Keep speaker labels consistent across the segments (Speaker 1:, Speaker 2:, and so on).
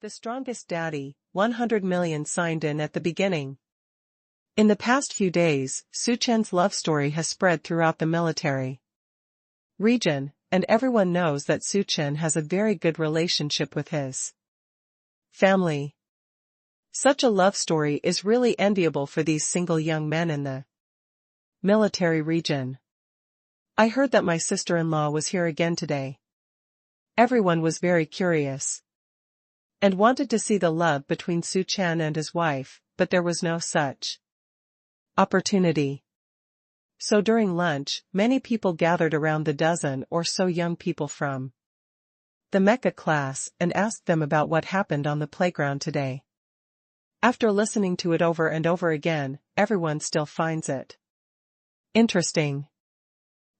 Speaker 1: The strongest daddy, 100 million signed in at the beginning. In the past few days, Su Chen's love story has spread throughout the military region, and everyone knows that Su Chen has a very good relationship with his family. Such a love story is really enviable for these single young men in the military region. I heard that my sister-in-law was here again today. Everyone was very curious and wanted to see the love between Su Chen and his wife, but there was no such opportunity. So during lunch, many people gathered around the dozen or so young people from the mecha class and asked them about what happened on the playground today. After listening to it over and over again, everyone still finds it interesting.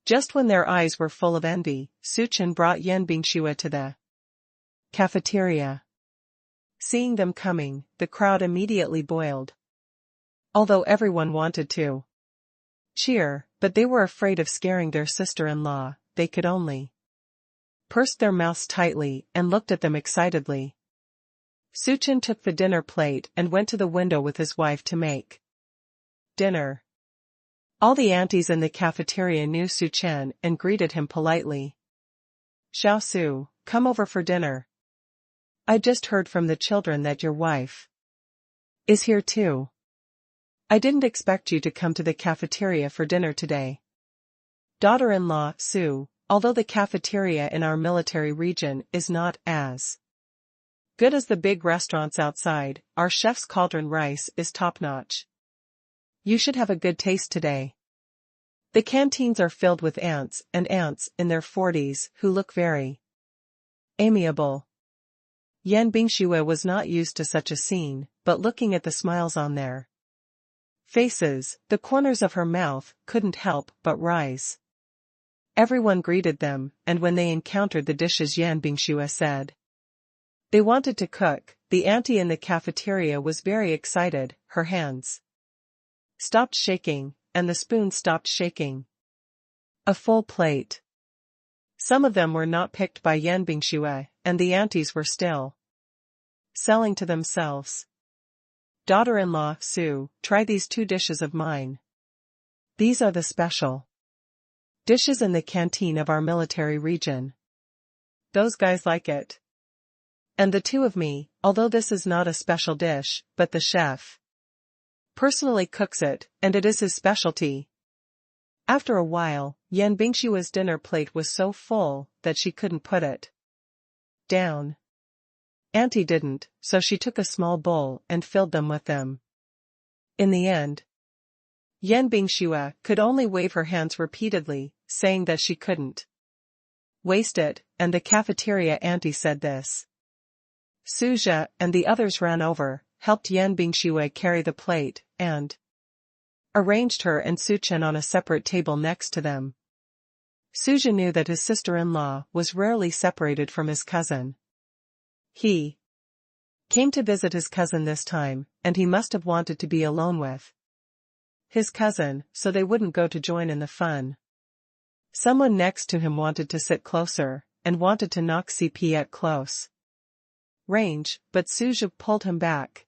Speaker 1: Just when their eyes were full of envy, Su Chen brought Yan Bingxue to the cafeteria. Seeing them coming, the crowd immediately boiled. Although everyone wanted to cheer, but they were afraid of scaring their sister-in-law, they could only pursed their mouths tightly and looked at them excitedly. Su Chen took the dinner plate and went to the window with his wife to make dinner. All the aunties in the cafeteria knew Su Chen and greeted him politely. "Xiao Su, come over for dinner. I just heard from the children that your wife is here too. I didn't expect you to come to the cafeteria for dinner today." Daughter-in-law, Su, although the cafeteria in our military region is not as good as the big restaurants outside, our chef's cauldron rice is top-notch. You should have a good taste today. The canteens are filled with aunts in their 40s who look very amiable. Yan Bingxue was not used to such a scene, but looking at the smiles on their faces, the corners of her mouth couldn't help but rise. Everyone greeted them, and when they encountered the dishes Yan Bingxue said they wanted to cook, the auntie in the cafeteria was very excited, her hands stopped shaking, and the spoon stopped shaking. A full plate. Some of them were not picked by Yan Bingxue, and the aunties were still selling to themselves. Daughter-in-law, Su, try these 2 dishes of mine. These are the special dishes in the canteen of our military region. Those guys like it. And the 2 of me, although this is not a special dish, but the chef personally cooks it, and it is his specialty. After a while, Yan Bingxue's dinner plate was so full that she couldn't put it down. Auntie didn't, so she took a small bowl and filled them with them. In the end, Yan Bingxue could only wave her hands repeatedly, saying that she couldn't waste it, and the cafeteria auntie said this. Suja and the others ran over, helped Yan Bingxue carry the plate, and arranged her and Su Chen on a separate table next to them. Suja knew that his sister-in-law was rarely separated from his cousin. He came to visit his cousin this time, and he must have wanted to be alone with his cousin, so they wouldn't go to join in the fun. Someone next to him wanted to sit closer, and wanted to knock CP at close range, but Suja pulled him back.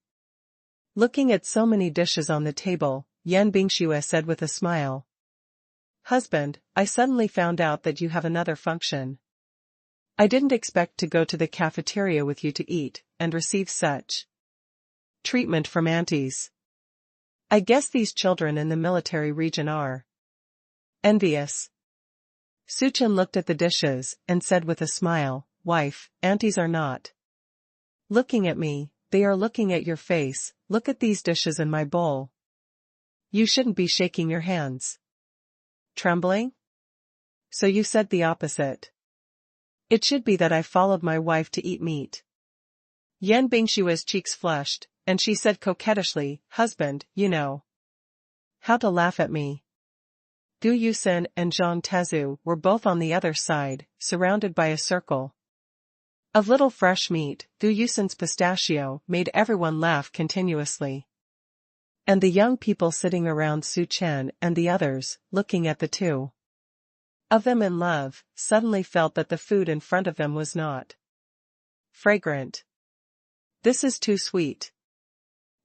Speaker 1: Looking at so many dishes on the table, Yan Bingxue said with a smile, "Husband, I suddenly found out that you have another function. I didn't expect to go to the cafeteria with you to eat, and receive such treatment from aunties. I guess these children in the military region are envious." Su Chen looked at the dishes, and said with a smile, "Wife, aunties are not looking at me, they are looking at your face. Look at these dishes in my bowl. You shouldn't be shaking your hands. Trembling? So you said the opposite. It should be that I followed my wife to eat meat." Yan Bingxue's cheeks flushed, and she said coquettishly, "Husband, you know how to laugh at me." Gu Yusin and Zhang Tezu were both on the other side, surrounded by a circle of little fresh meat. Gu Yusin's pistachio made everyone laugh continuously. And the young people sitting around Su Chen and the others, looking at the 2 of them in love, suddenly felt that the food in front of them was not fragrant. This is too sweet.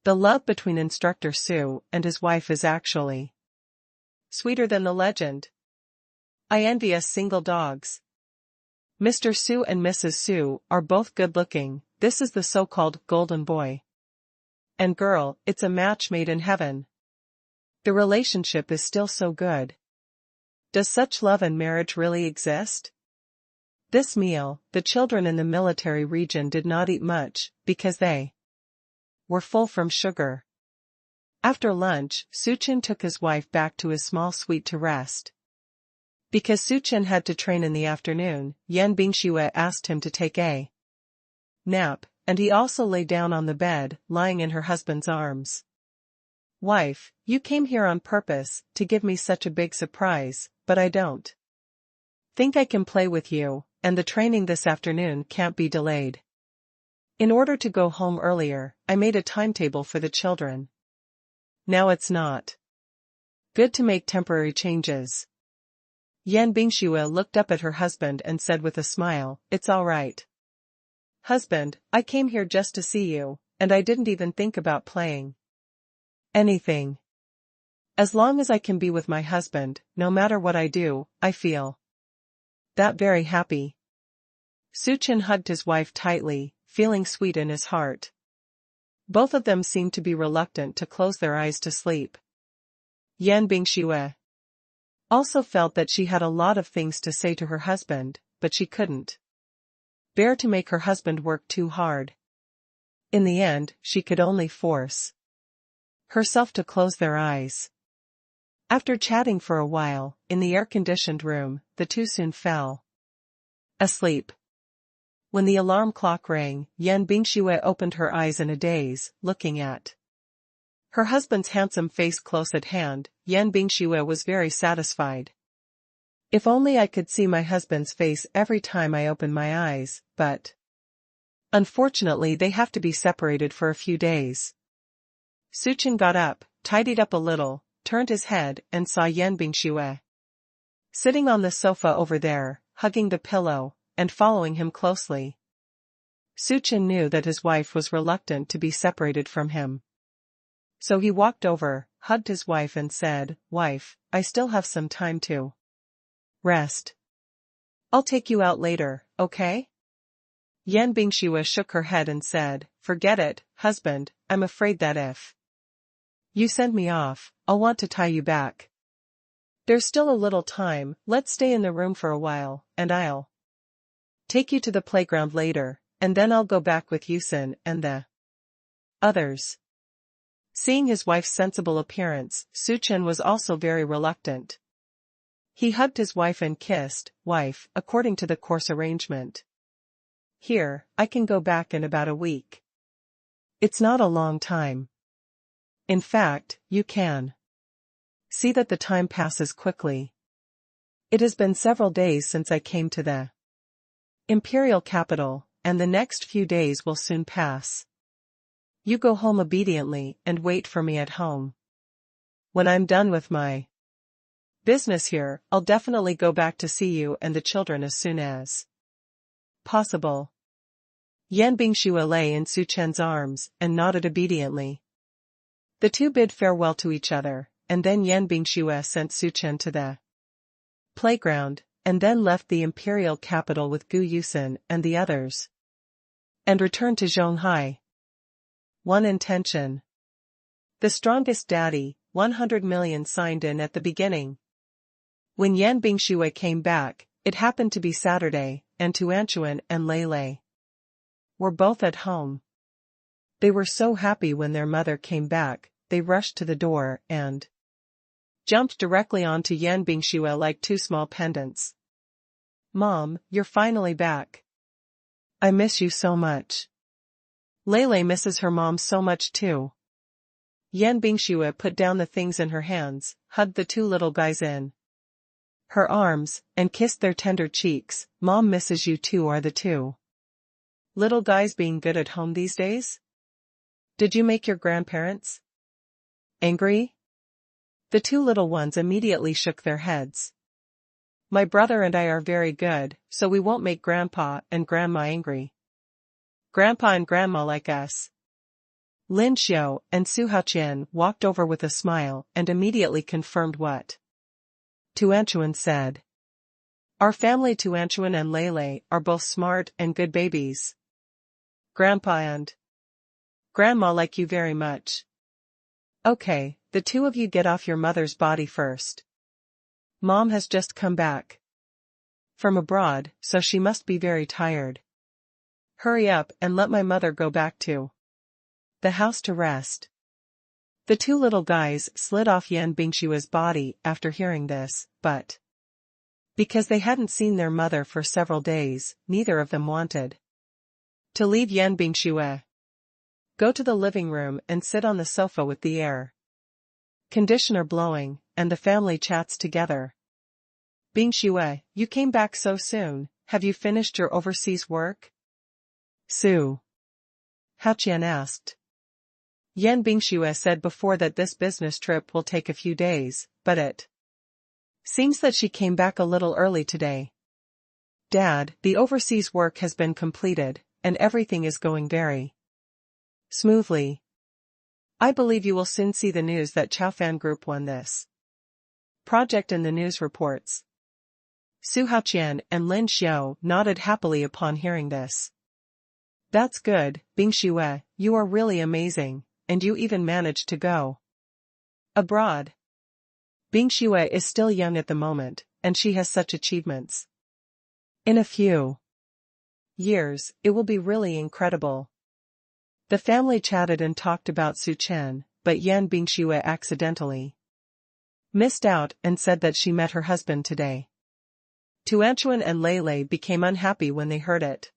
Speaker 1: The love between Instructor Su and his wife is actually sweeter than the legend. I envy us single dogs. Mr. Su and Mrs. Su are both good-looking. This is the so-called golden boy and girl. It's a match made in heaven. The relationship is still so good. Does such love and marriage really exist? This meal, the children in the military region did not eat much, because they were full from sugar. After lunch, Suchin took his wife back to his small suite to rest. Because Suchin had to train in the afternoon, Yan Bingxue asked him to take a nap, and he also lay down on the bed, lying in her husband's arms. Wife, you came here on purpose, to give me such a big surprise, but I don't think I can play with you, and the training this afternoon can't be delayed. In order to go home earlier, I made a timetable for the children. Now it's not good to make temporary changes. Yan Bingxue looked up at her husband and said with a smile, "It's all right. Husband, I came here just to see you, and I didn't even think about playing anything. As long as I can be with my husband, no matter what I do, I feel that very happy." Suchin hugged his wife tightly, feeling sweet in his heart. Both of them seemed to be reluctant to close their eyes to sleep. Yan Bingxue also felt that she had a lot of things to say to her husband, but she couldn't bear to make her husband work too hard. In the end, she could only force herself to close their eyes. After chatting for a while, in the air-conditioned room, the two soon fell asleep. When the alarm clock rang, Yan Bingxue opened her eyes in a daze, looking at her husband's handsome face close at hand. Yan Bingxue was very satisfied. If only I could see my husband's face every time I open my eyes, but unfortunately they have to be separated for a few days. Suchin got up, tidied up a little, turned his head and saw Yan Bingxue sitting on the sofa over there, hugging the pillow, and following him closely. Suchin knew that his wife was reluctant to be separated from him. So he walked over, hugged his wife and said, "Wife, I still have some time to rest. I'll take you out later, okay?" Yan Bingxue shook her head and said, "Forget it, husband, I'm afraid that if you send me off, I'll want to tie you back. There's still a little time, let's stay in the room for a while, and I'll take you to the playground later, and then I'll go back with Yusin and the others." Seeing his wife's sensible appearance, Suchin was also very reluctant. He hugged his wife and kissed, "Wife, according to the course arrangement. Here, I can go back in about a week. It's not a long time. In fact, you can see that the time passes quickly. It has been several days since I came to the imperial capital, and the next few days will soon pass. You go home obediently and wait for me at home. When I'm done with my business here, I'll definitely go back to see you and the children as soon as possible." Yan Bingxue lay in Suchen's arms and nodded obediently. The two bid farewell to each other, and then Yan Bingxue sent Suchen to the playground, and then left the imperial capital with Gu Yusin and the others, and returned to Zhonghai. One intention. The strongest daddy, 100 million signed in at the beginning. When Yan Bingxue came back, it happened to be Saturday, and Tuanchuan and Lei were both at home. They were so happy when their mother came back, they rushed to the door and jumped directly onto Yan Bingxue like two small pendants. "Mom, you're finally back. I miss you so much." Lei misses her mom so much too. Yan Bingxue put down the things in her hands, hugged the two little guys in her arms, and kissed their tender cheeks. "Mom misses you too. Are the two little guys being good at home these days? Did you make your grandparents angry?" The two little ones immediately shook their heads. "My brother and I are very good, so we won't make Grandpa and Grandma angry." Grandpa and Grandma like us. Lin Xiao and Su Haoqian walked over with a smile and immediately confirmed what Tuanchuan said. Our family Tuanchuan and Lele are both smart and good babies. Grandpa and Grandma like you very much. Okay, the two of you get off your mother's body first. Mom has just come back from abroad, so she must be very tired. Hurry up and let my mother go back to the house to rest. The two little guys slid off Yan Bingshua's body after hearing this, but because they hadn't seen their mother for several days, neither of them wanted to leave Yan Bingshue. Go to the living room and sit on the sofa with the air conditioner blowing, and the family chats together. Bingshue, you came back so soon, have you finished your overseas work? Su Haoqian asked. Yan Bingshue said before that this business trip will take a few days, but it seems that she came back a little early today. Dad, the overseas work has been completed, and everything is going very smoothly. I believe you will soon see the news that Chaofan Group won this project in the news reports. Su Haoqian and Lin Xiao nodded happily upon hearing this. That's good, Bingshue, you are really amazing, and you even managed to go abroad. Bingshue is still young at the moment, and she has such achievements. In a few years, it will be really incredible. The family chatted and talked about Su Chen, but Yan Bingshue accidentally missed out and said that she met her husband today. Tuanchuan and Lele became unhappy when they heard it.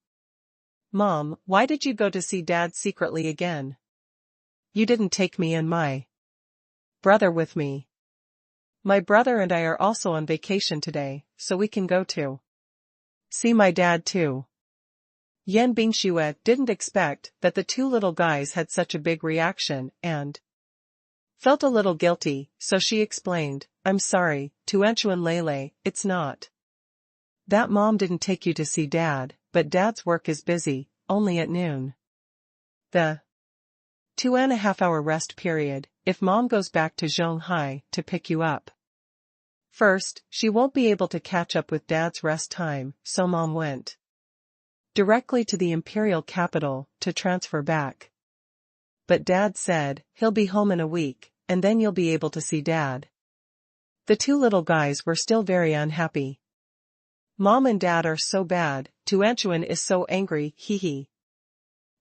Speaker 1: Mom, why did you go to see Dad secretly again? You didn't take me and my brother with me. My brother and I are also on vacation today, so we can go to see my dad too. Yan Bingshue didn't expect that the two little guys had such a big reaction and felt a little guilty, so she explained, I'm sorry, Tuanchuan Lele, it's not that Mom didn't take you to see Dad, but Dad's work is busy, only at noon. The 2.5-hour rest period, if Mom goes back to Zhonghai to pick you up first, she won't be able to catch up with Dad's rest time, so Mom went directly to the imperial capital to transfer back. But Dad said, he'll be home in a week, and then you'll be able to see Dad. The two little guys were still very unhappy. Mom and Dad are so bad, Tuanchuan is so angry, hee.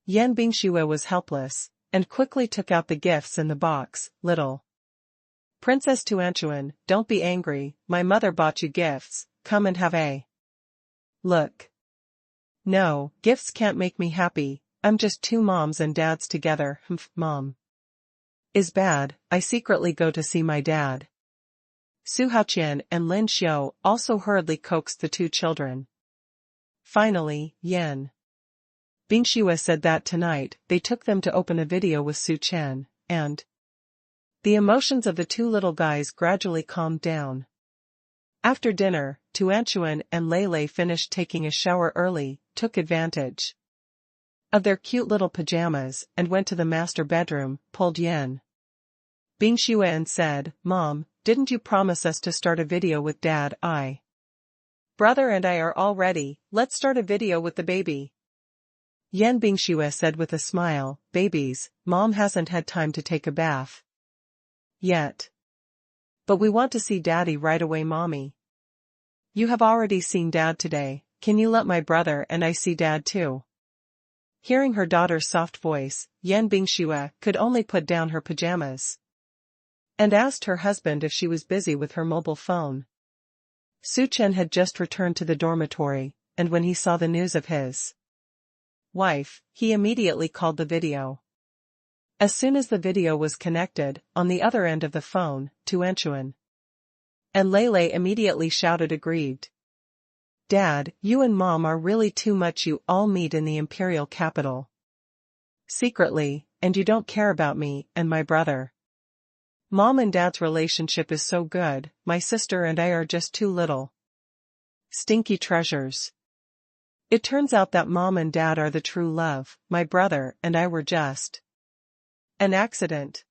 Speaker 1: Yan Bingshue was helpless, and quickly took out the gifts in the box, little Princess Tuanchuan, don't be angry, my mother bought you gifts, come and have a look. No, gifts can't make me happy, I'm just two moms and dads together, Mom is bad, I secretly go to see my dad. Su Haoqian and Lin Xiao also hurriedly coaxed the two children. Finally, Yan Bingshue said that tonight they took them to open a video with Su Chen, and the emotions of the two little guys gradually calmed down. After dinner, Tuanchuan and Lele finished taking a shower early, took advantage of their cute little pajamas, and went to the master bedroom, pulled Yan Bingshue and said, Mom, didn't you promise us to start a video with Dad? Brother and I are all ready, let's start a video with the baby. Yan Bingshue said with a smile, babies, Mom hasn't had time to take a bath yet. But we want to see Daddy right away, Mommy. You have already seen Dad today, can you let my brother and I see Dad too? Hearing her daughter's soft voice, Yan Bingshue could only put down her pajamas and asked her husband if she was busy with her mobile phone. Su Chen had just returned to the dormitory, and when he saw the news of his wife, he immediately called the video. As soon as the video was connected, on the other end of the phone, Tuanchuan and Lele immediately shouted aggrieved. Dad, you and Mom are really too much, you all meet in the imperial capital secretly, and you don't care about me and my brother. Mom and Dad's relationship is so good, my sister and I are just two little stinky treasures. It turns out that mom and dad are the true love, my brother and I were just an accident.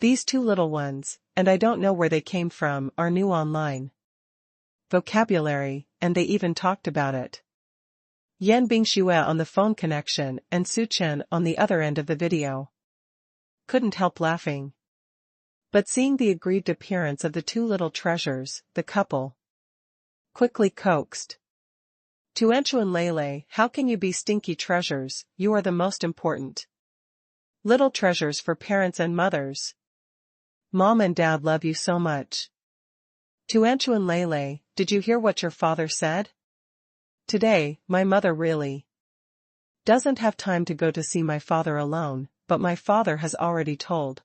Speaker 1: These two little ones, and I don't know where they came from, are new online vocabulary, and they even talked about it. Yan Bingxue on the phone connection and Su Chen on the other end of the video couldn't help laughing. But seeing the aggrieved appearance of the two little treasures, the couple quickly coaxed. To Anchu and Lele, how can you be stinky treasures? You are the most important little treasures for parents and mothers. Mom and dad love you so much. To Anchu and Lele, did you hear what your father said? Today, my mother really doesn't have time to go to see my father alone, but my father has already told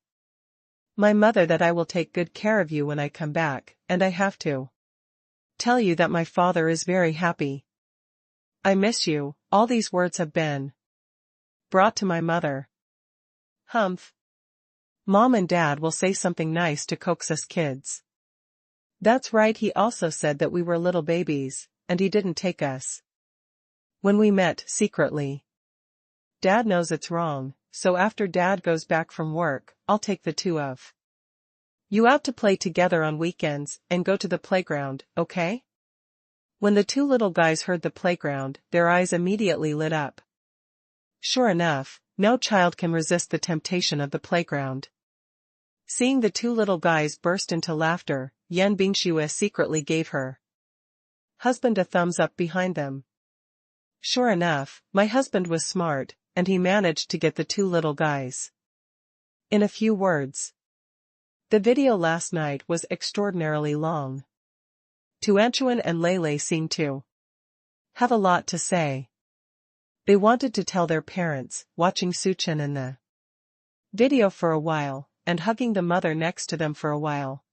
Speaker 1: my mother that I will take good care of you when I come back, and I have to tell you that my father is very happy. I miss you. All these words have been brought to my mother. Humph. Mom and dad will say something nice to coax us kids. That's right, he also said that we were little babies, and he didn't take us when we met secretly. Dad knows it's wrong, so after dad goes back from work, I'll take the two of you out to play together on weekends and go to the playground, okay? When the two little guys heard the playground, their eyes immediately lit up. Sure enough, no child can resist the temptation of the playground. Seeing the two little guys burst into laughter, Yan Bingxue secretly gave her husband a thumbs up behind them. Sure enough, my husband was smart, and he managed to get the two little guys in a few words. The video last night was extraordinarily long. Tu Anchuan and Lele seemed to have a lot to say. They wanted to tell their parents, watching Su Chen in the video for a while, and hugging the mother next to them for a while.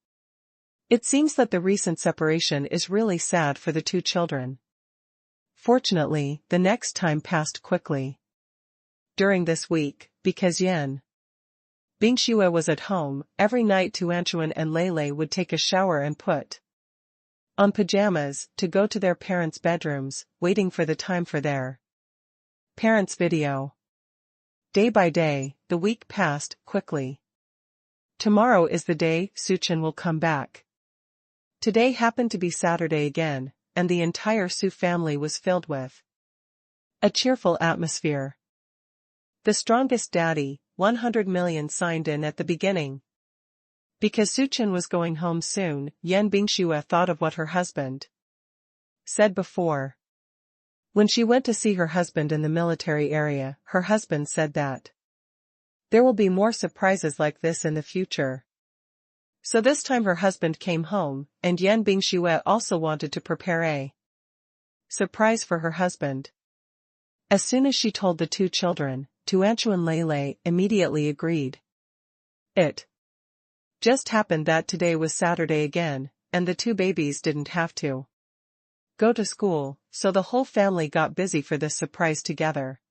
Speaker 1: It seems that the recent separation is really sad for the two children. Fortunately, the next time passed quickly. During this week, because Yan Bingxue was at home, every night Tu Anchuan and Lele would take a shower and put on pajamas to go to their parents' bedrooms, waiting for the time for their parents' video. Day by day, the week passed quickly. Tomorrow is the day Su Chen will come back. Today happened to be Saturday again, and the entire Su family was filled with a cheerful atmosphere. The strongest daddy, 100 million signed in at the beginning. Because Su Chen was going home soon, Yan Bingxue thought of what her husband said before. When she went to see her husband in the military area, her husband said that there will be more surprises like this in the future. So this time her husband came home, and Yan Bingxue also wanted to prepare a surprise for her husband. As soon as she told the two children, Tu Anchu and Lele immediately agreed. It just happened that today was Saturday again, and the two babies didn't have to go to school, so the whole family got busy for this surprise together.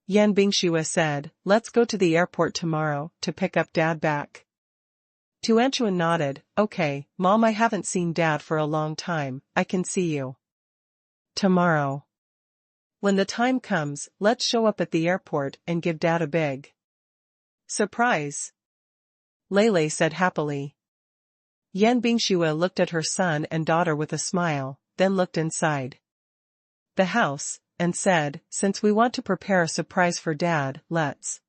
Speaker 1: Yan Bingxue said, "Let's go to the airport tomorrow to pick up Dad back." Tu Anchuan nodded, "Okay, Mom, I haven't seen Dad for a long time, I can see you tomorrow. When the time comes, let's show up at the airport and give Dad a big surprise," Lele said happily. Yan Bingxue looked at her son and daughter with a smile, then looked inside the house, and said, "Since we want to prepare a surprise for Dad, let's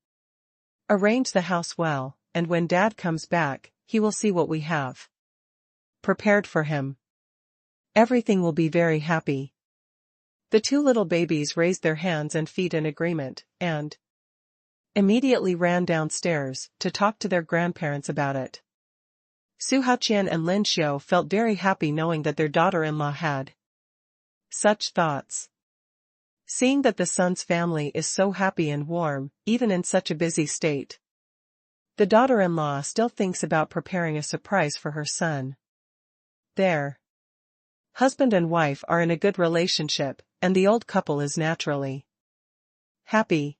Speaker 1: arrange the house well, and when Dad comes back, he will see what we have prepared for him. Everything will be very happy." The two little babies raised their hands and feet in agreement, and immediately ran downstairs to talk to their grandparents about it. Su Haoqian and Lin Xiu felt very happy knowing that their daughter-in-law had such thoughts. Seeing that the son's family is so happy and warm, even in such a busy state, the daughter-in-law still thinks about preparing a surprise for her son. Their husband and wife are in a good relationship, and the old couple is naturally happy.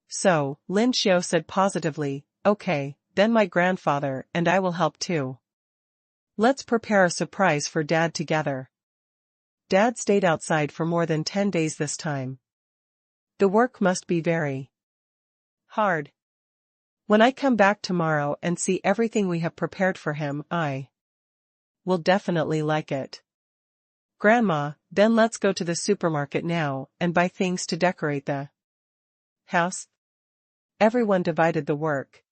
Speaker 1: So, Lin Xiu said positively, "Okay, then my grandfather and I will help too. Let's prepare a surprise for Dad together." Dad stayed outside for more than 10 days this time. The work must be very hard. When I come back tomorrow and see everything we have prepared for him, I will definitely like it. Grandma, then let's go to the supermarket now and buy things to decorate the house. Everyone divided the work.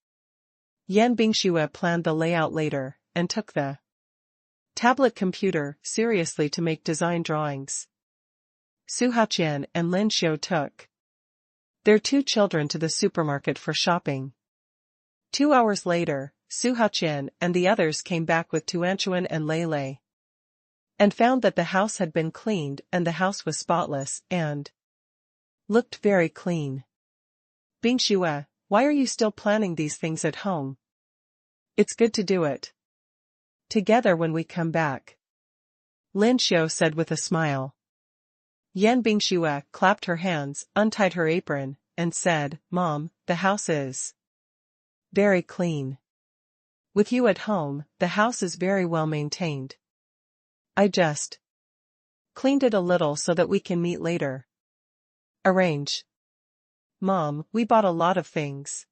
Speaker 1: Yan Bingxue planned the layout later, and took the tablet computer seriously to make design drawings. Su Haqian and Lin Xiu took their 2 children to the supermarket for shopping. 2 hours later, Su Haqian and the others came back with Tuanchuan and Lei Lei, and found that the house had been cleaned and the house was spotless and looked very clean. Bingxue, why are you still planning these things at home? It's good to do it together when we come back, Lin Xiu said with a smile. Yan Bingxue clapped her hands, untied her apron, and said, Mom, the house is very clean. With you at home, the house is very well maintained. I just cleaned it a little so that we can meet later. Arrange. Mom, we bought a lot of things.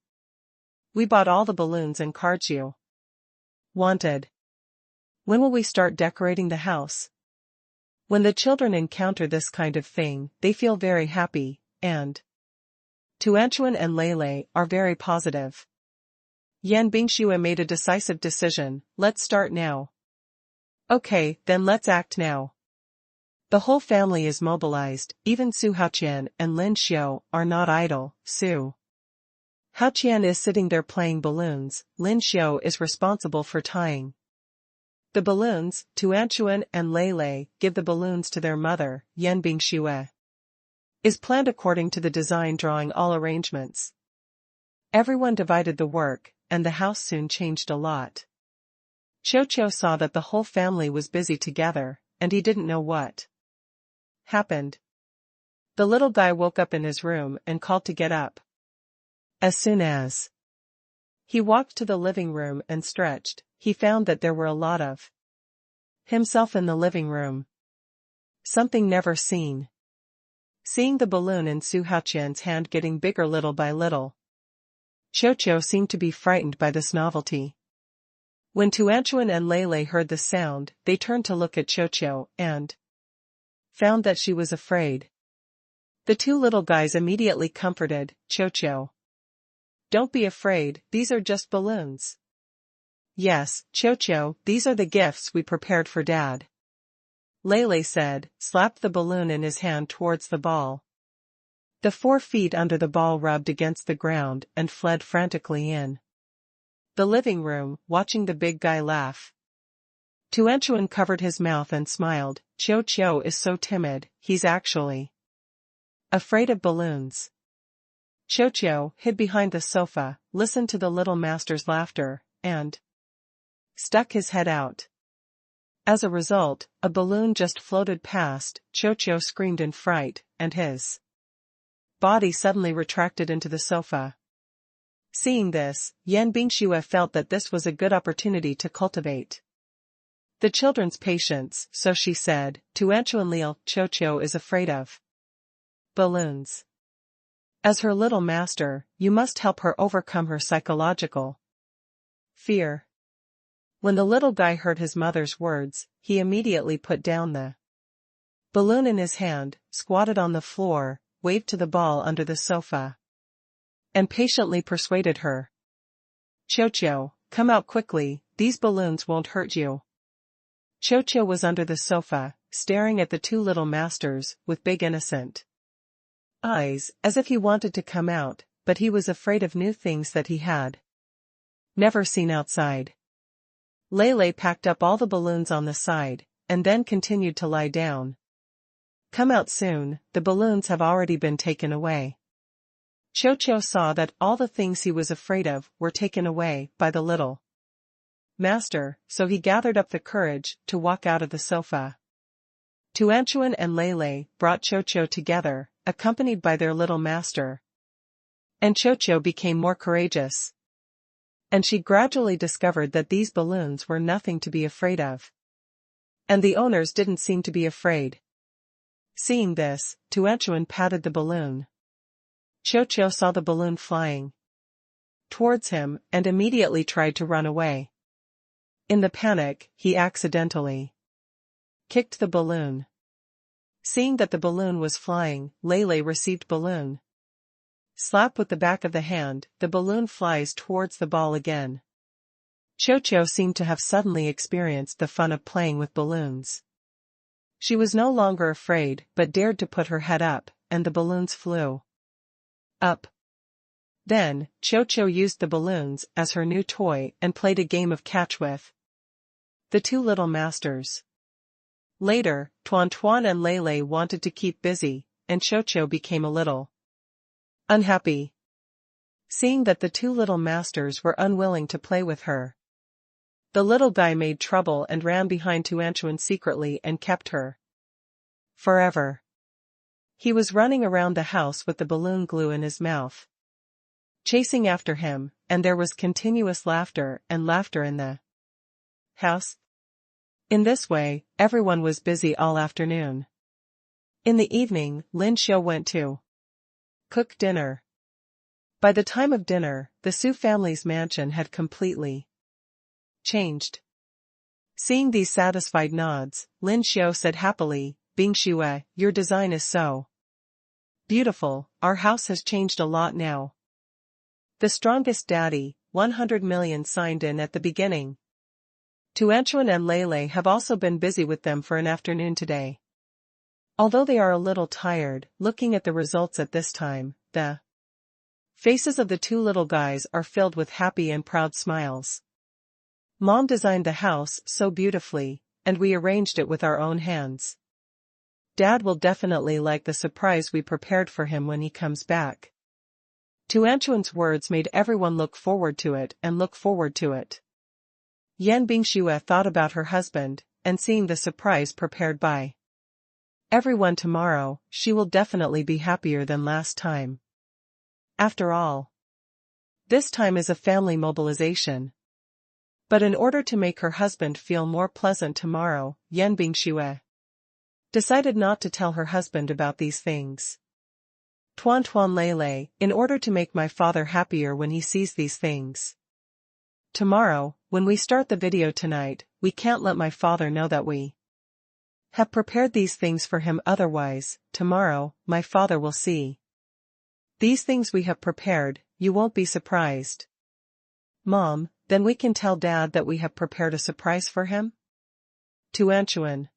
Speaker 1: We bought all the balloons and cards you wanted. When will we start decorating the house? When the children encounter this kind of thing, they feel very happy, and Tuanchuan and Lei Lei are very positive. Yan Bingxue made a decisive decision, let's start now. Okay, then let's act now. The whole family is mobilized, even Su Haqian and Lin Xiu are not idle. Su Haqian is sitting there playing balloons, Lin Xiu is responsible for tying the balloons. Tuanchuan and Lei Lei give the balloons to their mother. Yan Bingxue is planned according to the design drawing all arrangements. Everyone divided the work, and the house soon changed a lot. Qiu saw that the whole family was busy together, and he didn't know what happened. The little guy woke up in his room and called to get up. As soon as he walked to the living room and stretched, he found that there were a lot of himself in the living room. Something never seen. Seeing the balloon in Su Haqian's hand getting bigger little by little, Qiu seemed to be frightened by this novelty. When Tuanchuan and Lei Lei heard the sound, they turned to look at Qiu and found that she was afraid. The 2 little guys immediately comforted Qiu. Don't be afraid, these are just balloons. Yes, Qiu, these are the gifts we prepared for Dad. Lei Lei said, slapped the balloon in his hand towards the ball. The 4 feet under the ball rubbed against the ground and fled frantically in the living room, watching the big guy laugh. Tuanchuan covered his mouth and smiled. Qiu is so timid, he's actually afraid of balloons. Qiu hid behind the sofa, listened to the little master's laughter, and stuck his head out. As a result, a balloon just floated past. Qiu screamed in fright, and his body suddenly retracted into the sofa. Seeing this, Yan Bingxue felt that this was a good opportunity to cultivate the children's patience, so she said, Tuanchuan Liu, Qiu is afraid of balloons. As her little master, you must help her overcome her psychological fear. When the little guy heard his mother's words, he immediately put down the balloon in his hand, squatted on the floor, waved to the ball under the sofa, and patiently persuaded her. Qiu, come out quickly, these balloons won't hurt you. Qiu was under the sofa, staring at the 2 little masters, with big innocent eyes, as if he wanted to come out, but he was afraid of new things that he had never seen outside. Lei Lei packed up all the balloons on the side, and then continued to lie down. Come out soon, the balloons have already been taken away. Qiu saw that all the things he was afraid of were taken away by the little master, so he gathered up the courage to walk out of the sofa. Tuanchuan and Lei Lei brought Qiu together, accompanied by their little master. And Qiu became more courageous. And she gradually discovered that these balloons were nothing to be afraid of. And the owners didn't seem to be afraid. Seeing this, Tuanchuan patted the balloon. Qiu saw the balloon flying towards him and immediately tried to run away. In the panic, he accidentally kicked the balloon. Seeing that the balloon was flying, Lele received balloon slap with the back of the hand. The balloon flies towards the ball again. Qiu seemed to have suddenly experienced the fun of playing with balloons. She was no longer afraid but dared to put her head up, and the balloons flew up. Then, Qiu used the balloons as her new toy and played a game of catch with the two little masters. Later, Tuan and Lele wanted to keep busy, and Qiu became a little unhappy, seeing that the two little masters were unwilling to play with her. The little guy made trouble and ran behind Tuanchuan secretly and kept her forever. He was running around the house with the balloon glue in his mouth, chasing after him, and there was continuous laughter in the house. In this way, everyone was busy all afternoon. In the evening, Lin Xiu went to cook dinner. By the time of dinner, the Su family's mansion had completely changed. Seeing these satisfied nods, Lin Xiu said happily, "Bingxue, your design is so beautiful, our house has changed a lot now." The strongest daddy, 100 million signed in at the beginning. Tuanchuan and Lele have also been busy with them for an afternoon today. Although they are a little tired, looking at the results at this time, the faces of the two little guys are filled with happy and proud smiles. Mom designed the house so beautifully, and we arranged it with our own hands. Dad will definitely like the surprise we prepared for him when he comes back. Tuanchuan's words made everyone look forward to it. Yan Bingxue thought about her husband, and seeing the surprise prepared by everyone tomorrow, she will definitely be happier than last time. After all, this time is a family mobilization. But in order to make her husband feel more pleasant tomorrow, Yan Bingxue decided not to tell her husband about these things. Tuan Lele, in order to make my father happier when he sees these things. Tomorrow, when we start the video tonight, we can't let my father know that we have prepared these things for him, otherwise, tomorrow, my father will see these things we have prepared. You won't be surprised. Mom, then we can tell Dad that we have prepared a surprise for him? Tuanchuan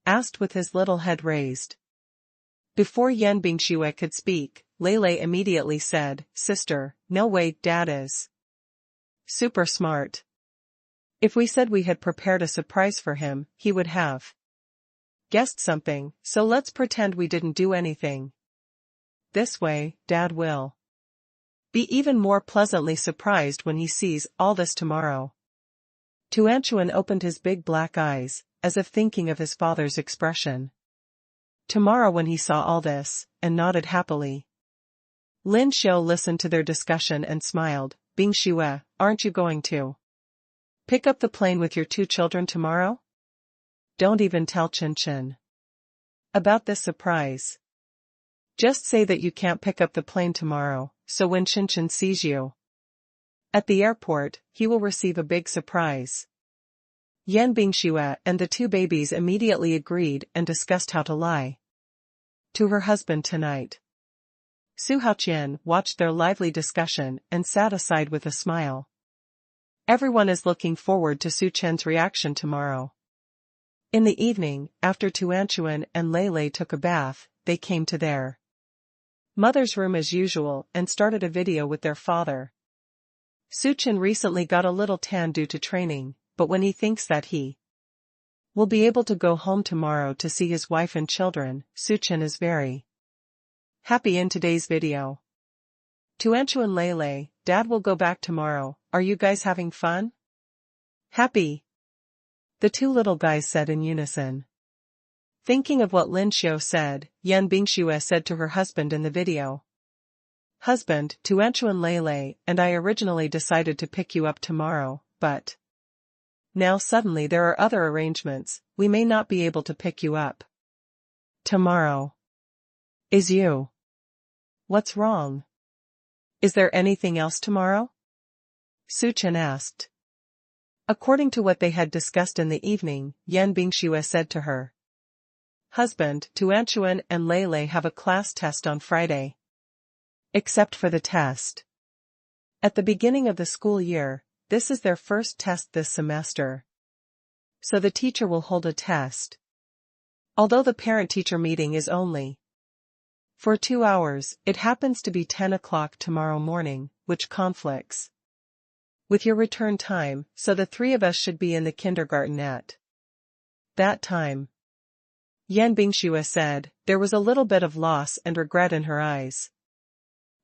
Speaker 1: asked with his little head raised. Before Yan Bingxue could speak, Lele immediately said, "Sister, no way, Dad is super smart. If we said we had prepared a surprise for him, he would have guessed something, so let's pretend we didn't do anything. This way, Dad will be even more pleasantly surprised when he sees all this tomorrow." Tuanchuan opened his big black eyes, as if thinking of his father's expression tomorrow when he saw all this, and nodded happily. Lin Xiu listened to their discussion and smiled. "Bingxue, aren't you going to pick up the plane with your two children tomorrow? Don't even tell Qinchin about this surprise. Just say that you can't pick up the plane tomorrow, so when Qinchin sees you at the airport, he will receive a big surprise." Yan Bingxue and the two babies immediately agreed and discussed how to lie to her husband tonight. Su Haoqian watched their lively discussion and sat aside with a smile. Everyone is looking forward to Su Chen's reaction tomorrow. In the evening, after Tuanchuan and Lele took a bath, they came to their mother's room as usual and started a video with their father. Su Chen recently got a little tan due to training, but when he thinks that he will be able to go home tomorrow to see his wife and children, Su Chen is very happy. In today's video, Tuanchuan Lele, Dad will go back tomorrow, are you guys having fun? Happy? The two little guys said in unison. Thinking of what Lin Xiu said, Yan Bingxue said to her husband in the video. Husband, Tuanchuan Lele and I originally decided to pick you up tomorrow, but now suddenly there are other arrangements, we may not be able to pick you up. Tomorrow. Is you. What's wrong? Is there anything else tomorrow? Suchen asked. According to what they had discussed in the evening, Yan Bingxue said to her husband, Tuanchuan and Lei have a class test on Friday. Except for the test. At the beginning of the school year, this is their first test this semester. So the teacher will hold a test. Although the parent-teacher meeting is only for 2 hours, it happens to be 10 o'clock tomorrow morning, which conflicts with your return time, so the 3 of us should be in the kindergarten at that time. Yan Bingxue said. There was a little bit of loss and regret in her eyes.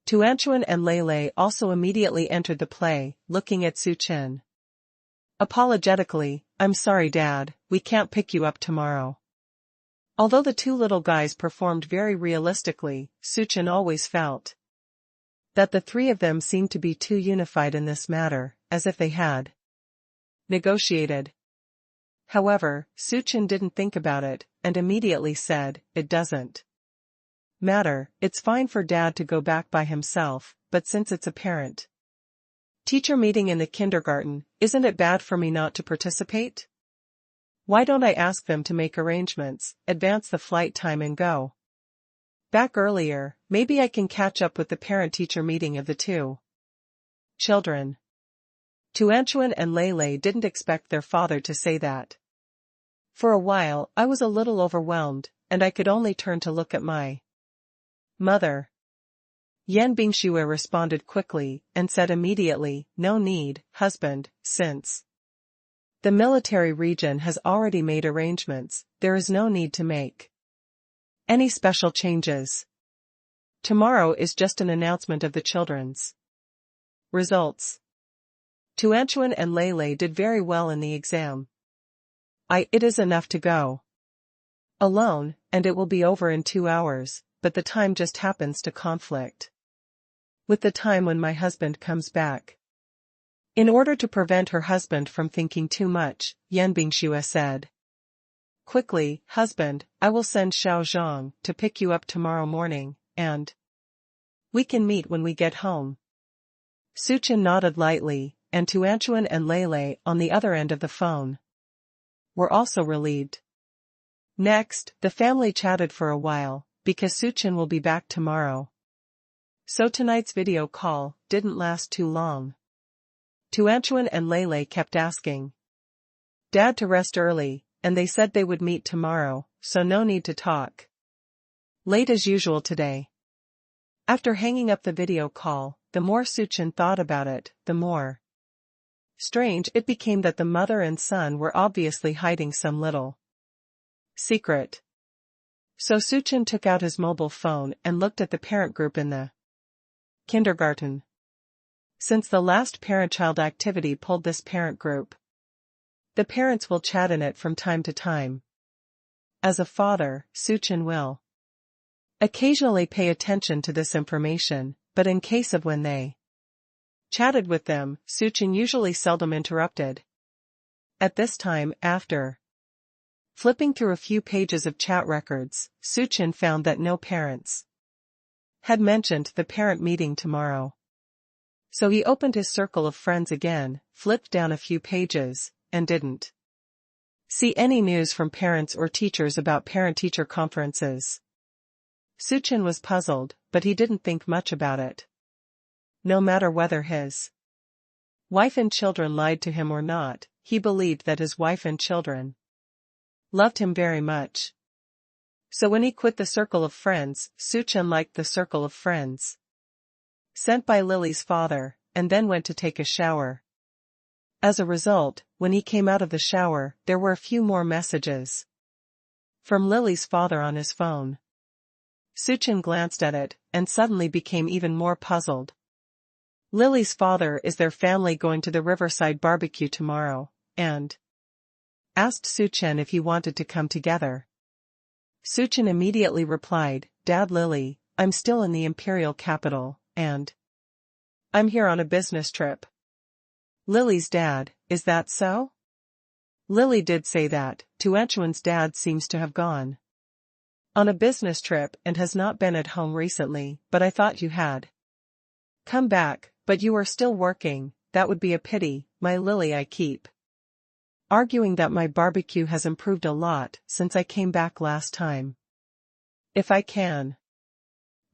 Speaker 1: Tuanchuan and Lei also immediately entered the play, looking at Suchen. Apologetically, I'm sorry Dad, we can't pick you up tomorrow. Although the 2 little guys performed very realistically, Suchen always felt that the 3 of them seemed to be too unified in this matter, as if they had negotiated. However, Suchen didn't think about it, and immediately said, it doesn't matter, it's fine for Dad to go back by himself, but since it's a parent-teacher meeting in the kindergarten, isn't it bad for me not to participate? Why don't I ask them to make arrangements, advance the flight time and go back earlier? Maybe I can catch up with the parent-teacher meeting of the 2 children. Tuanchuan and Lei didn't expect their father to say that. For a while, I was a little overwhelmed, and I could only turn to look at my mother. Yan Bingxue responded quickly, and said immediately, no need, husband, since the military region has already made arrangements, there is no need to make any special changes. Tomorrow is just an announcement of the children's results. Tuanchuan and Lei did very well in the exam. It is enough to go alone, and it will be over in 2 hours, but the time just happens to conflict with the time when my husband comes back. In order to prevent her husband from thinking too much, Yan Bingxue said quickly, husband, I will send Xiao Zhang to pick you up tomorrow morning, and we can meet when we get home. Suchen nodded lightly, and Tuanchuan and Lei on the other end of the phone were also relieved. Next, the family chatted for a while, because Suchen will be back tomorrow. So tonight's video call didn't last too long. Tuanchuan and Lei kept asking Dad to rest early, and they said they would meet tomorrow, so no need to talk late as usual today. After hanging up the video call, the more Suchen thought about it, the more strange it became that the mother and son were obviously hiding some little secret. So Suchen took out his mobile phone and looked at the parent group in the kindergarten. Since the last parent-child activity pulled this parent group, the parents will chat in it from time to time. As a father, Suchen will occasionally pay attention to this information, but in case of when they chatted with them, Suchen usually seldom interrupted. At this time, after flipping through a few pages of chat records, Suchen found that no parents had mentioned the parent meeting tomorrow. So he opened his circle of friends again, flipped down a few pages, and didn't see any news from parents or teachers about parent-teacher conferences. Suchen was puzzled, but he didn't think much about it. No matter whether his wife and children lied to him or not, he believed that his wife and children loved him very much. So when he quit the circle of friends, Suchen liked the circle of friends sent by Lily's father, and then went to take a shower. As a result, when he came out of the shower, there were a few more messages from Lily's father on his phone. Suchen glanced at it, and suddenly became even more puzzled. Lily's father is their family going to the Riverside barbecue tomorrow, and asked Suchen if he wanted to come together. Suchen immediately replied, Dad Lily, I'm still in the imperial capital, and I'm here on a business trip. Lily's dad, is that so? Lily did say that. Tuanchuan's dad seems to have gone On a business trip and has not been at home recently, but I thought you had come back, but you are still working. That would be a pity, my lily. I keep arguing that my barbecue has improved a lot since I came back last time. If I can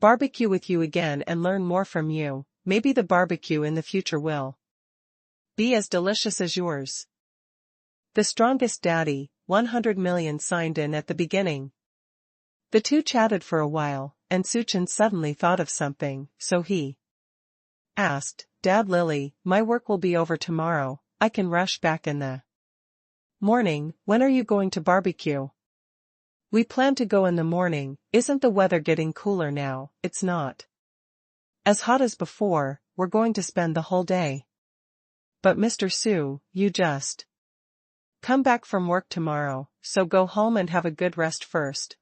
Speaker 1: barbecue with you again and learn more from you, maybe the barbecue in the future will be as delicious as yours. The strongest daddy, 100 million signed in at the beginning. The two chatted for a while, and Suchin suddenly thought of something, so he asked, Dad, Lily, my work will be over tomorrow, I can rush back in the morning. When are you going to barbecue? We plan to go in the morning. Isn't the weather getting cooler now? It's not as hot as before. We're going to spend the whole day. But Mr. Su, you just come back from work tomorrow, so go home and have a good rest first.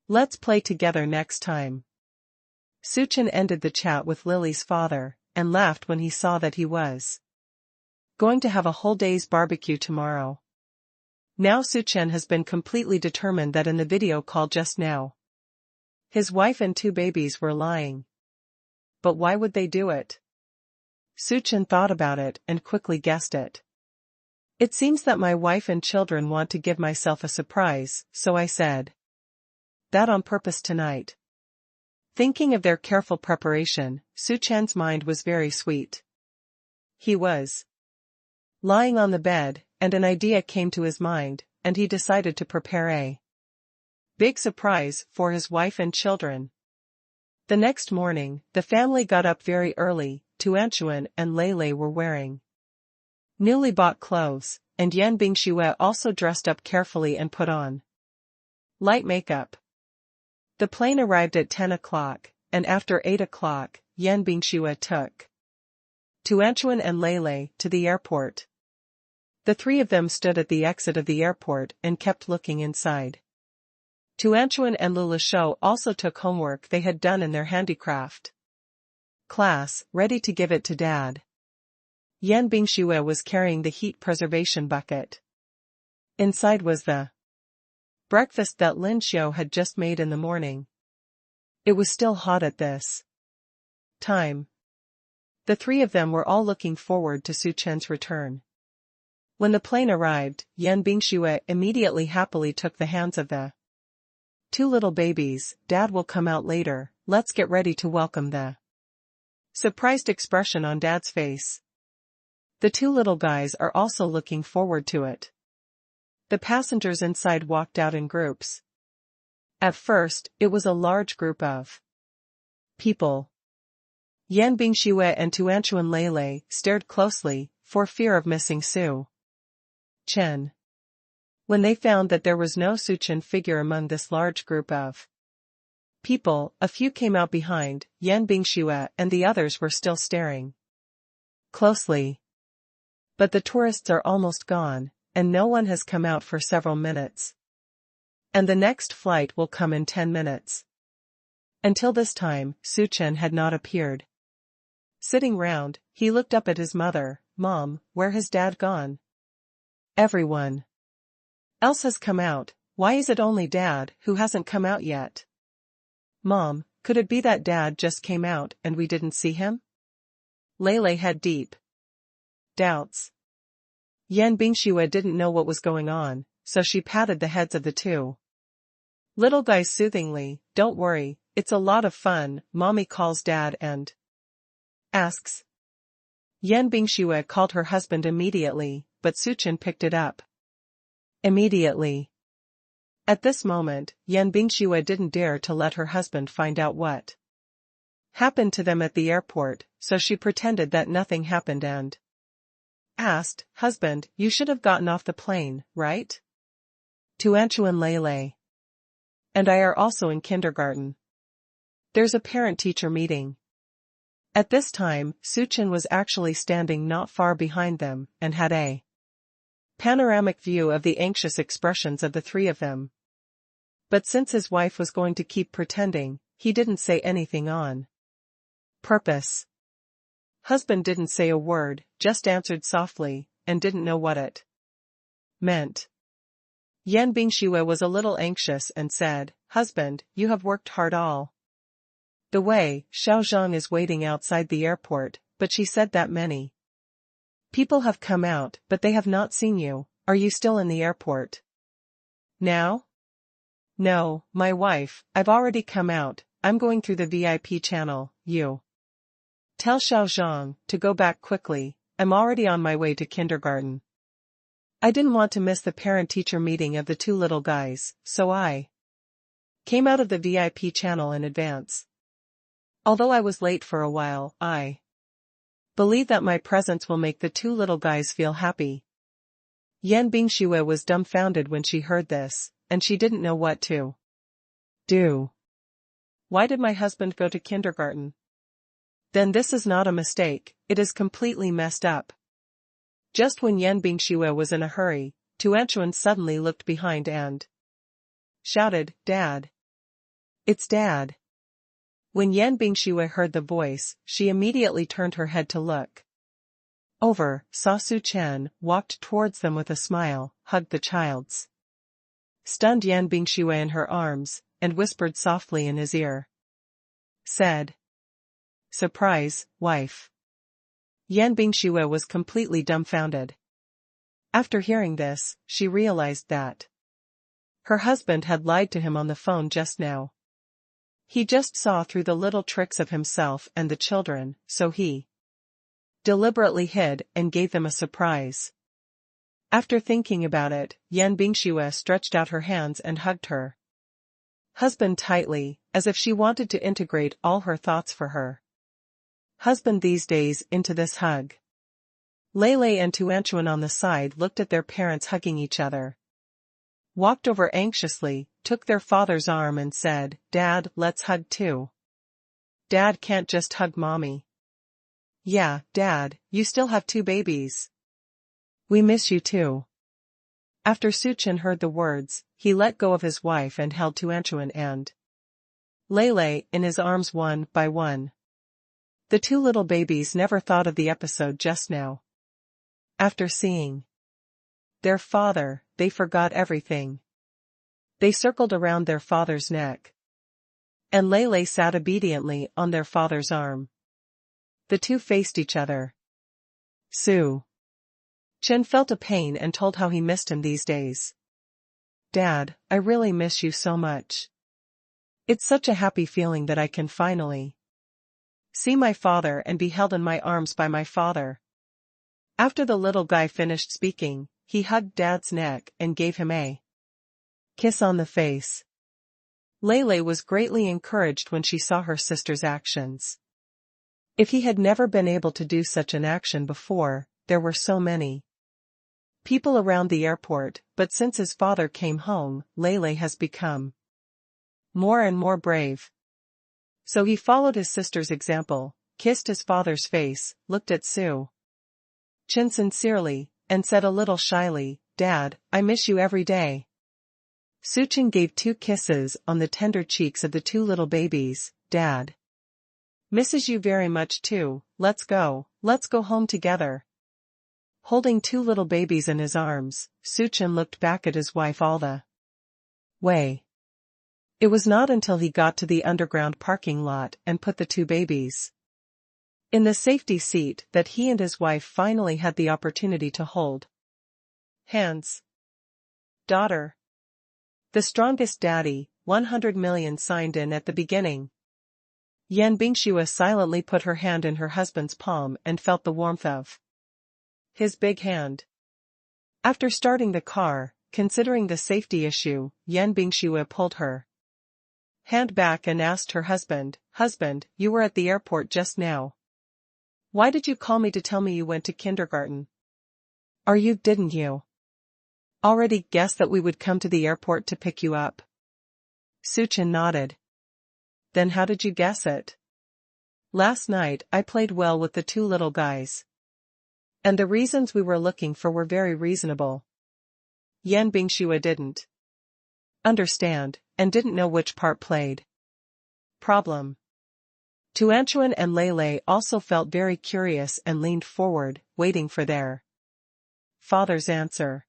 Speaker 1: Let's play together next time. Suchin ended the chat with Lily's father, and laughed when he saw that he was going to have a whole day's barbecue tomorrow. Now Suchin has been completely determined that in the video call just now, his wife and two babies were lying. But why would they do it? Suchin thought about it and quickly guessed it. It seems that my wife and children want to give myself a surprise, so I said that on purpose tonight. Thinking of their careful preparation, Suchin's mind was very sweet. He was lying on the bed, and an idea came to his mind, and he decided to prepare a big surprise for his wife and children. The next morning, the family got up very early. Tuanchuan and Lele were wearing newly bought clothes, and Yan Bingxue also dressed up carefully and put on light makeup. The plane arrived at 10 o'clock, and after 8 o'clock, Yan Bingxue took Tuanchuan and Lele to the airport. The three of them stood at the exit of the airport and kept looking inside. Tuanchuan and Lulisho also took homework they had done in their handicraft class, ready to give it to Dad. Yan Bingxue was carrying the heat preservation bucket. Inside was the breakfast that Lin Xiao had just made in the morning. It was still hot at this time. The three of them were all looking forward to Suchin's return. When the plane arrived, Yan Bingxue immediately happily took the hands of the two little babies. Dad will come out later, let's get ready to welcome the surprised expression on Dad's face. The two little guys are also looking forward to it. The passengers inside walked out in groups. At first, it was a large group of people. Yan Bingxue and Tuanchuan Lele stared closely, for fear of missing Su Chen. When they found that there was no Suchin figure among this large group of people, a few came out behind. Yan Bingxue and the others were still staring closely. But the tourists are almost gone, and no one has come out for several minutes. And the next flight will come in 10 minutes. Until this time, Suchin had not appeared. Sitting round, he looked up at his mother. Mom, where has Dad gone? Everyone else has come out. Why is it only Dad who hasn't come out yet? Mom, could it be that Dad just came out and we didn't see him? Lele had deep doubts. Yan Bingxue didn't know what was going on, so she patted the heads of the two little guys soothingly. Don't worry, it's a lot of fun. Mommy calls Dad and asks. Yan Bingxue called her husband immediately, but Suchin picked it up immediately. At this moment, Yan Bingxue didn't dare to let her husband find out what happened to them at the airport, so she pretended that nothing happened and asked, Husband, you should have gotten off the plane, right? Tuanchuan Lele and I are also in kindergarten. There's a parent-teacher meeting. At this time, Suchin was actually standing not far behind them, and had a panoramic view of the anxious expressions of the three of them. But since his wife was going to keep pretending, he didn't say anything on purpose. Husband didn't say a word, just answered softly, and didn't know what it meant. Yan Bingxue was a little anxious and said, "Husband, you have worked hard all the way." Xiao Zhang is waiting outside the airport, but she said that many people have come out, but they have not seen you. Are you still in the airport now? No, my wife, I've already come out. I'm going through the VIP channel. You tell Xiao Zhang to go back quickly. I'm already on my way to kindergarten. I didn't want to miss the parent-teacher meeting of the two little guys, so I came out of the VIP channel in advance. Although I was late for a while, I believe that my presence will make the two little guys feel happy. Yan Bingxue was dumbfounded when she heard this, and she didn't know what to do. Why did my husband go to kindergarten? Then this is not a mistake, it is completely messed up. Just when Yan Bingxue was in a hurry, Tuanchuan suddenly looked behind and shouted, "Dad! It's Dad!" When Yan Bingxue heard the voice, she immediately turned her head to look over, saw Su Chen, walked towards them with a smile, hugged the child's stunned Yan Bingxue in her arms, and whispered softly in his ear. Said, "Surprise, wife." Yan Bingxue was completely dumbfounded. After hearing this, she realized that her husband had lied to him on the phone just now. He just saw through the little tricks of himself and the children, so he deliberately hid and gave them a surprise. After thinking about it, Yan Bingxue stretched out her hands and hugged her husband tightly, as if she wanted to integrate all her thoughts for her husband these days into this hug. Lei and Tuanchuan on the side looked at their parents hugging each other, walked over anxiously, took their father's arm and said, "Dad, let's hug too." Dad can't just hug mommy. Yeah, Dad, you still have two babies. We miss you too. After Su Chen heard the words, he let go of his wife and held Tuanchuan and Lei in his arms one by one. The two little babies never thought of the episode just now. After seeing their father, they forgot everything. They circled around their father's neck, and Lei sat obediently on their father's arm. The two faced each other. Su Chen felt a pain and told how he missed him these days. "Dad, I really miss you so much. It's such a happy feeling that I can finally see my father and be held in my arms by my father." After the little guy finished speaking, he hugged Dad's neck and gave him a kiss on the face. Lei was greatly encouraged when she saw her sister's actions. If he had never been able to do such an action before, there were so many people around the airport, but since his father came home, Lei has become more and more brave. So he followed his sister's example, kissed his father's face, looked at Su Chen sincerely, and said a little shyly, "Dad, I miss you every day." Su Chen gave 2 kisses on the tender cheeks of the 2 little babies. "Dad misses you very much too, let's go home together." Holding 2 little babies in his arms, Su Chen looked back at his wife all the way. It was not until he got to the underground parking lot and put the 2 babies in the safety seat that he and his wife finally had the opportunity to hold hands. "Daughter. The strongest daddy." 100 million signed in at the beginning. Yan Bingxue silently put her hand in her husband's palm and felt the warmth of his big hand. After starting the car, considering the safety issue, Yan Bingxue pulled her hand back and asked her husband, "Husband, you were at the airport just now. Why did you call me to tell me you went to kindergarten? Didn't you already guess that we would come to the airport to pick you up?" Su Chen nodded. "Then how did you guess it?" "Last night I played well with the 2 little guys. And the reasons we were looking for were very reasonable." Yan Bingxue didn't understand, and didn't know which part played problem. Tuanchuan and Lei also felt very curious and leaned forward, waiting for their father's answer.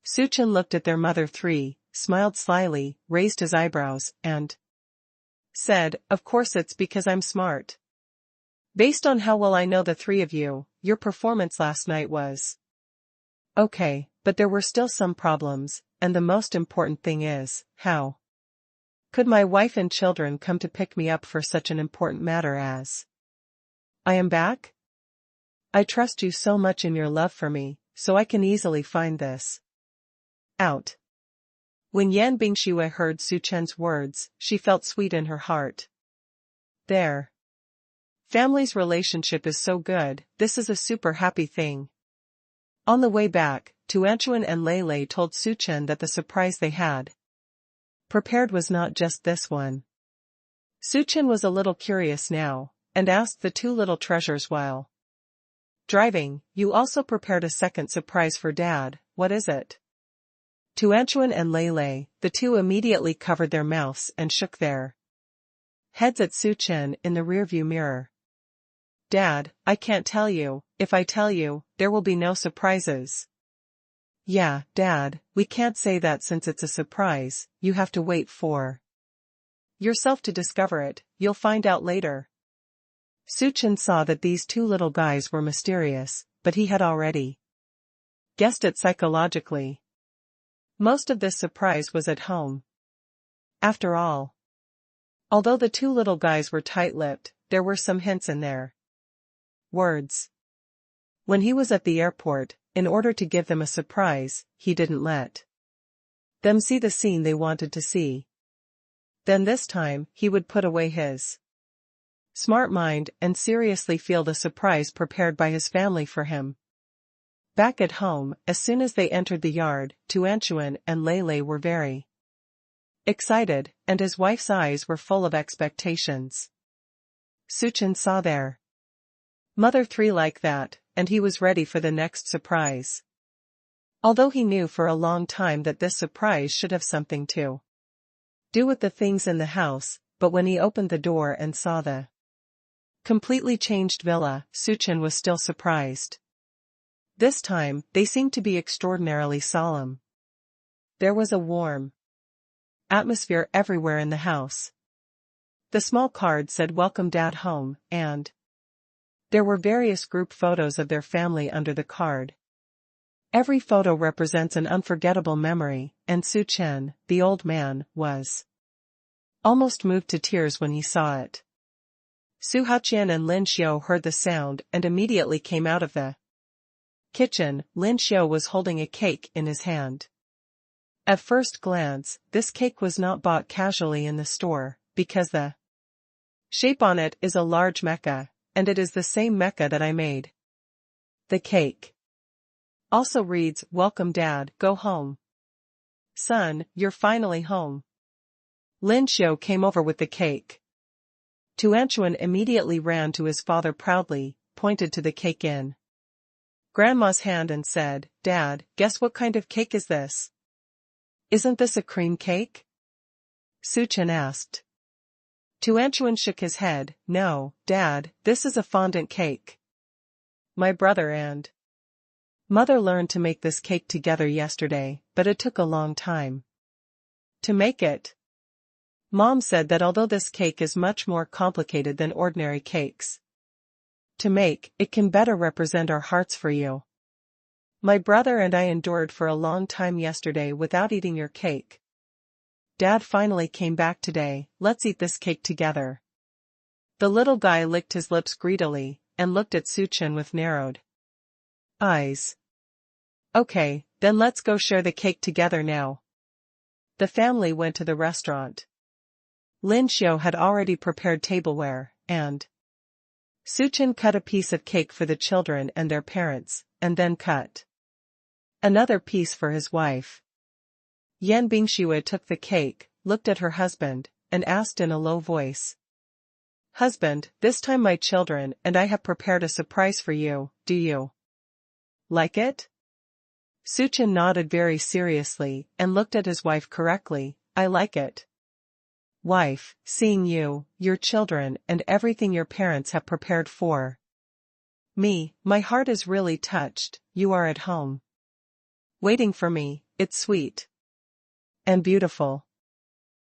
Speaker 1: Suchin looked at their mother three, smiled slyly, raised his eyebrows, and said, "Of course it's because I'm smart. Based on how well I know the three of you, your performance last night was okay, but there were still some problems, and the most important thing is, how could my wife and children come to pick me up for such an important matter as I am back? I trust you so much in your love for me, so I can easily find this out." When Yan Bingxue heard Su Chen's words, she felt sweet in her heart. Their family's relationship is so good, this is a super happy thing. On the way back, Tuanchuan and Lei Lei told Su Chen that the surprise they had prepared was not just this one. Su Chen was a little curious now, and asked the two little treasures while driving, "You also prepared a second surprise for Dad, what is it?" Tuanchuan and Lei Lei, the two immediately covered their mouths and shook their heads at Su Chen in the rearview mirror. "Dad, I can't tell you, if I tell you, there will be no surprises." "Yeah, Dad, we can't say that since it's a surprise, you have to wait for yourself to discover it, you'll find out later." Su Chen saw that these two little guys were mysterious, but he had already guessed it psychologically. Most of this surprise was at home. After all, although the two little guys were tight-lipped, there were some hints in their words. When he was at the airport, in order to give them a surprise, he didn't let them see the scene they wanted to see. Then this time, he would put away his smart mind and seriously feel the surprise prepared by his family for him. Back at home, as soon as they entered the yard, Tuanchuan and Lei Lei were very excited, and his wife's eyes were full of expectations. Su Chen saw their mother three like that, and he was ready for the next surprise. Although he knew for a long time that this surprise should have something to do with the things in the house, but when he opened the door and saw the completely changed villa, Su Chen was still surprised. This time, they seemed to be extraordinarily solemn. There was a warm atmosphere everywhere in the house. The small card said "Welcome Dad Home," and there were various group photos of their family under the card. Every photo represents an unforgettable memory, and Su Chen, the old man, was almost moved to tears when he saw it. Su Haqian and Lin Xiu heard the sound and immediately came out of the kitchen. Lin Xiu was holding a cake in his hand. At first glance, this cake was not bought casually in the store, because the shape on it is a large mecha, and it is the same mecha that I made. The cake also reads, "Welcome Dad, go home. Son, you're finally home." Lin Xiu came over with the cake. Tuanchuan immediately ran to his father proudly, pointed to the cake in Grandma's hand and said, "Dad, guess what kind of cake is this?" "Isn't this a cream cake?" Su Chen asked. Tuanchuan shook his head, "No, Dad, this is a fondant cake. My brother and Mother learned to make this cake together yesterday, but it took a long time to make it. Mom said that although this cake is much more complicated than ordinary cakes to make, it can better represent our hearts for you. My brother and I endured for a long time yesterday without eating your cake. Dad finally came back today, let's eat this cake together." The little guy licked his lips greedily, and looked at Su Chen with narrowed eyes. "Okay, then let's go share the cake together now." The family went to the restaurant. Lin Xiu had already prepared tableware, and Su Chen cut a piece of cake for the children and their parents, and then cut another piece for his wife. Yan Bingxue took the cake, looked at her husband, and asked in a low voice, "Husband, this time my children and I have prepared a surprise for you, do you like it?" Su Chen nodded very seriously, and looked at his wife correctly. "I like it. Wife, seeing you, your children and everything your parents have prepared for me, my heart is really touched. You are at home waiting for me, it's sweet. And beautiful.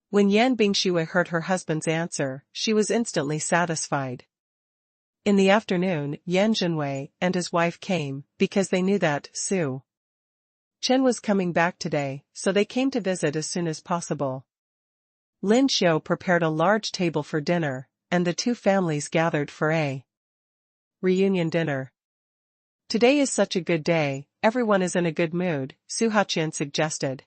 Speaker 1: When Yan Bingshui heard her husband's answer, she was instantly satisfied. In the afternoon, Yan Zhenwei and his wife came, because they knew that Su Chen was coming back today, so they came to visit as soon as possible. Lin Xiu prepared a large table for dinner, and the two families gathered for a reunion dinner. Today is such a good day, everyone is in a good mood, Su Haqian suggested.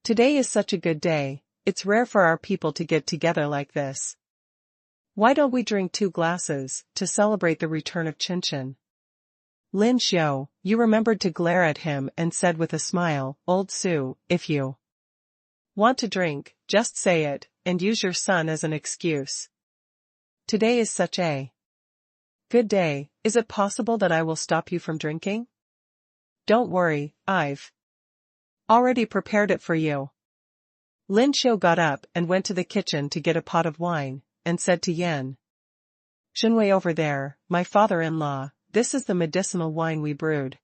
Speaker 1: Today is such a good day, it's rare for our people to get together like this. Why don't we drink 2 glasses, to celebrate the return of Qinchin? Lin Xiu, you remembered to glare at him and said with a smile, Old Su, if you want to drink, just say it, and use your son as an excuse. Today is such a good day, is it possible that I will stop you from drinking? Don't worry, I've already prepared it for you. Lin Xiu got up and went to the kitchen to get a pot of wine, and said to Yan Zhenwei over there, my father-in-law, this is the medicinal wine we brewed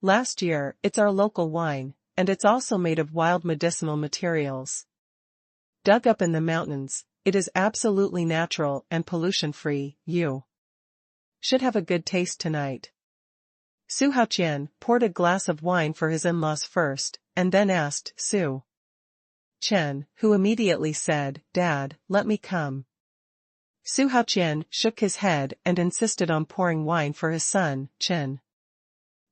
Speaker 1: last year, it's our local wine, and it's also made of wild medicinal materials. Dug up in the mountains, it is absolutely natural and pollution-free, you should have a good taste tonight. Su Haqian poured a glass of wine for his in-laws first, and then asked Su Chen, who immediately said, Dad, let me come. Su Haqian shook his head and insisted on pouring wine for his son, Chen.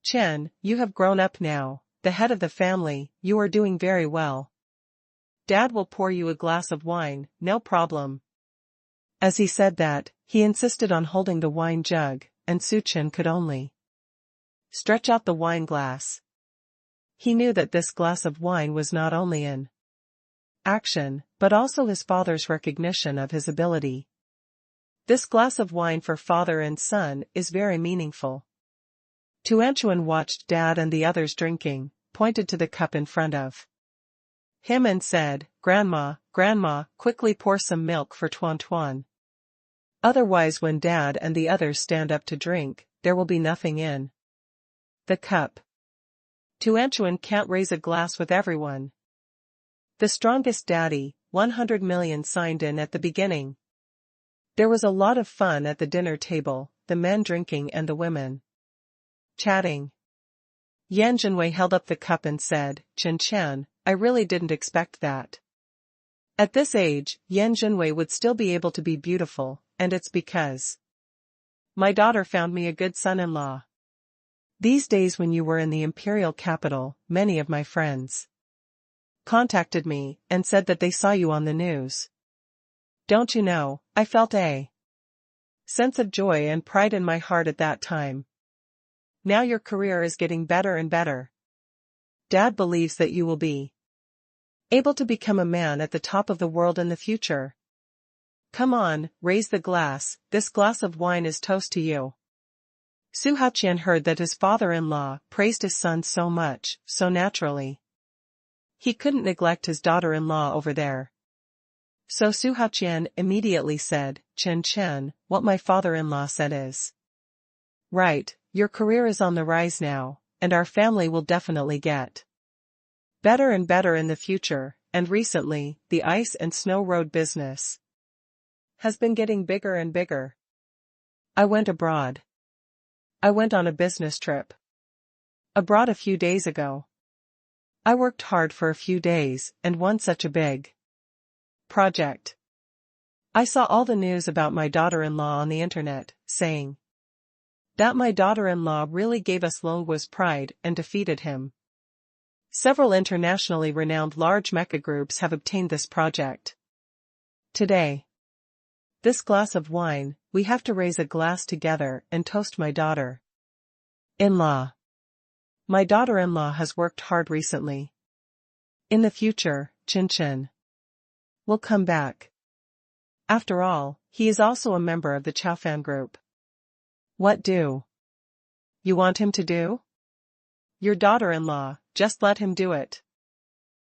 Speaker 1: Chen, you have grown up now, the head of the family, you are doing very well. Dad will pour you a glass of wine, no problem. As he said that, he insisted on holding the wine jug, and Su Chen could only stretch out the wine glass. He knew that this glass of wine was not only an action, but also his father's recognition of his ability. This glass of wine for father and son is very meaningful. Tuanchuan watched Dad and the others drinking, pointed to the cup in front of him and said, Grandma, quickly pour some milk for Tuan Tuan. Otherwise when Dad and the others stand up to drink, there will be nothing in the cup. Tuanchuan can't raise a glass with everyone. The strongest daddy, 100 million signed in at the beginning. There was a lot of fun at the dinner table, the men drinking and the women chatting. Yan Zhenwei held up the cup and said, Chen, I really didn't expect that. At this age, Yan Zhenwei would still be able to be beautiful, and it's because my daughter found me a good son-in-law. These days when you were in the imperial capital, many of my friends contacted me and said that they saw you on the news. Don't you know, I felt a sense of joy and pride in my heart at that time. Now your career is getting better and better. Dad believes that you will be able to become a man at the top of the world in the future. Come on, raise the glass, this glass of wine is toast to you. Su Haqian heard that his father-in-law praised his son so much, so naturally. He couldn't neglect his daughter-in-law over there. So Su Haqian immediately said, Chen, what my father-in-law said is right, your career is on the rise now, and our family will definitely get better and better in the future, and recently, the ice and snow road business has been getting bigger and bigger. I went abroad. I went on a business trip abroad a few days ago. I worked hard for a few days and won such a big project. I saw all the news about my daughter-in-law on the internet, saying that my daughter-in-law really gave us Longwa's pride and defeated him. Several internationally renowned large mecha groups have obtained this project. Today, this glass of wine, we have to raise a glass together and toast my daughter-in-law. My daughter-in-law has worked hard recently. In the future, Chen will come back. After all, he is also a member of the Chaofan group. What do you want him to do? Your daughter-in-law, just let him do it.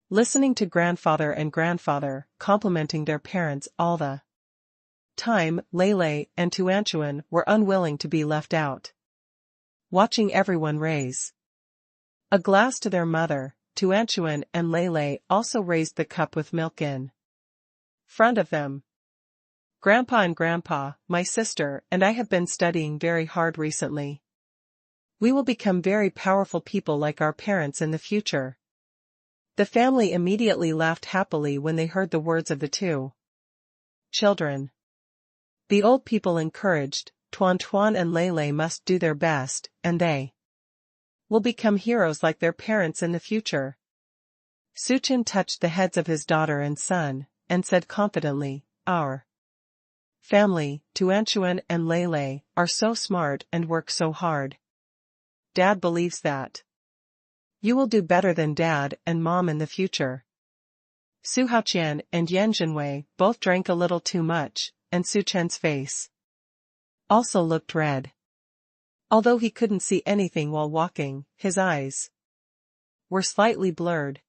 Speaker 1: Listening to grandfather and grandfather complimenting their parents all the time, Lele and Tuanchuan were unwilling to be left out. Watching everyone raise a glass to their mother, Tuanchuan and Lele also raised the cup with milk in front of them. Grandpa and Grandpa, my sister and I have been studying very hard recently. We will become very powerful people like our parents in the future. The family immediately laughed happily when they heard the words of the two children. The old people encouraged, Tuan Tuan and Lele must do their best, and they will become heroes like their parents in the future. Suchin touched the heads of his daughter and son, and said confidently, our family, Tuanchuan and Lele, are so smart and work so hard. Dad believes that you will do better than Dad and Mom in the future. Su Haoqian and Yan Zhenwei both drank a little too much, and Su Chen's face also looked red. Although he couldn't see anything while walking, his eyes were slightly blurred.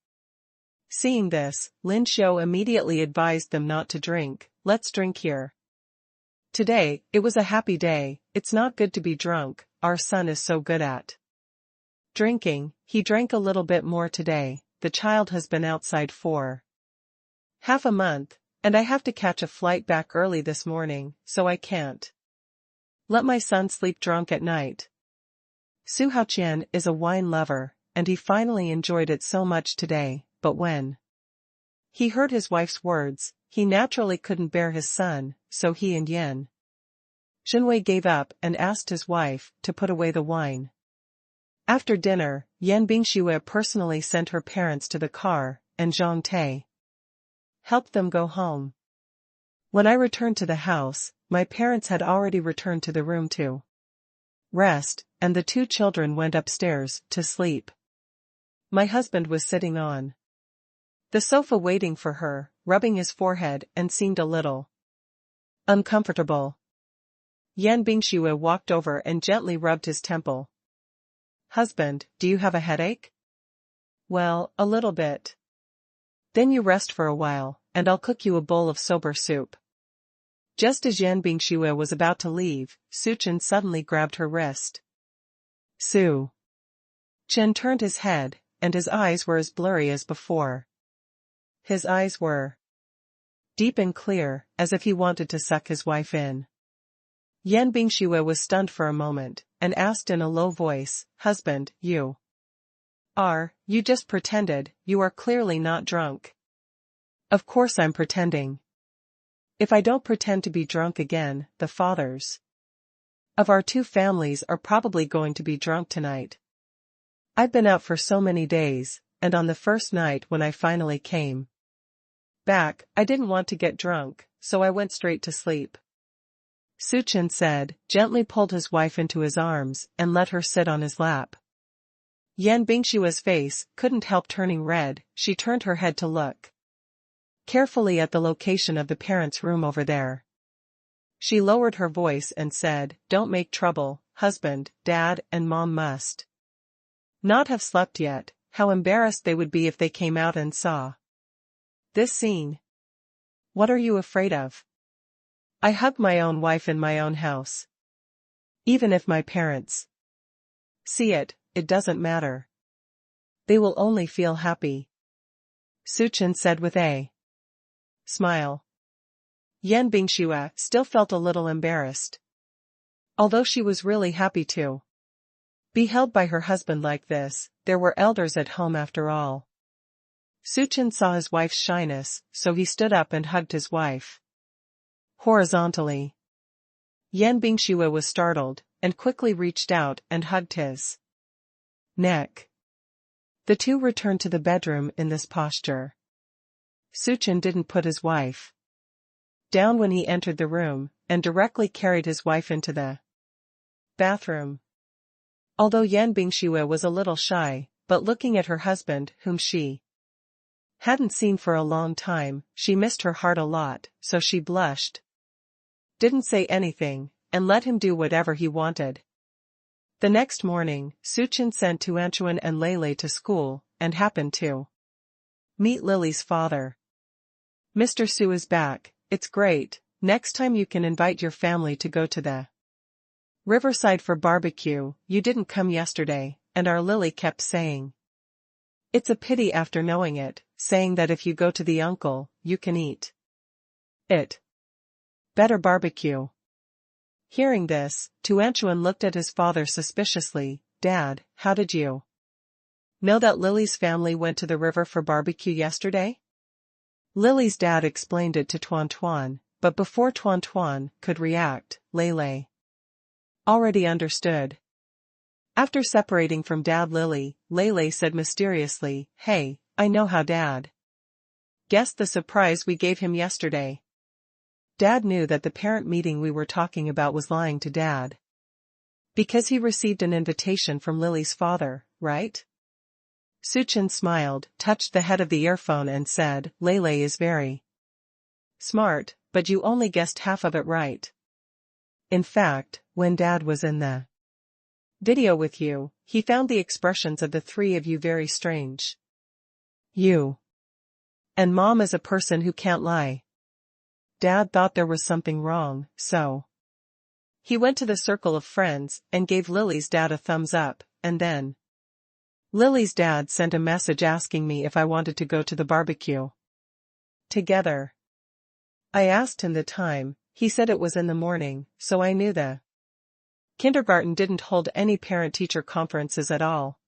Speaker 1: Seeing this, Lin Xiu immediately advised them not to drink. Let's drink here. Today, it was a happy day. It's not good to be drunk. Our son is so good at drinking. He drank a little bit more today. The child has been outside for half a month, and I have to catch a flight back early this morning, so I can't let my son sleep drunk at night. Su Haoqian is a wine lover, and he finally enjoyed it so much today, but when he heard his wife's words, he naturally couldn't bear his son, so he and Yan Zhenwei gave up and asked his wife to put away the wine. After dinner, Yan Bingxue personally sent her parents to the car, and Zhang Tai helped them go home. When I returned to the house, my parents had already returned to the room to rest, and the two children went upstairs to sleep. My husband was sitting on the sofa waiting for her, rubbing his forehead and seemed a little uncomfortable. Yan Bingxue walked over and gently rubbed his temple. Husband, do you have a headache? Well, a little bit. Then you rest for a while, and I'll cook you a bowl of soba soup. Just as Yan Bingxue was about to leave, Su Chen suddenly grabbed her wrist. Su Chen turned his head, and his eyes were as blurry as before. His eyes were deep and clear, as if he wanted to suck his wife in. Yan Bingxue was stunned for a moment, and asked in a low voice, Husband, you just pretended, you are clearly not drunk. Of course I'm pretending. If I don't pretend to be drunk again, the fathers of our two families are probably going to be drunk tonight. I've been out for so many days, and on the first night when I finally came back, I didn't want to get drunk, so I went straight to sleep. Su Chen said, gently pulled his wife into his arms, and let her sit on his lap. Yan Bingxue's face couldn't help turning red. She turned her head to look carefully at the location of the parents' room over there. She lowered her voice and said, Don't make trouble, husband, Dad and Mom must not have slept yet. How embarrassed they would be if they came out and saw this scene. What are you afraid of? I hug my own wife in my own house. Even if my parents see it, it doesn't matter. They will only feel happy. Su Chen said with a smile. Yan Bingxue still felt a little embarrassed. Although she was really happy to be held by her husband like this, there were elders at home after all. Su Chen saw his wife's shyness, so he stood up and hugged his wife horizontally. Yan Bingxue was startled, and quickly reached out and hugged his neck. The two returned to the bedroom in this posture. Su Chen didn't put his wife down when he entered the room, and directly carried his wife into the bathroom. Although Yan Bingxue was a little shy, but looking at her husband, whom she hadn't seen for a long time, she missed her heart a lot, so she blushed, didn't say anything, and let him do whatever he wanted. The next morning, Su Chen sent Tuanchuan and Lele to school, and happened to meet Lily's father. Mr. Su is back. It's great. Next time you can invite your family to go to the riverside for barbecue. You didn't come yesterday, and our Lily kept saying It's a pity after knowing it, saying that if you go to the uncle, you can eat it. Better barbecue. Hearing this, Tuanchuan looked at his father suspiciously. Dad, how did you know that Lily's family went to the river for barbecue yesterday? Lily's dad explained it to Tuan Tuan, but before Tuan Tuan could react, Lele already understood. After separating from Dad, Lele said mysteriously, "Hey, I know how Dad guessed the surprise we gave him yesterday." Dad knew that the parent meeting we were talking about was lying to Dad. Because he received an invitation from Lily's father, right? Suchin smiled, touched the head of the earphone and said, "Lele is very smart, but you only guessed half of it right. In fact, when Dad was in the video with you, he found the expressions of the three of you very strange. You and Mom is a person who can't lie. Dad thought there was something wrong, so he went to the circle of friends and gave Lily's dad a thumbs up, and then Lily's dad sent a message asking me if I wanted to go to the barbecue together. I asked him the time, he said it was in the morning, so I knew the kindergarten didn't hold any parent-teacher conferences at all.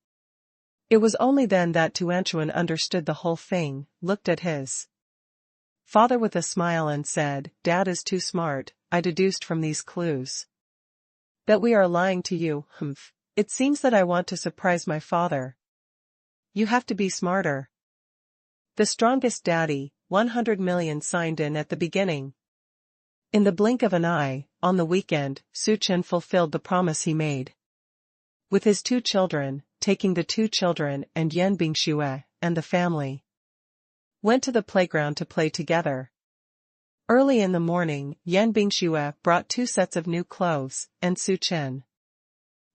Speaker 1: It was only then that Tuanchuan understood the whole thing, looked at his father with a smile and said, "Dad is too smart. I deduced from these clues that we are lying to you. It seems that I want to surprise my father. You have to be smarter." The strongest daddy, 100 million signed in at the beginning. In the blink of an eye, on the weekend, Suchin fulfilled the promise he made. With his two children, taking the two children and Yan Bingxue, and the family went to the playground to play together. Early in the morning, Yan Bingxue brought 2 sets of new clothes, and Suchin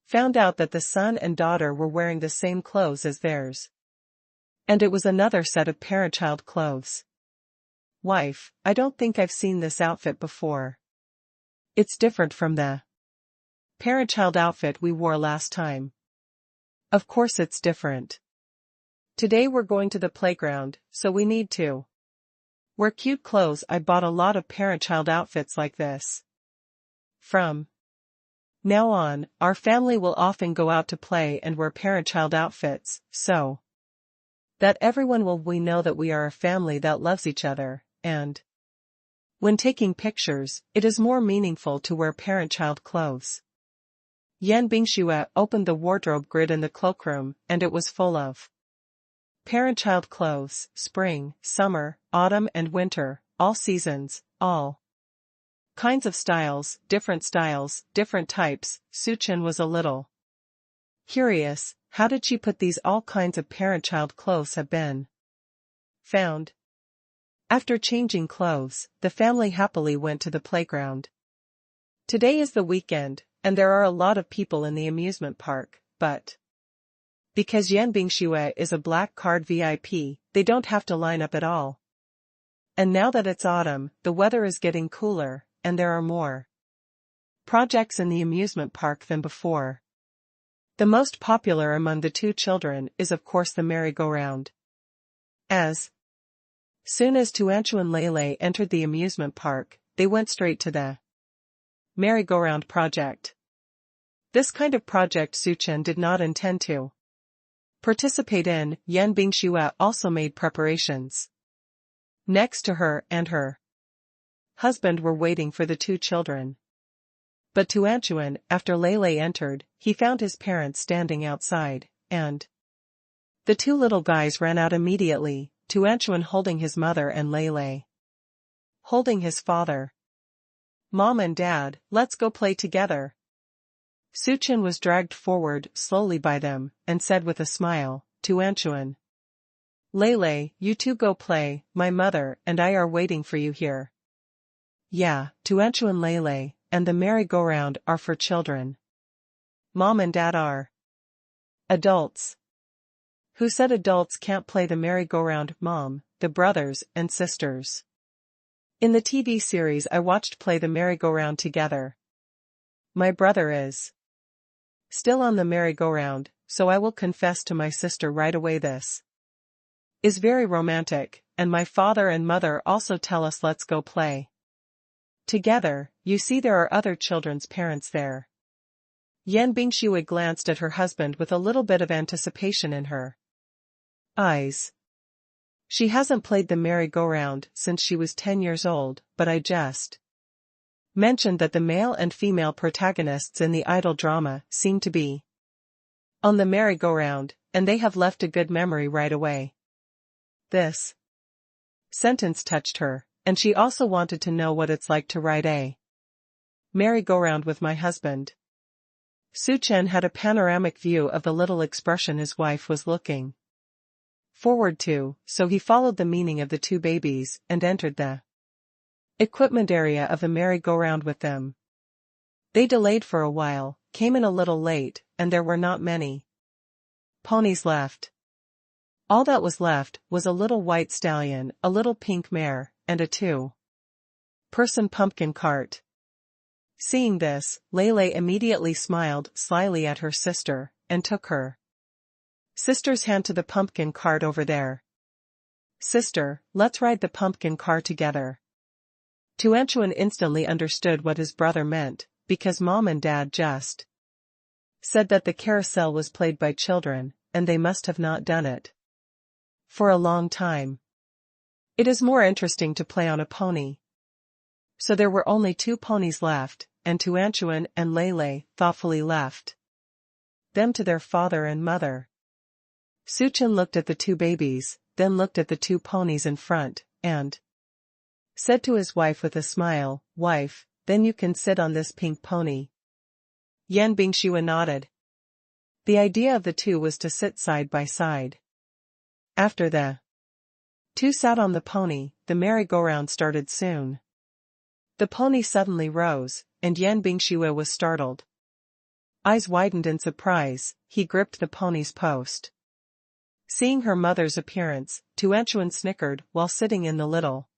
Speaker 1: found out that the son and daughter were wearing the same clothes as theirs. And it was another set of parent-child clothes. "Wife, I don't think I've seen this outfit before. It's different from the parent-child outfit we wore last time." "Of course it's different. Today we're going to the playground, so we need to wear cute clothes. I bought a lot of parent-child outfits like this. From now on, our family will often go out to play and wear parent-child outfits, so that everyone will know that we are a family that loves each other, and when taking pictures, it is more meaningful to wear parent-child clothes." Yan Bingxue opened the wardrobe grid in the cloakroom, and it was full of parent-child clothes, spring, summer, autumn and winter, all seasons, all kinds of styles, different types. Suchin was a little curious. How did she put these all kinds of parent-child clothes have been found? After changing clothes, the family happily went to the playground. Today is the weekend, and there are a lot of people in the amusement park, but because Yan Bingxue is a black card VIP, they don't have to line up at all. And now that it's autumn, the weather is getting cooler, and there are more projects in the amusement park than before. The most popular among the two children is of course the merry-go-round. As soon as Tuanchu and Lele entered the amusement park, they went straight to the merry-go-round project. This kind of project Suchin did not intend to participate in. Yan Bingxue also made preparations. Next to her and her husband were waiting for the two children. But Tuanchuan, after Lele entered, he found his parents standing outside, and the two little guys ran out immediately, Tuanchuan holding his mother and Lele holding his father. "Mom and Dad, let's go play together." Suchin was dragged forward slowly by them, and said with a smile, "Tuanchuan, Lele, you two go play, my mother and I are waiting for you here." "Yeah, Tuanchuan Lele, and the merry-go-round are for children. Mom and Dad are adults." "Who said adults can't play the merry-go-round?" "Mom, the brothers and sisters in the TV series I watched play the merry-go-round together. My brother is still on the merry-go-round, so I will confess to my sister right away this is very romantic, and my father and mother also tell us let's go play together. You see, there are other children's parents there. Yan Bingxue glanced at her husband with a little bit of anticipation in her eyes. She hasn't played the merry-go-round since she was 10 years old, but I just mentioned that the male and female protagonists in the idol drama seem to be on the merry-go-round, and they have left a good memory right away. This sentence touched her, and she also wanted to know what it's like to ride a merry-go-round with my husband. Su Chen had a panoramic view of the little expression his wife was looking forward to, so he followed the meaning of the two babies and entered the equipment area of the merry-go-round with them. They delayed for a while, came in a little late, and there were not many ponies left. All that was left was a little white stallion, a little pink mare, and a two-person pumpkin cart. Seeing this, Lele immediately smiled slyly at her sister, and took her sister's hand to the pumpkin cart over there. Sister, let's ride the pumpkin car together. Tuanchuan instantly understood what his brother meant, because Mom and Dad just said that the carousel was played by children, and they must have not done it for a long time. It is more interesting to play on a pony. So there were only 2 ponies left, and Tuanchuan and Lele thoughtfully left them to their father and mother. Su Chen looked at the 2 babies, then looked at the 2 ponies in front, and said to his wife with a smile, "Wife, then you can sit on this pink pony." Yan Bingxue nodded. The idea of the 2 was to sit side by side. After the 2 sat on the pony, the merry-go-round started soon. The pony suddenly rose, and Yan Bingxue was startled. Eyes widened in surprise, he gripped the pony's post. Seeing her mother's appearance, Tuanchuan snickered while sitting in the little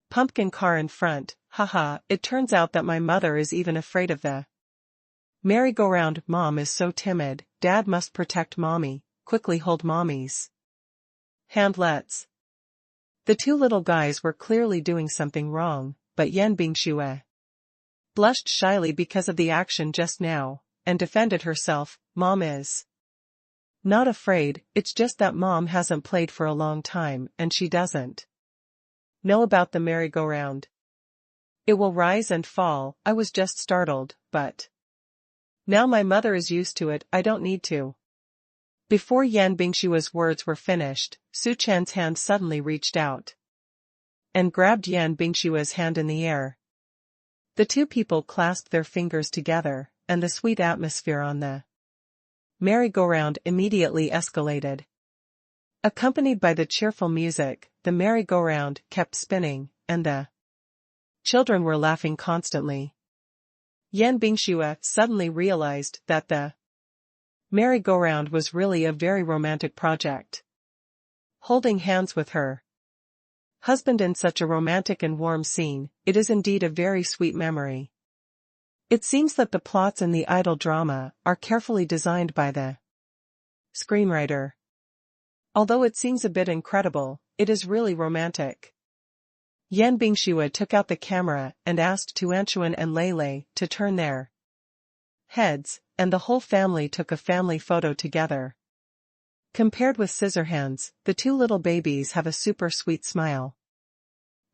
Speaker 1: pumpkin car in front. Haha, it turns out that my mother is even afraid of the merry-go-round. Mom is so timid, Dad must protect Mommy, quickly hold Mommy's hand. Let's. The 2 little guys were clearly doing something wrong, but Yan Bingxue blushed shyly because of the action just now, and defended herself. Mom is not afraid, it's just that Mom hasn't played for a long time and she doesn't know about the merry-go-round. It will rise and fall. I was just startled, but now my mother is used to it, I don't need to. Before Yan Bingxue's words were finished, Su Chen's hand suddenly reached out and grabbed Yan Bingxue's hand in the air. The 2 people clasped their fingers together, and the sweet atmosphere on the merry-go-round immediately escalated. Accompanied by the cheerful music, the merry-go-round kept spinning, and the children were laughing constantly. Yan Bingxue suddenly realized that the merry-go-round was really a very romantic project. Holding hands with her husband in such a romantic and warm scene, it is indeed a very sweet memory. It seems that the plots in the idol drama are carefully designed by the screenwriter. Although it seems a bit incredible, it is really romantic. Yan Bingxue took out the camera and asked Tuanchuan and Lele to turn their heads, and the whole family took a family photo together. Compared with Scissorhands, the 2 little babies have a super sweet smile.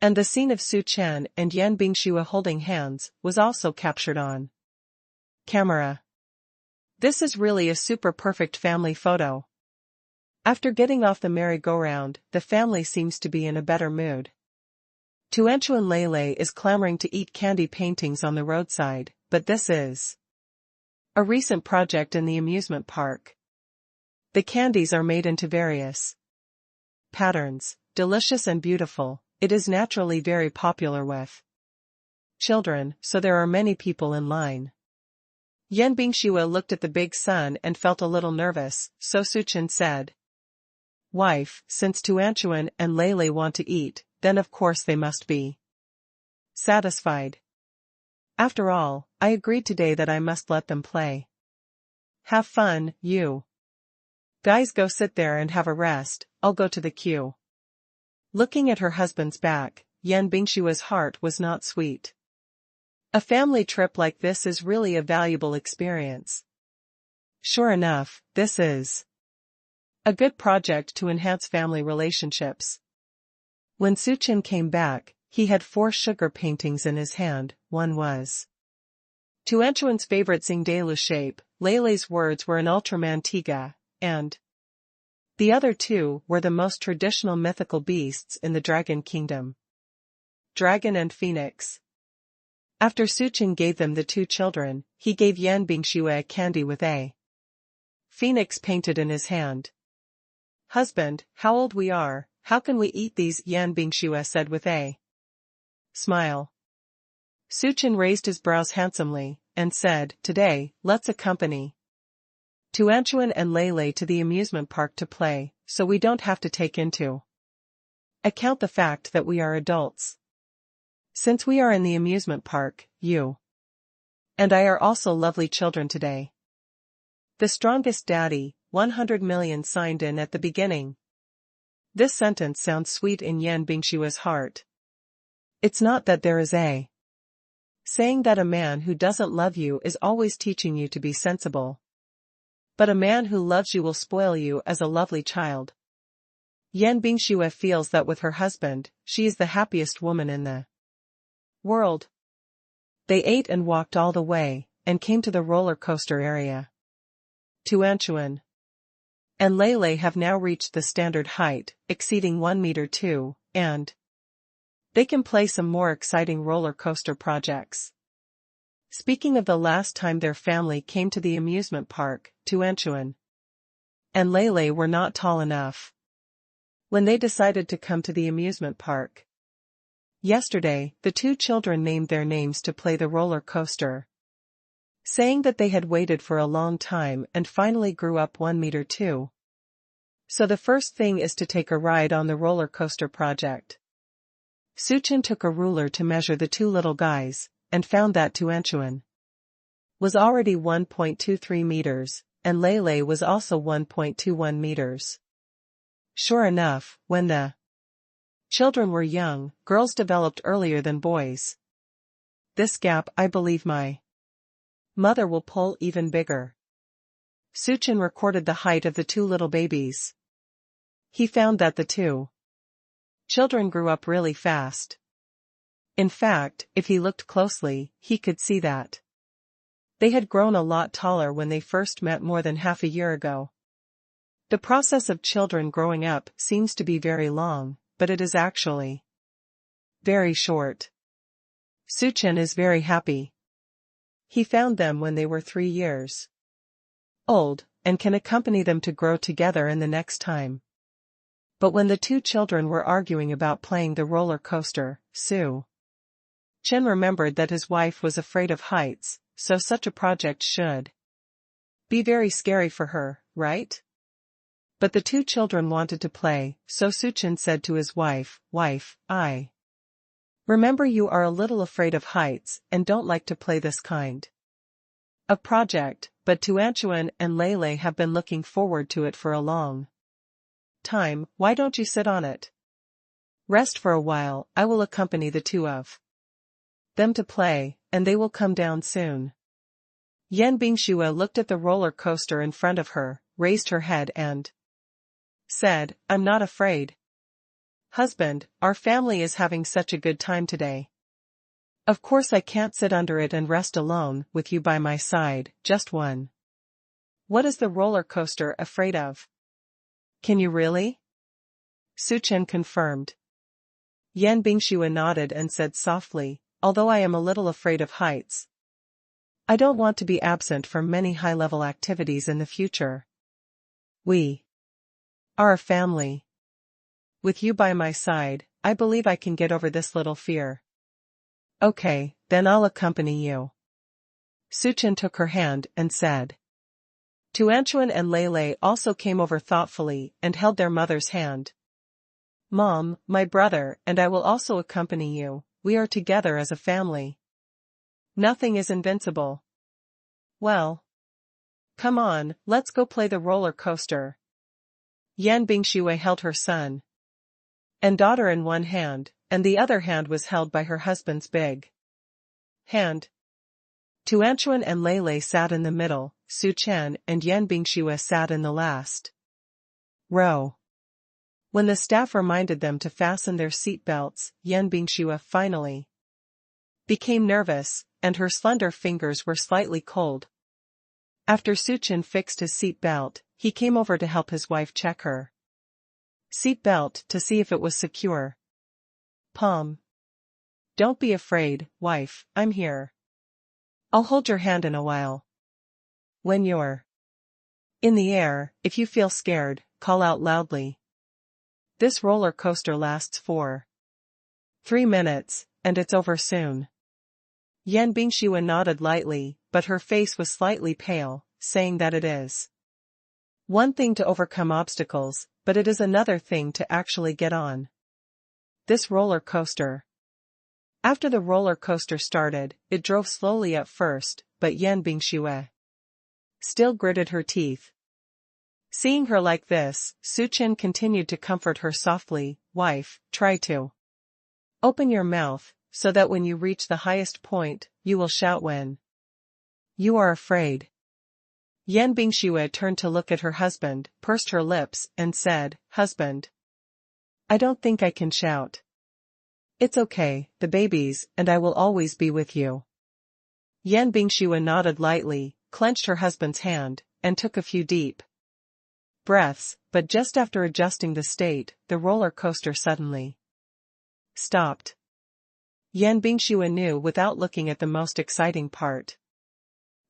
Speaker 1: And the scene of Su Chen and Yan Bingxue holding hands was also captured on camera. This is really a super perfect family photo. After getting off the merry-go-round, the family seems to be in a better mood. Tuanchuan Lele is clamoring to eat candy paintings on the roadside, but this is a recent project in the amusement park. The candies are made into various patterns, delicious and beautiful. It is naturally very popular with children, so there are many people in line. Yan Bingxue looked at the big sun and felt a little nervous, so Su Chen said, "Wife, since Tuanchuan and Lele want to eat, then of course they must be satisfied. After all, I agreed today that I must let them play. Have fun, you guys go sit there and have a rest, I'll go to the queue. Looking at her husband's back, Yan Bingshua's heart was not sweet. A family trip like this is really a valuable experience. Sure enough, this is a good project to enhance family relationships. When Suchin came back, he had 4 sugar paintings in his hand. One was Tuanchuan's favorite Xingdalu shape, Leilei's words were an Ultraman Tiga, and the other 2 were the most traditional mythical beasts in the Dragon Kingdom. Dragon and Phoenix. After Suchin gave them the 2 children, he gave Yan Bingxue a candy with a phoenix painted in his hand. Husband, how old we are, how can we eat these? Yan Bingxue said with a smile. Suchin raised his brows handsomely, and said, today, let's accompany Tuanchuan and Leilei to the amusement park to play, so we don't have to take into account the fact that we are adults. Since we are in the amusement park, you and I are also lovely children today. The strongest daddy, 100 million signed in at the beginning. This sentence sounds sweet in Yan Bingshua's heart. It's not that there is a saying that a man who doesn't love you is always teaching you to be sensible. But a man who loves you will spoil you as a lovely child. Yan Bingxue feels that with her husband, she is the happiest woman in the world. They ate and walked all the way, and came to the roller coaster area. Tuanchuan and Leilei have now reached the standard height, exceeding 1 meter 2, and they can play some more exciting roller coaster projects. Speaking of the last time their family came to the amusement park, Tuanchuan and Leilei were not tall enough when they decided to come to the amusement park. Yesterday, the 2 children named their names to play the roller coaster, saying that they had waited for a long time and finally grew up 1 meter 2. So the first thing is to take a ride on the roller coaster project. Suchin took a ruler to measure the 2 little guys, and found that Tuanchuan was already 1.23 meters, and Leilei was also 1.21 meters. Sure enough, when the children were young, girls developed earlier than boys. This gap, I believe my mother will pull even bigger. Suchin recorded the height of the 2 little babies. He found that the 2 children grew up really fast. In fact, if he looked closely, he could see that they had grown a lot taller when they first met more than half a year ago. The process of children growing up seems to be very long, but it is actually very short. Suchin is very happy. He found them when they were 3 years old, and can accompany them to grow together in the next time. But when the 2 children were arguing about playing the roller coaster, Suchin remembered that his wife was afraid of heights, so such a project should be very scary for her, right? But the 2 children wanted to play, so Suchin said to his wife, "Wife, I remember you are a little afraid of heights and don't like to play this kind of project, but Tuanchuan and Leilei have been looking forward to it for a long time. Why don't you sit on it? Rest for a while, I will accompany the 2 of them to play, and they will come down soon." Yan Bingxue looked at the roller coaster in front of her, raised her head and said, "I'm not afraid. Husband, our family is having such a good time today. Of course I can't sit under it and rest alone, with you by my side, just one. What is the roller coaster afraid of? Can you really?" Suchin confirmed. Yan Bingxue nodded and said softly, "Although I am a little afraid of heights, I don't want to be absent from many high-level activities in the future. We are a family. With you by my side, I believe I can get over this little fear." "Okay, then I'll accompany you." Suchin took her hand and said. Tuanchuan and Leilei also came over thoughtfully and held their mother's hand. "Mom, my brother and I will also accompany you. We are together as a family. Nothing is invincible." "Well, come on, let's go play the roller coaster." Yan Bingxue held her son and daughter in one hand, and the other hand was held by her husband's big hand. Tuanchuan and Lei sat in the middle, Su Chen and Yan Bingxue sat in the last row. When the staff reminded them to fasten their seat belts, Yan Bingxue finally became nervous, and her slender fingers were slightly cold. After Su Chen fixed his seat belt, he came over to help his wife check her seat belt to see if it was secure. Palm. Don't be afraid, wife, I'm here. I'll hold your hand in a while. When you're in the air, if you feel scared, call out loudly. This roller coaster lasts for 3 minutes, and it's over soon. Yan Bingxue nodded lightly, but her face was slightly pale, saying that it is one thing to overcome obstacles, but it is another thing to actually get on this roller coaster. After the roller coaster started, it drove slowly at first, but Yan Bingxue still gritted her teeth. Seeing her like this, Su Chen continued to comfort her softly, wife, try to open your mouth, so that when you reach the highest point, you will shout when you are afraid. Yan Bingxue turned to look at her husband, pursed her lips, and said, Husband, I don't think I can shout. It's okay, the babies and I will always be with you. Yan Bingxue nodded lightly, clenched her husband's hand, and took a few deep breaths, but just after adjusting the state, the roller coaster suddenly stopped. Yan Bingxue knew without looking at the most exciting part.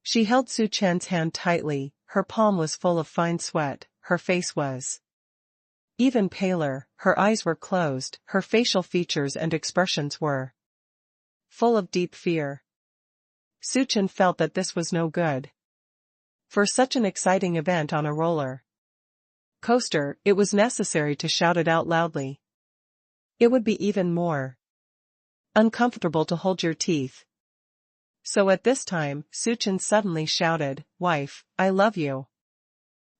Speaker 1: She held Su Chen's hand tightly, her palm was full of fine sweat, her face was even paler, her eyes were closed, her facial features and expressions were full of deep fear. Su Chen felt that this was no good. For such an exciting event on a roller coaster, it was necessary to shout it out loudly. It would be even more uncomfortable to hold your teeth. So at this time, Su Chen suddenly shouted, Wife, I love you.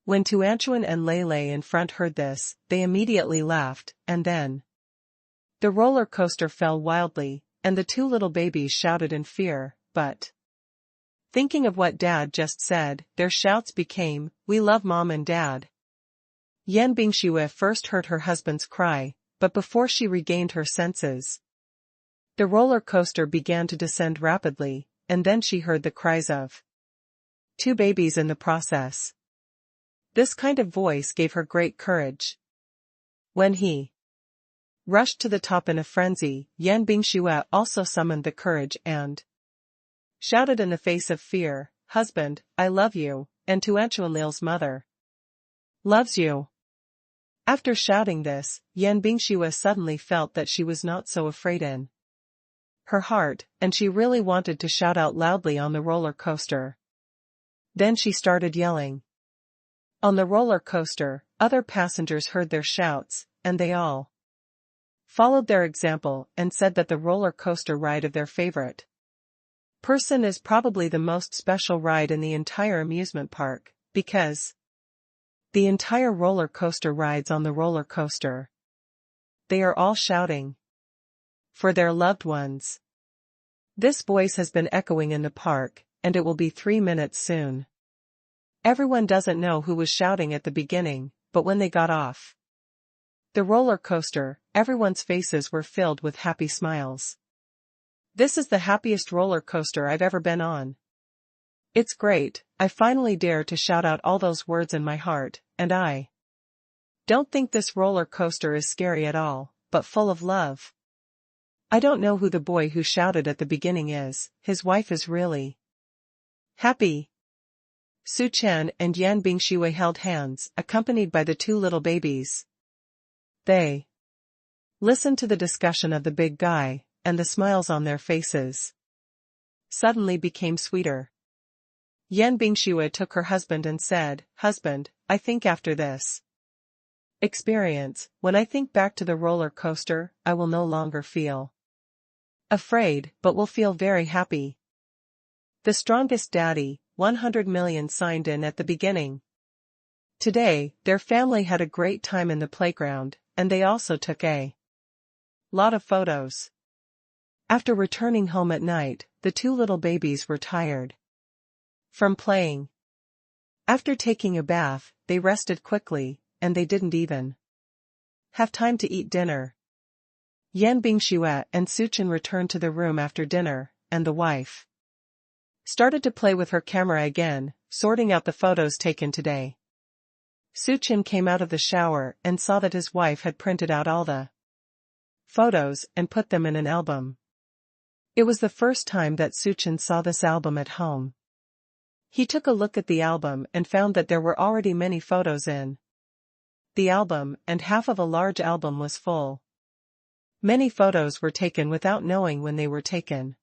Speaker 1: When Tuanchuan and Lei in front heard this, they immediately laughed, and then the roller coaster fell wildly, and the two little babies shouted in fear, but thinking of what Dad just said, their shouts became, We love Mom and Dad. Yan Bingxue first heard her husband's cry, but before she regained her senses, the roller coaster began to descend rapidly, and then she heard the cries of two babies in the process. This kind of voice gave her great courage. When he rushed to the top in a frenzy, Yan Bingxue also summoned the courage and shouted in the face of fear, Husband, I love you, and Tuanchuanlil's mother loves you. After shouting this, Yan Bingxue suddenly felt that she was not so afraid in her heart, and she really wanted to shout out loudly on the roller coaster. Then she started yelling. On the roller coaster, other passengers heard their shouts, and they all followed their example and said that the roller coaster ride of their favorite person is probably the most special ride in the entire amusement park, because the entire roller coaster rides on the roller coaster. They are all shouting for their loved ones. This voice has been echoing in the park, and it will be 3 minutes soon. Everyone doesn't know who was shouting at the beginning, but when they got off the roller coaster, everyone's faces were filled with happy smiles. This is the happiest roller coaster I've ever been on. It's great, I finally dare to shout out all those words in my heart, and I don't think this roller coaster is scary at all, but full of love. I don't know who the boy who shouted at the beginning is, his wife is really happy. Su Chen and Yan Bingxue held hands, accompanied by the two little babies. They listened to the discussion of the big guy, and the smiles on their faces suddenly became sweeter. Yan Bingxue took her husband and said, Husband, I think after this experience, when I think back to the roller coaster, I will no longer feel afraid, but will feel very happy. The strongest daddy, 100 million signed in at the beginning. Today, their family had a great time in the playground, and they also took a lot of photos. After returning home at night, the two little babies were tired from playing. After taking a bath, they rested quickly, and they didn't even have time to eat dinner. Yan Bingxue and Suchen returned to the room after dinner, and the wife started to play with her camera again, sorting out the photos taken today. Suchen came out of the shower and saw that his wife had printed out all the photos and put them in an album. It was the first time that Suchen saw this album at home. He took a look at the album and found that there were already many photos in the album, and half of a large album was full. Many photos were taken without knowing when they were taken.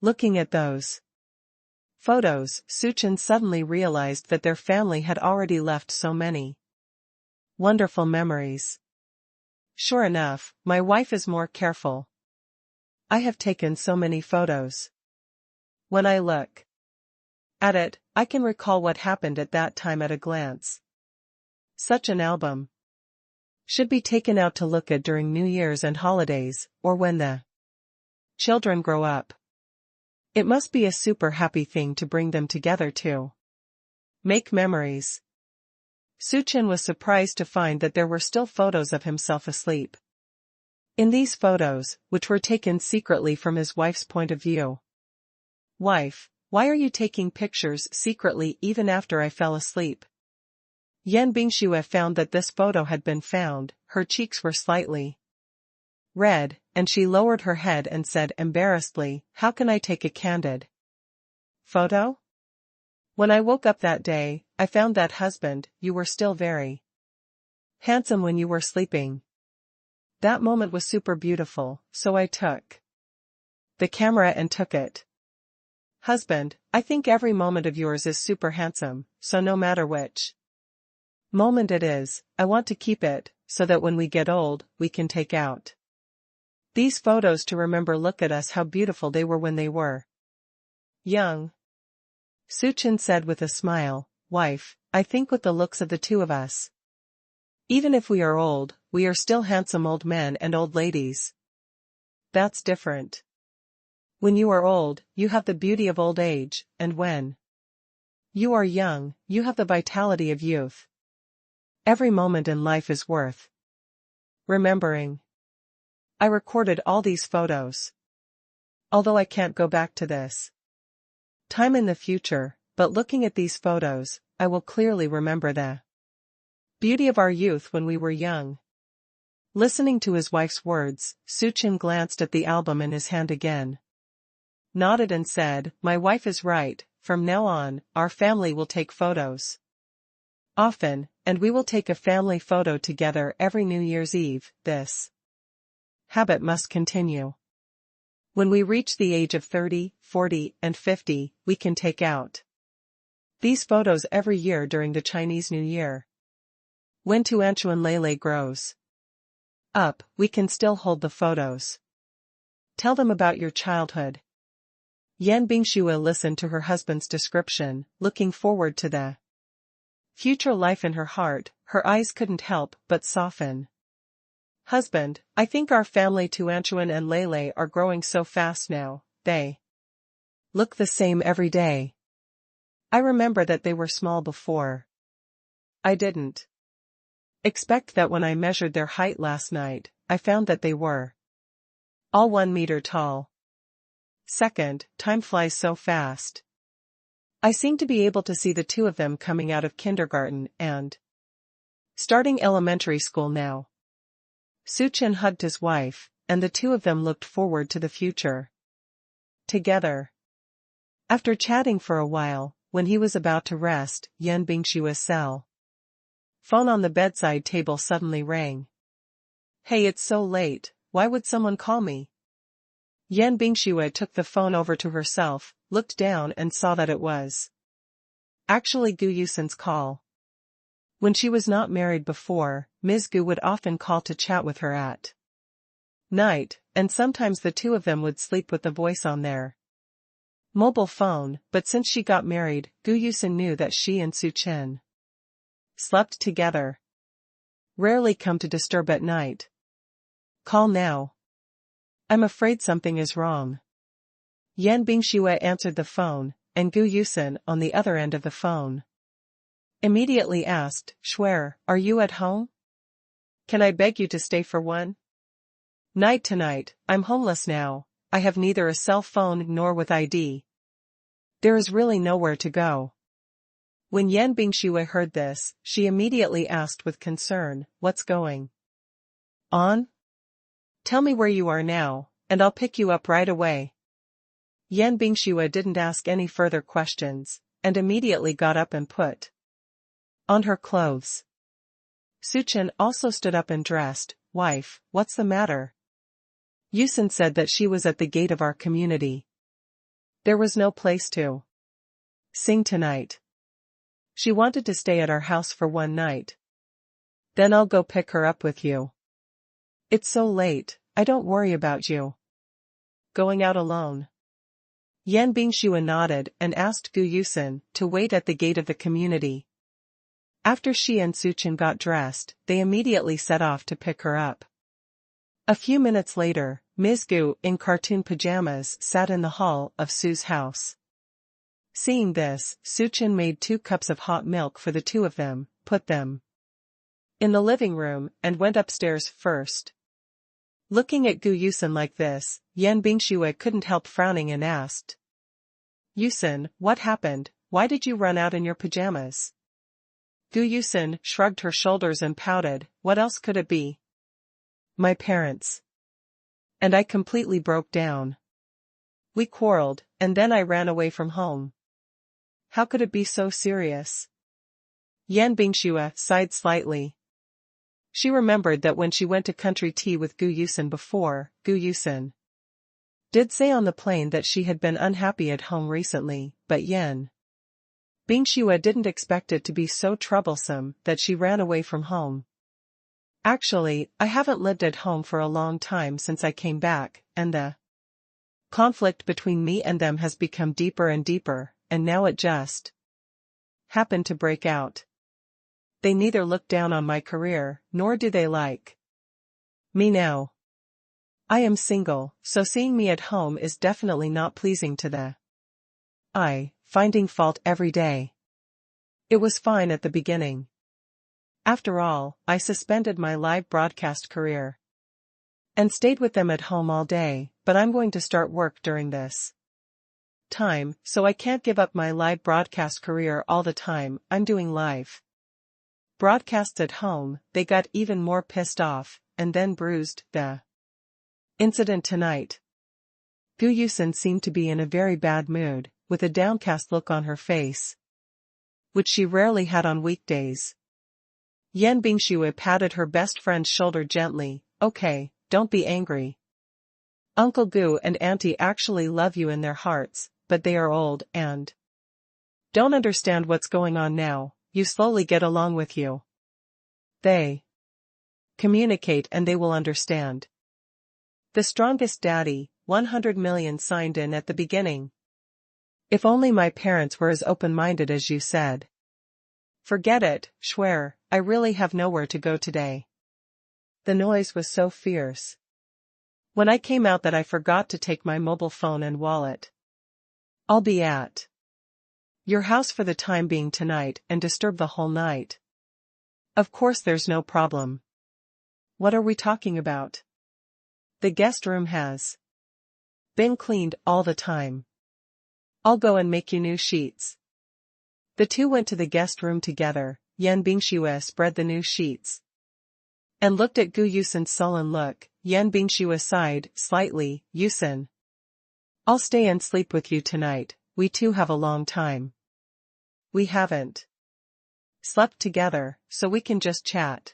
Speaker 1: Looking at those photos, Suchen suddenly realized that their family had already left so many wonderful memories. Sure enough, my wife is more careful. I have taken so many photos. When I look at it, I can recall what happened at that time at a glance. Such an album should be taken out to look at during New Year's and holidays, or when the children grow up. It must be a super happy thing to bring them together to make memories. Suchen was surprised to find that there were still photos of himself asleep in these photos, which were taken secretly from his wife's point of view. Wife, why are you taking pictures secretly even after I fell asleep? Yan Bingxue found that this photo had been found, her cheeks were slightly red, and she lowered her head and said embarrassedly, how can I take a candid photo? When I woke up that day, I found that husband, you were still very handsome when you were sleeping. That moment was super beautiful, so I took the camera and took it. Husband, I think every moment of yours is super handsome, so no matter which moment it is, I want to keep it, so that when we get old, we can take out these photos to remember. Look at us, how beautiful they were when they were young. Suchen said with a smile, wife, I think with the looks of the two of us, even if we are old, we are still handsome old men and old ladies. That's different. When you are old, you have the beauty of old age, and when you are young, you have the vitality of youth. Every moment in life is worth remembering. I recorded all these photos. Although I can't go back to this time in the future, but looking at these photos, I will clearly remember the beauty of our youth when we were young. Listening to his wife's words, Suchen glanced at the album in his hand again, nodded and said, my wife is right, from now on, our family will take photos often, and we will take a family photo together every New Year's Eve. This habit must continue. When we reach the age of 30, 40, and 50, we can take out these photos every year during the Chinese New Year. When Tuanchuan Lele grows up, we can still hold the photos. Tell them about your childhood. Yan Bingxue listened to her husband's description, looking forward to the future life in her heart. Her eyes couldn't help but soften. Husband, I think our family Tuanchuan and Lele are growing so fast now, they look the same every day. I remember that they were small before. I didn't expect that when I measured their height last night, I found that they were all 1 meter tall. Second, time flies so fast. I seem to be able to see the two of them coming out of kindergarten and starting elementary school now. Suchen hugged his wife, and the two of them looked forward to the future together. After chatting for a while, when he was about to rest, Yan Bingxue's cell phone on the bedside table suddenly rang. Hey, it's so late, why would someone call me? Yan Bingxue took the phone over to herself, looked down and saw that it was actually Gu Yusin's call. When she was not married before, Ms. Gu would often call to chat with her at night, and sometimes the two of them would sleep with the voice on their mobile phone, but since she got married, Gu Yusin knew that she and Suchen slept together. Rarely come to disturb at night. Call now. I'm afraid something is wrong. Yan Bingxue answered the phone, and Gu Yusen on the other end of the phone immediately asked, Shuer, are you at home? Can I beg you to stay for one night tonight? I'm homeless now. I have neither a cell phone nor with ID. There is really nowhere to go. When Yan Bingxue heard this, she immediately asked with concern, what's going on? Tell me where you are now, and I'll pick you up right away. Yan Bingxue didn't ask any further questions, and immediately got up and put on her clothes. Suchen also stood up and dressed. Wife, what's the matter? Yusen said that she was at the gate of our community. There was no place to sing tonight. She wanted to stay at our house for one night. Then I'll go pick her up with you. It's so late, I don't worry about you going out alone. Yan Bingxue nodded and asked Gu Yusen to wait at the gate of the community. After she and Suchen got dressed, they immediately set off to pick her up. A few minutes later, Ms. Gu in cartoon pajamas sat in the hall of Su's house. Seeing this, Suchen made 2 cups of hot milk for the two of them, put them in the living room, and went upstairs first. Looking at Gu Yusen like this, Yan Bingxue couldn't help frowning and asked, Yusen, what happened? Why did you run out in your pajamas? Gu Yusen shrugged her shoulders and pouted, what else could it be? My parents and I completely broke down. We quarreled, and then I ran away from home. How could it be so serious? Yan Bingxue sighed slightly. She remembered that when she went to country tea with Gu Yusen before, Gu Yusen did say on the plane that she had been unhappy at home recently, but Yan Bingxue didn't expect it to be so troublesome that she ran away from home. Actually, I haven't lived at home for a long time since I came back, and the conflict between me and them has become deeper and deeper, and now it just happened to break out. They neither look down on my career, nor do they like me now. I am single, so seeing me at home is definitely not pleasing to them. Finding fault every day. It was fine at the beginning. After all, I suspended my live broadcast career and stayed with them at home all day, but I'm going to start work during this time, so I can't give up my live broadcast career all the time. I'm doing live broadcasts at home. They got even more pissed off, and then bruised. The incident tonight. Gu Yusen seemed to be in a very bad mood, with a downcast look on her face, which she rarely had on weekdays. Yan Bingxue patted her best friend's shoulder gently. Okay, don't be angry. Uncle Gu and Auntie actually love you in their hearts, but they are old and don't understand what's going on now. You slowly get along with you. They communicate and they will understand. The strongest daddy, 100 million signed in at the beginning. If only my parents were as open-minded as you said. Forget it, Shuer, I really have nowhere to go today. The noise was so fierce when I came out that I forgot to take my mobile phone and wallet. I'll be at your house for the time being tonight and disturb the whole night. Of course there's no problem. What are we talking about? The guest room has been cleaned all the time. I'll go and make you new sheets. The two went to the guest room together. Yan Bingxue spread the new sheets and looked at Gu Yusen's sullen look. Yan Bingxue sighed slightly. Yusen, I'll stay and sleep with you tonight. We two have a long time. We haven't slept together, so we can just chat.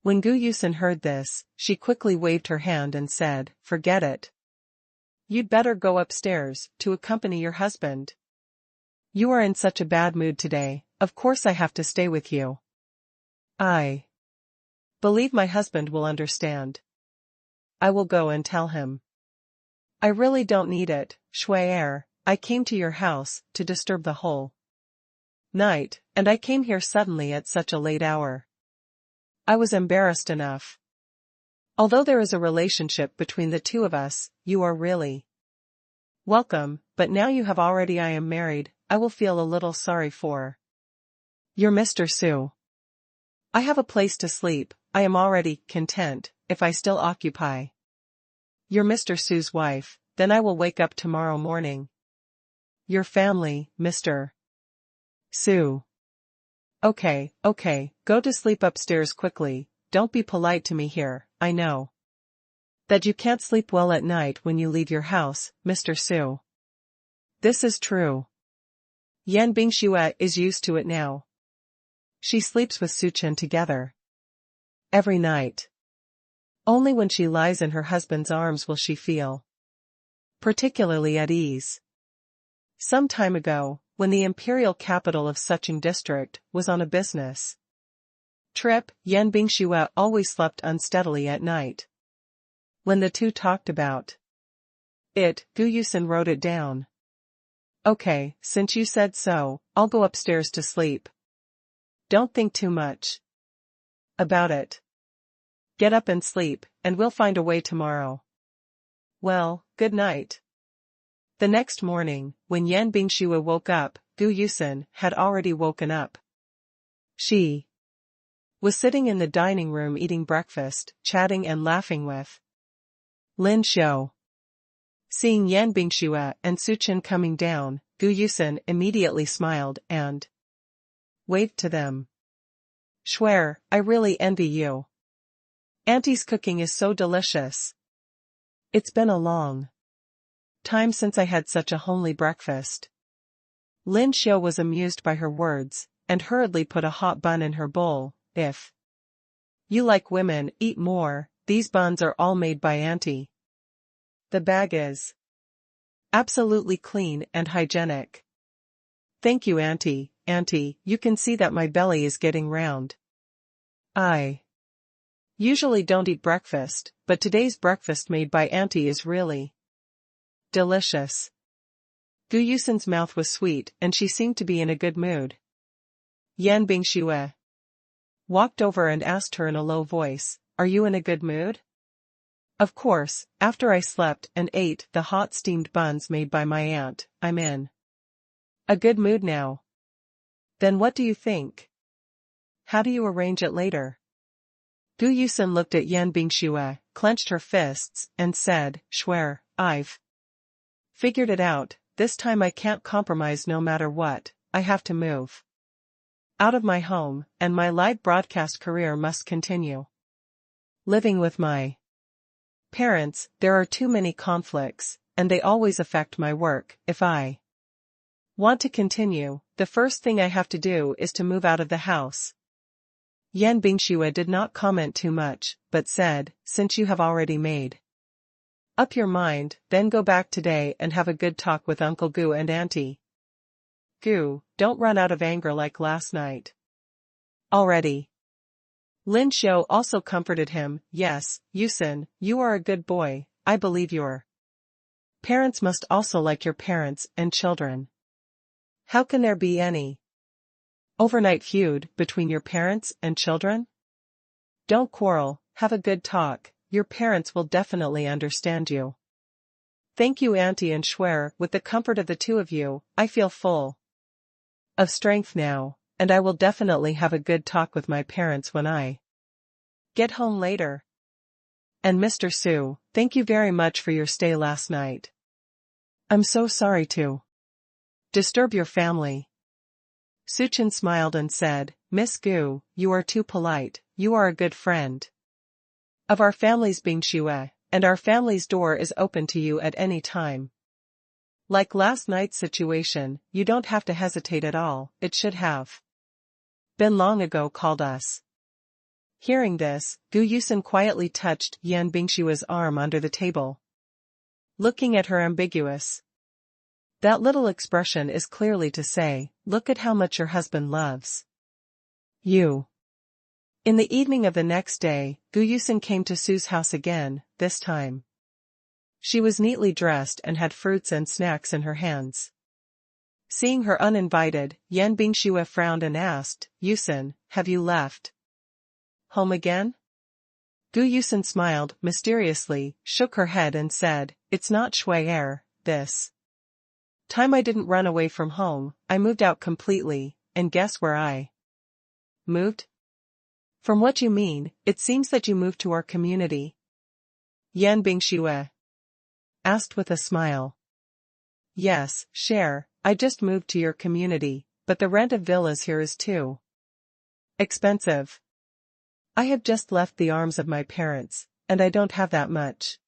Speaker 1: When Gu Yusen heard this, she quickly waved her hand and said, forget it. You'd better go upstairs to accompany your husband. You are in such a bad mood today, of course I have to stay with you. I believe my husband will understand. I will go and tell him. I really don't need it, Shuer. I came to your house to disturb the whole night, and I came here suddenly at such a late hour. I was embarrassed enough. Although there is a relationship between the two of us, you are really welcome, but now you have already I am married, I will feel a little sorry for your Mr. Su. I have a place to sleep, I am already content, if I still occupy your Mr. Su's wife, then I will wake up tomorrow morning. Your family, Mr. Su. Okay, go to sleep upstairs quickly, don't be polite to me here, I know that you can't sleep well at night when you leave your house, Mr. Su. This is true. Yan Bingxue is used to it now. She sleeps with Suchen together every night. Only when she lies in her husband's arms will she feel particularly at ease. Some time ago, when the imperial capital of Sucheng district was on a business trip, Yan Bingxue always slept unsteadily at night. When the two talked about it, Gu Yusin wrote it down. Okay, since you said so, I'll go upstairs to sleep. Don't think too much about it. Get up and sleep, and we'll find a way tomorrow. Well, good night. The next morning, when Yan Bingxue woke up, Gu Yusin had already woken up. She was sitting in the dining room eating breakfast, chatting and laughing with Lin Xiu. Seeing Yan Bingxue and Suchen coming down, Gu Yusin immediately smiled and waved to them. Swear, I really envy you. Auntie's cooking is so delicious. It's been a long time since I had such a homely breakfast. Lin Xiu was amused by her words, and hurriedly put a hot bun in her bowl. If you like women, eat more, these buns are all made by Auntie. The bag is absolutely clean and hygienic. Thank you, Auntie. Auntie, you can see that my belly is getting round. I usually don't eat breakfast, but today's breakfast made by Auntie is really delicious. Gu Yusin's mouth was sweet and she seemed to be in a good mood. Yan Bingxue walked over and asked her in a low voice, "Are you in a good mood?" "Of course, after I slept and ate the hot steamed buns made by my aunt, I'm in a good mood now." "Then what do you think? How do you arrange it later?" Gu Yusin looked at Yan Bingxue, clenched her fists, and said, "Swear, I've figured it out, this time I can't compromise no matter what, I have to move out of my home, and my live broadcast career must continue. Living with my parents, there are too many conflicts, and they always affect my work. If I want to continue, the first thing I have to do is to move out of the house." Yan Bingxue did not comment too much, but said, "Since you have already made up your mind, then go back today and have a good talk with Uncle Gu and Auntie. Gu, don't run out of anger like last night. Already." Lin Xiu also comforted him, "Yes, Yusin, you are a good boy, I believe your parents must also like your parents and children. How can there be any overnight feud between your parents and children? Don't quarrel, have a good talk, your parents will definitely understand you." "Thank you, Auntie, and Swear, with the comfort of the two of you, I feel full of strength now, and I will definitely have a good talk with my parents when I get home later. And Mr. Su, thank you very much for your stay last night. I'm so sorry to disturb your family." Suchen smiled and said, "Miss Gu, you are too polite, you are a good friend of our family's Bingxue, and our family's door is open to you at any time. Like last night's situation, you don't have to hesitate at all, it should have been long ago called us." Hearing this, Gu Yusin quietly touched Yan Bingxue's arm under the table, looking at her ambiguous. That little expression is clearly to say, look at how much your husband loves you. In the evening of the next day, Gu Yusin came to Su's house again, this time she was neatly dressed and had fruits and snacks in her hands. Seeing her uninvited, Yan Bingxue frowned and asked, Yusun, have you left home again? Gu Yusun smiled mysteriously, shook her head and said, it's not Shui Er, this time I didn't run away from home, I moved out completely, and guess where I moved? From what you mean, it seems that you moved to our community. Yan Bingxue asked with a smile. Yes, Cher, I just moved to your community, but the rent of villas here is too expensive. I have just left the arms of my parents, and I don't have that much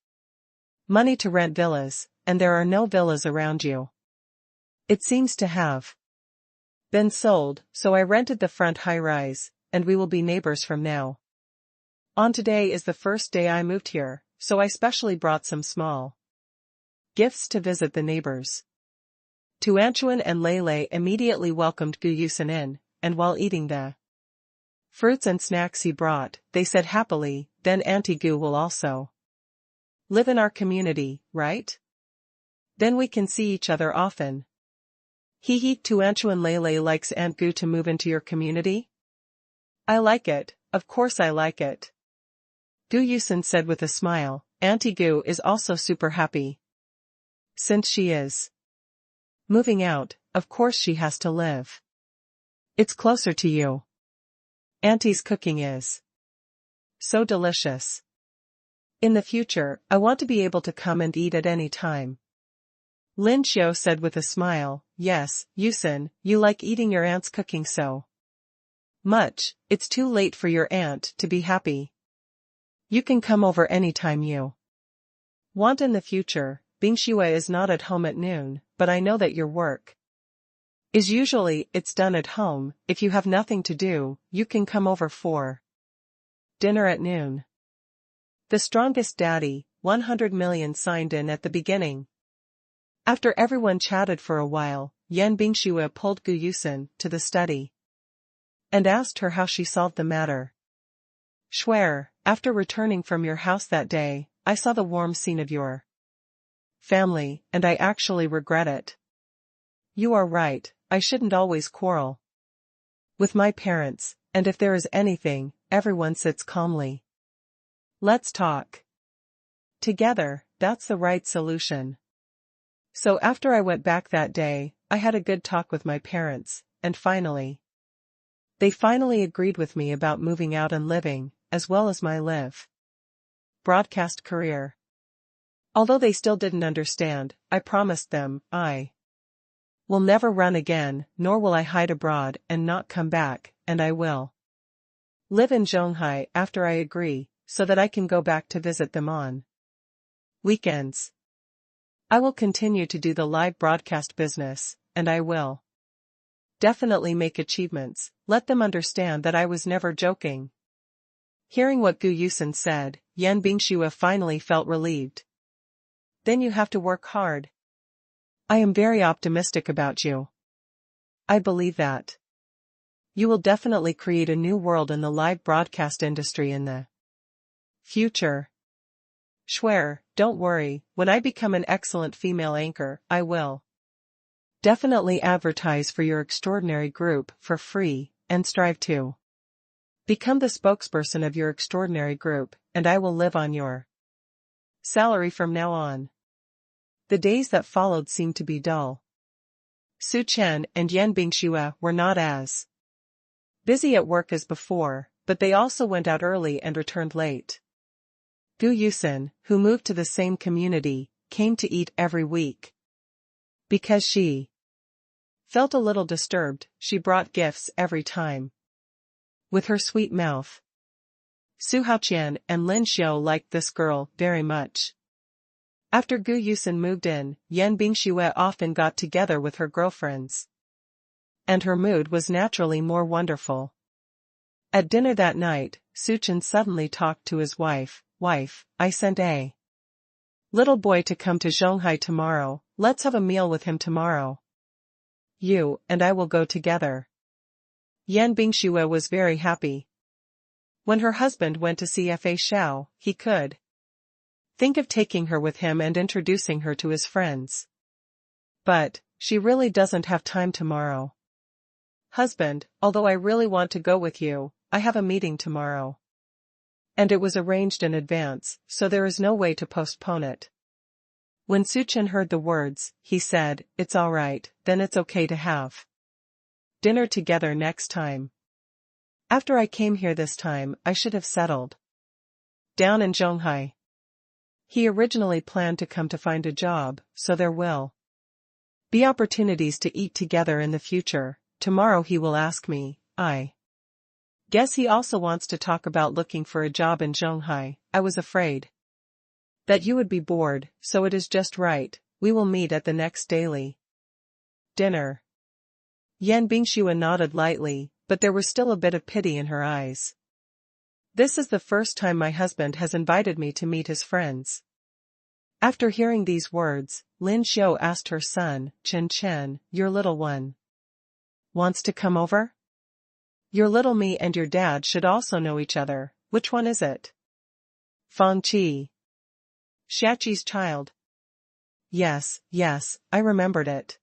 Speaker 1: money to rent villas, and there are no villas around you. It seems to have been sold, so I rented the front high-rise, and we will be neighbors from now on. Today is the first day I moved here, so I specially brought some small gifts to visit the neighbors. Tu Anchuan and Lei immediately welcomed Gu Yusun in, and while eating the fruits and snacks he brought, they said happily, then Auntie Gu will also live in our community, right? Then we can see each other often. Hee Tu Anchuan Lei likes Aunt Gu to move into your community? I like it, of course I like it. Gu Yusun said with a smile. Auntie Gu is also super happy. Since she is moving out, of course she has to live. It's closer to you. Auntie's cooking is so delicious. In the future, I want to be able to come and eat at any time. Lin Xiao said with a smile, yes, Yusun, you like eating your aunt's cooking so much, it's too late for your aunt to be happy. You can come over anytime you want in the future. Bingxue is not at home at noon, but I know that your work is usually it's done at home. If you have nothing to do, you can come over for dinner at noon. The strongest daddy, 100 million signed in at the beginning. After everyone chatted for a while, Yan Bingxue pulled Gu Yusun to the study and asked her how she solved the matter. Schwer, after returning from your house that day, I saw the warm scene of your family, and I actually regret it. You are right, I shouldn't always quarrel with my parents, and if there is anything, everyone sits calmly. Let's talk together, that's the right solution. So after I went back that day, I had a good talk with my parents, and they finally agreed with me about moving out and living, as well as my broadcast career. Although they still didn't understand, I promised them, I will never run again, nor will I hide abroad and not come back, and I will live in Zhonghai after I agree, so that I can go back to visit them on weekends. I will continue to do the live broadcast business, and I will definitely make achievements, let them understand that I was never joking. Hearing what Gu Yusun said, Yan Bingxue finally felt relieved. Then you have to work hard. I am very optimistic about you. I believe that you will definitely create a new world in the live broadcast industry in the future. Schwer, don't worry, when I become an excellent female anchor, I will definitely advertise for your extraordinary group for free, and strive to become the spokesperson of your extraordinary group, and I will live on your salary from now on. The days that followed seemed to be dull. Su Chen and Yan Bingxue were not as busy at work as before, but they also went out early and returned late. Gu Yusun, who moved to the same community, came to eat every week. Because she felt a little disturbed, she brought gifts every time. With her sweet mouth. Su Haoqian and Lin Xiao liked this girl very much. After Gu Yusun moved in, Yan Bingxue often got together with her girlfriends. And her mood was naturally more wonderful. At dinner that night, Su Chen suddenly talked to his wife, I sent a little boy to come to Zhonghai tomorrow, let's have a meal with him tomorrow. You and I will go together. Yan Bingxue was very happy. When her husband went to see Fa Xiao, he could think of taking her with him and introducing her to his friends. But she really doesn't have time tomorrow. Husband, although I really want to go with you, I have a meeting tomorrow. And it was arranged in advance, so there is no way to postpone it. When Suchen heard the words, he said, "It's all right, then it's okay to have dinner together next time. After I came here this time, I should have settled down in Zhonghai." He originally planned to come to find a job, so there will be opportunities to eat together in the future. Tomorrow he will ask me. I guess he also wants to talk about looking for a job in Zhonghai. I was afraid that you would be bored, so it is just right. We will meet at the next daily dinner. Yan Bingxue nodded lightly, but there was still a bit of pity in her eyes. This is the first time my husband has invited me to meet his friends. After hearing these words, Lin Xiu asked her son, Chen Chen, your little one, wants to come over? Your little me and your dad should also know each other. Which one is it? Fang Qi. Xiaqi's child. Yes, I remembered it.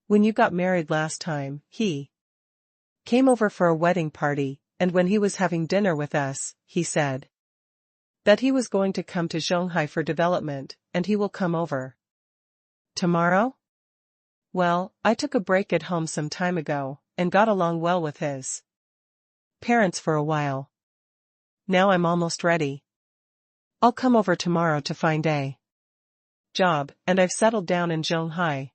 Speaker 1: When you got married last time, he came over for a wedding party, and when he was having dinner with us, he said that he was going to come to Zhonghai for development, and he will come over tomorrow? Well, I took a break at home some time ago, and got along well with his parents for a while. Now I'm almost ready. I'll come over tomorrow to find a job, and I've settled down in Zhonghai.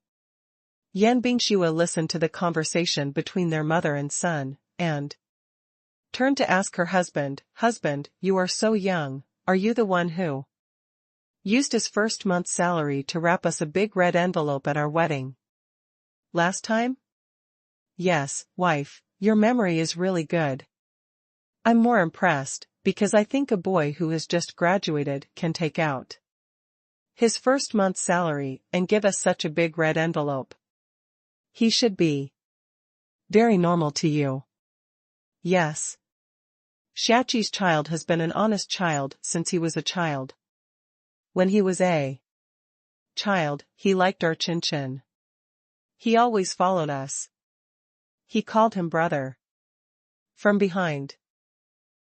Speaker 1: Yan Bingxue listened to the conversation between their mother and son, and turned to ask her husband, Husband, you are so young, are you the one who used his first month's salary to wrap us a big red envelope at our wedding last time? Yes, wife, your memory is really good. I'm more impressed, because I think a boy who has just graduated can take out his first month's salary and give us such a big red envelope. He should be very normal to you. Yes. Xiaqi's child has been an honest child since he was a child. When he was a child, he liked our Chin Chin. He always followed us. He called him brother. From behind.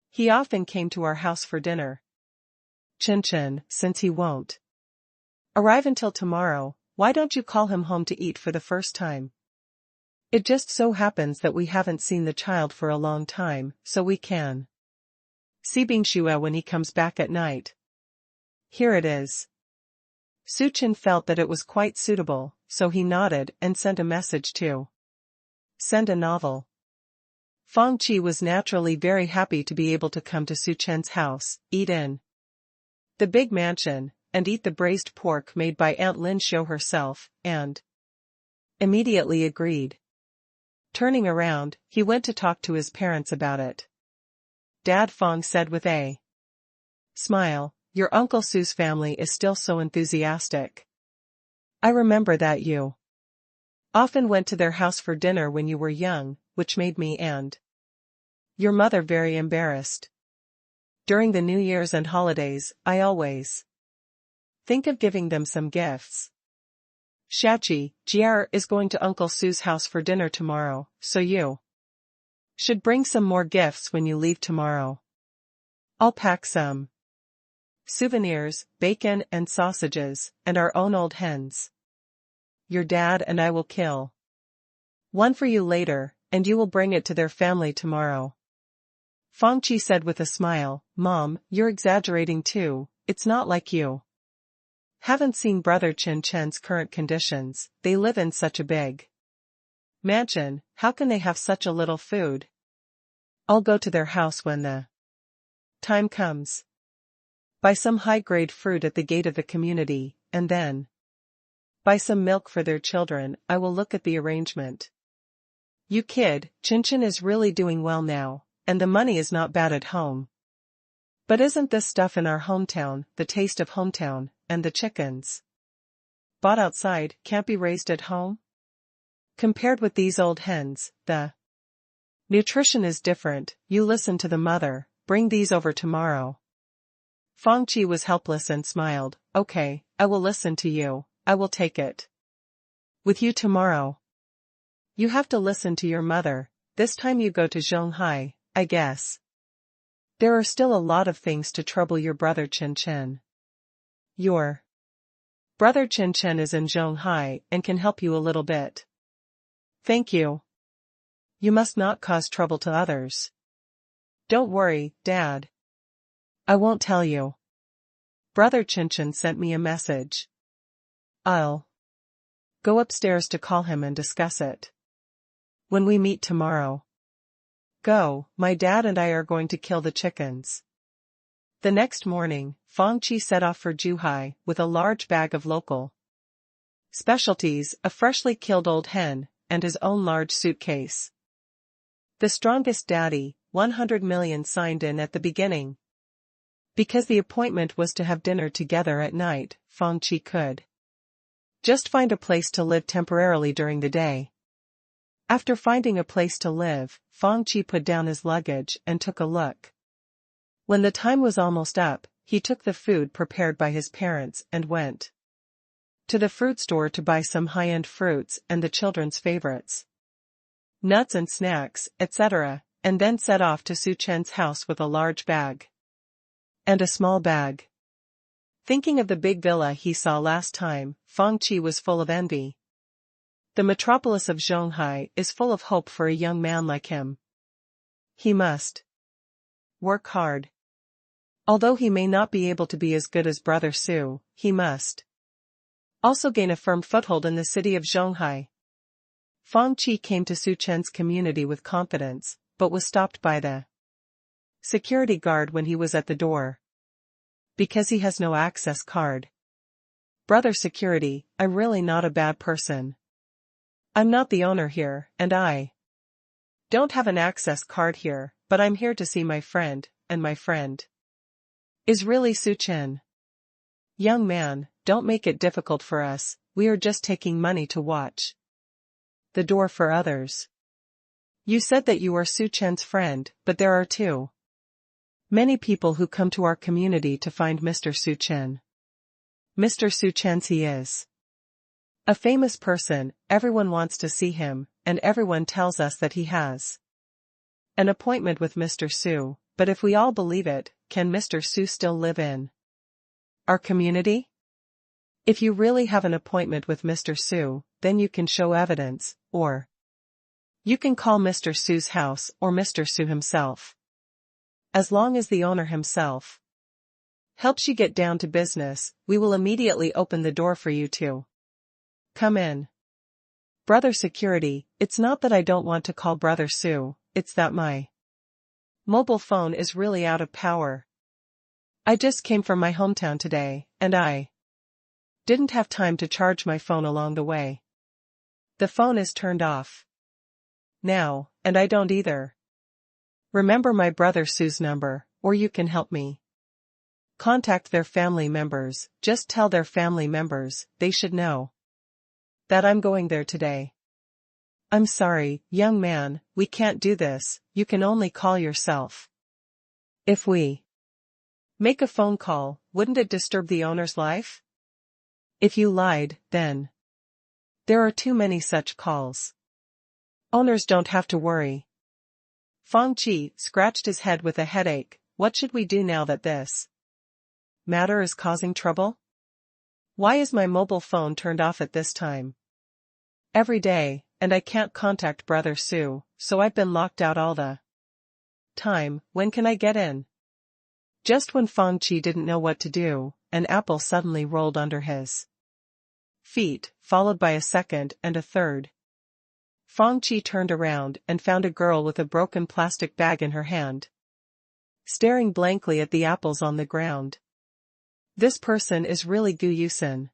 Speaker 1: He often came to our house for dinner. Chin Chin, since he won't arrive until tomorrow, why don't you call him home to eat for the first time? It just so happens that we haven't seen the child for a long time, so we can see Bingxue when he comes back at night. Here it is. Suchen felt that it was quite suitable, so he nodded and sent a message to send a novel. Fang Qi was naturally very happy to be able to come to Suchen's house, eat in the big mansion, and eat the braised pork made by Aunt Lin Xiu herself, and immediately agreed. Turning around, he went to talk to his parents about it. Dad, Fang said with a smile, your Uncle Su's family is still so enthusiastic. I remember that you often went to their house for dinner when you were young, which made me and your mother very embarrassed. During the New Year's and holidays, I always think of giving them some gifts. Xiaqi, Jier is going to Uncle Su's house for dinner tomorrow, so you should bring some more gifts when you leave tomorrow. I'll pack some souvenirs, bacon and sausages, and our own old hens. Your dad and I will kill one for you later, and you will bring it to their family tomorrow. Fang Qi said with a smile, Mom, you're exaggerating too, it's not like you haven't seen Brother Chin Chen's current conditions, they live in such a big mansion, how can they have such a little food? I'll go to their house when the time comes. Buy some high-grade fruit at the gate of the community, and then buy some milk for their children. I will look at the arrangement. You kid, Chin Chin is really doing well now, and the money is not bad at home. But isn't this stuff in our hometown, the taste of hometown, and the chickens bought outside can't be raised at home? Compared with these old hens, the nutrition is different. You listen to the mother, bring these over tomorrow. Fang Qi was helpless and smiled. Okay, I will listen to you, I will take it. With you tomorrow. You have to listen to your mother, this time you go to Shanghai, I guess. There are still a lot of things to trouble your brother Chen Chen. Your brother Chen Chen is in Shanghai and can help you a little bit. Thank you. You must not cause trouble to others. Don't worry, Dad. I won't tell you. Brother Chen Chen sent me a message. I'll go upstairs to call him and discuss it. When we meet tomorrow. Go, my dad and I are going to kill the chickens. The next morning, Fang Qi set off for Zhuhai with a large bag of local specialties, a freshly killed old hen, and his own large suitcase. The strongest daddy, 100 million signed in at the beginning. Because the appointment was to have dinner together at night, Fang Qi could just find a place to live temporarily during the day. After finding a place to live, Fang Qi put down his luggage and took a look. When the time was almost up, he took the food prepared by his parents and went to the fruit store to buy some high-end fruits and the children's favorites, nuts and snacks, etc., and then set off to Su Chen's house with a large bag and a small bag. Thinking of the big villa he saw last time, Fang Qi was full of envy. The metropolis of Shanghai is full of hope for a young man like him. He must work hard. Although he may not be able to be as good as Brother Su, he must also gain a firm foothold in the city of Shanghai. Fang Qi came to Su Chen's community with confidence, but was stopped by the security guard when he was at the door. Because he has no access card. Brother security, I'm really not a bad person. I'm not the owner here, and I don't have an access card here, but I'm here to see my friend, and my friend is really Su Chen. Young man, don't make it difficult for us, we are just taking money to watch the door for others. You said that you are Su Chen's friend, but there are too many people who come to our community to find Mr. Su Chen. Mr. Su Chen's he is a famous person, everyone wants to see him, and everyone tells us that he has an appointment with Mr. Su, but if we all believe it, can Mr. Su still live in our community? If you really have an appointment with Mr. Su, then you can show evidence, or you can call Mr. Su's house or Mr. Su himself. As long as the owner himself helps you get down to business, we will immediately open the door for you to come in. Brother security, it's not that I don't want to call Brother Su, it's that my mobile phone is really out of power. I just came from my hometown today, and I didn't have time to charge my phone along the way. The phone is turned off now, and I don't either. Remember my brother Su's number, or you can help me contact their family members, just tell their family members, they should know that I'm going there today. I'm sorry, young man, we can't do this, you can only call yourself. If we make a phone call, wouldn't it disturb the owner's life? If you lied, then there are too many such calls. Owners don't have to worry. Fang Qi scratched his head with a headache. What should we do now that this matter is causing trouble? Why is my mobile phone turned off at this time? Every day, and I can't contact Brother Su, so I've been locked out all the time. When can I get in? Just when Fang Qi didn't know what to do, an apple suddenly rolled under his feet, followed by a second and a third. Fang Qi turned around and found a girl with a broken plastic bag in her hand, staring blankly at the apples on the ground. This person is really Gu Yusen.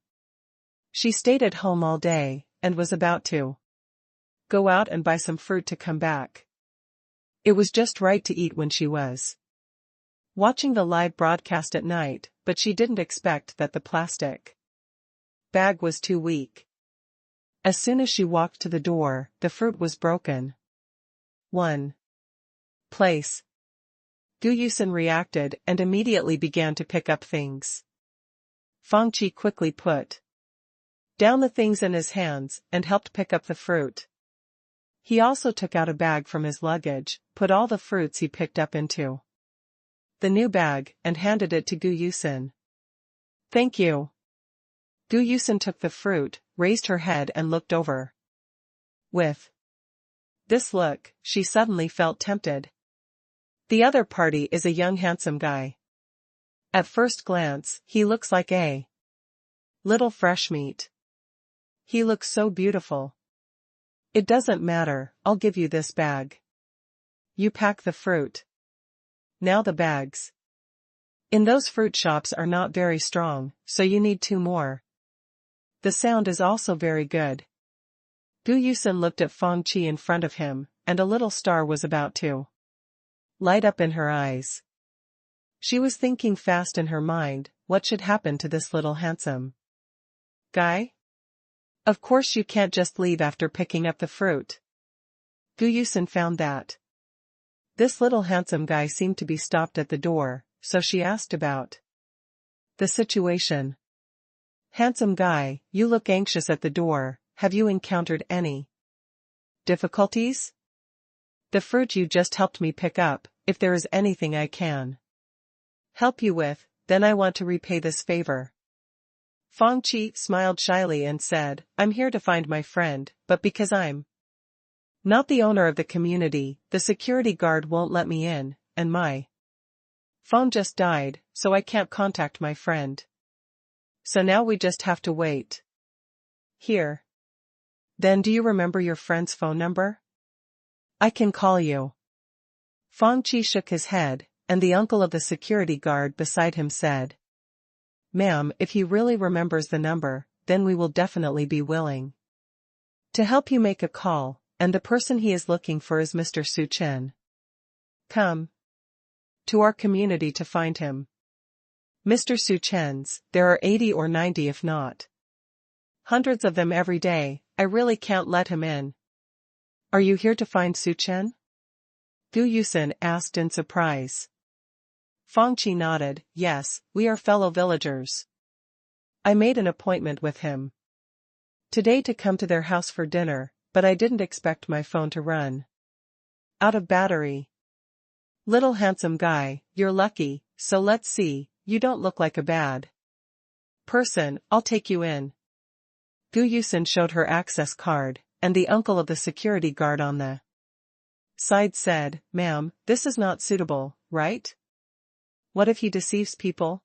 Speaker 1: She stayed at home all day, and was about to go out and buy some fruit to come back. It was just right to eat when she was watching the live broadcast at night, but she didn't expect that the plastic bag was too weak. As soon as she walked to the door, the fruit was broken. 1. Place. Gu Yusen reacted and immediately began to pick up things. Fang Qi quickly put down the things in his hands, and helped pick up the fruit. He also took out a bag from his luggage, put all the fruits he picked up into the new bag, and handed it to Gu Yusin. Thank you. Gu Yusin took the fruit, raised her head and looked over. With this look, she suddenly felt tempted. The other party is a young handsome guy. At first glance, he looks like a little fresh meat. He looks so beautiful. It doesn't matter, I'll give you this bag. You pack the fruit. Now the bags. In those fruit shops are not very strong, so you need 2 more. The sound is also very good. Gu Yusin looked at Fang Qi in front of him, and a little star was about to light up in her eyes. She was thinking fast in her mind, what should happen to this little handsome guy? Of course you can't just leave after picking up the fruit. Gu Yusin found that this little handsome guy seemed to be stopped at the door, so she asked about the situation. Handsome guy, you look anxious at the door, have you encountered any difficulties? The fruit you just helped me pick up, if there is anything I can help you with, then I want to repay this favor. Fang Qi smiled shyly and said, I'm here to find my friend, but because I'm not the owner of the community, the security guard won't let me in, and my phone just died, so I can't contact my friend. So now we just have to wait here. Then do you remember your friend's phone number? I can call you. Fang Qi shook his head, and the uncle of the security guard beside him said, Ma'am, if he really remembers the number, then we will definitely be willing to help you make a call, and the person he is looking for is Mr. Su Chen. Come to our community to find him. Mr. Su Chen's, there are 80 or 90 if not hundreds of them every day, I really can't let him in. Are you here to find Su Chen? Gu Yusin asked in surprise. Fang Qi nodded, yes, we are fellow villagers. I made an appointment with him today to come to their house for dinner, but I didn't expect my phone to run out of battery. Little handsome guy, you're lucky, so let's see, you don't look like a bad person, I'll take you in. Gu Yusin showed her access card, and the uncle of the security guard on the side said, Ma'am, this is not suitable, right? What if he deceives people?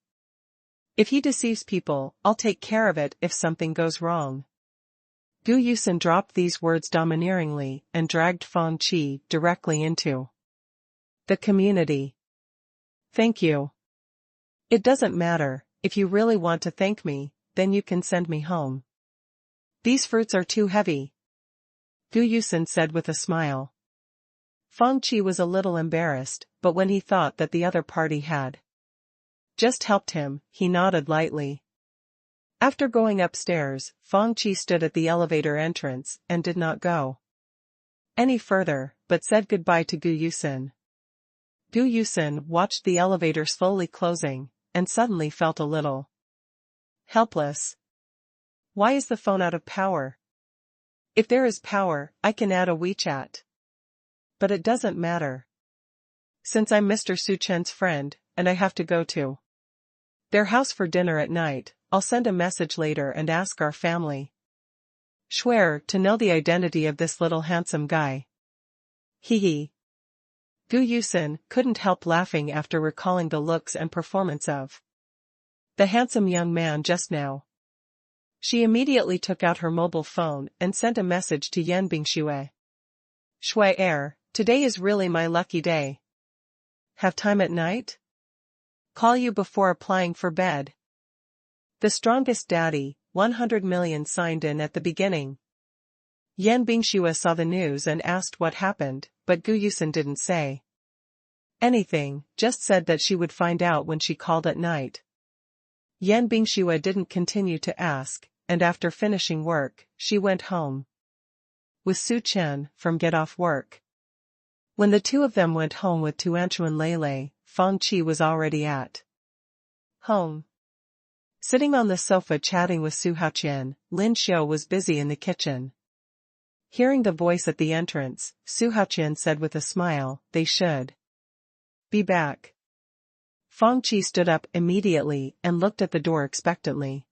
Speaker 1: If he deceives people, I'll take care of it if something goes wrong. Gu Yusin dropped these words domineeringly and dragged Fang Qi directly into the community. Thank you. It doesn't matter, if you really want to thank me, then you can send me home. These fruits are too heavy, Gu Yusin said with a smile. Fang Qi was a little embarrassed, but when he thought that the other party had just helped him, he nodded lightly. After going upstairs, Fang Qi stood at the elevator entrance and did not go any further, but said goodbye to Gu Yusin. Gu Yusin watched the elevator slowly closing, and suddenly felt a little helpless. Why is the phone out of power? If there is power, I can add a WeChat. But it doesn't matter. Since I'm Mr. Su Chen's friend, and I have to go to their house for dinner at night, I'll send a message later and ask our family Swear to know the identity of this little handsome guy. Hee hee. Gu Yusin couldn't help laughing after recalling the looks and performance of the handsome young man just now. She immediately took out her mobile phone and sent a message to Yan Bingxue. Shui today is really my lucky day. Have time at night? Call you before applying for bed. The strongest daddy, 100 million signed in at the beginning. Yan Bingxue saw the news and asked what happened, but Gu Yusin didn't say anything, just said that she would find out when she called at night. Yan Bingxue didn't continue to ask, and after finishing work, she went home with Su Chen from Get Off Work. When the two of them went home with Tuanchuan Lele, Fang Qi was already at home. Sitting on the sofa chatting with Su Haoqian, Lin Xiu was busy in the kitchen. Hearing the voice at the entrance, Su Haoqian said with a smile, "They should be back." Fang Qi stood up immediately and looked at the door expectantly.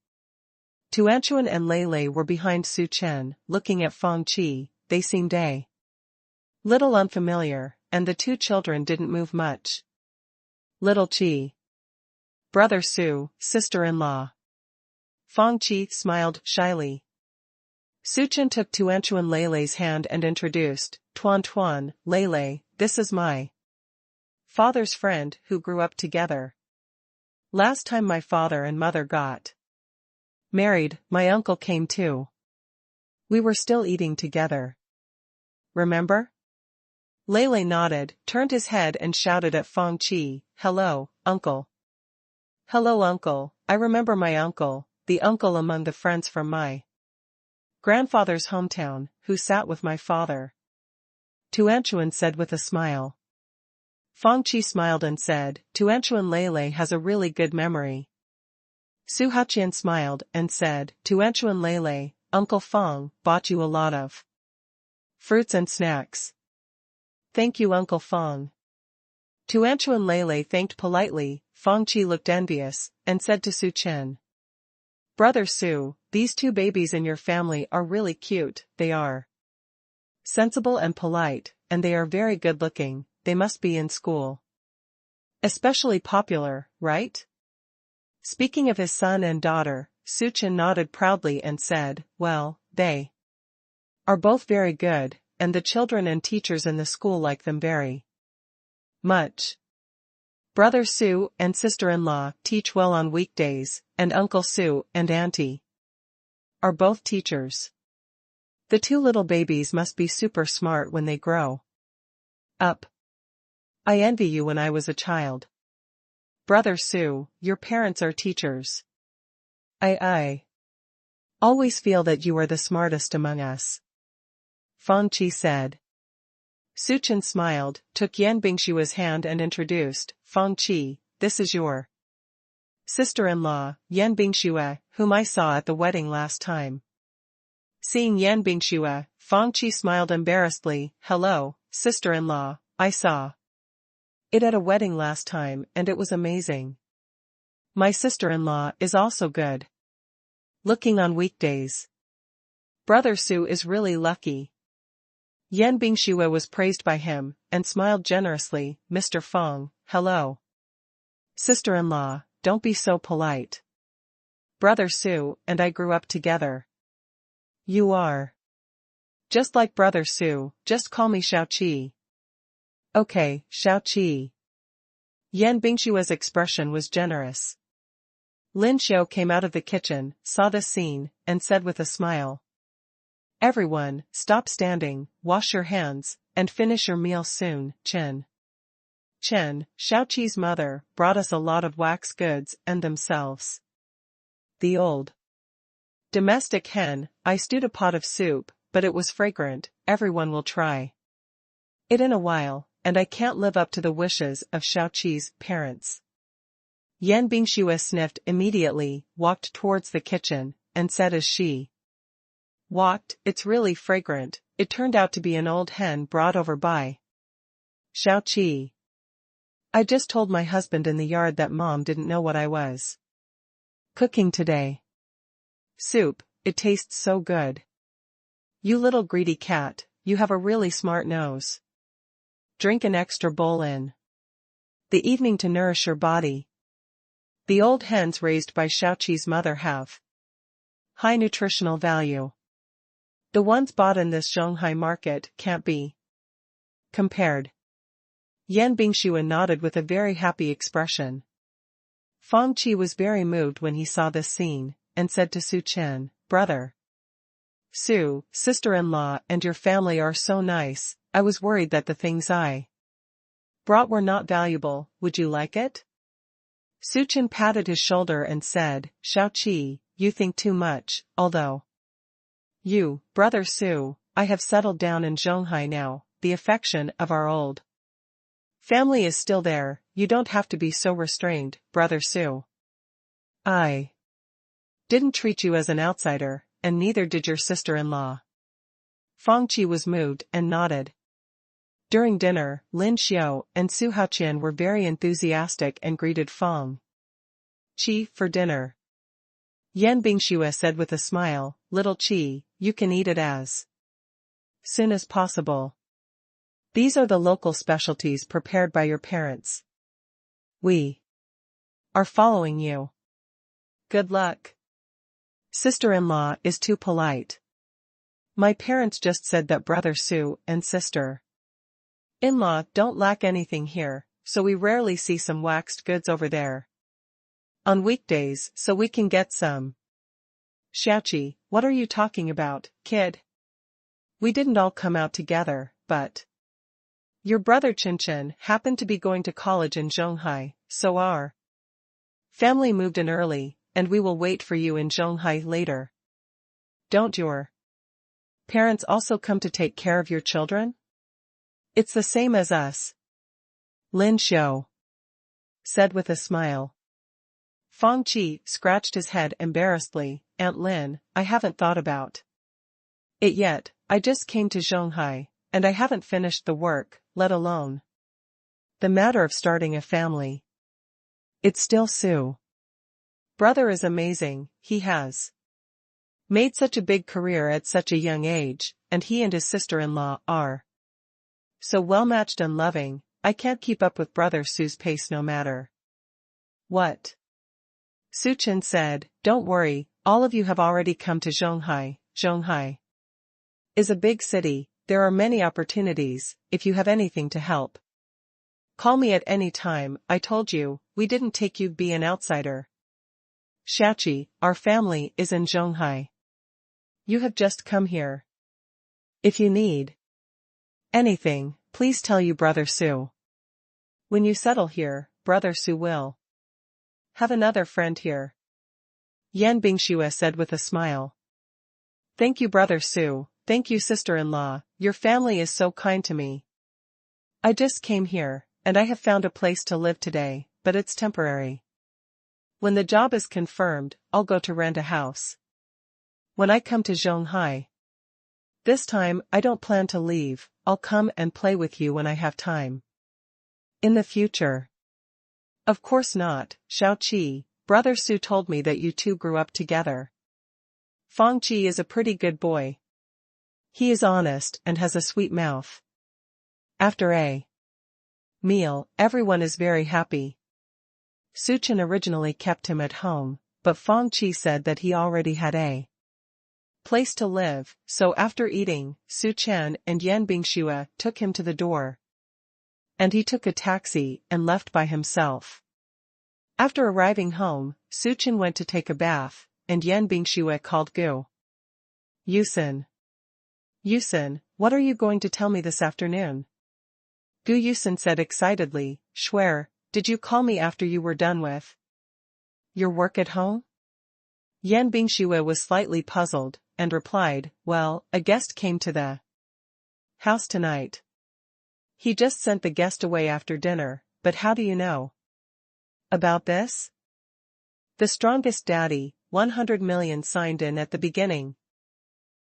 Speaker 1: Tuanchuan and Lei Lei were behind Su Chen, looking at Fang Qi. They seemed a little unfamiliar, and the two children didn't move much. "Little Qi. Brother Su, sister-in-law." Fang Qi smiled shyly. Su Chen took Tuanchuan Lei Lei's hand and introduced, "Tuan Tuan, Lei Lei, this is my father's friend who grew up together. Last time my father and mother got married, my uncle came too. We were still eating together. Remember?" Lei Lei nodded, turned his head and shouted at Fang Qi, "Hello, uncle." "Hello uncle, I remember my uncle, the uncle among the friends from my grandfather's hometown, who sat with my father," Tuanchuan said with a smile. Fang Qi smiled and said, "Tuanchuan Lei Lei has a really good memory." Su Haoqian smiled and said, "Tuanchuan Lei Lei, Uncle Fang bought you a lot of fruits and snacks." "Thank you Uncle Fang." Tuanchuan Lei Lei thanked politely. Fang Qi looked envious, and said to Su Chen, "Brother Su, these two babies in your family are really cute. They are sensible and polite, and they are very good-looking. They must be in school. Especially popular, right?" Speaking of his son and daughter, Su Chen nodded proudly and said, "Well, they are both very good, and the children and teachers in the school like them very much. Brother Su and sister-in-law teach well on weekdays, and Uncle Su and Auntie are both teachers. The two little babies must be super smart when they grow up. I envy you when I was a child. Brother Su, your parents are teachers. I always feel that you are the smartest among us," Fang Qi said. Su Chen smiled, took Yan Bingshua's hand and introduced, "Fang Qi, this is your sister-in-law, Yan Bingshua, whom I saw at the wedding last time." Seeing Yan Bingshua, Fang Qi smiled embarrassedly, "Hello, sister-in-law, I saw it at a wedding last time and it was amazing. My sister-in-law is also good looking on weekdays. Brother Su is really lucky." Yan Bingshua was praised by him, and smiled generously. "Mr. Fang, hello. Sister-in-law, don't be so polite. Brother Su and I grew up together. You are just like Brother Su, just call me Xiao Qi." "Okay, Xiao Qi." Yan Bingshua's expression was generous. Lin Xiu came out of the kitchen, saw the scene, and said with a smile, "Everyone, stop standing, wash your hands, and finish your meal soon." Chen, Xiao Qi's mother, brought us a lot of wax goods and themselves the old domestic hen. I stewed a pot of soup, but it was fragrant. Everyone will try it in a while, and I can't live up to the wishes of Xiao Qi's parents. Yan Bingshua sniffed immediately, walked towards the kitchen, and said as she walked, "It's really fragrant." It turned out to be an old hen brought over by Xiao Qi. "I just told my husband in the yard that Mom didn't know what I was cooking today. Soup, it tastes so good. You little greedy cat, you have a really smart nose. Drink an extra bowl in the evening to nourish your body." The old hens raised by Xiao Qi's mother have high nutritional value. The ones bought in this Shanghai market can't be compared. Yan Bingshua nodded with a very happy expression. Fang Qi was very moved when he saw this scene, and said to Su Chen, "Brother Su, sister-in-law and your family are so nice. I was worried that the things I brought were not valuable. Would you like it?" Su Chen patted his shoulder and said, "Xiao Qi, you think too much, although you, Brother Su, I have settled down in Shanghai now, the affection of our old family is still there. You don't have to be so restrained, Brother Su." Didn't treat you as an outsider, and neither did your sister-in-law. Fang Qi was moved and nodded. During dinner, Lin Xiao and Su Haoqian were very enthusiastic and greeted Fang Qi for dinner. Yan Bingxue said with a smile, "Little Qi, you can eat it as soon as possible. These are the local specialties prepared by your parents. We are following you. Good luck. Sister-in-law is too polite. My parents just said that brother Su and sister-in-law don't lack anything here, so we rarely see some waxed goods over there on weekdays, so we can get some." "Xiaoqi, what are you talking about, kid? We didn't all come out together, but your brother Qinchin happened to be going to college in Zhonghai, so our family moved in early, and we will wait for you in Zhonghai later. Don't your parents also come to take care of your children? It's the same as us," Lin Xiao said with a smile. Fang Qi scratched his head embarrassedly. "Aunt Lin, I haven't thought about it yet. I just came to Zhonghai, and I haven't finished the work, let alone the matter of starting a family. It's still Su. Brother is amazing, he has made such a big career at such a young age, and he and his sister-in-law are so well-matched and loving. I can't keep up with brother Su's pace no matter what." Su Chen said, "Don't worry, all of you have already come to Zhonghai. Zhonghai is a big city, there are many opportunities. If you have anything to help, call me at any time. I told you, we didn't take you to be an outsider. Xiaoqi, our family is in Zhonghai. You have just come here. If you need anything, please tell you brother Su. When you settle here, brother Su will have another friend here." Yan Bingxue said with a smile. "Thank you brother Su, thank you sister-in-law, your family is so kind to me. I just came here, and I have found a place to live today, but it's temporary. When the job is confirmed, I'll go to rent a house. When I come to Zhonghai this time, I don't plan to leave. I'll come and play with you when I have time. In the future." "Of course not, Xiaoqi, brother Su told me that you two grew up together. Fang Qi is a pretty good boy. He is honest and has a sweet mouth. After a meal, everyone is very happy." Su Chen originally kept him at home, but Fang Qi said that he already had a place to live, so after eating, Su Chen and Yan Bingxue took him to the door. And he took a taxi and left by himself. After arriving home, Su Chen went to take a bath, and Yan Bingxue called Gu Yusen. "Yusen, what are you going to tell me this afternoon?" Gu Yusen said excitedly, "Schwer, did you call me after you were done with your work at home?" Yan Bingxue was slightly puzzled, and replied, "Well, a guest came to the house tonight. He just sent the guest away after dinner, but how do you know about this?" "The strongest daddy, 100 million signed in at the beginning."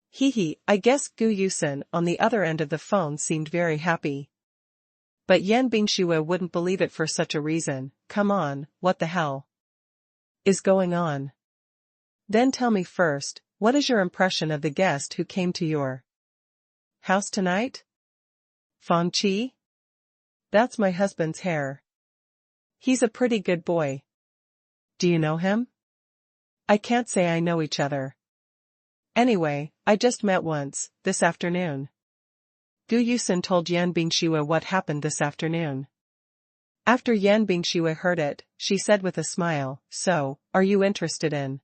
Speaker 1: Hee, I guess Gu Yusen on the other end of the phone seemed very happy. But Yan Bingxue wouldn't believe it for such a reason. "Come on, what the hell is going on? Then tell me first, what is your impression of the guest who came to your house tonight?" "Fang Qi? That's my husband's hair. He's a pretty good boy. Do you know him?" "I can't say I know each other. Anyway, I just met once, this afternoon." Gu Yusen told Yan Bingxue what happened this afternoon. After Yan Bingxue heard it, she said with a smile, "So, are you interested in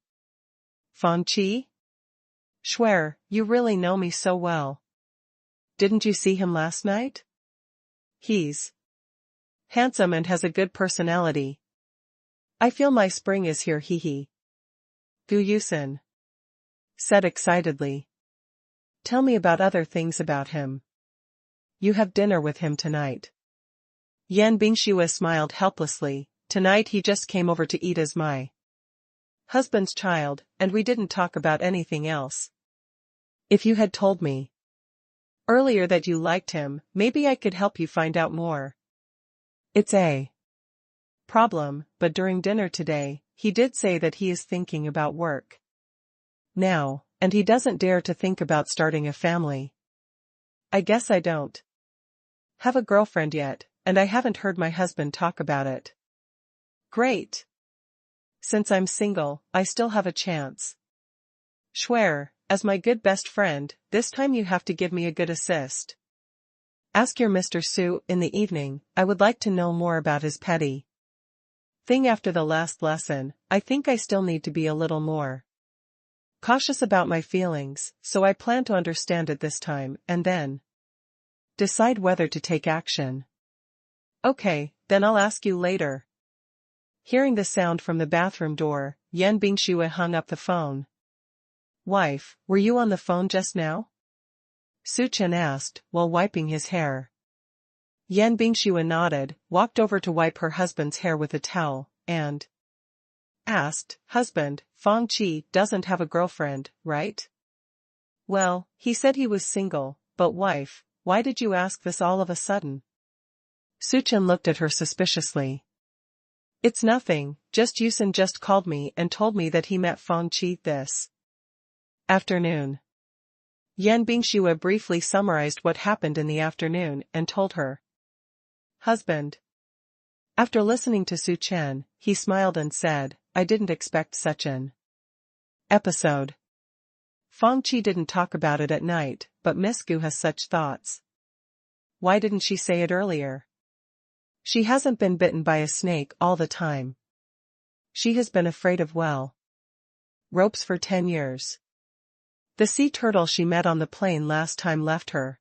Speaker 1: Fang Qi? Schwer, you really know me so well. Didn't you see him last night? He's handsome and has a good personality. I feel my spring is here, hee. Gu Yusen said excitedly. Tell me about other things about him. You have dinner with him tonight. Yan Bingxue smiled helplessly. Tonight he just came over to eat as my husband's child, and we didn't talk about anything else. If you had told me earlier that you liked him, maybe I could help you find out more. It's a problem, but during dinner today, he did say that he is thinking about work now, and he doesn't dare to think about starting a family. I guess I don't have a girlfriend yet, and I haven't heard my husband talk about it. Great. Since I'm single, I still have a chance. Swear, as my good best friend, this time you have to give me a good assist. Ask your Mr. Su in the evening. I would like to know more about his petty thing after the last lesson. I think I still need to be a little more cautious about my feelings, so I plan to understand it this time, and then decide whether to take action. Okay, then I'll ask you later. Hearing the sound from the bathroom door, Yan Bingxue hung up the phone. Wife, were you on the phone just now? Su Chen asked, while wiping his hair. Yan Bingxue nodded, walked over to wipe her husband's hair with a towel, and asked, Husband, Fang Qi doesn't have a girlfriend, right? Well, he said he was single, but wife, why did you ask this all of a sudden? Su Chen looked at her suspiciously. It's nothing, just Yusen just called me and told me that he met Fang Qi this afternoon. Yan Bingxue briefly summarized what happened in the afternoon and told her husband. After listening to Su Chen, he smiled and said, I didn't expect such an episode. Fang Qi didn't talk about it at night, but Miss Gu has such thoughts. Why didn't she say it earlier? She hasn't been bitten by a snake all the time. She has been afraid of ropes for 10 years. The sea turtle she met on the plane last time left her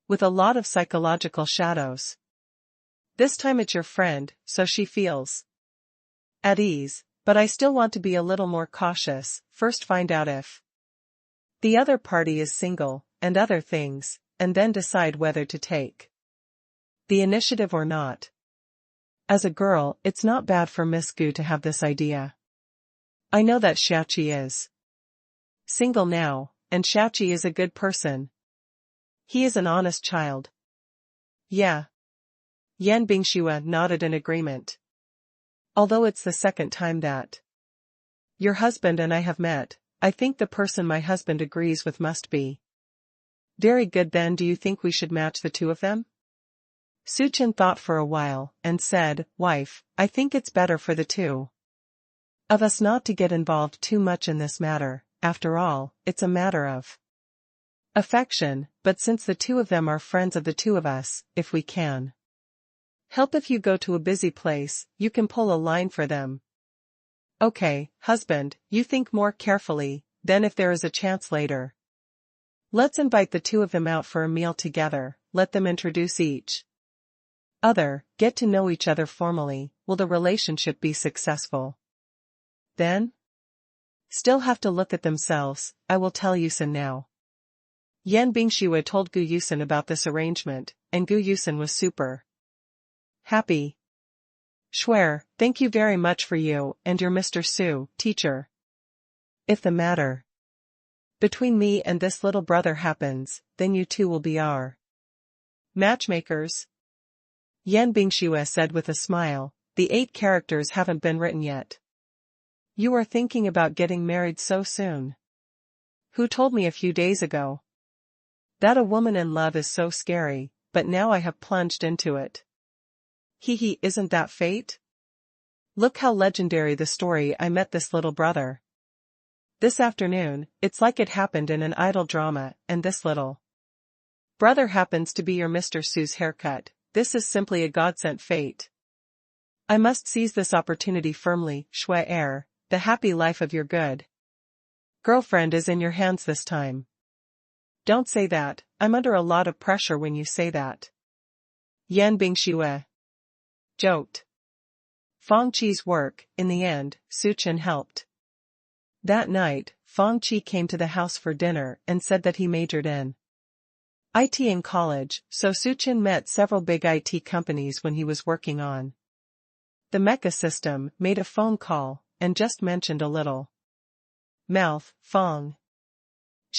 Speaker 1: with a lot of psychological shadows. This time it's your friend, so she feels at ease, but I still want to be a little more cautious. First find out if the other party is single, and other things, and then decide whether to take the initiative or not. As a girl, it's not bad for Miss Gu to have this idea. I know that Xiaoqi is single now, and Xiaoqi is a good person. He is an honest child. Yeah. Yan Bingxue nodded in agreement. Although it's the second time that your husband and I have met, I think the person my husband agrees with must be very good. Then do you think we should match the two of them? Su Chen thought for a while, and said, Wife, I think it's better for the two of us not to get involved too much in this matter. After all, it's a matter of affection, but since the two of them are friends of the two of us, if we can help if you go to a busy place, you can pull a line for them. Okay, husband, you think more carefully, then if there is a chance later, let's invite the two of them out for a meal together, let them introduce each other, get to know each other formally. Will the relationship be successful? Then? Still have to look at themselves. I will tell Yusen now. Yan Bingxue told Gu Yusen about this arrangement, and Gu Yusen was super happy. Swear, thank you very much for you and your Mr. Su, teacher. If the matter between me and this little brother happens, then you two will be our matchmakers. Yan Bingxue said with a smile, the 8 characters haven't been written yet. You are thinking about getting married so soon? Who told me a few days ago that a woman in love is so scary, but now I have plunged into it. Hee, isn't that fate? Look how legendary the story I met this little brother this afternoon. It's like it happened in an idol drama, and this little brother happens to be your Mr. Su's haircut. This is simply a God-sent fate. I must seize this opportunity firmly. Shui Er, the happy life of your good girlfriend is in your hands this time. Don't say that, I'm under a lot of pressure when you say that. Yan Bingxue joked. Fang Qi's work, in the end, Su Chen helped. That night, Fang Qi came to the house for dinner and said that he majored in IT in college, so Su Chen met several big IT companies when he was working on the mecha system, made a phone call, and just mentioned a little mouth, Fong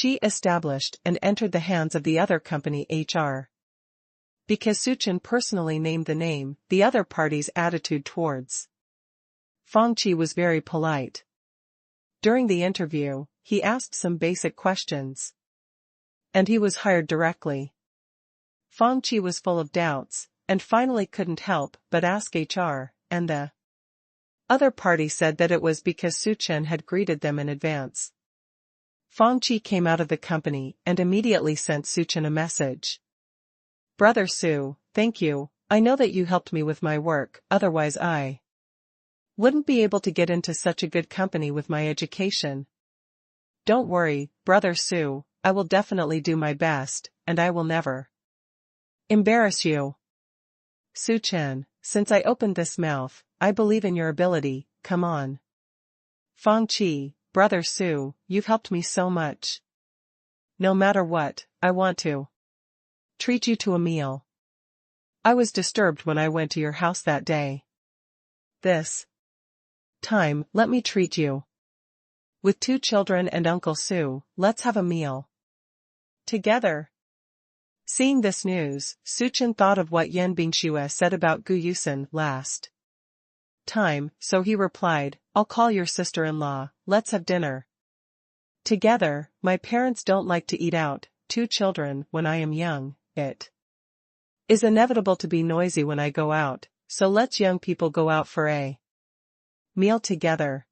Speaker 1: Chi established and entered the hands of the other company HR. Because Suchen personally named the name, the other party's attitude towards Fong Chi was very polite. During the interview, he asked some basic questions. And he was hired directly. Fong Chi was full of doubts, and finally couldn't help but ask HR, and the other party said that it was because Suchen had greeted them in advance. Fong Chi came out of the company and immediately sent Suchen a message. Brother Su, thank you, I know that you helped me with my work, otherwise I wouldn't be able to get into such a good company with my education. Don't worry, Brother Su, I will definitely do my best, and I will never embarrass you. Suchen, since I opened this mouth, I believe in your ability, come on. Fong Chi, Brother Su, you've helped me so much. No matter what, I want to treat you to a meal. I was disturbed when I went to your house that day. This time, let me treat you. With 2 children and Uncle Su, let's have a meal together. Seeing this news, Suchen thought of what Yan Bingxue said about Gu Yusen last time, so he replied, I'll call your sister-in-law, let's have dinner together. My parents don't like to eat out, 2 children, when I am young, it is inevitable to be noisy when I go out, so let's young people go out for a meal together.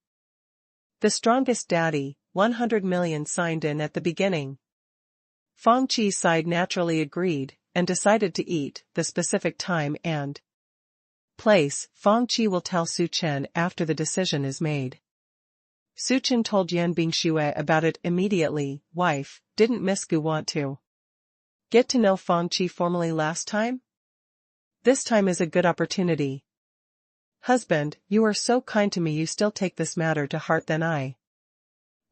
Speaker 1: The strongest daddy, 100 million signed in at the beginning. Fong Chi's side naturally agreed, and decided to eat, the specific time and place, Fong Chi will tell Suchen after the decision is made. Suchen told Yan Bingxue about it immediately. Wife, didn't Miss Gu want to get to know Fong Chi formally last time? This time is a good opportunity. Husband, you are so kind to me, you still take this matter to heart. Then I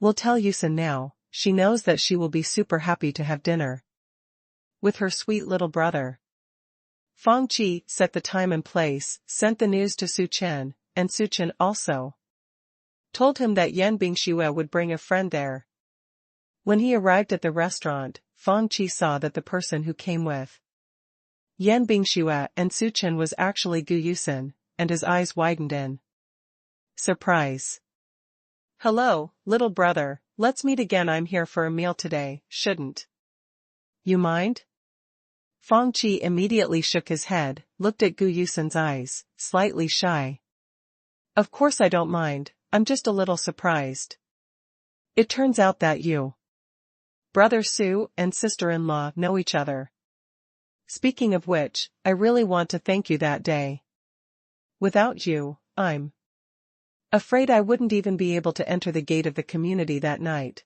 Speaker 1: will tell Yusen now. She knows that she will be super happy to have dinner with her sweet little brother. Fong Chi set the time and place, sent the news to Suchen, and Suchen also told him that Yan Bingxue would bring a friend there. When he arrived at the restaurant, Fong Chi saw that the person who came with Yan Bingxue and Suchen was actually Gu Yusen, and his eyes widened in surprise. Hello, little brother, let's meet again. I'm here for a meal today, shouldn't you mind? Fong Chi immediately shook his head, looked at Gu Yusen's eyes, slightly shy. Of course I don't mind, I'm just a little surprised. It turns out that you, Brother Su and sister-in-law, know each other. Speaking of which, I really want to thank you that day. Without you, I'm afraid I wouldn't even be able to enter the gate of the community that night.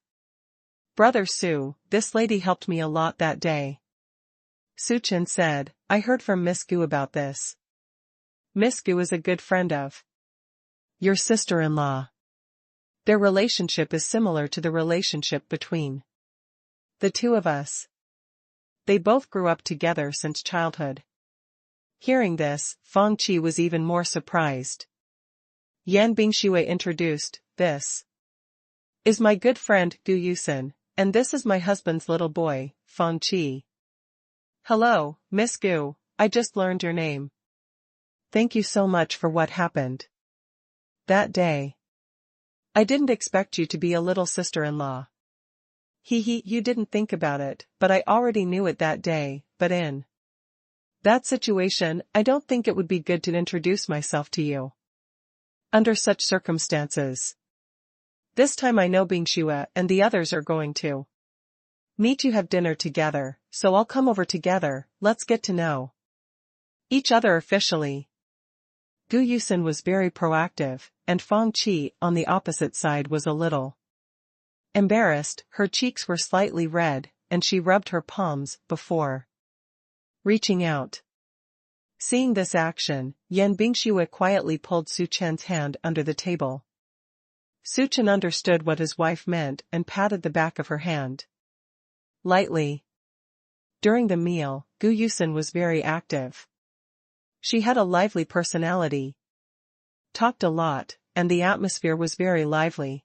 Speaker 1: Brother Su, this lady helped me a lot that day. Suchen said, I heard from Miss Gu about this. Miss Gu is a good friend of your sister-in-law. Their relationship is similar to the relationship between the 2 of us. They both grew up together since childhood. Hearing this, Fong Chi was even more surprised. Yan Bingxue introduced, this is my good friend, Gu Yusen, and this is my husband's little boy, Fong Chi. Hello, Miss Gu, I just learned your name. Thank you so much for what happened that day. I didn't expect you to be a little sister-in-law. You didn't think about it, but I already knew it that day. But in that situation, I don't think it would be good to introduce myself to you under such circumstances. This time I know Bingxue and the others are going to meet you, have dinner together, so I'll come over together, let's get to know each other officially. Gu Yusen was very proactive, and Fong Chi, on the opposite side, was a little embarrassed. Her cheeks were slightly red, and she rubbed her palms before reaching out. Seeing this action, Yan Bingxue quietly pulled Suchen's hand under the table. Suchen understood what his wife meant and patted the back of her hand lightly. During the meal, Gu Yusen was very active. She had a lively personality, talked a lot, and the atmosphere was very lively.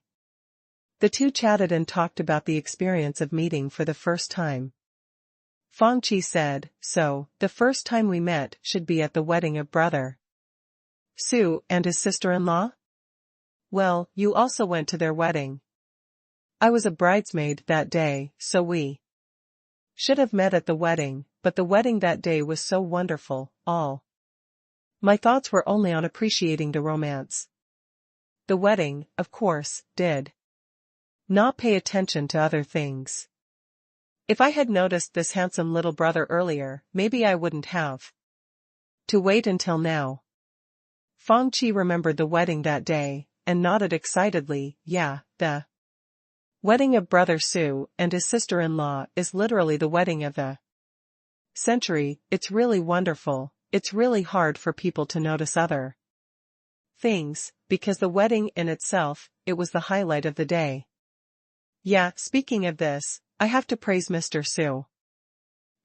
Speaker 1: The two chatted and talked about the experience of meeting for the first time. Fang Qi said, "So, the first time we met should be at the wedding of brother Su and his sister-in-law? Well, you also went to their wedding. I was a bridesmaid that day, so we should have met at the wedding, but the wedding that day was so wonderful, all my thoughts were only on appreciating the romance. The wedding, of course, did not pay attention to other things. If I had noticed this handsome little brother earlier, maybe I wouldn't have to wait until now." Fang Qi remembered the wedding that day, and nodded excitedly. "Yeah, the wedding of brother Su and his sister-in-law is literally the wedding of the century. It's really wonderful. It's really hard for people to notice other things, because the wedding in itself, it was the highlight of the day. Yeah, speaking of this, I have to praise Mr. Su.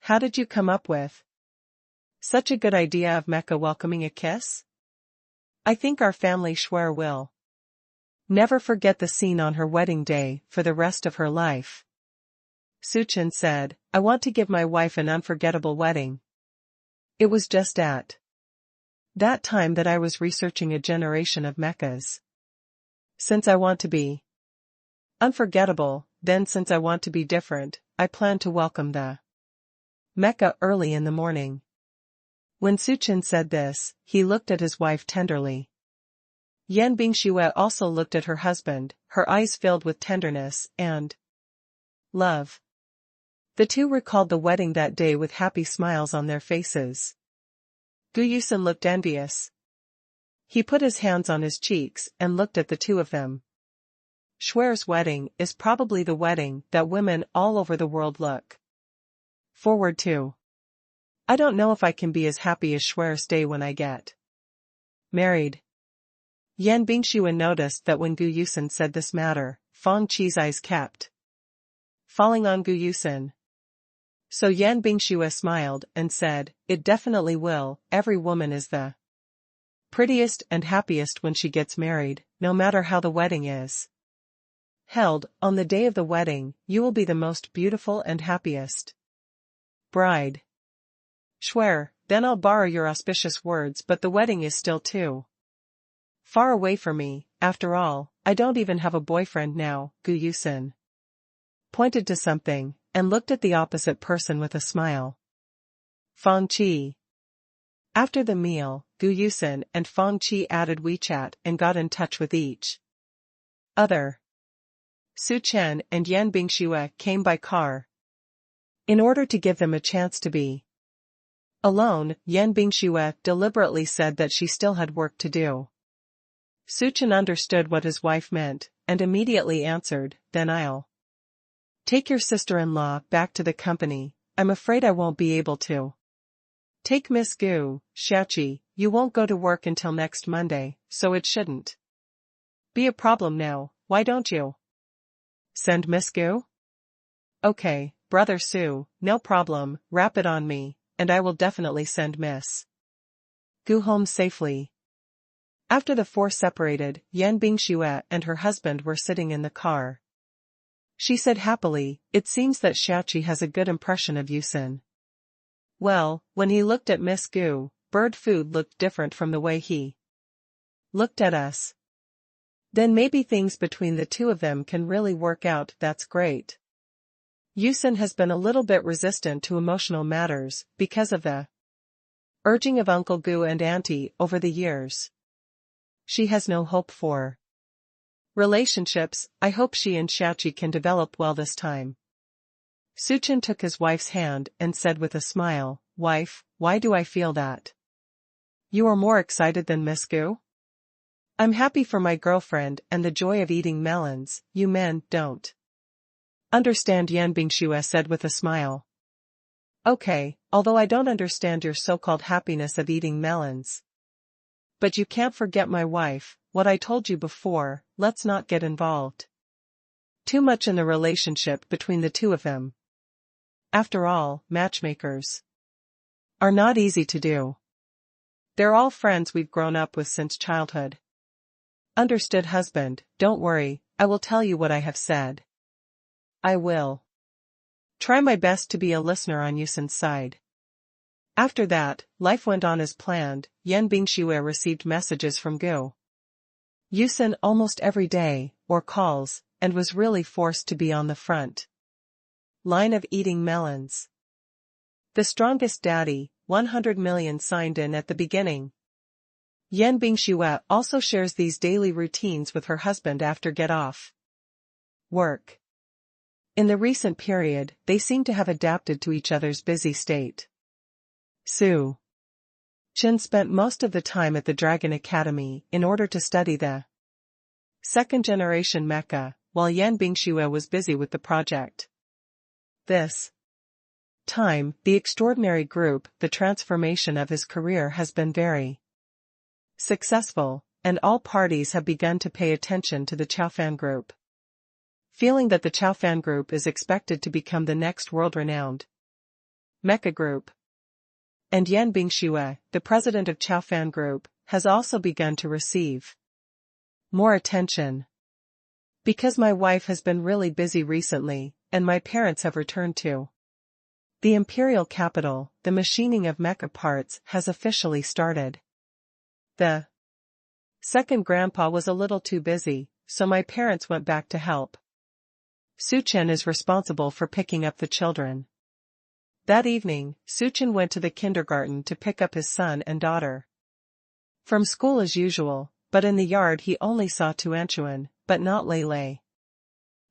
Speaker 1: How did you come up with such a good idea of Mecca welcoming a kiss? I think our family Shuer will never forget the scene on her wedding day for the rest of her life." Su Chen said, "I want to give my wife an unforgettable wedding. It was just at that time that I was researching a generation of Meccas. Since I want to be unforgettable, then since I want to be different, I plan to welcome the Mecca early in the morning." When Su Chen said this, he looked at his wife tenderly. Yan Bingxue also looked at her husband, her eyes filled with tenderness and love. The two recalled the wedding that day with happy smiles on their faces. Gu Yusen looked envious. He put his hands on his cheeks and looked at the two of them. Shuer's wedding is probably the wedding that women all over the world look forward to. I don't know if I can be as happy as Shuer's day when I get married. Yan Bingxue noticed that when Gu Yusen said this matter, Fang Qi's eyes kept falling on Gu Yusen. So Yan Bingxue smiled and said, "It definitely will. Every woman is the prettiest and happiest when she gets married, no matter how the wedding is held. On the day of the wedding, you will be the most beautiful and happiest bride. Shuer, then I'll borrow your auspicious words, but the wedding is still too far away for me. After all, I don't even have a boyfriend now." Gu Yusen pointed to something, and looked at the opposite person with a smile. Fang Qi. After the meal, Gu Yusen and Fang Qi added WeChat and got in touch with each other. Su Chen and Yan Bingxue came by car. In order to give them a chance to be alone, Yan Bingxue deliberately said that she still had work to do. Su Chen understood what his wife meant, and immediately answered, "Then I'll take your sister-in-law back to the company. I'm afraid I won't be able to take Miss Gu. Xiaoqi, you won't go to work until next Monday, so it shouldn't be a problem now. Why don't you send Miss Gu?" "Okay, brother Su, no problem, wrap it on me, and I will definitely send Miss Gu home safely." After the four separated, Yan Bingxue and her husband were sitting in the car. She said happily, "It seems that Xiaoqi has a good impression of Yusen. Well, when he looked at Miss Gu, bird food looked different from the way he looked at us. Then maybe things between the two of them can really work out. That's great. Yusen has been a little bit resistant to emotional matters because of the urging of Uncle Gu and Auntie over the years. She has no hope for relationships. I hope she and Xiaoqi can develop well this time." Su Chen took his wife's hand and said with a smile, "Wife, why do I feel that you are more excited than Miss Gu? I'm happy for my girlfriend and the joy of eating melons. You men don't understand," Yan Bingxue said with a smile. "Okay, although I don't understand your so-called happiness of eating melons. But you can't forget my wife. What I told you before, let's not get involved too much in the relationship between the two of them. After all, matchmakers are not easy to do. They're all friends we've grown up with since childhood. Understood, husband, don't worry, I will tell you what I have said. I will try my best to be a listener on Yusun's side. After that, life went on as planned. Yan Bingxue received messages from Gu Yusun almost every day, or calls, and was really forced to be on the front line of eating melons. The strongest daddy, 100 million signed in at the beginning. Yan Bingxue also shares these daily routines with her husband after get off work. In the recent period, they seem to have adapted to each other's busy state. Su Chen spent most of the time at the Dragon Academy in order to study the second-generation mecha, while Yan Bingxue was busy with the project. This time, the extraordinary group, the transformation of his career has been very successful, and all parties have begun to pay attention to the Chaofan group. Feeling that the Chaofan group is expected to become the next world-renowned mecha group. And Yan Bingxue, the president of Chaofan Group, has also begun to receive more attention. Because my wife has been really busy recently, and my parents have returned to the imperial capital, the machining of mecha parts has officially started. The second grandpa was a little too busy, so my parents went back to help. Su Chen is responsible for picking up the children. That evening, Su Chen went to the kindergarten to pick up his son and daughter from school as usual, but in the yard he only saw Tuanchuan, but not Lei Lei.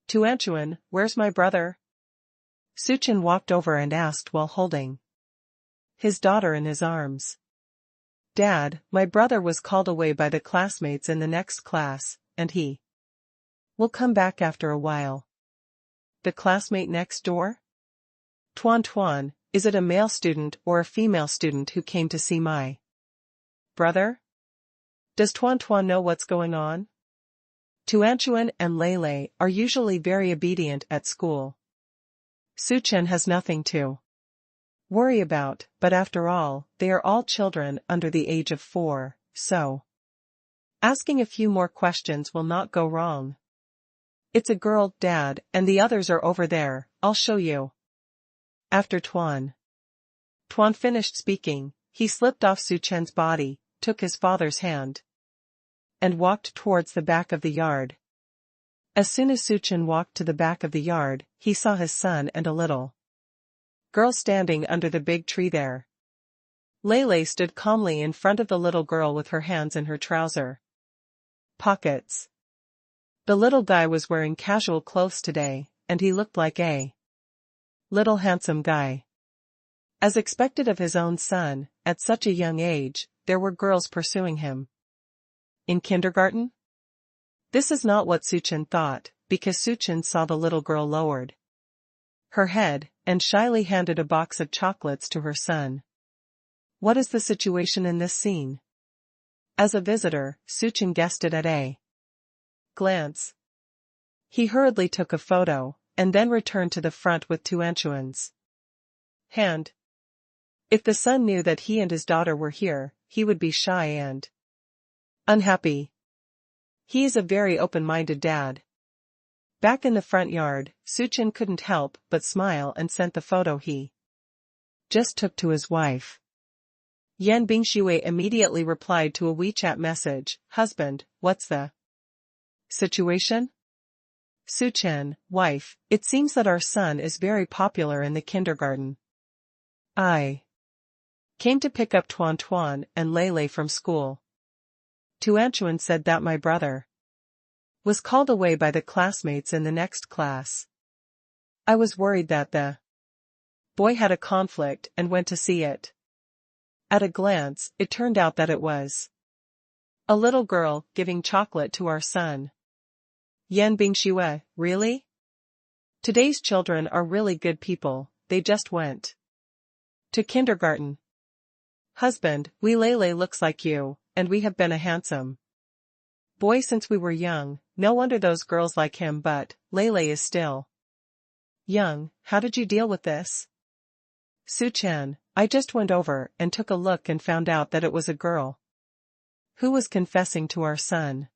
Speaker 1: Tuanchuan, where's my brother? Su Chen walked over and asked while holding his daughter in his arms. Dad, my brother was called away by the classmates in the next class, and he will come back after a while. The classmate next door? Tuan Tuan, is it a male student or a female student who came to see my brother? Does Tuan Tuan know what's going on? Tuanchuan and Lei Lei are usually very obedient at school. Su Chen has nothing to worry about, but after all, they are all children under the age of 4, so asking a few more questions will not go wrong. It's a girl, Dad, and the others are over there, I'll show you. After Tuan finished speaking, he slipped off Su Chen's body, took his father's hand, and walked towards the back of the yard. As soon as Su Chen walked to the back of the yard, he saw his son and a little girl standing under the big tree there. Lei Lei stood calmly in front of the little girl with her hands in her trouser pockets. The little guy was wearing casual clothes today, and he looked like a little handsome guy. As expected of his own son, at such a young age, there were girls pursuing him. In kindergarten? This is not what Su Chen thought, because Su Chen saw the little girl lowered her head, and shyly handed a box of chocolates to her son. What is the situation in this scene? As a visitor, Su Chen guessed it at a glance. He hurriedly took a photo, and then returned to the front with Tuanchuan's hand. If the son knew that he and his daughter were here, he would be shy and unhappy. He is a very open-minded dad. Back in the front yard, Su Chen couldn't help but smile and sent the photo he just took to his wife. Yan Bingxue immediately replied to a WeChat message, "Husband, what's the situation?" Su Chen, wife, it seems that our son is very popular in the kindergarten. I came to pick up Tuan Tuan and Lei Lei from school. Tuanchuan said that my brother was called away by the classmates in the next class. I was worried that the boy had a conflict and went to see it. At a glance, it turned out that it was a little girl giving chocolate to our son. Yan Bingxue, really? Today's children are really good people, they just went to kindergarten. Husband, we Lei Lei looks like you, and we have been a handsome boy since we were young, no wonder those girls like him, but Lei Lei is still young. How did you deal with this? Su Chen, I just went over and took a look and found out that it was a girl who was confessing to our son.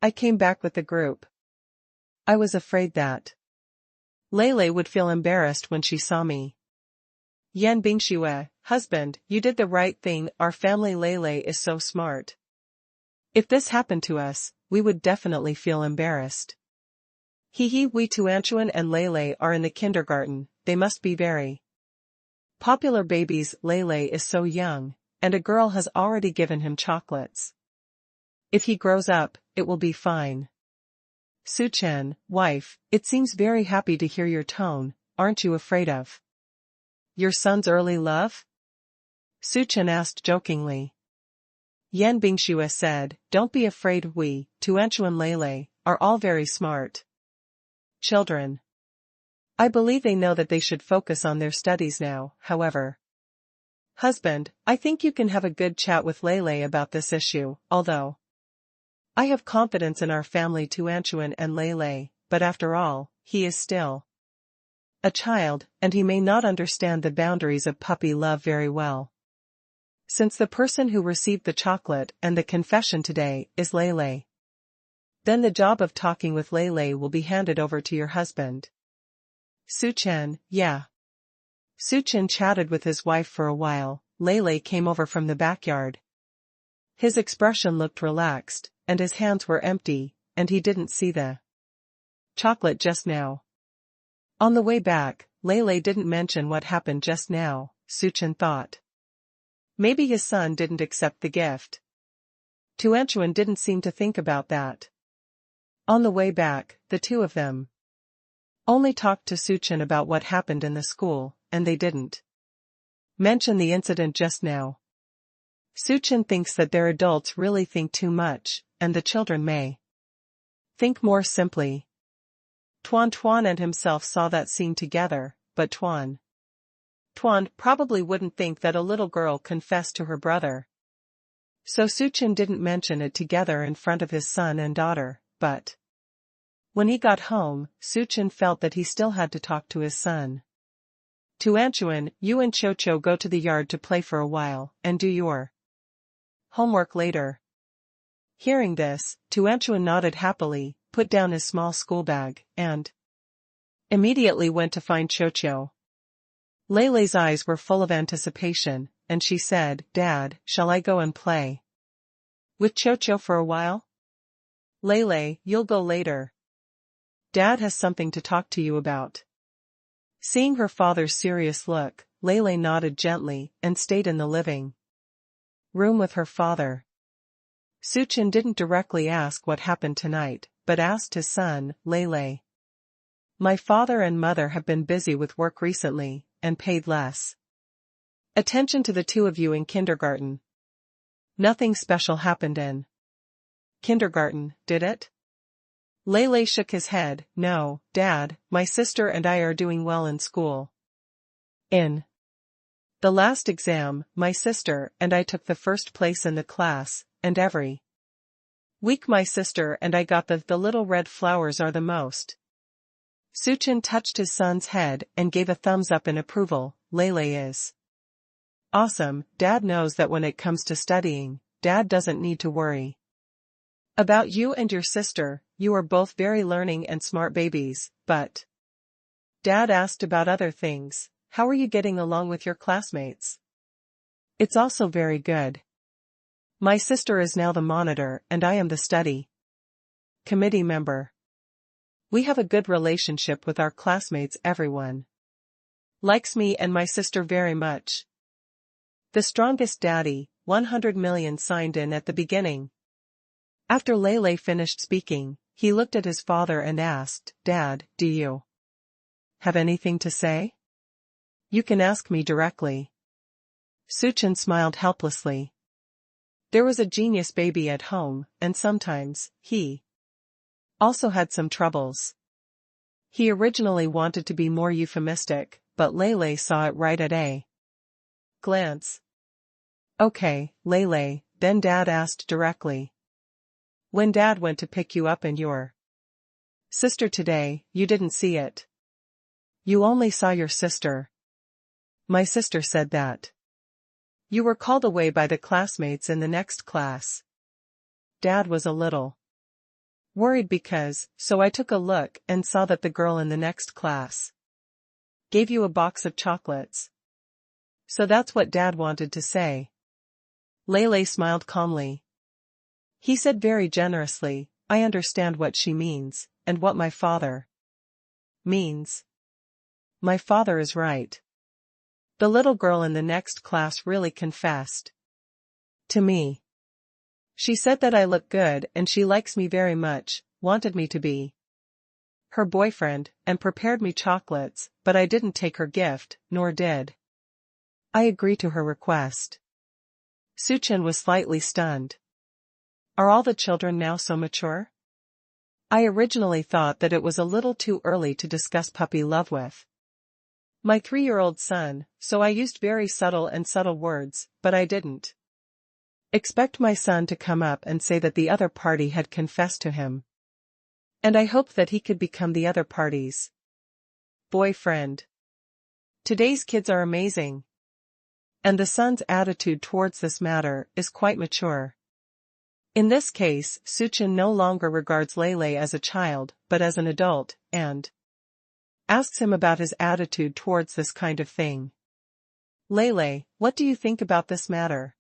Speaker 1: I came back with the group. I was afraid that Lele would feel embarrassed when she saw me. Yan Bingxue, husband, you did the right thing, our family Lele is so smart. If this happened to us, we would definitely feel embarrassed. Hee we Tuanchuan and Lele are in the kindergarten, they must be very popular babies. Lele is so young, and a girl has already given him chocolates. If he grows up, it will be fine. Su Chen, wife, it seems very happy to hear your tone, aren't you afraid of your son's early love? Su Chen asked jokingly. Yan Bingxue said, don't be afraid, we, Tuanchu and Lele, are all very smart children. I believe they know that they should focus on their studies now, however. Husband, I think you can have a good chat with Lele about this issue, although I have confidence in our family Tuanchuan and Lele, but after all, he is still a child, and he may not understand the boundaries of puppy love very well. Since the person who received the chocolate and the confession today is Lele, then the job of talking with Lele will be handed over to your husband. Su Chen, yeah. Su Chen chatted with his wife for a while. Lele came over from the backyard. His expression looked relaxed, and his hands were empty, and he didn't see the chocolate just now. On the way back, Lele didn't mention what happened just now, Su Chen thought. Maybe his son didn't accept the gift. Tuanchuan didn't seem to think about that. On the way back, the two of them only talked to Su Chen about what happened in the school, and they didn't mention the incident just now. Su Chen thinks that their adults really think too much, and the children may think more simply. Tuan and himself saw that scene together, but Tuan probably wouldn't think that a little girl confessed to her brother. So Su Chen didn't mention it together in front of his son and daughter, but when he got home, Su Chen felt that he still had to talk to his son. Tuanchuan, you and Chocho go to the yard to play for a while, and do your homework later. Hearing this, Tuanchuan nodded happily, put down his small school bag, and immediately went to find Chocho. Lele's eyes were full of anticipation, and she said, Dad, shall I go and play with Chocho for a while? Lele, you'll go later. Dad has something to talk to you about. Seeing her father's serious look, Lele nodded gently and stayed in the living room with her father. Su Chen didn't directly ask what happened tonight, but asked his son, Lele. My father and mother have been busy with work recently, and paid less attention to the two of you in kindergarten. Nothing special happened in kindergarten, did it? Lele shook his head. No, Dad, my sister and I are doing well in school. In the last exam, my sister and I took the first place in the class, and every week my sister and I got the little red flowers are the most. Su Chen touched his son's head and gave a thumbs up in approval. Lele is awesome. Dad knows that when it comes to studying, Dad doesn't need to worry about you and your sister. You are both very learning and smart babies, but Dad asked about other things. How are you getting along with your classmates? It's also very good. My sister is now the monitor and I am the study committee member. We have a good relationship with our classmates. Everyone likes me and my sister very much. The strongest daddy, 100 million signed in at the beginning. After Lele finished speaking, he looked at his father and asked, Dad, do you have anything to say? You can ask me directly. Su Chen smiled helplessly. There was a genius baby at home, and sometimes, he also had some troubles. He originally wanted to be more euphemistic, but Lele saw it right at a glance. Okay, Lele, then Dad asked directly. When Dad went to pick you up and your sister today, you didn't see it. You only saw your sister. My sister said that you were called away by the classmates in the next class. Dad was a little Worried so I took a look and saw that the girl in the next class gave you a box of chocolates. So that's what Dad wanted to say. Lele smiled calmly. He said very generously, I understand what she means, and what my father means. My father is right. The little girl in the next class really confessed to me. She said that I look good and she likes me very much, wanted me to be her boyfriend, and prepared me chocolates, but I didn't take her gift, nor did I agree to her request. Suchen was slightly stunned. Are all the children now so mature? I originally thought that it was a little too early to discuss puppy love with my 3-year-old son, so I used very subtle words, but I didn't expect my son to come up and say that the other party had confessed to him. And I hoped that he could become the other party's boyfriend. Today's kids are amazing. And the son's attitude towards this matter is quite mature. In this case, Suchen no longer regards Lele as a child, but as an adult, and asks him about his attitude towards this kind of thing. Lele, what do you think about this matter?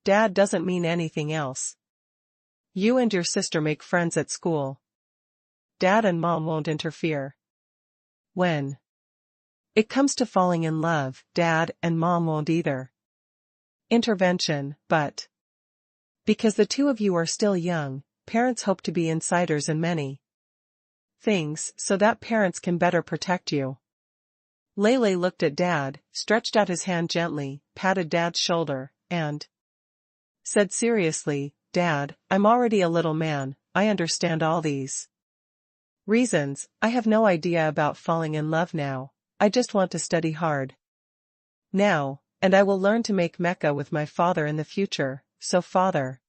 Speaker 1: Dad doesn't mean anything else. You and your sister make friends at school. Dad and Mom won't interfere. When it comes to falling in love, Dad and Mom won't either intervention, but because the two of you are still young, parents hope to be insiders in many things so that parents can better protect you. Lele looked at Dad, stretched out his hand gently, patted Dad's shoulder, and said seriously, Dad, I'm already a little man, I understand all these reasons. I have no idea about falling in love now, I just want to study hard now, and I will learn to make Mecca with my father in the future, so father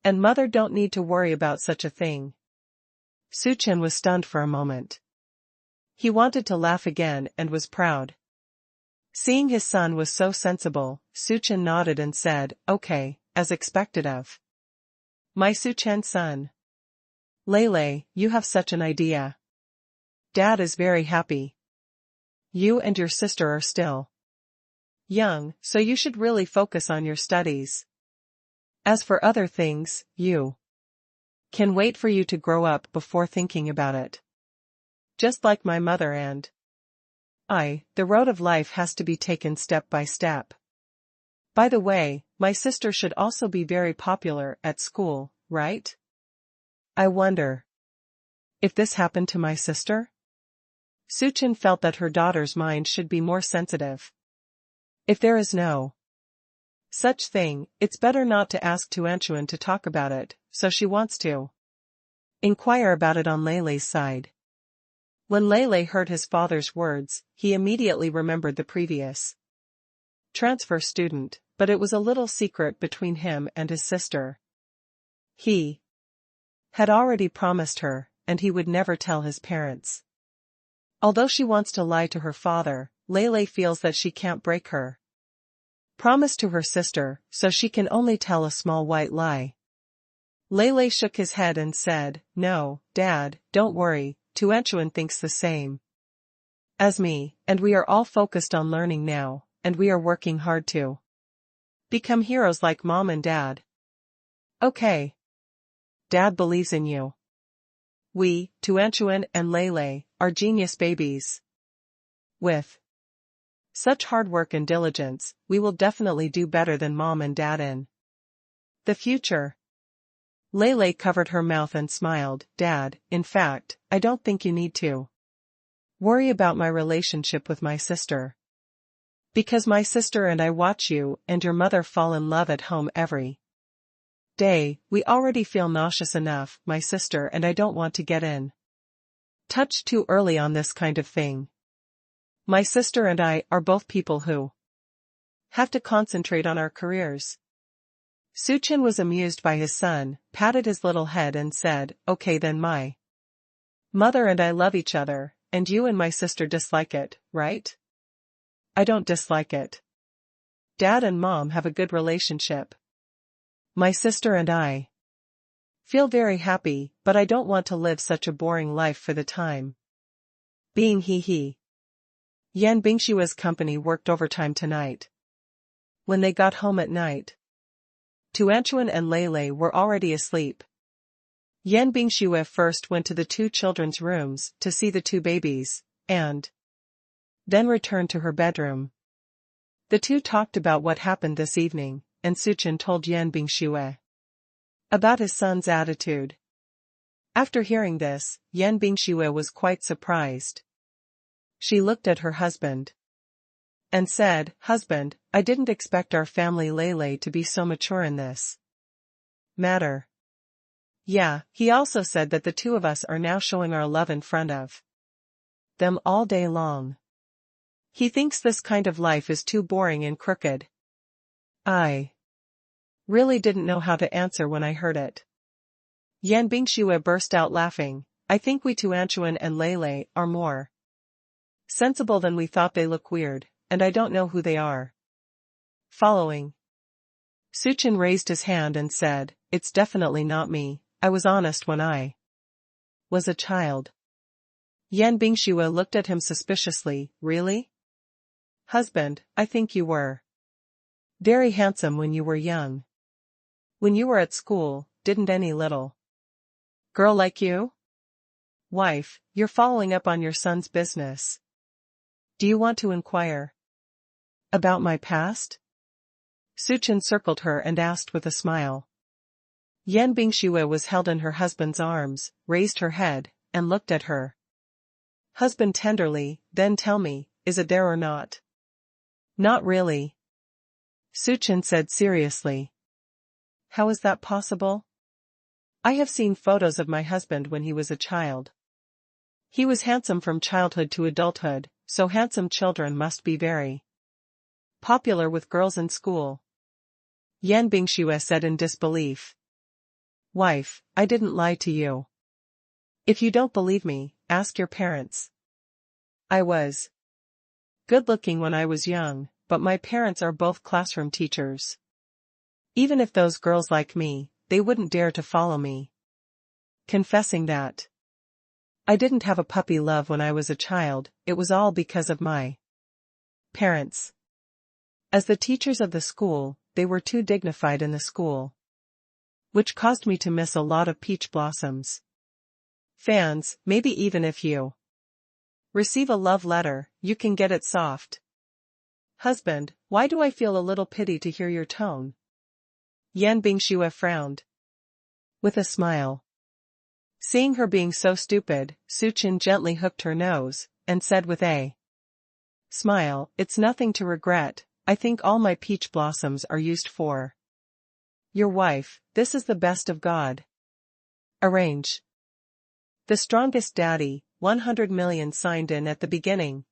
Speaker 1: and mother don't need to worry about such a thing. Suchen was stunned for a moment. He wanted to laugh again and was proud. Seeing his son was so sensible, Suchen nodded and said, okay, as expected of my Suchen son. Lele, you have such an idea. Dad is very happy. You and your sister are still young, so you should really focus on your studies. As for other things, you can wait for you to grow up before thinking about it. Just like my mother and the road of life has to be taken step by step. By the way, my sister should also be very popular at school, right? I wonder if this happened to my sister? Suchen felt that her daughter's mind should be more sensitive. If there is no such thing, it's better not to ask Tuanchuan to talk about it, so she wants to inquire about it on Lele's side. When Lele heard his father's words, he immediately remembered the previous transfer student, but it was a little secret between him and his sister. He had already promised her, and he would never tell his parents. Although she wants to lie to her father, Lele feels that she can't break her promise to her sister, so she can only tell a small white lie. Lele shook his head and said, no, Dad, don't worry, Tuanchuan thinks the same as me, and we are all focused on learning now, and we are working hard to become heroes like Mom and Dad. Okay. Dad believes in you. We, Tuanchuan and Lele, are genius babies. With such hard work and diligence, we will definitely do better than Mom and Dad in the future. Lele covered her mouth and smiled, Dad, in fact, I don't think you need to worry about my relationship with my sister. Because my sister and I watch you and your mother fall in love at home every day, we already feel nauseous enough, my sister and I don't want to get in touch too early on this kind of thing. My sister and I are both people who have to concentrate on our careers. Suchen was amused by his son, patted his little head and said, okay then my mother and I love each other, and you and my sister dislike it, right? I don't dislike it. Dad and Mom have a good relationship. My sister and I Feel very happy, but I don't want to live such a boring life for the time being. He. Yan Bingshua's company worked overtime tonight. When they got home at night, Tuanchuan and Lei were already asleep. Yan Bingxue first went to the two children's rooms to see the two babies, and then returned to her bedroom. The two talked about what happened this evening, and Suchen told Yan Bingxue about his son's attitude. After hearing this, Yan Bingxue was quite surprised. She looked at her husband and said, "Husband, I didn't expect our family Lei to be so mature in this matter." Yeah, he also said that the two of us are now showing our love in front of them all day long. He thinks this kind of life is too boring and crooked. I really didn't know how to answer when I heard it. Yan Bingxue burst out laughing. "I think we Tuanchuan and Lei are more sensible than we thought. They look weird, and I don't know who they are." Following, Suchen raised his hand and said, "It's definitely not me. I was honest when I was a child." Yan Bingxue looked at him suspiciously. "Really? Husband, I think you were very handsome when you were young. When you were at school, didn't any little girl like you?" "Wife, you're following up on your son's business. Do you want to inquire about my past?" Suchen circled her and asked with a smile. Yan Bingxue was held in her husband's arms, raised her head, and looked at her husband tenderly. "Then tell me, is it there or not?" "Not really," Suchen said seriously. "How is that possible? I have seen photos of my husband when he was a child. He was handsome from childhood to adulthood, so handsome children must be very popular with girls in school." Yan Bingxue said in disbelief. "Wife, I didn't lie to you. If you don't believe me, ask your parents. I was good-looking when I was young, but my parents are both classroom teachers. Even if those girls like me, they wouldn't dare to follow me. Confessing that I didn't have a puppy love when I was a child, it was all because of my parents. As the teachers of the school, they were too dignified in the school, which caused me to miss a lot of peach blossoms. Fans, maybe even if you receive a love letter, you can get it soft." "Husband, why do I feel a little pity to hear your tone?" Yan Bingxue frowned with a smile. Seeing her being so stupid, Suchen gently hooked her nose, and said with a smile, "It's nothing to regret. I think all my peach blossoms are used for your wife. This is the best of God. Arrange. The strongest daddy, 100 million signed in at the beginning."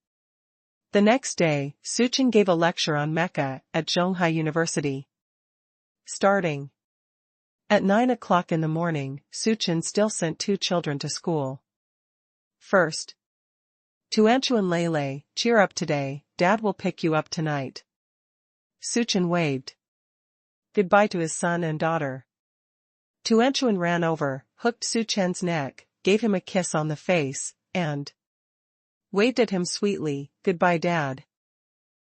Speaker 1: The next day, Suchen gave a lecture on Mecha at Zhonghai University. Starting at 9 o'clock in the morning, Suchen still sent two children to school. First, Tuanchuan Lei, cheer up today, Dad will pick you up tonight. Suchen waved goodbye to his son and daughter. Tuanchuan ran over, hooked Suchen's neck, gave him a kiss on the face, and waved at him sweetly. "Goodbye, Dad.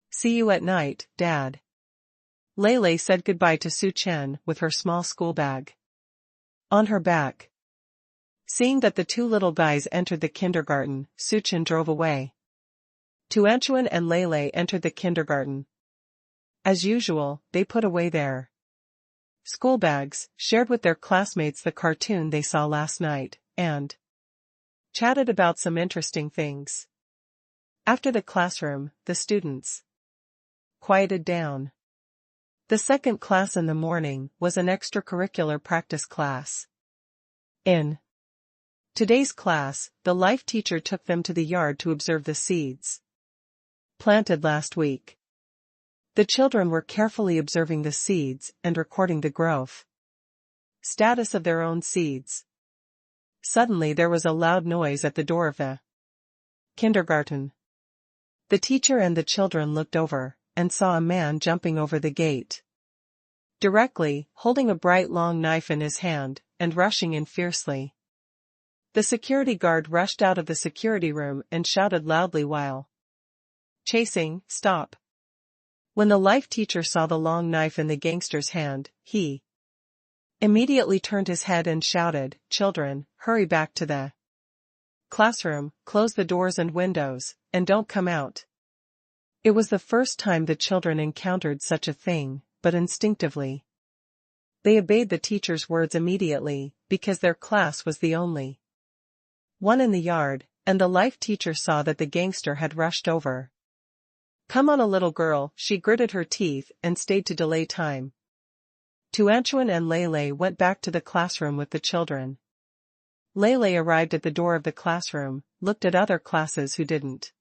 Speaker 1: See you at night, Dad." Lei said goodbye to Suchen with her small school bag on her back. Seeing that the two little guys entered the kindergarten, Suchen drove away. Tuanchuan and Lei entered the kindergarten. As usual, they put away their school bags, shared with their classmates the cartoon they saw last night, and chatted about some interesting things. After the classroom, the students quieted down. The second class in the morning was an extracurricular practice class. In today's class, the life teacher took them to the yard to observe the seeds planted last week. The children were carefully observing the seeds and recording the growth status of their own seeds. Suddenly there was a loud noise at the door of the kindergarten. The teacher and the children looked over, and saw a man jumping over the gate. Directly, holding a bright long knife in his hand, and rushing in fiercely. The security guard rushed out of the security room and shouted loudly while chasing, "Stop!" When the life teacher saw the long knife in the gangster's hand, he immediately turned his head and shouted, "Children, hurry back to the classroom, close the doors and windows, and don't come out." It was the first time the children encountered such a thing, but instinctively they obeyed the teacher's words immediately, because their class was the only one in the yard, and the life teacher saw that the gangster had rushed over. "Come on, a little girl," she gritted her teeth and stayed to delay time. Tuanchuan and Lele went back to the classroom with the children. Lele arrived at the door of the classroom, looked at other classes who didn't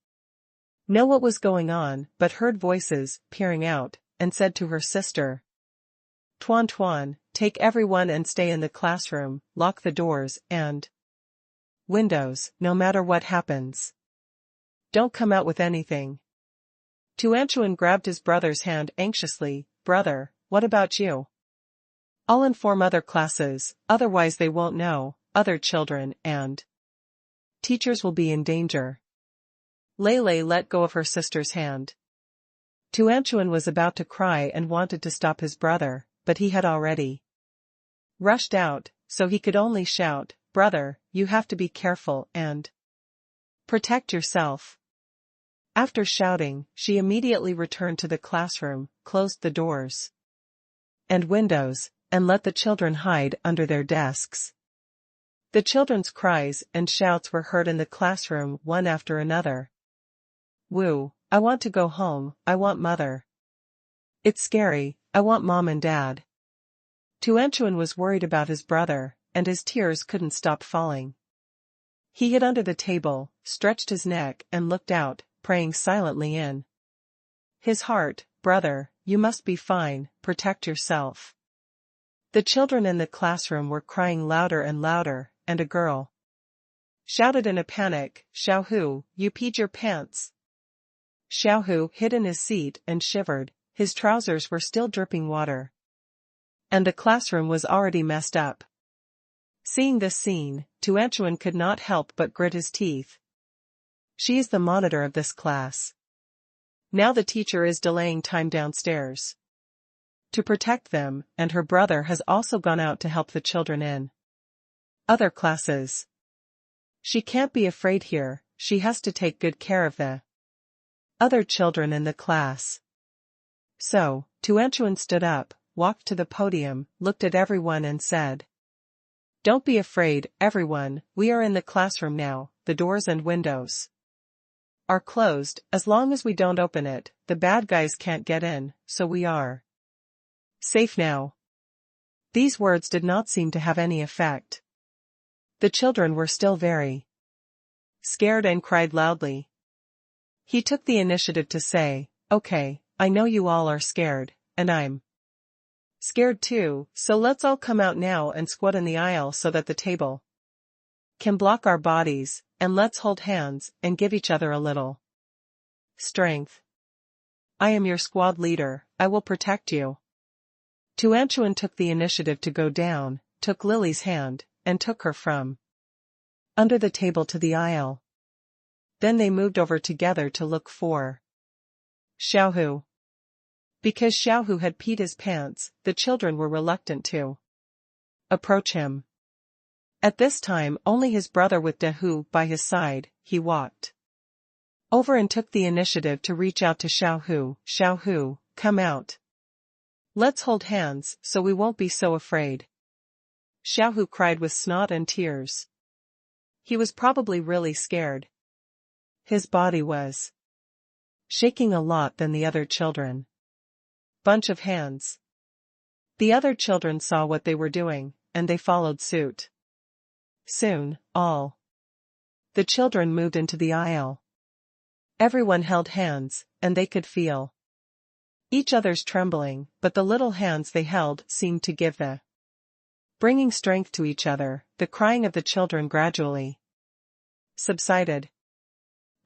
Speaker 1: know what was going on but heard voices peering out, and said to her sister, "Tuan Tuan, take everyone and stay in the classroom, lock the doors and windows, no matter what happens. Don't come out with anything." Tuanchuan grabbed his brother's hand anxiously. "Brother, what about you?" "I'll inform other classes, otherwise they won't know, other children and teachers will be in danger." Lele let go of her sister's hand. Tuanchuan was about to cry and wanted to stop his brother, but he had already rushed out, so he could only shout, "Brother, you have to be careful and protect yourself." After shouting, she immediately returned to the classroom, closed the doors and windows, and let the children hide under their desks. The children's cries and shouts were heard in the classroom one after another. "Woo, I want to go home, I want mother. It's scary, I want mom and dad." Tuanchuan was worried about his brother, and his tears couldn't stop falling. He hid under the table, stretched his neck and looked out, praying silently in his heart, "Brother, you must be fine, protect yourself." The children in the classroom were crying louder and louder, and a girl shouted in a panic, "Xiaohu, you peed your pants." Xiaohu hid in his seat and shivered, his trousers were still dripping water. And the classroom was already messed up. Seeing this scene, Tuanchuan could not help but grit his teeth. She is the monitor of this class. Now the teacher is delaying time downstairs to protect them, and her brother has also gone out to help the children in other classes. She can't be afraid here, she has to take good care of the other children in the class. So, Tuanchuan stood up, walked to the podium, looked at everyone and said, "Don't be afraid, everyone, we are in the classroom now, the doors and windows are closed. As long as we don't open it, the bad guys can't get in, so we are safe now." These words did not seem to have any effect. The children were still very scared and cried loudly. He took the initiative to say, "Okay, I know you all are scared, and I'm scared too, so let's all come out now and squat in the aisle so that the table can block our bodies, and let's hold hands and give each other a little strength. I am your squad leader, I will protect you." Tuanchuan took the initiative to go down, took Lily's hand, and took her from under the table to the aisle. Then they moved over together to look for Xiaohu. Because Xiaohu had peed his pants, the children were reluctant to approach him. At this time only his brother with Dehu by his side, he walked over and took the initiative to reach out to Xiaohu. "Xiaohu, come out. Let's hold hands, so we won't be so afraid." Xiaohu cried with snot and tears. He was probably really scared. His body was shaking a lot than the other children. Bunch of hands. The other children saw what they were doing, and they followed suit. Soon, all the children moved into the aisle. Everyone held hands, and they could feel each other's trembling, but the little hands they held seemed to give the bringing strength to each other. The crying of the children gradually subsided.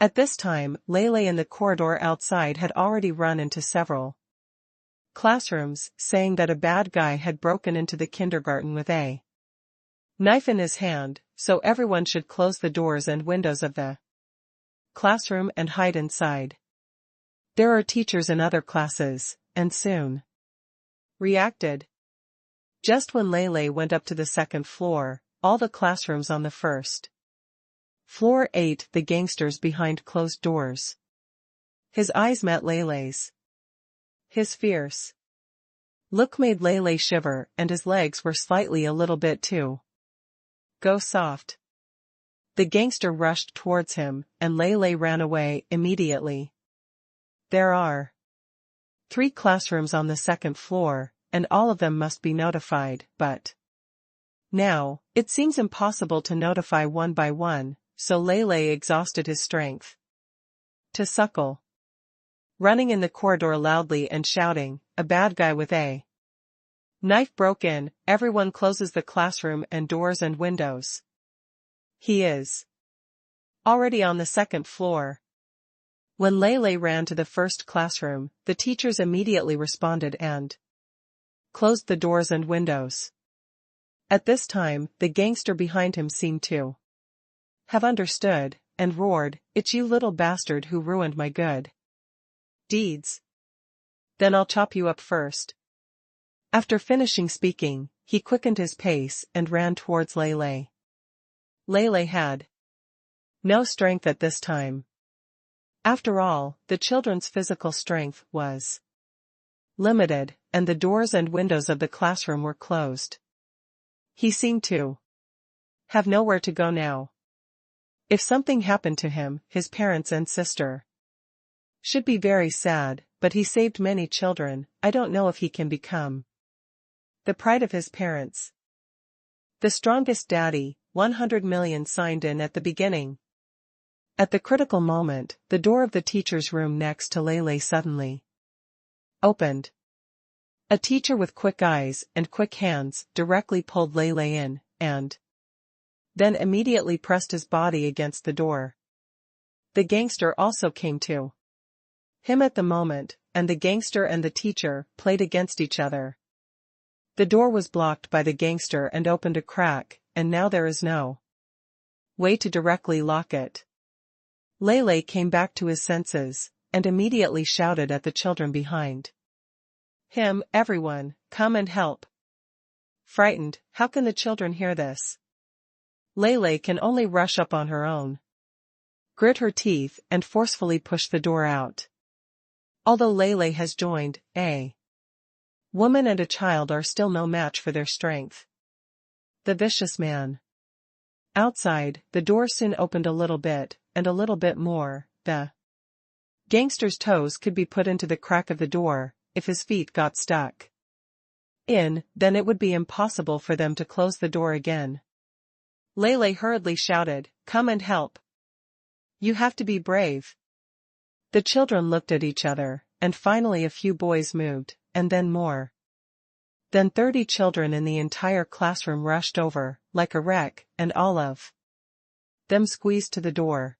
Speaker 1: At this time, Lele in the corridor outside had already run into several classrooms, saying that a bad guy had broken into the kindergarten with a Knife in his hand, so everyone should close the doors and windows of the classroom and hide inside. There are teachers in other classes, and soon reacted. Just when Lele went up to the second floor, all the classrooms on the first floor ate the gangsters behind closed doors. His eyes met Lele's. His fierce look made Lele shiver, and his legs were slightly a little bit too. Go soft. The gangster rushed towards him, and Lele ran away immediately. There are 3 classrooms on the second floor, and all of them must be notified, but now, it seems impossible to notify one by one, so Lele exhausted his strength to suckle. Running in the corridor loudly and shouting, "A bad guy with a knife broke in, everyone closes the classroom and doors and windows. He is already on the second floor." When Lele ran to the first classroom, the teachers immediately responded and closed the doors and windows. At this time, the gangster behind him seemed to have understood, and roared, "It's you little bastard who ruined my good deeds. Then I'll chop you up first." After finishing speaking, he quickened his pace and ran towards Lele. Lele had no strength at this time. After all, the children's physical strength was limited, and the doors and windows of the classroom were closed. He seemed to have nowhere to go now. If something happened to him, his parents and sister should be very sad, but he saved many children. I don't know if he can become the pride of his parents. The strongest daddy, 100 million signed in at the beginning. At the critical moment, the door of the teacher's room next to Lele suddenly opened. A teacher with quick eyes and quick hands directly pulled Lele in, and then immediately pressed his body against the door. The gangster also came to him at the moment, and the gangster and the teacher played against each other. The door was blocked by the gangster and opened a crack, and now there is no way to directly lock it. Lele came back to his senses, and immediately shouted at the children behind him, "Everyone, come and help." Frightened, how can the children hear this? Lele can only rush up on her own, grit her teeth, and forcefully push the door out. Although Lele has joined, a woman and a child are still no match for their strength. The vicious man. Outside, the door soon opened a little bit, and a little bit more. The gangster's toes could be put into the crack of the door. If his feet got stuck in, then it would be impossible for them to close the door again. Lele hurriedly shouted, "Come and help. You have to be brave." The children looked at each other, and finally a few boys moved, and then more. Then 30 children in the entire classroom rushed over, like a wreck, and all of them squeezed to the door.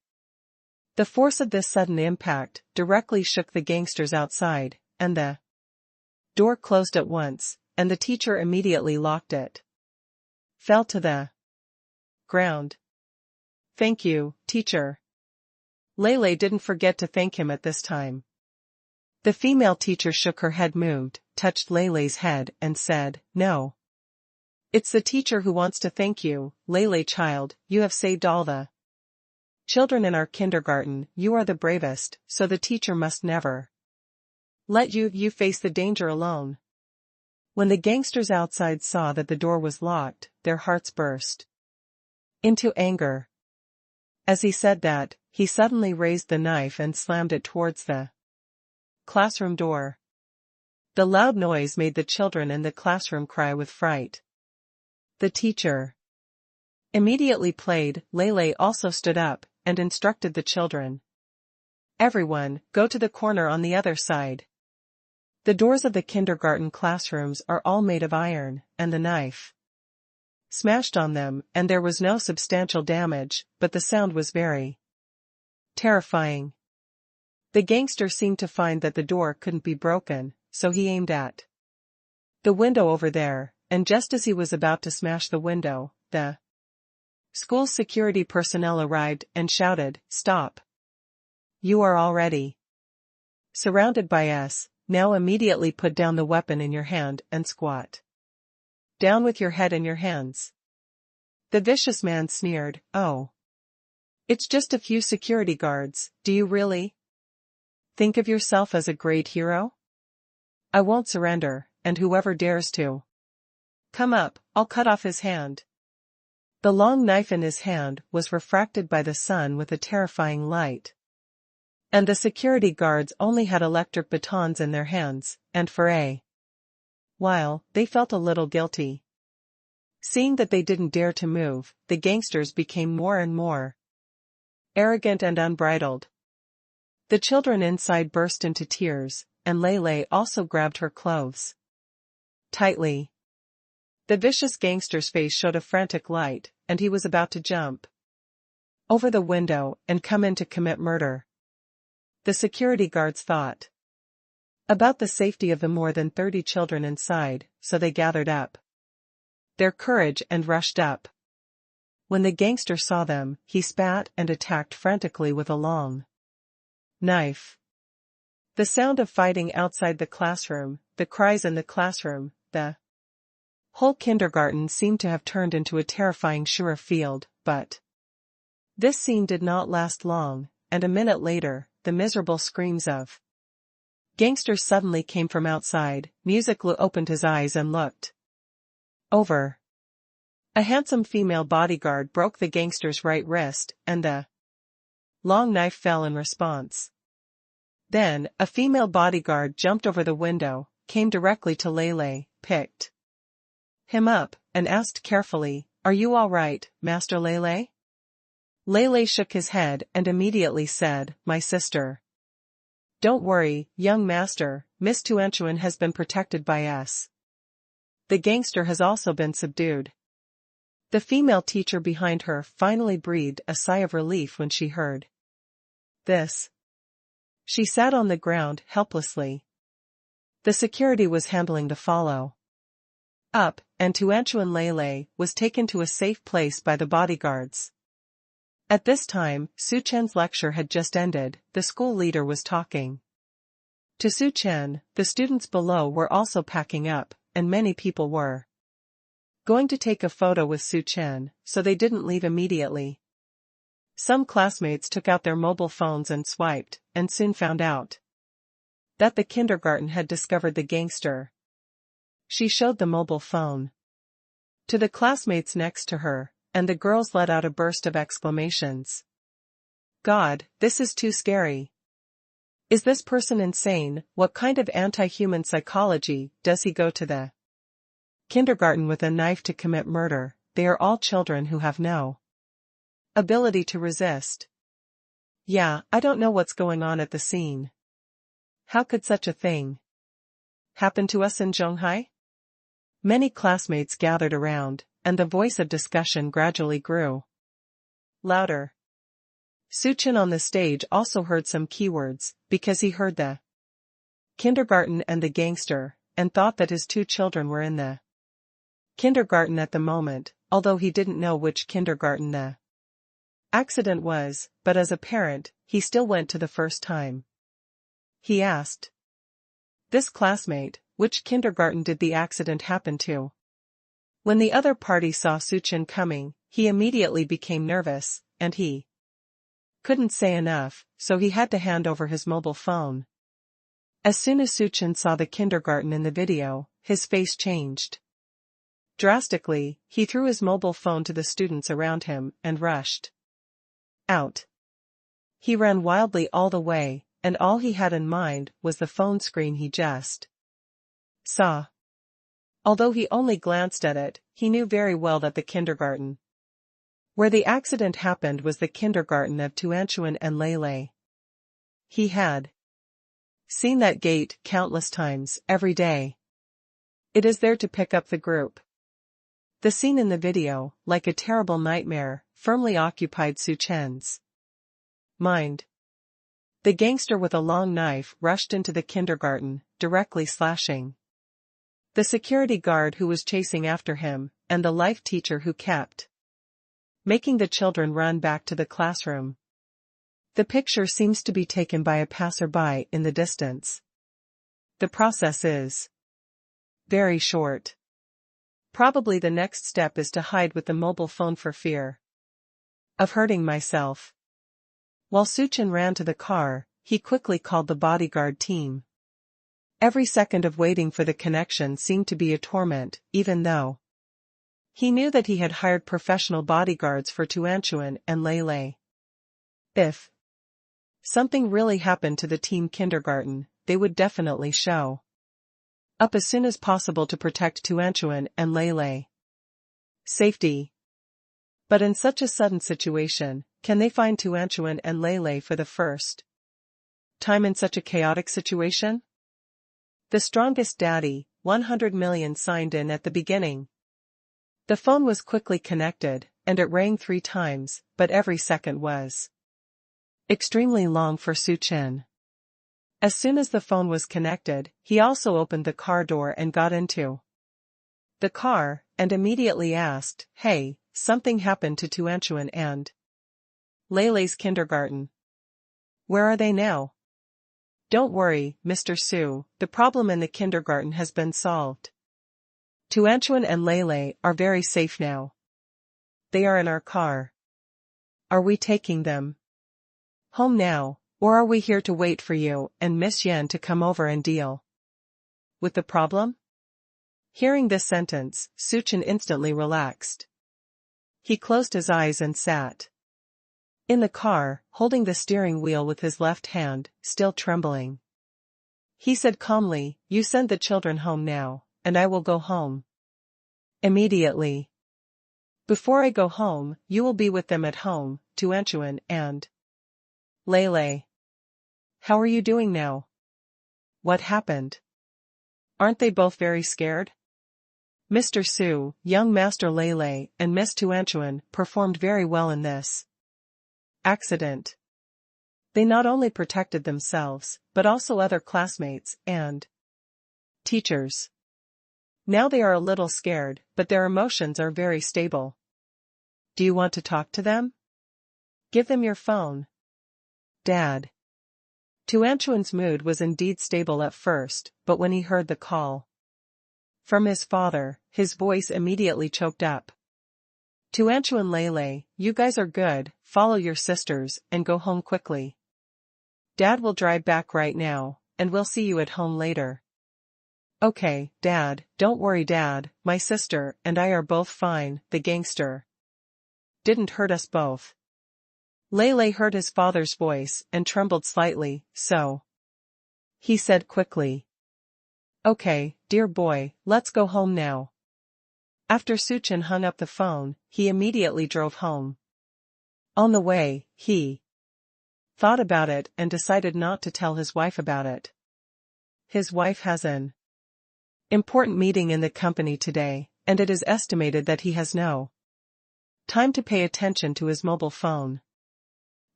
Speaker 1: The force of this sudden impact directly shook the gangsters outside, and the door closed at once, and the teacher immediately locked it. Fell to the ground. "Thank you, teacher." Lele didn't forget to thank him at this time. The female teacher shook her head, moved, touched Lele's head, and said, "No. It's the teacher who wants to thank you, Lele child, you have saved all the children in our kindergarten. You are the bravest, so the teacher must never let you face the danger alone." When the gangsters outside saw that the door was locked, their hearts burst into anger. As he said that, he suddenly raised the knife and slammed it towards the classroom door. The loud noise made the children in the classroom cry with fright. The teacher immediately played. Lele also stood up and instructed the children. "Everyone, go to the corner on the other side." The doors of the kindergarten classrooms are all made of iron, and the knife smashed on them, and there was no substantial damage, but the sound was very terrifying. The gangster seemed to find that the door couldn't be broken, so he aimed at the window over there, and just as he was about to smash the window, the school security personnel arrived and shouted, "Stop! You are already surrounded by us, now immediately put down the weapon in your hand and squat down with your head in your hands." The vicious man sneered, "Oh. It's just a few security guards, do you really think of yourself as a great hero? I won't surrender, and whoever dares to come up, I'll cut off his hand." The long knife in his hand was refracted by the sun with a terrifying light. And the security guards only had electric batons in their hands, and for a while, they felt a little guilty. Seeing that they didn't dare to move, the gangsters became more and more arrogant and unbridled. The children inside burst into tears, and Lele also grabbed her clothes tightly. The vicious gangster's face showed a frantic light, and he was about to jump over the window and come in to commit murder. The security guards thought about the safety of the more than 30 children inside, so they gathered up their courage and rushed up. When the gangster saw them, he spat and attacked frantically with a long knife. The sound of fighting outside the classroom, the cries in the classroom, the whole kindergarten seemed to have turned into a terrifying Shura field, but this scene did not last long, and a minute later, the miserable screams of gangsters suddenly came from outside. Music-Lu opened his eyes and looked over. A handsome female bodyguard broke the gangster's right wrist, and the long knife fell in response. Then, a female bodyguard jumped over the window, came directly to Lele, picked him up, and asked carefully, "Are you all right, Master Lele?" Lele shook his head and immediately said, "My sister. Don't worry, young master, Miss Tuanchuan has been protected by us. The gangster has also been subdued." The female teacher behind her finally breathed a sigh of relief when she heard this. She sat on the ground helplessly. The security was handling the follow up, and Tuanchuan Lele was taken to a safe place by the bodyguards. At this time, Su Chen's lecture had just ended. The school leader was talking to Su Chen. The students below were also packing up, and many people were going to take a photo with Su Chen, so they didn't leave immediately. Some classmates took out their mobile phones and swiped, and soon found out that the kindergarten had discovered the gangster. She showed the mobile phone to the classmates next to her, and the girls let out a burst of exclamations. "God, this is too scary. Is this person insane? What kind of anti-human psychology does he go to the kindergarten with a knife to commit murder? They are all children who have no ability to resist. Yeah, I don't know what's going on at the scene. How could such a thing happen to us in Zhonghai?" Many classmates gathered around, and the voice of discussion gradually grew louder. Su Chen on the stage also heard some keywords, because he heard the kindergarten and the gangster, and thought that his two children were in the kindergarten at the moment, although he didn't know which kindergarten the accident was, but as a parent, he still went to the first time. He asked this classmate, which kindergarten did the accident happen to? When the other party saw Su Chen coming, he immediately became nervous, and he couldn't say enough, so he had to hand over his mobile phone. As soon as Su Chen saw the kindergarten in the video, his face changed drastically. He threw his mobile phone to the students around him and rushed out. He ran wildly all the way, and all he had in mind was the phone screen he just saw. Although he only glanced at it, he knew very well that the kindergarten where the accident happened was the kindergarten of Tuanchuan and Lele. He had seen that gate countless times every day. It is there to pick up the group. The scene in the video, like a terrible nightmare, firmly occupied Su Chen's mind. The gangster with a long knife rushed into the kindergarten, directly slashing the security guard who was chasing after him, and the life teacher who kept making the children run back to the classroom. The picture seems to be taken by a passerby in the distance. The process is very short. Probably the next step is to hide with the mobile phone for fear of hurting myself. While Suchin ran to the car, he quickly called the bodyguard team. Every second of waiting for the connection seemed to be a torment, even though he knew that he had hired professional bodyguards for Tuanchuan and Lei. If something really happened to the team kindergarten, they would definitely show up as soon as possible to protect Tuanchuan and Lei. Safety. But in such a sudden situation, can they find Tuanchuan and Lei for the first time in such a chaotic situation? The strongest daddy, 100 million signed in at the beginning. The phone was quickly connected, and it rang 3 times, but every second was extremely long for Suchin. As soon as the phone was connected, he also opened the car door and got into the car, and immediately asked, "Hey, something happened to Tuanchuan and Lei's kindergarten. Where are they now?" "Don't worry, Mr. Su, the problem in the kindergarten has been solved. Tuanchuan and Lei are very safe now. They are in our car. Are we taking them home now, or are we here to wait for you and Miss Yan to come over and deal with the problem?" Hearing this sentence, Suchin instantly relaxed. He closed his eyes and sat in the car, holding the steering wheel with his left hand, still trembling. He said calmly, "You send the children home now, and I will go home immediately. Before I go home, you will be with them at home, Tuanchuan and Lei. How are you doing now? What happened? Aren't they both very scared?" Mr. Su, young Master Lei, and Miss Tuanchuan performed very well in this accident. They not only protected themselves, but also other classmates and teachers. Now they are a little scared, but their emotions are very stable. Do you want to talk to them? Give them your phone. Dad. Tuanchuan's mood was indeed stable at first, but when he heard the call from his father, his voice immediately choked up. "Tuanchuan Lei, you guys are good, follow your sisters, and go home quickly. Dad will drive back right now, and we'll see you at home later." "Okay, Dad, don't worry Dad, my sister and I are both fine, the gangster didn't hurt us both." Lei heard his father's voice and trembled slightly, so he said quickly, "Okay, dear boy, let's go home now." After Suchin hung up the phone, he immediately drove home. On the way, he thought about it and decided not to tell his wife about it. His wife has an important meeting in the company today, and it is estimated that he has no time to pay attention to his mobile phone.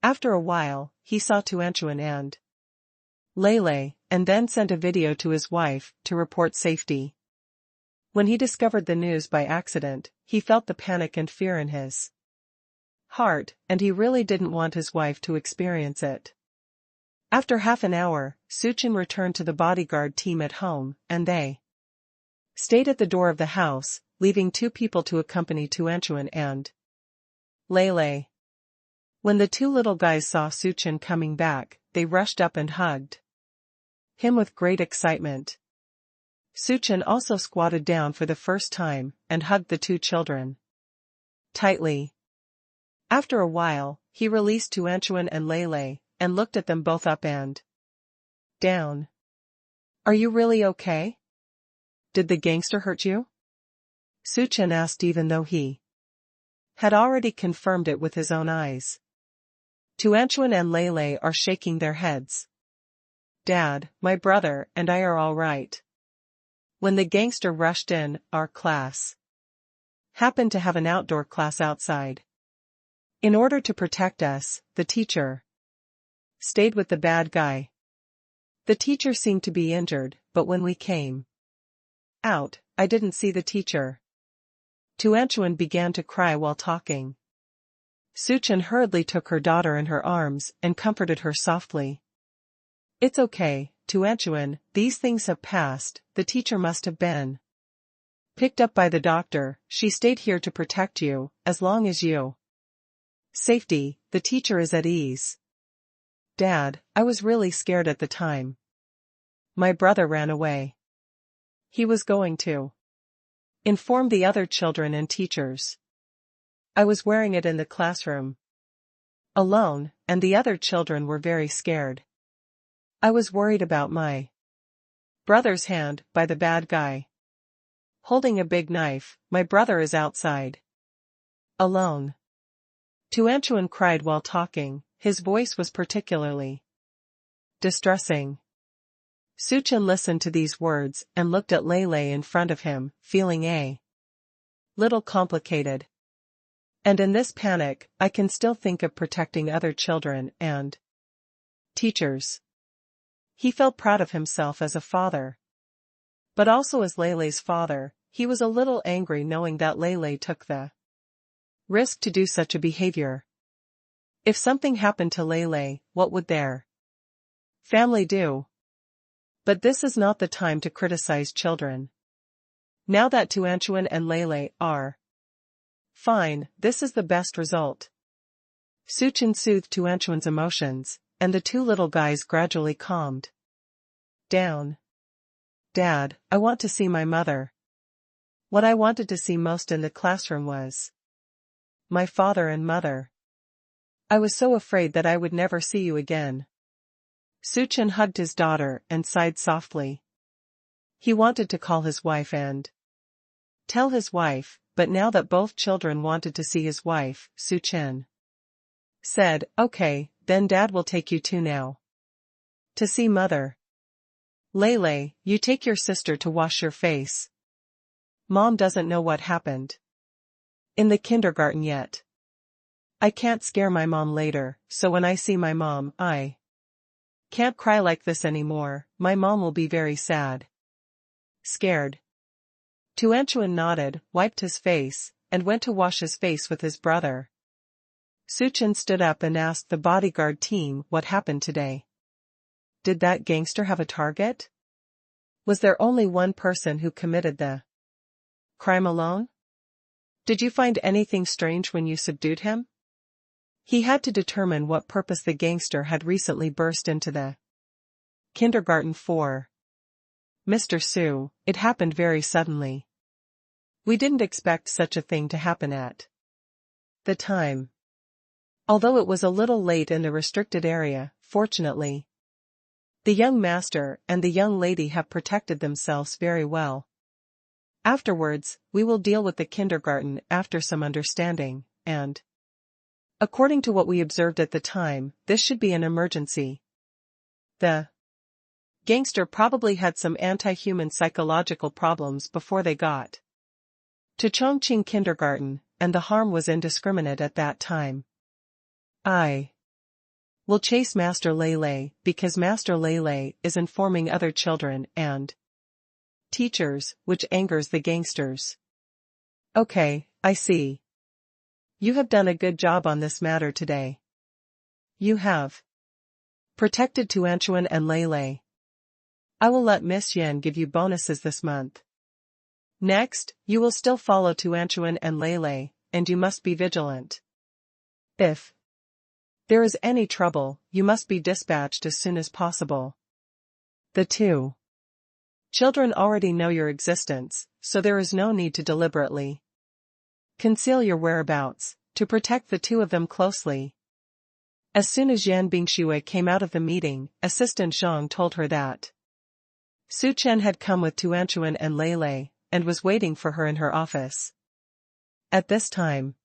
Speaker 1: After a while, he saw Tuanchuan and Lei, and then sent a video to his wife to report safety. When he discovered the news by accident, he felt the panic and fear in his heart, and he really didn't want his wife to experience it. After half an hour, Suchin returned to the bodyguard team at home, and they stayed at the door of the house, leaving 2 people to accompany Tuanchuan and Lei. When the 2 little guys saw Suchin coming back, they rushed up and hugged him with great excitement. Suchin also squatted down for the first time and hugged the 2 children tightly. After a while, he released Tuanchuan and Lei, and looked at them both up and down. "Are you really okay? Did the gangster hurt you?" Suchin asked, even though he had already confirmed it with his own eyes. Tuanchuan and Lei are shaking their heads. "Dad, my brother and I are all right. When the gangster rushed in, our class happened to have an outdoor class outside. In order to protect us, the teacher stayed with the bad guy. The teacher seemed to be injured, but when we came out, I didn't see the teacher. Tuanchuan began to cry while talking. Suchen hurriedly took her daughter in her arms and comforted her softly. It's okay, Tuanchuan, these things have passed, the teacher must have been picked up by the doctor, she stayed here to protect you, as long as you safety, the teacher is at ease. Dad, I was really scared at the time. My brother ran away. He was going to inform the other children and teachers. I was wearing it in the classroom alone, and the other children were very scared. I was worried about my brother's hand by the bad guy. Holding a big knife, my brother is outside. Alone. Tuanchuan cried while talking, his voice was particularly distressing. Suchen listened to these words and looked at Lei Lei in front of him, feeling a little complicated. And in this panic, I can still think of protecting other children and teachers. He felt proud of himself as a father. But also as Lei Lei's father, he was a little angry knowing that Lei Lei took the risk to do such a behavior. If something happened to Lei Lei, what would their family do? But this is not the time to criticize children. Now that Tuanchuan and Lei Lei are fine, this is the best result. Suchen soothed Tuanchuan's emotions, and the two little guys gradually calmed down. Dad, I want to see my mother. What I wanted to see most in the classroom was my father and mother. I was so afraid that I would never see you again. Suchen hugged his daughter and sighed softly. He wanted to call his wife and tell his wife, but now that both children wanted to see his wife, Suchen said, okay, then Dad will take you too now. To see Mother. Lei Lei, you take your sister to wash your face. Mom doesn't know what happened in the kindergarten yet. I can't scare my mom later, so when I see my mom, I can't cry like this anymore, my mom will be very sad. Scared. Tuanchuan nodded, wiped his face, and went to wash his face with his brother. Suchen stood up and asked the bodyguard team what happened today. Did that gangster have a target? Was there only one person who committed the crime alone? Did you find anything strange when you subdued him? He had to determine what purpose the gangster had recently burst into the kindergarten for. Mr. Su, it happened very suddenly. We didn't expect such a thing to happen at the time. Although it was a little late in the restricted area, fortunately, the young master and the young lady have protected themselves very well. Afterwards, we will deal with the kindergarten after some understanding, and according to what we observed at the time, this should be an emergency. The gangster probably had some anti-human psychological problems before they got to Chongqing kindergarten, and the harm was indiscriminate at that time. I will chase Master Lei Lei because Master Lei Lei is informing other children and teachers, which angers the gangsters. Okay, I see. You have done a good job on this matter today. You have protected Tuanchuan and Lei Lei. I will let Miss Yan give you bonuses this month. Next, you will still follow Tuanchuan and Lei Lei, and you must be vigilant. If there is any trouble, you must be dispatched as soon as possible. The two children already know your existence, so there is no need to deliberately conceal your whereabouts, to protect the two of them closely. As soon as Yan Bingxue came out of the meeting, Assistant Zhang told her that Suchen had come with Tuanchuan and Lei Lei, and was waiting for her in her office. At this time,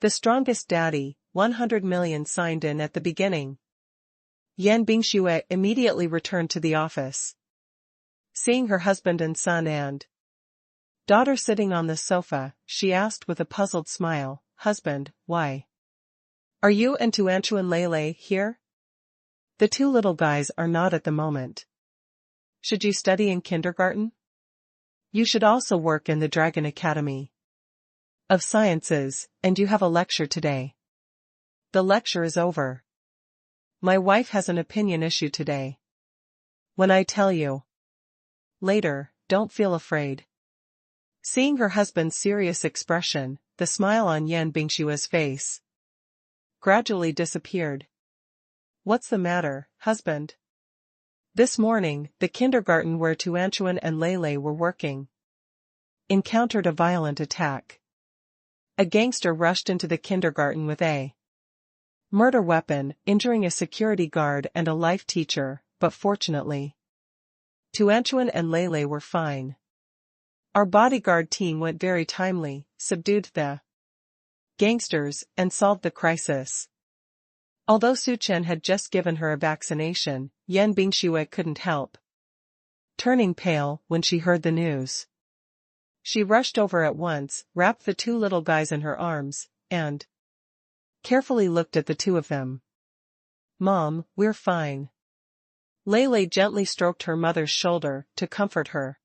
Speaker 1: the strongest daddy, 100 million signed in at the beginning. Yan Bingxue immediately returned to the office. Seeing her husband and son and daughter sitting on the sofa, she asked with a puzzled smile, "Husband, why are you and Tuanchuan Lei Lei here? The two little guys are not at the moment. Should you study in kindergarten? You should also work in the Dragon Academy. of Sciences, and you have a lecture today. The lecture is over. My wife has an opinion issue today. When I tell you later, don't feel afraid. Seeing her husband's serious expression, the smile on Yan Bingshua's face gradually disappeared. What's the matter, husband? This morning, the kindergarten where Tuanchuan and Lei were working encountered a violent attack. A gangster rushed into the kindergarten with a murder weapon, injuring a security guard and a life teacher, but fortunately, Tuanchuan and Lei were fine. Our bodyguard team went very timely, subdued the gangsters, and solved the crisis. Although Suchen had just given her a vaccination, Yan Bingxue couldn't help turning pale when she heard the news. She rushed over at once, wrapped the two little guys in her arms, and carefully looked at the two of them. Mom, we're fine. Lei gently stroked her mother's shoulder to comfort her.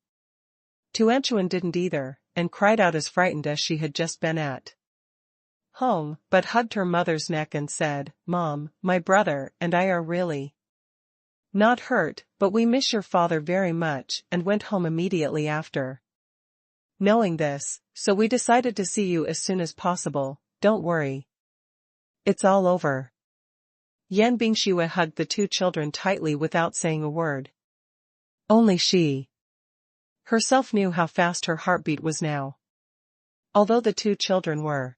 Speaker 1: Tuanchuan didn't either, and cried out as frightened as she had just been at home, but hugged her mother's neck and said, Mom, my brother and I are really not hurt, but we miss your father very much, and went home immediately after knowing this, so we decided to see you as soon as possible. Don't worry. It's all over. Yan Bingxue hugged the two children tightly without saying a word. Only she herself knew how fast her heartbeat was now. Although the two children were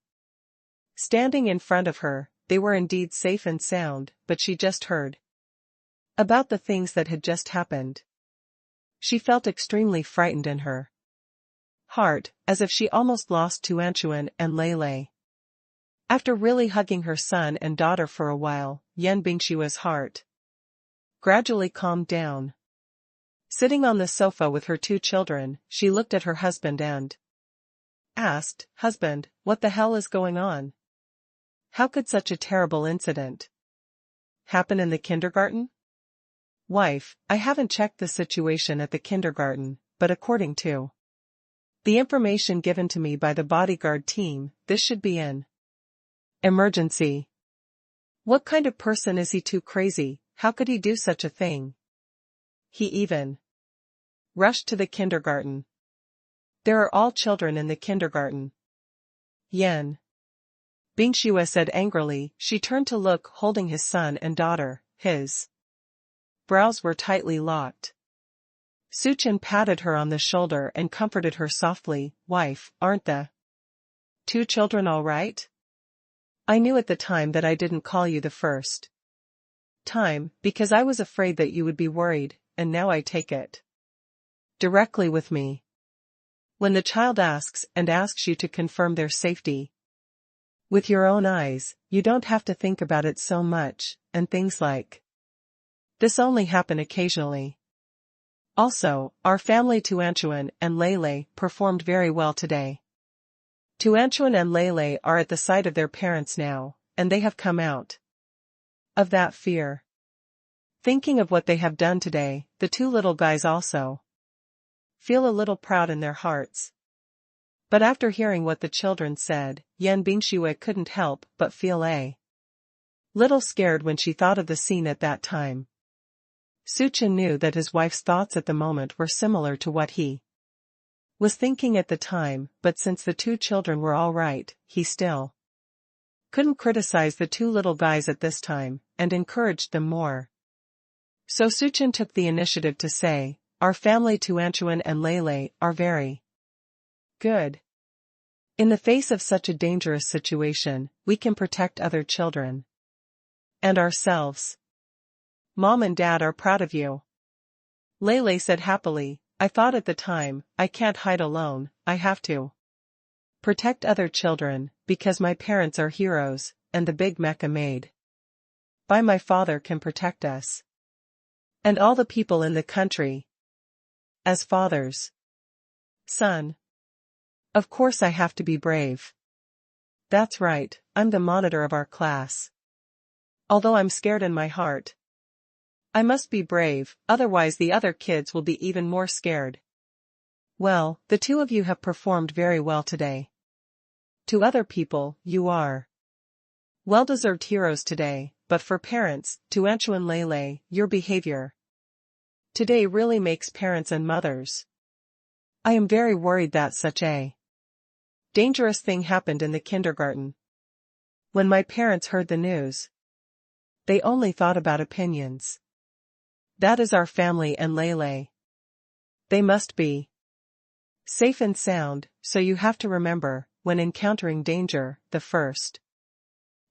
Speaker 1: standing in front of her, they were indeed safe and sound, but she just heard about the things that had just happened. She felt extremely frightened in her heart, as if she almost lost Tuanchuan and Lei. After really hugging her son and daughter for a while, Yan Bingshua's heart gradually calmed down. Sitting on the sofa with her two children, she looked at her husband and asked, Husband, what the hell is going on? How could such a terrible incident happen in the kindergarten? Wife, I haven't checked the situation at the kindergarten, but according to the information given to me by the bodyguard team, this should be an emergency. What kind of person is he? Too crazy? How could he do such a thing? He even rushed to the kindergarten. There are all children in the kindergarten. Yan Bingxue said angrily. She turned to look, holding his son and daughter. His brows were tightly locked. Suchen patted her on the shoulder and comforted her softly. Wife, aren't the two children all right? I knew at the time that I didn't call you the first time, because I was afraid that you would be worried, and now I take it directly with me. When the child asks you to confirm their safety with your own eyes, you don't have to think about it so much, and things like this only happen occasionally. Also, our family Tuanchuan and Lei performed very well today. Tuanchuan and Lei are at the side of their parents now, and they have come out of that fear. Thinking of what they have done today, the two little guys also feel a little proud in their hearts. But after hearing what the children said, Yan Bingxue couldn't help but feel a little scared when she thought of the scene at that time. Suchen knew that his wife's thoughts at the moment were similar to what he was thinking at the time, but since the two children were all right, he still couldn't criticize the two little guys at this time, and encouraged them more. So Suchen took the initiative to say, Our family Tuanchuan and Lei are very good. In the face of such a dangerous situation, we can protect other children and ourselves. Mom and Dad are proud of you. Lei said happily, I thought at the time, I can't hide alone, I have to protect other children, because my parents are heroes, and the big mecha made by my father can protect us and all the people in the country. As father's son, of course I have to be brave. That's right, I'm the monitor of our class. Although I'm scared in my heart, I must be brave, otherwise the other kids will be even more scared. Well, the two of you have performed very well today. To other people, you are well-deserved heroes today, but for parents, Tuanchu and Lele, your behavior today really makes parents and mothers. I am very worried that such a dangerous thing happened in the kindergarten. When my parents heard the news, they only thought about opinions. That is our family and Lele. They must be safe and sound, so you have to remember, when encountering danger, the first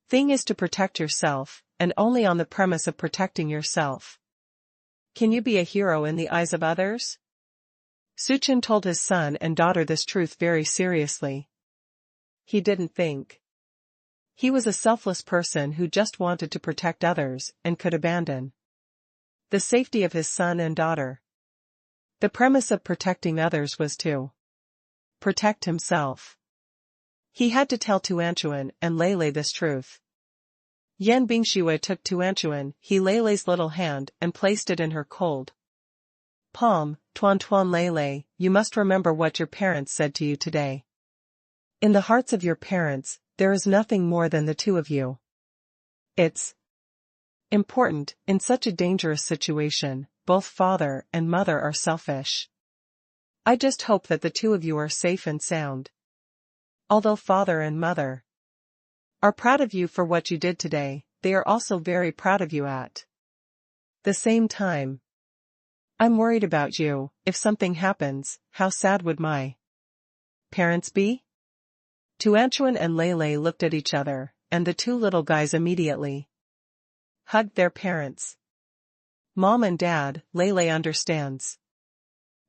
Speaker 1: thing is to protect yourself, and only on the premise of protecting yourself can you be a hero in the eyes of others? Suchin told his son and daughter this truth very seriously. He didn't think. He was a selfless person who just wanted to protect others and could abandon the safety of his son and daughter. The premise of protecting others was to protect himself. He had to tell Tuanchuan and Lele this truth. Yan Bingshiwe took Tuanchuan, Lele's little hand, and placed it in her cold palm. Tuan Lele, you must remember what your parents said to you today. In the hearts of your parents, there is nothing more than the two of you. It's important, in such a dangerous situation, both father and mother are selfish. I just hope that the two of you are safe and sound. Although father and mother are proud of you for what you did today, they are also very proud of you at the same time. I'm worried about you. If something happens, how sad would my parents be? Tuanchuan and Lele looked at each other, and the two little guys immediately hugged their parents. Mom and Dad, Lele understands.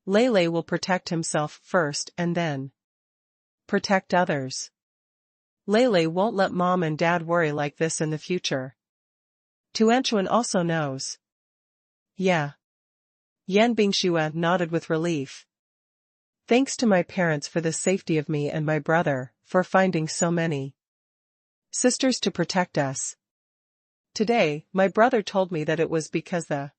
Speaker 1: Lele will protect himself first and then protect others. Lele won't let Mom and Dad worry like this in the future. Tuanchuan also knows. Yeah. Yan Bingshua nodded with relief. Thanks to my parents for the safety of me and my brother, for finding so many sisters to protect us. Today, my brother told me that it was because the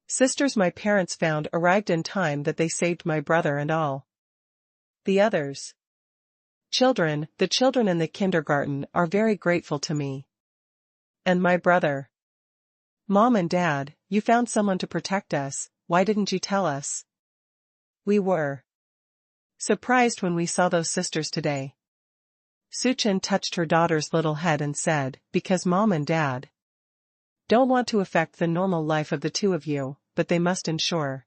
Speaker 1: sisters my parents found arrived in time that they saved my brother and all the others. The children in the kindergarten are very grateful to me. And my brother. Mom and Dad, you found someone to protect us, why didn't you tell us? We were surprised when we saw those sisters today. Suchin touched her daughter's little head and said, because Mom and Dad don't want to affect the normal life of the two of you, but they must ensure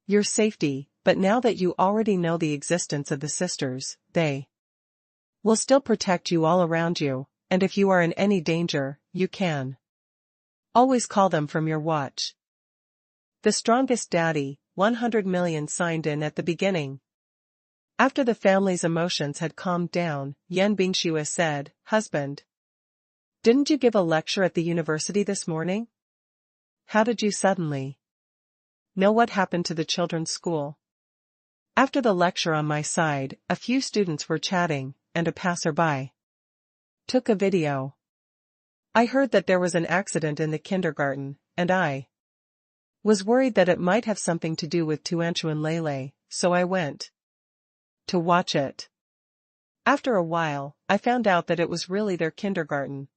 Speaker 1: your safety. But now that you already know the existence of the sisters, they will still protect you all around you, and if you are in any danger, you can always call them from your watch. The strongest daddy, 100 million signed in at the beginning. After the family's emotions had calmed down, Yan Bingshua said, Husband, didn't you give a lecture at the university this morning? How did you suddenly know what happened to the children's school? After the lecture on my side, a few students were chatting, and a passerby took a video. I heard that there was an accident in the kindergarten, and I was worried that it might have something to do with Tuanchu and Lele, so I went to watch it. After a while, I found out that it was really their kindergarten.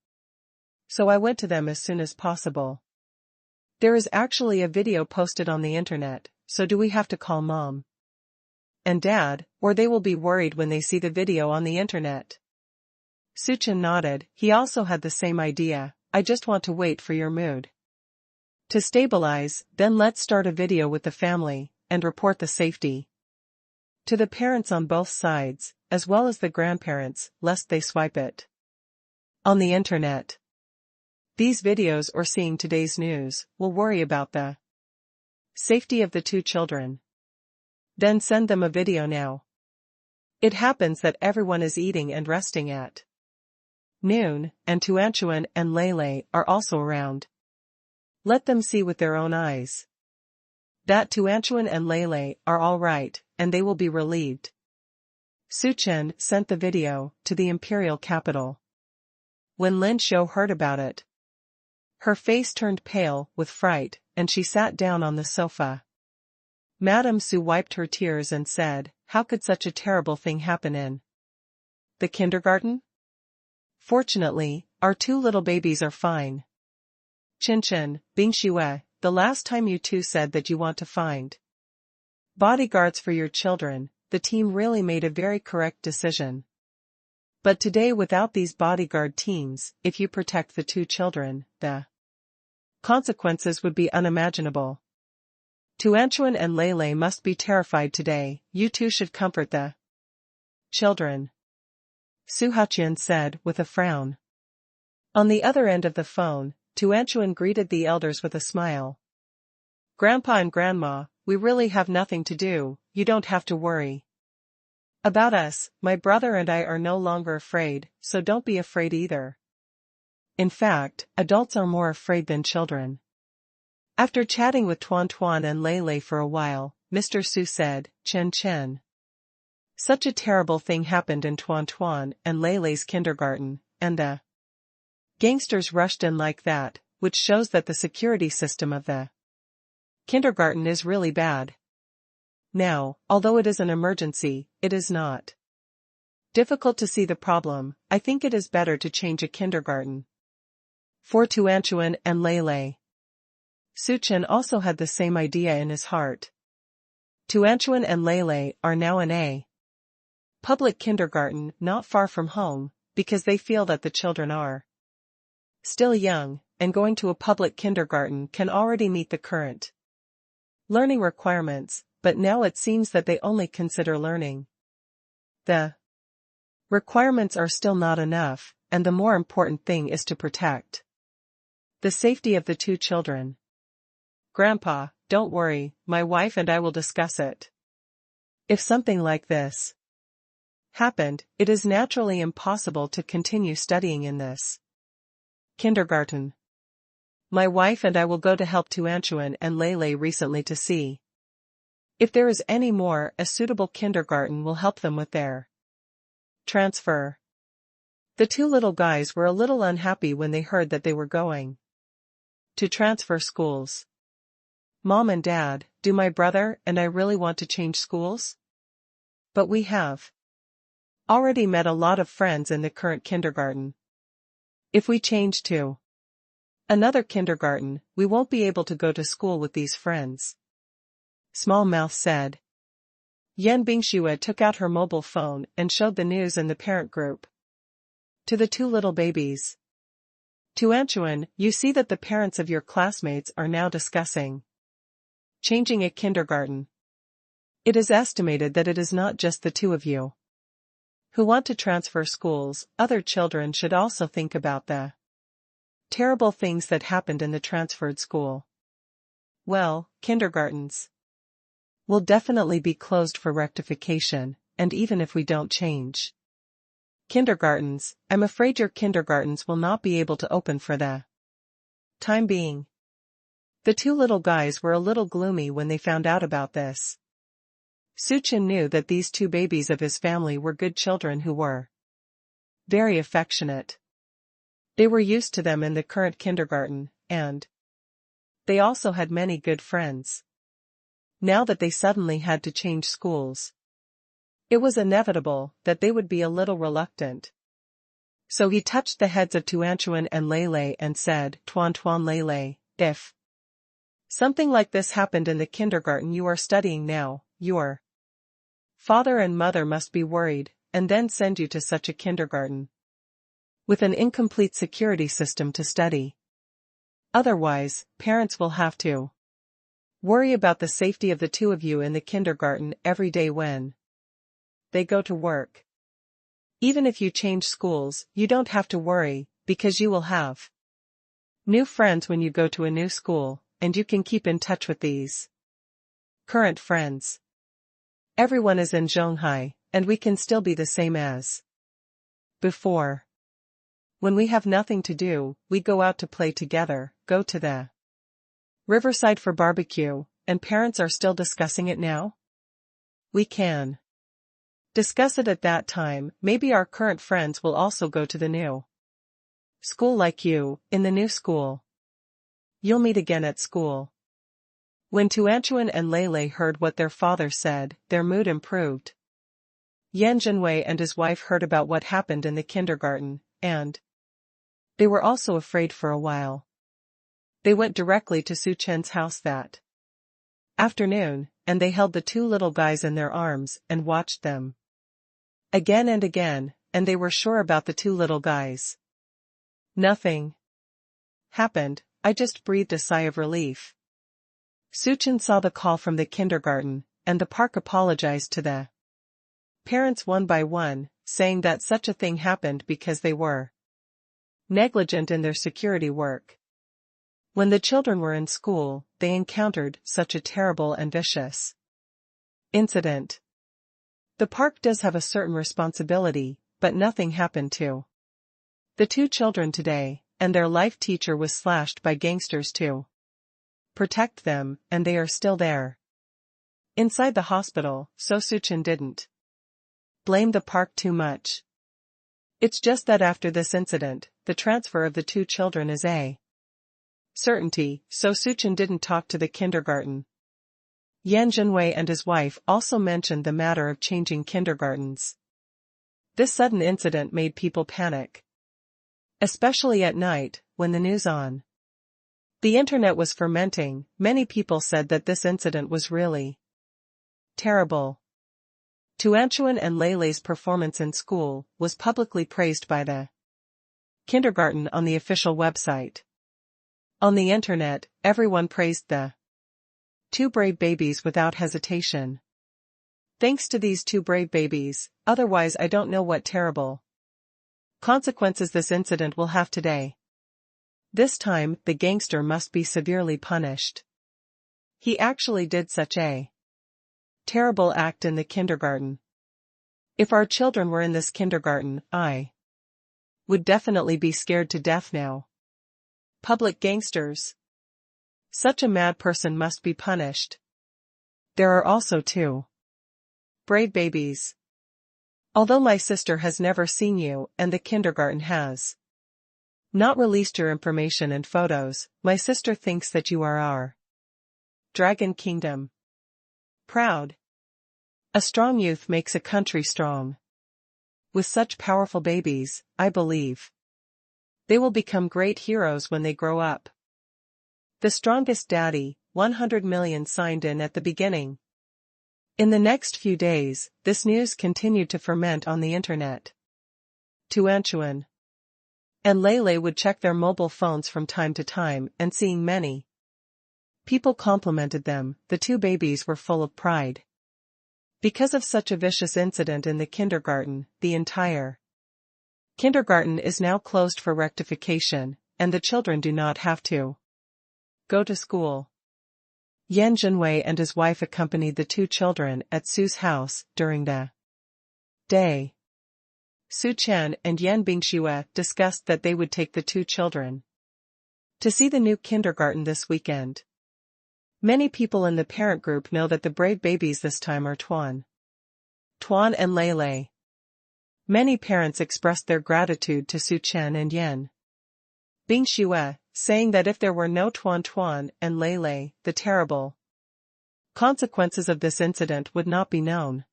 Speaker 1: So I went to them as soon as possible. There is actually a video posted on the internet, so do we have to call Mom and Dad, or they will be worried when they see the video on the internet? Suchin nodded, he also had the same idea, I just want to wait for your mood to stabilize, then let's start a video with the family, and report the safety to the parents on both sides, as well as the grandparents, lest they swipe it on the internet. These videos or seeing today's news will worry about the safety of the two children. Then send them a video now. It happens that everyone is eating and resting at noon, and Tuanchuan and Lele are also around. Let them see with their own eyes that Tuanchuan and Lele are all right, and they will be relieved. Suchen sent the video to the imperial capital. When Lin Xiu heard about it, her face turned pale with fright, and she sat down on the sofa. Madame Su wiped her tears and said, how could such a terrible thing happen in The kindergarten? Fortunately, our two little babies are fine. Qinchin, Bingxue, the last time you two said that you want to find bodyguards for your children, the team really made a very correct decision. But today without these bodyguard teams, if you protect the two children, the consequences would be unimaginable. Tuanchuan and Lei must be terrified today, you two should comfort the children, Su Haqian said with a frown. On the other end of the phone, Tuanchuan greeted the elders with a smile. Grandpa and Grandma, we really have nothing to do, you don't have to worry about us, my brother and I are no longer afraid, so don't be afraid either. In fact, adults are more afraid than children. After chatting with Tuan and Lei for a while, Mr. Su said, Chen. Such a terrible thing happened in Tuan and Lei's kindergarten, and the gangsters rushed in like that, which shows that the security system of the kindergarten is really bad. Now, although it is an emergency, it is not difficult to see the problem. I think it is better to change a kindergarten for Tuanchuan and Lei. Suchen also had the same idea in his heart. Tuanchuan and Lei are now in a public kindergarten not far from home, because they feel that the children are still young, and going to a public kindergarten can already meet the current learning requirements, but now it seems that they only consider learning. The requirements are still not enough, and the more important thing is to protect the safety of the two children. Grandpa, don't worry, my wife and I will discuss it. If something like this happened, it is naturally impossible to continue studying in this kindergarten. My wife and I will go to help Tuanchuan and Lei recently to see if there is any more, a suitable kindergarten will help them with their transfer. The two little guys were a little unhappy when they heard that they were going to transfer schools. Mom and Dad, do my brother and I really want to change schools? But we have already met a lot of friends in the current kindergarten. If we change to another kindergarten, we won't be able to go to school with these friends. Small Mouth said. Yan Bingxue took out her mobile phone and showed the news in the parent group to the two little babies. Tuanchuan, you see that the parents of your classmates are now discussing changing a kindergarten. It is estimated that it is not just the two of you who want to transfer schools, other children should also think about the terrible things that happened in the transferred school. Well, kindergartens will definitely be closed for rectification, and even if we don't change kindergartens, I'm afraid your kindergartens will not be able to open for the time being. The two little guys were a little gloomy when they found out about this. Suchen knew that these two babies of his family were good children who were very affectionate. They were used to them in the current kindergarten, and they also had many good friends. Now that they suddenly had to change schools, it was inevitable that they would be a little reluctant. So he touched the heads of Tuanchuan and Lei and said, Tuan Lei, if something like this happened in the kindergarten you are studying now, your father and mother must be worried, and then send you to such a kindergarten with an incomplete security system to study. Otherwise, parents will have to worry about the safety of the two of you in the kindergarten every day when they go to work. Even if you change schools, you don't have to worry, because you will have new friends when you go to a new school, and you can keep in touch with these current friends. Everyone is in Zhonghai, and we can still be the same as before. When we have nothing to do, we go out to play together, go to the riverside for barbecue, and parents are still discussing it now? We can discuss it at that time. Maybe our current friends will also go to the new school like you, in the new school. You'll meet again at school. When Tuanchuan and Lei heard what their father said, their mood improved. Yan Zhenwei and his wife heard about what happened in the kindergarten, and they were also afraid for a while. They went directly to Su Chen's house that afternoon, and they held the two little guys in their arms and watched them again and again, and they were sure about the two little guys. Nothing happened. I just breathed a sigh of relief. Su Chen saw the call from the kindergarten, and the park apologized to the parents one by one, saying that such a thing happened because they were negligent in their security work. When the children were in school, they encountered such a terrible and vicious incident. The park does have a certain responsibility, but nothing happened to the two children today, and their life teacher was slashed by gangsters to protect them, and they are still there inside the hospital, so Su Chen didn't blame the park too much. It's just that after this incident, the transfer of the two children is a certainty, so Su Chen didn't talk to the kindergarten. Yan Zhenwei and his wife also mentioned the matter of changing kindergartens. This sudden incident made people panic, especially at night, when the news on the internet was fermenting. Many people said that this incident was really terrible. Tuanchuan and Leilei's performance in school was publicly praised by the kindergarten on the official website. On the internet, everyone praised the two brave babies without hesitation. Thanks to these two brave babies, otherwise I don't know what terrible consequences this incident will have today. This time, the gangster must be severely punished. He actually did such a terrible act in the kindergarten. If our children were in this kindergarten, I would definitely be scared to death now. Public gangsters. Such a mad person must be punished. There are also two brave babies. Although my sister has never seen you and the kindergarten has not released your information and photos, my sister thinks that you are our Dragon Kingdom. Proud. A strong youth makes a country strong. With such powerful babies, I believe they will become great heroes when they grow up. The strongest daddy, 100 million signed in at the beginning. In the next few days, this news continued to ferment on the internet. Tuanchuan and Leilei would check their mobile phones from time to time, and seeing many people complimented them, the two babies were full of pride. Because of such a vicious incident in the kindergarten, the entire kindergarten is now closed for rectification, and the children do not have to go to school. Yan Zhenwei and his wife accompanied the two children at Su's house during the day. Su Chen and Yan Bingxue discussed that they would take the two children to see the new kindergarten this weekend. Many people in the parent group know that the brave babies this time are Tuan and Leilei. Many parents expressed their gratitude to Su Chen and Yan Bingxue, saying that if there were no Tuan and Leilei, the terrible consequences of this incident would not be known.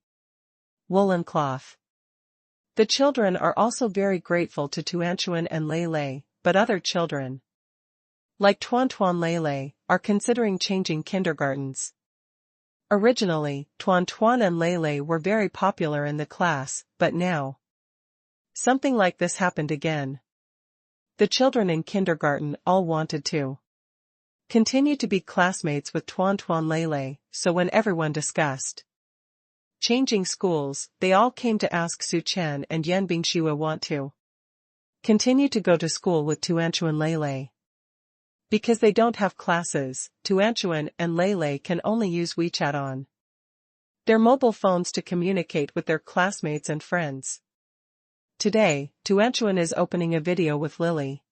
Speaker 1: Woolen cloth. The children are also very grateful to Tuanchuan and Leilei, but other children, like Tuan Leilei, are considering changing kindergartens. Originally, Tuan and Leilei were very popular in the class, but now something like this happened again. The children in kindergarten all wanted to continue to be classmates with Tuan Leilei, so when everyone discussed changing schools, they all came to ask Su Chen and Yan Bingxue want to continue to go to school with Tuanchuan Leilei. Because they don't have classes, Tuanchuan and Leilei can only use WeChat on their mobile phones to communicate with their classmates and friends. Today, Tuanchuan is opening a video with Lily.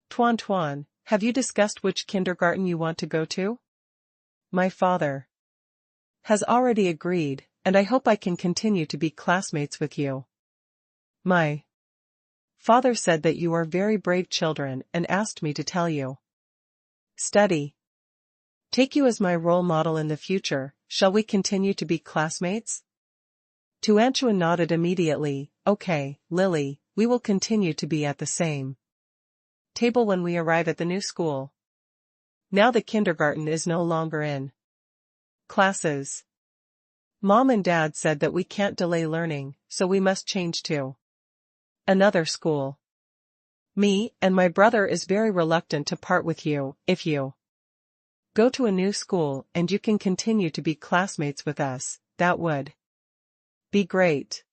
Speaker 1: Tuan, have you discussed which kindergarten you want to go to? My father has already agreed, and I hope I can continue to be classmates with you. My father said that you are very brave children and asked me to tell you. Study. Take you as my role model in the future. Shall we continue to be classmates? Tuanchuan nodded immediately. Okay, Lily, we will continue to be at the same table when we arrive at the new school. Now the kindergarten is no longer in classes. Mom and Dad said that we can't delay learning, so we must change to another school. Me and my brother is very reluctant to part with you. If you go to a new school and you can continue to be classmates with us, that would be great.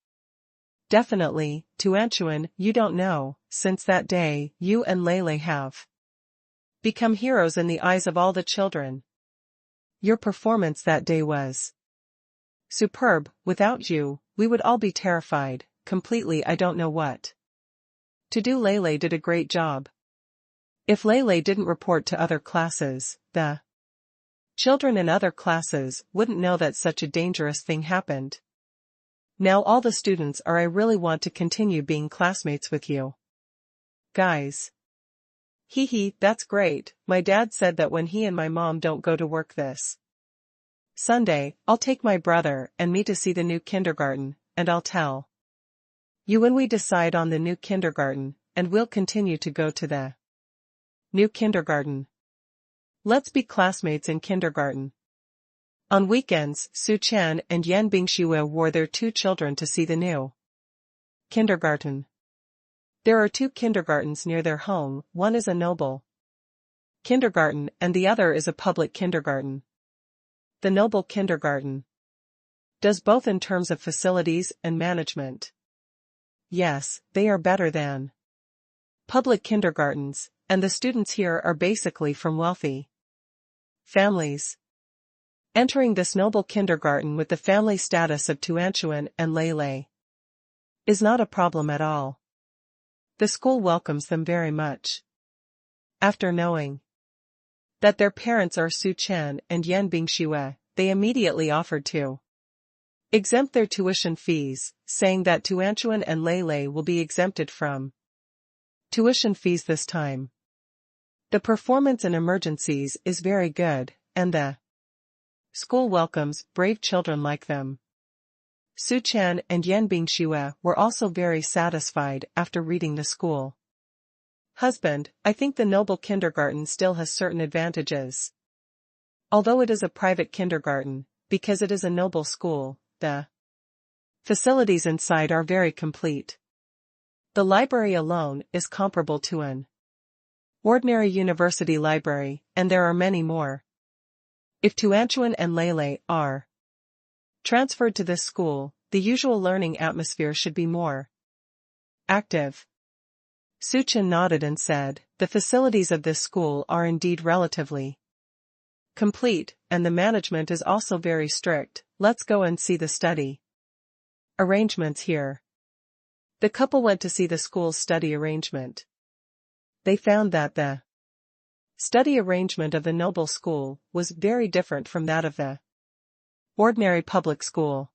Speaker 1: Definitely, Tuanchuan, you don't know, since that day, you and Lele have become heroes in the eyes of all the children. Your performance that day was superb. Without you, we would all be terrified, completely. I don't know what to do. Lele did a great job. If Lele didn't report to other classes, the children in other classes wouldn't know that such a dangerous thing happened. Now all the students are. I really want to continue being classmates with you guys. Hee, that's great. My dad said that when he and my mom don't go to work this Sunday, I'll take my brother and me to see the new kindergarten, and I'll tell you when we decide on the new kindergarten, and we'll continue to go to the new kindergarten. Let's be classmates in kindergarten. On weekends, Su Chen and Yan Bingxue wore their two children to see the new kindergarten. There are two kindergartens near their home. One is a noble kindergarten and the other is a public kindergarten. The noble kindergarten does both in terms of facilities and management. Yes, they are better than public kindergartens, and the students here are basically from wealthy families. Entering this noble kindergarten with the family status of Tuanchuan and Lele is not a problem at all. The school welcomes them very much. After knowing that their parents are Su Chen and Yan Bingxue, they immediately offered to exempt their tuition fees, saying that Tuanchuan and Lele will be exempted from tuition fees this time. The performance in emergencies is very good, and the school welcomes brave children like them. Su Chen and Yan Bingxue were also very satisfied after reading the school. Husband, I think the noble kindergarten still has certain advantages. Although it is a private kindergarten, because it is a noble school, the facilities inside are very complete. The library alone is comparable to an ordinary university library, and there are many more. If Tuanchuan and Lele are transferred to this school, the usual learning atmosphere should be more active. Su Chen nodded and said, the facilities of this school are indeed relatively complete, and the management is also very strict. Let's go and see the study arrangements here. The couple went to see the school's study arrangement. They found that the study arrangement of the noble school was very different from that of the ordinary public school.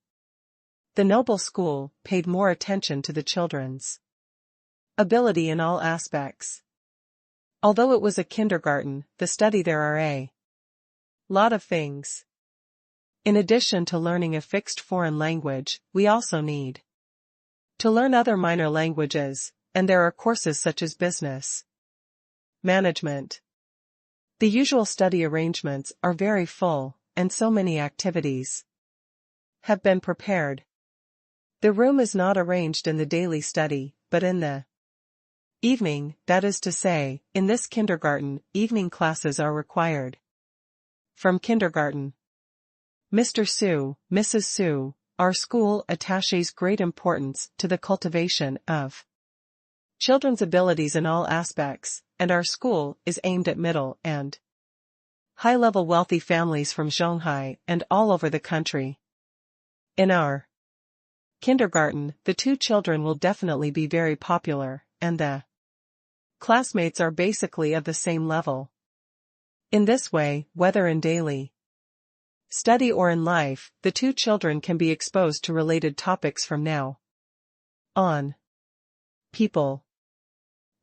Speaker 1: The noble school paid more attention to the children's ability in all aspects. Although it was a kindergarten, the study there are a lot of things. In addition to learning a fixed foreign language, we also need to learn other minor languages, and there are courses such as business management. The usual study arrangements are very full, and so many activities have been prepared. The room is not arranged in the daily study, but in the evening, that is to say, in this kindergarten, evening classes are required. From kindergarten. Mr. Su, Mrs. Su, our school attaches great importance to the cultivation of children's abilities in all aspects, and our school is aimed at middle and high-level wealthy families from Shanghai and all over the country. In our kindergarten, the two children will definitely be very popular, and the classmates are basically of the same level. In this way, whether in daily study or in life, the two children can be exposed to related topics from now on. People.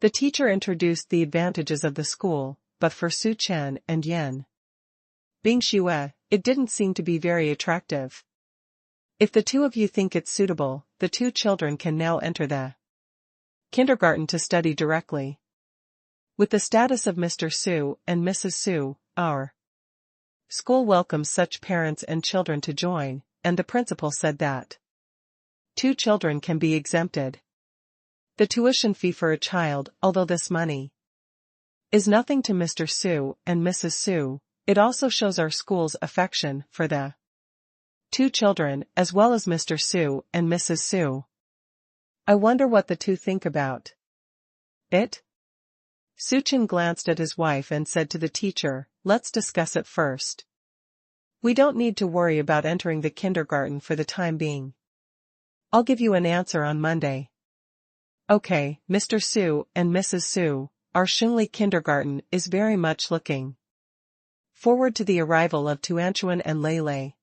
Speaker 1: The teacher introduced the advantages of the school, but for Su Chen and Yan Bingxue, it didn't seem to be very attractive. If the two of you think it's suitable, the two children can now enter the kindergarten to study directly. With the status of Mr. Su and Mrs. Su, our school welcomes such parents and children to join, and the principal said that two children can be exempted. The tuition fee for a child, although this money is nothing to Mr. Su and Mrs. Su, it also shows our school's affection for the two children as well as Mr. Su and Mrs. Su. I wonder what the two think about it? Suchin glanced at his wife and said to the teacher, "Let's discuss it first. We don't need to worry about entering the kindergarten for the time being. I'll give you an answer on Monday." Okay, Mr. Su and Mrs. Su, our Shunli kindergarten is very much looking forward to the arrival of Tuanchuan and Lei.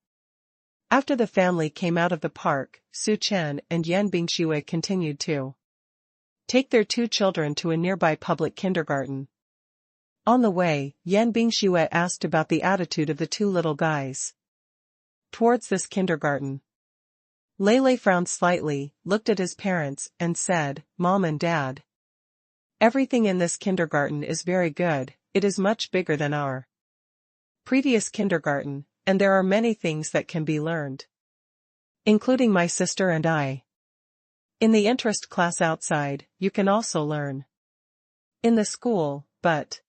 Speaker 1: After the family came out of the park, Su Chen and Yan Bingxue continued to take their two children to a nearby public kindergarten. On the way, Yan Bingxue asked about the attitude of the two little guys towards this kindergarten. Lei frowned slightly, looked at his parents, and said, "Mom and Dad, everything in this kindergarten is very good, it is much bigger than our previous kindergarten, and there are many things that can be learned, including my sister and I. In the interest class outside, you can also learn in the school, but..."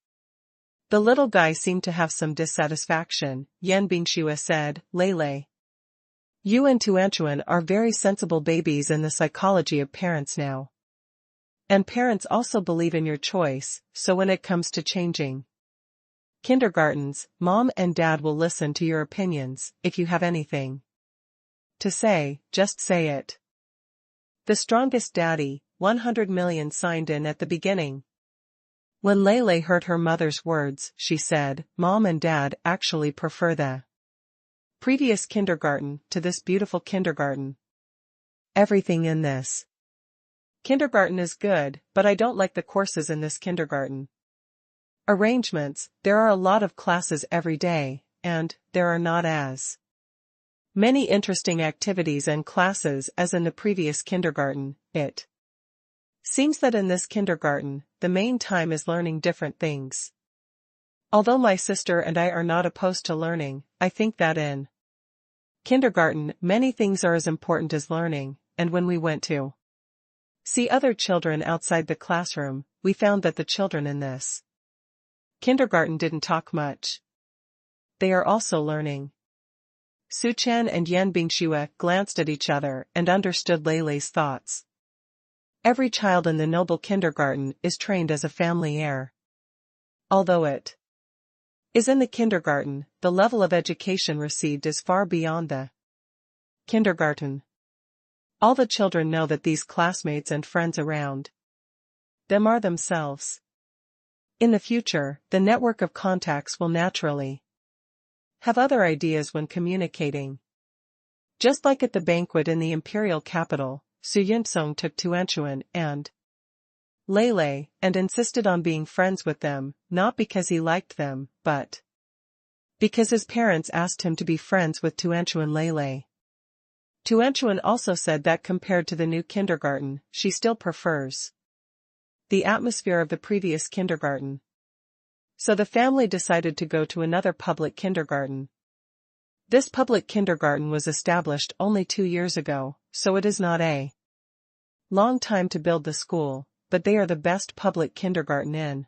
Speaker 1: The little guy seemed to have some dissatisfaction. Yan Bingxue said, "Lei, you and Tuanchuan are very sensible babies in the psychology of parents now. And parents also believe in your choice, so when it comes to changing kindergartens, Mom and Dad will listen to your opinions. If you have anything to say, just say it." The strongest daddy, 100 million signed in at the beginning. When Lei heard her mother's words, she said, "Mom and Dad actually prefer the previous kindergarten to this beautiful kindergarten. Everything in this kindergarten is good, but I don't like the courses in this kindergarten. Arrangements, there are a lot of classes every day, and there are not as many interesting activities and classes as in the previous kindergarten. It seems that in this kindergarten, the main time is learning different things. Although my sister and I are not opposed to learning, I think that in kindergarten many things are as important as learning, and when we went to see other children outside the classroom, we found that the children in this kindergarten didn't talk much. They are also learning." Su Chen and Yan Bingxue glanced at each other and understood Lei's thoughts. Every child in the noble kindergarten is trained as a family heir. Although it is in the kindergarten, the level of education received is far beyond the kindergarten. All the children know that these classmates and friends around them are themselves. In the future, the network of contacts will naturally have other ideas when communicating. Just like at the banquet in the imperial capital, Su Yuntsong took Tuanchuan and Lei and insisted on being friends with them, not because he liked them, but because his parents asked him to be friends with Tuanchuan Lei. Tuanchuan also said that compared to the new kindergarten, she still prefers the atmosphere of the previous kindergarten. So the family decided to go to another public kindergarten. This public kindergarten was established only 2 years ago, so it is not a long time to build the school, but they are the best public kindergarten in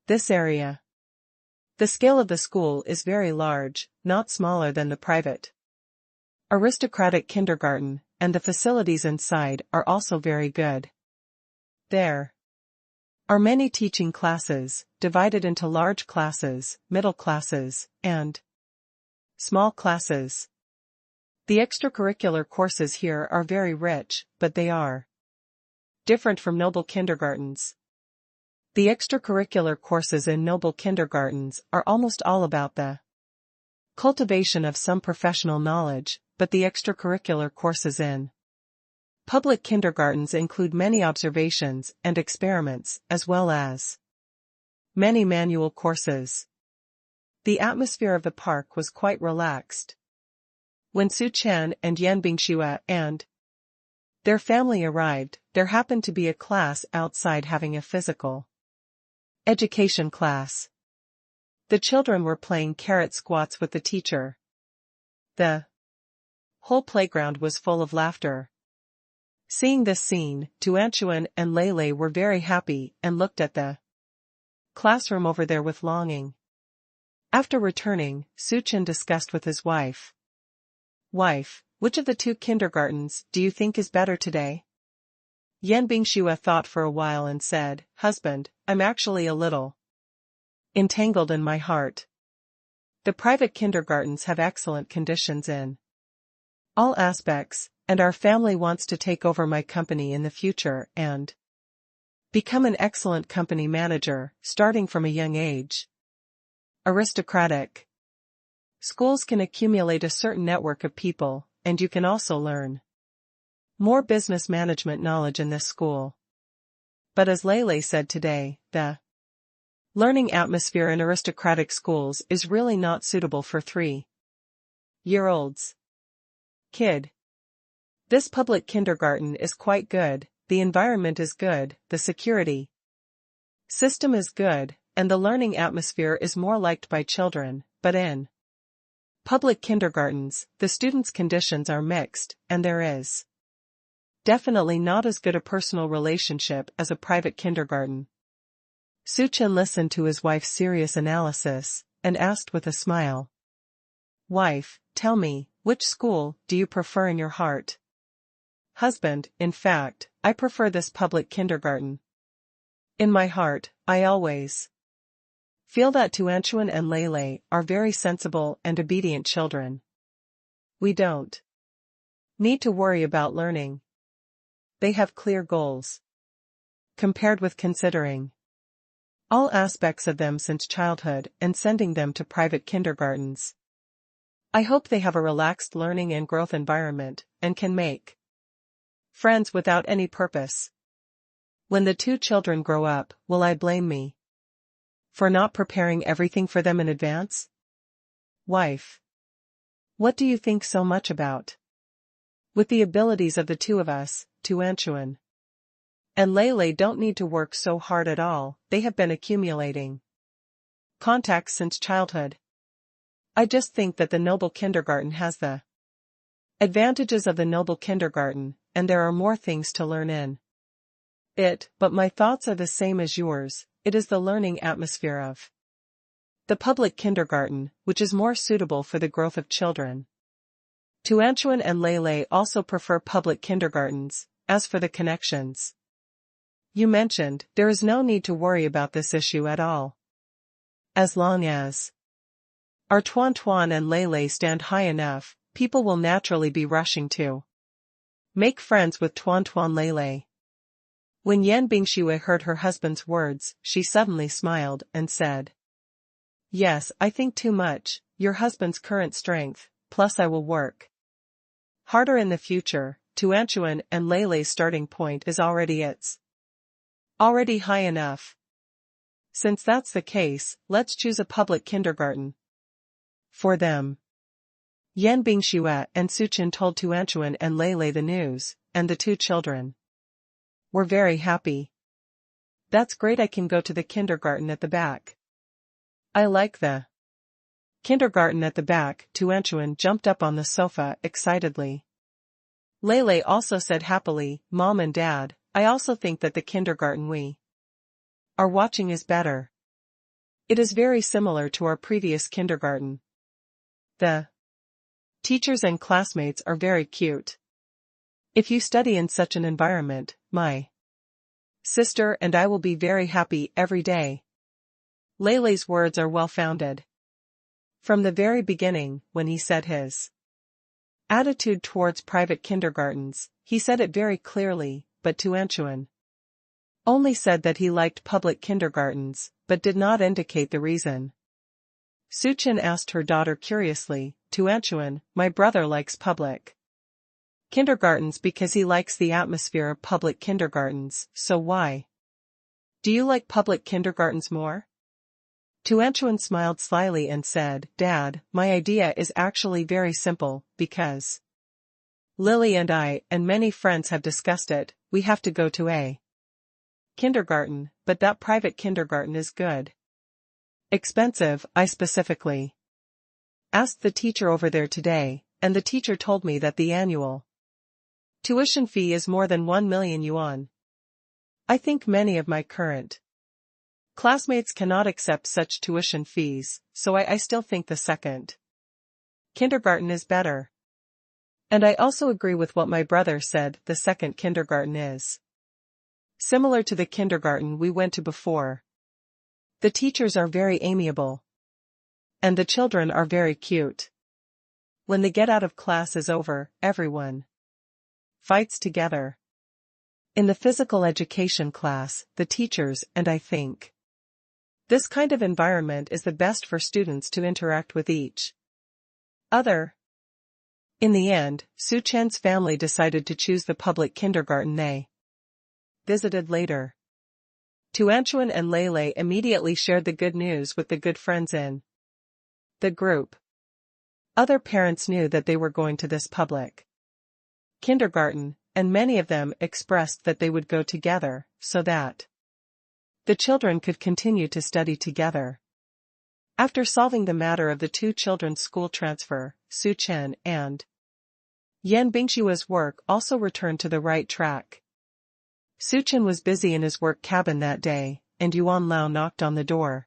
Speaker 1: this area. The scale of the school is very large, not smaller than the private aristocratic kindergarten, and the facilities inside are also very good. There are many teaching classes, divided into large classes, middle classes, and small classes. The extracurricular courses here are very rich, but they are different from noble kindergartens. The extracurricular courses in noble kindergartens are almost all about the cultivation of some professional knowledge, but the extracurricular courses in public kindergartens include many observations and experiments as well as many manual courses. The atmosphere of the park was quite relaxed. When Su Chen and Yan Bingxue and their family arrived, there happened to be a class outside having a physical education class. The children were playing carrot squats with the teacher. The whole playground was full of laughter. Seeing this scene, Tuanchuan and Lei were very happy and looked at the classroom over there with longing. After returning, Su Chen discussed with his wife. Wife, which of the two kindergartens do you think is better today? Yan Bingxue thought for a while and said, Husband, I'm actually a little entangled in my heart. The private kindergartens have excellent conditions in all aspects, and our family wants to take over my company in the future and become an excellent company manager, starting from a young age. Aristocratic schools can accumulate a certain network of people, and you can also learn more business management knowledge in this school. But as Lei said today, the learning atmosphere in aristocratic schools is really not suitable for 3-year-olds. Kid. This public kindergarten is quite good, the environment is good, the security system is good, and the learning atmosphere is more liked by children, but in public kindergartens, the students' conditions are mixed, and there is definitely not as good a personal relationship as a private kindergarten. Su Chen listened to his wife's serious analysis, and asked with a smile. Wife, tell me, which school do you prefer in your heart? Husband, in fact, I prefer this public kindergarten. In my heart, I always feel that Tuanchuan and Lei are very sensible and obedient children. We don't need to worry about learning. They have clear goals. Compared with considering all aspects of them since childhood and sending them to private kindergartens. I hope they have a relaxed learning and growth environment, and can make friends without any purpose. When the two children grow up, will I blame me for not preparing everything for them in advance? Wife. What do you think so much about? With the abilities of the two of us, Tuanchuan and Lei don't need to work so hard at all, they have been accumulating contacts since childhood. I just think that the noble kindergarten has the advantages of the noble kindergarten, and there are more things to learn in it, but my thoughts are the same as yours. It is the learning atmosphere of the public kindergarten, which is more suitable for the growth of children. Tuanchuan and Lei also prefer public kindergartens. As for the connections you mentioned, there is no need to worry about this issue at all. As long as our Tuan and Lei stand high enough, people will naturally be rushing to make friends with Tuan Lei. When Yan Bingxue heard her husband's words, she suddenly smiled and said, Yes, I think too much, your husband's current strength, plus I will work harder in the future. Tuanchuan and Lei's starting point is already high enough. Since that's the case, let's choose a public kindergarten for them. Yan Bingxue and Su Chen told Tuanchuan and Lei the news, and the two children were very happy. That's great, I can go to the kindergarten at the back. I like the kindergarten at the back. Tuanchuan jumped up on the sofa excitedly. Lei also said happily, Mom and Dad, I also think that the kindergarten we are watching is better. It is very similar to our previous kindergarten. The teachers and classmates are very cute. If you study in such an environment, my sister and I will be very happy every day. Lei's words are well-founded. From the very beginning, when he said his attitude towards private kindergartens, he said it very clearly, but Tuanchuan only said that he liked public kindergartens, but did not indicate the reason. Su Chen asked her daughter curiously, Tuanchuan, my brother likes public kindergartens because he likes the atmosphere of public kindergartens, so why do you like public kindergartens more? Tuanchuan smiled slyly and said, Dad, my idea is actually very simple, because Lily and I and many friends have discussed it. We have to go to a kindergarten, but that private kindergarten is good. Expensive, I specifically asked the teacher over there today, and the teacher told me that the annual tuition fee is more than 1 million yuan. I think many of my current classmates cannot accept such tuition fees, so I still think the second kindergarten is better. And I also agree with what my brother said, the second kindergarten is similar to the kindergarten we went to before. The teachers are very amiable. And the children are very cute. When the get out of class is over, everyone fights together. In the physical education class, the teachers and I think this kind of environment is the best for students to interact with each other. In the end, Su Chen's family decided to choose the public kindergarten they visited later. Tuanchuan and Lele immediately shared the good news with the good friends in the group. Other parents knew that they were going to this public kindergarten, and many of them expressed that they would go together, so that the children could continue to study together. After solving the matter of the two children's school transfer, Su Chen and Yan Bingshua's work also returned to the right track. Su Chen was busy in his work cabin that day, and Yuan Lao knocked on the door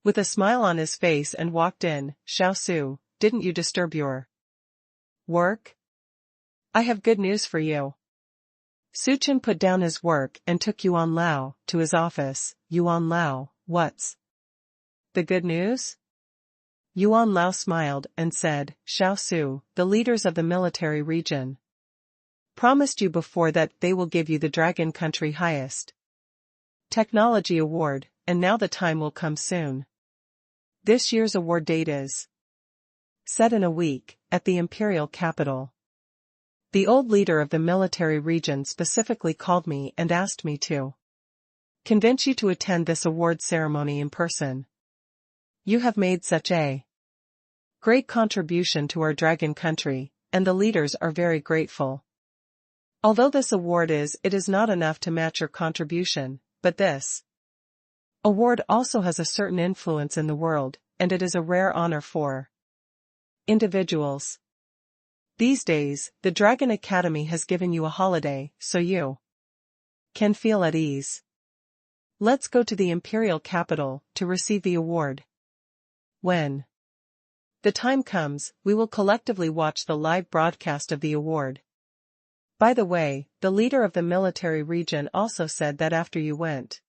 Speaker 1: with a smile on his face and walked in. Xiao Su, didn't you disturb your work? I have good news for you. Su Chen put down his work and took Yuan Lao to his office. Yuan Lao, what's the good news? Yuan Lao smiled and said, Xiao Su, the leaders of the military region promised you before that they will give you the Dragon Country highest technology award, and now the time will come soon. This year's award date is set in a week, at the imperial capital. The old leader of the military region specifically called me and asked me to convince you to attend this award ceremony in person. You have made such a great contribution to our Dragon Country, and the leaders are very grateful. Although this award it is not enough to match your contribution, but this award also has a certain influence in the world, and it is a rare honor for individuals. These days, the Dragon Academy has given you a holiday, so you can feel at ease. Let's go to the imperial capital to receive the award. When the time comes, we will collectively watch the live broadcast of the award. By the way, the leader of the military region also said that after you went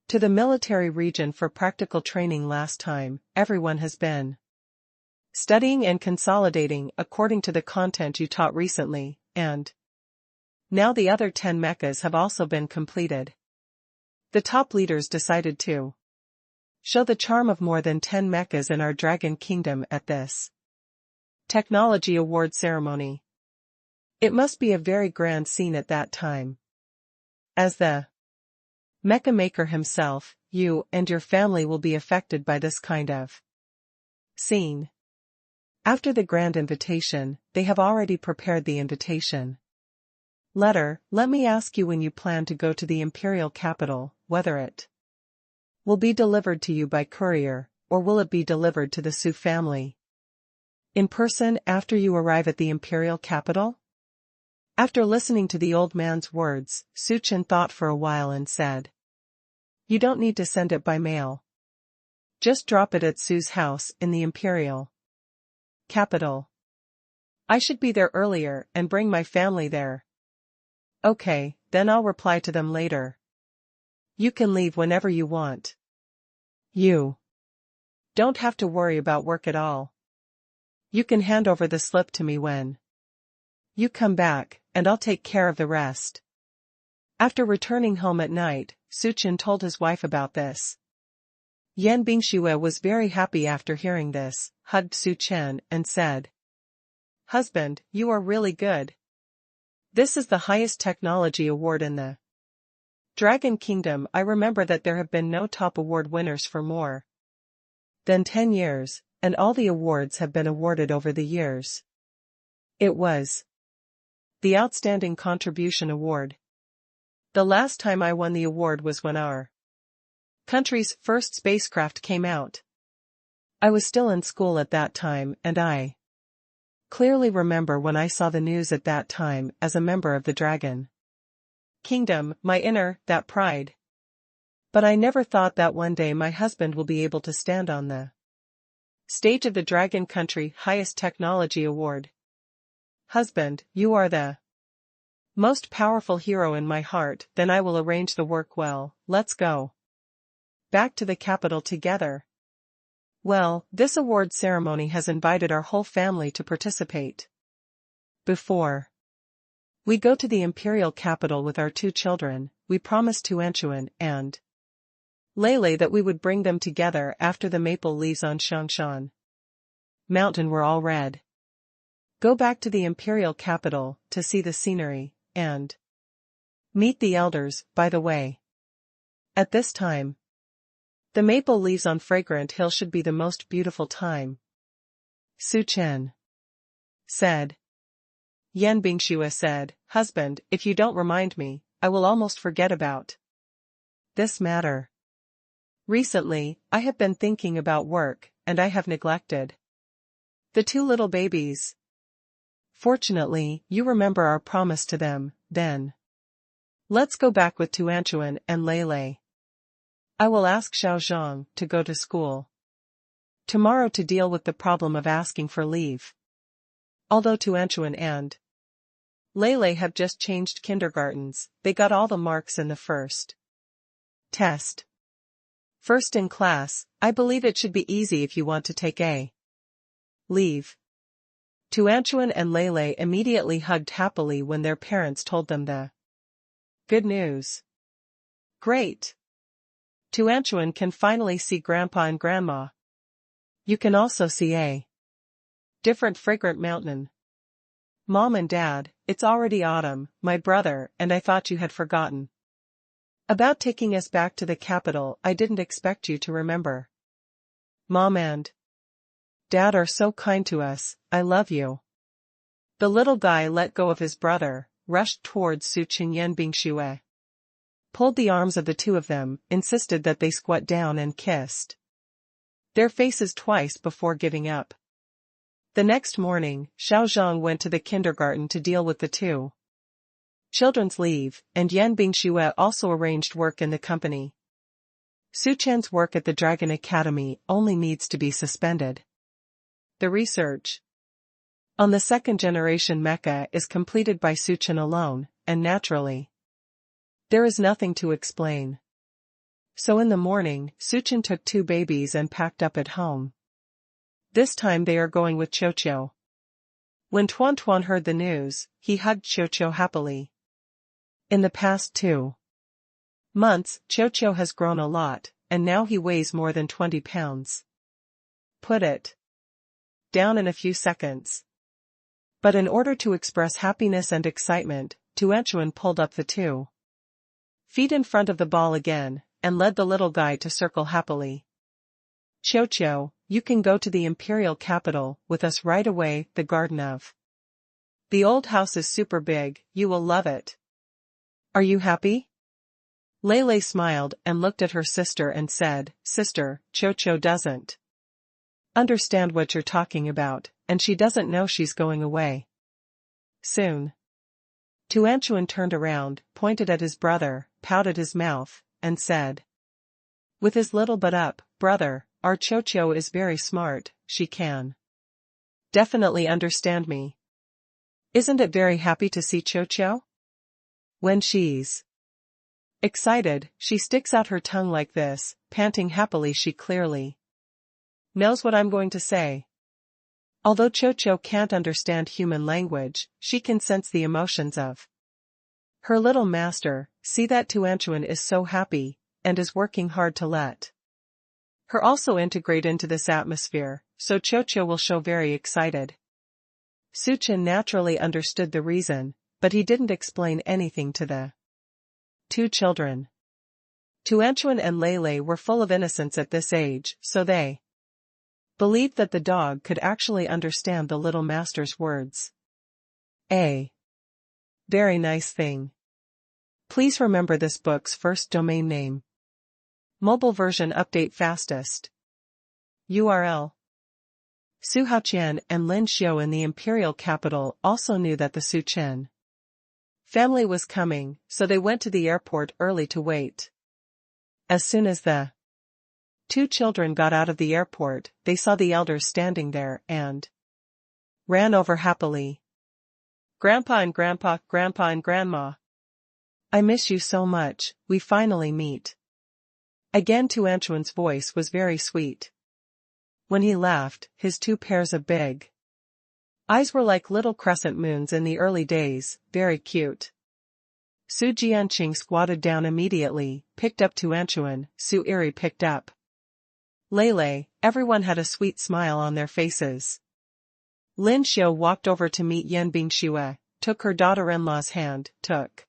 Speaker 1: to the military region for practical training last time, everyone has been studying and consolidating according to the content you taught recently, and now the other 10 mechas have also been completed. The top leaders decided to show the charm of more than 10 mechas in our Dragon Kingdom at this technology award ceremony. It must be a very grand scene at that time. As the mecha maker himself, you and your family will be affected by this kind of scene. After the grand invitation, they have already prepared the invitation letter. Let me ask you when you plan to go to the imperial capital, whether it will be delivered to you by courier, or will it be delivered to the Su family in person after you arrive at the imperial capital? After listening to the old man's words, Su Chen thought for a while and said, You don't need to send it by mail. Just drop it at Su's house in the imperial capital. I should be there earlier and bring my family there. Okay, then I'll reply to them later. You can leave whenever you want. You don't have to worry about work at all. You can hand over the slip to me when you come back, and I'll take care of the rest. After returning home at night, Su Chen told his wife about this. Yan Bingxue was very happy after hearing this, hugged Su Chen, and said, Husband, you are really good. This is the highest technology award in the Dragon Kingdom. I remember that there have been no top award winners for more than 10 years, and all the awards have been awarded over the years. It was the Outstanding Contribution Award. The last time I won the award was when our country's first spacecraft came out. I was still in school at that time, and I clearly remember when I saw the news at that time as a member of the Dragon Kingdom, that pride. But I never thought that one day my husband will be able to stand on the stage of the Dragon Country Highest Technology Award. Husband, you are the most powerful hero in my heart. Then I will arrange the work well. Let's go back to the capital together. Well, this award ceremony has invited our whole family to participate. Before we go to the imperial capital with our 2 children, we promised to Anchuan and Lele that we would bring them together after the maple leaves on Shangshan Mountain were all red. Go back to the imperial capital to see the scenery and meet the elders. By the way, at this time, the maple leaves on Fragrant Hill should be the most beautiful time. Su Chen said. Yan Bingxue said, Husband, if you don't remind me, I will almost forget about this matter. Recently, I have been thinking about work, and I have neglected the 2 little babies. Fortunately, you remember our promise to them, then. Let's go back with Tuanchuan and Lele. I will ask Xiao Zhang to go to school tomorrow to deal with the problem of asking for leave. Although Tuanchuan and Lele have just changed kindergartens, they got all the marks in the first test. First in class, I believe it should be easy if you want to take a leave. Tuanchuan and Lele immediately hugged happily when their parents told them the good news. Great! Tuanchuan can finally see Grandpa and Grandma. You can also see a different fragrant mountain. Mom and Dad, it's already autumn, my brother, and I thought you had forgotten about taking us back to the capital. I didn't expect you to remember. Mom and Dad are so kind to us. I love you. The little guy let go of his brother, rushed towards Su Chen Yan Bingxue, pulled the arms of the 2 of them, insisted that they squat down and kissed their faces twice before giving up. The next morning, Xiao Zhang went to the kindergarten to deal with the 2 children's leave, and Yan Bingxue also arranged work in the company. Su Chen's work at the Dragon Academy only needs to be suspended. The research on the 2nd generation mecha is completed by Su Chen alone, and naturally, there is nothing to explain. So in the morning, Su Chen took 2 babies and packed up at home. This time they are going with Qiuqiu. When Tuan Tuan heard the news, he hugged Qiuqiu happily. In the past 2 months, Qiuqiu has grown a lot, and now he weighs more than 20 pounds. Put it down in a few seconds. But in order to express happiness and excitement, Tuanchuan pulled up the 2 feet in front of the ball again, and led the little guy to circle happily. Qiuqiu, you can go to the imperial capital with us right away. The garden of the old house is super big, you will love it. Are you happy? Lele smiled and looked at her sister and said, Sister, Qiuqiu doesn't understand what you're talking about, and she doesn't know she's going away soon. Tuanchuan turned around, pointed at his brother, pouted his mouth, and said, with his little butt up, Brother, our Qiuqiu is very smart, she can definitely understand me. Isn't it very happy to see Qiuqiu? When she's excited, she sticks out her tongue like this, panting happily. She clearly knows what I'm going to say. Although Qiuqiu can't understand human language, she can sense the emotions of her little master. See that Tuanchuan is so happy, and is working hard to let her also integrate into this atmosphere, so Qiuqiu will show very excited. Su Chen naturally understood the reason, but he didn't explain anything to the 2 children. Tuanchuan and Lele were full of innocence at this age, so they believed that the dog could actually understand the little master's words. A very nice thing. Please remember this book's first domain name. Mobile version update fastest. URL. Su Haoqian and Lin Xiu in the imperial capital also knew that the Su Chen family was coming, so they went to the airport early to wait. As soon as the 2 children got out of the airport, they saw the elders standing there and ran over happily. Grandpa and Grandpa, Grandpa and Grandma. I miss you so much, we finally meet. Again Tuanchuan's voice was very sweet. When he laughed, his 2 pairs of big eyes were like little crescent moons in the early days, very cute. Su Jianqing squatted down immediately, picked up Tuanchuan, Su Iri picked up Lele, everyone had a sweet smile on their faces. Lin Xiu walked over to meet Yan Bingxue, took her daughter-in-law's hand, took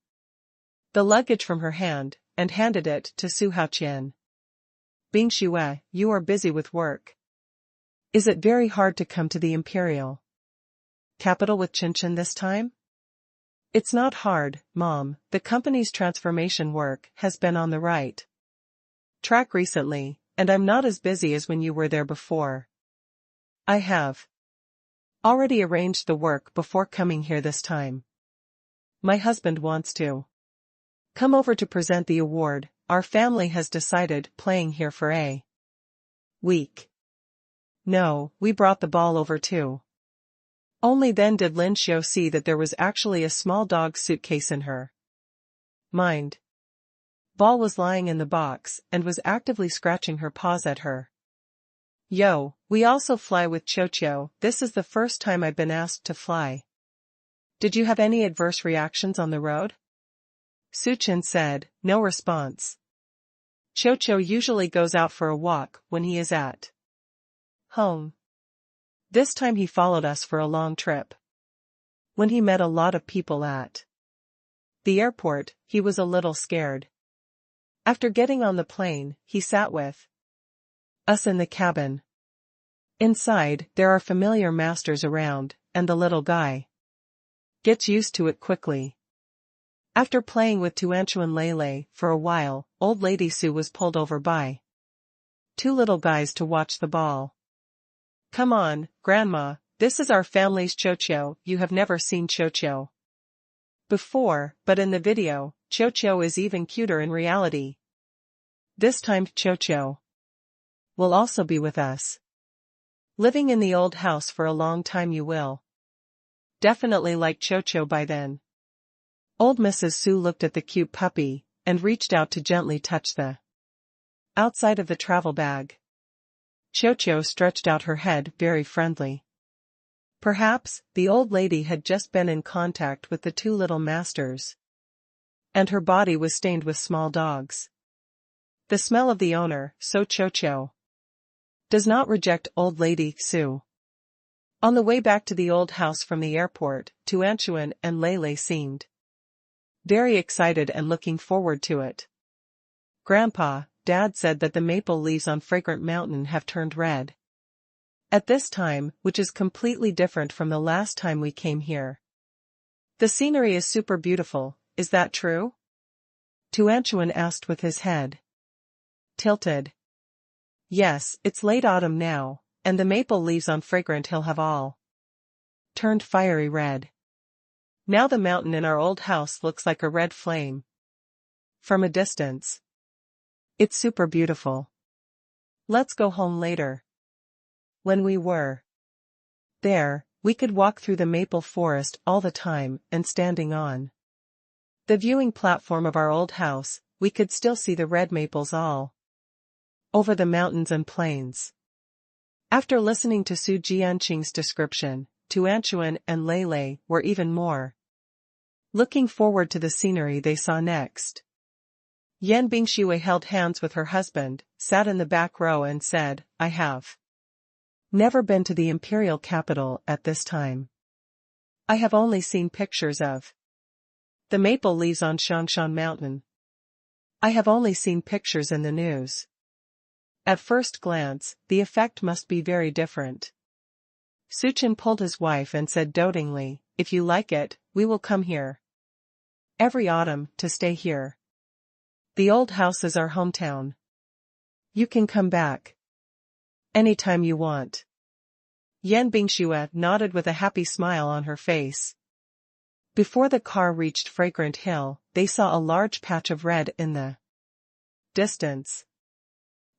Speaker 1: the luggage from her hand, and handed it to Su Haoqian. Bingxue, you are busy with work. Is it very hard to come to the imperial capital with Qinshan this time? It's not hard, Mom, the company's transformation work has been on the right track recently, and I'm not as busy as when you were there before. I have already arranged the work before coming here this time. My husband wants to come over to present the award. Our family has decided playing here for a week. No, we brought the ball over too. Only then did Lin Xiu see that there was actually a small dog suitcase in her mind. Ball was lying in the box and was actively scratching her paws at her. Yo, we also fly with Qiu. This is the first time I've been asked to fly. Did you have any adverse reactions on the road? Su Chen said, no response. Qiu usually goes out for a walk when he is at home. This time he followed us for a long trip. When he met a lot of people at the airport, he was a little scared. After getting on the plane, he sat with us in the cabin. Inside, there are familiar masters around, and the little guy gets used to it quickly. After playing with Tuanchuan Lele for a while, old lady Su was pulled over by 2 little guys to watch the ball. Come on, Grandma, this is our family's Qiu. You have never seen Qiu before, but in the video, Qiu is even cuter in reality. This time Qiu will also be with us. Living in the old house for a long time you will definitely like Qiu by then. Old Mrs. Su looked at the cute puppy, and reached out to gently touch the outside of the travel bag. Qiu stretched out her head very friendly. Perhaps, the old lady had just been in contact with the 2 little masters, and her body was stained with small dogs. The smell of the owner, so Qiu does not reject old lady Su. On the way back to the old house from the airport, Tuanchuan and Lele seemed very excited and looking forward to it. Grandpa, Dad said that the maple leaves on Fragrant Mountain have turned red at this time, which is completely different from the last time we came here. The scenery is super beautiful, is that true? Tuanchuan asked with his head tilted. Yes, it's late autumn now, and the maple leaves on Fragrant Hill have all turned fiery red. Now the mountain in our old house looks like a red flame from a distance. It's super beautiful. Let's go home later. When we were there, we could walk through the maple forest all the time, and standing on the viewing platform of our old house, we could still see the red maples all over the mountains and plains. After listening to Su Jianqing's description, Tuanchuan and Lele were even more looking forward to the scenery they saw next. Yan Bingxue held hands with her husband, sat in the back row and said, I have never been to the imperial capital at this time. I have only seen pictures of the maple leaves on Shangshan Mountain. I have only seen pictures in the news. At first glance, the effect must be very different. Suchin pulled his wife and said dotingly, if you like it, we will come here. Every autumn, to stay here. The old house is our hometown. You can come back. Anytime you want. Yan Bingxue nodded with a happy smile on her face. Before the car reached Fragrant Hill, they saw a large patch of red in the distance.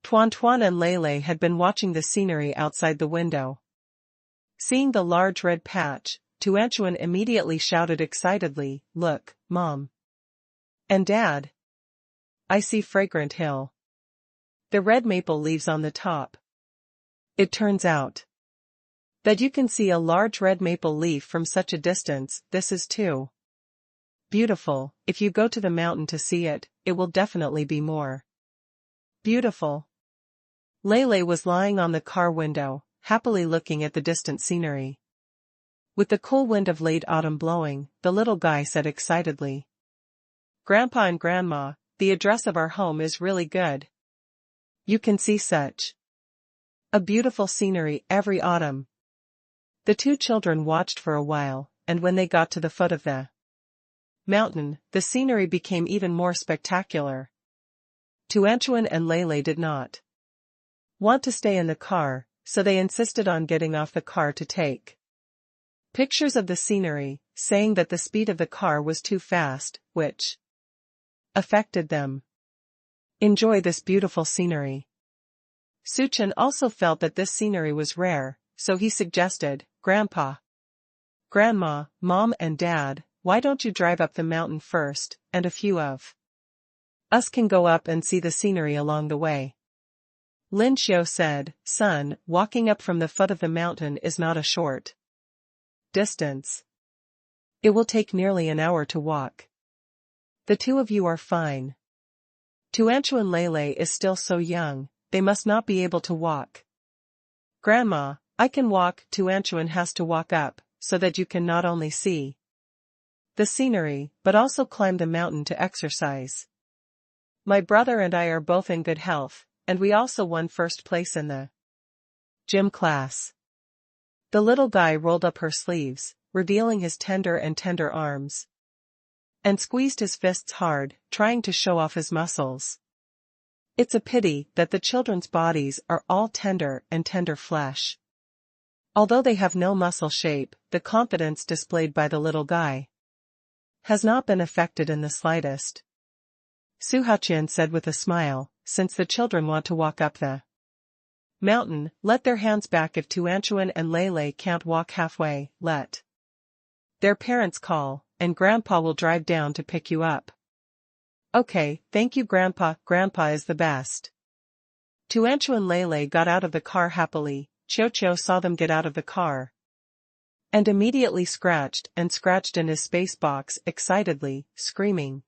Speaker 1: Tuan Tuan and Lele had been watching the scenery outside the window. Seeing the large red patch, Tuanchuan immediately shouted excitedly, "Look, Mom. And Dad. I see Fragrant Hill. The red maple leaves on the top." It turns out that you can see a large red maple leaf from such a distance. This is too beautiful. If you go to the mountain to see it, it will definitely be more beautiful. Lele was lying on the car window, happily looking at the distant scenery. With the cool wind of late autumn blowing, the little guy said excitedly, "Grandpa and Grandma, the address of our home is really good. You can see such a beautiful scenery every autumn." The two children watched for a while, and when they got to the foot of the mountain, the scenery became even more spectacular. Tuanchuan and Lele did not want to stay in the car, so they insisted on getting off the car to take pictures of the scenery, saying that the speed of the car was too fast, which affected them. Enjoy this beautiful scenery. Suchin also felt that this scenery was rare, so he suggested, "Grandpa, Grandma, Mom and Dad, why don't you drive up the mountain first, and a few of us can go up and see the scenery along the way." Lin Xiao said, "Son, walking up from the foot of the mountain is not a short distance. It will take nearly an hour to walk. The two of you are fine. Tuanchu and Lele is still so young, they must not be able to walk." "Grandma, I can walk." Tuanchuan has to walk up, so that you can not only see the scenery, but also climb the mountain to exercise. "My brother and I are both in good health, and we also won first place in the gym class." The little guy rolled up her sleeves, revealing his tender arms, and squeezed his fists hard, trying to show off his muscles. It's a pity that the children's bodies are all tender flesh. Although they have no muscle shape, the confidence displayed by the little guy has not been affected in the slightest. Su Haqian said with a smile, "Since the children want to walk up the mountain, let their hands back. If Tuanchuan and Lele can't walk halfway, let their parents call, and Grandpa will drive down to pick you up." "Okay, thank you Grandpa, Grandpa is the best." Tuanchu and Lele got out of the car happily. Cho saw them get out of the car and immediately scratched in his space box excitedly, screaming.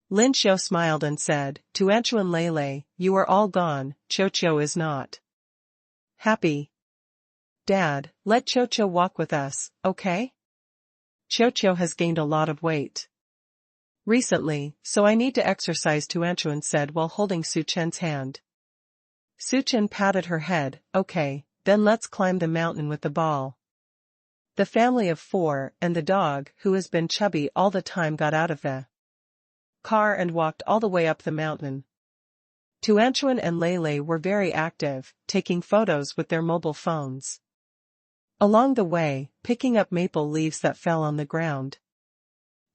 Speaker 1: Lin Xiao smiled and said, "Tuanchu and Lele, you are all gone. Cho is not happy. Dad, let Cho walk with us, okay? Cho has gained a lot of weight recently, so I need to exercise," Tuanchuan said while holding Su Chen's hand. Su Chen patted her head, "Okay, then let's climb the mountain with the ball." The family of four and the dog, who has been chubby all the time, got out of the car and walked all the way up the mountain. Tuanchuan and Lele were very active, taking photos with their mobile phones along the way, picking up maple leaves that fell on the ground.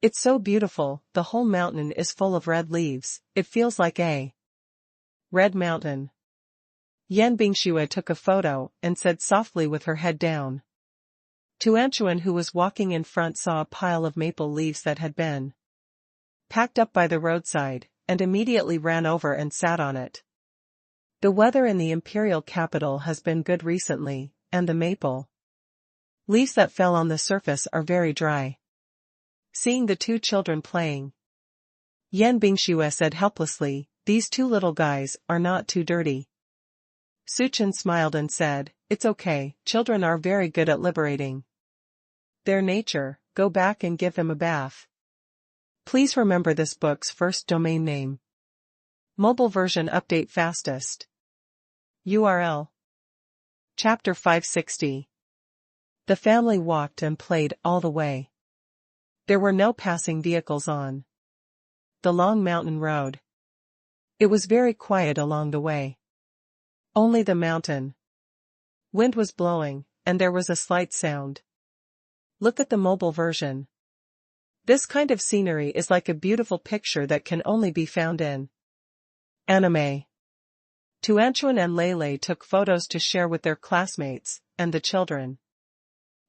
Speaker 1: "It's so beautiful, the whole mountain is full of red leaves, it feels like a red mountain." Yan Bingxue took a photo and said softly with her head down. Tuanchuan, who was walking in front, saw a pile of maple leaves that had been packed up by the roadside, and immediately ran over and sat on it. The weather in the imperial capital has been good recently, and the maple leaves that fell on the surface are very dry. Seeing the two children playing, Yan Bingxue said helplessly, "These two little guys are not too dirty." Su Chen smiled and said, "It's okay, children are very good at liberating their nature, go back and give them a bath. Please remember this book's first domain name. Mobile version update fastest. URL. Chapter 560. The family walked and played all the way. There were no passing vehicles on the long mountain road. It was very quiet along the way. Only the mountain wind was blowing, and there was a slight sound. Look at the mobile version. This kind of scenery is like a beautiful picture that can only be found in anime. Tuanchuan and Lele took photos to share with their classmates, and the children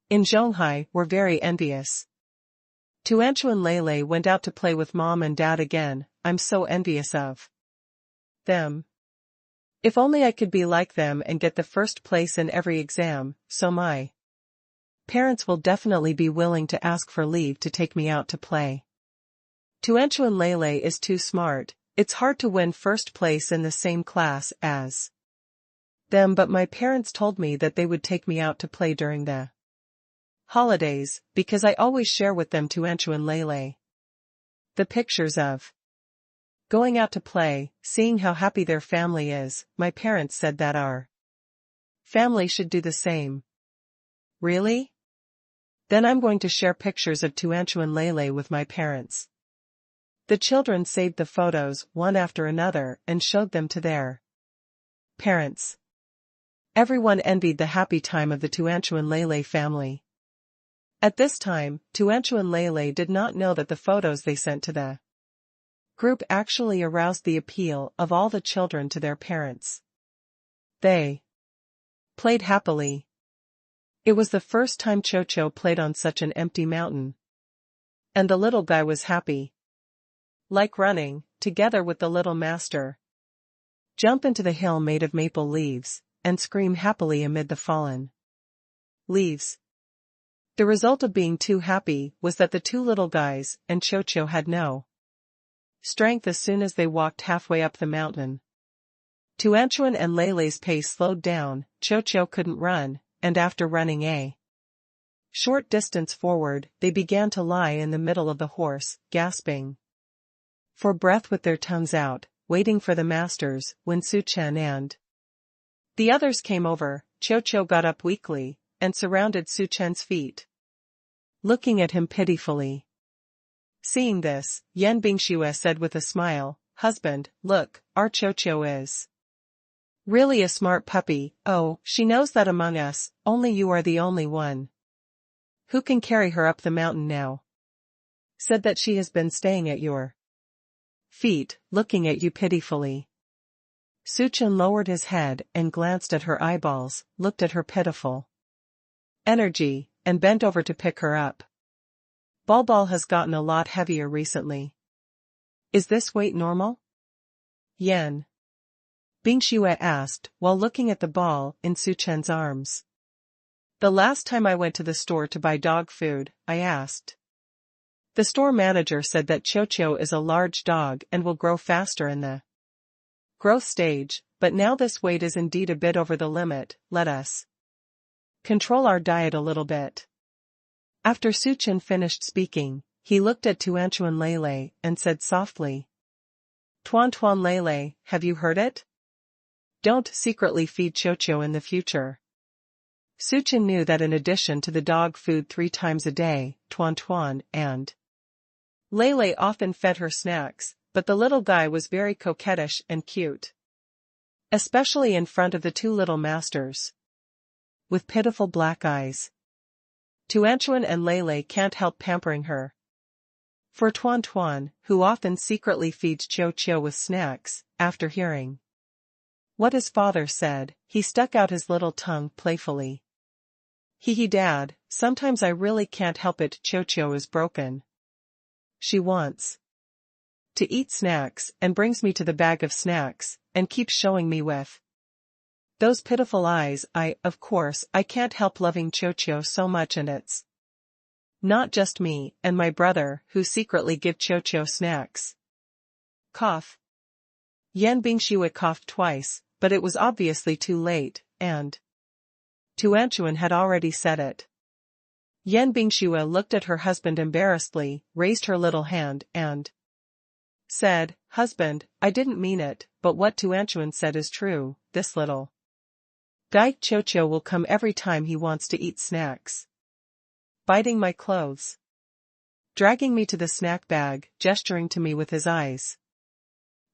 Speaker 1: in Zhonghai were very envious. Tuanchuan Lele went out to play with mom and dad again. I'm so envious of them. If only I could be like them and get the first place in every exam, so my parents will definitely be willing to ask for leave to take me out to play. Tuanchuan Lele is too smart. It's hard to win first place in the same class as them, but my parents told me that they would take me out to play during the holidays, because I always share with them Tuanchuan Lele the pictures of going out to play, seeing how happy their family is. My parents said that our family should do the same. Really? Then I'm going to share pictures of Tuanchuan Lele with my parents. The children saved the photos one after another and showed them to their parents. Everyone envied the happy time of the Tuanchuan Lele family. At this time, Tuanchuan Lele did not know that the photos they sent to the group actually aroused the appeal of all the children to their parents. They played happily. It was the first time Cho played on such an empty mountain. And the little guy was happy. Like running, together with the little master. Jump into the hill made of maple leaves, and scream happily amid the fallen leaves. The result of being too happy was that the two little guys and Cho had no strength as soon as they walked halfway up the mountain. Tuanchuan and Lele's pace slowed down. Cho couldn't run, and after running a short distance forward, they began to lie in the middle of the horse, gasping for breath with their tongues out, waiting for the masters. When Suchen and the others came over, Cho got up weakly and surrounded Suchen's feet, looking at him pitifully. Seeing this, Yan Bingxue said with a smile, "Husband, look, our Cho is really a smart puppy. Oh, she knows that among us, only you are the only one who can carry her up the mountain now. Said that she has been staying at your feet, looking at you pitifully." Suchen lowered his head and glanced at her eyeballs, looked at her pitiful energy, and bent over to pick her up. Ball has gotten a lot heavier recently. Is this weight normal? Yan Bingxue asked, while looking at the ball in Suchen's arms. The last time I went to the store to buy dog food, I asked. The store manager said that Cho is a large dog and will grow faster in the growth stage, but now this weight is indeed a bit over the limit. Let us control our diet a little bit. After Suchen finished speaking, he looked at Tuanchuan Lele and said softly, Tuan Lele, have you heard it? Don't secretly feed Cho in the future. Suchen knew that in addition to the dog food 3 times a day, Tuan and Lele often fed her snacks, but the little guy was very coquettish and cute. Especially in front of the 2 little masters. With pitiful black eyes. Tuanchuan and Lele can't help pampering her. For Tuan, who often secretly feeds Cho with snacks, after hearing what his father said, he stuck out his little tongue playfully. Hee Dad, sometimes I really can't help it. Cho is broken. She wants to eat snacks and brings me to the bag of snacks, and keeps showing me with those pitiful eyes. Of course, I can't help loving Cho so much, and it's not just me and my brother who secretly give Cho snacks. Cough. Yan Bingxue coughed twice, but it was obviously too late, and Tuanchuan had already said it. Yan Bingxue looked at her husband embarrassedly, raised her little hand, and Said, husband, I didn't mean it, but what Tuanchuan said is true, this little guy Chocho will come every time he wants to eat snacks. Biting my clothes. Dragging me to the snack bag, gesturing to me with his eyes.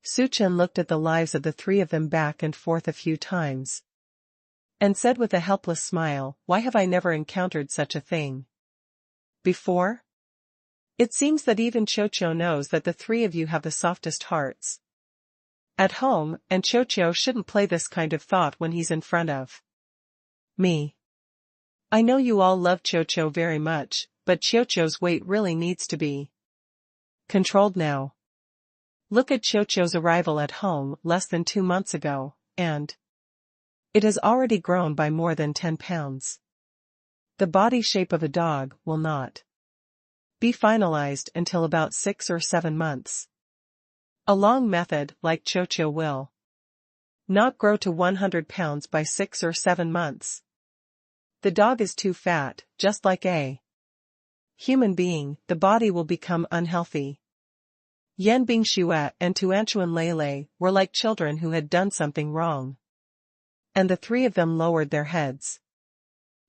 Speaker 1: Suchen looked at the lives of the three of them back and forth a few times. And said with a helpless smile, why have I never encountered such a thing before? It seems that even Chocho knows that the three of you have the softest hearts at home, and Chocho shouldn't play this kind of thought when he's in front of me. I know you all love Chocho very much, but Chocho's weight really needs to be controlled now. Look at Chocho's arrival at home less than 2 months ago, and it has already grown by more than 10 pounds. The body shape of a dog will not be finalized until about 6 or 7 months. A long method like Chocho will not grow to 100 pounds by 6 or 7 months. The dog is too fat, just like a human being, the body will become unhealthy. Yan Bingxue and Tuanchuan Lele were like children who had done something wrong. And the three of them lowered their heads.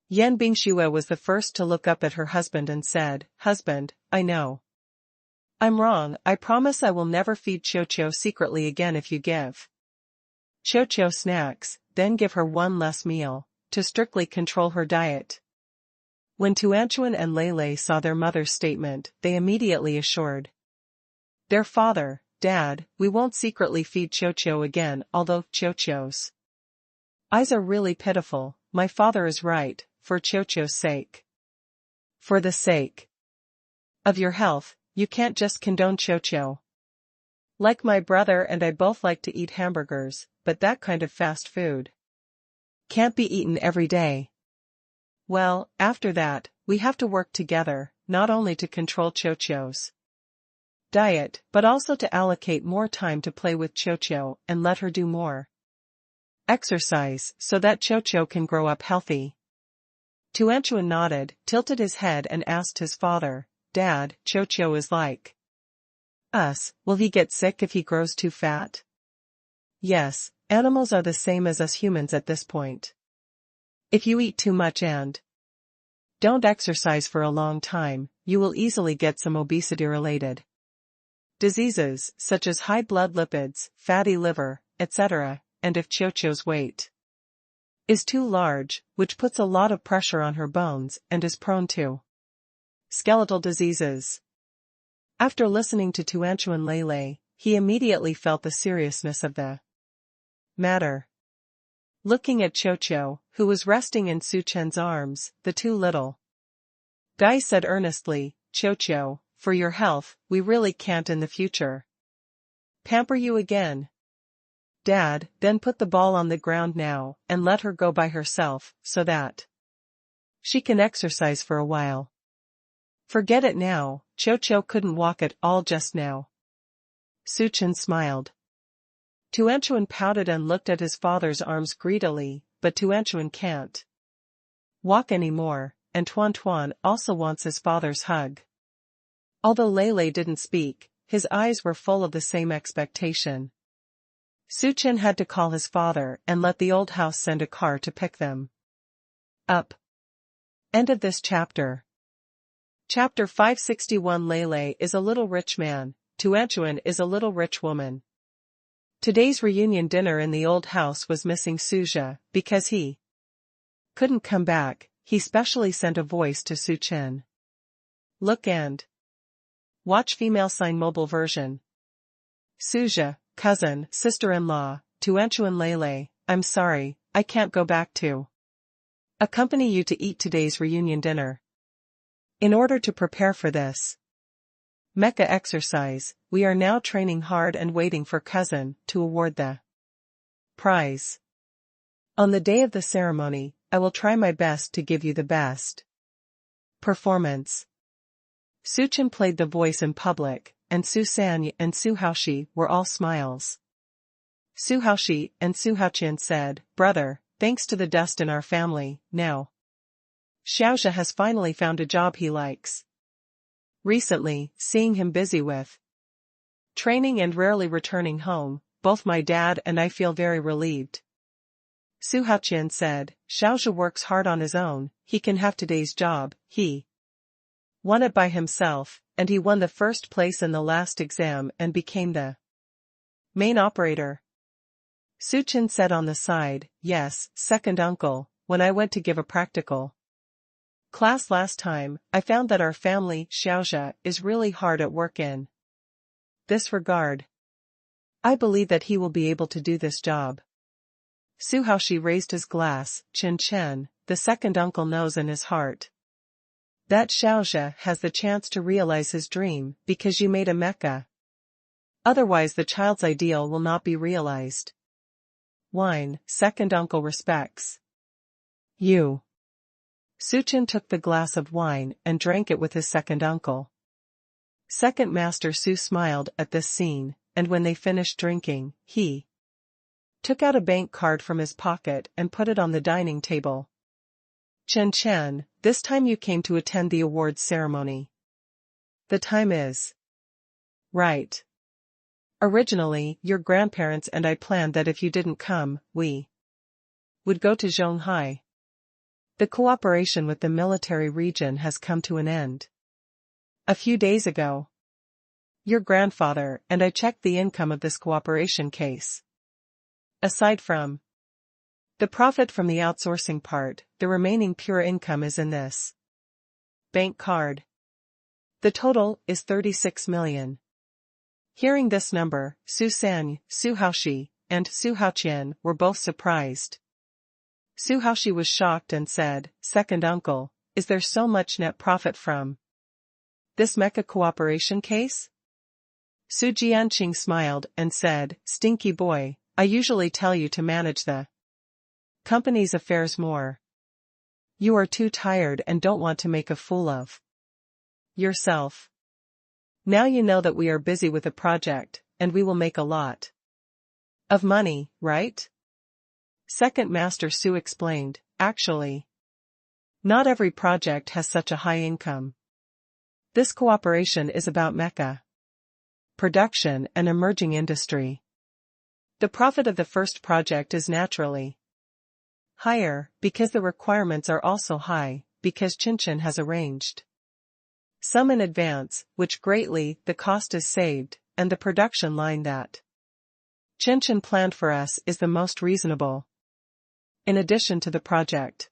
Speaker 1: Yan Bingxue was the first to look up at her husband and said, husband, I know I'm wrong. I promise I will never feed Chocho secretly again if you give Chocho snacks, then give her one less meal, to strictly control her diet. When Tuanchuan and Lele saw their mother's statement, they immediately assured their father, Dad, we won't secretly feed Chocho again, although Chocho's eyes are really pitiful. My father is right, for Chocho's sake. For the sake of your health, you can't just condone Chocho. Like my brother and I both like to eat hamburgers, but that kind of fast food can't be eaten every day. Well, after that, we have to work together, not only to control Chocho's diet, but also to allocate more time to play with Chocho and let her do more exercise so that Chocho can grow up healthy. Tuanchuan nodded, tilted his head and asked his father, Dad, Chocho is like us, will he get sick if he grows too fat? Yes, animals are the same as us humans at this point. If you eat too much and don't exercise for a long time, you will easily get some obesity-related diseases, such as high blood lipids, fatty liver, etc., and if Chocho's weight is too large, which puts a lot of pressure on her bones and is prone to skeletal diseases. After listening to Tuanchuan Lele, he immediately felt the seriousness of the matter. Looking at Chocho, who was resting in Suchen's arms, the two little guys said earnestly, Chocho, for your health, we really can't in the future pamper you again. Dad, then put the ball on the ground now, and let her go by herself, so that she can exercise for a while. Forget it now, Chocho couldn't walk at all just now. Suchen smiled. Tuanchuan pouted and looked at his father's arms greedily, but Tuanchuan can't walk anymore, and Tuan also wants his father's hug. Although Lele didn't speak, his eyes were full of the same expectation. Suchen had to call his father and let the old house send a car to pick them up. End of this chapter. Chapter 561. Lele is a little rich man, Tuanchuan is a little rich woman. Today's reunion dinner in the old house was missing Suja, because he couldn't come back. He specially sent a voice to Suchen. Look and watch female sign mobile version. Suja, cousin, sister-in-law, Tuanchuan Lele, I'm sorry, I can't go back to accompany you to eat today's reunion dinner. In order to prepare for this mecha exercise, we are now training hard and waiting for cousin to award the prize. On the day of the ceremony, I will try my best to give you the best performance. Suchen played the voice in public, and Su San and Su Haoshi were all smiles. Su Haoshi and Su Haoqian said, Brother, thanks to the dust in our family, now Xiaozha has finally found a job he likes. Recently, seeing him busy with training and rarely returning home, both my dad and I feel very relieved. Su Haoqian said, Xiaozhe works hard on his own, he can have today's job, he won it by himself, and he won the first place in the last exam and became the main operator. Su Chen said on the side, yes, second uncle, when I went to give a practical class last time, I found that our family, Xiaozhe, is really hard at work in this regard. I believe that he will be able to do this job. Su Haoshi raised his glass, Chen Chen, the second uncle knows in his heart that Xiaozhe has the chance to realize his dream because you made a mecha. Otherwise the child's ideal will not be realized. Wine, second uncle respects you. Su Chen took the glass of wine and drank it with his second uncle. Second Master Su smiled at this scene, and when they finished drinking, he took out a bank card from his pocket and put it on the dining table. Chen Chen, this time you came to attend the awards ceremony. The time is right. Originally, your grandparents and I planned that if you didn't come, we would go to Zhonghai. The cooperation with the military region has come to an end. A few days ago, your grandfather and I checked the income of this cooperation case. Aside from the profit from the outsourcing part, the remaining pure income is in this bank card. The total is 36 million. Hearing this number, Su San, Su Haoshi, and Su Haoqian were both surprised. Su Haoshi was shocked and said, Second uncle, is there so much net profit from this mecha cooperation case? Su Jianqing smiled and said, Stinky boy, I usually tell you to manage the company's affairs more. You are too tired and don't want to make a fool of yourself. Now you know that we are busy with a project, and we will make a lot of money, right? Second Master Su explained, actually, not every project has such a high income. This cooperation is about mecha production and emerging industry. The profit of the first project is naturally higher, because the requirements are also high, because Qinchin has arranged some in advance, which greatly the cost is saved, and the production line that Qinchin planned for us is the most reasonable. In addition to the project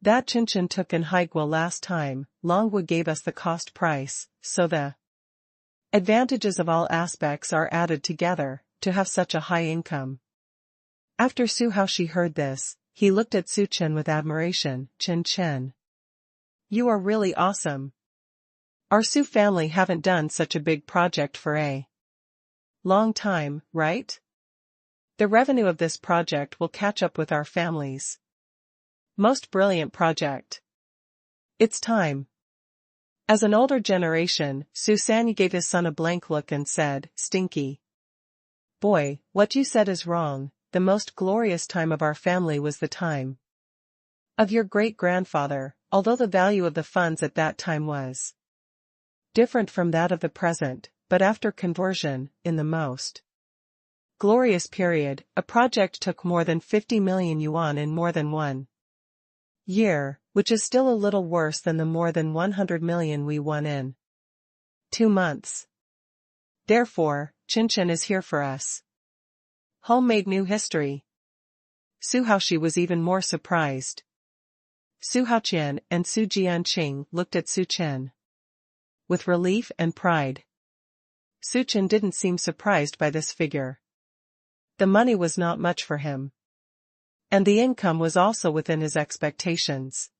Speaker 1: that Qinchin took in Haiguo last time, Longwu gave us the cost price, so the advantages of all aspects are added together to have such a high income. After Su Haoshi heard this, he looked at Su Chen with admiration. Chen Chen, you are really awesome. Our Su family haven't done such a big project for a long time, right? The revenue of this project will catch up with our family's most brilliant project. It's time. As an older generation, Su Sanyi gave his son a blank look and said, Stinky boy, what you said is wrong. The most glorious time of our family was the time of your great-grandfather, although the value of the funds at that time was different from that of the present, but after conversion, in the most glorious period, a project took more than 50 million yuan in more than 1 year, which is still a little worse than the more than 100 million we won in 2 months. Therefore, Qinchin is here for us. Home made new history. Su Haoshi was even more surprised. Su Haoqian and Su Jianqing looked at Su Chen with relief and pride. Su Chen didn't seem surprised by this figure. The money was not much for him, and the income was also within his expectations.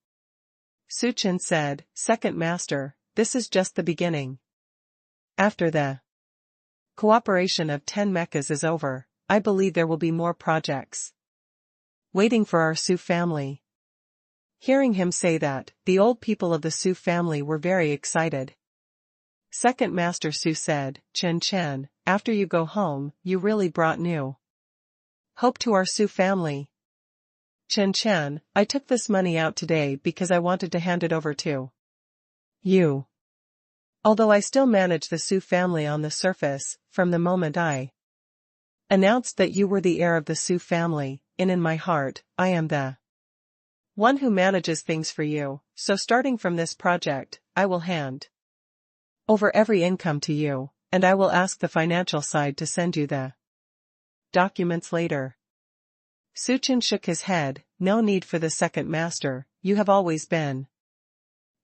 Speaker 1: Su Chen said, Second Master, this is just the beginning. After the cooperation of 10 mechas is over, I believe there will be more projects waiting for our Su family. Hearing him say that, the old people of the Su family were very excited. Second Master Su said, Chen Chen, after you go home, you really brought new hope to our Su family. Chen Chen, I took this money out today because I wanted to hand it over to you. Although I still manage the Su family on the surface, from the moment I announced that you were the heir of the Su family, in my heart, I am the one who manages things for you, so starting from this project, I will hand over every income to you, and I will ask the financial side to send you the documents later. Suchin shook his head. No need for the second master, you have always been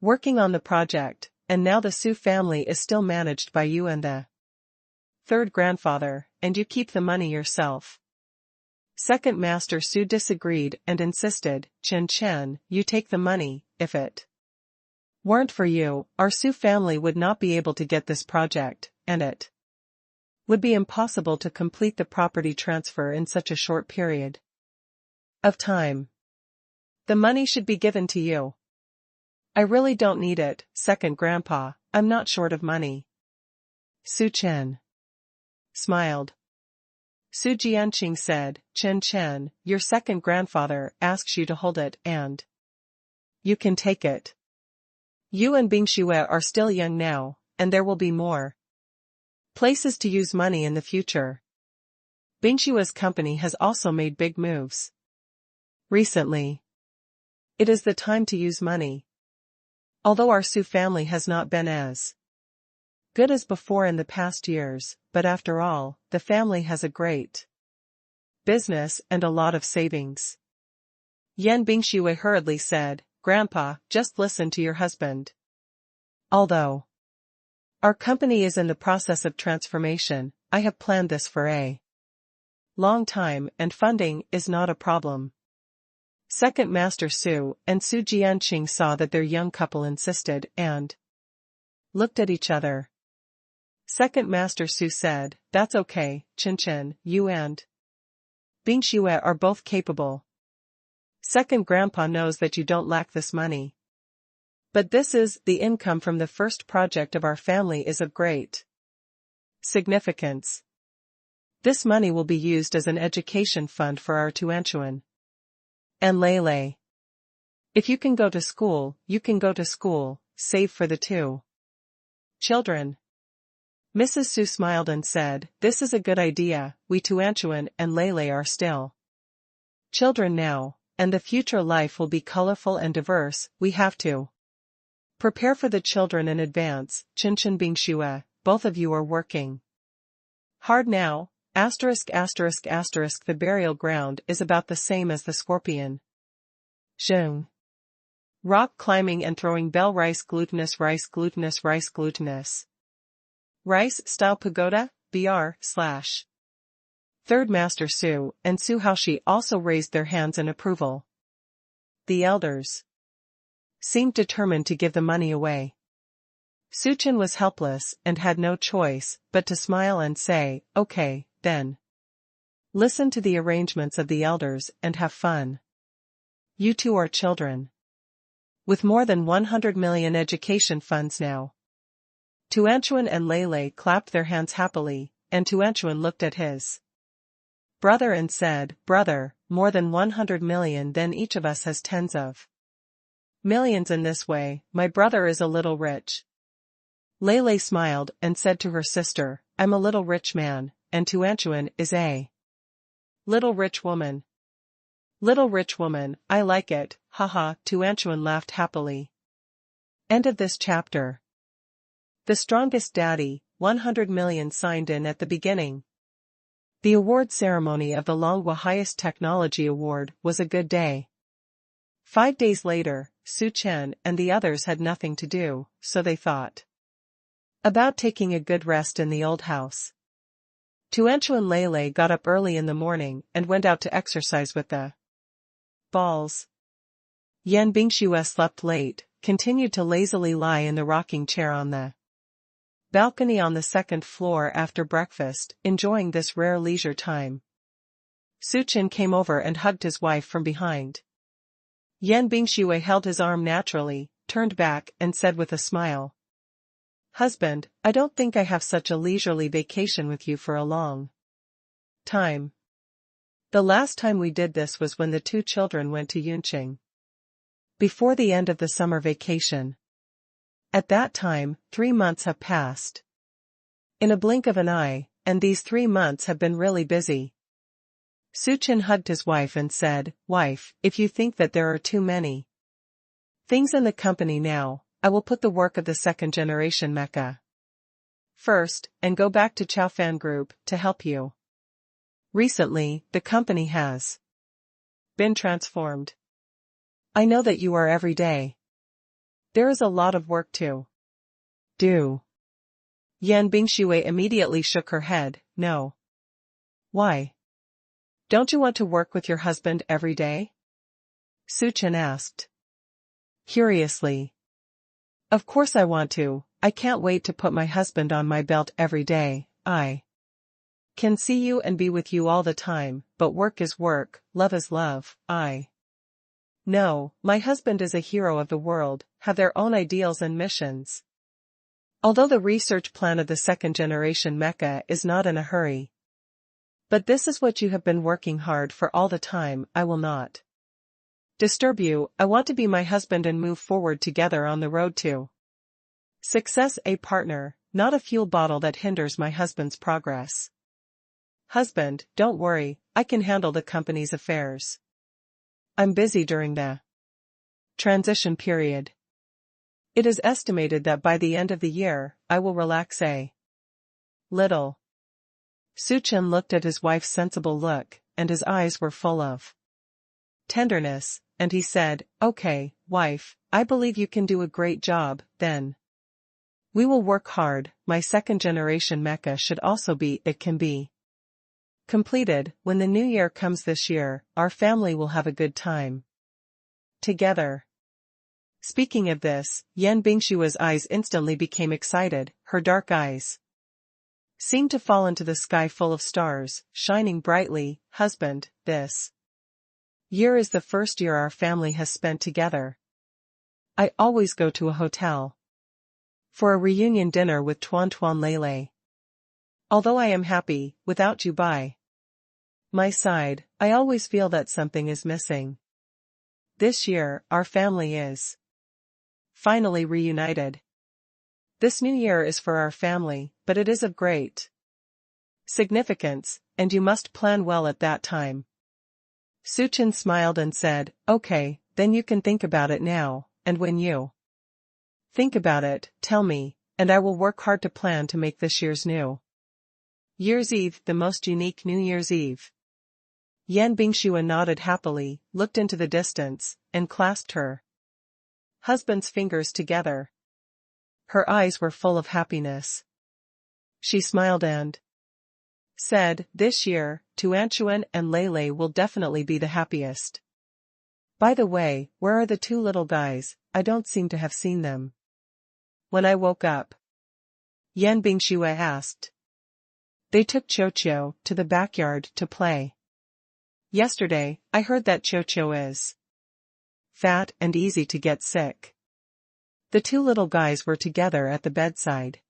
Speaker 1: working on the project, and now the Su family is still managed by you and the third grandfather, and you keep the money yourself. Second master Su disagreed and insisted, Chen, you take the money. If it weren't for you, our Su family would not be able to get this project, and it would be impossible to complete the property transfer in such a short period of time. The money should be given to you. I really don't need it, second grandpa, I'm not short of money. Su Chen smiled. Su Jianqing said, Chen, your second grandfather asks you to hold it and you can take it. You and Bingxue are still young now, and there will be more places to use money in the future. Bingxue's company has also made big moves recently. It is the time to use money. Although our Su family has not been as good as before in the past years, but after all, the family has a great business and a lot of savings. Yan Bingxue hurriedly said, Grandpa, just listen to your husband. Although our company is in the process of transformation, I have planned this for a long time and funding is not a problem. Second Master Su and Su Jianqing saw that their young couple insisted and looked at each other. Second Master Su said, That's okay, Chen, you and Bingxue are both capable. Second Grandpa knows that you don't lack this money. But this is, the income from the first project of our family is of great significance. This money will be used as an education fund for our Tuanchuan and Lele. If you can go to school, you can go to school, save for the two children. Mrs. Su smiled and said, This is a good idea, we Tuanchuan and Lele are still children now, and the future life will be colorful and diverse, we have to prepare for the children in advance. Chen Bingxue, both of you are working hard now, *****, the burial ground is about the same as the scorpion. Zheng. Rock climbing and throwing bell rice glutinous. Rice-style pagoda, br/. Third Master Su and Su Haoshi also raised their hands in approval. The elders seemed determined to give the money away. Su Chen was helpless and had no choice but to smile and say, Okay, then. Listen to the arrangements of the elders and have fun. You two are children. With more than 100 million education funds now. Tuanchuan and Lele clapped their hands happily, and Tuanchuan looked at his brother and said, Brother, more than 100 million, then each of us has tens of millions in this way, my brother is a little rich. Lele smiled and said to her sister, I'm a little rich man, and Tuanchuan is a little rich woman. Little rich woman, I like it, haha, Tuanchuan laughed happily. End of this chapter. The strongest daddy, 100 million signed in at the beginning. The award ceremony of the Longhua Highest Technology Award was a good day. 5 days later, Su Chen and the others had nothing to do, so they thought about taking a good rest in the old house. Tuanchuan Lele got up early in the morning and went out to exercise with the balls. Yan Bingxue slept late, continued to lazily lie in the rocking chair on the balcony on the second floor after breakfast, enjoying this rare leisure time. Su Chen came over and hugged his wife from behind. Yan Bingxue held his arm naturally, turned back and said with a smile, Husband, I don't think I have such a leisurely vacation with you for a long time. The last time we did this was when the two children went to Yunqing. Before the end of the summer vacation. At that time, 3 months have passed. In a blink of an eye, and these 3 months have been really busy. Suchin hugged his wife and said, "Wife, if you think that there are too many things in the company now, I will put the work of the second generation mecha first, and go back to Chaofan Group to help you." Recently, the company has been transformed. I know that you are every day. There is a lot of work to do. Yan Bingshui immediately shook her head. No. Why? Don't you want to work with your husband every day? Suchin asked curiously. Of course I want to. I can't wait to put my husband on my belt every day. I can see you and be with you all the time, but work is work, love is love. No, my husband is a hero of the world, have their own ideals and missions. Although the research plan of the second generation mecha is not in a hurry. But this is what you have been working hard for all the time. I will not disturb you. I want to be my husband and move forward together on the road to success. A partner, not a fuel bottle that hinders my husband's progress. Husband, don't worry, I can handle the company's affairs. I'm busy during the transition period. It is estimated that by the end of the year, I will relax a little. Suchin looked at his wife's sensible look, and his eyes were full of tenderness, and he said, "Okay, wife, I believe you can do a great job, then. We will work hard. My second generation mecha should also be, it can be completed. When the new year comes this year, our family will have a good time together." Speaking of this, Yan Bingshua's eyes instantly became excited. Her dark eyes seemed to fall into the sky full of stars, shining brightly. Husband, this year is the first year our family has spent together. I always go to a hotel for a reunion dinner with Tuan Tuan Lele. Although I am happy, without you by my side, I always feel that something is missing. This year, our family is finally reunited. This new year is for our family, but it is of great significance, and you must plan well at that time. Suchin smiled and said, "Okay, then you can think about it now, and when you think about it, tell me, and I will work hard to plan to make this year's New Year's Eve the most unique New Year's Eve." Yan Bingshua nodded happily, looked into the distance, and clasped her husband's fingers together. Her eyes were full of happiness. She smiled and said, "This year, Tuanchuan and Lele will definitely be the happiest. By the way, where are the two little guys? I don't seem to have seen them when I woke up." Yan Bingshua asked. They took Chocho to the backyard to play. Yesterday, I heard that Chocho is fat and easy to get sick. The two little guys were together at the bedside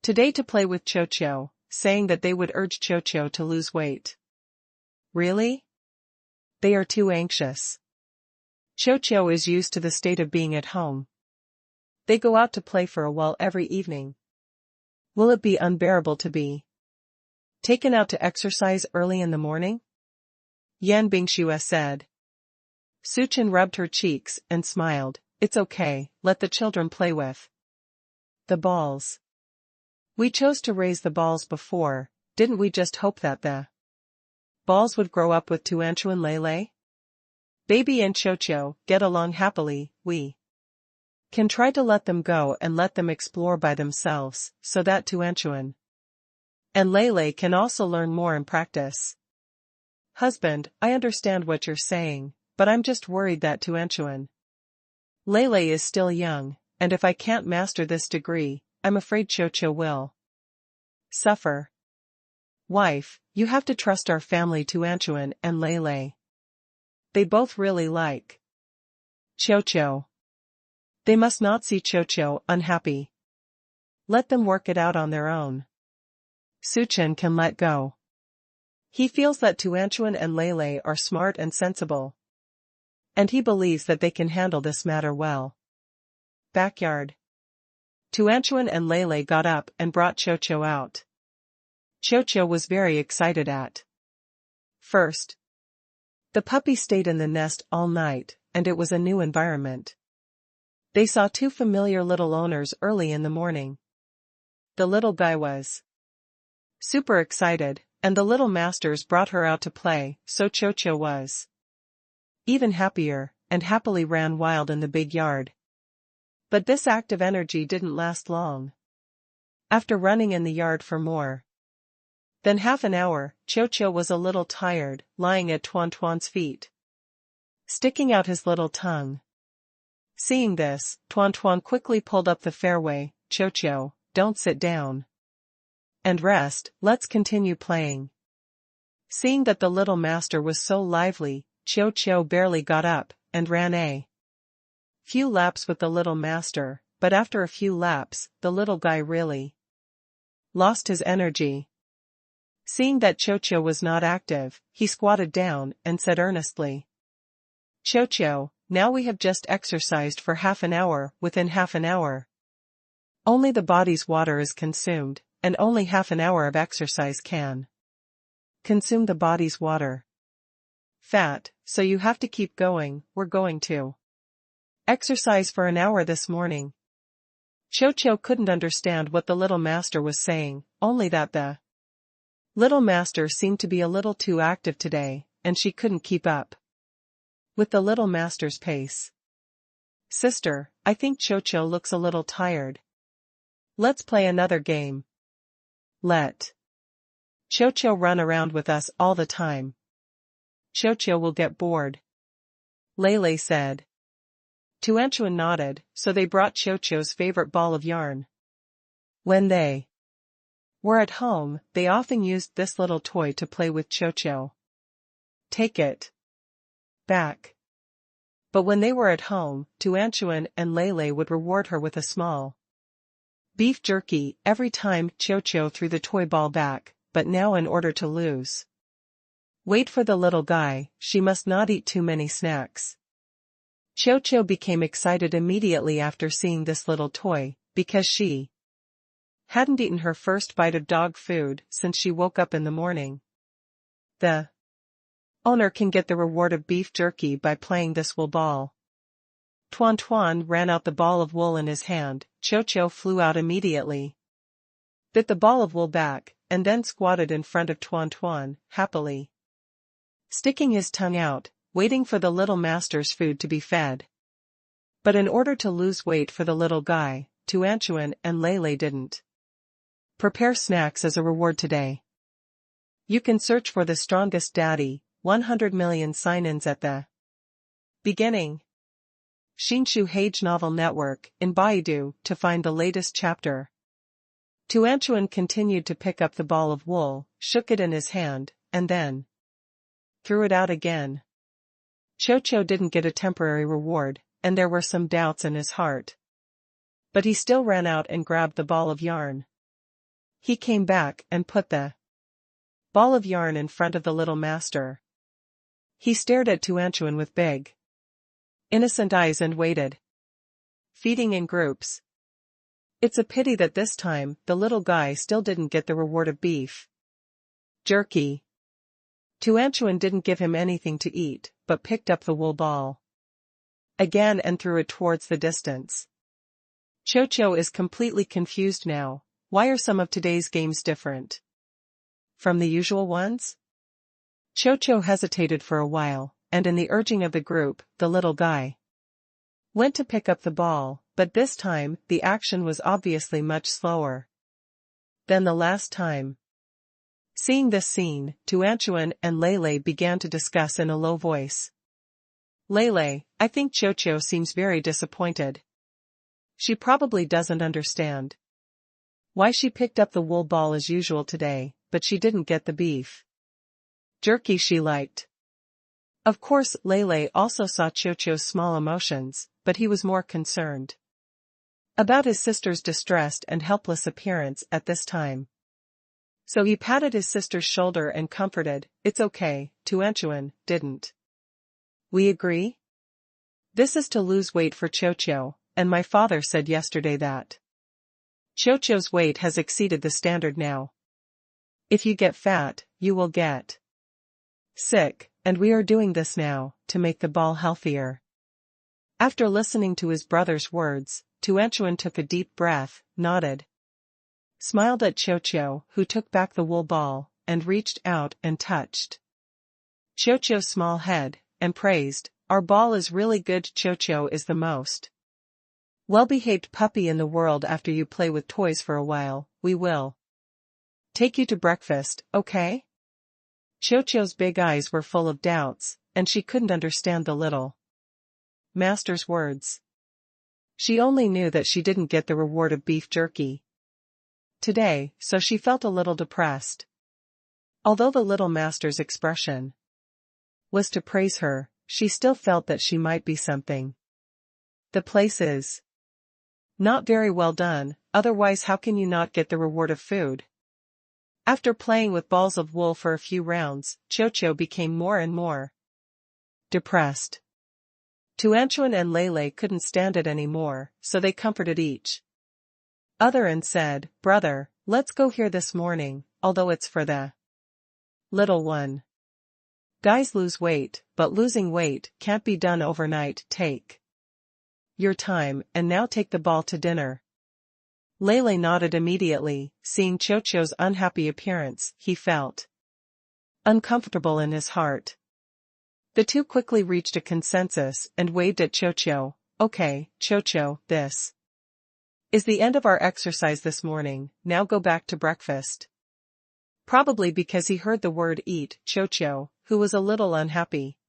Speaker 1: today to play with Chocho, saying that they would urge Chocho to lose weight. Really? They are too anxious. Chocho is used to the state of being at home. They go out to play for a while every evening. Will it be unbearable to be taken out to exercise early in the morning? Yan Bingshua said. Suchin rubbed her cheeks and smiled. It's okay, let the children play with the balls. We chose to raise the balls before, didn't we just hope that the balls would grow up with Tuanchu and Lele? Baby and Chocho get along happily, we can try to let them go and let them explore by themselves, so that Tuanchuan and Lele can also learn more and practice. Husband, I understand what you're saying, but I'm just worried that Tuanchuan Lele is still young, and if I can't master this degree, I'm afraid Chocho will suffer. Wife, you have to trust our family Tuanchuan and Lele. They both really like Chocho. They must not see Chocho unhappy. Let them work it out on their own. Suchin can let go. He feels that Tuanchuan and Lele are smart and sensible. And he believes that they can handle this matter well. Backyard. Tuanchuan and Lele got up and brought Chocho out. Chocho was very excited at first. The puppy stayed in the nest all night, and it was a new environment. They saw two familiar little owners early in the morning. The little guy was super excited, and the little masters brought her out to play, so Chocho was even happier, and happily ran wild in the big yard. But this active energy didn't last long. After running in the yard for more than half an hour, Chocho was a little tired, lying at Tuantuan's feet, sticking out his little tongue. Seeing this, Tuantuan quickly pulled up the fairway. Chocho, don't sit down and rest, let's continue playing. Seeing that the little master was so lively, Chocho barely got up, and ran a few laps with the little master, but after a few laps, the little guy really lost his energy. Seeing that Chocho was not active, he squatted down and said earnestly, Chocho, now we have just exercised for half an hour. Within half an hour, only the body's water is consumed, and only half an hour of exercise can consume the body's water. Fat, so you have to keep going. We're going to exercise for an hour this morning. Chocho couldn't understand what the little master was saying, only that the little master seemed to be a little too active today, and she couldn't keep up with the little master's pace. Sister, I think Chocho looks a little tired. Let's play another game. Let Chocho run around with us all the time. Chocho will get bored, Lele said. Tuanchuan nodded, so they brought Chocho's favorite ball of yarn. When they were at home, they often used this little toy to play with Chocho. Take it back. But when they were at home, Tuanchuan and Lele would reward her with a small beef jerky every time Chocho threw the toy ball back, but now in order to lose weight for the little guy, she must not eat too many snacks. Chocho became excited immediately after seeing this little toy, because she hadn't eaten her first bite of dog food since she woke up in the morning. The owner can get the reward of beef jerky by playing this wool ball. Tuantuan ran out the ball of wool in his hand. Chocho flew out immediately, bit the ball of wool back, and then squatted in front of Tuantuan, happily sticking his tongue out, waiting for the little master's food to be fed. But in order to lose weight for the little guy, Tuanchuan and Lele didn't prepare snacks as a reward today. You can search for the strongest daddy, 100 million sign-ins at the beginning. Shinshu Hage Novel Network in Baidu to find the latest chapter. Tuanchuan continued to pick up the ball of wool, shook it in his hand, and then threw it out again. Chocho didn't get a temporary reward, and there were some doubts in his heart. But he still ran out and grabbed the ball of yarn. He came back and put the ball of yarn in front of the little master. He stared at Tuanchuan with big, innocent eyes and waited, feeding in groups. It's a pity that this time, the little guy still didn't get the reward of beef jerky. Tuanchuan didn't give him anything to eat, but picked up the wool ball again and threw it towards the distance. Chocho is completely confused now. Why are some of today's games different from the usual ones? Chocho hesitated for a while, and in the urging of the group, the little guy went to pick up the ball, but this time, the action was obviously much slower than the last time. Seeing this scene, Tuanchuan and Lele began to discuss in a low voice. Lele, I think Chocho seems very disappointed. She probably doesn't understand why she picked up the wool ball as usual today, but she didn't get the beef jerky she liked. Of course, Lele also saw Chocho's small emotions, but he was more concerned about his sister's distressed and helpless appearance at this time. So he patted his sister's shoulder and comforted, "It's okay, Tuanchuan, didn't we agree? This is to lose weight for Chocho, and my father said yesterday that Chocho's weight has exceeded the standard now. If you get fat, you will get sick, and we are doing this now, to make the ball healthier. After listening to his brother's words, Tuanchuan took a deep breath, nodded, smiled at Chocho, who took back the wool ball, and reached out and touched Chocho's small head, and praised, "Our ball is really good. Chocho is the most well-behaved puppy in the world. After you play with toys for a while, we will take you to breakfast, okay?" Chocho's big eyes were full of doubts, and she couldn't understand the little master's words. She only knew that she didn't get the reward of beef jerky today, so she felt a little depressed. Although the little master's expression was to praise her, she still felt that she might be something. The place is not very well done, otherwise how can you not get the reward of food? After playing with balls of wool for a few rounds, Chocho became more and more depressed. Tuanchuan and Lele couldn't stand it anymore, so they comforted each other and said, "Brother, let's go here this morning, although it's for the little one. Guys lose weight, but losing weight can't be done overnight. Take your time, and now take the ball to dinner." Lele nodded immediately. Seeing Chocho's unhappy appearance, he felt uncomfortable in his heart. The two quickly reached a consensus and waved at Chocho. "Okay, Chocho, this is the end of our exercise this morning, now go back to breakfast." Probably because he heard the word eat, Chocho, who was a little unhappy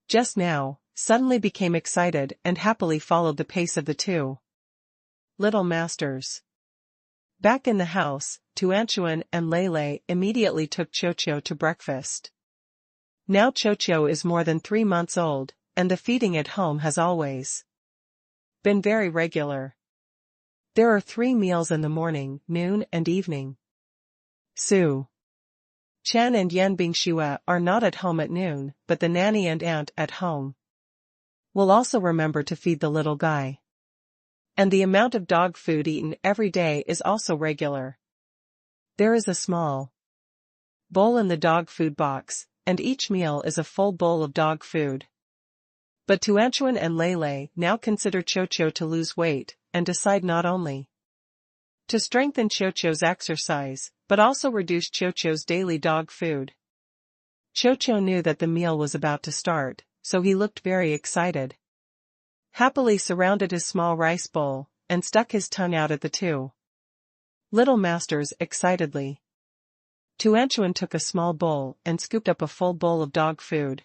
Speaker 1: just now, suddenly became excited and happily followed the pace of the two little masters. Back in the house, Tuanchuan and Lele immediately took Chocho to breakfast. Now Chocho is more than 3 months old, and the feeding at home has always been very regular. There are 3 meals in the morning, noon, and evening. Su Chan and Yan Bingxue are not at home at noon, but the nanny and aunt at home will also remember to feed the little guy. And the amount of dog food eaten every day is also regular. There is a small bowl in the dog food box, and each meal is a full bowl of dog food. But Tuanchuan and Lele now consider Chocho to lose weight, and decide not only to strengthen Chocho's exercise, but also reduce Chocho's daily dog food. Chocho knew that the meal was about to start, so he looked very excited. Happily surrounded his small rice bowl, and stuck his tongue out at the two little masters excitedly. Tuanchuan took a small bowl and scooped up a full bowl of dog food.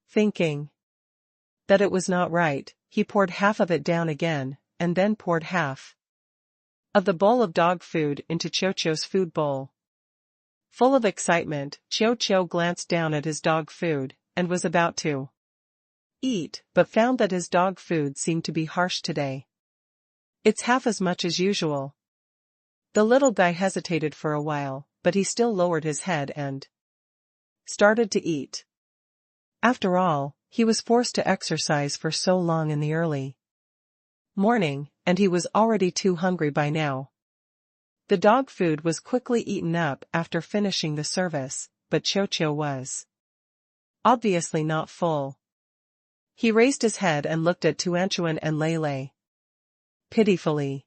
Speaker 1: Thinking that it was not right, he poured half of it down again, and then poured half of the bowl of dog food into Chocho's food bowl. Full of excitement, Chocho glanced down at his dog food, and was about to eat, but found that his dog food seemed to be harsh today. "It's half as much as usual." The little guy hesitated for a while, but he still lowered his head and started to eat. After all, he was forced to exercise for so long in the early morning, and he was already too hungry by now. The dog food was quickly eaten up after finishing the service, but Chocho was obviously not full. He raised his head and looked at Tuanchuan and Lele pitifully.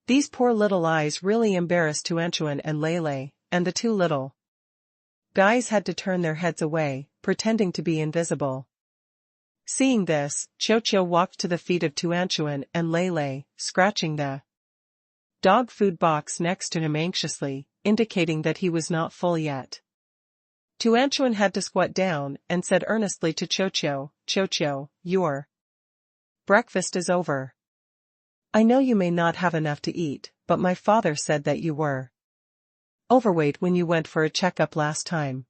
Speaker 1: These poor little eyes really embarrassed Tuanchuan and Lele, and the two little guys had to turn their heads away, pretending to be invisible. Seeing this, Chocho walked to the feet of Tuanchuan and Lele, scratching the dog food box next to him anxiously, indicating that he was not full yet. Tuanchuan had to squat down and said earnestly to Chocho, "Chocho, your breakfast is over. I know you may not have enough to eat, but my father said that you were overweight when you went for a checkup last time.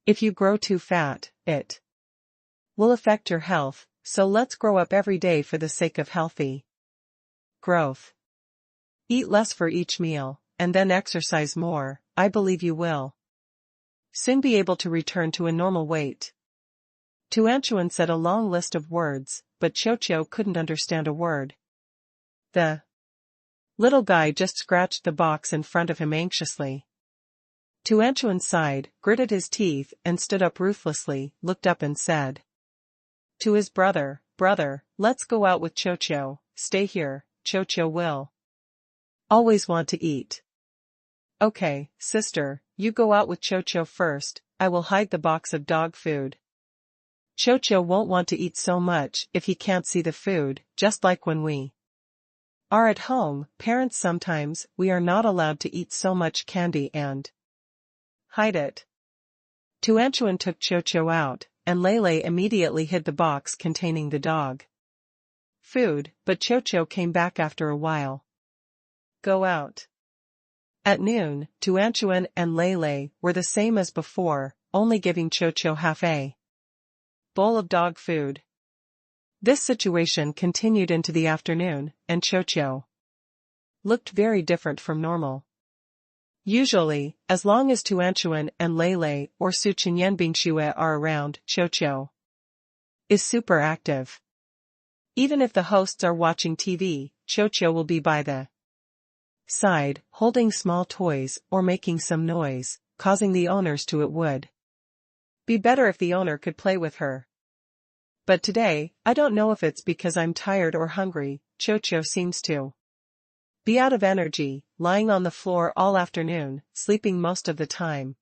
Speaker 1: If you grow too fat, it will affect your health, so let's grow up every day for the sake of healthy growth. Eat less for each meal, and then exercise more. I believe you will soon be able to return to a normal weight." Tuanchuan said a long list of words, but Chocho couldn't understand a word. The Little guy just scratched the box in front of him anxiously. Tuanchuan sighed, gritted his teeth, and stood up ruthlessly, looked up and said to his brother, "Brother, let's go out with Chocho. Stay here, Chocho will always want to eat." "Okay, sister, you go out with Chocho first, I will hide the box of dog food. Chocho won't want to eat so much if he can't see the food, just like when we are at home, parents sometimes we are not allowed to eat so much candy and hide it." Tuanchuan took Chocho out, and Lele immediately hid the box containing the dog food, but Chocho came back after a while. Go out. At noon, Tuanchuan and Lele were the same as before, only giving Chocho half a bowl of dog food. This situation continued into the afternoon, and Chocho looked very different from normal. Usually, as long as Tuanchuan and Lele or Suchen Yanbingxue are around, Chocho is super active. Even if the hosts are watching TV, Chocho will be by the side, holding small toys or making some noise, causing the owners to it would be better if the owner could play with her. But today, I don't know if it's because I'm tired or hungry, Chocho seems to be out of energy, lying on the floor all afternoon, sleeping most of the time.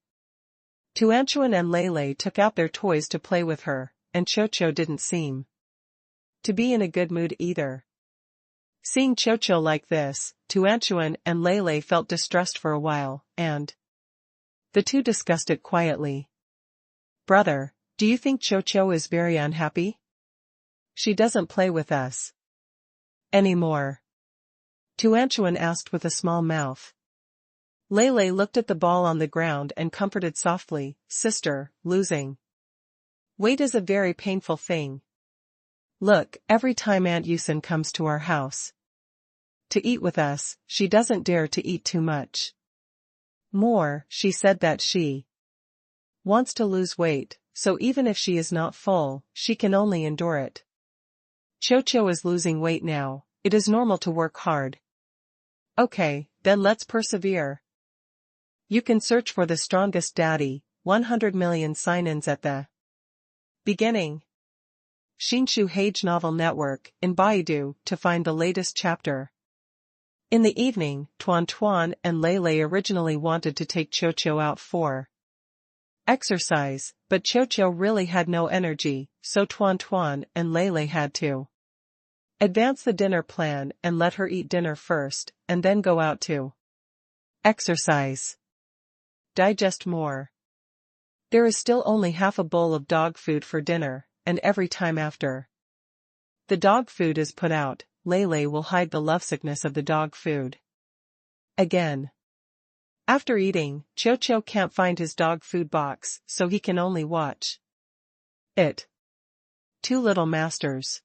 Speaker 1: Tuanchuan and Lele took out their toys to play with her, and Chocho didn't seem to be in a good mood either. Seeing Chocho like this, Tuanchuan and Lele felt distressed for a while, and the two discussed it quietly. "Brother, do you think Chocho is very unhappy? She doesn't play with us anymore?" Tuanchuan asked with a small mouth. Lele looked at the ball on the ground and comforted softly, "Sister, losing weight is a very painful thing. Look, every time Aunt Yusin comes to our house to eat with us, she doesn't dare to eat too much more. She said that she wants to lose weight, so even if she is not full, she can only endure it. Chocho is losing weight now, it is normal to work hard. Okay, then let's persevere. You can search for the strongest daddy, 100 million sign-ins at the beginning. Shinshu Hage Novel Network in Baidu to find the latest chapter. In the evening, Tuan Tuan and Lele originally wanted to take Chocho out for exercise, but Chocho really had no energy, so Tuan Tuan and Lele had to advance the dinner plan and let her eat dinner first, and then go out to exercise. Digest more. There is still only half a bowl of dog food for dinner, and every time after the dog food is put out, Lele will hide the lovesickness of the dog food again. After eating, Chocho can't find his dog food box, so he can only watch it. Two little masters.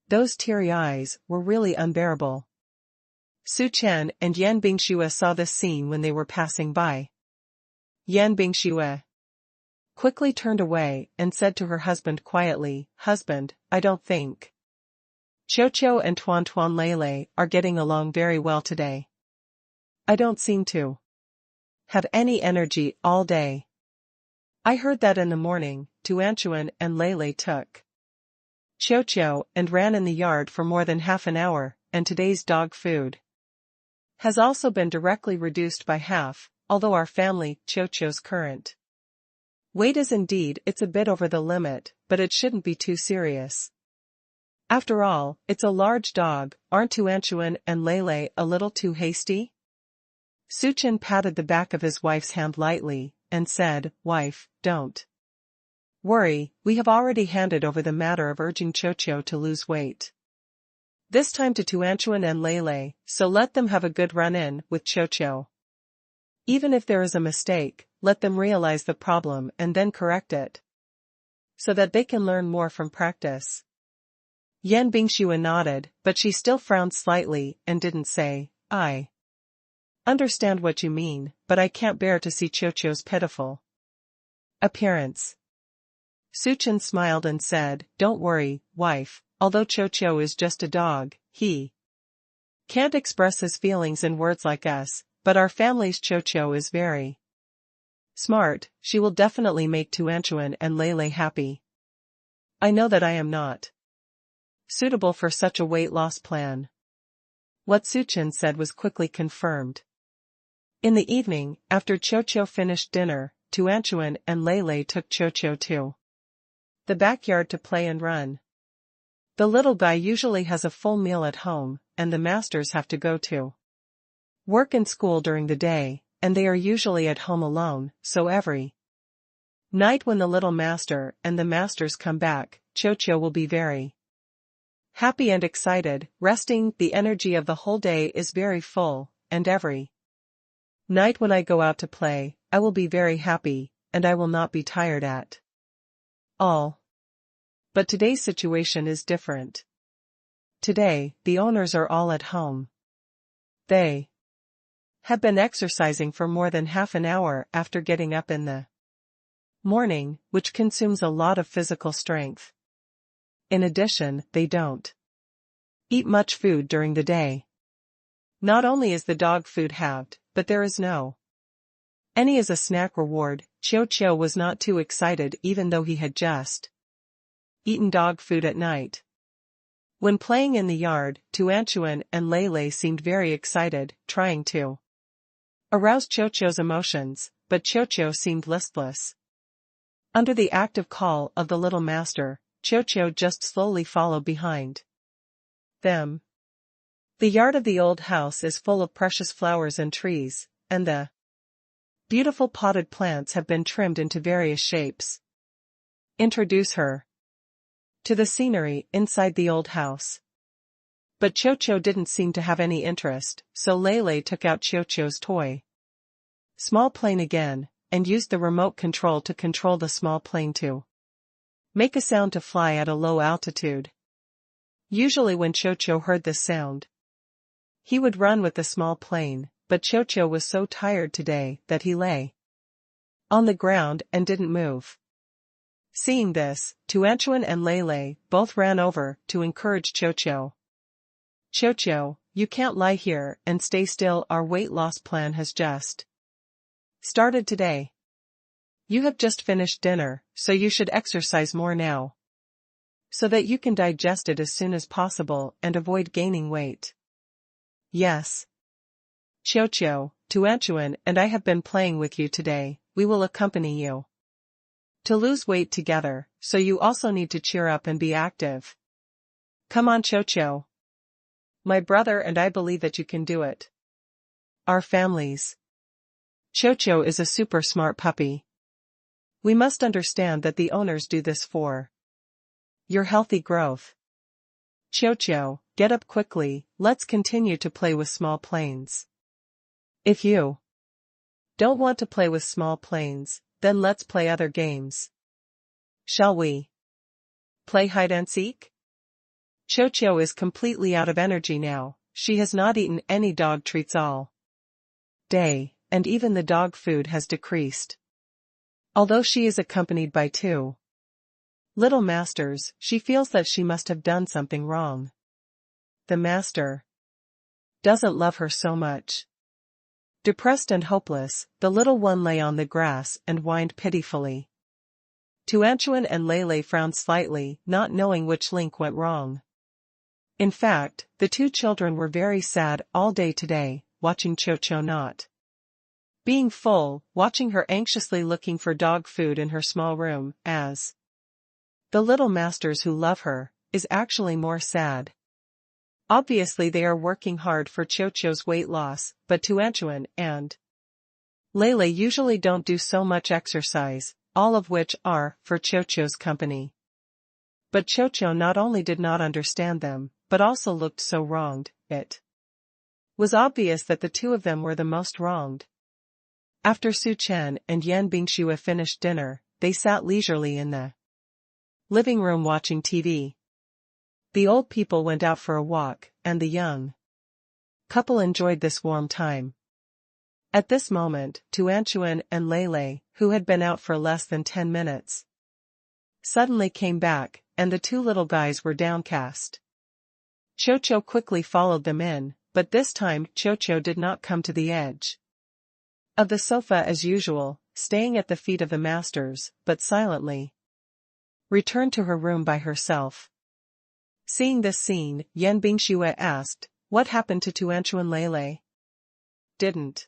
Speaker 1: Those teary eyes were really unbearable. Su Chen and Yan Bingxue saw this scene when they were passing by. Yan Bingxue quickly turned away and said to her husband quietly, "Husband, I don't think Chocho and Tuan Tuan Lele are getting along very well today. I don't seem to have any energy all day." I heard that in the morning, Tuanchuan and Lele took Chocho and ran in the yard for more than half an hour, and today's dog food has also been directly reduced by half, although our family, Chocho's current weight is indeed it's a bit over the limit, but it shouldn't be too serious. After all, it's a large dog, aren't Tuanchuan and Lele a little too hasty? Suchen patted the back of his wife's hand lightly, and said, "Wife, don't worry, we have already handed over the matter of urging Chocho to lose weight. This time to Tuanchuan and Lele, so let them have a good run-in with Chocho. Even if there is a mistake, let them realize the problem and then correct it, so that they can learn more from practice." Yan Bingxue nodded, but she still frowned slightly and didn't say, "I understand what you mean, but I can't bear to see Chocho's pitiful appearance." Suchen smiled and said, "Don't worry, wife, although Chocho is just a dog, he Can't express his feelings in words like us, but our family's Cho is very smart. She will definitely make Tuanchuan and Lele happy. I know that I am not suitable for such a weight loss plan. What Suchen said was quickly confirmed. In the evening, after Cho finished dinner, Tuanchuan and Lele took Cho to the backyard to play and run. The little guy usually has a full meal at home, and the masters have to go to work and school during the day, and they are usually at home alone, so every night when the little master and the masters come back, Cho will be very happy and excited, resting. The energy of the whole day is very full, and every night when I go out to play, I will be very happy, and I will not be tired at all. But today's situation is different. Today, the owners are all at home. They have been exercising for more than half an hour after getting up in the morning, which consumes a lot of physical strength. In addition, they don't eat much food during the day. Not only is the dog food halved, but there is no any as a snack reward. Cho was not too excited even though he had just eaten dog food at night. When playing in the yard, Tuanchuan and Lele seemed very excited, trying to arouse Cho's emotions, but Cho seemed listless. Under the active call of the little master, Cho just slowly followed behind them. The yard of the old house is full of precious flowers and trees, and the beautiful potted plants have been trimmed into various shapes. Introduce her to the scenery inside the old house. But Cho didn't seem to have any interest, so Lele took out Cho's toy small plane again, and used the remote control to control the small plane to make a sound to fly at a low altitude. Usually when Cho heard this sound, he would run with the small plane, but Cho was so tired today that he lay on the ground and didn't move. Seeing this, Tuanchuan and Lele both ran over to encourage Cho. Cho, you can't lie here and stay still. Our weight loss plan has just started today. You have just finished dinner, so you should exercise more now, so that you can digest it as soon as possible and avoid gaining weight. Yes. Cho, Tuanchuan and I have been playing with you today. We will accompany you to lose weight together, so you also need to cheer up and be active. Come on, Cho. My brother and I believe that you can do it. Our families. Cho is a super smart puppy. We must understand that the owners do this for your healthy growth. Cho, get up quickly, let's continue to play with small planes. If you don't want to play with small planes, then let's play other games. Shall we play hide and seek? Cho is completely out of energy now. She has not eaten any dog treats all day, and even the dog food has decreased. Although she is accompanied by two little masters, she feels that she must have done something wrong. The master doesn't love her so much. Depressed and hopeless, the little one lay on the grass and whined pitifully. Tuanchuan and Lele frowned slightly, not knowing which link went wrong. In fact, the two children were very sad all day today, watching Cho not being full, watching her anxiously looking for dog food in her small room, as the little masters who love her is actually more sad. Obviously they are working hard for Cho's weight loss, but Tuanchuan and Lele usually don't do so much exercise, all of which are for Cho's company. But Cho not only did not understand them, but also looked so wronged. It was obvious that the two of them were the most wronged. After Su Chen and Yan Bingshui finished dinner, they sat leisurely in the living room watching TV. The old people went out for a walk, and the young couple enjoyed this warm time. At this moment, Tuanchuan and Lele, who had been out for less than 10 minutes, suddenly came back, and the two little guys were downcast. Cho quickly followed them in, but this time Cho did not come to the edge of the sofa as usual, staying at the feet of the masters, but silently returned to her room by herself. Seeing this scene, Yan Bingxue asked, "What happened to Tuanchuan Lele? Didn't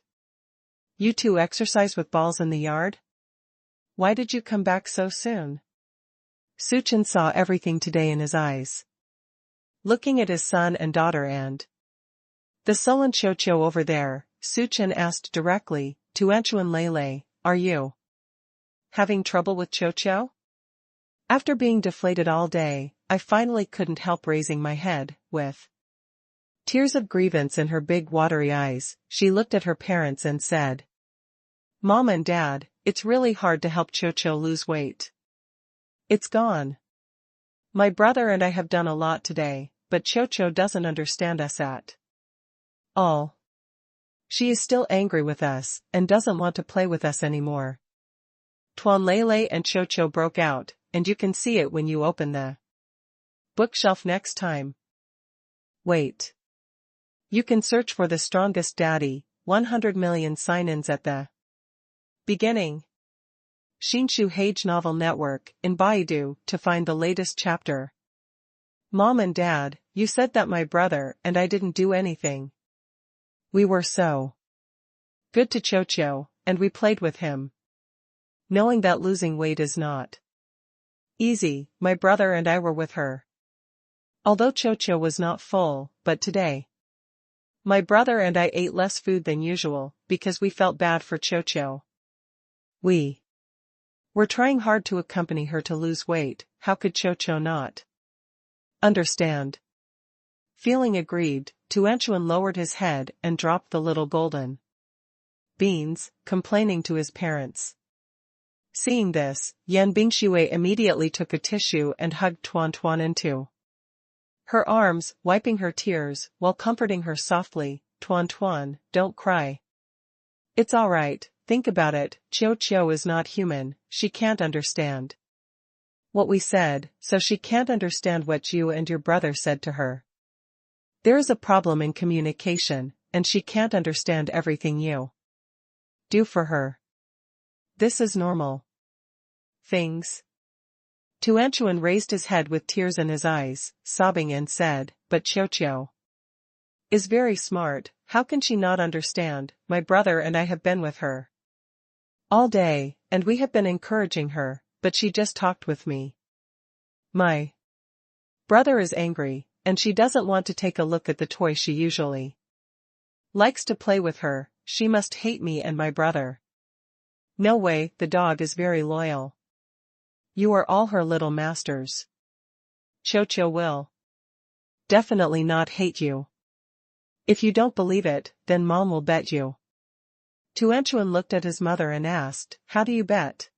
Speaker 1: you two exercise with balls in the yard? Why did you come back so soon?" Su Chen saw everything today in his eyes. Looking at his son and daughter and the sullen Cho over there, Su Chen asked directly, "Tuanchuan Lele, are you having trouble with Cho? After being deflated all day, I finally couldn't help raising my head." With tears of grievance in her big watery eyes, she looked at her parents and said, "Mom and Dad, it's really hard to help Cho lose weight. It's gone. My brother and I have done a lot today, but Cho doesn't understand us at all. She is still angry with us, and doesn't want to play with us anymore." Tuan Lele and Cho broke out, and you can see it when you open the bookshelf next time. Wait. You can search for the strongest daddy, 100 million sign-ins at the beginning. Xinshu Hage Novel Network, in Baidu, to find the latest chapter. Mom and Dad, you said that my brother and I didn't do anything. We were so good to Cho, and we played with him. Knowing that losing weight is not easy, my brother and I were with her. Although Cho was not full, but today my brother and I ate less food than usual, because we felt bad for Cho. We were trying hard to accompany her to lose weight. How could Cho not understand? Feeling aggrieved, Tuanchuan lowered his head and dropped the little golden beans, complaining to his parents. Seeing this, Yan Bingxue immediately took a tissue and hugged Tuan into her arms, wiping her tears, while comforting her softly. Tuan, don't cry. It's all right, think about it, Cho is not human, she can't understand what we said, so she can't understand what you and your brother said to her. There is a problem in communication, and she can't understand everything you do for her. This is normal things. Tuanchuan raised his head with tears in his eyes, sobbing, and said, "But Cho is very smart, how can she not understand? My brother and I have been with her all day, and we have been encouraging her, but she just talked with me. My brother is angry, and she doesn't want to take a look at the toy she usually likes to play with her. She must hate me and my brother. No way, the dog is very loyal. You are all her little masters. Cho will definitely not hate you. If you don't believe it, then Mom will bet you." Tuanchuan looked at his mother and asked, "How do you bet?"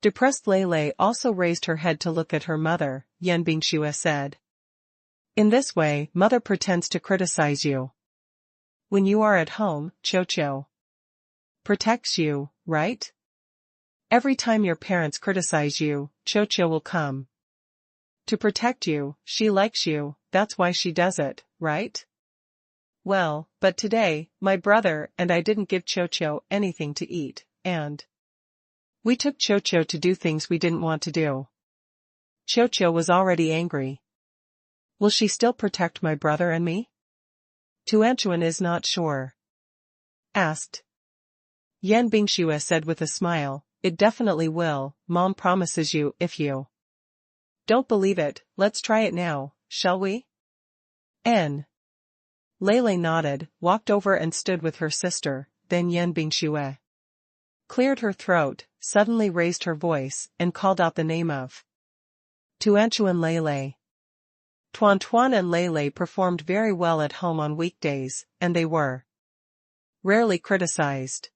Speaker 1: Depressed Lele also raised her head to look at her mother. Yan Bingxue said, "In this way, Mother pretends to criticize you. When you are at home, Cho protects you, right? Every time your parents criticize you, Cho will come to protect you. She likes you, that's why she does it, right? Well, but today, my brother and I didn't give Cho anything to eat, and we took Cho to do things we didn't want to do. Cho was already angry. Will she still protect my brother and me?" Tuanchuan is not sure. Asked. Yan Bingxue said with a smile, "It definitely will, Mom promises you. If you don't believe it, let's try it now, shall we?" N. Lele nodded, walked over and stood with her sister, then Yan Bingxue cleared her throat, suddenly raised her voice, and called out the name of Tuanchuan Lele. Tuan and Lele performed very well at home on weekdays, and they were rarely criticized.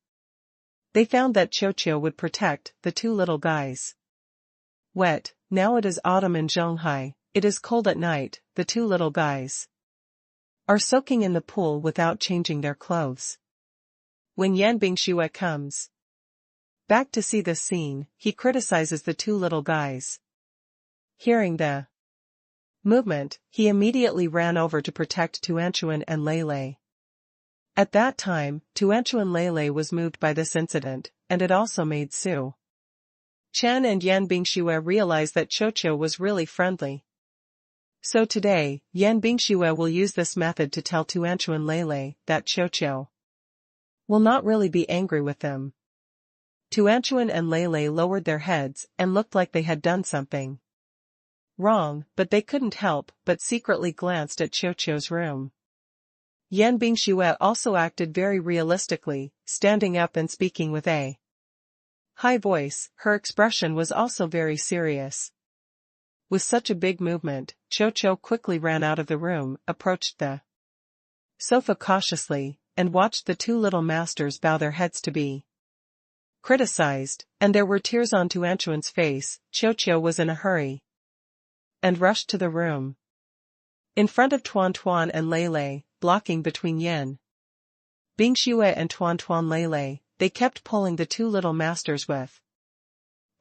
Speaker 1: They found that Cho would protect the two little guys. Wet, now it is autumn in Zhonghai, it is cold at night, the two little guys are soaking in the pool without changing their clothes. When Yan Bingxue comes back to see this scene, he criticizes the two little guys. Hearing the movement, he immediately ran over to protect Tuanchuan and Lele. At that time, Tuanchuan Lele was moved by this incident, and it also made Su Chen and Yan Bingxue realize that Qiuqiu was really friendly. So today, Yan Bingxue will use this method to tell Tuanchuan Lele that Qiuqiu will not really be angry with them. Tuanchuan and Lele lowered their heads and looked like they had done something wrong, but they couldn't help but secretly glanced at Qiuqiu's room. Yan Bingxue also acted very realistically, standing up and speaking with a high voice. Her expression was also very serious. With such a big movement, Qiuqiu quickly ran out of the room, approached the sofa cautiously, and watched the two little masters bow their heads to be criticized, and there were tears on Tuanchuan's face. Qiuqiu was in a hurry and rushed to the room. In front of Tuan and Lele, blocking between Yan Bingxue and Tuan Lele, they kept pulling the two little masters with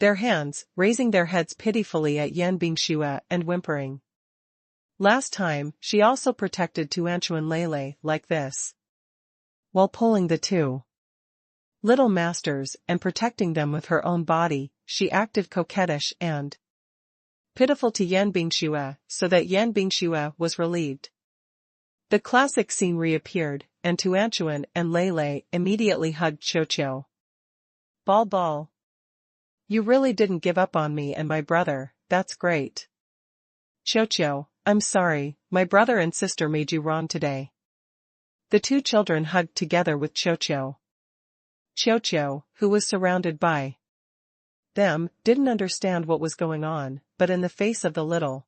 Speaker 1: their hands, raising their heads pitifully at Yan Bingxue and whimpering. Last time, she also protected Tuanchuan Lele like this, while pulling the two little masters and protecting them with her own body. She acted coquettish and pitiful to Yan Bingxue, so that Yan Bingxue was relieved. The classic scene reappeared, and Tuanchuan and Lele immediately hugged Qiuqiu. Ball. You really didn't give up on me and my brother, that's great. Qiuqiu, I'm sorry, my brother and sister made you wrong today. The two children hugged together with Qiuqiu. Qiuqiu, who was surrounded by them, didn't understand what was going on, but in the face of the little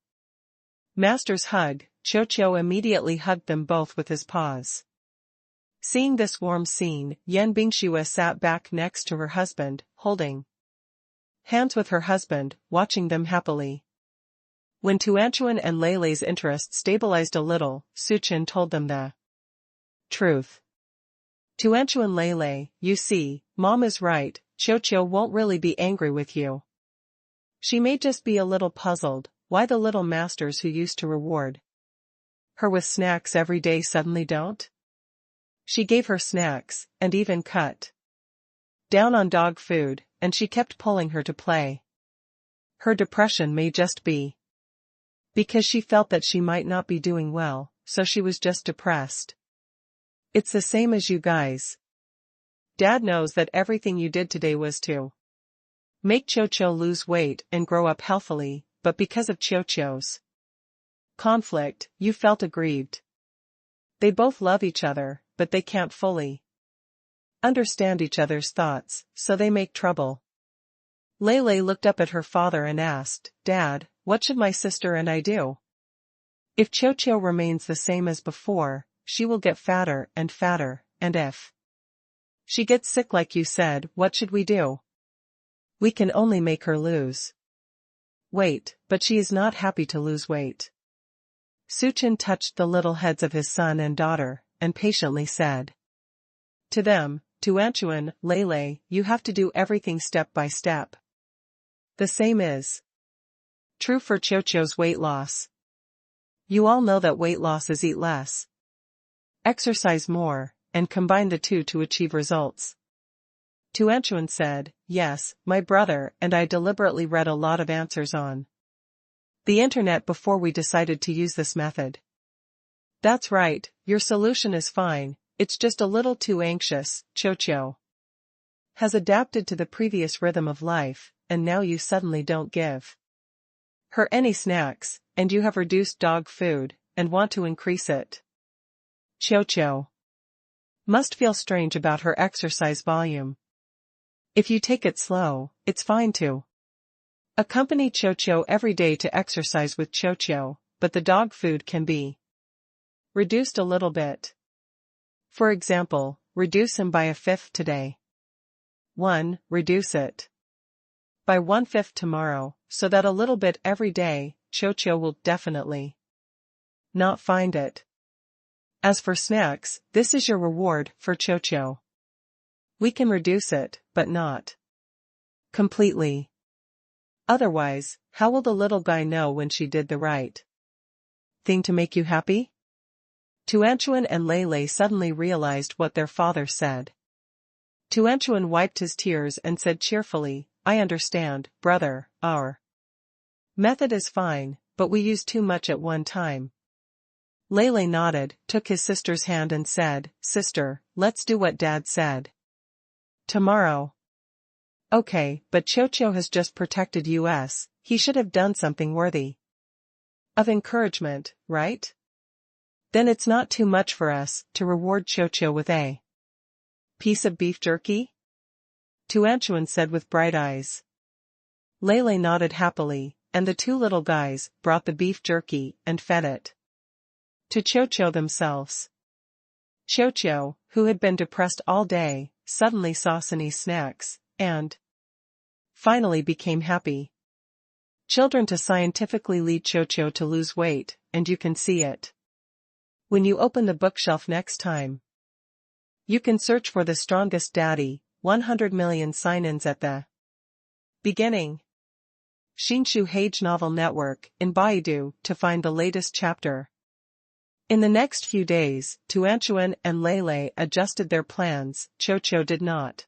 Speaker 1: master's hug, Qiuqiu immediately hugged them both with his paws. Seeing this warm scene, Yan Bingxue sat back next to her husband, holding hands with her husband, watching them happily. When Tuanchuan and Lele's interest stabilized a little, Su Chen told them the truth. Tuanchuan Lele, you see, Mom is right, Qiuqiu won't really be angry with you. She may just be a little puzzled, why the little masters who used to reward her with snacks every day suddenly don't? She gave her snacks, and even cut down on dog food, and she kept pulling her to play. Her depression may just be because she felt that she might not be doing well, so she was just depressed. It's the same as you guys. Dad knows that everything you did today was to make Qiuqiu lose weight and grow up healthily, but because of Qiuqiu's conflict, you felt aggrieved. They both love each other, but they can't fully understand each other's thoughts, so they make trouble. Lele looked up at her father and asked, Dad, what should my sister and I do? If Qiuqiu remains the same as before, she will get fatter, and if she gets sick like you said, what should we do? We can only make her lose weight, but she is not happy to lose weight. Su Chen touched the little heads of his son and daughter, and patiently said to them, Tuanchuan, Lele, you have to do everything step by step. The same is true for Qiuqiu's weight loss. You all know that weight loss is eat less, exercise more, and combine the two to achieve results. Tuanchuan said, yes, my brother and I deliberately read a lot of answers on the internet before we decided to use this method. That's right, your solution is fine, it's just a little too anxious. Qiuqiu has adapted to the previous rhythm of life, and now you suddenly don't give her any snacks, and you have reduced dog food, and want to increase it. Qiuqiu must feel strange about her exercise volume. If you take it slow, it's fine to accompany Qiuqiu every day to exercise with Qiuqiu, but the dog food can be reduced a little bit. For example, reduce him by 1/5 today. 1. Reduce it by 1/5 tomorrow, so that a little bit every day. Qiuqiu will definitely not find it. As for snacks, this is your reward for Qiuqiu. We can reduce it, but not completely. Otherwise, how will the little guy know when she did the right thing to make you happy? Tuanchuan and Lei suddenly realized what their father said. Tuanchuan wiped his tears and said cheerfully, I understand, brother, our method is fine, but we use too much at one time. Lei nodded, took his sister's hand and said, Sister, let's do what Dad said. Tomorrow. Okay, but Qiuqiu has just protected us, he should have done something worthy of encouragement, right? Then it's not too much for us to reward Qiuqiu with a piece of beef jerky? Tuanchuan said with bright eyes. Lei nodded happily, and the two little guys brought the beef jerky and fed it to Qiuqiu themselves. Qiuqiu, who had been depressed all day, suddenly saw Sunny's snacks, and finally became happy. Children to scientifically lead Qiuqiu to lose weight, and you can see it when you open the bookshelf next time. You can search for the strongest daddy, 100 million sign-ins at the beginning. Xinshu Hage Novel Network in Baidu to find the latest chapter. In the next few days, Tuanchuan and Lei adjusted their plans. Qiuqiu did not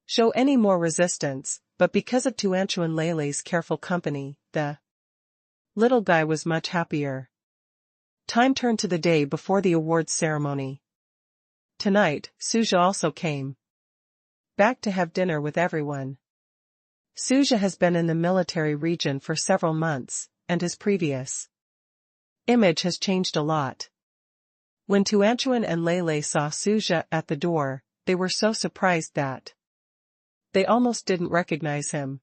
Speaker 1: show any more resistance, but because of Tuanchuan Lei's careful company, the little guy was much happier. Time turned to the day before the awards ceremony. Tonight, Suja also came back to have dinner with everyone. Suja has been in the military region for several months, and his previous image has changed a lot. When Tuanchuan and Lei saw Suja at the door, they were so surprised that they almost didn't recognize him.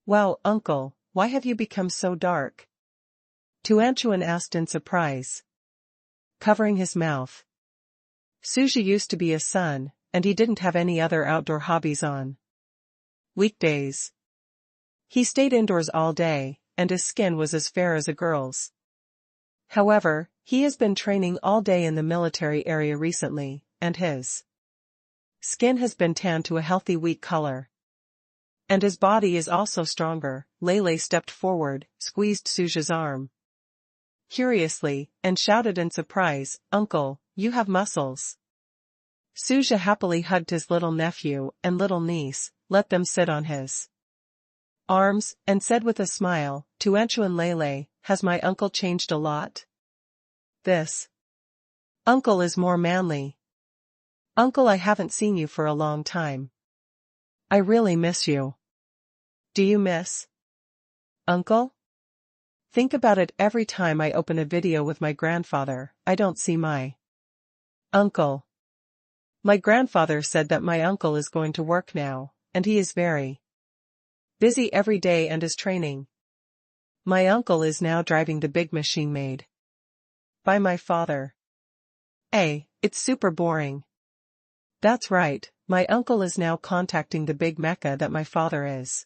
Speaker 1: Wow, uncle, why have you become so dark? Tuanchuan asked in surprise, covering his mouth. Suja used to be a son, and he didn't have any other outdoor hobbies on weekdays. He stayed indoors all day, and his skin was as fair as a girl's. However, he has been training all day in the military area recently, and his skin has been tanned to a healthy wheat color. And his body is also stronger. Lei stepped forward, squeezed Suja's arm curiously, and shouted in surprise, Uncle, you have muscles. Suja happily hugged his little nephew and little niece, let them sit on his arms, and said with a smile, Tuanchuan Lei, has my uncle changed a lot? This uncle is more manly. Uncle, I haven't seen you for a long time. I really miss you. Do you miss Uncle? Think about it, every time I open a video with my grandfather, I don't see my uncle. My grandfather said that my uncle is going to work now, and he is very busy every day and is training. My uncle is now driving the big machine made by my father. It's super boring. That's right, my uncle is now contacting the big mecha that my father is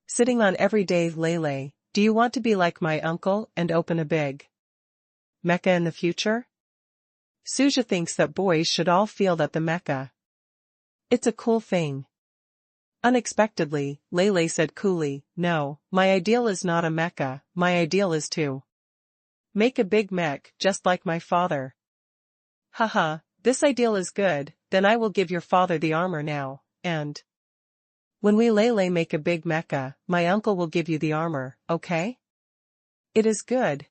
Speaker 1: sitting on every day. Lei, do you want to be like my uncle and open a big mecha in the future? Suja thinks that boys should all feel that the mecha, it's a cool thing. Unexpectedly, Lei said coolly, no, my ideal is not a mecha, my ideal is to make a big mech just like my father. Haha, this ideal is good, then I will give your father the armor now, and when we Lei make a big mecha, my uncle will give you the armor, okay? It is good.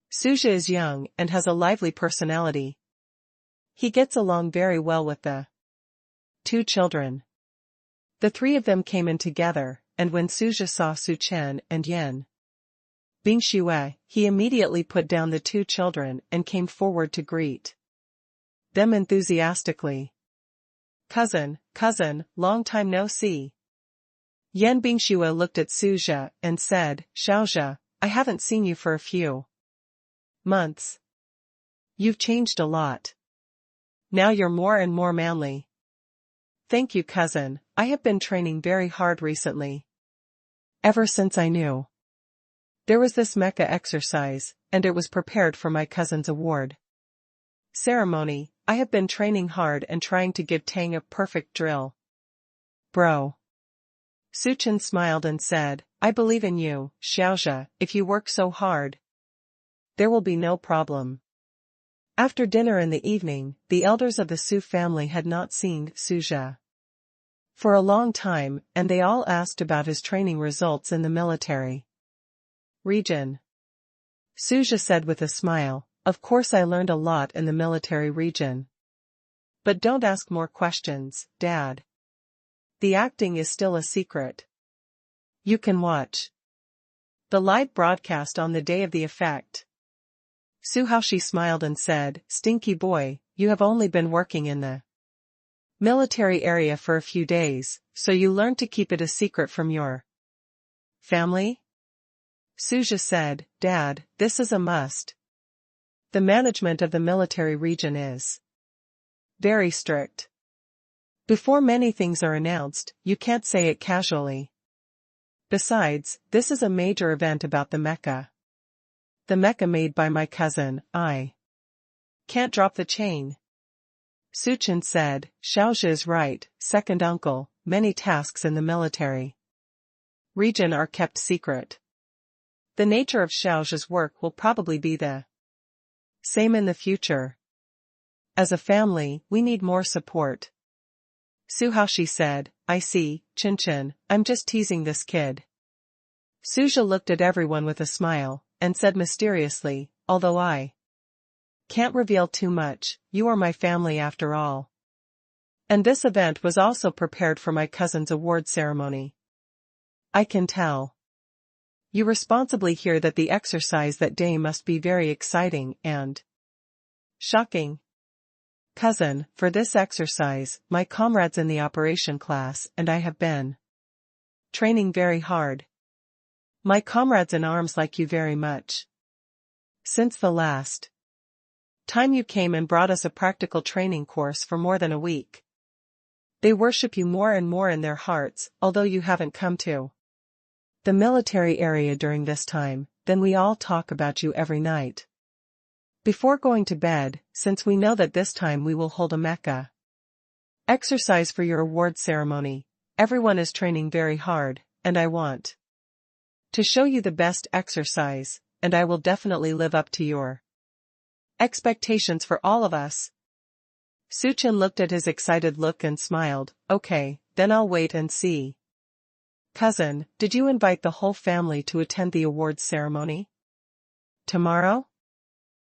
Speaker 1: Suja is young and has a lively personality. He gets along very well with the two children. The three of them came in together, and when Suja saw Su Chen and Yan Bingxue, he immediately put down the two children and came forward to greet them enthusiastically. Cousin, long time no see. Yan Bingxue looked at Suja and said, Xiaozha, I haven't seen you for a few months. You've changed a lot. Now you're more and more manly. Thank you, cousin, I have been training very hard recently. Ever since I knew there was this mecha exercise, and it was prepared for my cousin's award ceremony, I have been training hard and trying to give Tang a perfect drill. Bro. Su Chen smiled and said, I believe in you, Xiaozha, if you work so hard, there will be no problem. After dinner in the evening, the elders of the Su family had not seen Suja for a long time, and they all asked about his training results in the military region. Suja said with a smile, "Of course I learned a lot in the military region. But don't ask more questions, Dad. The acting is still a secret. You can watch the live broadcast on the day of the effect." Su Haoshi smiled and said, "Stinky boy, you have only been working in the military area for a few days, so you learned to keep it a secret from your family?" Suja said, "Dad, this is a must. The management of the military region is very strict. Before many things are announced, you can't say it casually. Besides, this is a major event about the mecha. The mecha made by my cousin, I can't drop the chain." Suchin said, "Xiaozhi is right, second uncle, many tasks in the military region are kept secret. The nature of Xiaozhi's work will probably be the same in the future. As a family, we need more support." Su Haoshi said, "I see, Chin, I'm just teasing this kid." Suja looked at everyone with a smile, and said mysteriously, "Although I can't reveal too much, you are my family after all. And this event was also prepared for my cousin's award ceremony. I can tell. You responsibly hear that the exercise that day must be very exciting and shocking. Cousin, for this exercise, my comrades in the operation class and I have been training very hard. My comrades in arms like you very much. Since the last time you came and brought us a practical training course for more than a week. They worship you more and more in their hearts, although you haven't come to the military area during this time, then we all talk about you every night. Before going to bed, since we know that this time we will hold a mecha exercise for your award ceremony, everyone is training very hard, and I want to show you the best exercise, and I will definitely live up to your expectations for all of us." Suchin looked at his excited look and smiled, "Okay, then I'll wait and see." Cousin, did you invite the whole family to attend the awards ceremony tomorrow?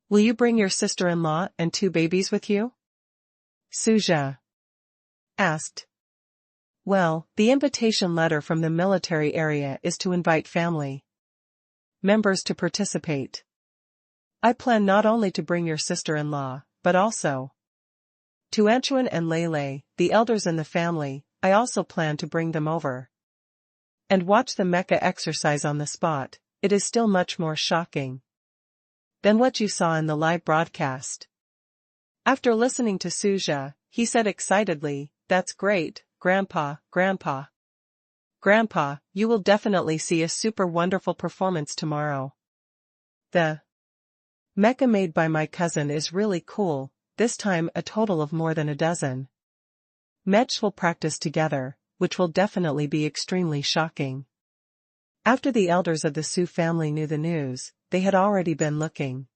Speaker 1: Will you bring your sister-in-law and 2 babies with you? Suja asked. Well, the invitation letter from the military area is to invite family members to participate. I plan not only to bring your sister-in-law, but also to Anchuan and Lele, the elders in the family. I also plan to bring them over and watch the mecha exercise on the spot. It is still much more shocking than what you saw in the live broadcast. After listening to Suja, he said excitedly, "That's great, Grandpa. Grandpa, you will definitely see a super wonderful performance tomorrow. The mecha made by my cousin is really cool, this time a total of more than a dozen mechs will practice together, which will definitely be extremely shocking." After the elders of the Su family knew the news, they had already been looking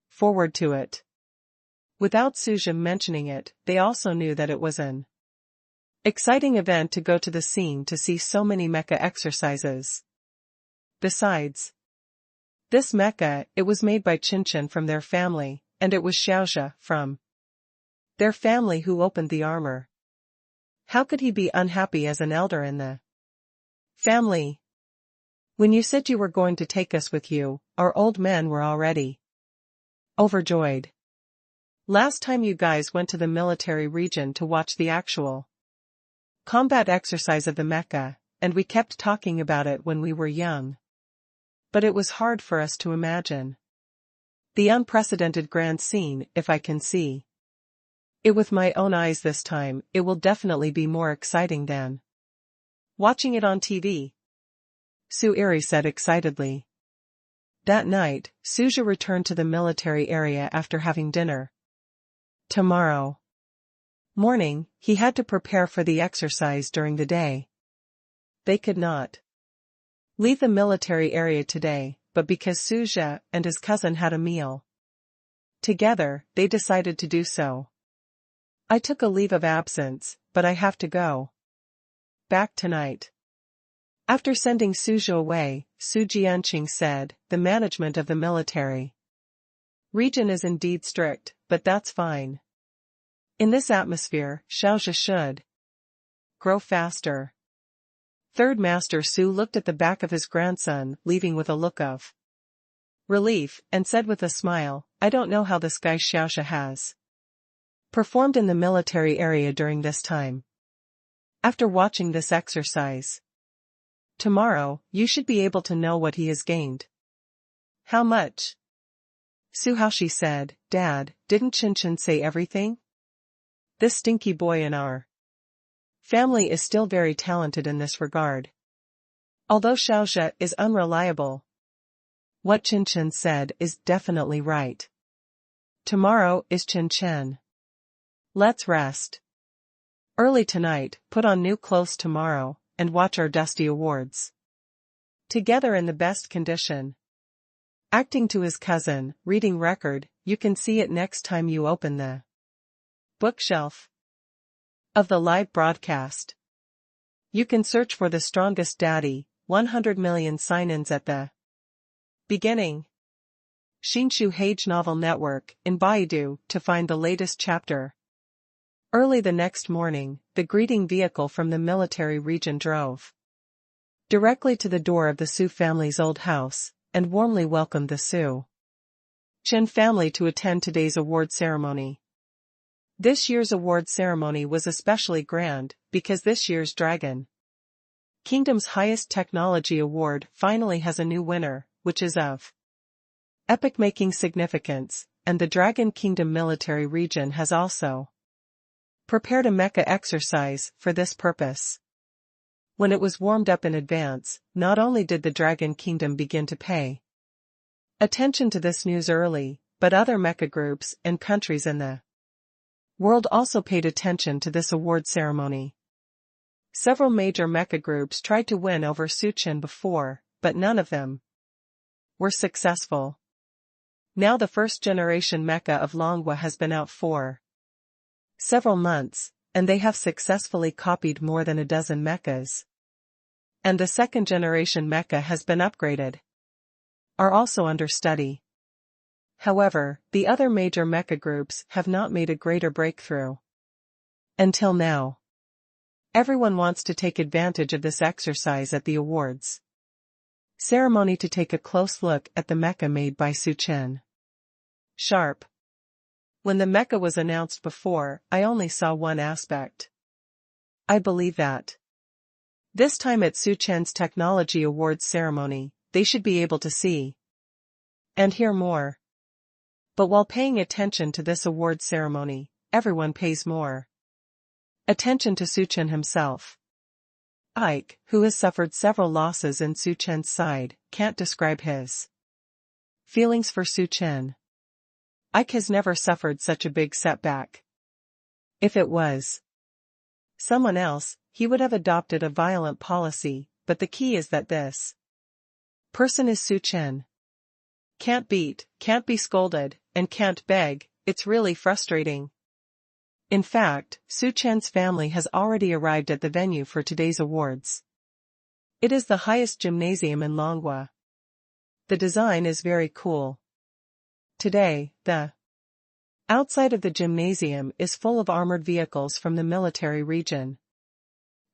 Speaker 1: forward to it. Without Suja mentioning it, they also knew that it was an exciting event to go to the scene to see so many mecha exercises. Besides this mecha, it was made by Chinchin from their family, and it was Xiaozhi from their family who opened the armor. How could he be unhappy as an elder in the family? When you said you were going to take us with you, our old men were already overjoyed. Last time you guys went to the military region to watch the actual combat exercise of the mecha, and we kept talking about it when we were young. But it was hard for us to imagine the unprecedented grand scene. If I can see it with my own eyes this time, it will definitely be more exciting than watching it on TV. Su Iri said excitedly. That night, Suja returned to the military area after having dinner. Tomorrow morning, he had to prepare for the exercise during the day. They could not leave the military area today, but because Su Zhe and his cousin had a meal together, they decided to do so. I took a leave of absence, but I have to go back tonight. After sending Su Zhe away, Su Jianqing said, the management of the military region is indeed strict, but that's fine. In this atmosphere, Xiaozhi should grow faster. Third Master Su looked at the back of his grandson, leaving with a look of relief, and said with a smile, I don't know how this guy Xiaozhi has performed in the military area during this time. After watching this exercise tomorrow, you should be able to know what he has gained. How much? Su Haoshi said, Dad, didn't Chen say everything? This stinky boy in our family is still very talented in this regard. Although Xiaozhi is unreliable, what Chen said is definitely right. Tomorrow is Chen. Let's rest early tonight, put on new clothes tomorrow, and watch our dusty awards together in the best condition. Acting to his cousin, reading record, you can see it next time you open the bookshelf of the live broadcast. You can search for the strongest daddy, 100 million sign-ins at the beginning. Xinshu Hage Novel Network, in Baidu, to find the latest chapter. Early the next morning, the greeting vehicle from the military region drove directly to the door of the Su family's old house, and warmly welcomed the Su Chen family to attend today's award ceremony. This year's award ceremony was especially grand, because this year's Dragon Kingdom's highest technology award finally has a new winner, which is of epic-making significance, and the Dragon Kingdom military region has also prepared a mecha exercise for this purpose. When it was warmed up in advance, not only did the Dragon Kingdom begin to pay attention to this news early, but other mecha groups and countries in the world also paid attention to this award ceremony. Several major mecha groups tried to win over Su Chen before, but none of them were successful. Now the first generation mecha of Longhua has been out for several months, and they have successfully copied more than a dozen mechas. And the second generation mecha has been upgraded, are also under study. However, the other major mecha groups have not made a greater breakthrough until now. Everyone wants to take advantage of this exercise at the awards ceremony to take a close look at the mecha made by Su Chen. Sharp. When the mecha was announced before, I only saw one aspect. I believe that this time at Su Chen's Technology Awards ceremony, they should be able to see and hear more. But while paying attention to this award ceremony, everyone pays more attention to Su Chen himself. Ike, who has suffered several losses in Su Chen's side, can't describe his feelings for Su Chen. Ike has never suffered such a big setback. If it was someone else, he would have adopted a violent policy, but the key is that this person is Su Chen. Can't beat, can't be scolded, and can't beg. It's really frustrating. In fact, Su Chen's family has already arrived at the venue for today's awards. It is the highest gymnasium in Longhua. The design is very cool. Today, the outside of the gymnasium is full of armored vehicles from the military region.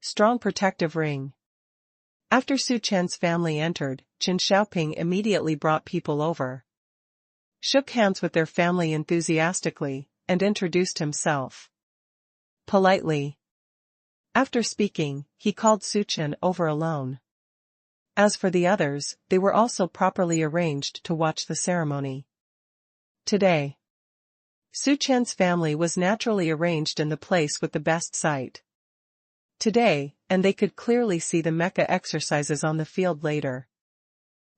Speaker 1: Strong protective ring. After Su Chen's family entered, Qin Xiaoping immediately brought people over, shook hands with their family enthusiastically, and introduced himself politely. After speaking, he called Su Chen over alone. As for the others, they were also properly arranged to watch the ceremony. Today, Su Chen's family was naturally arranged in the place with the best sight. Today, and they could clearly see the mecha exercises on the field later.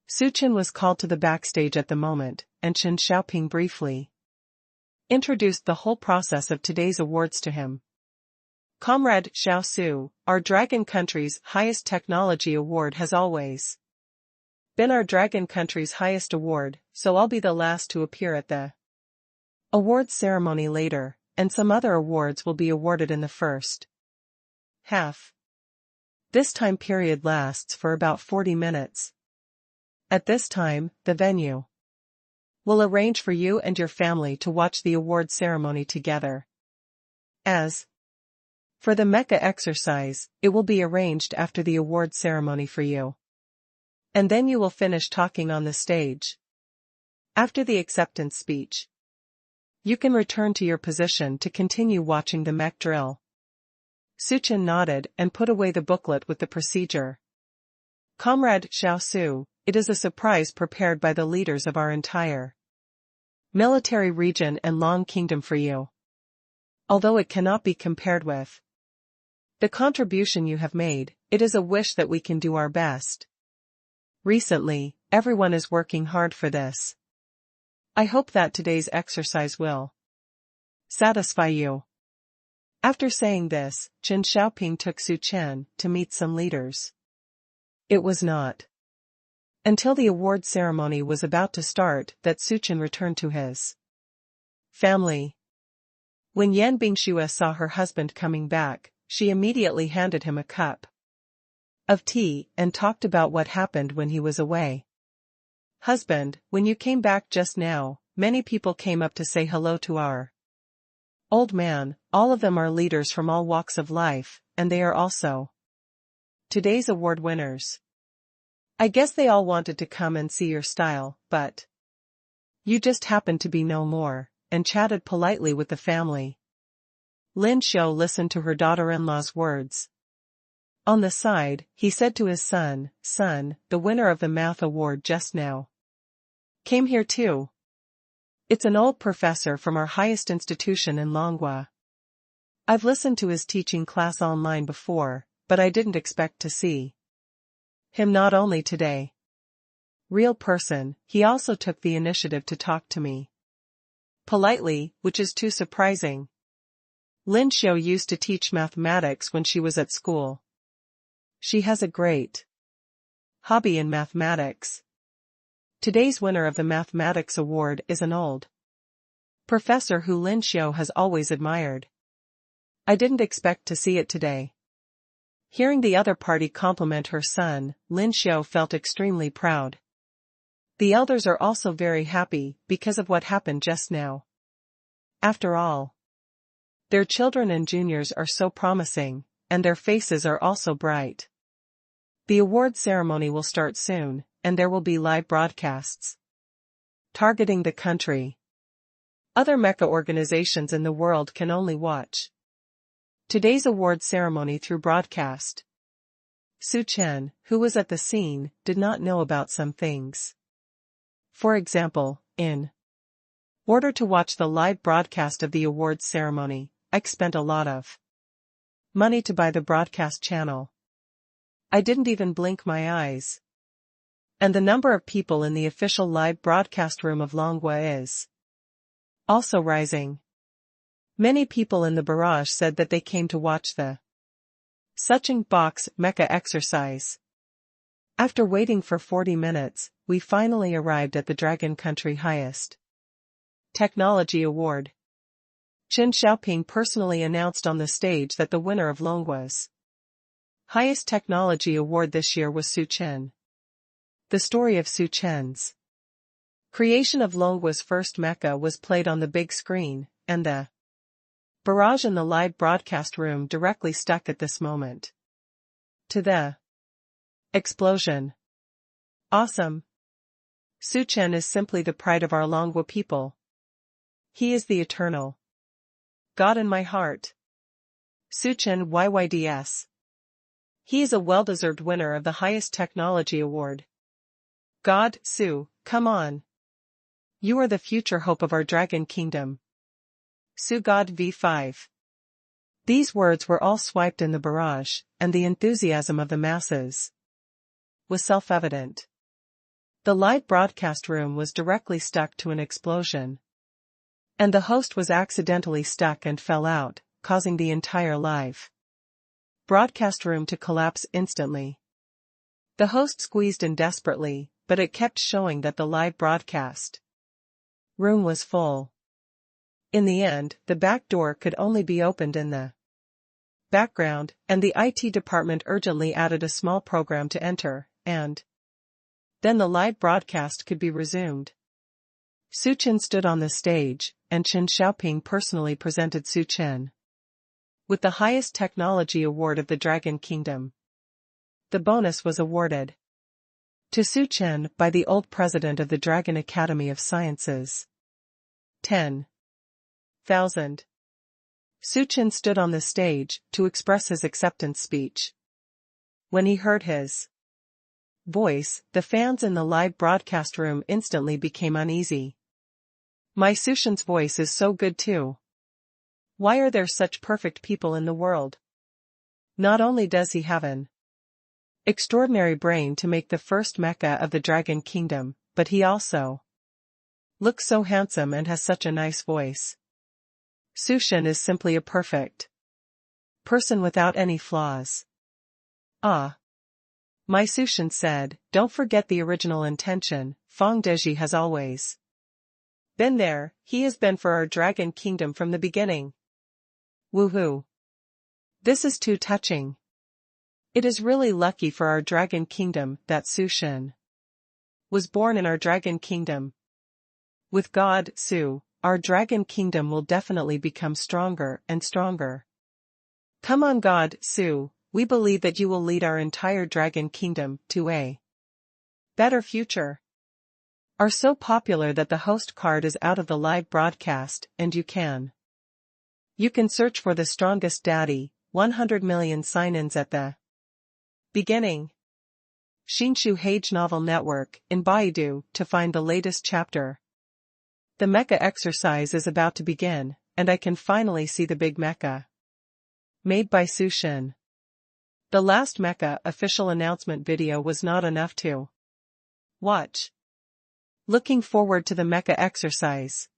Speaker 1: Su Chen was called to the backstage at the moment, and Qin Xiaoping briefly introduced the whole process of today's awards to him. Comrade Xiao Su, our Dragon Country's highest technology award has always been our dragon country's highest award, so I'll be the last to appear at the awards ceremony later, and some other awards will be awarded in the first half. This time period lasts for about 40 minutes. At this time, the venue will arrange for you and your family to watch the award ceremony together. As for the mecha exercise, it will be arranged after the award ceremony for you. And then you will finish talking on the stage. After the acceptance speech, you can return to your position to continue watching the mech drill. Suchen nodded and put away the booklet with the procedure. Comrade Xiao Su, it is a surprise prepared by the leaders of our entire military region and Long Kingdom for you. Although it cannot be compared with the contribution you have made, it is a wish that we can do our best. Recently, everyone is working hard for this. I hope that today's exercise will satisfy you. After saying this, Chen Xiaoping took Su Chen to meet some leaders. It was not until the award ceremony was about to start that Su Chen returned to his family. When Yan Bingxue saw her husband coming back, she immediately handed him a cup of tea and talked about what happened when he was away. Husband, when you came back just now, many people came up to say hello to our old man. All of them are leaders from all walks of life, and they are also today's award winners. I guess they all wanted to come and see your style, but you just happened to be no more, and chatted politely with the family. Lin Xiu listened to her daughter-in-law's words. On the side, he said to his son, "Son, the winner of the math award just now came here too. It's an old professor from our highest institution in Longhua. I've listened to his teaching class online before, but I didn't expect to see him not only today. Real person, he also took the initiative to talk to me politely, which is too surprising. Lin Xiu used to teach mathematics when she was at school. She has a great hobby in mathematics. Today's winner of the mathematics award is an old professor who Lin Xiu has always admired. I didn't expect to see it today." Hearing the other party compliment her son, Lin Xiu felt extremely proud. The elders are also very happy because of what happened just now. After all, their children and juniors are so promising, and their faces are also bright. The award ceremony will start soon, and there will be live broadcasts targeting the country. Other mecha organizations in the world can only watch today's award ceremony through broadcast. Su Chen, who was at the scene, did not know about some things. For example, in order to watch the live broadcast of the awards ceremony, I spent a lot of money to buy the broadcast channel. I didn't even blink my eyes. And the number of people in the official live broadcast room of Longhua is also rising. Many people in the barrage said that they came to watch the Sucheng Box mecha exercise. After waiting for 40 minutes, we finally arrived at the Dragon Country Highest Technology Award. Chen Xiaoping personally announced on the stage that the winner of Longhua's Highest Technology Award this year was Su Chen. The story of Su Chen's creation of Longhua's first mecha was played on the big screen, and the barrage in the live broadcast room directly stuck at this moment to the explosion. Awesome. Su Chen is simply the pride of our Longhua people. He is the eternal God in my heart. Su Chen YYDS. He is a well-deserved winner of the highest technology award. God, Su, come on. You are the future hope of our Dragon Kingdom. Su God V5. These words were all swiped in the barrage, and the enthusiasm of the masses was self-evident. The live broadcast room was directly stuck to an explosion. And the host was accidentally stuck and fell out, causing the entire live broadcast room to collapse instantly. The host squeezed in desperately, but it kept showing that the live broadcast room was full. In the end, the back door could only be opened in the background, and the IT department urgently added a small program to enter, and then the live broadcast could be resumed. Su Chen stood on the stage, and Chen Xiaoping personally presented Su Chen with the highest technology award of the Dragon Kingdom. The bonus was awarded to Su Chen by the old president of the Dragon Academy of Sciences. 10,000. Su Chen stood on the stage to express his acceptance speech. When he heard his voice, the fans in the live broadcast room instantly became uneasy. My Su Chen's voice is so good too. Why are there such perfect people in the world? Not only does he have an extraordinary brain to make the first mecha of the Dragon Kingdom, but he also looks so handsome and has such a nice voice. Su Chen is simply a perfect person without any flaws. Ah. My Su Chen said, don't forget the original intention. Feng Deji has always been there, he has been for our Dragon Kingdom from the beginning. Woohoo. This is too touching. It is really lucky for our Dragon Kingdom that Su Chen was born in our Dragon Kingdom. With God, Su, our Dragon Kingdom will definitely become stronger and stronger. Come on God, Su, we believe that you will lead our entire Dragon Kingdom to a better future. Are so popular that the host card is out of the live broadcast, and you can search for the strongest daddy, 100 million sign-ins at the beginning. Xinshu Hage Novel Network, in Baidu, to find the latest chapter. The mecha exercise is about to begin, and I can finally see the big mecha made by Su Chen. The last mecha official announcement video was not enough to watch. Looking forward to the mecha exercise.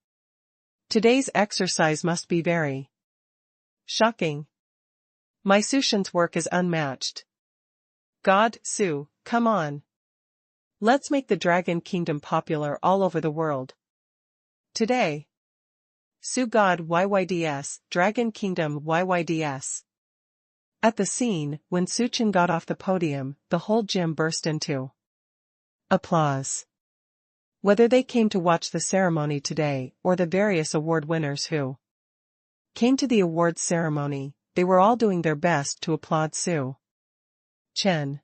Speaker 1: Today's exercise must be very shocking. My Su Chen's work is unmatched. God, Su, come on. Let's make the Dragon Kingdom popular all over the world. Today. Su God YYDS, Dragon Kingdom YYDS. At the scene, when Su Chen got off the podium, the whole gym burst into applause. Whether they came to watch the ceremony today, or the various award winners who came to the awards ceremony, they were all doing their best to applaud Su Chen.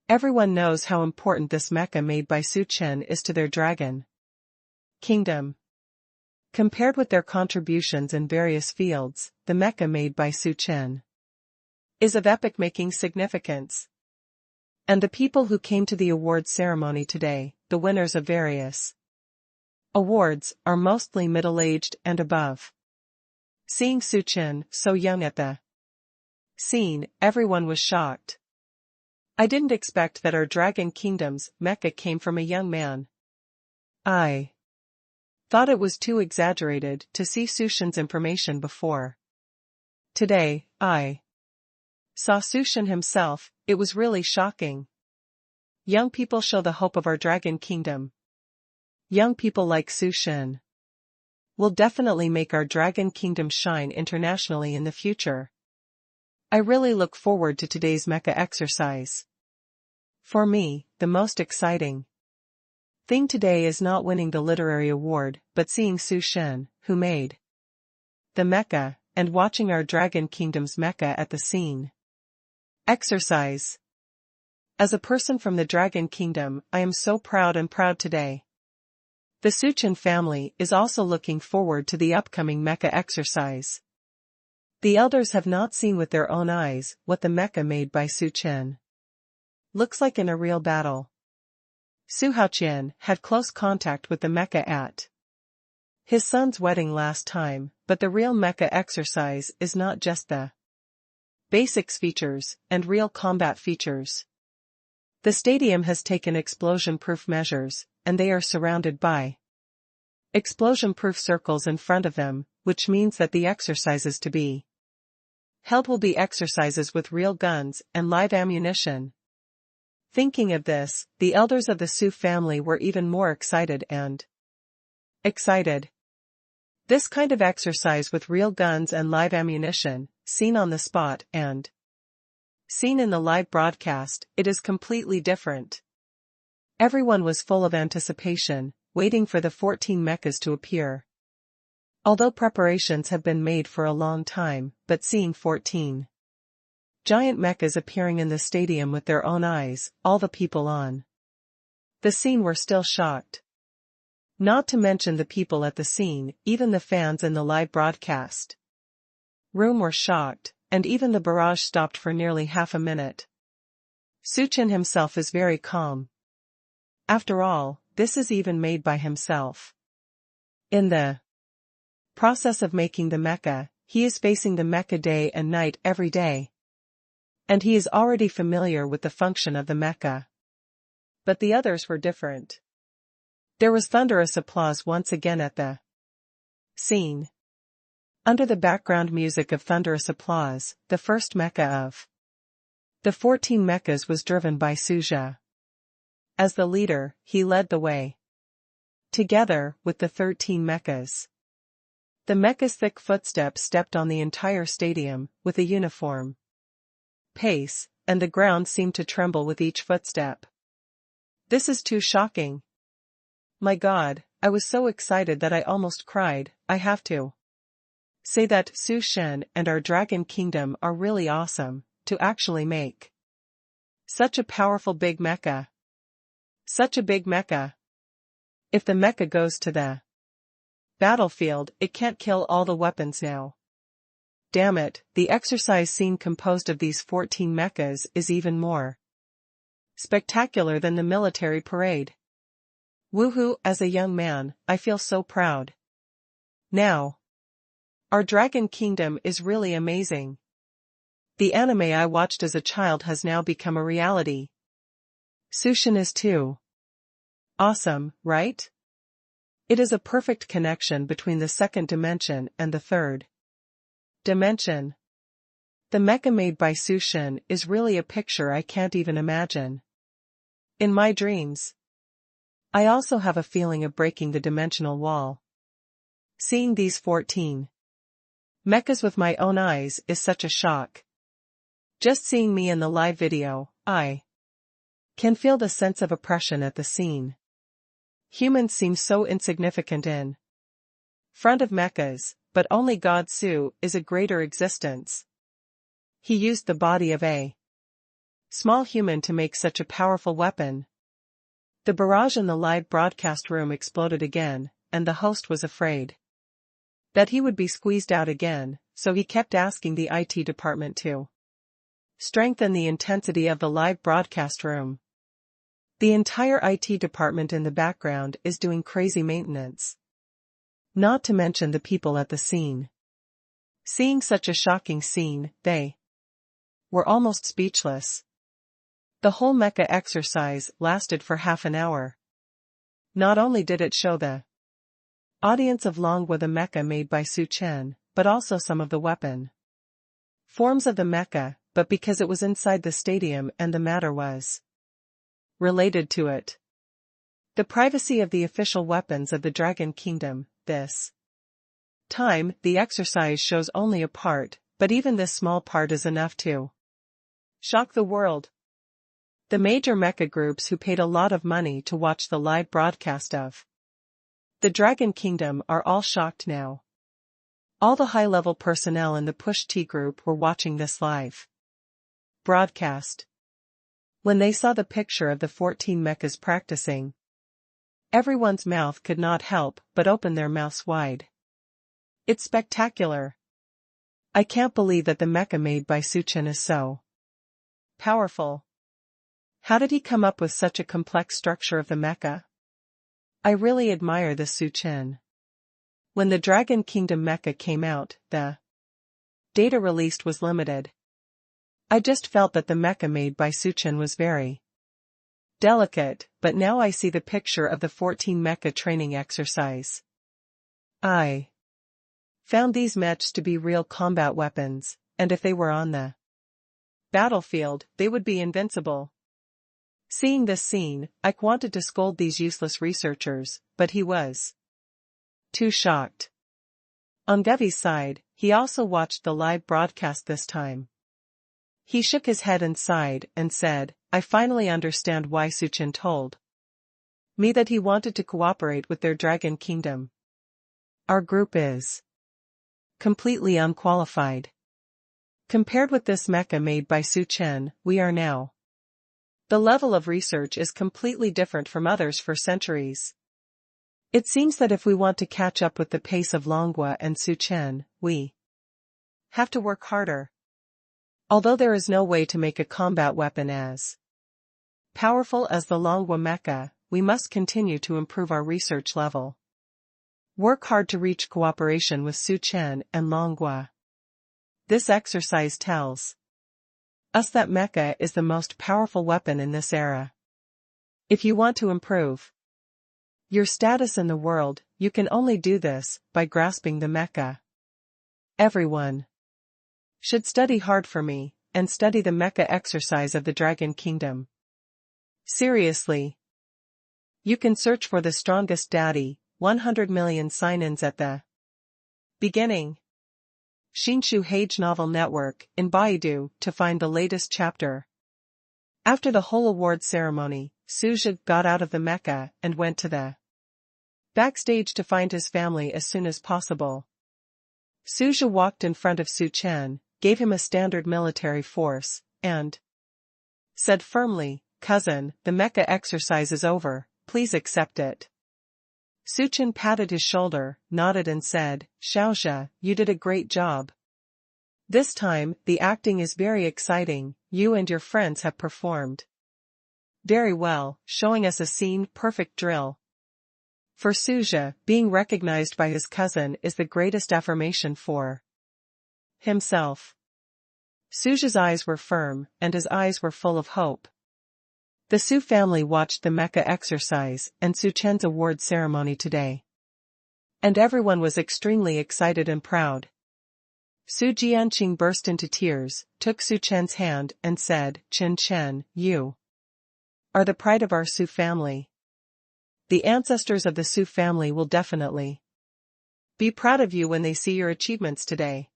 Speaker 1: Everyone knows how important this mecha made by Su Chen is to their Dragon Kingdom. Compared with their contributions in various fields, the mecha made by Su Chen is of epic-making significance. And the people who came to the awards ceremony today, the winners of various awards, are mostly middle-aged and above. Seeing Su Chen so young at the scene, everyone was shocked. I didn't expect that our Dragon Kingdom's mecha came from a young man. I thought it was too exaggerated to see Su Chen's information before. Today, I saw Su Chen himself, it was really shocking. Young people show the hope of our Dragon Kingdom. Young people like Su Chen will definitely make our Dragon Kingdom shine internationally in the future. I really look forward to today's mecha exercise. For me, the most exciting thing today is not winning the literary award, but seeing Su Chen, who made the mecha, and watching our Dragon Kingdom's mecha at the scene. Exercise. As a person from the Dragon Kingdom, I am so proud today. The Su Chen family is also looking forward to the upcoming mecha exercise. The elders have not seen with their own eyes what the mecha made by Su Chen looks like in a real battle. Su Haoqian had close contact with the mecha at his son's wedding last time, but the real mecha exercise is not just the basics features and real combat features. The stadium has taken explosion-proof measures, and they are surrounded by explosion-proof circles in front of them, which means that the exercises to be held will be exercises with real guns and live ammunition. Thinking of this, the elders of the Su family were even more excited and excited. This kind of exercise with real guns and live ammunition, seen on the spot and seen in the live broadcast, it is completely different. Everyone was full of anticipation, waiting for the 14 mechas to appear. Although preparations have been made for a long time, but seeing 14 giant mechas appearing in the stadium with their own eyes, all the people on the scene were still shocked. Not to mention the people at the scene, even the fans in the live broadcast room were shocked, and even the barrage stopped for nearly half a minute. Suchen himself is very calm. After all, this is even made by himself. In the process of making the mecha, he is facing the mecha day and night every day. And he is already familiar with the function of the mecha. But the others were different. There was thunderous applause once again at the scene. Under the background music of thunderous applause, the first mecha of the 14 mechas was driven by Suja. As the leader, he led the way. Together with the 13 mechas. The mecha's thick footsteps stepped on the entire stadium, with a uniform pace, and the ground seemed to tremble with each footstep. This is too shocking. My God, I was so excited that I almost cried. I have to say that Su Shen and our Dragon Kingdom are really awesome, to actually make such a powerful big mecha. Such a big mecha. If the mecha goes to the battlefield, it can't kill all the weapons now. Damn it, the exercise scene composed of these 14 mechas is even more spectacular than the military parade. Woohoo, as a young man, I feel so proud. Now, our Dragon Kingdom is really amazing. The anime I watched as a child has now become a reality. Sushin is too awesome, right? It is a perfect connection between the second dimension and the third dimension. The mecha made by Sushin is really a picture I can't even imagine. In my dreams, I also have a feeling of breaking the dimensional wall. Seeing these 14 mechas with my own eyes is such a shock. Just seeing me in the live video, I can feel the sense of oppression at the scene. Humans seem so insignificant in front of mechas, but only God Su is a greater existence. He used the body of a small human to make such a powerful weapon. The barrage in the live broadcast room exploded again, and the host was afraid that he would be squeezed out again, so he kept asking the IT department to strengthen the intensity of the live broadcast room. The entire IT department in the background is doing crazy maintenance. Not to mention the people at the scene. Seeing such a shocking scene, they were almost speechless. The whole mecha exercise lasted for half an hour. Not only did it show the audience of Longwa the mecha made by Su Chen, but also some of the weapon forms of the mecha, but because it was inside the stadium and the matter was related to it. The privacy of the official weapons of the Dragon Kingdom, this time, the exercise shows only a part, but even this small part is enough to shock the world. The major mecha groups who paid a lot of money to watch the live broadcast of the Dragon Kingdom are all shocked now. All the high-level personnel in the Push T group were watching this live broadcast. When they saw the picture of the 14 mechas practicing, everyone's mouth could not help but open their mouths wide. It's spectacular. I can't believe that the mecha made by Suchen is so powerful. How did he come up with such a complex structure of the mecha? I really admire this Suchen. When the Dragon Kingdom mecha came out, the data released was limited. I just felt that the mecha made by Suchen was very delicate, but now I see the picture of the 14 mecha training exercise. I found these mechs to be real combat weapons, and if they were on the battlefield, they would be invincible. Seeing this scene, Ike wanted to scold these useless researchers, but he was too shocked. On Devi's side, he also watched the live broadcast this time. He shook his head and sighed and said, I finally understand why Suchen told me that he wanted to cooperate with their dragon kingdom. Our group is completely unqualified. Compared with this mecha made by Suchen, we are now. The level of research is completely different from others for centuries. It seems that if we want to catch up with the pace of Longhua and Suchen, we have to work harder. Although there is no way to make a combat weapon as powerful as the Longhua mecha, we must continue to improve our research level. Work hard to reach cooperation with Suchen and Longhua. This exercise tells us that mecha is the most powerful weapon in this era. If you want to improve your status in the world, you can only do this by grasping the mecha. Everyone should study hard for me, and study the mecha exercise of the Dragon Kingdom. Seriously. You can search for the strongest daddy, 100 million sign-ins at the beginning. Shinshu Hage Novel Network in Baidu to find the latest chapter. After the whole award ceremony, Suja got out of the mecha and went to the backstage to find his family as soon as possible. Suja walked in front of Suchen, gave him a standard military force, and said firmly, Cousin, the mecha exercise is over, please accept it. Suchen patted his shoulder, nodded and said, Xiaoxia, you did a great job. This time, the acting is very exciting, you and your friends have performed very well, showing us a scene-perfect drill. For Suja, being recognized by his cousin is the greatest affirmation for himself. Suja's eyes were firm, and his eyes were full of hope. The Su family watched the mecha exercise and Suchen's award ceremony today. And everyone was extremely excited and proud. Su Jianqing burst into tears, took Suchen's hand and said, Chen Chen, you are the pride of our Su family. The ancestors of the Su family will definitely be proud of you when they see your achievements today.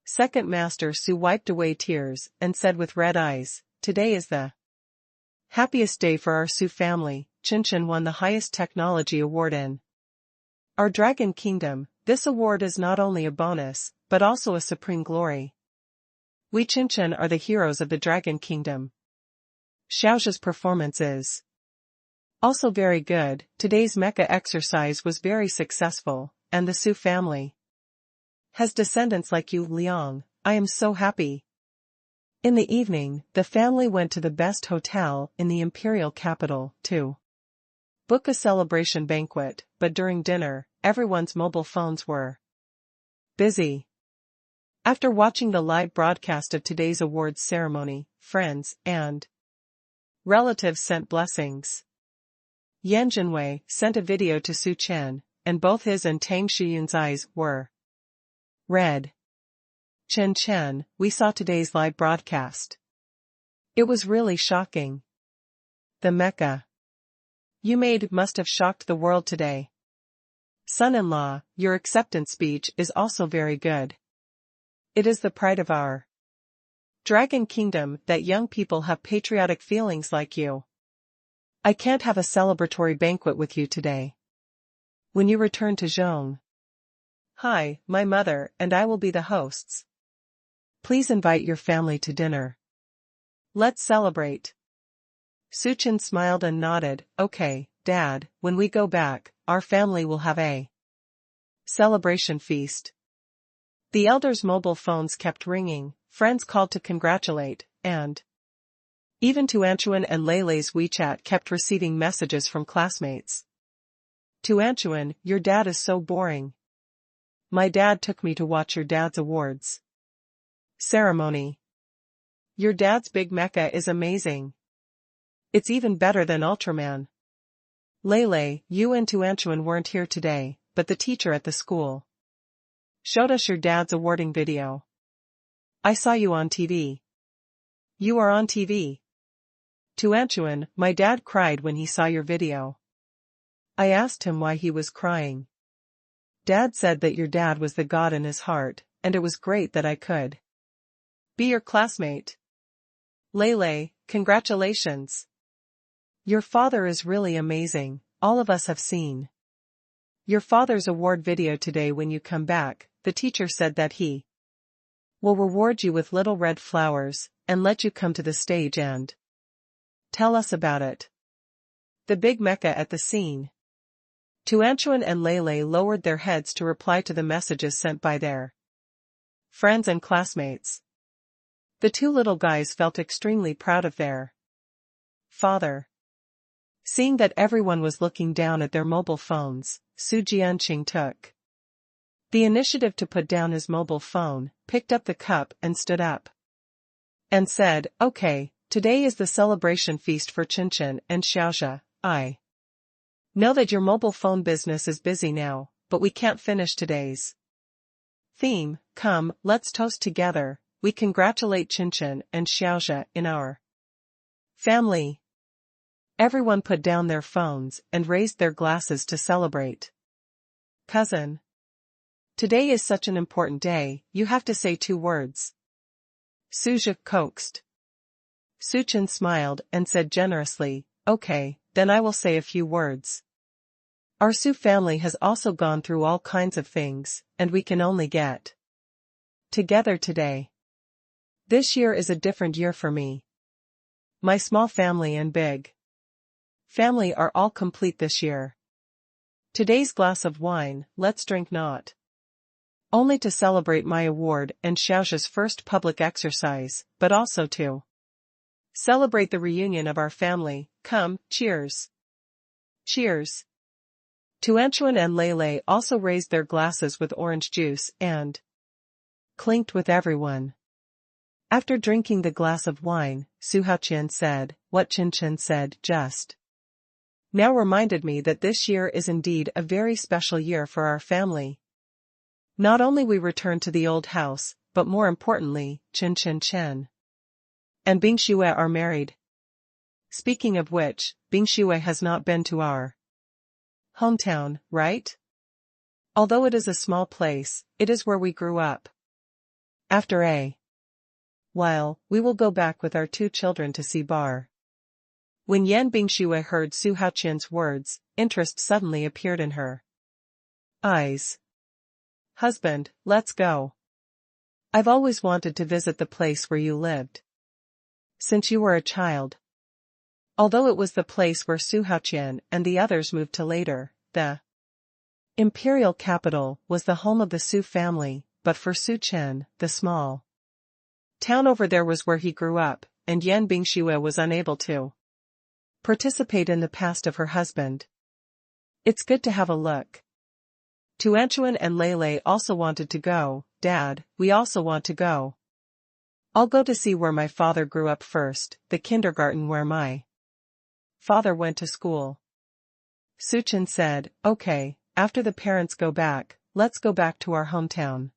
Speaker 1: Second Master Su wiped away tears and said with red eyes, Today is the happiest day for our Su family. Chen won the highest technology award in our Dragon Kingdom. This award is not only a bonus, but also a supreme glory. We Chen are the heroes of the Dragon Kingdom. Xiaoxia's performance is also very good. Today's mecha exercise was very successful, and the Su family has descendants like you, Liang. I am so happy. In the evening, the family went to the best hotel in the imperial capital to book a celebration banquet, but during dinner, everyone's mobile phones were busy. After watching the live broadcast of today's awards ceremony, friends and relatives sent blessings. Yan Jinwei sent a video to Su Chen, and both his and Tang Shiyun's eyes were red. Chen, we saw today's live broadcast. It was really shocking. The mecha you made must have shocked the world today. Son-in-law, your acceptance speech is also very good. It is the pride of our Dragon Kingdom that young people have patriotic feelings like you. I can't have a celebratory banquet with you today. When you return to Zhong. Hi, my mother and I will be the hosts. Please invite your family to dinner. Let's celebrate. Suchen smiled and nodded, Okay, Dad, when we go back, our family will have a celebration feast. The elders' mobile phones kept ringing, friends called to congratulate, and even Tuanchuan and Leilei's WeChat kept receiving messages from classmates. Tuanchuan, your dad is so boring. My dad took me to watch your dad's awards ceremony. Your dad's big mecha is amazing. It's even better than Ultraman. Leilei, you and Tuanchuan weren't here today, but the teacher at the school showed us your dad's awarding video. I saw you on TV. You are on TV. Tuanchuan, my dad cried when he saw your video. I asked him why he was crying. Dad said that your dad was the god in his heart, and it was great that I could be your classmate. Lele, congratulations. Your father is really amazing, all of us have seen your father's award video today. When you come back, the teacher said that he will reward you with little red flowers, and let you come to the stage and tell us about it. The big Mecca at the scene. Tuanchuan and Lele lowered their heads to reply to the messages sent by their friends and classmates. The two little guys felt extremely proud of their father. Seeing that everyone was looking down at their mobile phones, Su Jianqing took the initiative to put down his mobile phone, picked up the cup and stood up and said, "Okay, today is the celebration feast for Qinchin and Xiaoxia. I know that your mobile phone business is busy now, but we can't finish today's theme. Come, let's toast together. We congratulate Qinchin and Xiaoxia in our family." Everyone put down their phones and raised their glasses to celebrate. "Cousin, today is such an important day, you have to say 2 words. Suzhi coaxed. Suchin smiled and said generously, "Okay, then I will say a few words. Our Su family has also gone through all kinds of things, and we can only get together today. This year is a different year for me. My small family and big family are all complete this year. Today's glass of wine, let's drink not only to celebrate my award and Xiaoxia's first public exercise, but also to celebrate the reunion of our family. Come, cheers." Cheers. Tuanchuan and Lele also raised their glasses with orange juice and clinked with everyone. After drinking the glass of wine, Su Haoqian said, "What Qinchin said just now reminded me that this year is indeed a very special year for our family. Not only we return to the old house, but more importantly, Qinchin Chen and Bing Xue are married. Speaking of which, Bing Xue has not been to our hometown, right? Although it is a small place, it is where we grew up. After a while, we will go back with our 2 children to see Bar." When Yan Bingxue heard Su Haoqian's words, interest suddenly appeared in her eyes. "Husband, let's go. I've always wanted to visit the place where you lived since you were a child." Although it was the place where Su Haoqian and the others moved to later, the imperial capital was the home of the Su family, but for Su Chen, the small town over there was where he grew up, and Yan Bingxue was unable to participate in the past of her husband. "It's good to have a look." Tuanchuan and Lele also wanted to go. "Dad, we also want to go. I'll go to see where my father grew up first, the kindergarten where my father went to school." Suchin said, "Okay, after the parents go back, let's go back to our hometown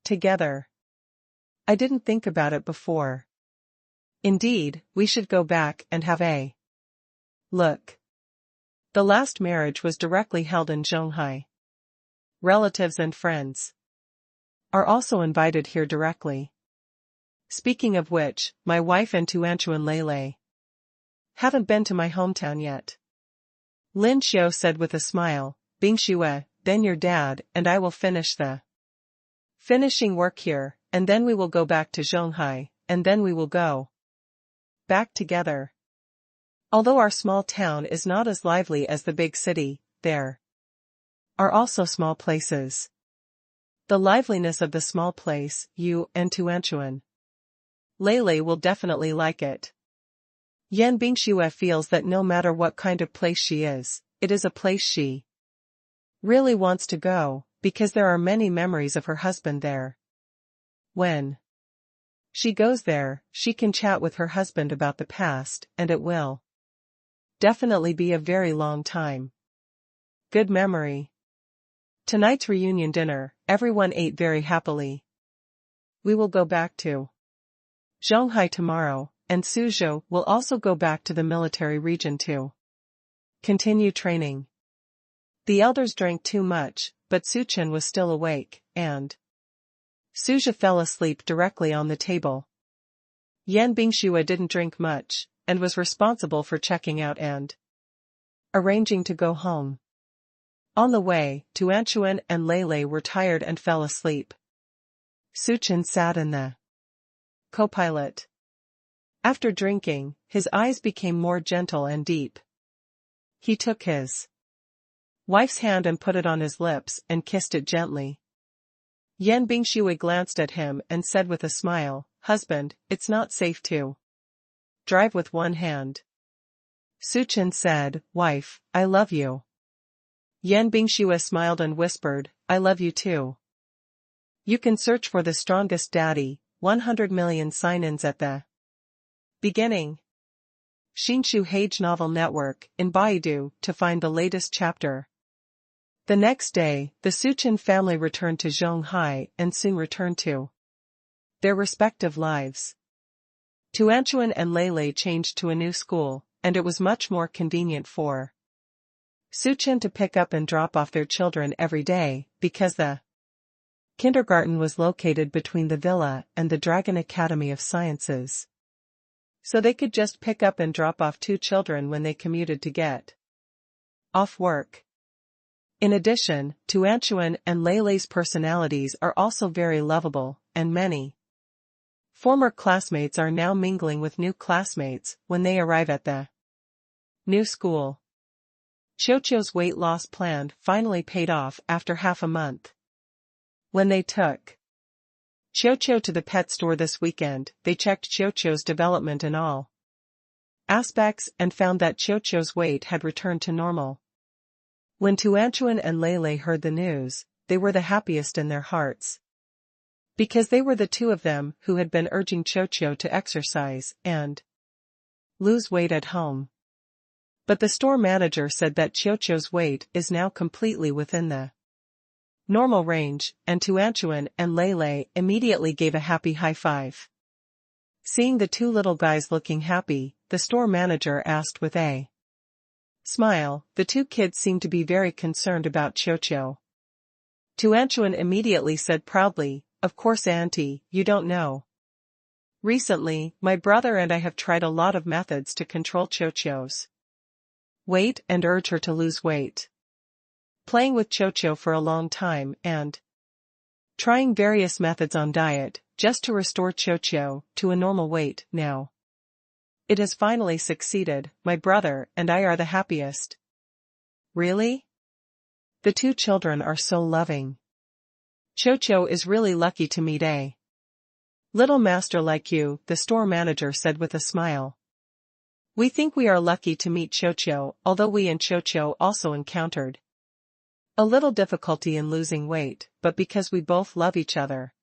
Speaker 1: together. I didn't think about it before. Indeed, we should go back and have a look." The last marriage was directly held in Zhonghai. Relatives and friends are also invited here directly. Speaking of which, my wife and Tuanchuan Lele haven't been to my hometown yet. Lin Xiao said with a smile, "Bingxue, then your dad and I will finish the finishing work here, and then we will go back to Zhonghai, and then we will go back together. Although our small town is not as lively as the big city, there are also small places. The liveliness of the small place, you and Tuanchuan Lele will definitely like it. Yan Bingxue feels that no matter what kind of place she is, it is a place she really wants to go, because there are many memories of her husband there. When she goes there, she can chat with her husband about the past, and it will definitely be a very long time. Good memory. Tonight's reunion dinner, everyone ate very happily. We will go back to Zhonghai tomorrow, and Suzhou will also go back to the military region to continue training. The elders drank too much, but Suchen was still awake, and Suzhou fell asleep directly on the table. Yan Bingxue didn't drink much, and was responsible for checking out and arranging to go home. On the way, Tuanchuan and Lei were tired and fell asleep. Suchen sat in the co-pilot. After drinking, his eyes became more gentle and deep. He took his wife's hand and put it on his lips and kissed it gently. Yan Bingxue glanced at him and said with a smile, "Husband, it's not safe to drive with one hand." Suchen said, "Wife, I love you." Yan Bingxue smiled and whispered, "I love you too. You can search for the strongest daddy, 100 million sign-ins at the beginning. Xinshu Hage Novel Network in Baidu to find the latest chapter. The next day, the Suchen family returned to Zhonghai and soon returned to their respective lives. Tuanchuan and Lei changed to a new school, and it was much more convenient for Suchen to pick up and drop off their children every day, because the kindergarten was located between the villa and the Dragon Academy of Sciences. So they could just pick up and drop off 2 children when they commuted to get off work. In addition, Tuanchuan and Lei's personalities are also very lovable, and many former classmates are now mingling with new classmates when they arrive at the new school. Qiuqiu's weight loss plan finally paid off after half a month. When they took Qiuqiu to the pet store this weekend, they checked Qiuqiu's development in all aspects and found that Qiuqiu's weight had returned to normal. When Tuanchuan and Lei heard the news, they were the happiest in their hearts. Because they were the two of them who had been urging Qiuqiu to exercise and lose weight at home. But the store manager said that Qiuqiu's weight is now completely within the normal range, and Tuanchuan and Lei immediately gave a happy high five. Seeing the 2 little guys looking happy, the store manager asked with a smile. The 2 kids seemed to be very concerned about Qiuqiu. Tuanchuan immediately said proudly, "Of course, Auntie, you don't know. Recently, my brother and I have tried a lot of methods to control Qiuqiu's weight and urge her to lose weight. Playing with Qiuqiu for a long time and trying various methods on diet, just to restore Qiuqiu to a normal weight now. It has finally succeeded. My brother and I are the happiest." "Really? The 2 children are so loving. Qiuqiu is really lucky to meet a little master like you," the store manager said with a smile. "We think we are lucky to meet Qiuqiu, although we and Qiuqiu also encountered a little difficulty in losing weight, but because we both love each other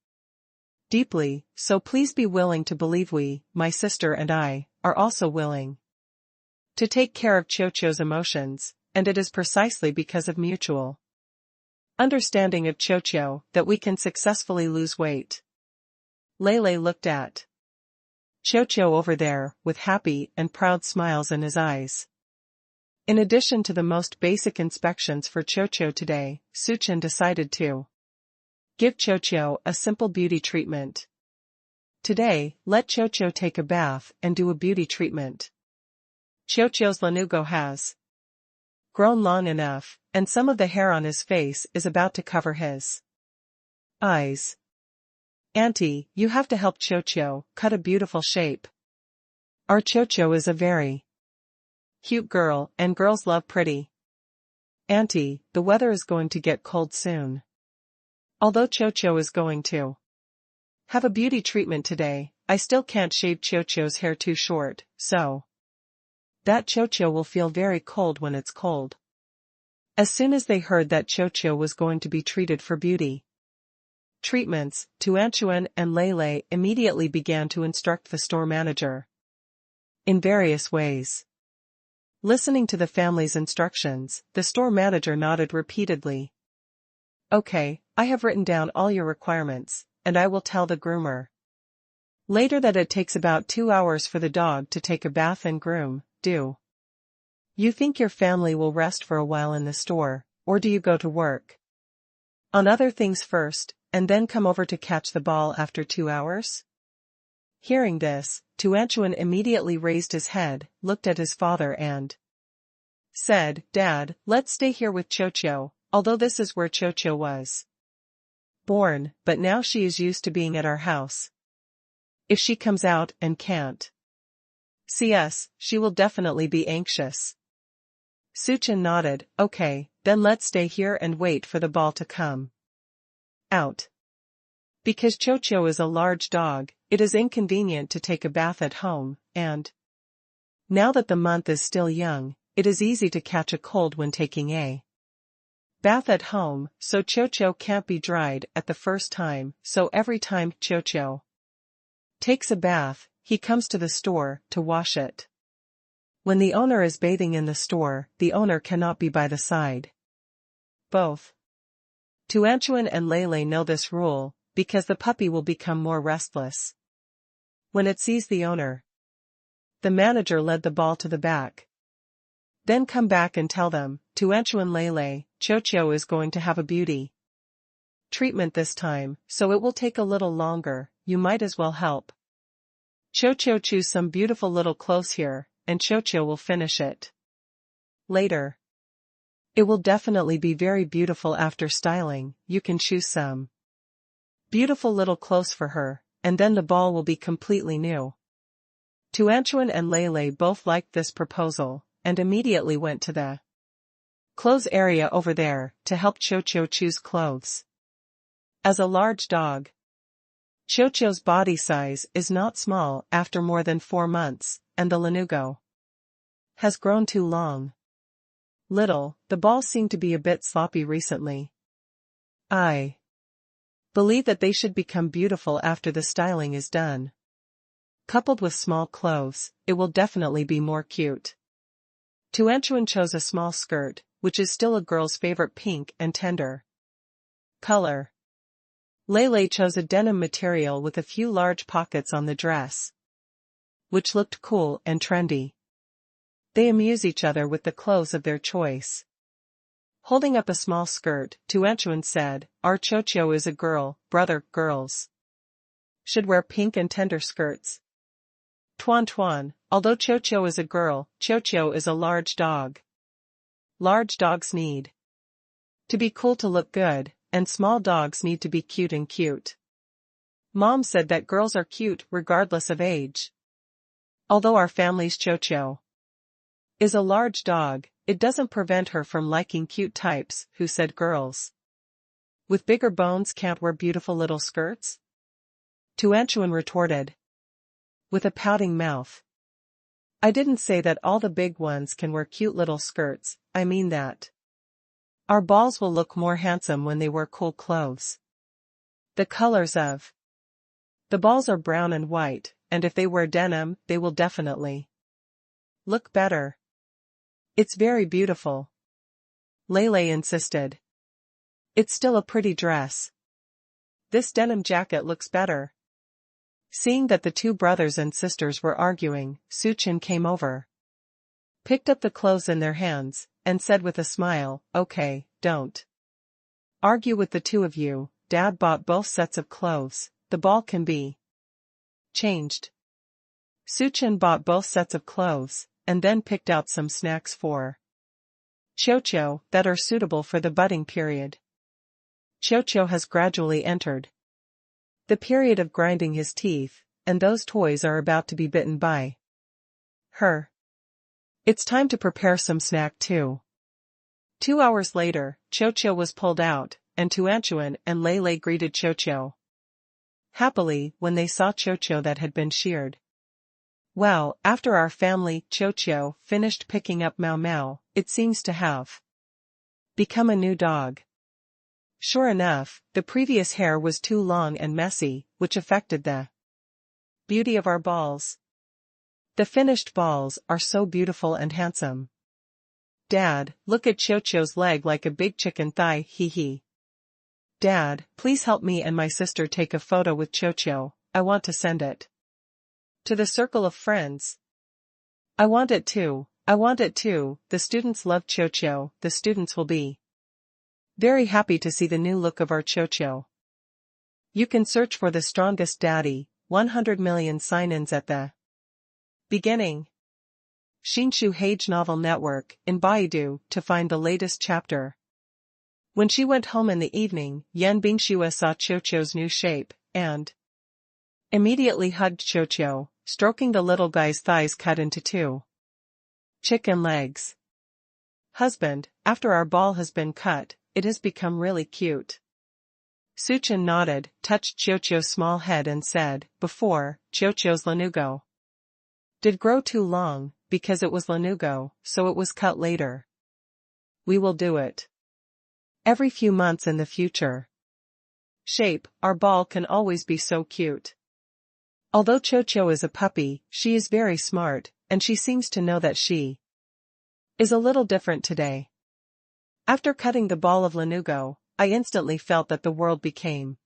Speaker 1: deeply, so please be willing to believe we, my sister and I, are also willing to take care of Qiuqiu's emotions, and it is precisely because of mutual understanding of Qiuqiu that we can successfully lose weight." Lei looked at Qiuqiu over there, with happy and proud smiles in his eyes. In addition to the most basic inspections for Qiuqiu today, Suchen decided to give Qiuqiu a simple beauty treatment. Today, let Qiuqiu take a bath and do a beauty treatment. Qiuqiu's lanugo has grown long enough, and some of the hair on his face is about to cover his eyes. "Auntie, you have to help Qiuqiu cut a beautiful shape. Our Qiuqiu is a very cute girl, and girls love pretty." "Auntie, the weather is going to get cold soon. Although Qiuqiu is going to have a beauty treatment today, I still can't shave Qiuqiu's hair too short, so that Qiuqiu will feel very cold when it's cold." As soon as they heard that Qiuqiu was going to be treated for beauty treatments, Tuanchuan and Lei immediately began to instruct the store manager in various ways. Listening to the family's instructions, the store manager nodded repeatedly. "Okay, I have written down all your requirements, and I will tell the groomer Later that it takes about 2 hours for the dog to take a bath and groom. Do you think your family will rest for a while in the store, or do you go to work on other things first, and then come over to catch the ball after 2 hours? Hearing this, Tuanchuan immediately raised his head, looked at his father and said, "Dad, let's stay here with Chocho, although this is where Chocho was born, but now she is used to being at our house. If she comes out and can't see us, she will definitely be anxious." Suchin nodded, "Okay, then let's stay here and wait for the ball to come out. Because Chocho is a large dog, it is inconvenient to take a bath at home, and now that the month is still young, it is easy to catch a cold when taking a bath at home, so Chocho can't be dried at the first time, so every time Chocho takes a bath, he comes to the store to wash it. When the owner is bathing in the store, the owner cannot be by the side. Both Tuanchuan and Lele know this rule, because the puppy will become more restless when it sees the owner. The manager led the ball to the back. Then come back and tell them, Tuanchuan Lele, Chocho is going to have a beauty treatment this time, so it will take a little longer, you might as well help Chocho choose some beautiful little clothes here, and Chocho will finish it later. It will definitely be very beautiful after styling, you can choose some beautiful little clothes for her, and then the ball will be completely new. Tuanchuan and Lele both liked this proposal, and immediately went to the clothes area over there, to help Chocho choose clothes. As a large dog, Chocho's body size is not small after more than 4 months, and the lanugo has grown too long. Little, the balls seem to be a bit sloppy recently. I believe that they should become beautiful after the styling is done. Coupled with small clothes, it will definitely be more cute. Tuanchuan chose a small skirt, which is still a girl's favorite pink and tender color. Lele chose a denim material with a few large pockets on the dress, which looked cool and trendy. They amuse each other with the clothes of their choice. Holding up a small skirt, Tuanchuan said, "Our Chocho is a girl, brother, girls should wear pink and tender skirts." Tuan, although Chocho is a girl, Chocho is a large dog. Large dogs need to be cool to look good, and small dogs need to be cute and cute. Mom said that girls are cute regardless of age. Although our family's Chocho is a large dog, it doesn't prevent her from liking cute types who said girls with bigger bones can't wear beautiful little skirts. Tuanchuan retorted with a pouting mouth, "I didn't say that all the big ones can wear cute little skirts, I mean that our balls will look more handsome when they wear cool clothes. The colors of the balls are brown and white, and if they wear denim, they will definitely look better. It's very beautiful," Lele insisted. "It's still a pretty dress. This denim jacket looks better." Seeing that the two brothers and sisters were arguing, Suchin came over, picked up the clothes in their hands, and said with a smile, "Okay, don't argue with the two of you, Dad bought both sets of clothes, the ball can be changed." Suchin bought both sets of clothes, and then picked out some snacks for Chocho that are suitable for the budding period. Chocho has gradually entered the period of grinding his teeth, and those toys are about to be bitten by her. It's time to prepare some snack too. 2 hours later, Chocho was pulled out, and Tuanchuan and Lele greeted Chocho happily when they saw Chocho that had been sheared. "Wow, after our family Chocho finished picking up Mau Mau, it seems to have become a new dog." Sure enough, the previous hair was too long and messy, which affected the beauty of our balls. The finished balls are so beautiful and handsome. "Dad, look at Chocho's leg like a big chicken thigh, hee hee. Dad, please help me and my sister take a photo with Chocho, I want to send it To the circle of friends. I want it too, I want it too. The students love Chocho, the students will be very happy to see the new look of our Chocho. You can search for the strongest daddy, 100 million sign-ins at the beginning. Shinshu Hage Novel Network, in Baidu, to find the latest chapter. When she went home in the evening, Yan Bingxue saw Chocho's new shape, and immediately hugged Chocho, stroking the little guy's thighs cut into two chicken legs. Husband, after our ball has been cut, it has become really cute. Suchen nodded, touched Chocho's small head and said, before, Chocho's lanugo did grow too long, because it was lanugo, so it was cut later. We will do it every few months in the future. Shape, our ball can always be so cute. Although Chocho is a puppy, she is very smart, and she seems to know that she is a little different today. After cutting the ball of lanugo, I instantly felt that the world became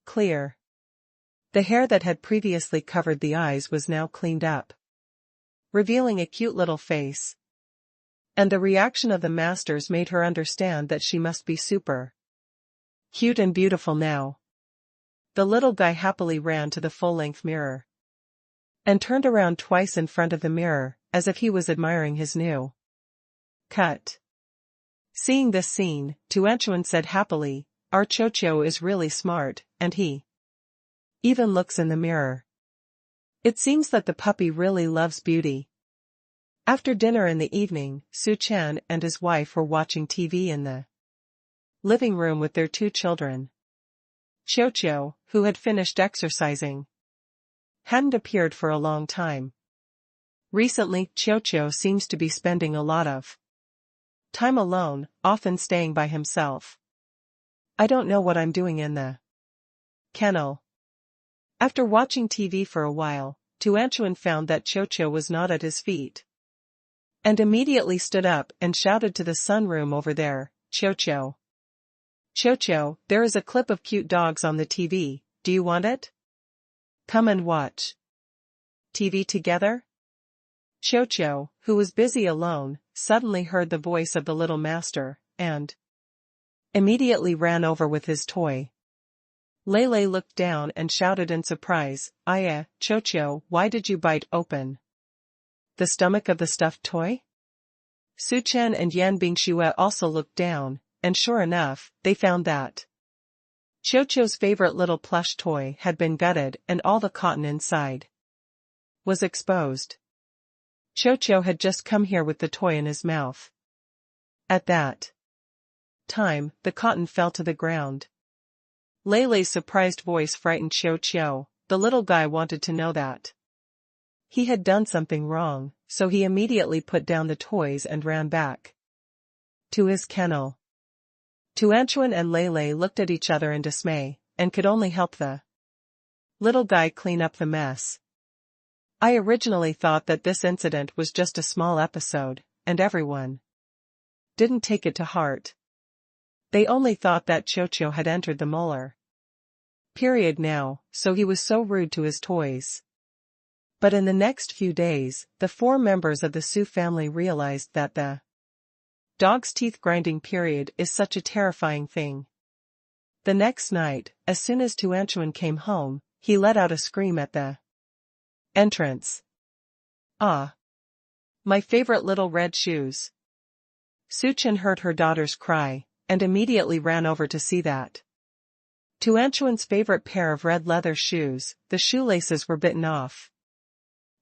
Speaker 1: clear. The hair that had previously covered the eyes was now cleaned up, revealing a cute little face. And the reaction of the masters made her understand that she must be super cute and beautiful now. The little guy happily ran to the full-length mirror and turned around twice in front of the mirror, as if he was admiring his new cut. Seeing this scene, Tuanchuan said happily, our Chocho is really smart, and he even looks in the mirror. It seems that the puppy really loves beauty. After dinner in the evening, Su Chen and his wife were watching TV in the living room with their two children. Chocho, who had finished exercising, hadn't appeared for a long time. Recently, Chocho seems to be spending a lot of time alone, often staying by himself. I don't know what I'm doing in the kennel. After watching TV for a while, Tuanchuan found that Chocho was not at his feet, and immediately stood up and shouted to the sunroom over there, Chocho. Chocho, there is a clip of cute dogs on the TV, do you want it? Come and watch TV together? Chocho, who was busy alone, suddenly heard the voice of the little master, and immediately ran over with his toy. Lele looked down and shouted in surprise, Aya, Chocho, why did you bite open the stomach of the stuffed toy? Su Chen and Yan Bingxue also looked down, and sure enough, they found that Chocho's favorite little plush toy had been gutted and all the cotton inside was exposed. Chocho had just come here with the toy in his mouth. At that time, the cotton fell to the ground. Lele's surprised voice frightened Chocho. The little guy wanted to know that he had done something wrong, so he immediately put down the toys and ran back to his kennel. Tuanchuan and Lele looked at each other in dismay, and could only help the little guy clean up the mess. I originally thought that this incident was just a small episode, and everyone didn't take it to heart. They only thought that Chocho had entered the molar period now, so he was so rude to his toys. But in the next few days, the four members of the Su family realized that the dog's teeth grinding period is such a terrifying thing. The next night, as soon as Tuanchuan came home, he let out a scream at the entrance. Ah! My favorite little red shoes. Su Chen heard her daughter's cry, and immediately ran over to see that Tuanchuan's favorite pair of red leather shoes, the shoelaces were bitten off.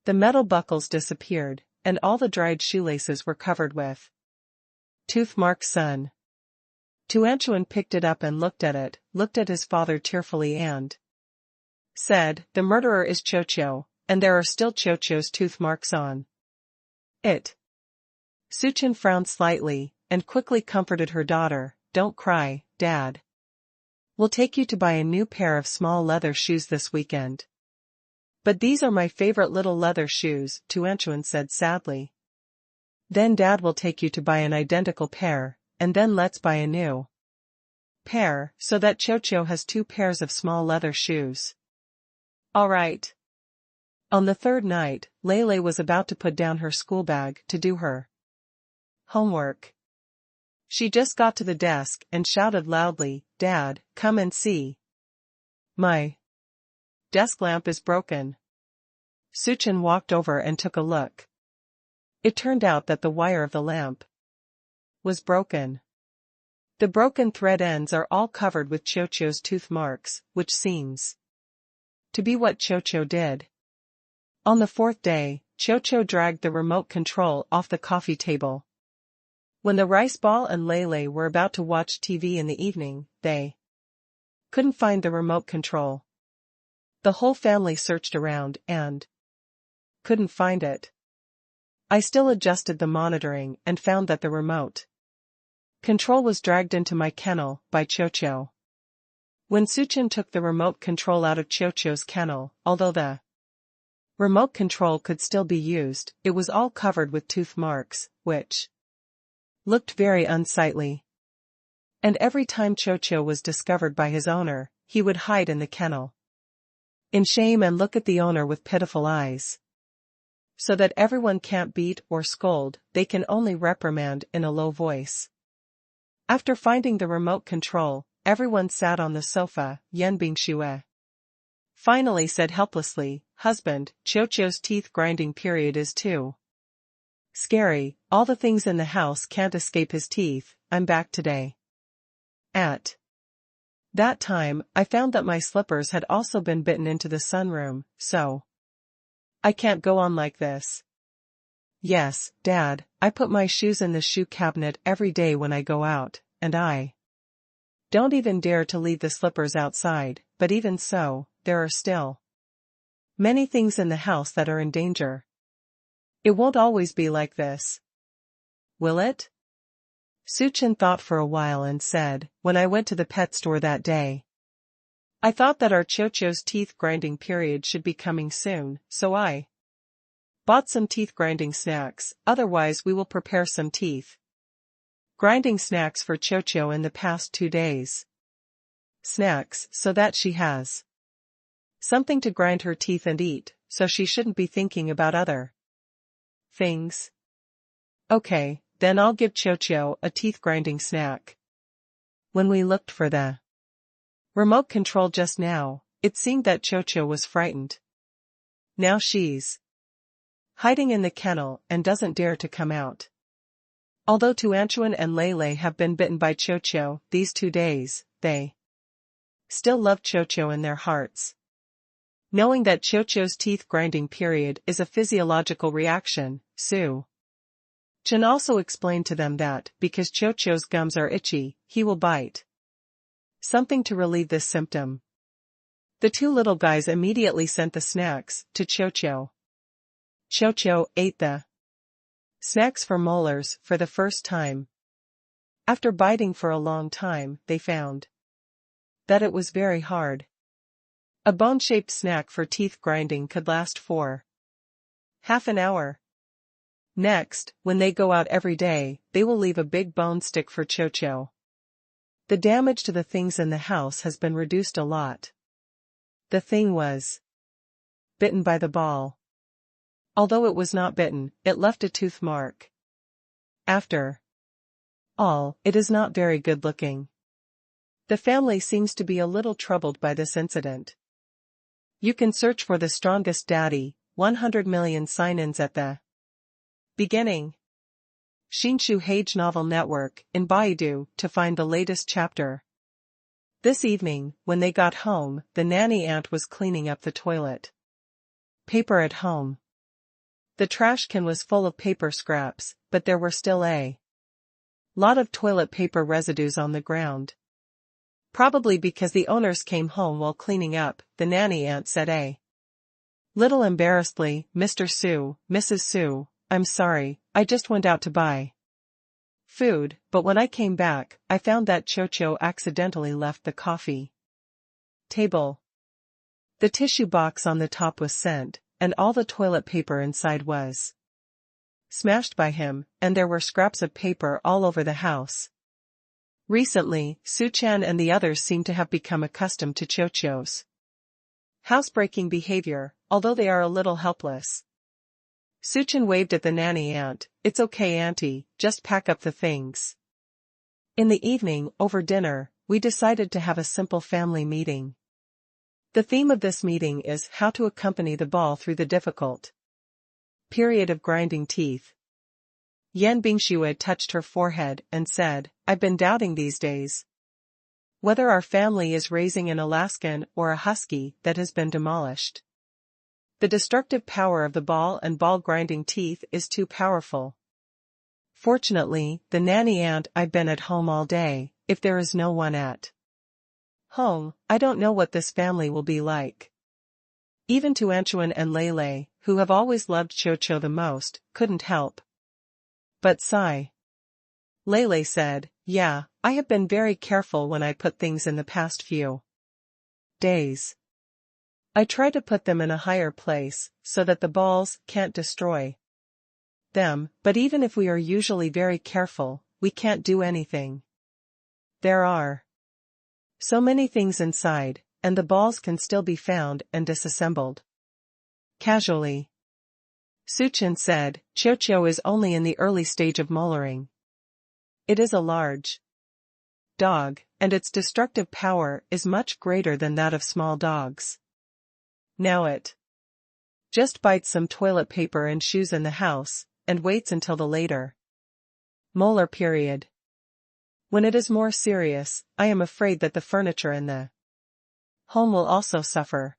Speaker 1: The metal buckles disappeared, and all the dried shoelaces were covered with tooth marks. Son. Tuanchuan picked it up and looked at his father tearfully and said, the murderer is Chocho, and there are still Chocho's tooth marks on it. Su Chen frowned slightly, and quickly comforted her daughter, don't cry, Dad. We'll take you to buy a new pair of small leather shoes this weekend. But these are my favorite little leather shoes, Tuanchuan said sadly. Then Dad will take you to buy an identical pair, and then let's buy a new pair, so that Chocho has two pairs of small leather shoes. All right. On the third night, Lele was about to put down her school bag to do her homework. She just got to the desk and shouted loudly, "Dad, come and see. My desk lamp is broken." Suchin walked over and took a look. It turned out that the wire of the lamp was broken. The broken thread ends are all covered with Chocho's tooth marks, which seems to be what Chocho did. On the fourth day, Chocho dragged the remote control off the coffee table. When the rice ball and Lele were about to watch TV in the evening, they couldn't find the remote control. The whole family searched around and couldn't find it. I still adjusted the monitoring and found that the remote control was dragged into my kennel by Chocho. When Suchin took the remote control out of Chocho's kennel, although the remote control could still be used, it was all covered with tooth marks, which looked very unsightly. And every time Chocho was discovered by his owner, he would hide in the kennel in shame and look at the owner with pitiful eyes. So that everyone can't beat or scold, they can only reprimand in a low voice. After finding the remote control, everyone sat on the sofa. Yan Bingxue finally said helplessly, "Husband, Chocho's teeth grinding period is too scary. All the things in the house can't escape his teeth. I'm back today." At that time, I found that my slippers had also been bitten into the sunroom, so I can't go on like this. Yes, Dad, I put my shoes in the shoe cabinet every day when I go out, and I don't even dare to leave the slippers outside, but even so, there are still many things in the house that are in danger. It won't always be like this. Will it? Suchin thought for a while and said, "When I went to the pet store that day, I thought that our Chocho's teeth grinding period should be coming soon, so I bought some teeth grinding snacks, otherwise we will prepare some teeth grinding snacks for Chocho in the past 2 days. Snacks, so that she has something to grind her teeth and eat, so she shouldn't be thinking about other things. Okay, then I'll give Chocho a teeth grinding snack." When we looked for the remote control just now, it seemed that Chocho was frightened. Now she's hiding in the kennel and doesn't dare to come out. Although Tuanchuan and Lele have been bitten by Chocho these 2 days, they still love Chocho in their hearts. Knowing that Chocho's teeth grinding period is a physiological reaction, Su Chen also explained to them that, because Chocho's gums are itchy, he will bite something to relieve this symptom. The 2 little guys immediately sent the snacks to Chocho. Chocho ate the snacks for molars for the first time. After biting for a long time, they found that it was very hard. A bone-shaped snack for teeth grinding could last for half an hour. Next, when they go out every day, they will leave a big bone stick for Chocho. The damage to the things in the house has been reduced a lot. The thing was bitten by the ball. Although it was not bitten, it left a tooth mark. After all, it is not very good looking. The family seems to be a little troubled by this incident. You can search for The Strongest Daddy, 100 million sign-ins at the beginning. Shinshu Hage Novel Network in Baidu to find the latest chapter. This evening, when they got home, the nanny aunt was cleaning up the toilet paper at home. The trash can was full of paper scraps, but there were still a lot of toilet paper residues on the ground. Probably because the owners came home while cleaning up, the nanny aunt said a little embarrassedly, Mrs. Su, I'm sorry, I just went out to buy food, but when I came back, I found that Chocho accidentally left the coffee table. The tissue box on the top was sent, and all the toilet paper inside was smashed by him, and there were scraps of paper all over the house. Recently, Su-chan and the others seem to have become accustomed to Chocho's housebreaking behavior, although they are a little helpless. Suchen waved at the nanny aunt. It's okay, auntie, just pack up the things. In the evening, over dinner, we decided to have a simple family meeting. The theme of this meeting is how to accompany the ball through the difficult period of grinding teeth. Yan Bingxue touched her forehead and said, I've been doubting these days whether our family is raising an Alaskan or a husky that has been demolished. The destructive power of the ball and ball grinding teeth is too powerful. Fortunately, the nanny aunt I've been at home all day. If there is no one at home, I don't know what this family will be like. Even Tuanchuan and Lele, who have always loved Cho the most, couldn't help but sigh. Lele said, yeah, I have been very careful when I put things in the past few days. I try to put them in a higher place, so that the balls can't destroy them, but even if we are usually very careful, we can't do anything. There are so many things inside, and the balls can still be found and disassembled. Casually, Suchen said, Cho is only in the early stage of mollering. It is a large dog, and its destructive power is much greater than that of small dogs. Now it just bites some toilet paper and shoes in the house, and waits until the later molar period. When it is more serious, I am afraid that the furniture in the home will also suffer.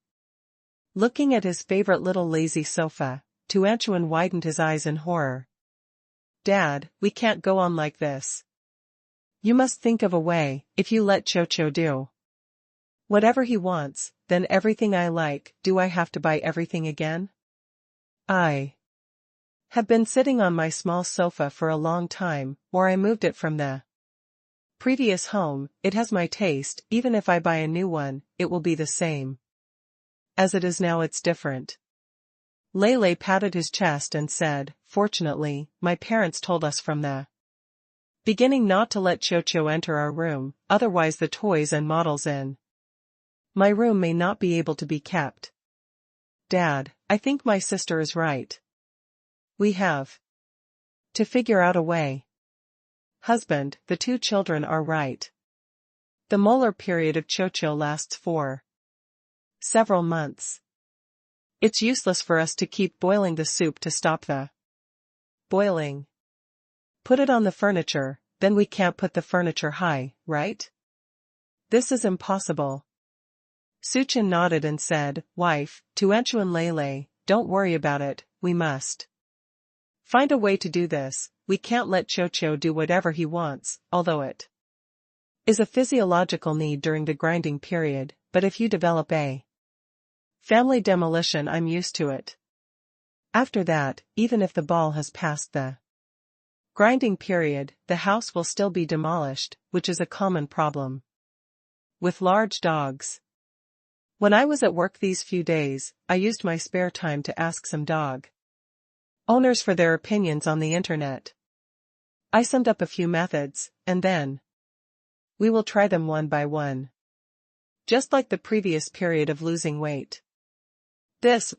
Speaker 1: Looking at his favorite little lazy sofa, Tuanchuan widened his eyes in horror. Dad, we can't go on like this. You must think of a way. If you let Cho do whatever he wants, then everything I like, do I have to buy everything again? I have been sitting on my small sofa for a long time, or I moved it from the previous home. It has my taste. Even if I buy a new one, it will be the same. As it is now, it's different. Lele patted his chest and said, fortunately, my parents told us from the beginning not to let Cho enter our room, otherwise the toys and models in my room may not be able to be kept. Dad, I think my sister is right. We have to figure out a way. Husband, the two children are right. The molar period of Cho lasts for several months. It's useless for us to keep boiling the soup to stop the boiling. Put it on the furniture, then we can't put the furniture high, right? This is impossible. Suchen nodded and said, wife, Tuanchuan Lele, don't worry about it, we must find a way to do this. We can't let Cho do whatever he wants, although it is a physiological need during the grinding period, but if you develop a family demolition, I'm used to it. After that, even if the ball has passed the grinding period, the house will still be demolished, which is a common problem with large dogs. When I was at work these few days, I used my spare time to ask some dog owners for their opinions on the internet. I summed up a few methods, and then we will try them one by one. Just like the previous period of losing weight.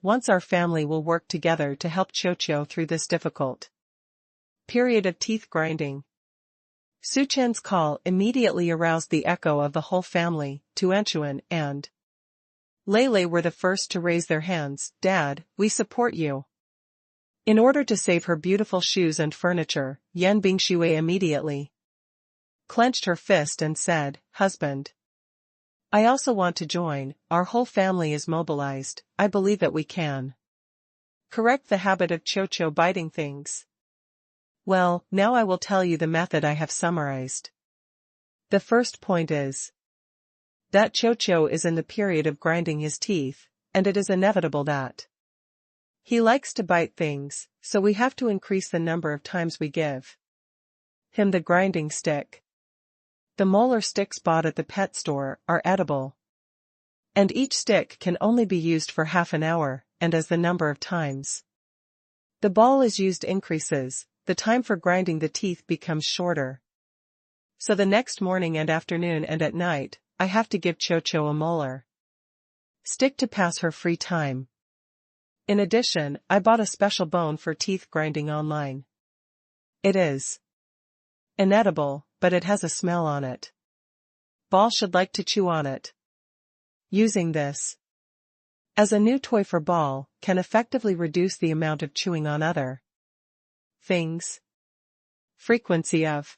Speaker 1: Once our family will work together to help Cho through this difficult period of teeth grinding. Suchen's call immediately aroused the echo of the whole family. Tuanchuan and Lele were the first to raise their hands. Dad, we support you. In order to save her beautiful shoes and furniture, Yan Bingxue immediately clenched her fist and said, husband, I also want to join. Our whole family is mobilized. I believe that we can correct the habit of Cho biting things. Well, now I will tell you the method I have summarized. The first point is that Cho is in the period of grinding his teeth, and it is inevitable that he likes to bite things, so we have to increase the number of times we give him the grinding stick. The molar sticks bought at the pet store are edible, and each stick can only be used for half an hour, and as the number of times the ball is used increases, the time for grinding the teeth becomes shorter. So the next morning and afternoon and at night, I have to give Cho a molar stick to pass her free time. In addition, I bought a special bone for teeth grinding online. It is inedible, but it has a smell on it. Ball should like to chew on it. Using this as a new toy for Ball can effectively reduce the amount of chewing on other things. Frequency of.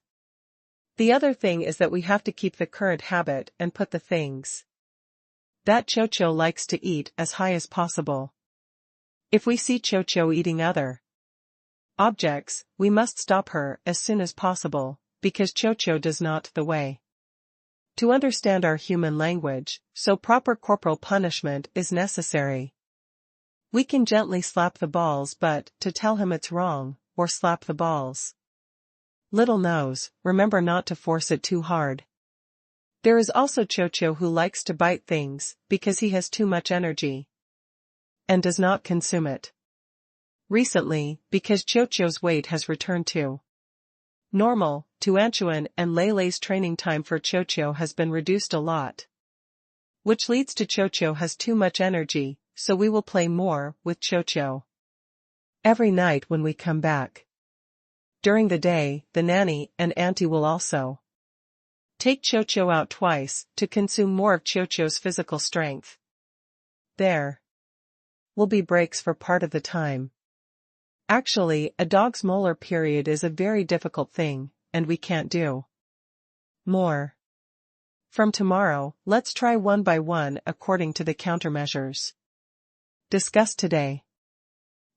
Speaker 1: The other thing is that we have to keep the current habit and put the things that Chocho likes to eat as high as possible. If we see Chocho eating other objects, we must stop her as soon as possible, because Chocho does not the way to understand our human language, so proper corporal punishment is necessary. We can gently slap the balls but to tell him it's wrong, or slap the balls. Little nose, remember not to force it too hard. There is also Chocho who likes to bite things, because he has too much energy and does not consume it. Recently, because Chocho's weight has returned to normal, Tuanchuan and Leilei's training time for Chocho has been reduced a lot, which leads to Chocho has too much energy, so we will play more with Chocho every night when we come back. During the day, the nanny and auntie will also take Chocho out twice to consume more of Chocho's physical strength. There will be breaks for part of the time. Actually, a dog's molar period is a very difficult thing, and we can't do more. From tomorrow, let's try one by one according to the countermeasures discussed today.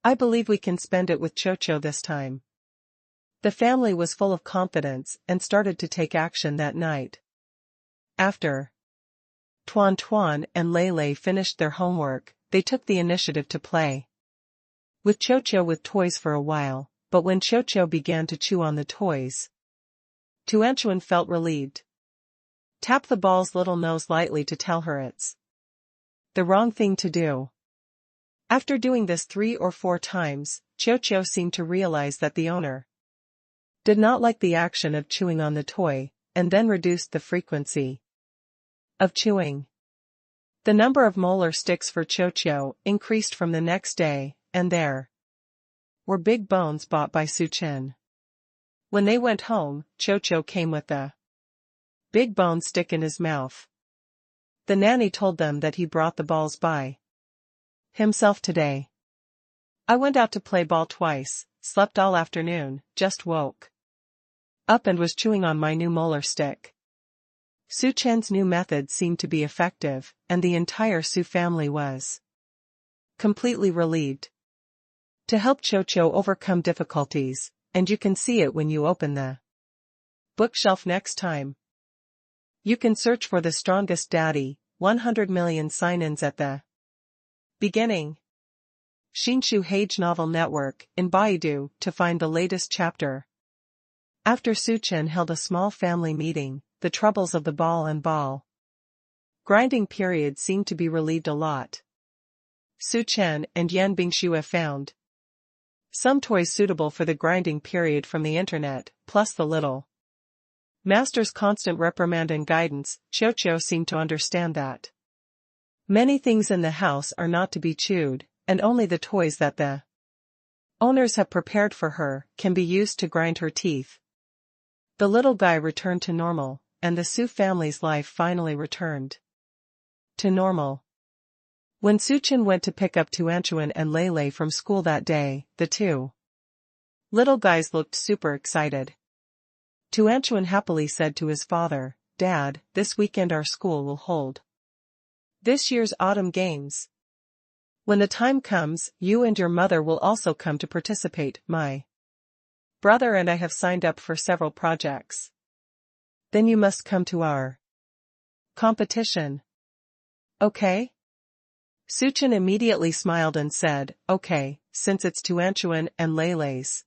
Speaker 1: I believe we can spend it with Chocho this time. The family was full of confidence and started to take action that night. After Tuan Tuan and Leilei finished their homework, they took the initiative to play with Chocho with toys for a while, but when Chocho began to chew on the toys, Tuanchuan felt relieved. Tap the ball's little nose lightly to tell her it's the wrong thing to do. After doing this 3 or 4 times, Chocho seemed to realize that the owner did not like the action of chewing on the toy, and then reduced the frequency of chewing. The number of molar sticks for Chocho increased from the next day, and there were big bones bought by Su Chen. When they went home, Chocho came with a big bone stick in his mouth. The nanny told them that he brought the balls by himself today. I went out to play ball twice, slept all afternoon, just woke up and was chewing on my new molar stick. Su Chen's new method seemed to be effective, and the entire Su family was completely relieved to help Chocho overcome difficulties, and you can see it when you open the bookshelf next time. You can search for The Strongest Daddy, 100 million sign-ins at the beginning. Xinshu Hage Novel Network in Baidu to find the latest chapter. After Su Chen held a small family meeting, the troubles of the ball and ball grinding period seemed to be relieved a lot. Su Chen and Yan Bingxue found some toys suitable for the grinding period from the internet, plus the little master's constant reprimand and guidance. Chocho seemed to understand that many things in the house are not to be chewed, and only the toys that the owners have prepared for her can be used to grind her teeth. The little guy returned to normal, and the Su family's life finally returned to normal. When Su Chen went to pick up Tuanchuan and Leilei from school that day, the 2 little guys looked super excited. Tuanchuan happily said to his father, "Dad, this weekend our school will hold this year's autumn games. When the time comes, you and your mother will also come to participate. My brother and I have signed up for several projects. Then you must come to our competition. Okay?" Su Chen immediately smiled and said, "Okay, since it's Tuanchuan and Leilei's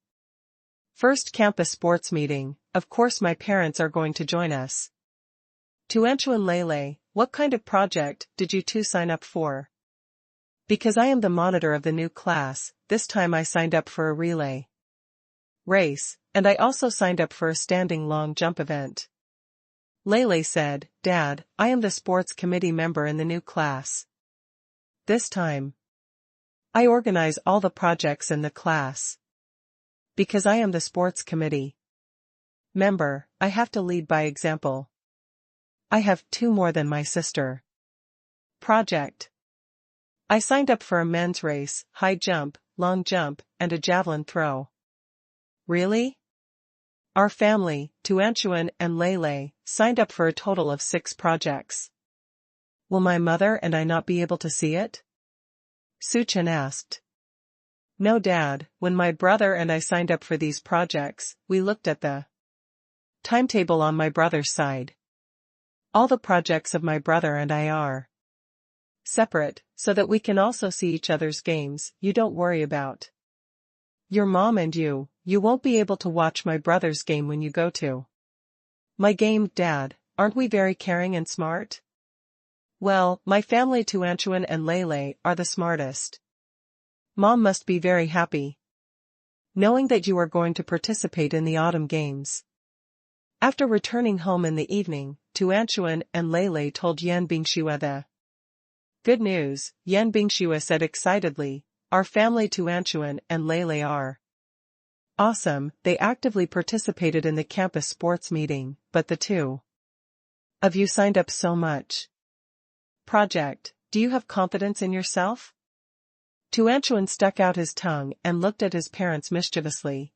Speaker 1: first campus sports meeting, of course my parents are going to join us." Tuanchuan Leilei, what kind of project did you two sign up for? Because I am the monitor of the new class, this time I signed up for a relay race, and I also signed up for a standing long jump event. Leilei said, "Dad, I am the sports committee member in the new class. This time I organize all the projects in the class. Because I am the sports committee member, I have to lead by example. I have 2 more than my sister. Project. I signed up for a men's race, high jump, long jump, and a javelin throw. Really? Our family, Tuanchuan and Lele, signed up for a total of 6 projects. Will my mother and I not be able to see it? Suchen asked. No, Dad, when my brother and I signed up for these projects, we looked at the timetable on my brother's side. All the projects of my brother and I are separate, so that we can also see each other's games. You don't worry about your mom and you won't be able to watch my brother's game when you go to my game, Dad. Aren't we very caring and smart? Well, my family Tuanchuan and Lele are the smartest. Mom must be very happy knowing that you are going to participate in the autumn games. After returning home in the evening, Tuanchuan and Lele told Yan Bingxue the good news. Yan Bingxue said excitedly, our family Tuanchuan and Lele are awesome. They actively participated in the campus sports meeting, but the 2 of you signed up so much project. Do you have confidence in yourself? Tuanchuan stuck out his tongue and looked at his parents mischievously.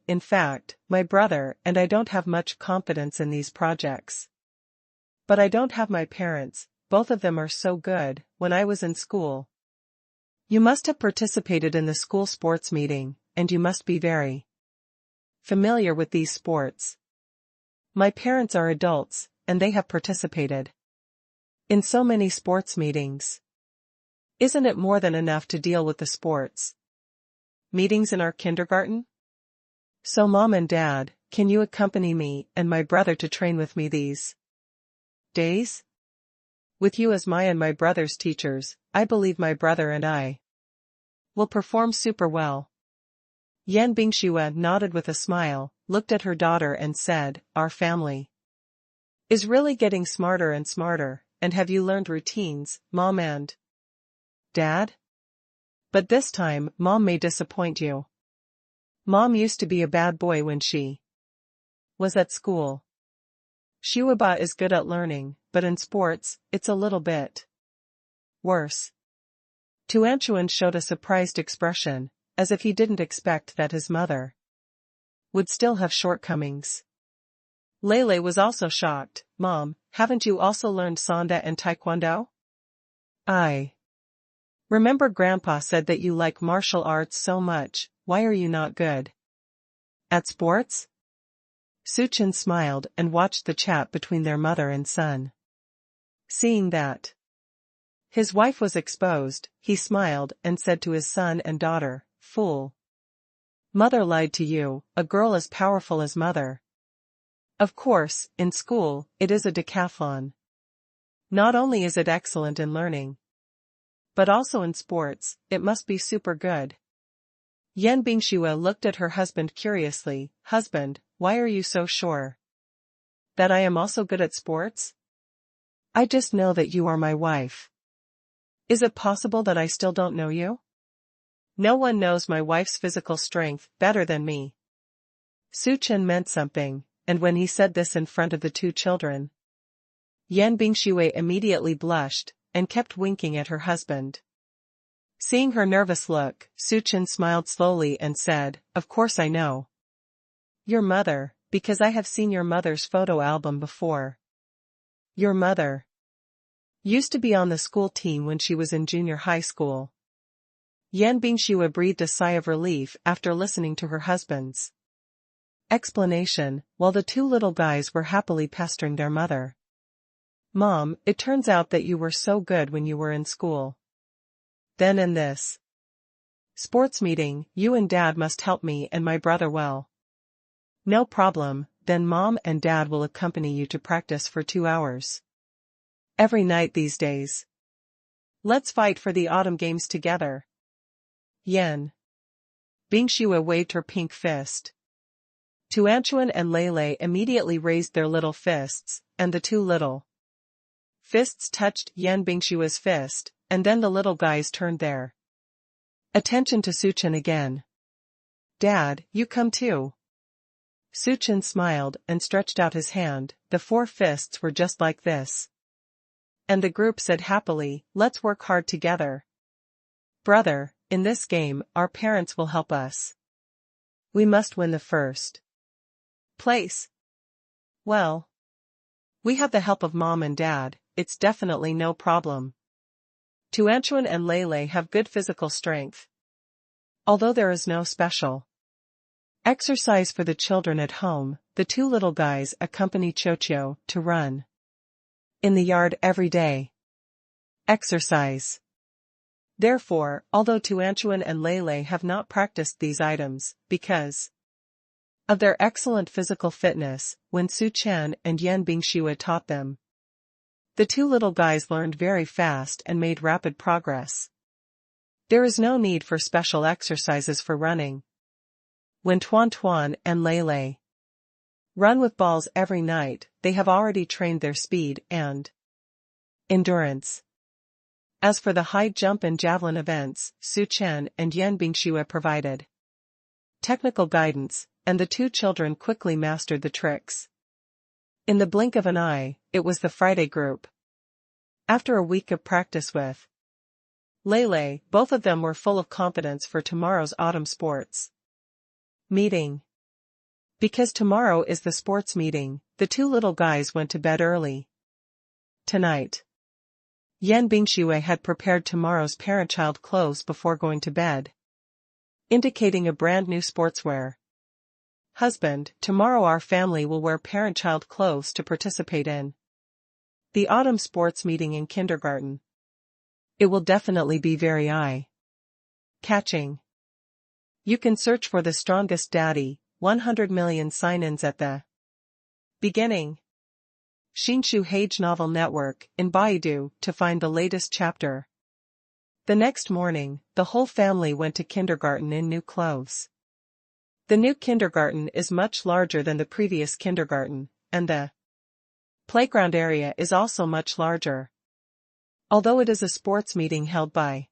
Speaker 1: In fact, my brother and I don't have much confidence in these projects. But I don't have my parents, both of them are so good. When I was in school, you must have participated in the school sports meeting, and you must be very familiar with these sports. My parents are adults, and they have participated in so many sports meetings. Isn't it more than enough to deal with the sports meetings in our kindergarten? So Mom and Dad, can you accompany me and my brother to train with me these days? With you as my and my brother's teachers, I believe my brother and I will perform super well. Yan Bingxue nodded with a smile, looked at her daughter and said, our family is really getting smarter and smarter, and have you learned routines, Mom and Dad? But this time, Mom may disappoint you. Mom used to be a bad boy when she was at school. Shuaba is good at learning, but in sports, it's a little bit worse. Tuanchuan showed a surprised expression, as if he didn't expect that his mother would still have shortcomings. Lele was also shocked. Mom, haven't you also learned Sanda and Taekwondo? I remember Grandpa said that you like martial arts so much. Why are you not good at sports? Suchen smiled and watched the chat between their mother and son. Seeing that his wife was exposed, he smiled and said to his son and daughter, fool. Mother lied to you, a girl as powerful as mother. Of course, in school, it is a decathlon. Not only is it excellent in learning, but also in sports, it must be super good. Yan Bingxue looked at her husband curiously. Husband, why are you so sure that I am also good at sports? I just know that you are my wife. Is it possible that I still don't know you? No one knows my wife's physical strength better than me. Suchen meant something, and when he said this in front of the 2 children, Yan Bingxue immediately blushed, and kept winking at her husband. Seeing her nervous look, Suchen smiled slowly and said, of course I know your mother, because I have seen your mother's photo album before. Your mother used to be on the school team when she was in junior high school. Yan Bingxue breathed a sigh of relief after listening to her husband's explanation, while the 2 little guys were happily pestering their mother. Mom, it turns out that you were so good when you were in school. Then in this sports meeting, you and Dad must help me and my brother well. No problem, then Mom and Dad will accompany you to practice for 2 hours every night these days. Let's fight for the autumn games together. Yan Bingxue waved her pink fist. Tuanchuan and Lele immediately raised their little fists, and the 2 little fists touched Yan Bingxue's fist, and then the little guys turned their attention to Suchen again. "Dad, you come too." Suchen smiled and stretched out his hand. The four fists were just like this. And the group said happily, "Let's work hard together. Brother, in this game, our parents will help us. We must win the first place." "Well, we have the help of Mom and Dad, it's definitely no problem." Tuanchuan and Lele have good physical strength, although there is no special exercise for the children at home. The two little guys accompany Chocho to run in the yard every day. Exercise. Therefore, although Tuanchuan and Lele have not practiced these items, because of their excellent physical fitness, when Su Chen and Yan Bingxue taught them, the two little guys learned very fast and made rapid progress. There is no need for special exercises for running. When Tuan Tuan and Lele run with balls every night, they have already trained their speed and endurance. As for the high jump and javelin events, Su Chen and Yan Bingxue provided technical guidance, and the two children quickly mastered the tricks. In the blink of an eye, it was the Friday group. After a week of practice with Lele, both of them were full of confidence for tomorrow's autumn sports meeting. Because tomorrow is the sports meeting, the two little guys went to bed early. Tonight, Yan Bingxue had prepared tomorrow's parent-child clothes before going to bed, indicating a brand new sportswear. "Husband, tomorrow our family will wear parent-child clothes to participate in the autumn sports meeting in kindergarten. It will definitely be very eye-catching. You can search for the strongest daddy, 100 million sign-ins at the beginning. Xinshu Hage Novel Network in Baidu to find the latest chapter." The next morning, the whole family went to kindergarten in new clothes. The new kindergarten is much larger than the previous kindergarten, and the playground area is also much larger. Although it is a sports meeting held by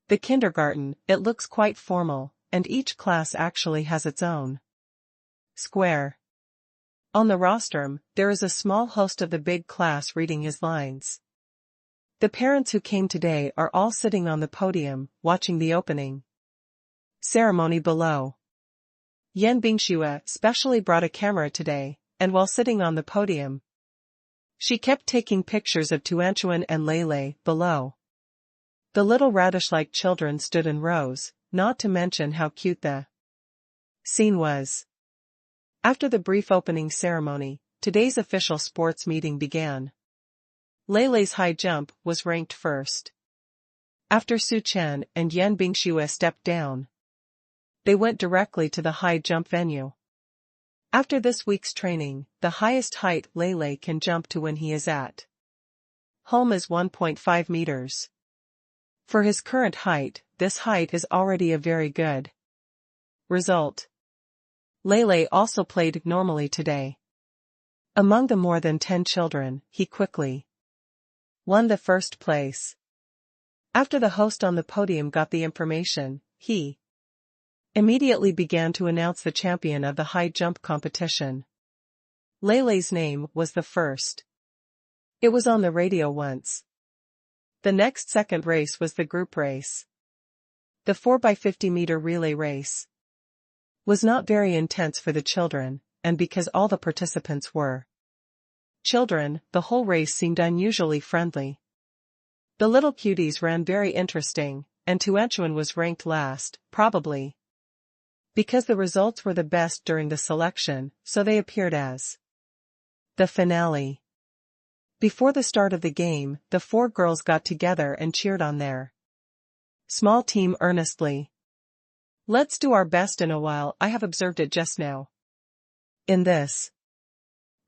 Speaker 1: the kindergarten, it looks quite formal, and each class actually has its own square. On the rostrum, there is a small host of the big class reading his lines. The parents who came today are all sitting on the podium, watching the opening ceremony below. Yan Bingxue specially brought a camera today, and while sitting on the podium, she kept taking pictures of Tuanchuan and Lele below. The little radish-like children stood in rows, not to mention how cute the scene was. After the brief opening ceremony, today's official sports meeting began. Lele's high jump was ranked first. After Su Chen and Yan Bingxue stepped down, they went directly to the high jump venue. After this week's training, the highest height Lele can jump to when he is at home is 1.5 meters. For his current height, this height is already a very good result. Lele also played normally today. Among the more than 10 children, he quickly won the first place. After the host on the podium got the information, he immediately began to announce the champion of the high jump competition. Lele's name was the first. It was on the radio once. The next second race was the group race. The 4x50-meter relay race was not very intense for the children, and because all the participants were children, the whole race seemed unusually friendly. The little cuties ran very interesting, and Tuanchuan was ranked last, probably because the results were the best during the selection, so they appeared as the finale. Before the start of the game, the four girls got together and cheered on their small team earnestly. "Let's do our best in a while, I have observed it just now. In this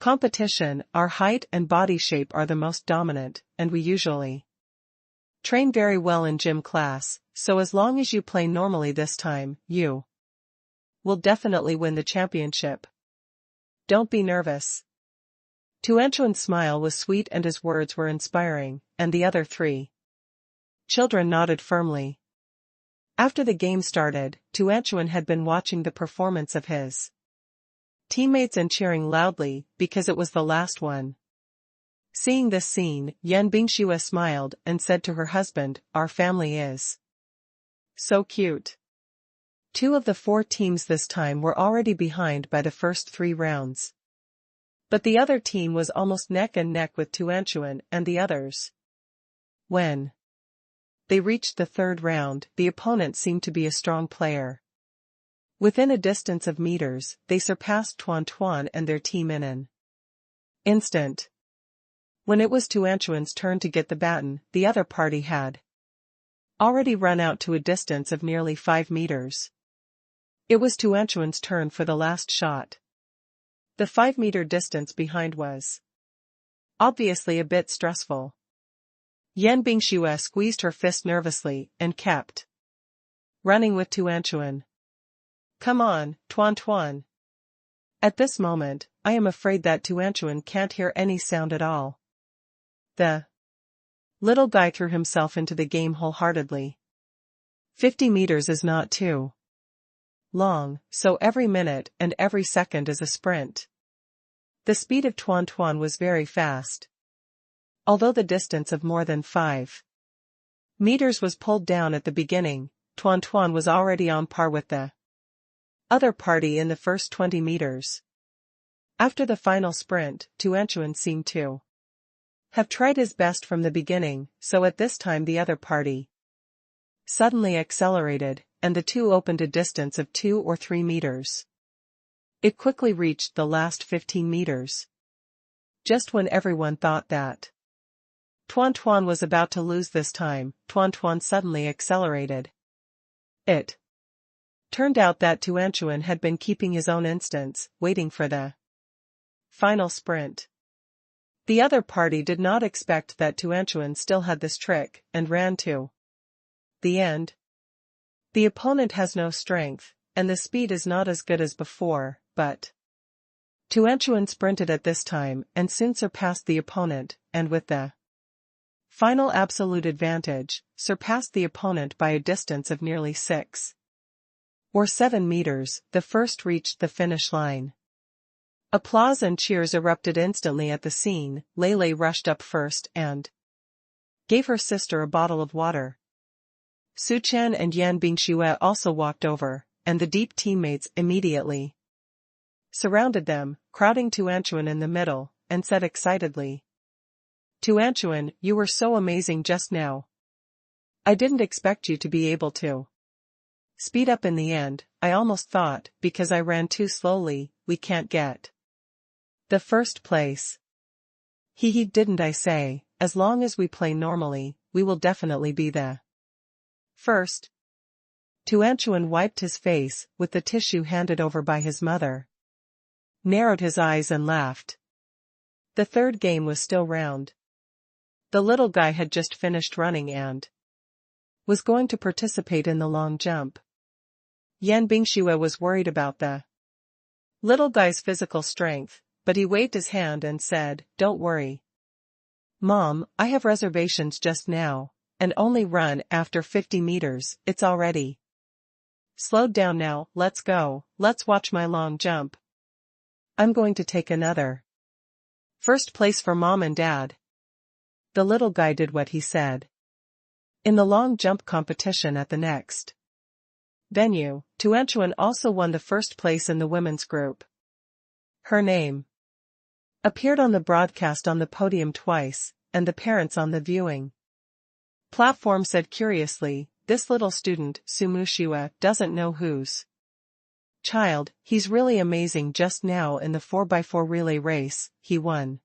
Speaker 1: competition, our height and body shape are the most dominant, and we usually train very well in gym class, so as long as you play normally this time, you will definitely win the championship. Don't be nervous." Tuanchuan's smile was sweet and his words were inspiring, and the other three Children nodded firmly. After the game started, Tuanchuan had been watching the performance of his teammates and cheering loudly, because it was the last one. Seeing this scene, Yan Bingxue smiled and said to her husband, "Our family is so cute." 2 of the 4 teams this time were already behind by the first 3 rounds. But the other team was almost neck and neck with Tuanchuan and the others. When they reached the 3rd round, the opponent seemed to be a strong player. Within a distance of meters, they surpassed Tuan and their team in an instant. When it was Tuanchuan's turn to get the baton, the other party had already run out to a distance of nearly 5 meters. It was Tuanchuan's turn for the last shot. The 5-meter distance behind was obviously a bit stressful. Yan Bingxue squeezed her fist nervously and kept running with Tuanchuan. "Come on, Tuan." At this moment, I am afraid that Tuanchuan can't hear any sound at all. The little guy threw himself into the game wholeheartedly. 50 meters is not too long, so every minute and every second is a sprint. The speed of Tuan was very fast. Although the distance of more than 5 meters was pulled down at the beginning, Tuan was already on par with the other party in the first 20 meters. After the final sprint, Tuanchuan seemed to have tried his best from the beginning, so at this time the other party suddenly accelerated, and the 2 opened a distance of 2 or 3 meters. It quickly reached the last 15 meters. Just when everyone thought that Tuan was about to lose this time, Tuan suddenly accelerated. It turned out that Tuanchuan had been keeping his own instance, waiting for the final sprint. The other party did not expect that Tuanchuan still had this trick, and ran to the end. The opponent has no strength, and the speed is not as good as before, but Tuanchuan sprinted at this time and soon surpassed the opponent, and with the final absolute advantage, surpassed the opponent by a distance of nearly 6 or 7 meters, the first reached the finish line. Applause and cheers erupted instantly at the scene. Lei rushed up first and gave her sister a bottle of water. Suchen and Yan Bingxue also walked over, and the deep teammates immediately surrounded them, crowding Tuanchuan in the middle, and said excitedly, "Tuanchuan, you were so amazing just now. I didn't expect you to be able to speed up in the end. I almost thought, because I ran too slowly, we can't get the first place. He didn't I say, as long as we play normally, we will definitely be the first." Tuanchuan wiped his face with the tissue handed over by his mother, narrowed his eyes and laughed. The 3rd game was still round. The little guy had just finished running and was going to participate in the long jump. Yan Bingxue was worried about the little guy's physical strength, but he waved his hand and said, "Don't worry, Mom, I have reservations just now, and only run after 50 meters, it's already slowed down now. Let's go, let's watch my long jump. I'm going to take another first place for Mom and Dad." The little guy did what he said. In the long jump competition at the next venue, Tuanchuan also won the first place in the women's group. Her name appeared on the broadcast on the podium twice, and the parents on the viewing platform said curiously, "This little student, Sumushiwa, doesn't know whose child, he's really amazing just now in the 4x4 relay race, he won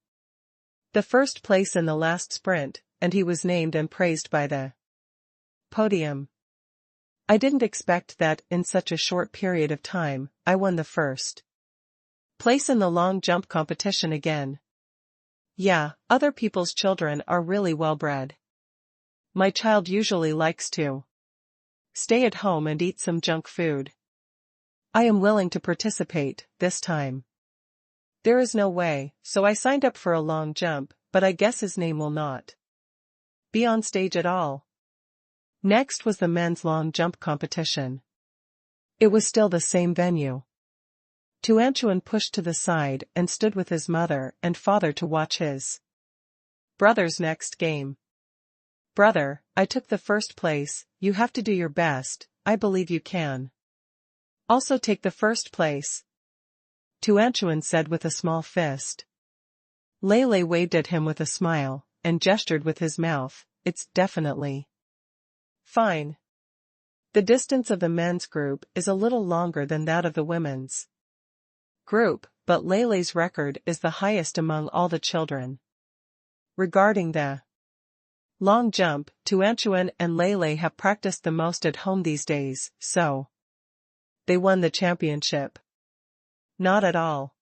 Speaker 1: the first place in the last sprint, and he was named and praised by the podium. I didn't expect that, in such a short period of time, I won the first place in the long jump competition again. Yeah, other people's children are really well bred. My child usually likes to stay at home and eat some junk food. I am willing to participate, this time. There is no way, so I signed up for a long jump, but I guess his name will not be on stage at all." Next was the men's long jump competition. It was still the same venue. Tuanchuan pushed to the side and stood with his mother and father to watch his brother's next game. "Brother, I took the first place, you have to do your best, I believe you can. Also take the first place," Tuanchuan said with a small fist. Lele waved at him with a smile, and gestured with his mouth, "It's definitely fine." The distance of the men's group is a little longer than that of the women's group, but Lele's record is the highest among all the children. Regarding the long jump, Tuanchuan and Lele have practiced the most at home these days, so they won the championship. Not at all.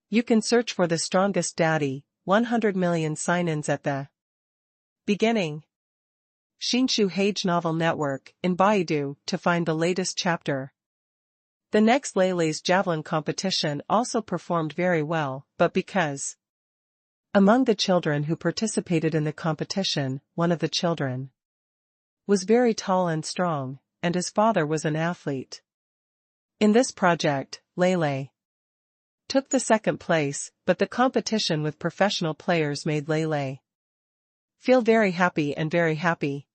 Speaker 1: You can search for the strongest daddy, 100 million sign-ins at the beginning. Shinshu Hage Novel Network in Baidu to find the latest chapter. The next Lele's javelin competition also performed very well, but because among the children who participated in the competition, one of the children was very tall and strong, and his father was an athlete. In this project, Lele took the second place, but the competition with professional players made Lele feel very happy and very happy.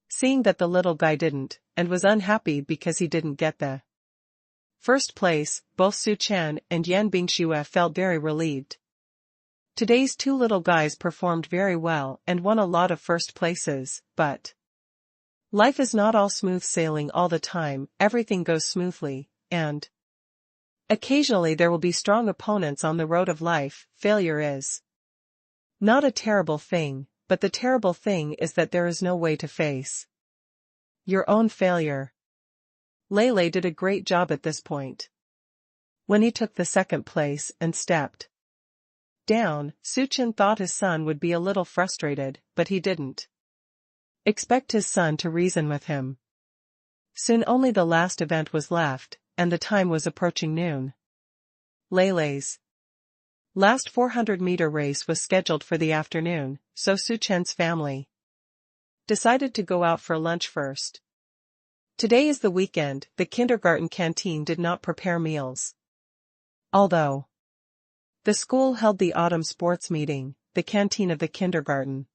Speaker 1: Seeing that the little guy didn't, and was unhappy because he didn't get the first place, both Su Chen and Yan Bingxue felt very relieved. Today's two little guys performed very well and won a lot of first places, but life is not all smooth sailing all the time, everything goes smoothly, and occasionally there will be strong opponents on the road of life. Failure is not a terrible thing, but the terrible thing is that there is no way to face your own failure. Lele did a great job at this point. When he took the second place and stepped down, Suchin thought his son would be a little frustrated, but he didn't expect his son to reason with him. Soon only the last event was left, and the time was approaching noon. Lele's last 400-meter race was scheduled for the afternoon, so Suchen's family decided to go out for lunch first. Today is the weekend, the kindergarten canteen did not prepare meals. Although the school held the autumn sports meeting, the canteen of the kindergarten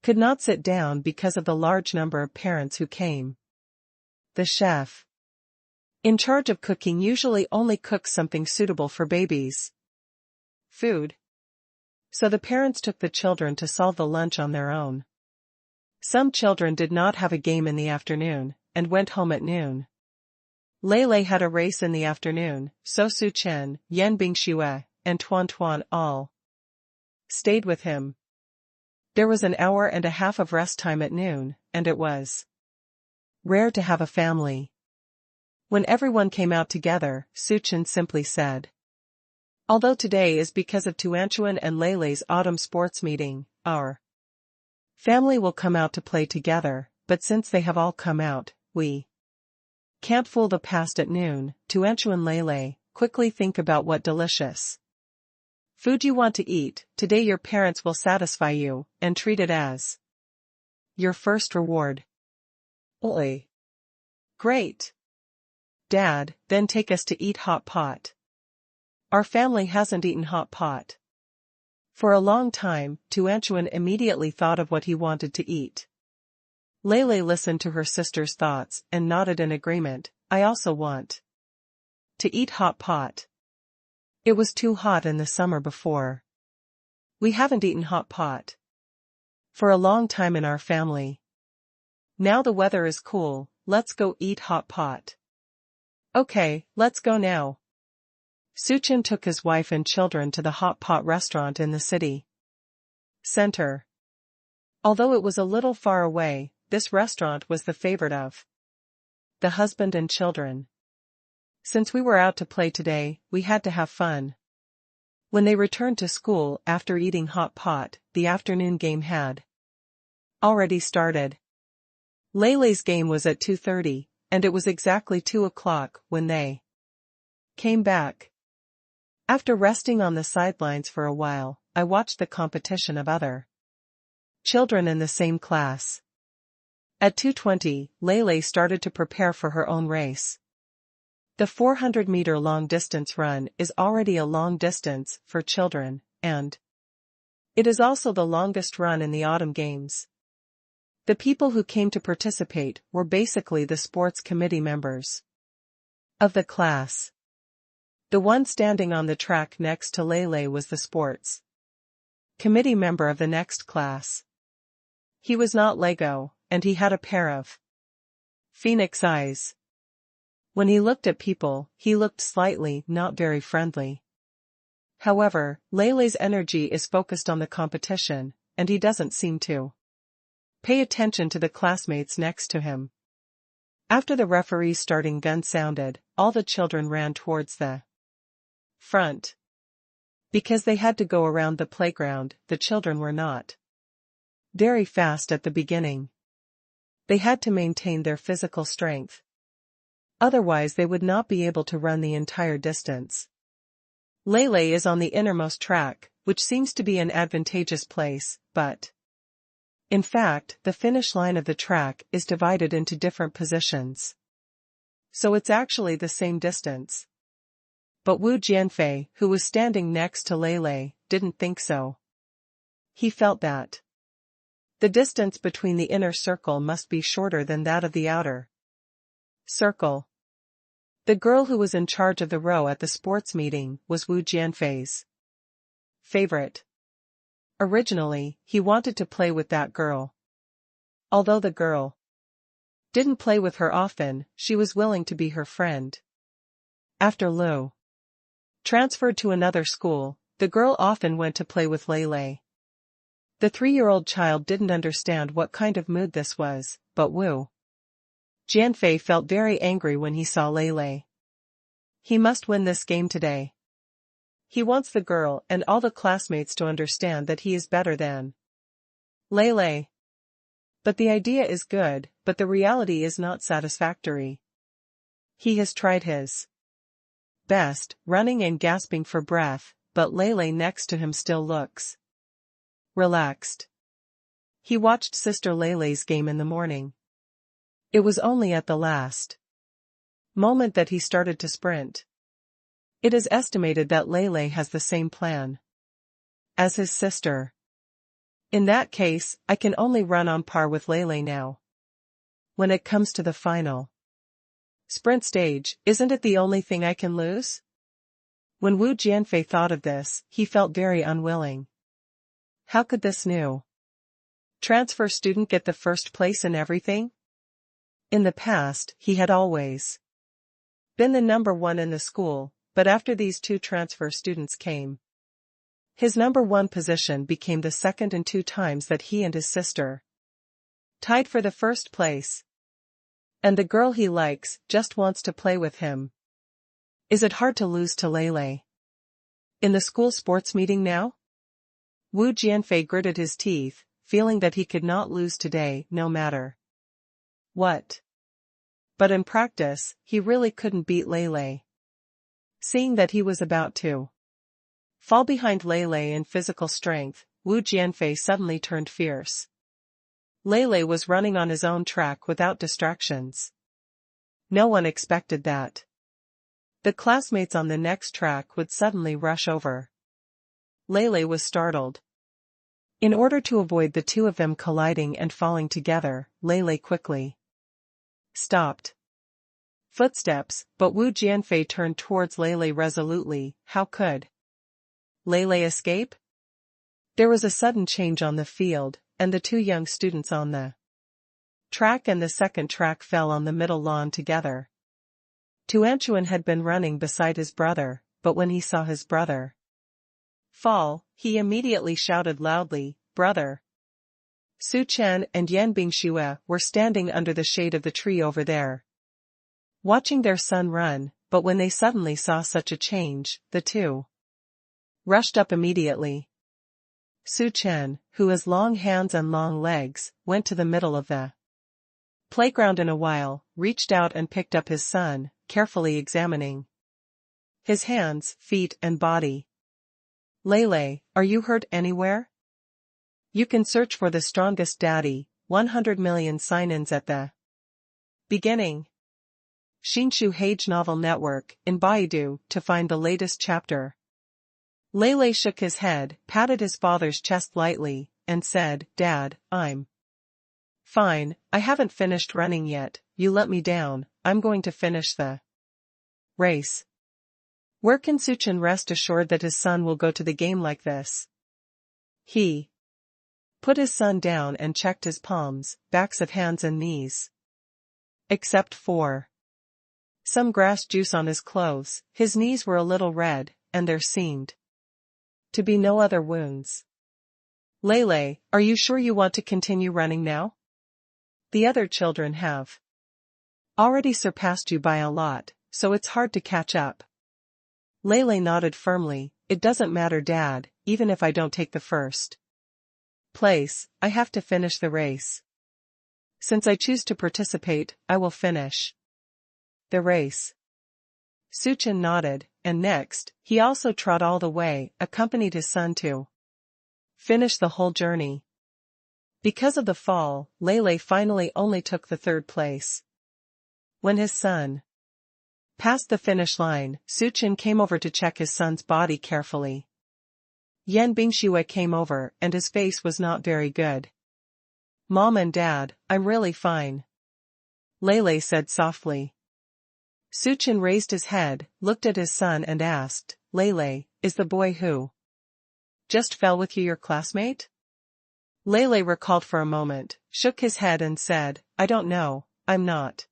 Speaker 1: could not sit down because of the large number of parents who came. The chef in charge of cooking usually only cooks something suitable for babies' food. So the parents took the children to solve the lunch on their own. Some children did not have a game in the afternoon, and went home at noon. Lele had a race in the afternoon, so Su Chen, Yan Bingxue, and Tuan Tuan all stayed with him. There was an hour and a half of rest time at noon, and it was rare to have a family. When everyone came out together, Su Chen simply said, "Although today is because of Tuanchuan and Lele's autumn sports meeting, our family will come out to play together, but since they have all come out, we can't fool the past at noon." Tuanchuan Lele, quickly think about what delicious food you want to eat. Today your parents will satisfy you, and treat it as your first reward. Oi. Great. Dad, then take us to eat hot pot. Our family hasn't eaten hot pot for a long time. Tuanchuan immediately thought of what he wanted to eat. Lele listened to her sister's thoughts and nodded in agreement. I also want to eat hot pot. It was too hot in the summer before. We haven't eaten hot pot for a long time in our family. Now the weather is cool, let's go eat hot pot. Okay, let's go now. Suchin took his wife and children to the hot pot restaurant in the city center. Although it was a little far away, this restaurant was the favorite of the husband and children. Since we were out to play today, we had to have fun. When they returned to school after eating hot pot, the afternoon game had already started. Lele's game was at 2:30, and it was exactly 2 o'clock when they came back. After resting on the sidelines for a while, I watched the competition of other children in the same class. At 2:20, Lele started to prepare for her own race. The 400-meter long-distance run is already a long distance for children, and it is also the longest run in the autumn games. The people who came to participate were basically the sports committee members of the class. The one standing on the track next to Lele was the sports committee member of the next class. He was not Lego, and he had a pair of phoenix eyes. When he looked at people, he looked slightly not very friendly. However, Lele's energy is focused on the competition, and he doesn't seem to pay attention to the classmates next to him. After the referee's starting gun sounded, all the children ran towards the front. Because they had to go around the playground, the children were not very fast at the beginning. They had to maintain their physical strength. Otherwise they would not be able to run the entire distance. Lele is on the innermost track, which seems to be an advantageous place, but in fact, the finish line of the track is divided into different positions. So it's actually the same distance. But Wu Jianfei, who was standing next to Lele, didn't think so. He felt that the distance between the inner circle must be shorter than that of the outer circle. The girl who was in charge of the row at the sports meeting was Wu Jianfei's favorite. Originally, he wanted to play with that girl. Although the girl didn't play with her often, she was willing to be her friend. After Lu transferred to another school, the girl often went to play with Lele. The 3-year-old child didn't understand what kind of mood this was, but Wu Jianfei felt very angry when he saw Lele. He must win this game today. He wants the girl and all the classmates to understand that he is better than Lele. But the idea is good, but the reality is not satisfactory. He has tried his best, running and gasping for breath, but Lele next to him still looks relaxed. He watched Sister Lele's game in the morning. It was only at the last moment that he started to sprint. It is estimated that Lele has the same plan as his sister. In that case, I can only run on par with Lele now. When it comes to the final sprint stage, isn't it the only thing I can lose? When Wu Jianfei thought of this, he felt very unwilling. How could this new transfer student get the first place in everything? In the past, he had always been the number one in the school, but after these 2 transfer students came, his number 1 position became the second and 2 times that he and his sister tied for the first place. And the girl he likes just wants to play with him. Is it hard to lose to Lele in the school sports meeting now? Wu Jianfei gritted his teeth, feeling that he could not lose today no matter what. But in practice, he really couldn't beat Lele. Seeing that he was about to fall behind Lele in physical strength, Wu Jianfei suddenly turned fierce. Lele was running on his own track without distractions. No one expected that the classmates on the next track would suddenly rush over. Lele was startled. In order to avoid the 2 of them colliding and falling together, Lele quickly stopped footsteps, but Wu Jianfei turned towards Lele resolutely. How could Lele escape? There was a sudden change on the field, and the 2 young students on the track and the second track fell on the middle lawn together. Tuanchuan had been running beside his brother, but when he saw his brother fall, he immediately shouted loudly, "Brother!" Su Chen and Yan Bingxue were standing under the shade of the tree over there, watching their son run, but when they suddenly saw such a change, the 2 rushed up immediately. Su Chen, who has long hands and long legs, went to the middle of the playground in a while, reached out and picked up his son, carefully examining his hands, feet and body. "Lele, are you hurt anywhere? You can search for the strongest daddy," 100 million sign-ins at the beginning. Xinshu Hage Novel Network, in Baidu, to find the latest chapter. Lele shook his head, patted his father's chest lightly, and said, "Dad, I'm fine, I haven't finished running yet, you let me down, I'm going to finish the race." Where can Suchin rest assured that his son will go to the game like this? He put his son down and checked his palms, backs of hands and knees. Except for some grass juice on his clothes, his knees were a little red, and there seemed to be no other wounds. "Lele, are you sure you want to continue running now? The other children have already surpassed you by a lot, so it's hard to catch up." Lele nodded firmly. "It doesn't matter, Dad, even if I don't take the first place, I have to finish the race. Since I choose to participate, I will finish the race." Suchin nodded, and next, he also trot all the way, accompanied his son to finish the whole journey. Because of the fall, Lele finally only took the third place. When his son passed the finish line, Suchin came over to check his son's body carefully. Yan Bingxue came over, and his face was not very good. "Mom and Dad, I'm really fine," Lele said softly. Suchin raised his head, looked at his son and asked, "Lele, is the boy who just fell with you your classmate?" Lele recalled for a moment, shook his head and said, "I don't know, I'm not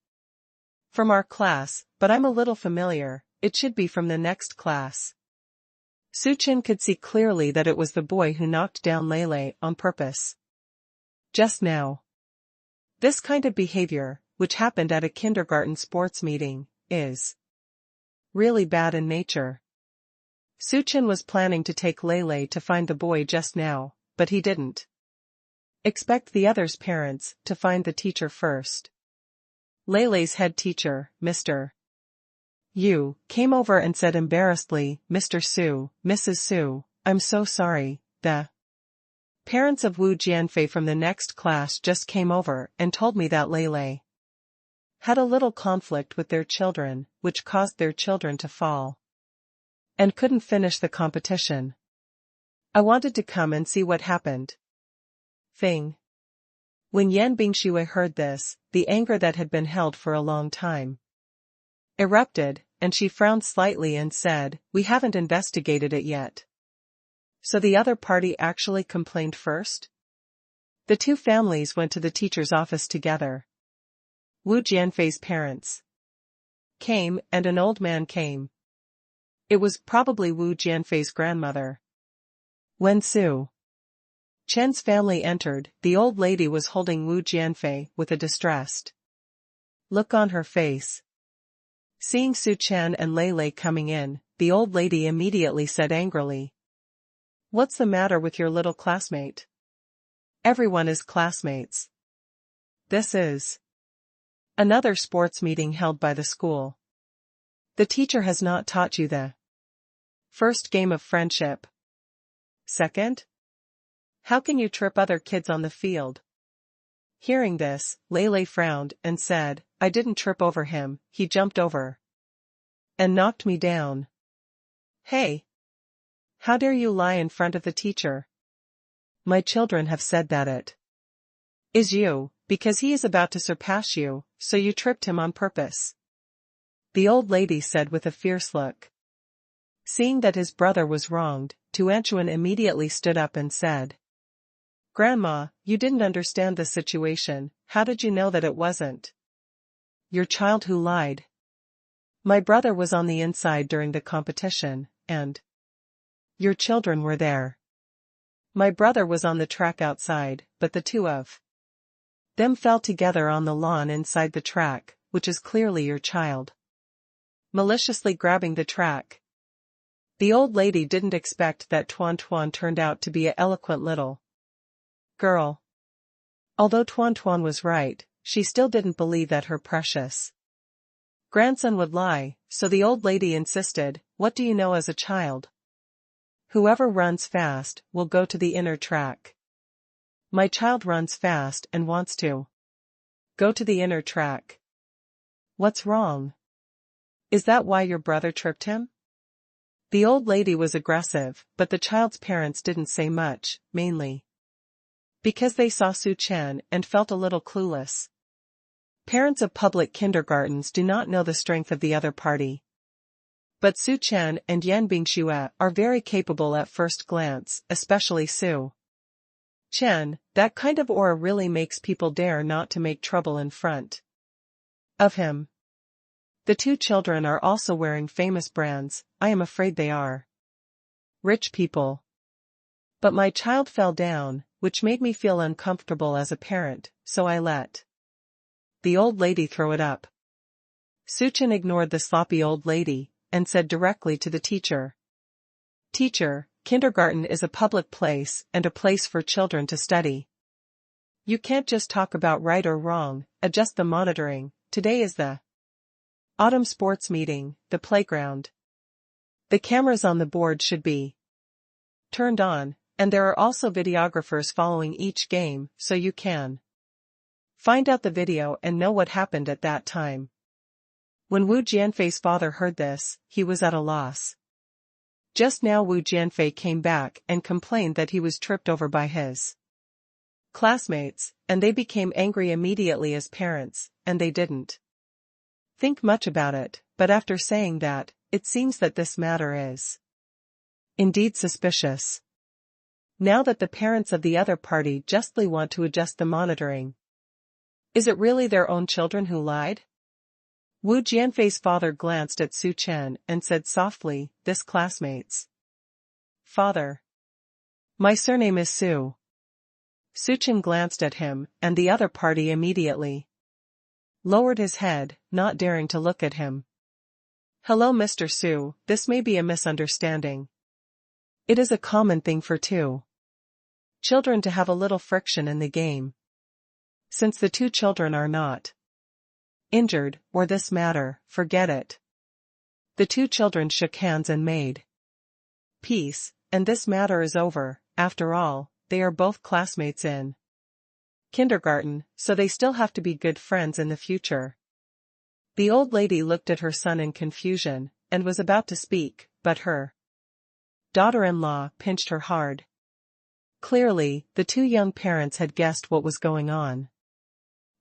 Speaker 1: from our class, but I'm a little familiar, it should be from the next class." Suchin could see clearly that it was the boy who knocked down Lele on purpose. Just now. This kind of behavior, which happened at a kindergarten sports meeting, is really bad in nature. Suchin was planning to take Lele to find the boy just now, but he didn't expect the others' parents to find the teacher first. Lele's head teacher, Mr. Yu, came over and said embarrassedly, "Mr. Su, Mrs. Su, I'm so sorry, the parents of Wu Jianfei from the next class just came over and told me that Lele had a little conflict with their children, which caused their children to fall and couldn't finish the competition. I wanted to come and see what happened." When Yan Bingxue heard this, the anger that had been held for a long time erupted, and she frowned slightly and said, "We haven't investigated it yet." So the other party actually complained first? The two families went to the teacher's office together. Wu Jianfei's parents came, and an old man came. It was probably Wu Jianfei's grandmother. When Su Chen's family entered, the old lady was holding Wu Jianfei with a distressed look on her face. Seeing Su Chen and Lele coming in, the old lady immediately said angrily, "What's the matter with your little classmate? Everyone is classmates. This is another sports meeting held by the school. The teacher has not taught you the first game of friendship. Second? How can you trip other kids on the field?" Hearing this, Lele frowned and said, "I didn't trip over him, he jumped over and knocked me down." "Hey! How dare you lie in front of the teacher? My children have said that it is you, because he is about to surpass you, so you tripped him on purpose," the old lady said with a fierce look. Seeing that his brother was wronged, Tuanchuan immediately stood up and said, "Grandma, you didn't understand the situation, how did you know that it wasn't your child who lied? My brother was on the inside during the competition, and your children were there. My brother was on the track outside, but the two of them fell together on the lawn inside the track, which is clearly your child maliciously grabbing the track." The old lady didn't expect that Tuan Tuan turned out to be an eloquent little girl. Although Tuan Tuan was right, she still didn't believe that her precious grandson would lie, so the old lady insisted, "What do you know as a child? Whoever runs fast will go to the inner track. My child runs fast and wants to go to the inner track. What's wrong? Is that why your brother tripped him? The old lady was aggressive, but the child's parents didn't say much, mainly because they saw Su Chen and felt a little clueless. Parents of public kindergartens do not know the strength of the other party. But Su Chen and Yan Bingxue are very capable at first glance, especially Su Chen. That kind of aura really makes people dare not to make trouble in front of him. The two children are also wearing famous brands. I am afraid they are rich people. But my child fell down, which made me feel uncomfortable as a parent, so I let the old lady throw it up. Su Chen ignored the sloppy old lady, and said directly to the teacher, "Teacher, kindergarten is a public place and a place for children to study. You can't just talk about right or wrong, adjust the monitoring. Today is the autumn sports meeting, the playground. The cameras on the board should be turned on, and there are also videographers following each game, so you can find out the video and know what happened at that time." When Wu Jianfei's father heard this, he was at a loss. Just now Wu Jianfei came back and complained that he was tripped over by his classmates, and they became angry immediately as parents, and they didn't think much about it, but after saying that, it seems that this matter is indeed suspicious. Now that the parents of the other party justly want to adjust the monitoring, is it really their own children who lied? Wu Jianfei's father glanced at Su Chen and said softly, "This classmate's father. My surname is Su." Su Chen glanced at him, and the other party immediately lowered his head, not daring to look at him. "Hello Mr. Su, this may be a misunderstanding. It is a common thing for two children to have a little friction in the game. Since the two children are not injured, or this matter, forget it." The two children shook hands and made peace, and this matter is over. After all, they are both classmates in kindergarten, so they still have to be good friends in the future. The old lady looked at her son in confusion, and was about to speak, but her daughter-in-law pinched her hard. Clearly, the two young parents had guessed what was going on.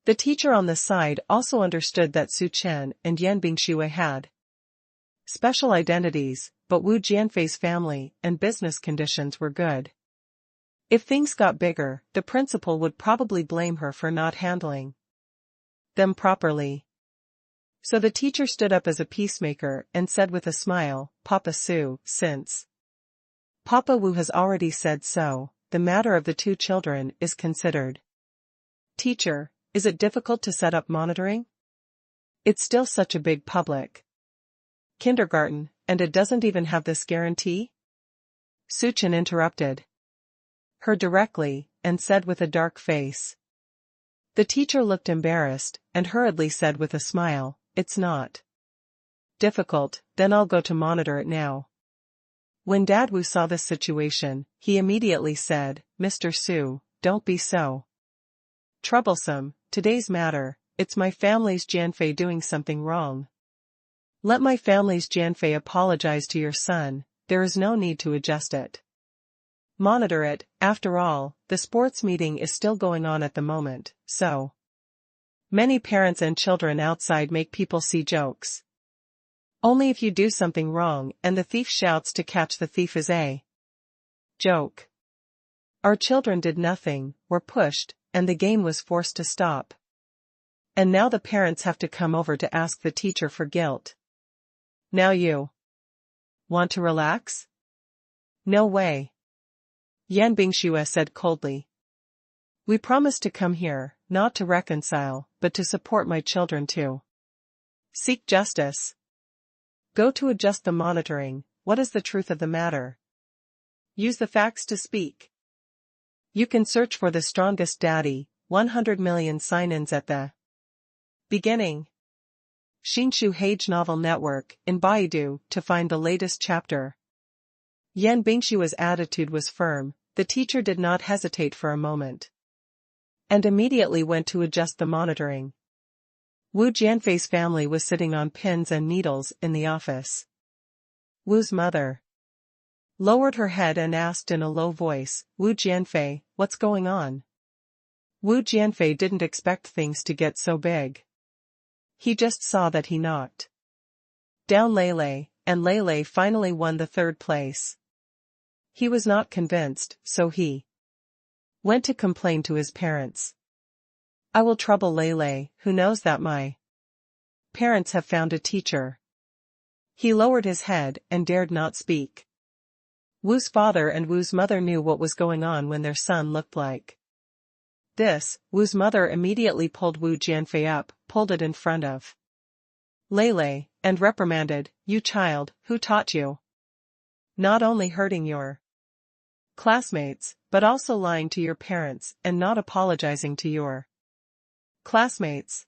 Speaker 1: The teacher on the side also understood that Su Chen and Yan Bingxue had special identities, but Wu Jianfei's family and business conditions were good. If things got bigger, the principal would probably blame her for not handling them properly. So the teacher stood up as a peacemaker and said with a smile, "Papa Su, since Papa Wu has already said so, the matter of the two children is considered." "Teacher, is it difficult to set up monitoring? It's still such a big public kindergarten, and it doesn't even have this guarantee?" Su Chen interrupted her directly, and said with a dark face. The teacher looked embarrassed, and hurriedly said with a smile, "It's not difficult, then I'll go to monitor it now." When Dad Wu saw this situation, he immediately said, "Mr. Su, don't be so troublesome. Today's matter, it's my family's Jianfei doing something wrong. Let my family's Jianfei apologize to your son, there is no need to adjust it. Monitor it, after all, the sports meeting is still going on at the moment, so many parents and children outside make people see jokes. Only if you do something wrong and the thief shouts to catch the thief is a joke. Our children did nothing, were pushed, and the game was forced to stop. And now the parents have to come over to ask the teacher for guilt. Now you want to relax? No way." Yan Bingxue said coldly. "We promised to come here, not to reconcile, but to support my children too. Seek justice. Go to adjust the monitoring. What is the truth of the matter? Use the facts to speak. You can search for the strongest daddy, 100 million sign-ins at the beginning. Xinshu Hage Novel Network in Baidu to find the latest chapter." Yan Bingshua's attitude was firm. The teacher did not hesitate for a moment. and immediately went to adjust the monitoring. Wu Jianfei's family was sitting on pins and needles in the office. Wu's mother lowered her head and asked in a low voice, "Wu Jianfei, what's going on?" Wu Jianfei didn't expect things to get so big. He just saw that he knocked down Lei, and Lei finally won the third place. He was not convinced, so he went to complain to his parents. "I will trouble Lei, who knows that my parents have found a teacher." He lowered his head and dared not speak. Wu's father and Wu's mother knew what was going on when their son looked like this. Wu's mother immediately pulled Wu Jianfei up, pulled it in front of Lei, and reprimanded, "You child, who taught you not only hurting your classmates, but also lying to your parents and not apologizing to your classmates?"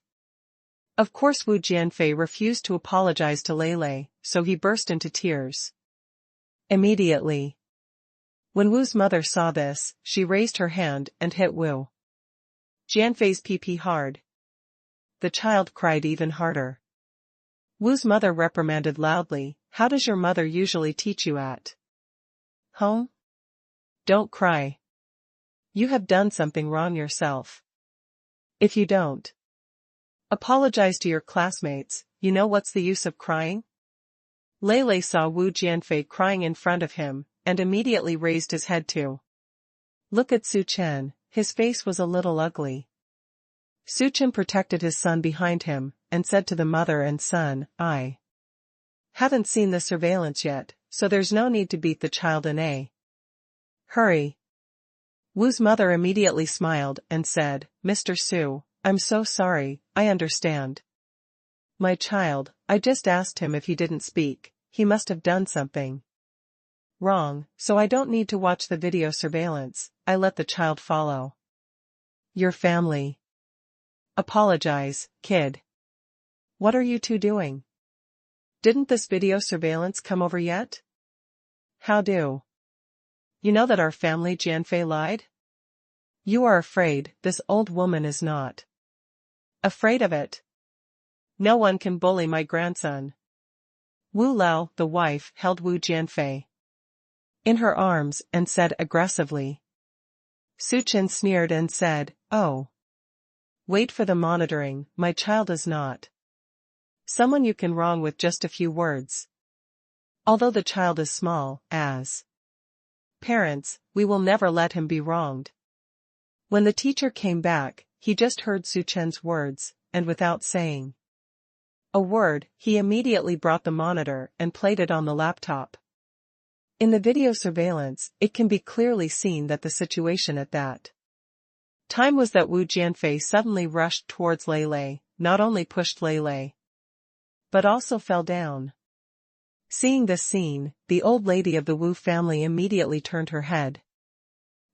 Speaker 1: Of course Wu Jianfei refused to apologize to Lei, so he burst into tears. Immediately, when Wu's mother saw this, she raised her hand and hit Wu Jianfei's PP hard. The child cried even harder. Wu's mother reprimanded loudly, "How does your mother usually teach you at home? Don't cry. You have done something wrong yourself. If you don't apologize to your classmates, you know what's the use of crying?" Lei saw Wu Jianfei crying in front of him, and immediately raised his head to look at Su Chen. His face was a little ugly. Su Chen protected his son behind him, and said to the mother and son, "I haven't seen the surveillance yet, so there's no need to beat the child in a hurry." Wu's mother immediately smiled and said, "Mr. Su, I'm so sorry, I understand. My child, I just asked him if he didn't speak, he must have done something wrong, so I don't need to watch the video surveillance, I let the child follow your family. Apologize, kid. What are you two doing? Didn't this video surveillance come over yet? How do you know that our family Jianfei lied? You are afraid, this old woman is not afraid of it. No one can bully my grandson." Wu Lao, the wife, held Wu Jianfei in her arms and said aggressively. Su Chen sneered and said, "Oh. Wait for the monitoring, my child is not someone you can wrong with just a few words. Although the child is small, as parents, we will never let him be wronged." When the teacher came back, he just heard Su Chen's words, and without saying a word, he immediately brought the monitor and played it on the laptop. In the video surveillance, it can be clearly seen that the situation at that time was that Wu Jianfei suddenly rushed towards Lei, not only pushed Lei, but also fell down. Seeing this scene, the old lady of the Wu family immediately turned her head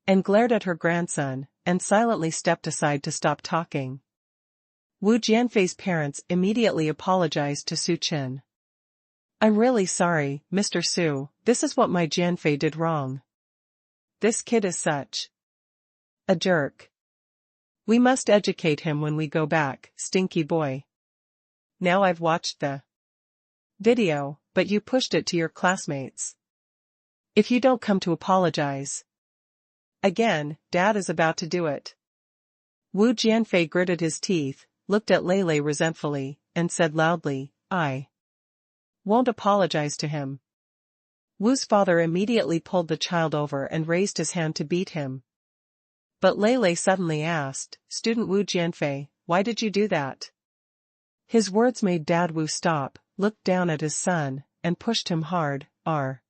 Speaker 1: and glared at her grandson, and silently stepped aside to stop talking. Wu Jianfei's parents immediately apologized to Su Chen. "I'm really sorry, Mr. Su, this is what my Jianfei did wrong. This kid is such a jerk. We must educate him when we go back, stinky boy. Now I've watched the video, but you pushed it to your classmates. If you don't come to apologize again, Dad is about to do it." Wu Jianfei gritted his teeth, looked at Lei resentfully, and said loudly, "I won't apologize to him." Wu's father immediately pulled the child over and raised his hand to beat him. But Lei suddenly asked, "Student Wu Jianfei, why did you do that?" His words made Dad Wu stop, looked down at his son, and pushed him hard. "Are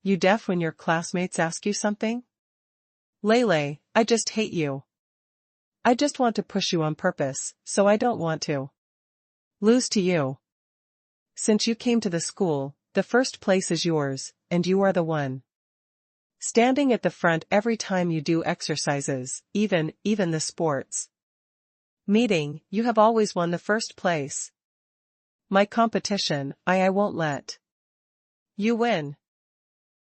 Speaker 1: you deaf when your classmates ask you something? Lei, I just hate you. I just want to push you on purpose, so I don't want to lose to you. Since you came to the school, the first place is yours, and you are the one standing at the front every time you do exercises, even the sports meeting, you have always won the first place. My competition, I won't let you win."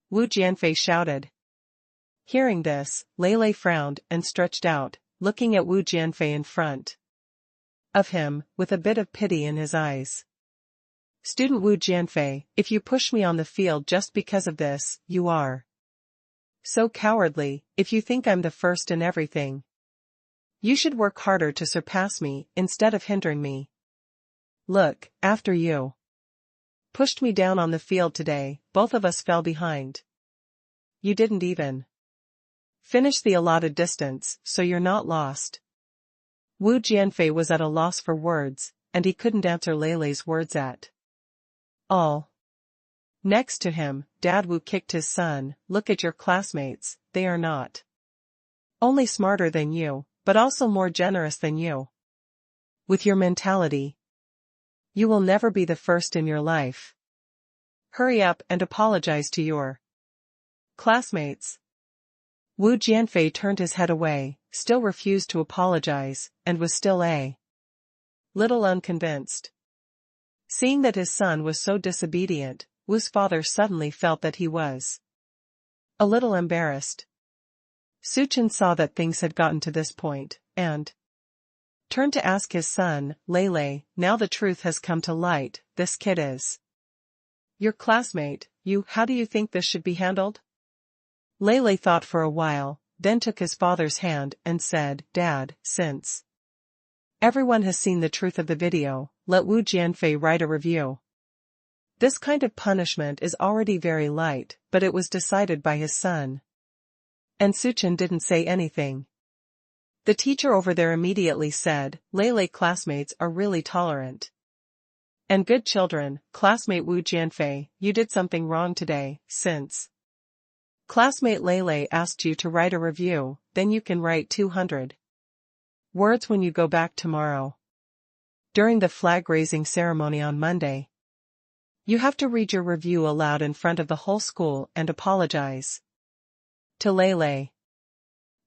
Speaker 1: Wu Jianfei shouted. Hearing this, Lei frowned and stretched out, looking at Wu Jianfei in front of him, with a bit of pity in his eyes. Student Wu Jianfei, if you push me on the field just because of this, you are so cowardly. If you think I'm the first in everything, you should work harder to surpass me, instead of hindering me. Look, after you pushed me down on the field today, both of us fell behind. You didn't even finish the allotted distance, so you're not lost. Wu Jianfei was at a loss for words, and he couldn't answer Leilei's words at all. Next to him, Dad Wu kicked his son. Look at your classmates, they are not only smarter than you, but also more generous than you. With your mentality, you will never be the first in your life. Hurry up and apologize to your classmates. Wu Jianfei turned his head away, still refused to apologize, and was still a little unconvinced. Seeing that his son was so disobedient, Wu's father suddenly felt that he was a little embarrassed. Suchen saw that things had gotten to this point, and turned to ask his son, Leilei, now the truth has come to light, this kid is your classmate, how do you think this should be handled? Leilei thought for a while, then took his father's hand and said, Dad, since everyone has seen the truth of the video, let Wu Jianfei write a review. This kind of punishment is already very light, but it was decided by his son. And Suchen didn't say anything. The teacher over there immediately said, Leilei, classmates are really tolerant and good children. Classmate Wu Jianfei, you did something wrong today. Since classmate Leilei asked you to write a review, then you can write 200 words when you go back tomorrow. During the flag-raising ceremony on Monday, you have to read your review aloud in front of the whole school and apologize to Leilei.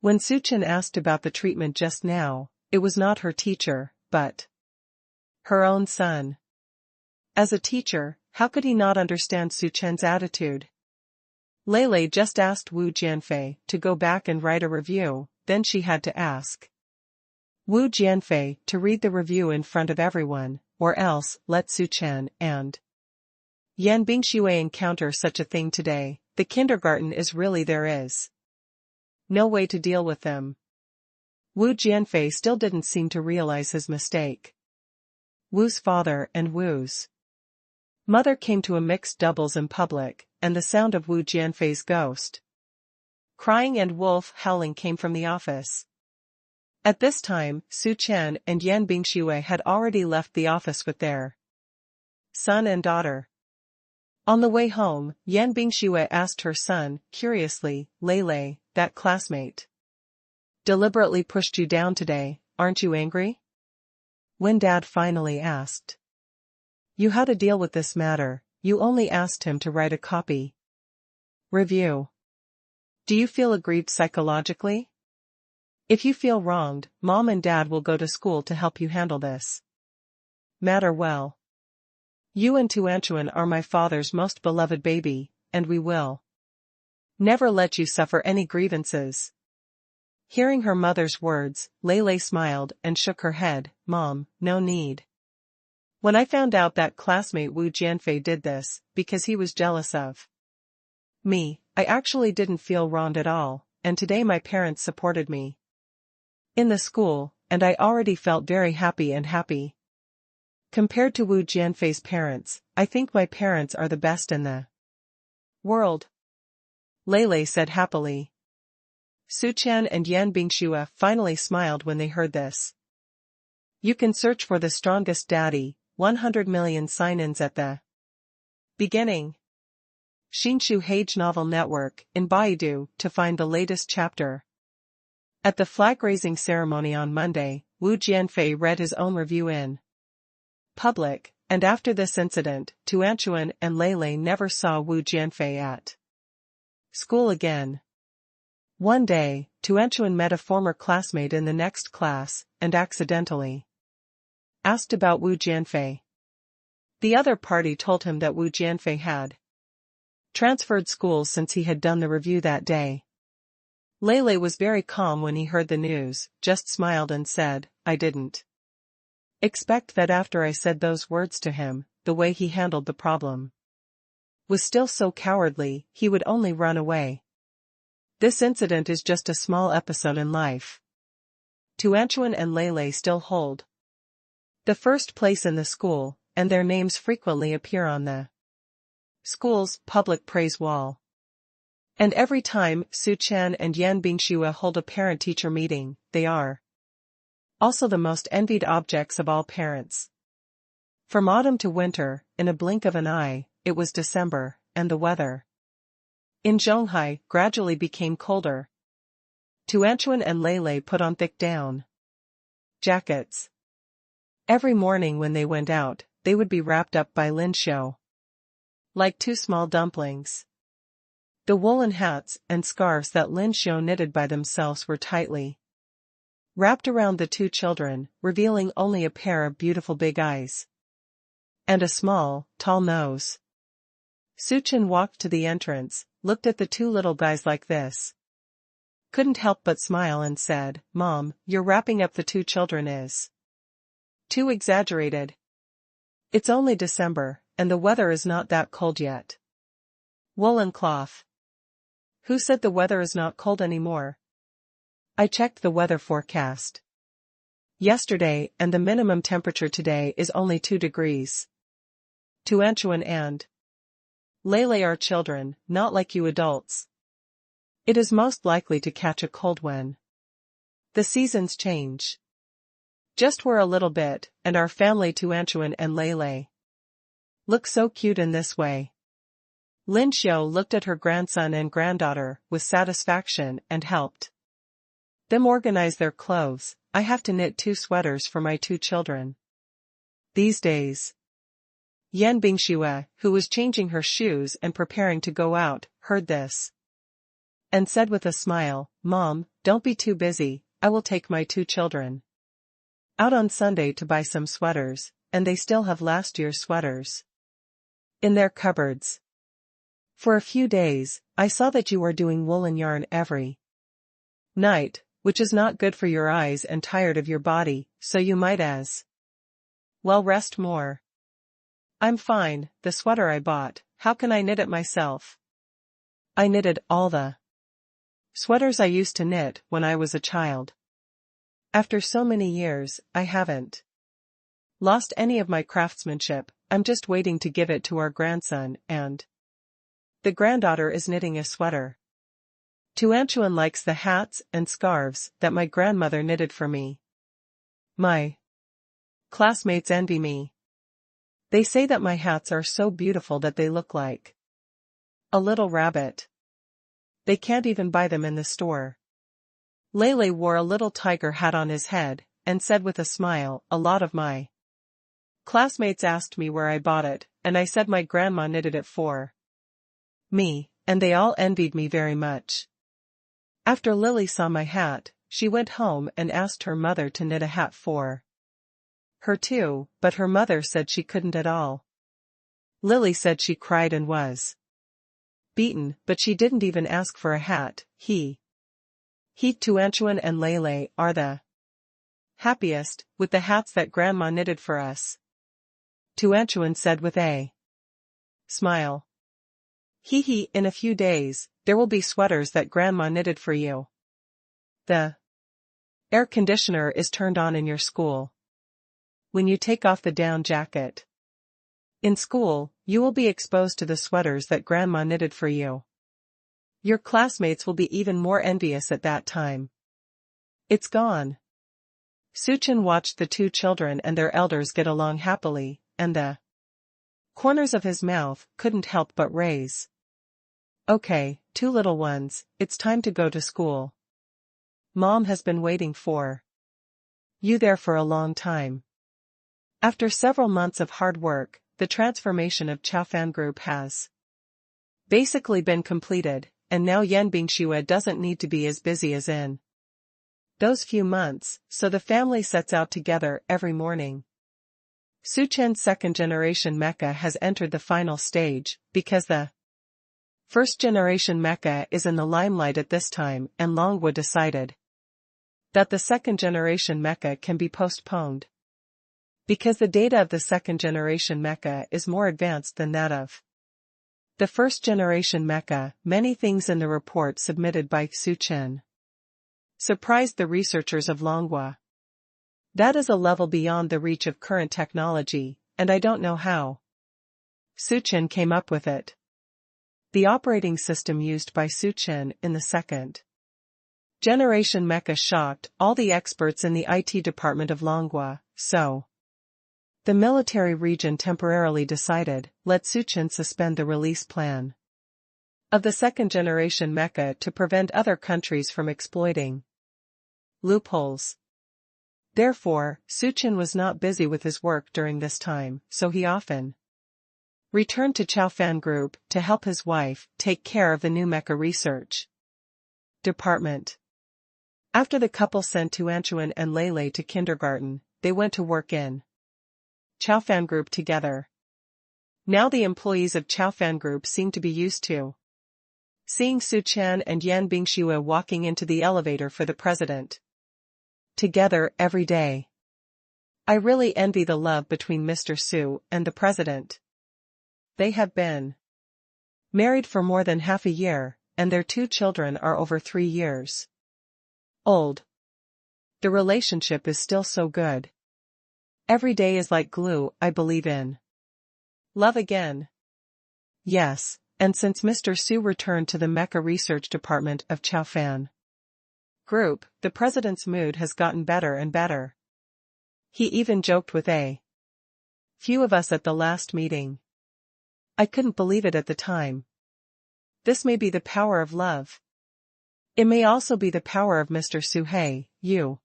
Speaker 1: When Suchen asked about the treatment just now, it was not her teacher, but her own son. As a teacher, how could he not understand Suchen's attitude? Leilei just asked Wu Jianfei to go back and write a review, then she had to ask Wu Jianfei to read the review in front of everyone, or else let Suchen and Yan Bingxue encounter such a thing today. The kindergarten is really there is no way to deal with them. Wu Jianfei still didn't seem to realize his mistake. Wu's father and Wu's mother came to a mixed doubles in public, and the sound of Wu Jianfei's ghost crying and wolf howling came from the office. At this time, Su Chen and Yan Bingxue had already left the office with their son and daughter. On the way home, Yan Bingxue asked her son, curiously, Leilei, that classmate deliberately pushed you down today, aren't you angry? When Dad finally asked you how to deal with this matter, you only asked him to write a copy review. Do you feel aggrieved psychologically? If you feel wronged, Mom and Dad will go to school to help you handle this matter well. You and Tuanchuan are my father's most beloved baby, and we will never let you suffer any grievances. Hearing her mother's words, Leilei smiled and shook her head. Mom, no need. When I found out that classmate Wu Jianfei did this, because he was jealous of me, I actually didn't feel wronged at all, and today my parents supported me in the school, and I already felt very happy. Compared to Wu Jianfei's parents, I think my parents are the best in the world, Leilei said happily. Su Chen and Yan Bingxue finally smiled when they heard this. You can search for the strongest daddy, 100 million sign-ins at the beginning. Xinshu Hage Novel Network in Baidu to find the latest chapter. At the flag-raising ceremony on Monday, Wu Jianfei read his own review in public, and after this incident, Tuanchuan and Leilei never saw Wu Jianfei at school again. One day, Tuanchuan met a former classmate in the next class, and accidentally asked about Wu Jianfei. The other party told him that Wu Jianfei had transferred schools since he had done the review that day. Lele was very calm when he heard the news, just smiled and said, I didn't expect that after I said those words to him, the way he handled the problem was still so cowardly, he would only run away. This incident is just a small episode in life. Tuanchuan and Lele still hold the first place in the school, and their names frequently appear on the school's public praise wall. And every time Su Chen and Yan Bingxue hold a parent-teacher meeting, they are also the most envied objects of all parents. From autumn to winter, in a blink of an eye, it was December, and the weather in Zhonghai gradually became colder. Tuanchuan and Lele put on thick down jackets. Every morning when they went out, they would be wrapped up by Lin Xiu like two small dumplings. The woolen hats and scarves that Lin Xiu knitted by themselves were tightly wrapped around the two children, revealing only a pair of beautiful big eyes and a small, tall nose. Su Chen walked to the entrance, looked at the two little guys like this, couldn't help but smile and said, Mom, your wrapping up the two children is too exaggerated. It's only December, and the weather is not that cold yet. Woolen cloth. Who said the weather is not cold anymore? I checked the weather forecast yesterday, and the minimum temperature today is only 2 degrees. Tuanchuan and Lele are children, not like you adults. It is most likely to catch a cold when the seasons change. Just wear a little bit, and our family Tuanchuan and Lele look so cute in this way. Lin Xiu looked at her grandson and granddaughter with satisfaction and helped them organize their clothes. I have to knit 2 sweaters for my 2 children these days. Yan Bingxue, who was changing her shoes and preparing to go out, heard this and said with a smile, Mom, don't be too busy, I will take my 2 children out on Sunday to buy some sweaters, and they still have last year's sweaters in their cupboards. For a few days, I saw that you are doing woolen yarn every night, which is not good for your eyes and tired of your body, so you might as well rest more. I'm fine, the sweater I bought, how can I knit it myself? I knitted all the sweaters I used to knit when I was a child. After so many years, I haven't lost any of my craftsmanship. I'm just waiting to give it to our grandson, and the granddaughter is knitting a sweater. Tuanchuan likes the hats and scarves that my grandmother knitted for me. My classmates envy me. They say that my hats are so beautiful that they look like a little rabbit. They can't even buy them in the store. Lele wore a little tiger hat on his head, and said with a smile, a lot of my classmates asked me where I bought it, and I said my grandma knitted it for me, and they all envied me very much. After Lily saw my hat, she went home and asked her mother to knit a hat for her too, but her mother said she couldn't at all. Lily said she cried and was beaten, but she didn't even ask for a hat. He, Tuanchuan and Lele are the happiest, with the hats that Grandma knitted for us. Tuanchuan said with a smile. In a few days, there will be sweaters that Grandma knitted for you. The air conditioner is turned on in your school. When you take off the down jacket in school, you will be exposed to the sweaters that Grandma knitted for you. Your classmates will be even more envious at that time. It's gone. Su Chen watched the 2 children and their elders get along happily, and the corners of his mouth couldn't help but raise. Okay, 2 little ones, it's time to go to school. Mom has been waiting for you there for a long time. After several months of hard work, the transformation of Chaofan Group has basically been completed, and now Yan Bingxue doesn't need to be as busy as in those few months, so the family sets out together every morning. Su Chen's second-generation mecha has entered the final stage, because the First-generation mecha is in the limelight at this time, and Longwa decided that the second-generation mecha can be postponed, because the data of the second-generation mecha is more advanced than that of the first-generation mecha. Many things in the report submitted by Su Chen surprised the researchers of Longwa. That is a level beyond the reach of current technology, and I don't know how Su Chen came up with it. The operating system used by Su Chen in the second-generation mecha shocked all the experts in the IT department of Longwa, so the military region temporarily decided, let Su Chen suspend the release plan of the second-generation mecha to prevent other countries from exploiting loopholes. Therefore, Su Chen was not busy with his work during this time, so he often returned to Chaofan Group to help his wife take care of the new mecha research department. After the couple sent Tuanchuan and Lele to kindergarten, they went to work in Chaofan Group together. Now the employees of Chaofan Group seem to be used to seeing Su Chen and Yan Bingxue walking into the elevator for the president together every day. I really envy the love between Mr. Su and the president. They have been married for more than half a year, and their 2 children are over 3 years old. The relationship is still so good. Every day is like glue. I believe in love again. Yes, and since Mr. Su returned to the mecha research department of Chaofan Group, the president's mood has gotten better and better. He even joked with a few of us at the last meeting. I couldn't believe it at the time. This may be the power of love. It may also be the power of Mr. Su. Hey, you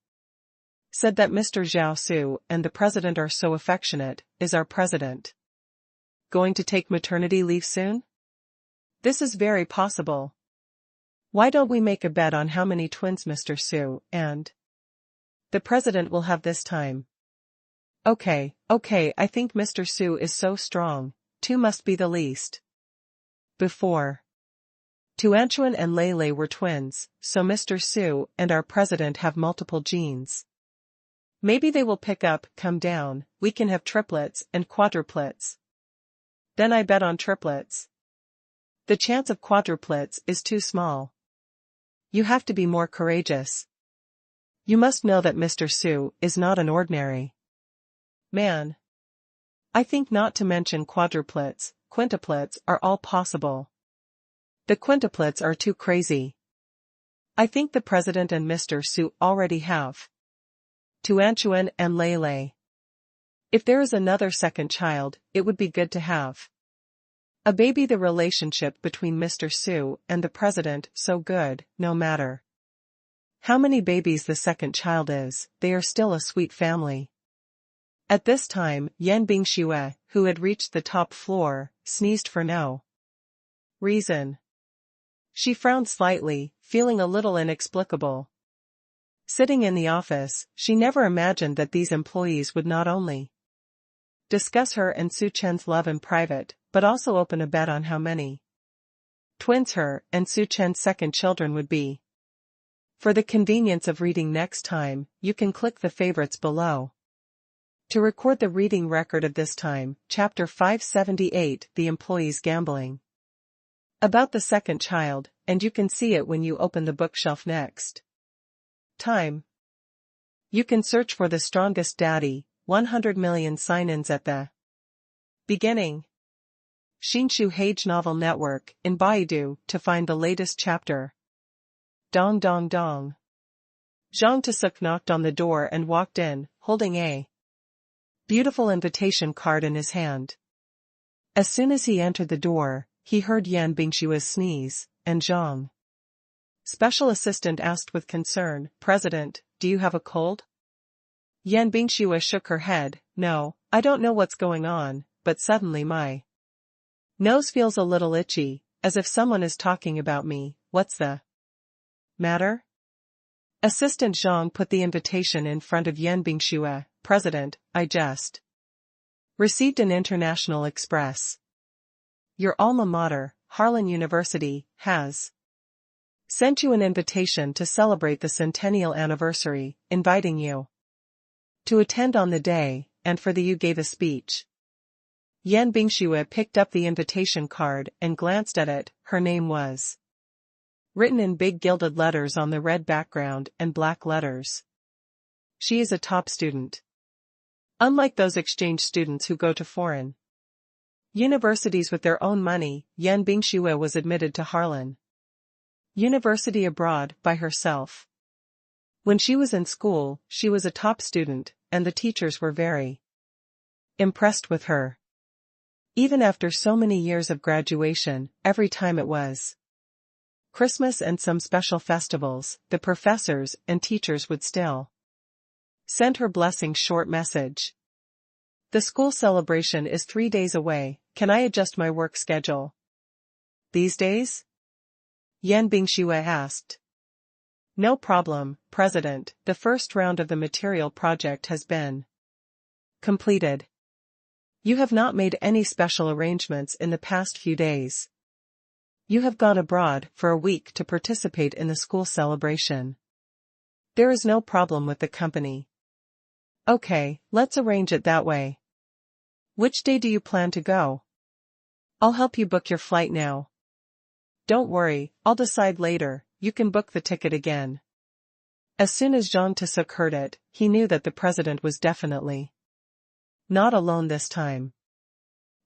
Speaker 1: said that Mr. Zhao Su and the president are so affectionate. Is our president going to take maternity leave soon? This is very possible. Why don't we make a bet on how many twins Mr. Su and the president will have this time? Okay, I think Mr. Su is so strong. 2 must be the least. Before Tuanchuan and Lele were twins, so Mr. Su and our president have multiple genes. Maybe they will pick up, come down, we can have triplets and quadruplets. Then I bet on triplets. The chance of quadruplets is too small. You have to be more courageous. You must know that Mr. Su is not an ordinary man. I think not to mention quadruplets, quintuplets are all possible. The quintuplets are too crazy. I think the president and Mr. Su already have Tuanchuan and Lele. If there is another second child, it would be good to have a baby. The relationship between Mr. Su and the president so good, no matter how many babies the second child is, they are still a sweet family. At this time, Yan Bingxue, who had reached the top floor, sneezed for no reason. She frowned slightly, feeling a little inexplicable. Sitting in the office, she never imagined that these employees would not only discuss her and Su Chen's love in private, but also open a bet on how many twins her and Su Chen's second children would be. For the convenience of reading next time, you can click the favorites below to record the reading record of this time. Chapter 578, The Employees Gambling. About the second child, and you can see it when you open the bookshelf next time. You can search for the strongest daddy, 100 million sign-ins at the beginning. Xinshu Hage Novel Network, in Baidu, to find the latest chapter. Dong dong dong. Zhang Tasuk knocked on the door and walked in, holding a beautiful invitation card in his hand. As soon as he entered the door, he heard Yan Bingshua's sneeze, and Zhang, special assistant, asked with concern, "President, do you have a cold?" Yan Bingxue shook her head. "No, I don't know what's going on, but suddenly my nose feels a little itchy, as if someone is talking about me. What's the matter?" Assistant Zhang put the invitation in front of Yan Bingxue. "President, I just received an international express. Your alma mater, Harlan University has sent you an invitation to celebrate the centennial anniversary, inviting you to attend on the day, and for the you gave a speech. Yan Bingxue picked up the invitation card and glanced at it. Her name was written in big gilded letters on the red background and black letters. She is a top student. Unlike those exchange students who go to foreign universities with their own money, Yan Bingxue was admitted to Harlan University abroad by herself. When she was in school, she was a top student, and the teachers were very impressed with her. Even after so many years of graduation, every time it was Christmas and some special festivals, the professors and teachers would still send her blessing short message. The school celebration is 3 days away. Can I adjust my work schedule these days? Yan Bingxue asked. No problem, President. The first round of the material project has been completed. You have not made any special arrangements in the past few days. You have gone abroad for a week to participate in the school celebration. There is no problem with the company. Okay, let's arrange it that way. Which day do you plan to go? I'll help you book your flight now. Don't worry, I'll decide later. You can book the ticket again. As soon as Zhang Tisuk heard it, he knew that the president was definitely not alone this time.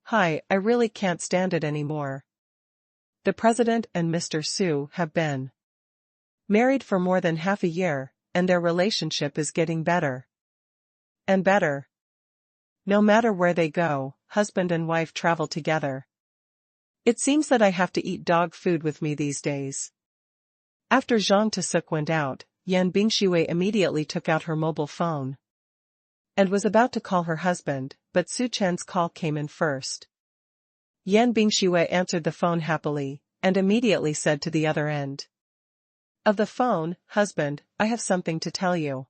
Speaker 1: Hi, I really can't stand it anymore. The president and Mr. Su have been married for more than half a year, and their relationship is getting better and better. No matter where they go, husband and wife travel together. It seems that I have to eat dog food with me these days. After Zhang Tisuk went out, Yan Bingxue immediately took out her mobile phone and was about to call her husband, but Su Chen's call came in first. Yan Bingxue answered the phone happily, and immediately said to the other end of the phone, Husband, I have something to tell you.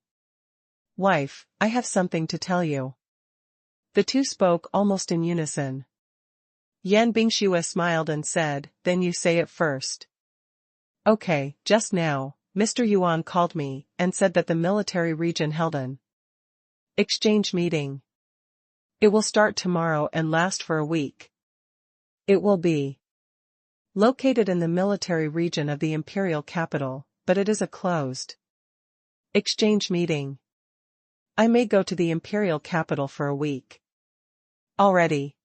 Speaker 1: Wife, I have something to tell you. The two spoke almost in unison. Yan Bingxue smiled and said, Then you say it first. Okay, just now, Mr. Yuan called me and said that the military region held an exchange meeting. It will start tomorrow and last for a week. It will be located in the military region of the imperial capital, but it is a closed exchange meeting. I may go to the imperial capital for a week. Already.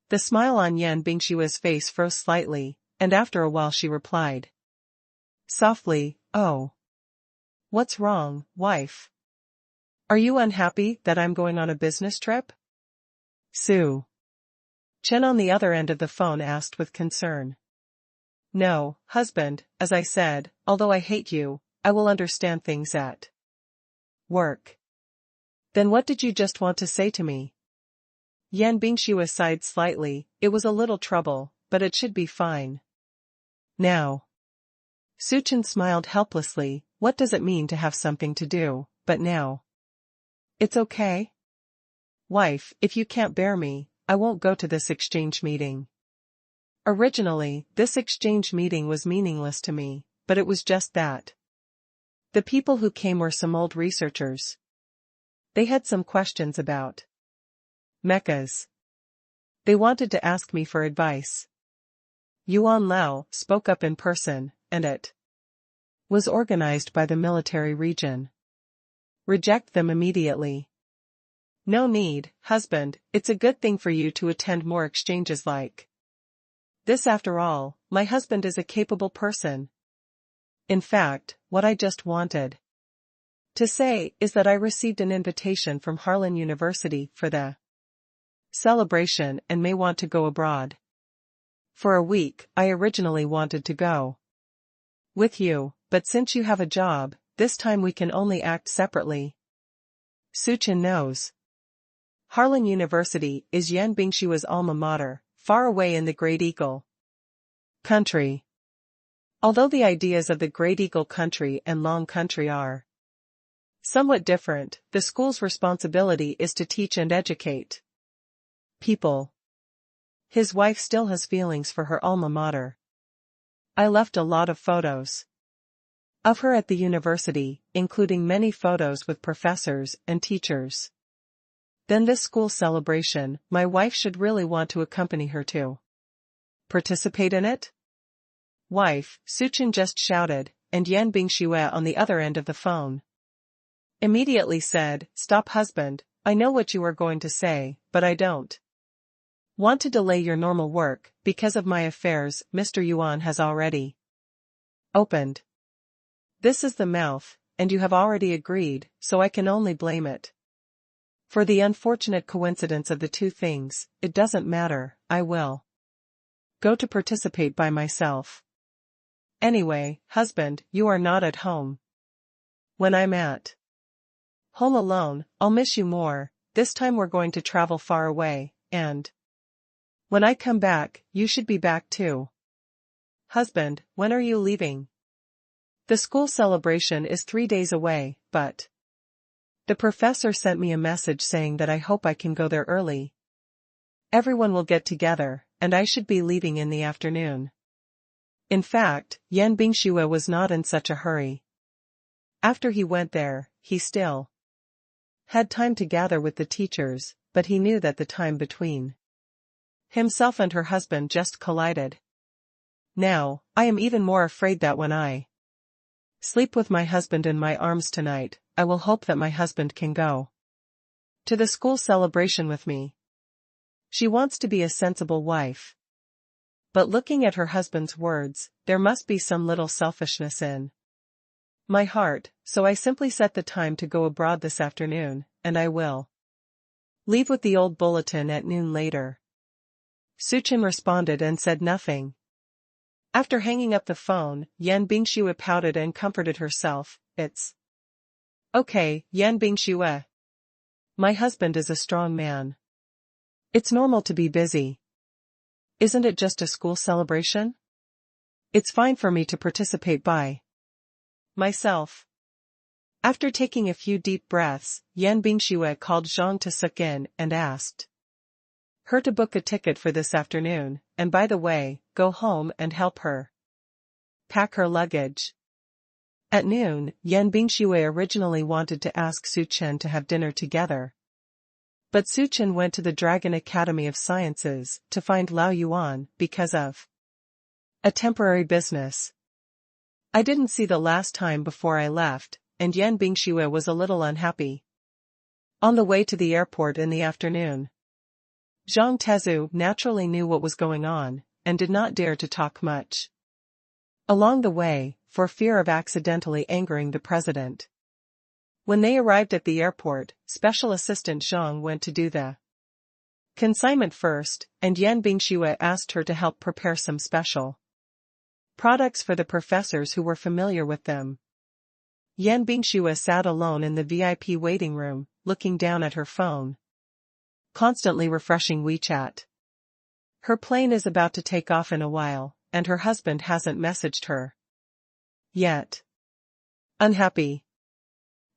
Speaker 1: The smile on Yan Bingxue's face froze slightly, and after a while she replied softly, Oh. What's wrong, wife? Are you unhappy that I'm going on a business trip? Su Chen on the other end of the phone asked with concern. No, husband, as I said, although I hate you, I will understand things at work. Then what did you just want to say to me? Yan Bingxue sighed slightly. It was a little trouble, but it should be fine. Now. Su Chen smiled helplessly. What does it mean to have something to do, but now? It's okay. Wife, if you can't bear me, I won't go to this exchange meeting. Originally, this exchange meeting was meaningless to me, but it was just that. The people who came were some old researchers. They had some questions about mechas. They wanted to ask me for advice. Yuan Lao spoke up in person, and it was organized by the military region. Reject them immediately. No need, husband, it's a good thing for you to attend more exchanges like this. After all, my husband is a capable person. In fact, what I just wanted to say is that I received an invitation from Harlan University for the celebration and may want to go abroad. For a week, I originally wanted to go with you, but since you have a job, this time we can only act separately. Su Chen knows. Harlan University is Yan Bingxue's alma mater, far away in the Great Eagle country. Although the ideas of the Great Eagle country and Long country are somewhat different, the school's responsibility is to teach and educate people. His wife still has feelings for her alma mater. I left a lot of photos of her at the university, including many photos with professors and teachers. Then this school celebration, my wife should really want to accompany her to participate in it? Wife, Suchin just shouted, and Yan Bingxue on the other end of the phone immediately said, "Stop, husband, I know what you are going to say, but I don't want to delay your normal work, because of my affairs. Mr. Yuan has already opened. This is the mouth, and you have already agreed, so I can only blame it for the unfortunate coincidence of the two things. It doesn't matter, I will go to participate by myself. Anyway, husband, you are not at home. When I'm at home alone, I'll miss you more. This time we're going to travel far away, and when I come back, you should be back too. Husband, when are you leaving? The school celebration is 3 days away, but the professor sent me a message saying that I hope I can go there early. Everyone will get together, and I should be leaving in the afternoon." In fact, Yan Bingxue was not in such a hurry. After he went there, he still had time to gather with the teachers, but he knew that the time between himself and her husband just collided. Now, I am even more afraid that when I sleep with my husband in my arms tonight, I will hope that my husband can go to the school celebration with me. She wants to be a sensible wife. But looking at her husband's words, there must be some little selfishness in my heart, so I simply set the time to go abroad this afternoon, and I will leave with the old bulletin at noon later. Suchin responded and said nothing. After hanging up the phone, Yan Bingxue pouted and comforted herself. "It's okay, Yan Bingxue. My husband is a strong man. It's normal to be busy. Isn't it just a school celebration? It's fine for me to participate by myself." After taking a few deep breaths, Yan Bingxue called Zhang to Suk in and asked her to book a ticket for this afternoon, and by the way, go home and help her pack her luggage. At noon, Yan Bingxue originally wanted to ask Suchen to have dinner together. But Suchen went to the Dragon Academy of Sciences to find Lao Yuan because of a temporary business. I didn't see the last time before I left, and Yan Bingxue was a little unhappy. On the way to the airport in the afternoon, Zhang Tezu naturally knew what was going on, and did not dare to talk much along the way, for fear of accidentally angering the president. When they arrived at the airport, Special Assistant Zhang went to do the consignment first, and Yan Bingxue asked her to help prepare some special products for the professors who were familiar with them. Yan Bingxue sat alone in the VIP waiting room, looking down at her phone, constantly refreshing WeChat. Her plane is about to take off in a while, and her husband hasn't messaged her yet. Unhappy.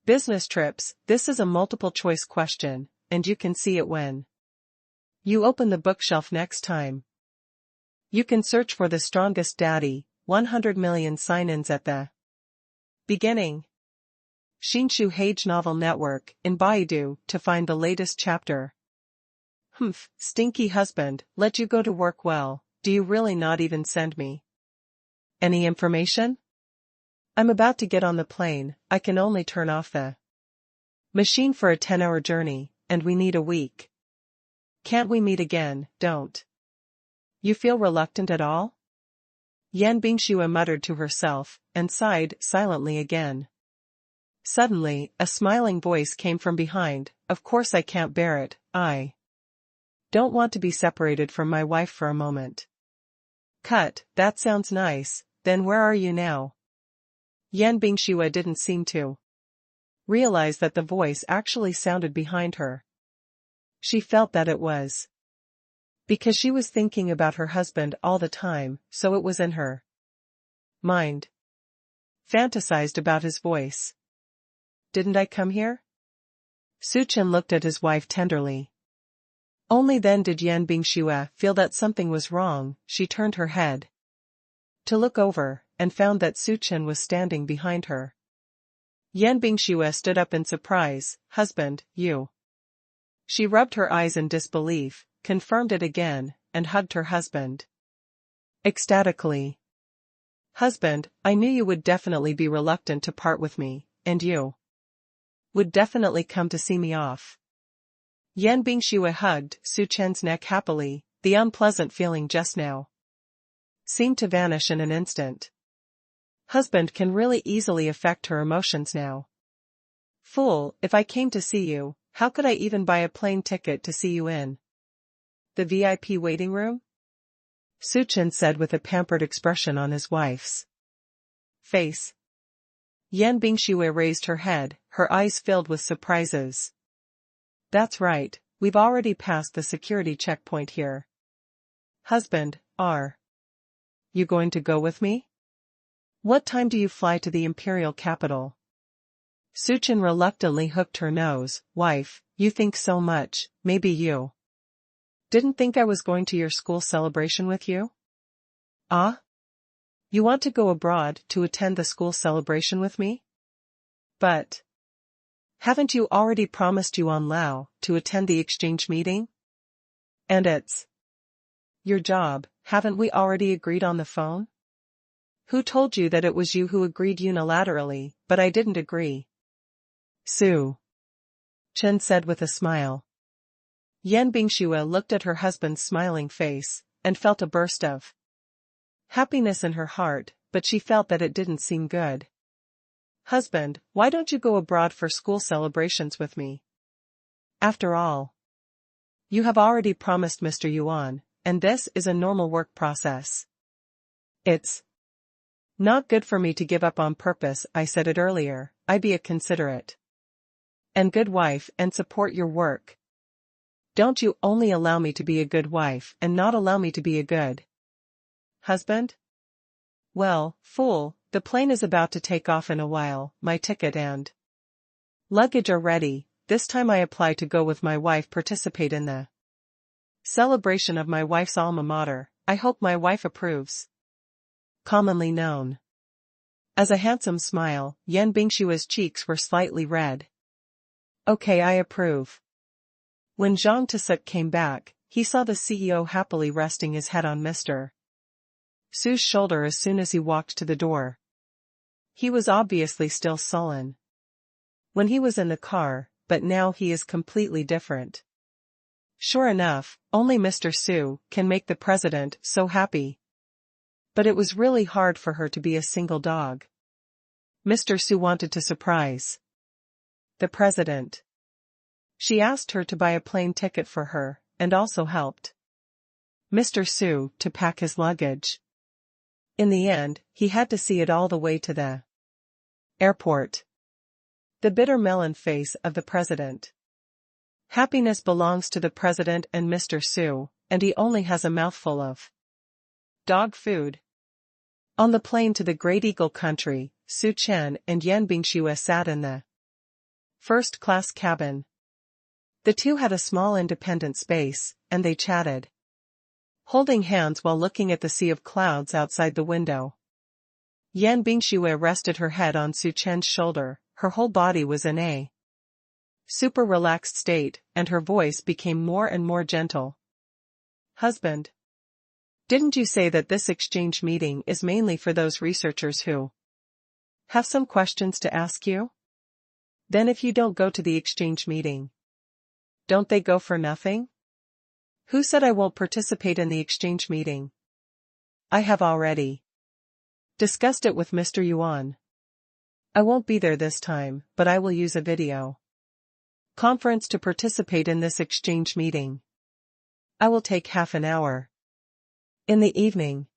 Speaker 1: Business trips, this is a multiple choice question, and you can see it when you open the bookshelf next time. You can search for the strongest daddy, 100 million sign-ins at the beginning. Xinshu Hage Novel Network in Baidu to find the latest chapter. Humph, stinky husband, let you go to work well, do you really not even send me any information? I'm about to get on the plane, I can only turn off the machine for a 10-hour journey, and we need a week. Can't we meet again? Don't you feel reluctant at all? Yan Bingxue muttered to herself, and sighed silently again. Suddenly, a smiling voice came from behind. Of course I can't bear it, I don't want to be separated from my wife for a moment. Cut, that sounds nice, then where are you now? Yan Bingxue didn't seem to realize that the voice actually sounded behind her. She felt that it was because she was thinking about her husband all the time, so it was in her mind. Fantasized about his voice. Didn't I come here? Suchen looked at his wife tenderly. Only then did Yan Bingxue feel that something was wrong. She turned her head to look over, and found that Su Chen was standing behind her. Yan Bingxue stood up in surprise. "Husband, you." She rubbed her eyes in disbelief, confirmed it again, and hugged her husband ecstatically. "Husband, I knew you would definitely be reluctant to part with me, and you would definitely come to see me off." Yan Bingxue hugged Su Chen's neck happily. The unpleasant feeling just now seemed to vanish in an instant. Husband can really easily affect her emotions now. "Fool, if I came to see you, how could I even buy a plane ticket to see you in the VIP waiting room?" Su Chen said with a pampered expression on his wife's face. Yan Bingxue raised her head, her eyes filled with surprises. "That's right, we've already passed the security checkpoint here." "Husband, are you going to go with me? What time do you fly to the imperial capital?" Su Chen reluctantly hooked her nose. "Wife, you think so much, maybe you didn't think I was going to your school celebration with you?" "Ah? You want to go abroad to attend the school celebration with me? But haven't you already promised Yuan Lao to attend the exchange meeting? And it's your job, haven't we already agreed on the phone?" "Who told you that it was you who agreed unilaterally, but I didn't agree?" Su Chen said with a smile. Yan Bingxue looked at her husband's smiling face, and felt a burst of happiness in her heart, but she felt that it didn't seem good. "Husband, why don't you go abroad for school celebrations with me? After all, you have already promised Mr. Yuan, and this is a normal work process. It's not good for me to give up on purpose. I said it earlier, I be a considerate and good wife and support your work. Don't you only allow me to be a good wife and not allow me to be a good husband? Well, fool, the plane is about to take off in a while, my ticket and luggage are ready. This time I apply to go with my wife, participate in the celebration of my wife's alma mater. I hope my wife approves." Commonly known as a handsome smile, Yan Bingxue's cheeks were slightly red. "Okay, I approve." When Zhang Tisuk came back, he saw the CEO happily resting his head on Mr. Su's shoulder as soon as he walked to the door. He was obviously still sullen when he was in the car, but now he is completely different. Sure enough, only Mr. Su can make the president so happy. But it was really hard for her to be a single dog. Mr. Su wanted to surprise the president. She asked her to buy a plane ticket for her, and also helped Mr. Su to pack his luggage. In the end, he had to see it all the way to the airport. The bitter melon face of the president. Happiness belongs to the president and Mr. Su, and he only has a mouthful of dog food. On the plane to the Great Eagle country, Su Chen and Yan Bingxue sat in the first-class cabin. The two had a small independent space, and they chatted, holding hands while looking at the sea of clouds outside the window. Yan Bingxue rested her head on Su Chen's shoulder, her whole body was in a super relaxed state, and her voice became more and more gentle. "Husband, didn't you say that this exchange meeting is mainly for those researchers who have some questions to ask you? Then if you don't go to the exchange meeting, don't they go for nothing? Who said I won't participate in the exchange meeting? I have already discussed it with Mr. Yuan. I won't be there this time, but I will use a video conference to participate in this exchange meeting. I will take half an hour. In the evening,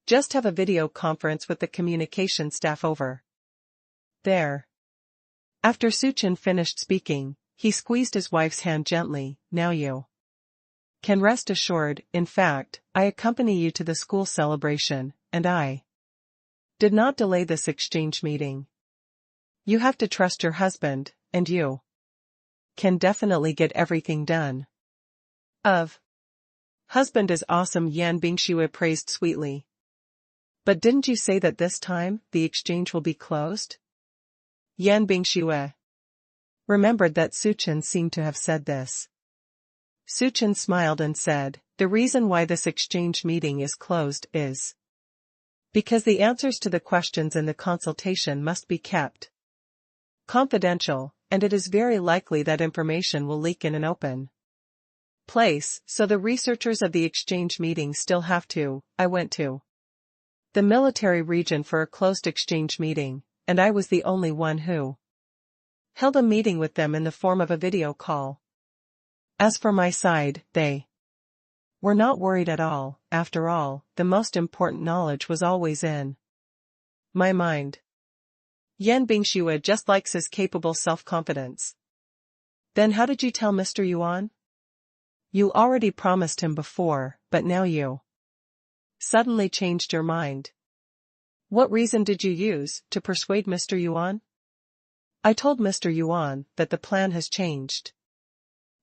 Speaker 1: just have a video conference with the communication staff over there." After Su Chen finished speaking, he squeezed his wife's hand gently. "Now you can rest assured, in fact, I accompany you to the school celebration, and I did not delay this exchange meeting. You have to trust your husband, and you can definitely get everything done." Of. Husband is awesome, Yan Bingxue praised sweetly. But didn't you say that this time, the exchange will be closed? Yan Bingxue remembered that Suchen seemed to have said this. Suchen smiled and said, the reason why this exchange meeting is closed is because the answers to the questions in the consultation must be kept confidential, and it is very likely that information will leak in an open place, so the researchers of the exchange meeting still have to. I went to the military region for a closed exchange meeting, and I was the only one who held a meeting with them in the form of a video call. As for my side, they were not worried at all. After all, the most important knowledge was always in my mind. Yan Bingxue just likes his capable self-confidence. Then how did you tell Mr. Yuan? You already promised him before, but now you suddenly changed your mind. What reason did you use to persuade Mr. Yuan? I told Mr. Yuan that the plan has changed.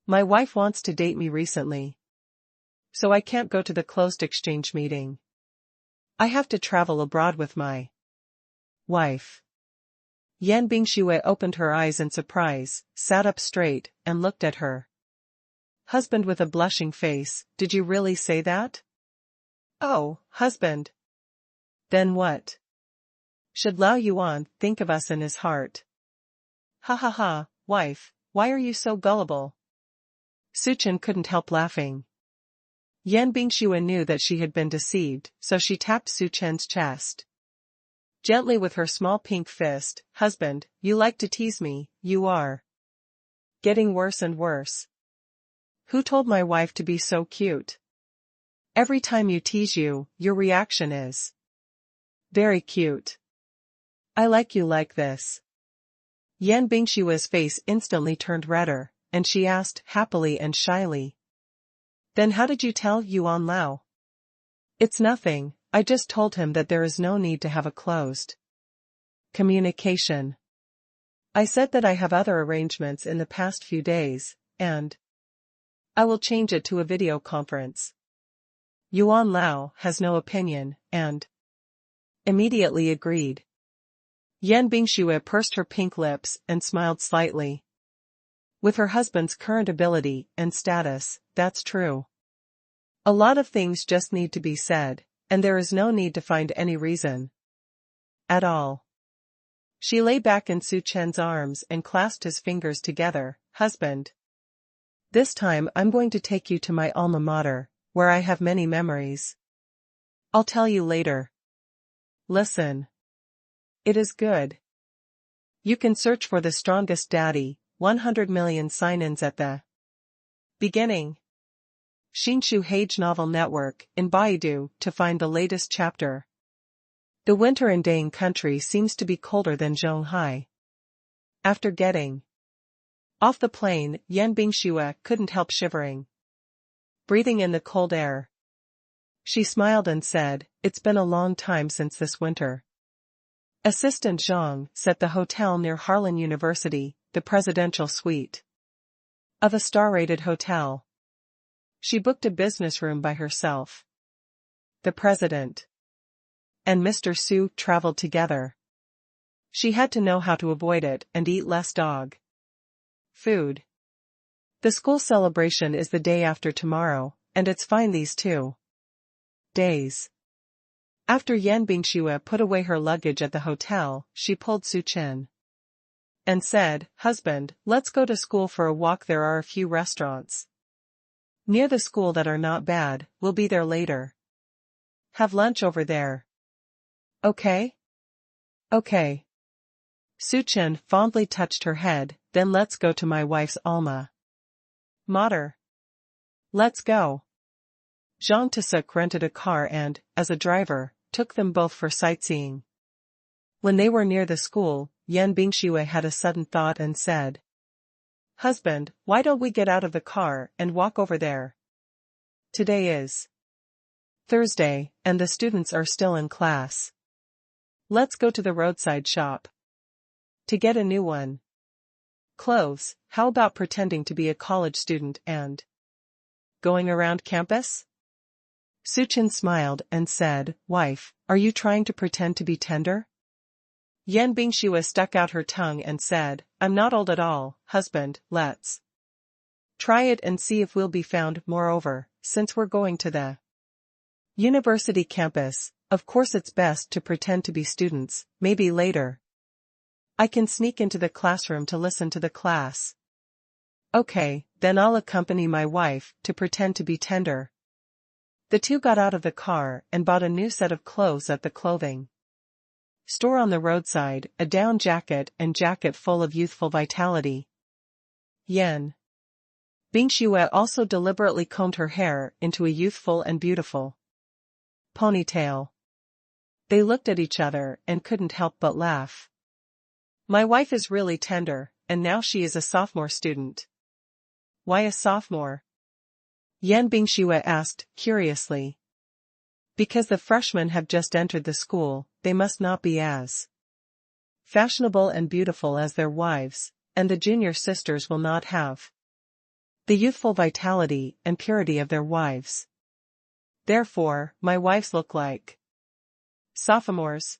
Speaker 1: My wife wants to date me recently, so I can't go to the closed exchange meeting. I have to travel abroad with my wife. Yan Bingxue opened her eyes in surprise, sat up straight, and looked at her husband with a blushing face. Did you really say that? Oh, husband. Then what should Lao Yuan think of us in his heart? Ha ha ha, wife, why are you so gullible? Suchen couldn't help laughing. Yan Bingxue knew that she had been deceived, so she tapped Suchen's chest gently with her small pink fist. Husband, you like to tease me, you are getting worse and worse. Who told my wife to be so cute? Every time you tease your reaction is very cute. I like you like this. Yan Bingxue's face instantly turned redder, and she asked happily and shyly. Then how did you tell Yuan Lao? It's nothing, I just told him that there is no need to have a closed communication. I said that I have other arrangements in the past few days, and I will change it to a video conference. Yuan Lao has no opinion, and immediately agreed. Yan Bingxue pursed her pink lips and smiled slightly. With her husband's current ability and status, that's true. A lot of things just need to be said, and there is no need to find any reason at all. She lay back in Suchen's arms and clasped his fingers together. Husband, this time I'm going to take you to my alma mater, where I have many memories. I'll tell you later. Listen. It is good. You can search for the strongest daddy, 100 million sign-ins at the beginning. Xinshu Hage Novel Network in Baidu to find the latest chapter. The winter in Dane country seems to be colder than Zhonghai. After getting off the plane, Yan Bingxue couldn't help shivering, breathing in the cold air. She smiled and said, it's been a long time since this winter. Assistant Zhang set the hotel near Harlan University, the presidential suite of a star-rated hotel. She booked a business room by herself. The president and Mr. Su traveled together. She had to know how to avoid it and eat less dog food. The school celebration is the day after tomorrow, and it's fine these 2 days. After Yan Bingxue put away her luggage at the hotel, she pulled Suchen and said, husband, let's go to school for a walk. There are a few restaurants near the school that are not bad. We'll be there later. Have lunch over there. Okay? Okay. Suchen fondly touched her head. Then let's go to my wife's alma mater. Let's go. Zhang Tasuk rented a car and, as a driver, took them both for sightseeing. When they were near the school, Yan Bingxue had a sudden thought and said, husband, why don't we get out of the car and walk over there? Today is Thursday, and the students are still in class. Let's go to the roadside shop to get a new one. Clothes. How about pretending to be a college student and going around campus? Suchin smiled and said, wife, are you trying to pretend to be tender? Yan Bingxue stuck out her tongue and said, I'm not old at all, husband, let's try it and see if we'll be found. Moreover, since we're going to the university campus, of course it's best to pretend to be students. Maybe later I can sneak into the classroom to listen to the class. Okay, then I'll accompany my wife to pretend to be tender. The two got out of the car and bought a new set of clothes at the clothing store on the roadside, a down jacket and jacket full of youthful vitality. Yan Bingxue also deliberately combed her hair into a youthful and beautiful ponytail. They looked at each other and couldn't help but laugh. My wife is really tender, and now she is a sophomore student. Why a sophomore? Yan Bingxue asked, curiously. Because the freshmen have just entered the school, they must not be as fashionable and beautiful as their wives, and the junior sisters will not have the youthful vitality and purity of their wives. Therefore, my wives look like sophomores.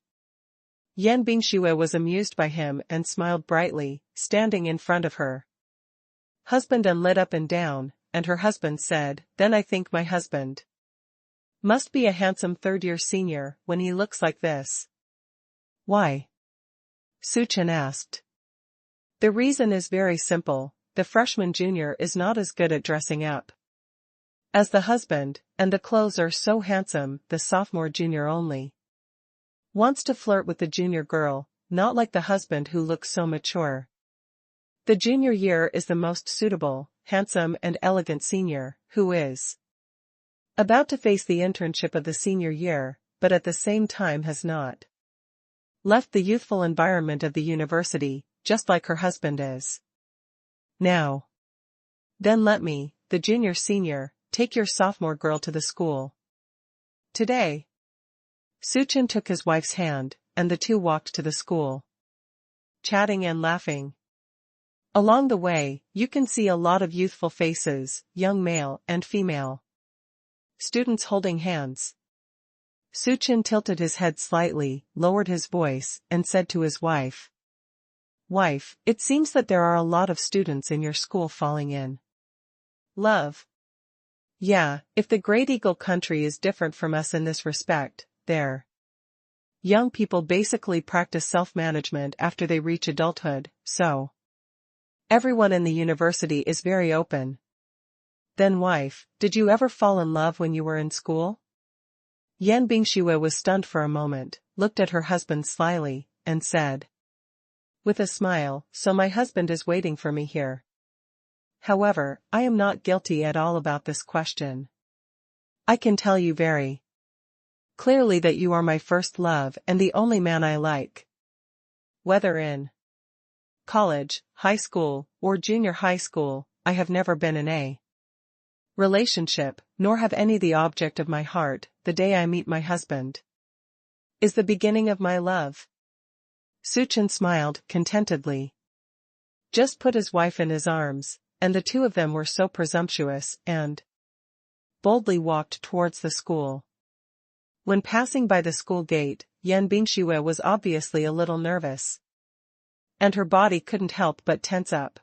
Speaker 1: Yan Bingxue was amused by him and smiled brightly, standing in front of her husband and lit up and down, and her husband said, then I think my husband must be a handsome third-year senior when he looks like this. Why? Suchin asked. The reason is very simple, the freshman junior is not as good at dressing up as the husband, and the clothes are so handsome the sophomore junior only wants to flirt with the junior girl, not like the husband who looks so mature. The junior year is the most suitable, handsome and elegant senior, who is about to face the internship of the senior year, but at the same time has not left the youthful environment of the university, just like her husband is. Now, then let me, the junior senior, take your sophomore girl to the school today. Suchin took his wife's hand, and the two walked to the school, chatting and laughing. Along the way, you can see a lot of youthful faces, young male and female students holding hands. Suchin tilted his head slightly, lowered his voice, and said to his wife, Wife, it seems that there are a lot of students in your school falling in love. Yeah, if the Great Eagle country is different from us in this respect, their young people basically practice self-management after they reach adulthood, so everyone in the university is very open. Then wife, did you ever fall in love when you were in school? Yan Bingxue was stunned for a moment, looked at her husband slyly, and said, with a smile, so my husband is waiting for me here. However, I am not guilty at all about this question. I can tell you very clearly that you are my first love and the only man I like. Whether in college, high school, or junior high school, I have never been in a relationship, nor have any the object of my heart. The day I meet my husband is the beginning of my love. Suchin smiled contentedly. Just put his wife in his arms, and the two of them were so presumptuous and boldly walked towards the school. When passing by the school gate, Yan Bingxue was obviously a little nervous, and her body couldn't help but tense up.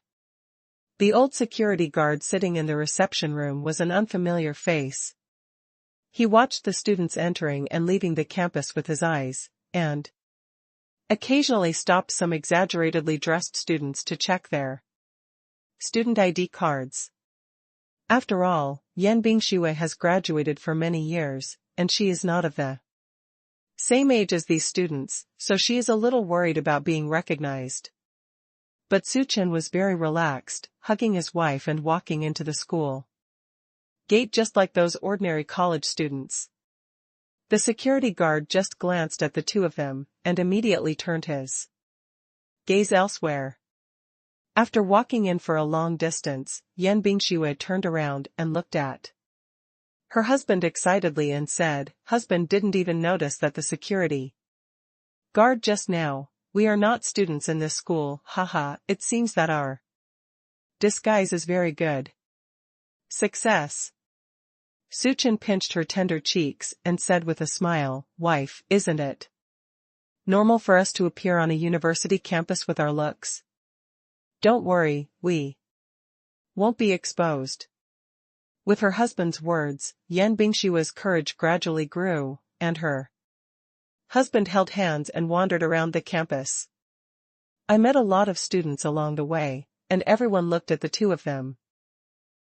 Speaker 1: The old security guard sitting in the reception room was an unfamiliar face. He watched the students entering and leaving the campus with his eyes, and occasionally stopped some exaggeratedly dressed students to check their student ID cards. After all, Yan Bingxue has graduated for many years, and she is not of the same age as these students, so she is a little worried about being recognized. But Suchin was very relaxed, hugging his wife and walking into the school gate just like those ordinary college students. The security guard just glanced at the two of them, and immediately turned his gaze elsewhere. After walking in for a long distance, Yan Bingxue turned around and looked at her husband excitedly and said, Husband didn't even notice that the security guard just now. We are not students in this school, haha, it seems that our disguise is very good. Success. Su Chen pinched her tender cheeks and said with a smile, "Wife, isn't it normal for us to appear on a university campus with our looks? Don't worry, we won't be exposed." With her husband's words, Yan Bingshua's courage gradually grew, and her husband held hands and wandered around the campus. I met a lot of students along the way, and everyone looked at the two of them,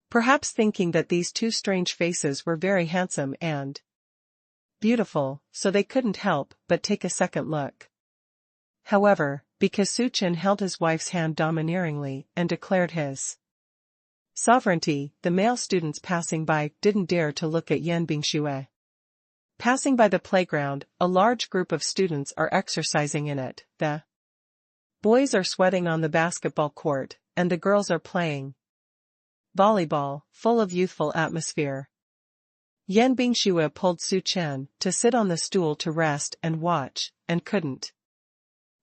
Speaker 1: perhaps thinking that these two strange faces were very handsome and beautiful, so they couldn't help but take a second look. However, because Su Chen held his wife's hand domineeringly and declared his sovereignty, the male students passing by didn't dare to look at Yan Bingxue. Passing by the playground, a large group of students are exercising in it. The boys are sweating on the basketball court, and the girls are playing volleyball, full of youthful atmosphere. Yan Bingxue pulled Su Chen to sit on the stool to rest and watch, and couldn't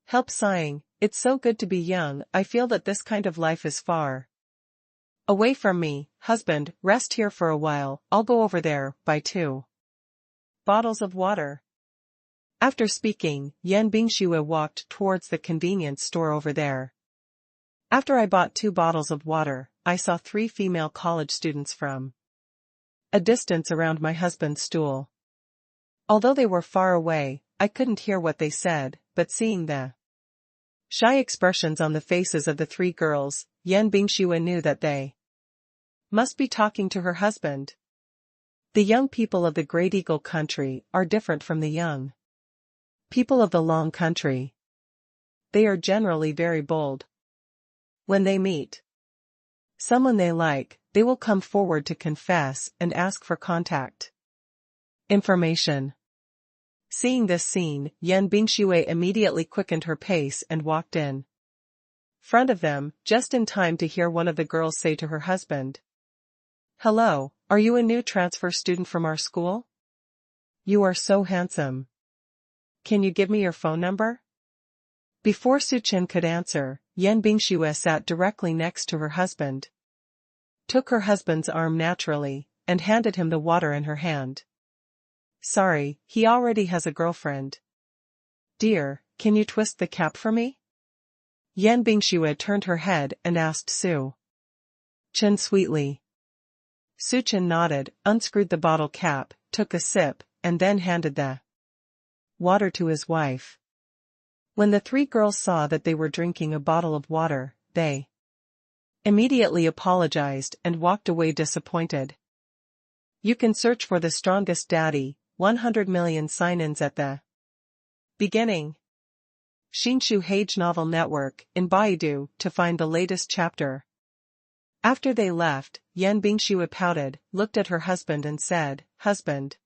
Speaker 1: help sighing, "It's so good to be young. I feel that this kind of life is far away from me. Husband, rest here for a while, I'll go over there, buy 2 bottles of water." After speaking, Yan Bingxue walked towards the convenience store over there. After I bought 2 bottles of water, I saw 3 female college students from a distance around my husband's stool. Although they were far away, I couldn't hear what they said, but seeing the shy expressions on the faces of the 3 girls, Yan Bingxue knew that they must be talking to her husband. The young people of the Great Eagle country are different from the young people of the Long country. They are generally very bold. When they meet someone they like, they will come forward to confess and ask for contact information. Seeing this scene, Yan Bingxue immediately quickened her pace and walked in front of them, just in time to hear one of the girls say to her husband, "Hello, are you a new transfer student from our school? You are so handsome. Can you give me your phone number?" Before Su Chen could answer, Yan Bingxue sat directly next to her husband, took her husband's arm naturally, and handed him the water in her hand. "Sorry, he already has a girlfriend. Dear, can you twist the cap for me?" Yan Bingxue turned her head and asked Su Chen sweetly. Su Chen nodded, unscrewed the bottle cap, took a sip, and then handed the water to his wife. When the 3 girls saw that they were drinking a bottle of water, they immediately apologized and walked away disappointed. You can search for The Strongest Daddy, 100 million sign-ins at the beginning Xinshu Hage Novel Network in Baidu to find the latest chapter. After they left, Yan Bingxue pouted, looked at her husband and said, "Husband,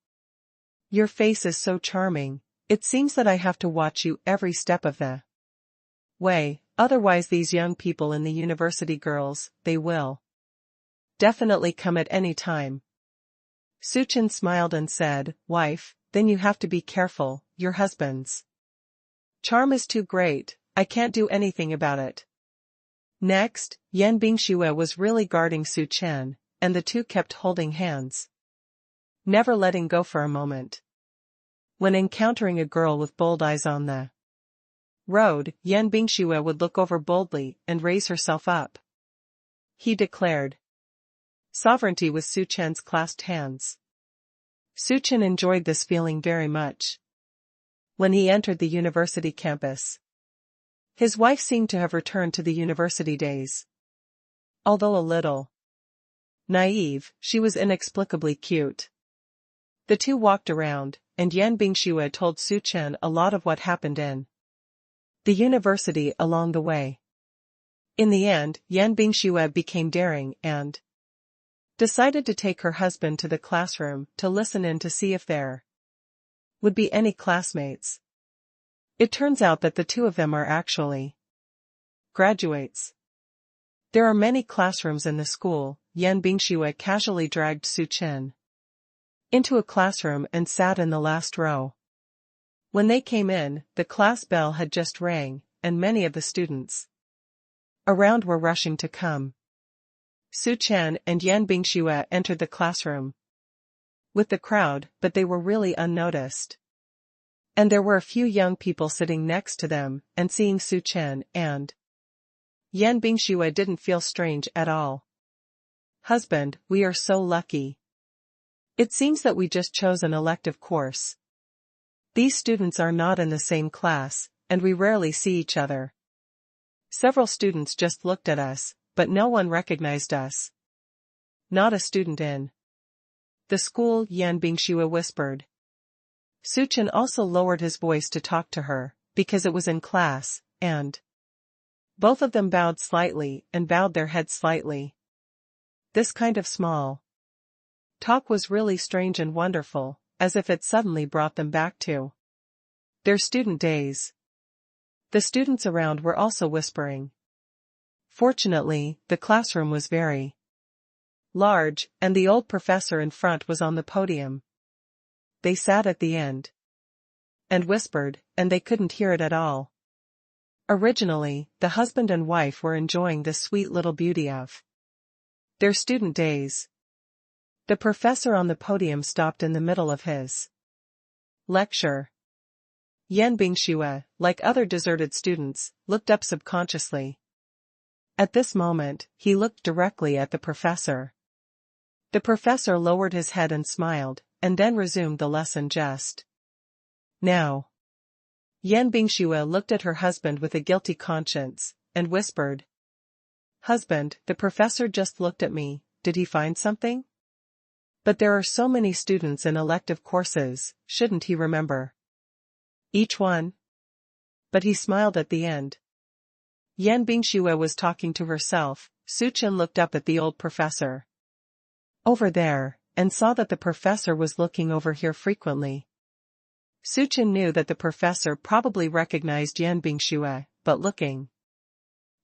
Speaker 1: your face is so charming. It seems that I have to watch you every step of the way, otherwise these young people in the university girls, they will definitely come at any time." Su Chen smiled and said, "Wife, then you have to be careful, your husband's charm is too great, I can't do anything about it." Next, Yan Bingxue was really guarding Su Chen, and the two kept holding hands, never letting go for a moment. When encountering a girl with bold eyes on the road, Yan Bingxue would look over boldly and raise herself up. He declared sovereignty with Su Chen's clasped hands. Su Chen enjoyed this feeling very much. When he entered the university campus, his wife seemed to have returned to the university days. Although a little naive, she was inexplicably cute. The two walked around, and Yan Bingxue told Su Chen a lot of what happened in the university along the way. In the end, Yan Bingxue became daring and decided to take her husband to the classroom to listen in to see if there would be any classmates. It turns out that the 2 of them are actually graduates. There are many classrooms in the school. Yan Bingxue casually dragged Su Chen into a classroom and sat in the last row. When they came in, the class bell had just rang, and many of the students around were rushing to come. Su Chen and Yan Bingxue entered the classroom. with the crowd, but they were really unnoticed. And there were a few young people sitting next to them, and seeing Su Chen and Yan Bingxue didn't feel strange at all. Husband, we are so lucky. It seems that we just chose an elective course. These students are not in the same class, and we rarely see each other. Several students just looked at us, but no one recognized us. Not a student in the school, Yan Bingxue whispered. Su Chen also lowered his voice to talk to her, because it was in class, and both of them bowed slightly and bowed their heads slightly. This kind of small talk was really strange and wonderful, as if it suddenly brought them back to their student days. The students around were also whispering. Fortunately, the classroom was very large, and the old professor in front was on the podium. They sat at the end and whispered, and they couldn't hear it at all. Originally, the husband and wife were enjoying this sweet little beauty of their student days. The professor on the podium stopped in the middle of his lecture. Yan Bingxue, like other deserted students, looked up subconsciously. At this moment, he looked directly at the professor. The professor lowered his head and smiled, and then resumed the lesson just now. Yan Bingxue looked at her husband with a guilty conscience, and whispered, "Husband, the professor just looked at me, did he find something? But there are so many students in elective courses, shouldn't he remember each one?" But he smiled at the end. Yan Bingxue was talking to herself. Su Chen looked up at the old professor over there, and saw that the professor was looking over here frequently. Su Chen knew that the professor probably recognized Yan Bingxue, but looking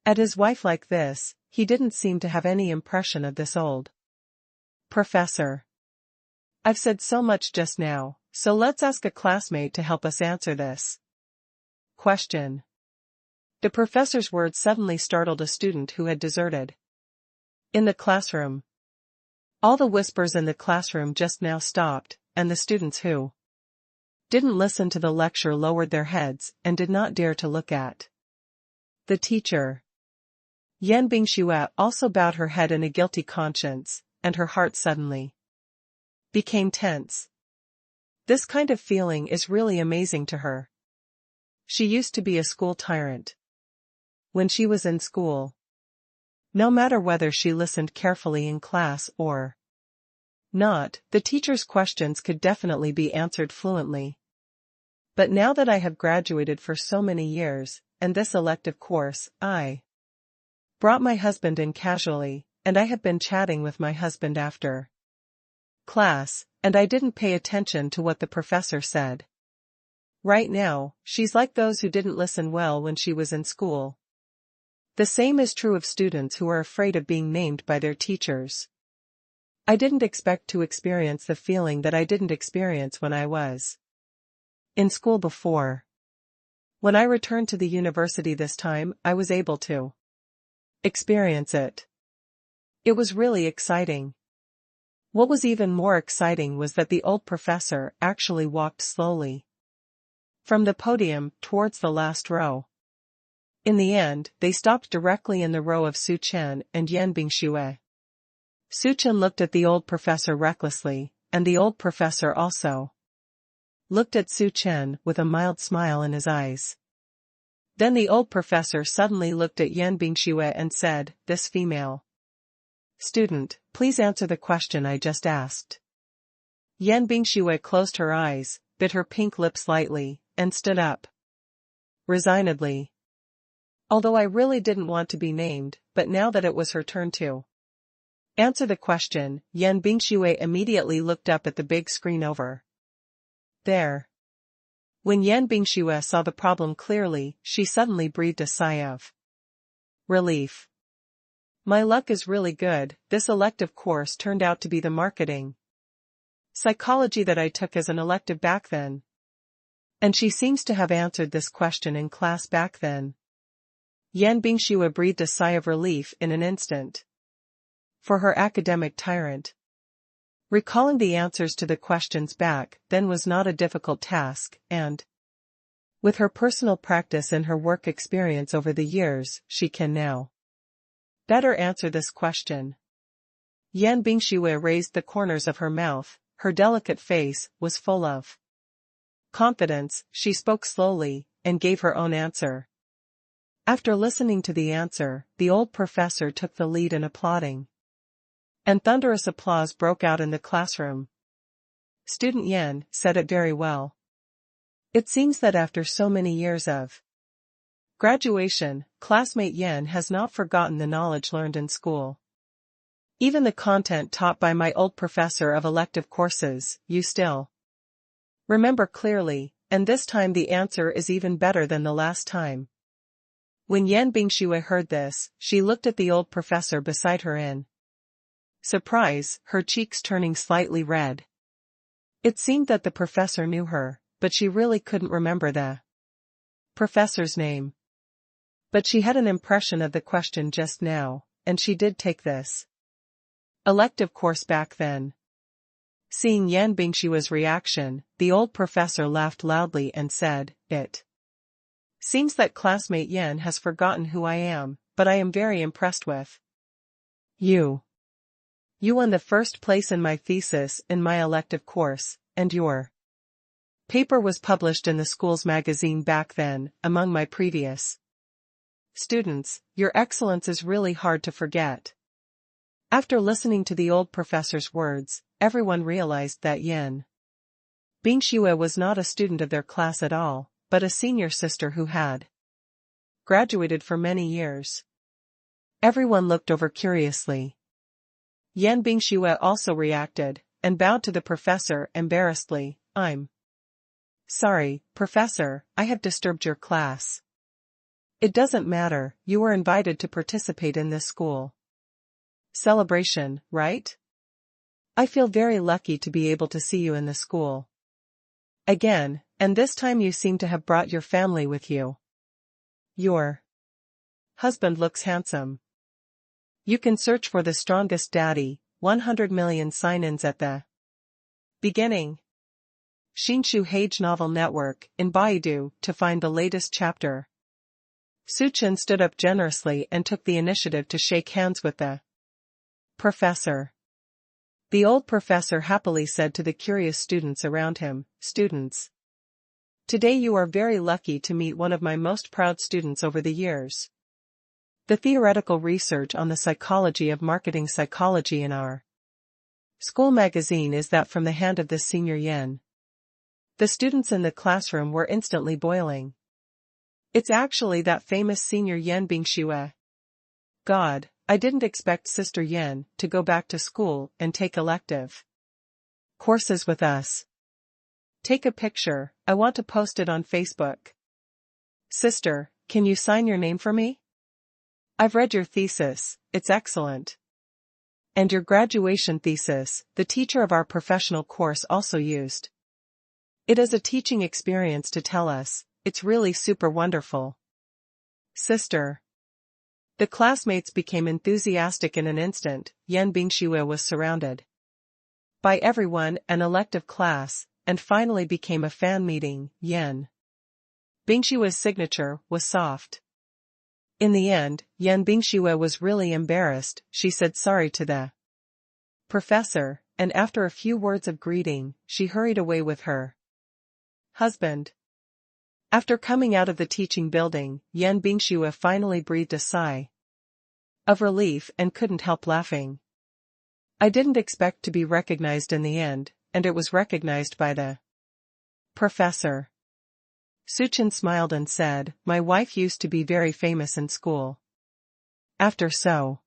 Speaker 1: at his wife like this, he didn't seem to have any impression of this old professor. I've said so much just now, so let's ask a classmate to help us answer this question. The professor's words suddenly startled a student who had deserted in the classroom. All the whispers in the classroom just now stopped, and the students who didn't listen to the lecture lowered their heads and did not dare to look at the teacher. Yan Bingxue also bowed her head in a guilty conscience, and her heart suddenly became tense. This kind of feeling is really amazing to her. She used to be a school tyrant when she was in school. No matter whether she listened carefully in class or not, the teacher's questions could definitely be answered fluently. But now that I have graduated for so many years, and this elective course, I brought my husband in casually, and I have been chatting with my husband after class, and I didn't pay attention to what the professor said. Right now, she's like those who didn't listen well when she was in school. The same is true of students who are afraid of being named by their teachers. I didn't expect to experience the feeling that I didn't experience when I was in school before. When I returned to the university this time, I was able to experience it. It was really exciting. What was even more exciting was that the old professor actually walked slowly from the podium towards the last row. In the end, they stopped directly in the row of Su Chen and Yan Bingxue. Su Chen looked at the old professor recklessly, and the old professor also looked at Su Chen with a mild smile in his eyes. Then the old professor suddenly looked at Yan Bingxue and said, "This female student, please answer the question I just asked." Yan Bingxue closed her eyes, bit her pink lips lightly, and stood up resignedly. Although I really didn't want to be named, but now that it was her turn to answer the question, Yan Bingxue immediately looked up at the big screen over there. When Yan Bingxue saw the problem clearly, she suddenly breathed a sigh of relief. My luck is really good. This elective course turned out to be the marketing psychology that I took as an elective back then. And she seems to have answered this question in class back then. Yan Bingxue breathed a sigh of relief in an instant. For her academic tyrant Recalling the answers to the questions back then was not a difficult task, and with her personal practice and her work experience over the years, she can now better answer this question. Yan Bingxue raised the corners of her mouth, her delicate face was full of confidence. She spoke slowly, and gave her own answer. After listening to the answer, the old professor took the lead in applauding. And thunderous applause broke out in the classroom. Student Yan said it very well. It seems that after so many years of graduation, classmate Yan has not forgotten the knowledge learned in school. Even the content taught by my old professor of elective courses, you still remember clearly, and this time the answer is even better than the last time. When Yan Bingxue heard this, she looked at the old professor beside her in surprise, her cheeks turning slightly red. It seemed that the professor knew her, but she really couldn't remember the professor's name. But she had an impression of the question just now, and she did take this elective course back then. Seeing Yan Bingshue's reaction, the old professor laughed loudly and said, "It seems that classmate Yan has forgotten who I am, but I am very impressed with you. You won the first place in my thesis in my elective course, and your paper was published in the school's magazine back then, among my previous students. Your excellence is really hard to forget." After listening to the old professor's words, everyone realized that Yan Bingxue was not a student of their class at all, but a senior sister who had graduated for many years. Everyone looked over curiously. Yan Bingxue also reacted, and bowed to the professor embarrassedly. "I'm sorry, Professor, I have disturbed your class." "It doesn't matter, you were invited to participate in this school celebration, right? I feel very lucky to be able to see you in the school again, and this time you seem to have brought your family with you. Your husband looks handsome. You can search for the strongest daddy, 100 million sign-ins at the beginning. Xinshu Hage Novel Network in Baidu to find the latest chapter." Su Chen stood up generously and took the initiative to shake hands with the professor. The old professor happily said to the curious students around him, "Students, today you are very lucky to meet one of my most proud students over the years. The theoretical research on the psychology of marketing psychology in our school magazine is that from the hand of this senior Yan." The students in the classroom were instantly boiling. "It's actually that famous senior Yan Bingxue. God, I didn't expect Sister Yan to go back to school and take elective courses with us. Take a picture, I want to post it on Facebook. Sister, can you sign your name for me? I've read your thesis, it's excellent. And your graduation thesis, the teacher of our professional course also used it as a teaching experience to tell us, it's really super wonderful. Sister." The classmates became enthusiastic in an instant. Yan Bingxue was surrounded by everyone, an elective class, and finally became a fan meeting. Yan Bingshue's signature was soft. In the end, Yan Bingxue was really embarrassed. She said sorry to the professor, and after a few words of greeting, she hurried away with her husband. After coming out of the teaching building, Yan Bingxue finally breathed a sigh of relief and couldn't help laughing. "I didn't expect to be recognized in the end, and it was recognized by the professor." Su Chen smiled and said, "My wife used to be very famous in school. After so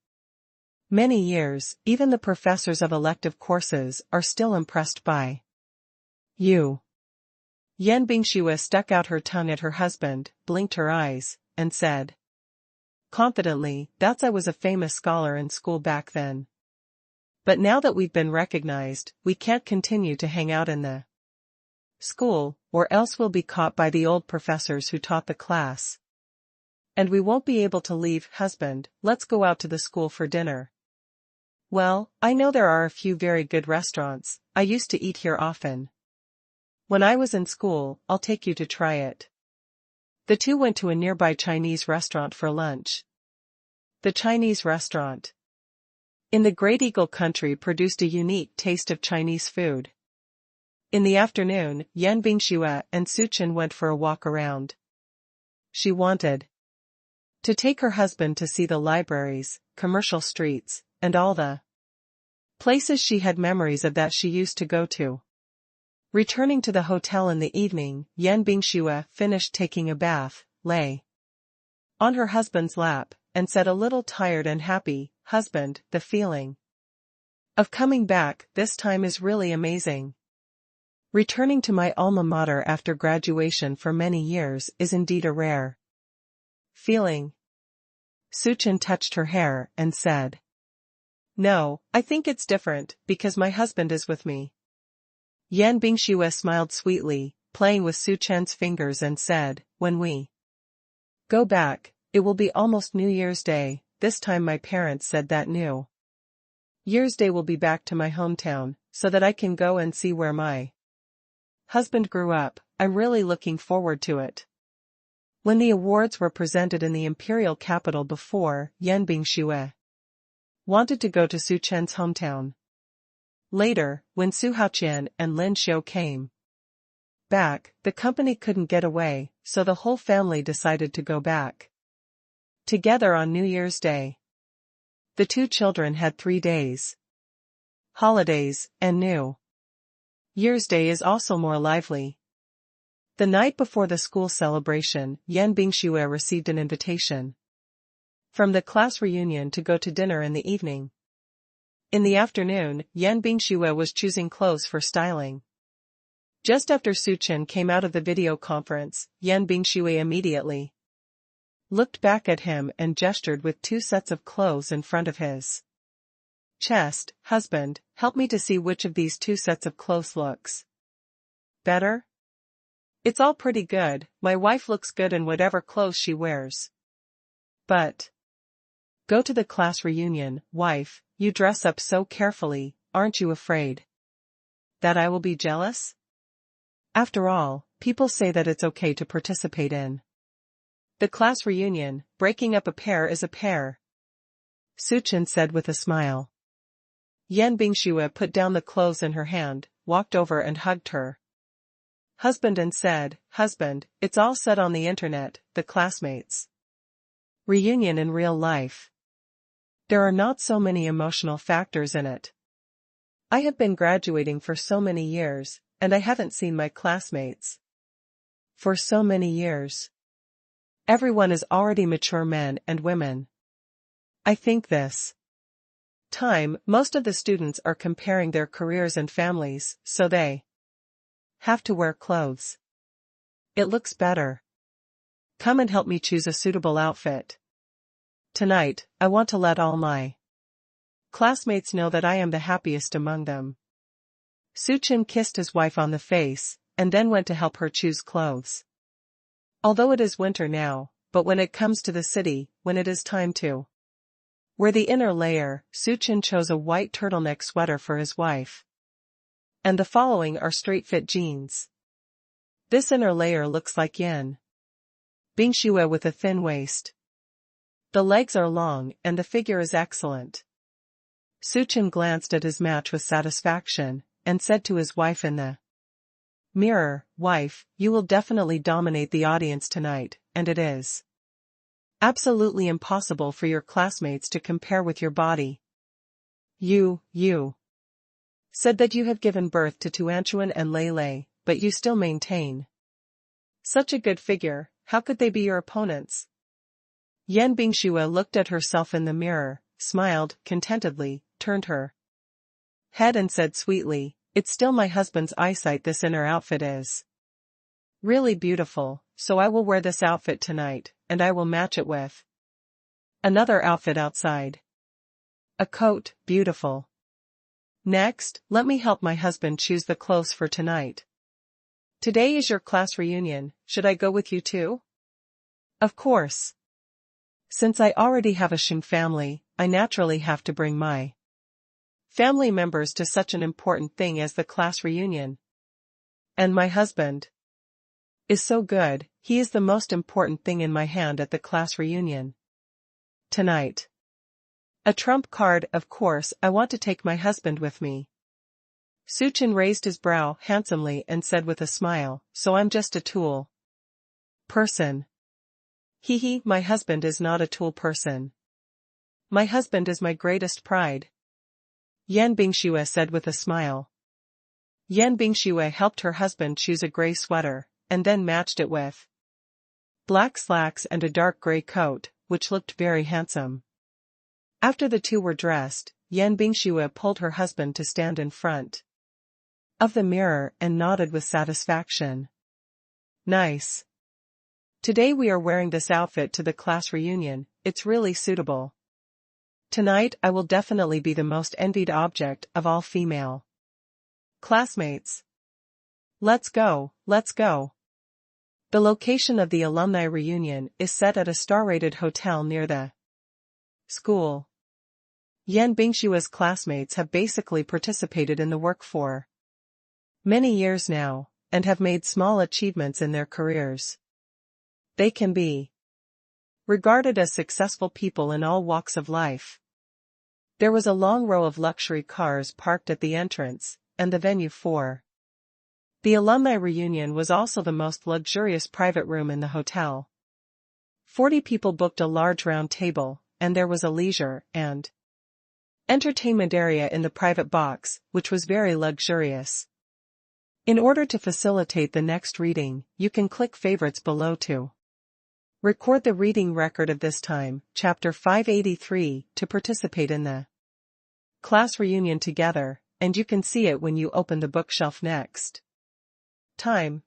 Speaker 1: many years, even the professors of elective courses are still impressed by you." Yan Bingxue stuck out her tongue at her husband, blinked her eyes, and said confidently, "That's I was a famous scholar in school back then. But now that we've been recognized, we can't continue to hang out in the school, or else we'll be caught by the old professors who taught the class. And we won't be able to leave. Husband, let's go out to the school for dinner." Well, I know there are a few very good restaurants. I used to eat here often. When I was in school, I'll take you to try it. The two went to a nearby Chinese restaurant for lunch. The Chinese restaurant in the Great Eagle country produced a unique taste of Chinese food. In the afternoon, Yan Bingxue and Su Chen went for a walk around. She wanted to take her husband to see the libraries, commercial streets, and all the places she had memories of that she used to go to. Returning to the hotel in the evening, Yan Bingxue finished taking a bath, lay on her husband's lap, and said a little tired and happy, "Husband, the feeling of coming back this time is really amazing. Returning to my alma mater after graduation for many years is indeed a rare feeling." Su Chen touched her hair and said, "No, I think it's different, because my husband is with me." Yan Bingxue smiled sweetly, playing with Su Chen's fingers and said, "When we go back, it will be almost New Year's Day. This time my parents said that New Year's Day will be back to my hometown, so that I can go and see where my husband grew up. I'm really looking forward to it." When the awards were presented in the imperial capital before, Yan Bingxue wanted to go to Su Chen's hometown. Later, when Su Haoqian and Lin Xiu came back, the company couldn't get away, so the whole family decided to go back together on New Year's Day. The two children had 3 days holidays, and New Year's Day is also more lively. The night before the school celebration, Yan Bingxue received an invitation from the class reunion to go to dinner in the evening. In the afternoon, Yan Bingxue was choosing clothes for styling. Just after Su Chen came out of the video conference, Yan Bingxue immediately looked back at him and gestured with 2 sets of clothes in front of his chest. "Husband, help me to see which of these 2 sets of clothes looks better. It's all pretty good, my wife looks good in whatever clothes she wears. But go to the class reunion, wife, you dress up so carefully, aren't you afraid that I will be jealous? After all, people say that it's okay to participate in the class reunion. Breaking up a pair is a pair," Su Chen said with a smile. Yan Bingxue put down the clothes in her hand, walked over and hugged her husband and said, "Husband, it's all said on the internet, the classmates reunion in real life. There are not so many emotional factors in it. I have been graduating for so many years, and I haven't seen my classmates for so many years. Everyone is already mature men and women. I think this time, most of the students are comparing their careers and families, so they have to wear clothes. It looks better. Come and help me choose a suitable outfit. Tonight, I want to let all my classmates know that I am the happiest among them." Su Chen kissed his wife on the face, and then went to help her choose clothes. Although it is winter now, but when it comes to the city, when it is time to wear the inner layer, Su Chen chose a white turtleneck sweater for his wife. And the following are straight-fit jeans. This inner layer looks like Yan Bingxue with a thin waist. The legs are long and the figure is excellent. Su Chen glanced at his match with satisfaction, and said to his wife in the mirror, "Wife, you will definitely dominate the audience tonight, and it is absolutely impossible for your classmates to compare with your body. You said that you have given birth to Tuanchuan and Lei, but you still maintain such a good figure, how could they be your opponents?" Yan Bingxue looked at herself in the mirror, smiled contentedly, turned her head and said sweetly, "It's still my husband's eyesight. This inner outfit is really beautiful, so I will wear this outfit tonight, and I will match it with another outfit outside. A coat, beautiful. Next, let me help my husband choose the clothes for tonight. Today is your class reunion, should I go with you too?" "Of course. Since I already have a Xing family, I naturally have to bring my family members to such an important thing as the class reunion. And my husband is so good, he is the most important thing in my hand at the class reunion. Tonight. A trump card, of course, I want to take my husband with me. Suchin raised his brow handsomely and said with a smile, so I'm just a tool person. Hee, my husband is not a tool person. My husband is my greatest pride. Yan Bingxue said with a smile. Yan Bingxue helped her husband choose a gray sweater, and then matched it with black slacks and a dark gray coat, which looked very handsome. After the two were dressed, Yan Bingxue pulled her husband to stand in front of the mirror and nodded with satisfaction. Nice. Today we are wearing this outfit to the class reunion, it's really suitable. Tonight I will definitely be the most envied object of all female classmates. Let's go, let's go. The location of the alumni reunion is set at a star-rated hotel near the school. Yan Bingxue's classmates have basically participated in the work for many years now, and have made small achievements in their careers. They can be regarded as successful people in all walks of life. There was a long row of luxury cars parked at the entrance, and the venue for the alumni reunion was also the most luxurious private room in the hotel. 40 people booked a large round table, and there was a leisure and entertainment area in the private box, which was very luxurious. In order to facilitate the next reading, you can click favorites below to record the reading record of this time, chapter 583, to participate in the class reunion together, and you can see it when you open the bookshelf next time.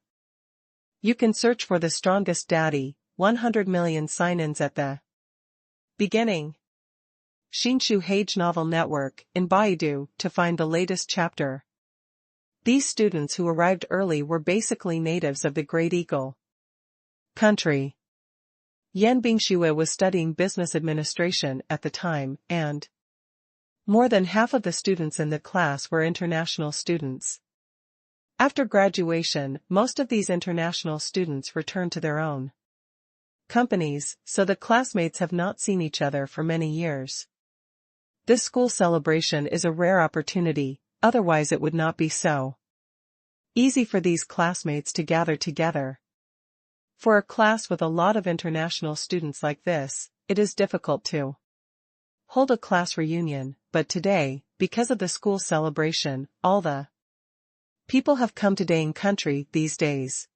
Speaker 1: You can search for The Strongest Daddy, 100 million sign-ins at the beginning. Shinshu Hage Novel Network, in Baidu, to find the latest chapter. These students who arrived early were basically natives of the Great Eagle country. Yan Bingxue was studying business administration at the time, and more than half of the students in the class were international students. After graduation, most of these international students returned to their own companies, so the classmates have not seen each other for many years. This school celebration is a rare opportunity, otherwise it would not be so easy for these classmates to gather together. For a class with a lot of international students like this, it is difficult to hold a class reunion, but today, because of the school celebration, all the people have come to Dane country these days.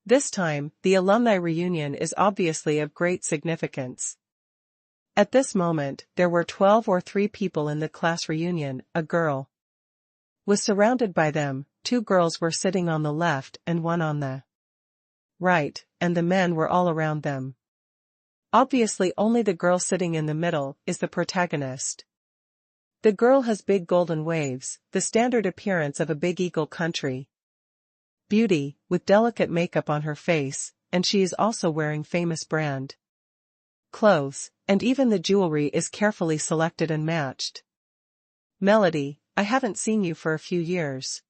Speaker 1: This time, the alumni reunion is obviously of great significance. At this moment, there were 12 or 3 people in the class reunion. A girl was surrounded by them, 2 girls were sitting on the left and 1 on the right, and the men were all around them. Obviously only the girl sitting in the middle is the protagonist. The girl has big golden waves, the standard appearance of a big eagle country beauty, with delicate makeup on her face, and she is also wearing famous brand clothes, and even the jewelry is carefully selected and matched. Melody, I haven't seen you for a few years.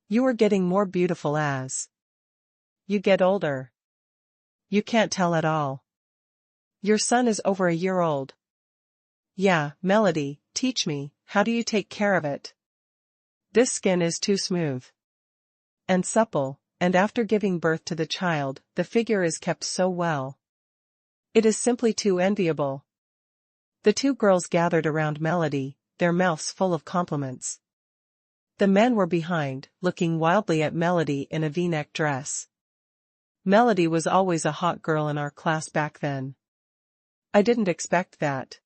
Speaker 1: You are getting more beautiful as you get older. You can't tell at all. Your son is over a year old. Yeah, Melody, teach me, how do you take care of it? This skin is too smooth and supple, and after giving birth to the child, the figure is kept so well. It is simply too enviable. The 2 girls gathered around Melody, their mouths full of compliments. The men were behind, looking wildly at Melody in a V-neck dress. Melody was always a hot girl in our class back then. I didn't expect that.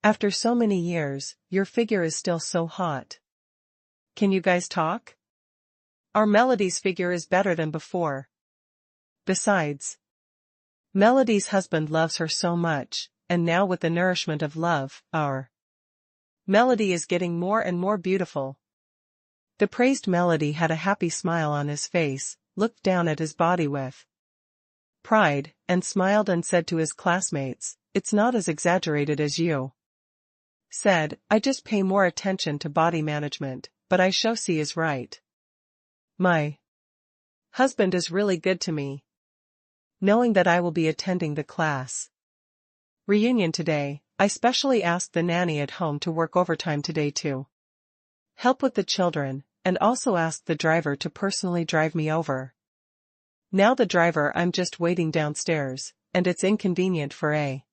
Speaker 1: After so many years, your figure is still so hot. Can you guys talk? Our Melody's figure is better than before. Besides, Melody's husband loves her so much, and now with the nourishment of love, our Melody is getting more and more beautiful. The praised Melody had a happy smile on his face, looked down at his body with pride, and smiled and said to his classmates, "It's not as exaggerated as you said, I just pay more attention to body management, but I show she is right. My husband is really good to me. Knowing that I will be attending the class reunion today, I specially asked the nanny at home to work overtime today to help with the children, and also asked the driver to personally drive me over. Now the driver I'm just waiting downstairs, and it's inconvenient for a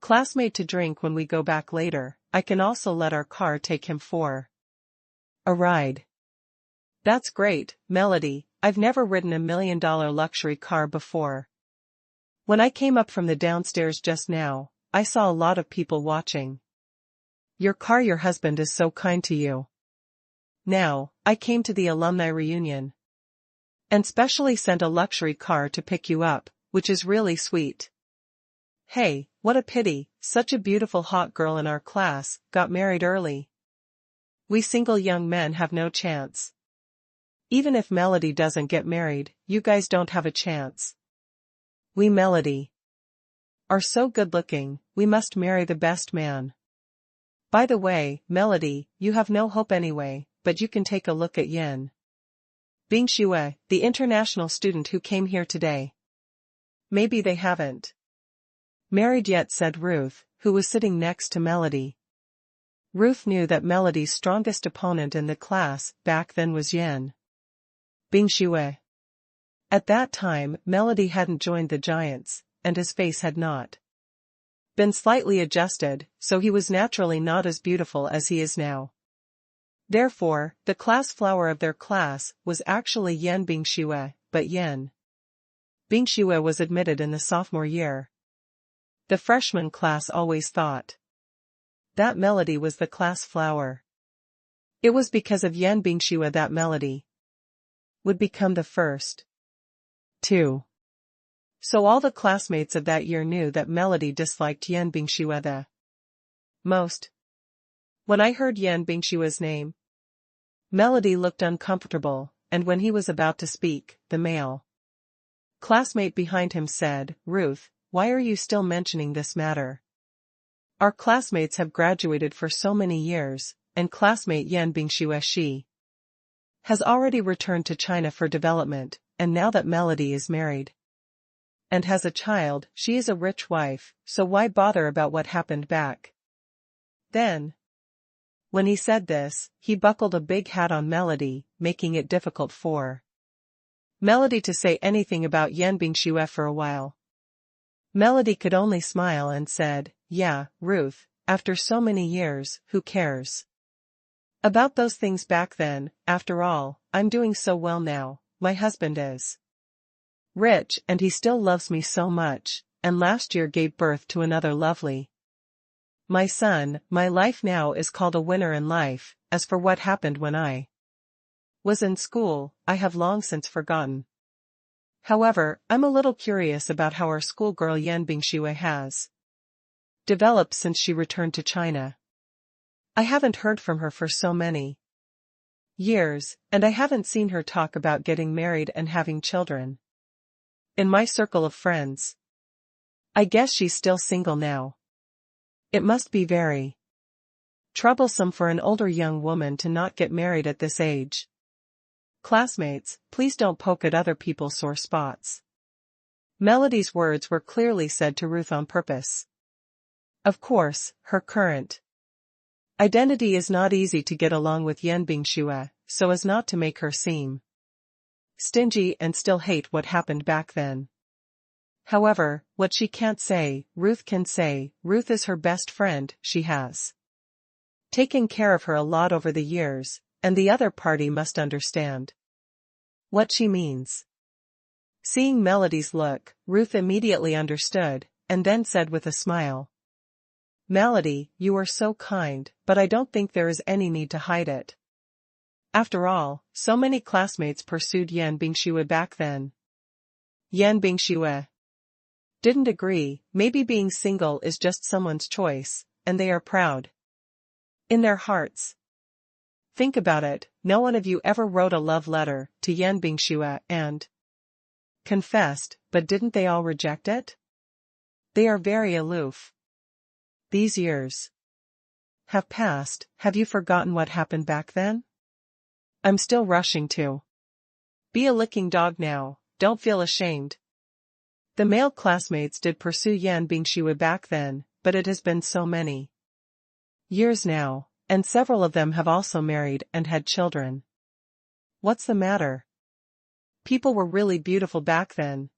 Speaker 1: classmate to drink when we go back later. I can also let our car take him for a ride. That's great, Melody. I've never ridden $1 million luxury car before. When I came up from the downstairs just now, I saw a lot of people watching your car. Your husband is so kind to you. Now, I came to the alumni reunion and specially sent a luxury car to pick you up, which is really sweet. Hey, what a pity, such a beautiful hot girl in our class got married early. We single young men have no chance. Even if Melody doesn't get married, you guys don't have a chance. We Melody are so good looking, we must marry the best man. By the way, Melody, you have no hope anyway, but you can take a look at Yen Bingxue, the international student who came here today. Maybe they haven't married yet, said Ruth, who was sitting next to Melody. Ruth knew that Melody's strongest opponent in the class back then was Yen Bingxue. At that time, Melody hadn't joined the Giants, and his face had not been slightly adjusted, so he was naturally not as beautiful as he is now. Therefore, the class flower of their class was actually Yen Bingxue, but Yen Bingxue was admitted in the sophomore year. The freshman class always thought that Melody was the class flower. It was because of Yen Bingxue that Melody would become the first two. So all the classmates of that year knew that Melody disliked Yen Bingxue the most. When I heard Yen Bingxue's name, Melody looked uncomfortable, and when he was about to speak, the male classmate behind him said, Ruth, why are you still mentioning this matter? Our classmates have graduated for so many years, and classmate Yen Bingxue she has already returned to China for development, and now that Melody is married and has a child, she is a rich wife, so why bother about what happened back then? When he said this, he buckled a big hat on Melody, making it difficult for Melody to say anything about Yen Bingxue for a while. Melody could only smile and said, yeah, Ruth, after so many years, who cares about those things back then? After all, I'm doing so well now, my husband is rich and he still loves me so much, and last year gave birth to another lovely my son. My life now is called a winner in life. As for what happened when I was in school, I have long since forgotten. However, I'm a little curious about how our schoolgirl Yen Bingxue has developed since she returned to China. I haven't heard from her for so many years, and I haven't seen her talk about getting married and having children. In my circle of friends, I guess she's still single now. It must be very troublesome for an older young woman to not get married at this age. Classmates, please don't poke at other people's sore spots. Melody's words were clearly said to Ruth on purpose. Of course, her current identity is not easy to get along with Yen Bingxue, so as not to make her seem stingy and still hate what happened back then. However, what she can't say, Ruth can say. Ruth is her best friend, she has taken care of her a lot over the years, and the other party must understand what she means. Seeing Melody's look, Ruth immediately understood, and then said with a smile, Melody, you are so kind, but I don't think there is any need to hide it. After all, so many classmates pursued Yen Bingxue back then. Yen Bingxue didn't agree. Maybe being single is just someone's choice, and they are proud in their hearts. Think about it, no one of you ever wrote a love letter to Yen Bingxue and confessed, but didn't they all reject it? They are very aloof these years. have passed. Have you forgotten what happened back then? I'm still rushing to. Be a licking dog now, don't feel ashamed. The male classmates did pursue Yan Bingshui back then, but it has been so many years now, and several of them have also married and had children. What's the matter? People were really beautiful back then.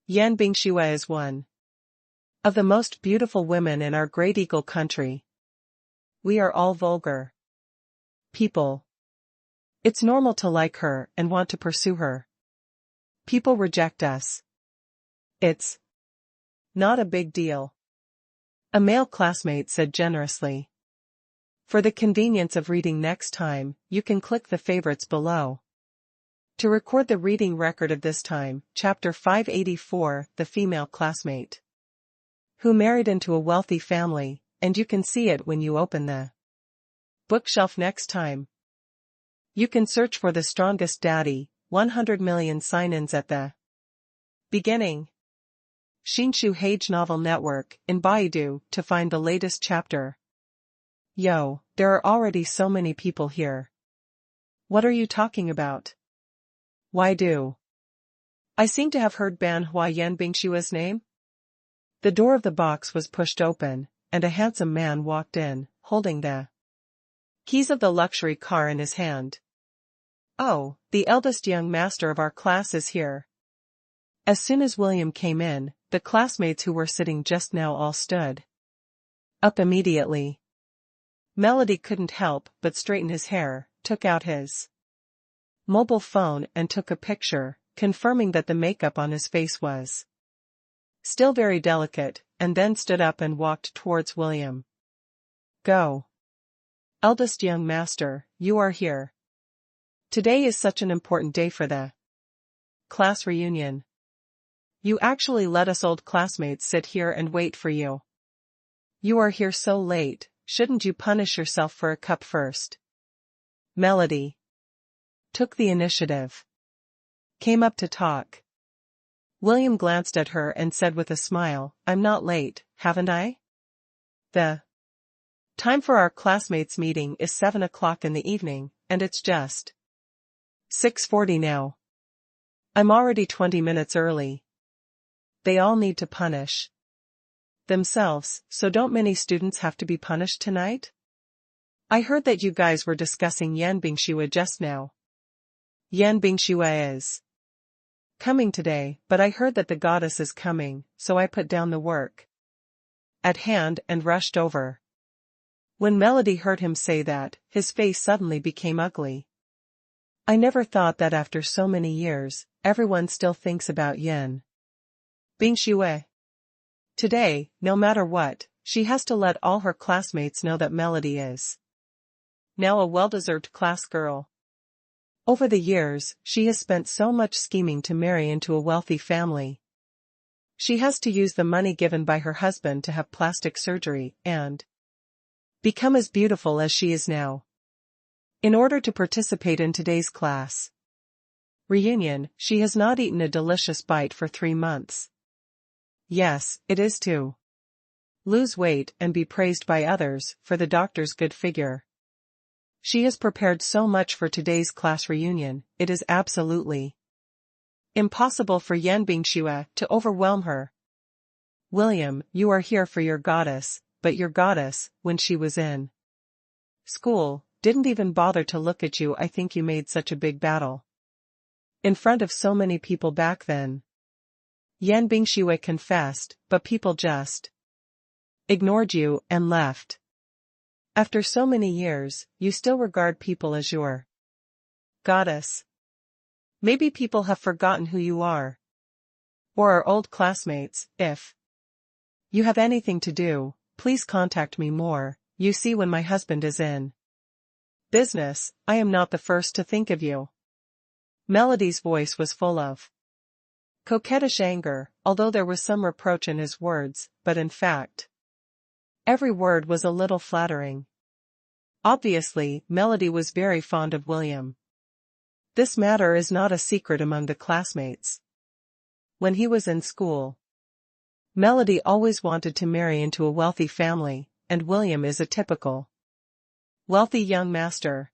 Speaker 1: Yan Bingshui is one of the most beautiful women in our great eagle country. We are all vulgar people. It's normal to like her and want to pursue her. People reject us. It's not a big deal. A male classmate said generously. For the convenience of reading next time, you can click the favorites below. To record the reading record of this time, Chapter 584, The Female Classmate Who Married into a Wealthy Family, and you can see it when you open the bookshelf next time. You can search for The Strongest Daddy, 100 million sign-ins at the beginning. Shinshu Hage Novel Network, in Baidu, to find the latest chapter. Yo, there are already so many people here. What are you talking about? Why do I seem to have heard Ban Hua Yan Bingshua's name? The door of the box was pushed open, and a handsome man walked in, holding the keys of the luxury car in his hand. Oh, the eldest young master of our class is here. As soon as William came in, the classmates who were sitting just now all stood up immediately. Melody couldn't help but straighten his hair, took out his mobile phone and took a picture, confirming that the makeup on his face was still very delicate, and then stood up and walked towards William. Go. Eldest young master, you are here. Today is such an important day for the class reunion. You actually let us old classmates sit here and wait for you. You are here so late, shouldn't you punish yourself for a cup first? Melody took the initiative. Came up to talk. William glanced at her and said with a smile, I'm not late, haven't I? The time for our classmates' meeting is 7 o'clock in the evening, and it's just 6:40 now. I'm already 20 minutes early. They all need to punish themselves, so don't many students have to be punished tonight? I heard that you guys were discussing Yan Bingshui just now. Yan Bingshui is coming today, but I heard that the goddess is coming, so I put down the work at hand and rushed over. When Melody heard him say that, his face suddenly became ugly. I never thought that after so many years, everyone still thinks about Yan Bingshui. Today, no matter what, she has to let all her classmates know that Melody is now a well-deserved class girl. Over the years, she has spent so much scheming to marry into a wealthy family. She has to use the money given by her husband to have plastic surgery and become as beautiful as she is now. In order to participate in today's class reunion, she has not eaten a delicious bite for 3 months. Yes, it is to lose weight and be praised by others for the doctor's good figure. She has prepared so much for today's class reunion, it is absolutely impossible for Yan Bingshui to overwhelm her. William, you are here for your goddess, but your goddess, when she was in school, didn't even bother to look at you. I think you made such a big battle in front of so many people back then. Yan Bingshui confessed, but people just ignored you and left. After so many years, you still regard people as your goddess. Maybe people have forgotten who you are. Or are old classmates. If you have anything to do, please contact me more. You see, when my husband is in business, I am not the first to think of you. Melody's voice was full of coquettish anger, although there was some reproach in his words, but in fact, every word was a little flattering. Obviously, Melody was very fond of William. This matter is not a secret among the classmates. When he was in school, Melody always wanted to marry into a wealthy family, and William is a typical wealthy young master.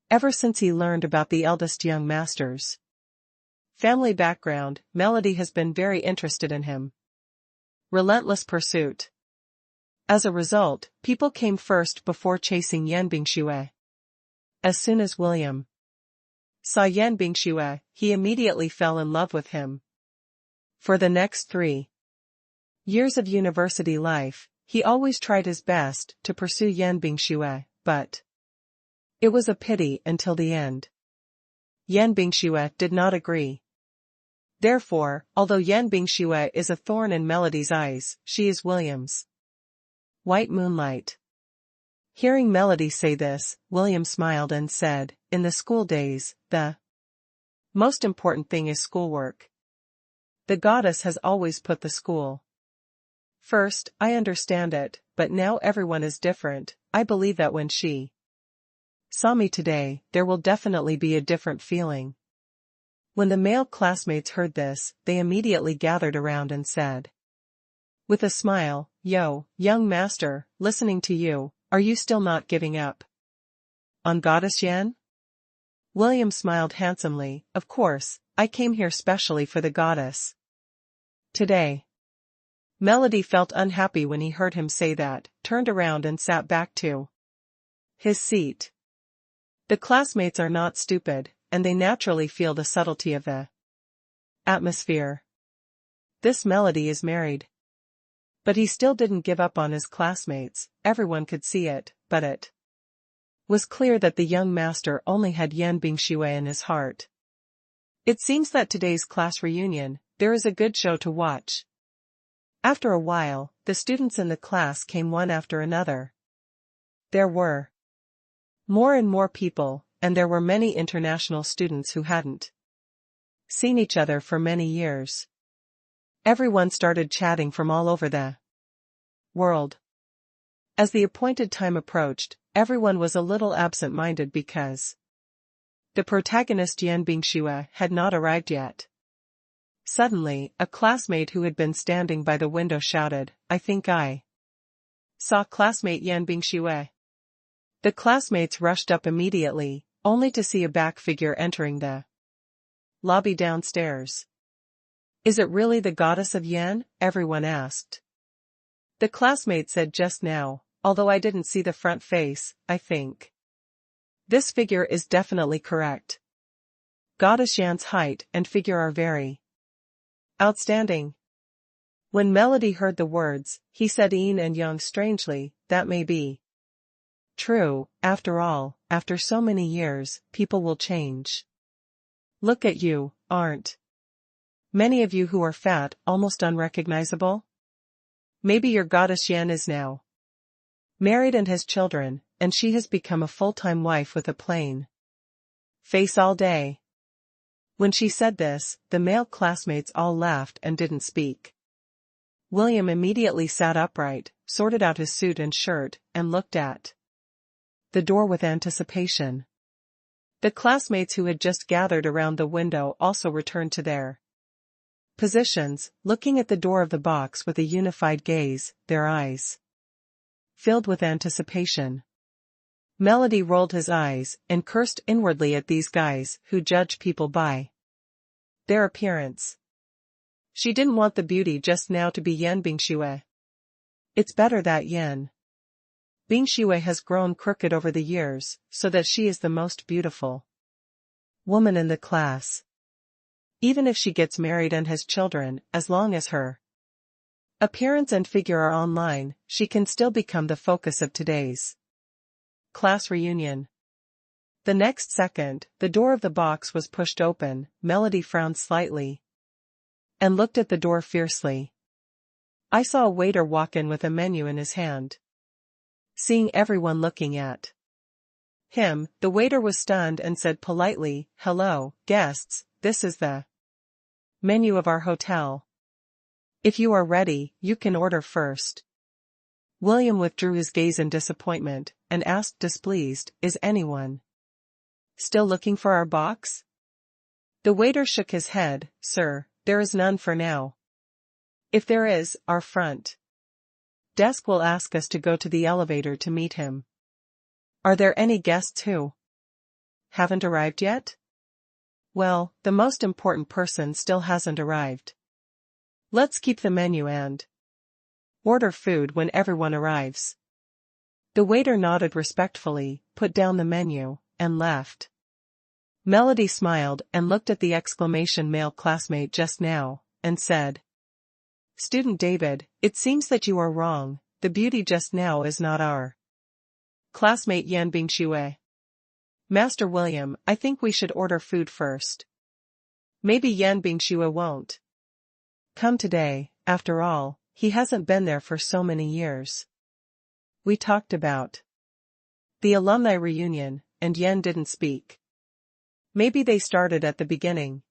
Speaker 1: Ever since he learned about the eldest young master's family background, Melody has been very interested in him. Relentless pursuit. As a result, people came first before chasing Yan Bingxue. As soon as William saw Yan Bingxue, he immediately fell in love with him. For the next 3 years of university life, he always tried his best to pursue Yan Bingxue, but it was a pity until the end. Yan Bingxue did not agree. Therefore, although Yan Bingxue is a thorn in Melody's eyes, she is William's white moonlight. Hearing Melody say this, William smiled and said, "In the school days, the most important thing is schoolwork. The goddess has always put the school first. I understand it, but now everyone is different. I believe that when she saw me today, there will definitely be a different feeling." When the male classmates heard this, they immediately gathered around and said, with a smile, "Yo, young master, listening to you, are you still not giving up on Goddess Yan?" William smiled handsomely. "Of course, I came here specially for the goddess today." Melody felt unhappy when he heard him say that, turned around and sat back to his seat. The classmates are not stupid, and they naturally feel the subtlety of the atmosphere. This Melody is married. But he still didn't give up on his classmates. Everyone could see it, but it was clear that the young master only had Yan Bingxue in his heart. It seems that today's class reunion, there is a good show to watch. After a while, the students in the class came one after another. There were more and more people, and there were many international students who hadn't seen each other for many years. Everyone started chatting from all over the world. As the appointed time approached, everyone was a little absent-minded because the protagonist Yan Bingxue had not arrived yet. Suddenly, a classmate who had been standing by the window shouted, "I think I saw classmate Yan Bingxue." The classmates rushed up immediately, only to see a back figure entering the lobby downstairs. "Is it really the goddess of Yan?" everyone asked. The classmate said, "Just now, although I didn't see the front face, I think this figure is definitely correct. Goddess Yan's height and figure are very outstanding." When Melody heard the words, he said Yin and Yang strangely, "That may be true. After all, after so many years, people will change. Look at you, aren't many of you who are fat almost unrecognizable? Maybe your goddess Yan is now married and has children, and she has become a full-time wife with a plain face all day." When she said this, the male classmates all laughed and didn't speak. William immediately sat upright, sorted out his suit and shirt, and looked at the door with anticipation. The classmates who had just gathered around the window also returned to their positions, looking at the door of the box with a unified gaze, their eyes filled with anticipation. Melody rolled his eyes and cursed inwardly at these guys who judge people by their appearance. She didn't want the beauty just now to be Yan Bingxue. It's better that Yan Bingxue has grown crooked over the years, so that she is the most beautiful woman in the class. Even if she gets married and has children, as long as her appearance and figure are online, she can still become the focus of today's class reunion. The next second, the door of the box was pushed open. Melody frowned slightly and looked at the door fiercely. I saw a waiter walk in with a menu in his hand. Seeing everyone looking at him, the waiter was stunned and said politely, "Hello, guests, this is the menu of our hotel. If you are ready, you can order first." William withdrew his gaze in disappointment, and asked displeased, "Is anyone still looking for our box?" The waiter shook his head, "Sir, there is none for now. If there is, our front desk will ask us to go to the elevator to meet him. Are there any guests who haven't arrived yet? Well, the most important person still hasn't arrived. Let's keep the menu and order food when everyone arrives. The waiter nodded respectfully, put down the menu, and left. Melody smiled and looked at the male classmate just now, and said, "Student David, it seems that you are wrong, the beauty just now is not our classmate Yan Bingxue. Master William, I think we should order food first. Maybe Yan Bingxue won't come today, after all, he hasn't been there for so many years. We talked about the alumni reunion, and Yan didn't speak. Maybe they started at the beginning.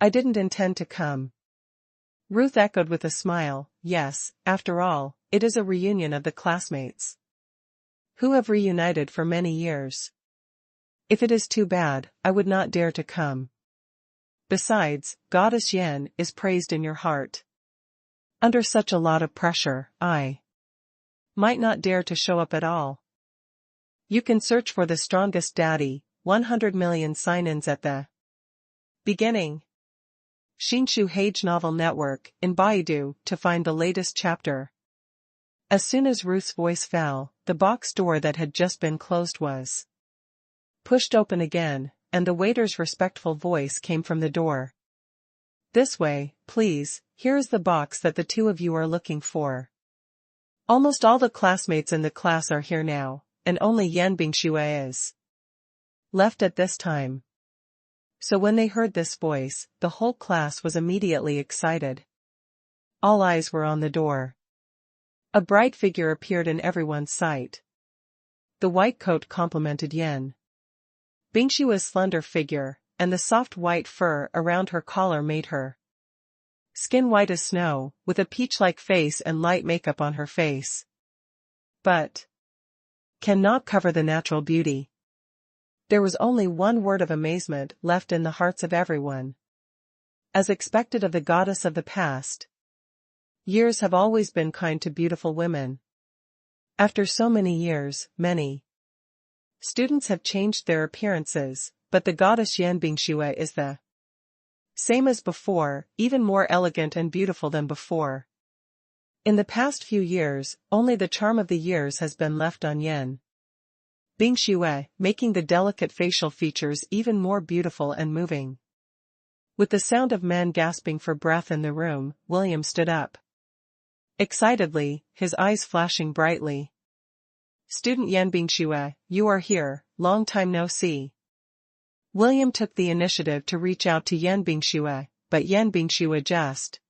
Speaker 1: I didn't intend to come." Ruth echoed with a smile, "Yes, after all, it is a reunion of the classmates who have reunited for many years. If it is too bad, I would not dare to come. Besides, Goddess Yan is praised in your heart. Under such a lot of pressure, I might not dare to show up at all. You can search for the strongest daddy, 100 million sign-ins at the beginning. Xinshu Hage Novel Network in Baidu to find the latest chapter." As soon as Ruth's voice fell, the box door that had just been closed was pushed open again, and the waiter's respectful voice came from the door. "This way, please, here is the box that the two of you are looking for. Almost all the classmates in the class are here now, and only Yan Bingxue is left at this time." So when they heard this voice, the whole class was immediately excited. All eyes were on the door. A bright figure appeared in everyone's sight. The white coat complemented Yan Bingshua's slender figure, and the soft white fur around her collar made her skin white as snow, with a peach-like face and light makeup on her face. But cannot cover the natural beauty. There was only one word of amazement left in the hearts of everyone. As expected of the goddess of the past, years have always been kind to beautiful women. After so many years, many students have changed their appearances, but the goddess Yan Bingxue is the same as before, even more elegant and beautiful than before. In the past few years, only the charm of the years has been left on Yan Bingxue, making the delicate facial features even more beautiful and moving. With the sound of men gasping for breath in the room, William stood up excitedly, his eyes flashing brightly. "Student Yan Bingxue, you are here, long time no see." William took the initiative to reach out to Yan Bingxue, but Yan Bingxue just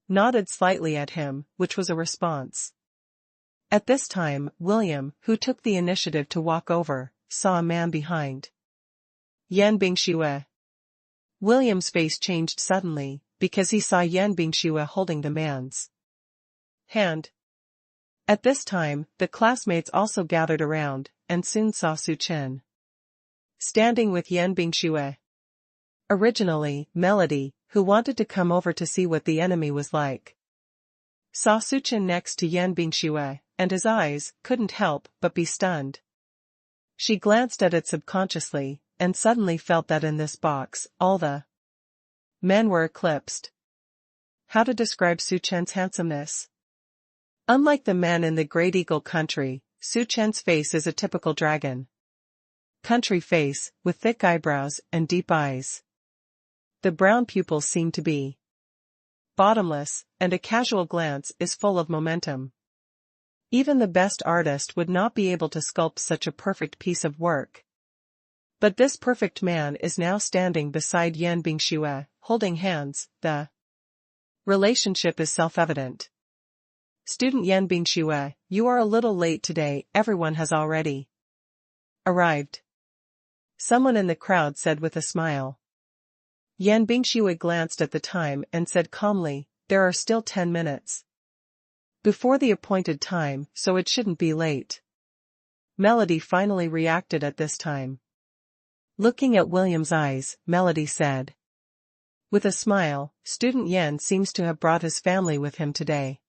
Speaker 1: nodded slightly at him, which was a response. At this time, William, who took the initiative to walk over, saw a man behind Yan Bingxue. William's face changed suddenly, because he saw Yan Bingxue holding the man's hand. At this time, the classmates also gathered around, and soon saw Su Chen standing with Yan Bingxue. Originally, Melody, who wanted to come over to see what the enemy was like, saw Su Chen next to Yan Bingxue, and his eyes couldn't help but be stunned. She glanced at it subconsciously, and suddenly felt that in this box, all the men were eclipsed. How to describe Su Chen's handsomeness? Unlike the men in the Great Eagle country, Su Chen's face is a typical dragon country face, with thick eyebrows and deep eyes. The brown pupils seem to be bottomless, and a casual glance is full of momentum. Even the best artist would not be able to sculpt such a perfect piece of work. But this perfect man is now standing beside Yan Bingxue, holding hands. The relationship is self-evident. "Student Yan Bingxue, you are a little late today, everyone has already arrived," someone in the crowd said with a smile. Yan Bingxue glanced at the time and said calmly, "There are still 10 minutes before the appointed time, so it shouldn't be late." Melody finally reacted at this time. Looking at William's eyes, Melody said with a smile, "Student Yan seems to have brought his family with him today."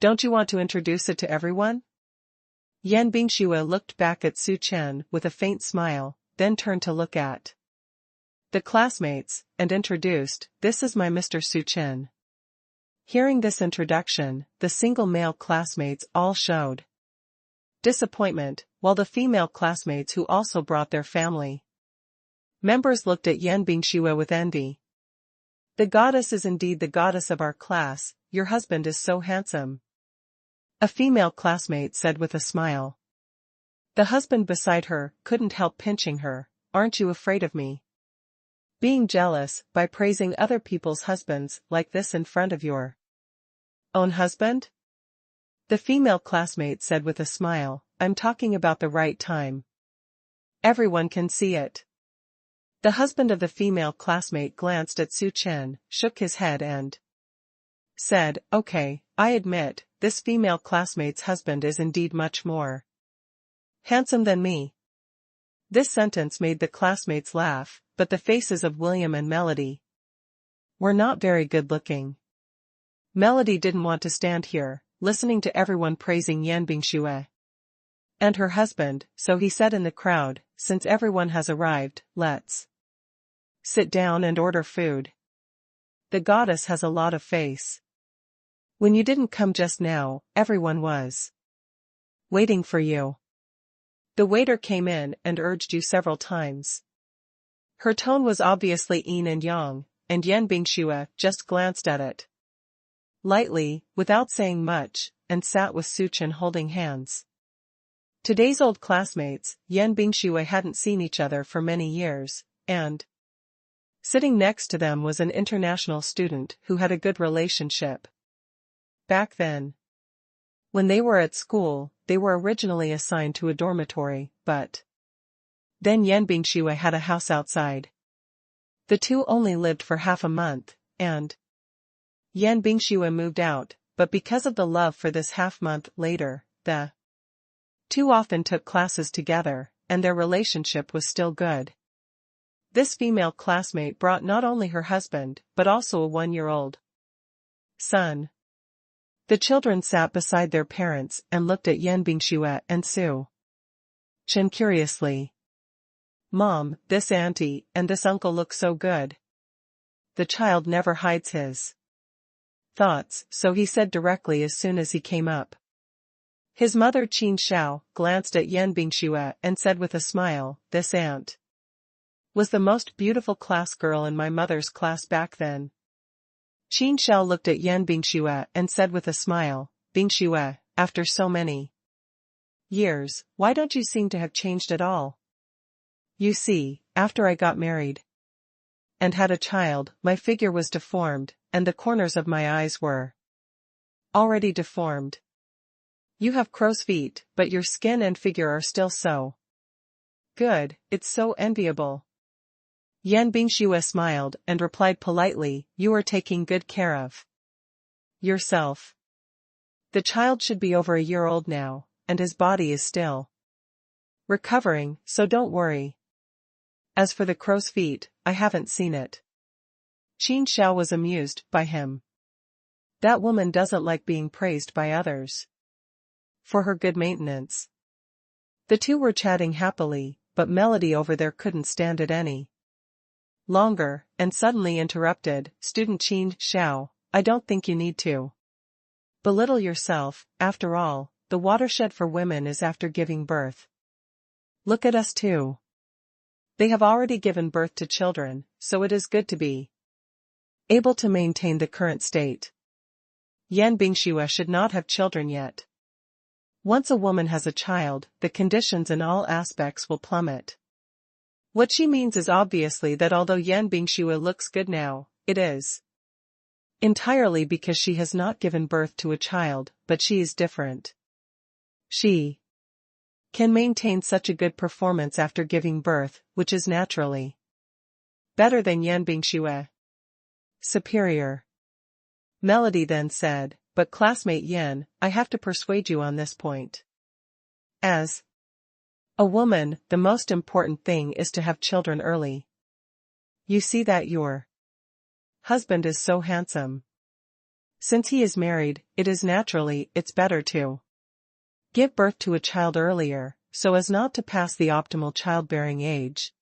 Speaker 1: Don't you want to introduce it to everyone? Yan Bingxue looked back at Su Chen with a faint smile, then turned to look at the classmates, and introduced, "This is my Mr. Su Chen." Hearing this introduction, the single male classmates all showed disappointment, while the female classmates who also brought their family members looked at Yan Bingxue with envy. "The goddess is indeed the goddess of our class, your husband is so handsome," a female classmate said with a smile. The husband beside her couldn't help pinching her. "Aren't you afraid of me being jealous by praising other people's husbands like this in front of your own husband?" The female classmate said with a smile, "I'm talking about the right time. Everyone can see it." The husband of the female classmate glanced at Su Chen, shook his head and said, "Okay, I admit, this female classmate's husband is indeed much more handsome than me." This sentence made the classmates laugh, but the faces of William and Melody were not very good-looking. Melody didn't want to stand here, listening to everyone praising Yan Bingxue and her husband, so he said in the crowd, "Since everyone has arrived, let's sit down and order food. The goddess has a lot of face. When you didn't come just now, everyone was waiting for you. The waiter came in and urged you several times." Her tone was obviously yin and yang, and Yan Bingxue just glanced at it lightly, without saying much, and sat with Su Chen holding hands. Today's old classmates, Yan Bingxue hadn't seen each other for many years, and sitting next to them was an international student who had a good relationship. Back then, when they were at school, they were originally assigned to a dormitory, but then Yan Bingxue had a house outside. The two only lived for half a month, and Yan Bingxue moved out, but because of the love for this half-month later, the two often took classes together, and their relationship was still good. This female classmate brought not only her husband, but also a 1-year-old son. The children sat beside their parents and looked at Yan Bingxue and Su Chen curiously. "Mom, this auntie and this uncle look so good." The child never hides his thoughts, so he said directly as soon as he came up. His mother Qin Xiao glanced at Yan Bingxue and said with a smile, "This aunt was the most beautiful class girl in my mother's class back then." Qin Xiao looked at Yan Bingxue and said with a smile, "Bingxue, after so many years, why don't you seem to have changed at all? You see, after I got married and had a child, my figure was deformed, and the corners of my eyes were already deformed. You have crow's feet, but your skin and figure are still so good, it's so enviable." Yan Bingxue smiled and replied politely, "You are taking good care of yourself. The child should be over a year old now, and his body is still recovering, so don't worry. As for the crow's feet, I haven't seen it." Qin Xiao was amused by him. That woman doesn't like being praised by others for her good maintenance. The two were chatting happily, but Melody over there couldn't stand it any longer, and suddenly interrupted, "Student Qin Xiao, I don't think you need to belittle yourself. After all, the watershed for women is after giving birth. Look at us too. They have already given birth to children, so it is good to be able to maintain the current state. Yan Bingxue should not have children yet. Once a woman has a child, the conditions in all aspects will plummet." What she means is obviously that although Yan Bingxue looks good now, it is entirely because she has not given birth to a child, but she is different. She can maintain such a good performance after giving birth, which is naturally better than Yan Bingxue. Superior. Melody then said, "But classmate Yan, I have to persuade you on this point. As a woman, the most important thing is to have children early. You see that your husband is so handsome. Since he is married, it's better to give birth to a child earlier, so as not to pass the optimal childbearing age.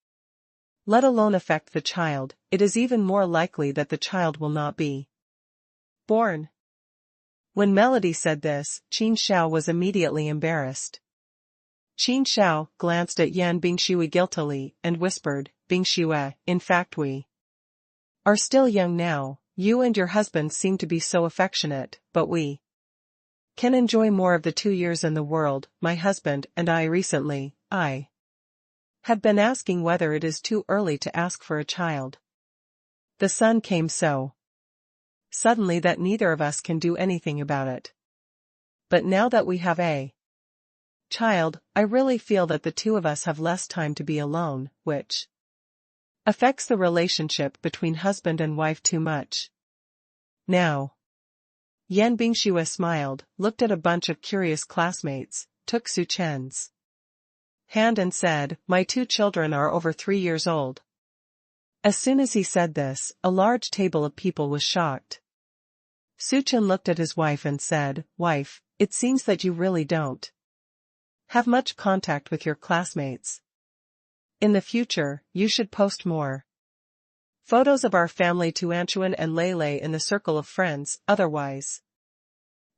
Speaker 1: Let alone affect the child, it is even more likely that the child will not be born. When Melody said this, Qin Shao was immediately embarrassed. Qin Shao glanced at Yan Bingshui guiltily and whispered, Bingshui, in fact we are still young now, you and your husband seem to be so affectionate, but we can enjoy more of the 2 years in the world. My husband and I recently, have been asking whether it is too early to ask for a child. The son came so suddenly that neither of us can do anything about it. But now that we have a child, I really feel that the two of us have less time to be alone, which affects the relationship between husband and wife too much. Now. Yan Bingshui smiled, looked at a bunch of curious classmates, took Su Chen's hand and said, my 2 children are over 3 years old. As soon as he said this, a large table of people was shocked. Su Chen looked at his wife and said, Wife, it seems that you really don't have much contact with your classmates. In the future, you should post more photos of our family to Anchuan and Lele in the circle of friends, otherwise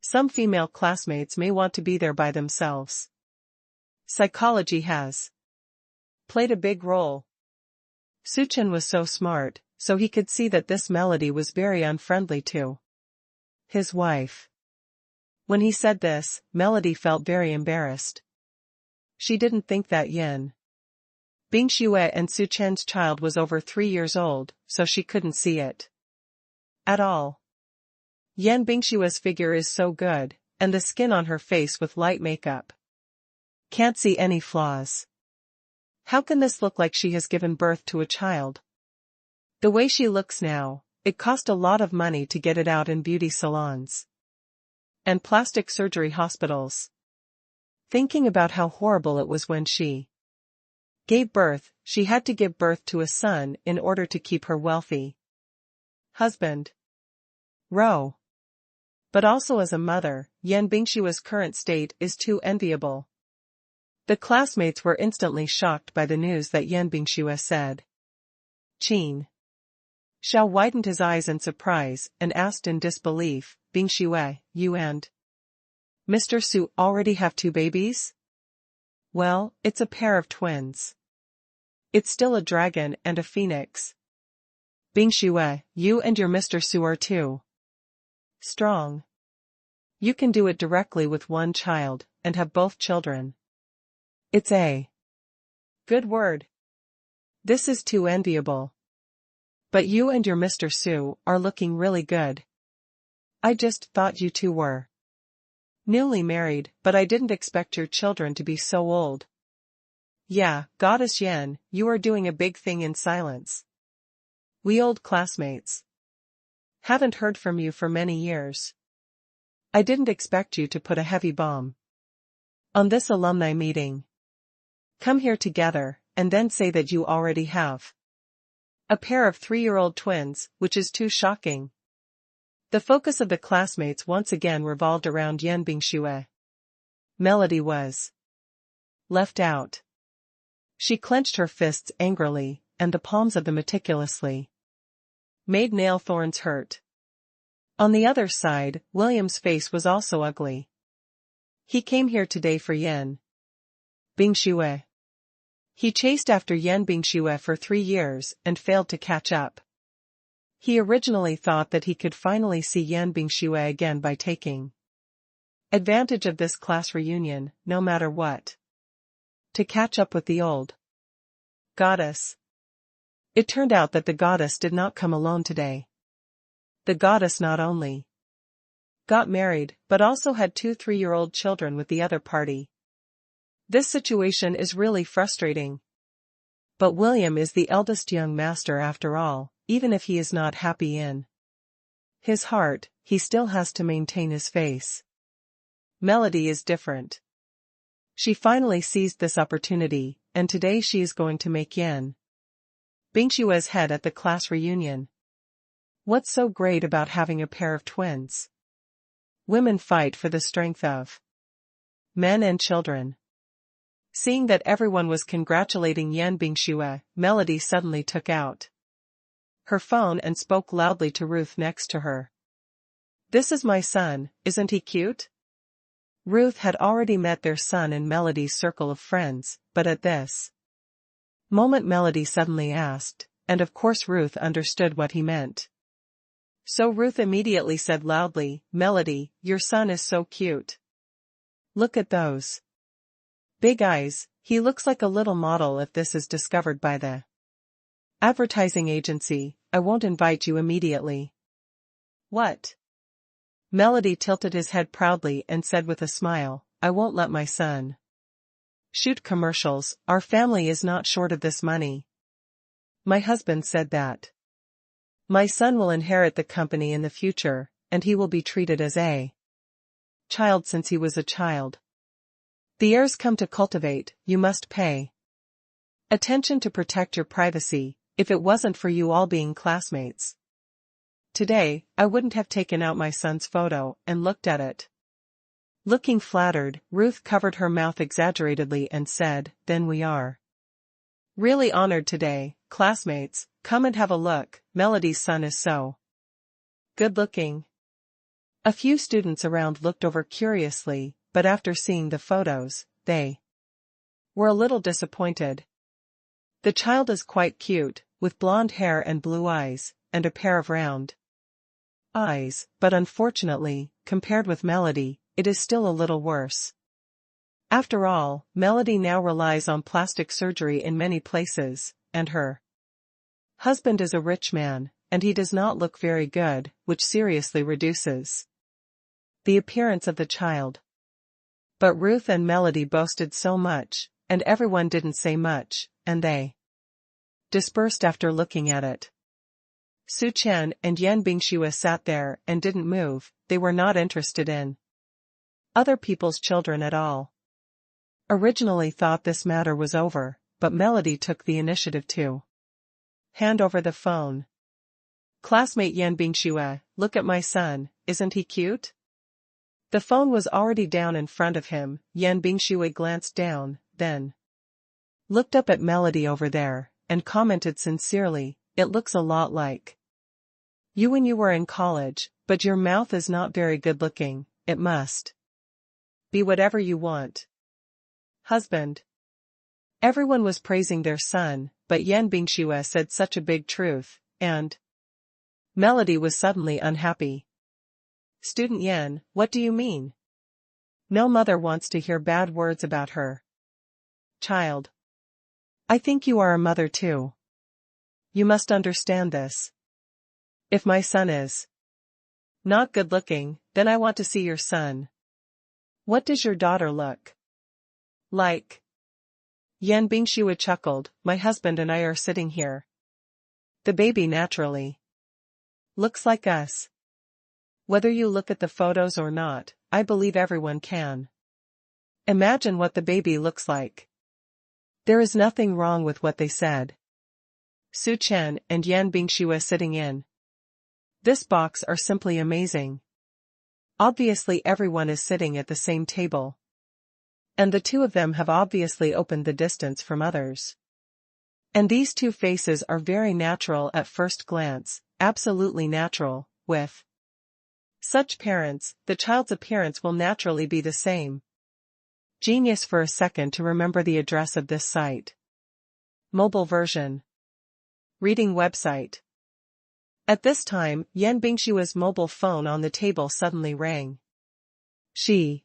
Speaker 1: some female classmates may want to be there by themselves. Psychology has played a big role. Su Chen was so smart, so he could see that this Melody was very unfriendly to his wife. When he said this, Melody felt very embarrassed. She didn't think that Yan Bingshui and Su Chen's child was over 3 years old, so she couldn't see it at all. Yan Bingshui's figure is so good, and the skin on her face with light makeup. Can't see any flaws. How can this look like she has given birth to a child? The way she looks now, it cost a lot of money to get it out in beauty salons and plastic surgery hospitals. Thinking about how horrible it was when she gave birth, she had to give birth to a son in order to keep her wealthy husband. Row. But also as a mother, Yan Bingshui's current state is too enviable. The classmates were instantly shocked by the news that Yan Bingshui said. Qin Shao widened his eyes in surprise and asked in disbelief, Bingshui, you and Mr. Su already have 2 babies? Well, it's a pair of twins. It's still a dragon and a phoenix. Bingshui, you and your Mr. Su are too strong. You can do it directly with one child, and have both children. It's a good word. This is too enviable. But you and your Mr. Su are looking really good. I just thought you two were newly married, but I didn't expect your children to be so old. Yeah, Goddess Yan, you are doing a big thing in silence. We old classmates haven't heard from you for many years. I didn't expect you to put a heavy bomb on this alumni meeting. Come here together, and then say that you already have a pair of 3-year-old twins, which is too shocking. The focus of the classmates once again revolved around Yan Bingshui. Melody was left out. She clenched her fists angrily, and the palms of them meticulously made nail thorns hurt. On the other side, William's face was also ugly. He came here today for Yan Bingshui. He chased after Yan Bingshui for 3 years and failed to catch up. He originally thought that he could finally see Yan Bingshui again by taking advantage of this class reunion, no matter what, to catch up with the old goddess. It turned out that the goddess did not come alone today. The goddess not only got married, but also had 2 3-year-old children with the other party. This situation is really frustrating. But William is the eldest young master after all, even if he is not happy in his heart, he still has to maintain his face. Melody is different. She finally seized this opportunity, and today she is going to make Yan Bingshui's head at the class reunion. What's so great about having a pair of twins? Women fight for the strength of men and children. Seeing that everyone was congratulating Yan Bingxue, Melody suddenly took out her phone and spoke loudly to Ruth next to her. "This is my son, isn't he cute?" Ruth had already met their son in Melody's circle of friends, but at this moment Melody suddenly asked, and of course Ruth understood what he meant. So Ruth immediately said loudly, "Melody, your son is so cute. Look at those big eyes, he looks like a little model. If this is discovered by the advertising agency, I won't invite you immediately." "What?" Melody tilted his head proudly and said with a smile, "I won't let my son shoot commercials. Our family is not short of this money. My husband said that my son will inherit the company in the future, and he will be treated as a child since he was a child. The heirs come to cultivate, you must pay attention to protect your privacy. If it wasn't for you all being classmates today, I wouldn't have taken out my son's photo and looked at it." Looking flattered, Ruth covered her mouth exaggeratedly and said, "Then we are really honored today, classmates. Come and have a look. Melody's son is so good looking." A few students around looked over curiously, but after seeing the photos, they were a little disappointed. The child is quite cute, with blonde hair and blue eyes, and a pair of round eyes, but unfortunately, compared with Melody, it is still a little worse. After all, Melody now relies on plastic surgery in many places, and her husband is a rich man, and he does not look very good, which seriously reduces the appearance of the child. But Ruth and Melody boasted so much, and everyone didn't say much, and they dispersed after looking at it. Su Chen and Yan Bingxue sat there and didn't move. They were not interested in other people's children at all. Originally thought this matter was over, but Melody took the initiative to hand over the phone. "Classmate Yan Bingxue, look at my son, isn't he cute?" The phone was already down in front of him. Yan Bingxue glanced down, then looked up at Melody over there, and commented sincerely, "It looks a lot like you when you were in college, but your mouth is not very good looking. It must be whatever you want." Husband. Everyone was praising their son, but Yan Bingxue said such a big truth, and Melody was suddenly unhappy. "Student Yan, what do you mean? No mother wants to hear bad words about her child. I think you are a mother too. You must understand this. If my son is not good looking, then I want to see your son. What does your daughter look like?" Yan Bingxue chuckled, "My husband and I are sitting here. The baby naturally looks like us. Whether you look at the photos or not, I believe everyone can imagine what the baby looks like." There is nothing wrong with what they said. Su Chen and Yan Bingxue sitting in this box are simply amazing. Obviously everyone is sitting at the same table. And the two of them have obviously opened the distance from others. And these two faces are very natural at first glance, absolutely natural. With such parents, the child's appearance will naturally be the same. Genius for a second to remember the address of this site. Mobile version. Reading website. At this time, Yan Bingxue's mobile phone on the table suddenly rang. She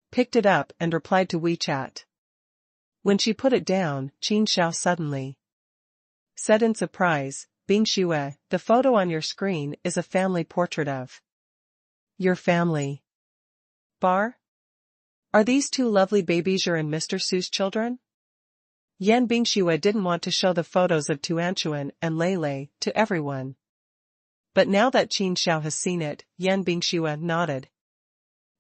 Speaker 1: picked it up and replied to WeChat. When she put it down, Qin Xiao suddenly said in surprise, "Bingxue, the photo on your screen is a family portrait of your family. Bar? Are these two lovely babies your and Mr. Su's children?" Yan Bingxue didn't want to show the photos of Tuanchuan and Lei to everyone. But now that Qin Xiao has seen it, Yan Bingxue nodded.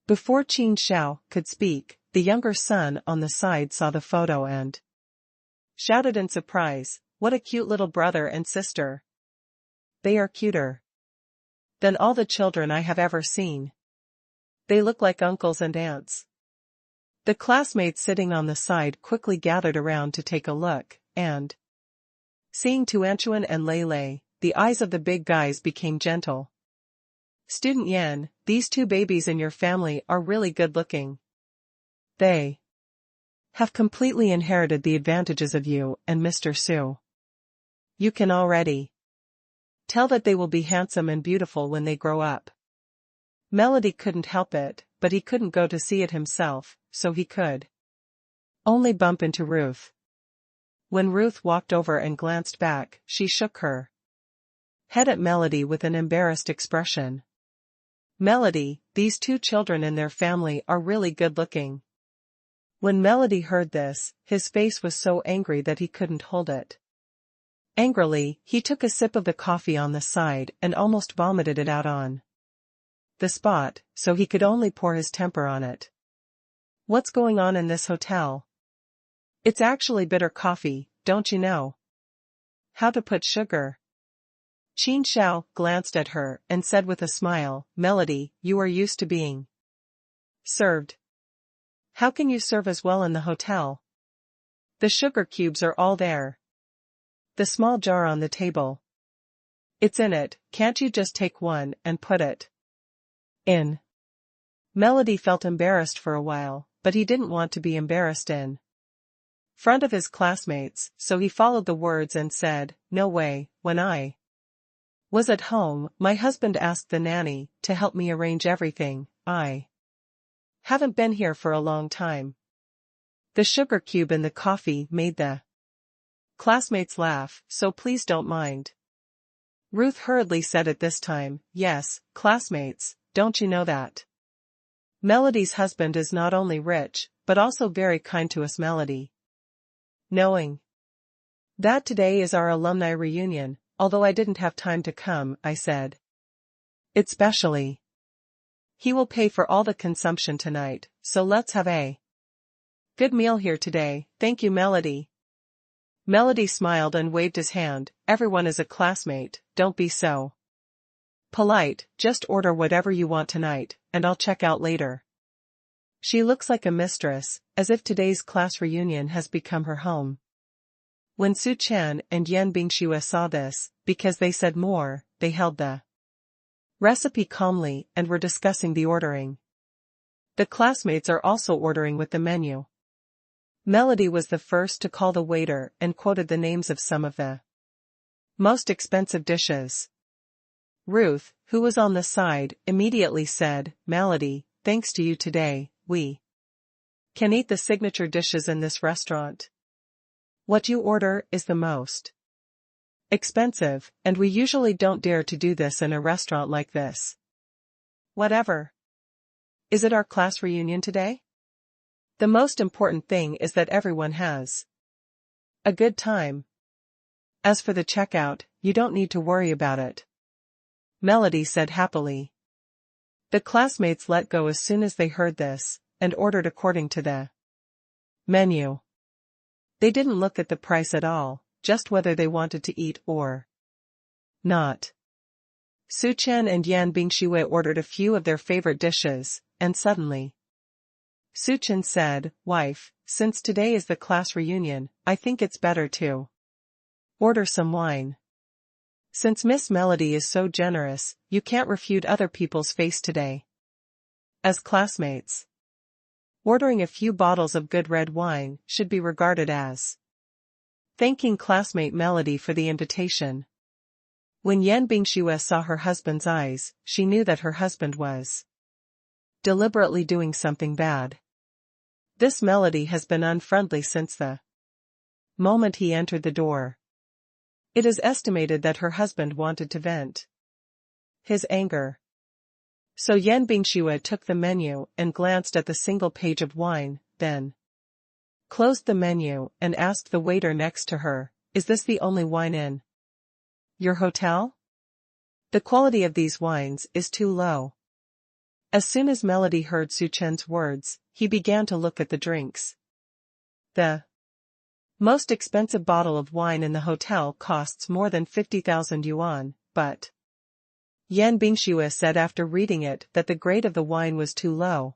Speaker 1: Before Qin Xiao could speak, the younger son on the side saw the photo and shouted in surprise, "What a cute little brother and sister. They are cuter than all the children I have ever seen." They look like uncles and aunts. The classmates sitting on the side quickly gathered around to take a look, and seeing Tuanchuan and Lei, the eyes of the big guys became gentle. Student Yan, these two babies in your family are really good looking. They have completely inherited the advantages of you and Mr. Su. You can already tell that they will be handsome and beautiful when they grow up. Melody couldn't help it, but he couldn't go to see it himself, so he could only bump into Ruth. When Ruth walked over and glanced back, she shook her head at Melody with an embarrassed expression. Melody, these two children in their family are really good looking. When Melody heard this, his face was so angry that he couldn't hold it. Angrily, he took a sip of the coffee on the side and almost vomited it out on the spot, so he could only pour his temper on it. What's going on in this hotel? It's actually bitter coffee, don't you know how to put sugar? Qin Xiao glanced at her and said with a smile, Melody, you are used to being served. How can you serve as well in the hotel? The sugar cubes are all there. The small jar on the table. It's in it, can't you just take one and put it in? Melody felt embarrassed for a while, but he didn't want to be embarrassed in front of his classmates, so he followed the words and said, no way, when I was at home, my husband asked the nanny to help me arrange everything. I haven't been here for a long time. The sugar cube in the coffee made the classmates laugh, so please don't mind. Ruth hurriedly said it this time, yes, classmates, don't you know that Melody's husband is not only rich, but also very kind to us. Melody, knowing that today is our alumni reunion, although I didn't have time to come, I said. It's specially. He will pay for all the consumption tonight, so let's have a good meal here today, thank you Melody. Melody smiled and waved his hand, everyone is a classmate, don't be so polite, just order whatever you want tonight, and I'll check out later. She looks like a mistress, as if today's class reunion has become her home. When Su Chen and Yan Bingxue saw this, because they said more, they held the recipe calmly and were discussing the ordering. The classmates are also ordering with the menu. Melody was the first to call the waiter and quoted the names of some of the most expensive dishes. Ruth, who was on the side, immediately said, Melody, thanks to you today, we can eat the signature dishes in this restaurant. What you order is the most expensive, and we usually don't dare to do this in a restaurant like this. Whatever. Is it our class reunion today? The most important thing is that everyone has a good time. As for the checkout, you don't need to worry about it. Melody said happily. The classmates let go as soon as they heard this, and ordered according to the menu. They didn't look at the price at all, just whether they wanted to eat or not. Su Chen and Yan Bingxue ordered a few of their favorite dishes, and suddenly Su Chen said, Wife, since today is the class reunion, I think it's better to order some wine. Since Miss Melody is so generous, you can't refute other people's face today. As classmates, ordering a few bottles of good red wine should be regarded as thanking classmate Melody for the invitation. When Yan Bingxue saw her husband's eyes, she knew that her husband was deliberately doing something bad. This Melody has been unfriendly since the moment he entered the door. It is estimated that her husband wanted to vent his anger. So Yan Bingxue took the menu and glanced at the single page of wine, then closed the menu and asked the waiter next to her, Is this the only wine in your hotel? The quality of these wines is too low. As soon as Melody heard Su Chen's words, he began to look at the drinks. The most expensive bottle of wine in the hotel costs more than 50,000 yuan, but Yan Bingxue said after reading it that the grade of the wine was too low,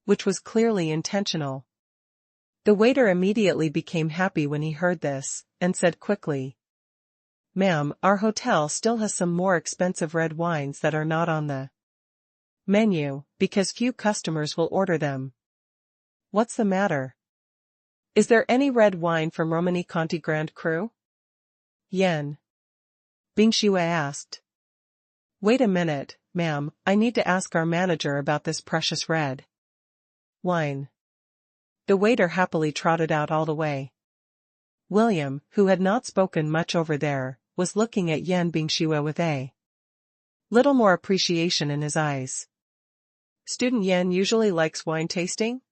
Speaker 1: which was clearly intentional. The waiter immediately became happy when he heard this, and said quickly, "Ma'am, our hotel still has some more expensive red wines that are not on the menu, because few customers will order them." "What's the matter? Is there any red wine from Romani Conti Grand Cru?" Yan Bingxue asked. "Wait a minute, ma'am, I need to ask our manager about this precious red wine." The waiter happily trotted out all the way. William, who had not spoken much over there, was looking at Yan Bingxue with a little more appreciation in his eyes. Student Yan usually likes wine tasting?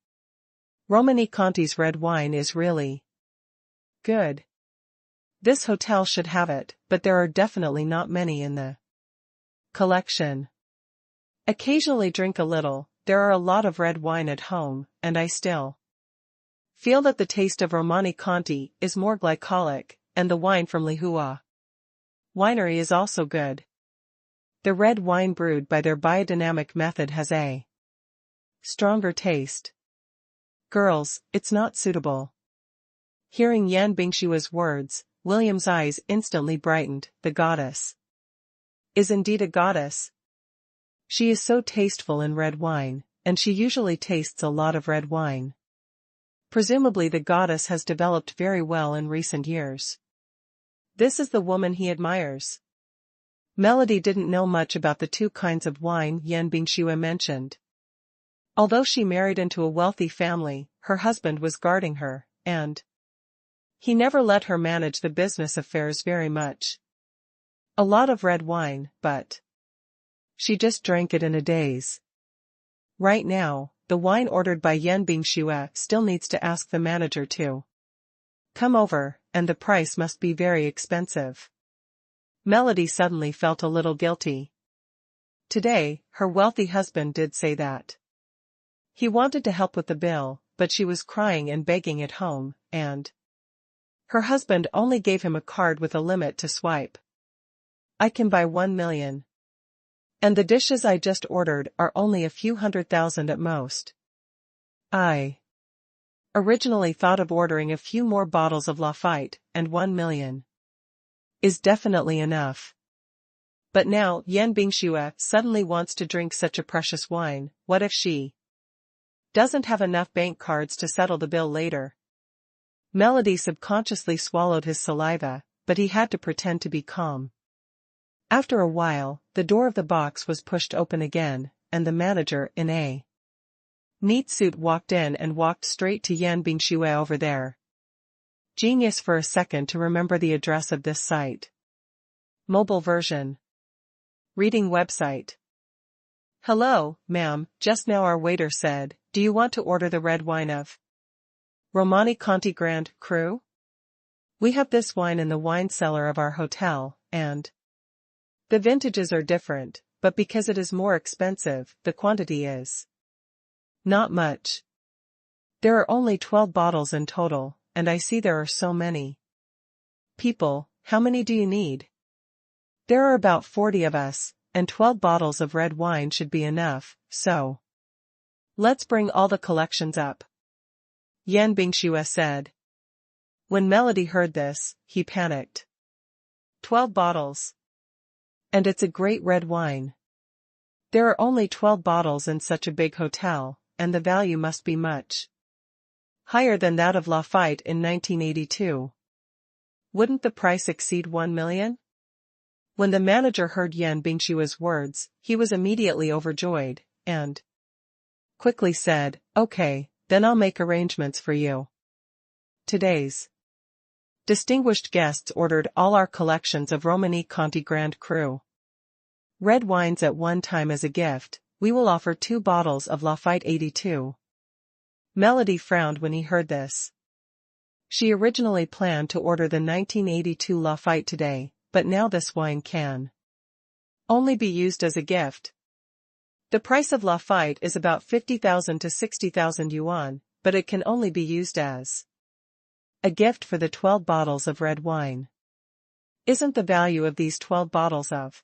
Speaker 1: Romani Conti's red wine is really good. This hotel should have it, but there are definitely not many in the collection. Occasionally drink a little, there are a lot of red wine at home, and I still feel that the taste of Romani Conti is more glycolic, and the wine from Lihua Winery is also good. The red wine brewed by their biodynamic method has a stronger taste. Girls, it's not suitable. Hearing Yan Bingshua's words, William's eyes instantly brightened. The goddess is indeed a goddess. She is so tasteful in red wine, and she usually tastes a lot of red wine. Presumably the goddess has developed very well in recent years. This is the woman he admires. Melody didn't know much about the two kinds of wine Yan Bingxue mentioned. Although she married into a wealthy family, her husband was guarding her, and he never let her manage the business affairs very much. A lot of red wine, but she just drank it in a daze. Right now, the wine ordered by Yan Bingxue still needs to ask the manager to come over, and the price must be very expensive. Melody suddenly felt a little guilty. Today, her wealthy husband did say that he wanted to help with the bill, but she was crying and begging at home, and her husband only gave him a card with a limit to swipe. "I can buy 1 million. And the dishes I just ordered are only a few 100,000 at most. I originally thought of ordering a few more bottles of Lafite, and 1 million is definitely enough. But now Yan Bingxue suddenly wants to drink such a precious wine. What if she doesn't have enough bank cards to settle the bill later?" Melody subconsciously swallowed his saliva, but he had to pretend to be calm. After a while, the door of the box was pushed open again, and the manager in a neat suit walked in and walked straight to Yan Bingxue over there. Genius for a second to remember the address of this site. Mobile version. Reading website. "Hello, ma'am, just now our waiter said, do you want to order the red wine of Romani Conti Grand Cru? We have this wine in the wine cellar of our hotel, and the vintages are different, but because it is more expensive, the quantity is not much. There are only 12 bottles in total, and I see there are so many people. How many do you need?" "There are about 40 of us, and 12 bottles of red wine should be enough, so let's bring all the collections up," Yan Bingxue said. When Melody heard this, he panicked. 12 bottles. And it's a great red wine. There are only 12 bottles in such a big hotel, and the value must be much higher than that of Lafite in 1982. Wouldn't the price exceed 1 million? When the manager heard Yan Bingxue's words, he was immediately overjoyed, and quickly said, "Okay, then I'll make arrangements for you." Today's distinguished guests ordered all our collections of Romani Conti Grand Cru red wines at one time as a gift. We will offer 2 bottles of Lafite 82. Melody frowned when he heard this. She originally planned to order the 1982 Lafite today, but now this wine can only be used as a gift. The price of Lafite is about 50,000 to 60,000 yuan, but it can only be used as a gift for the 12 bottles of red wine. Isn't the value of these 12 bottles of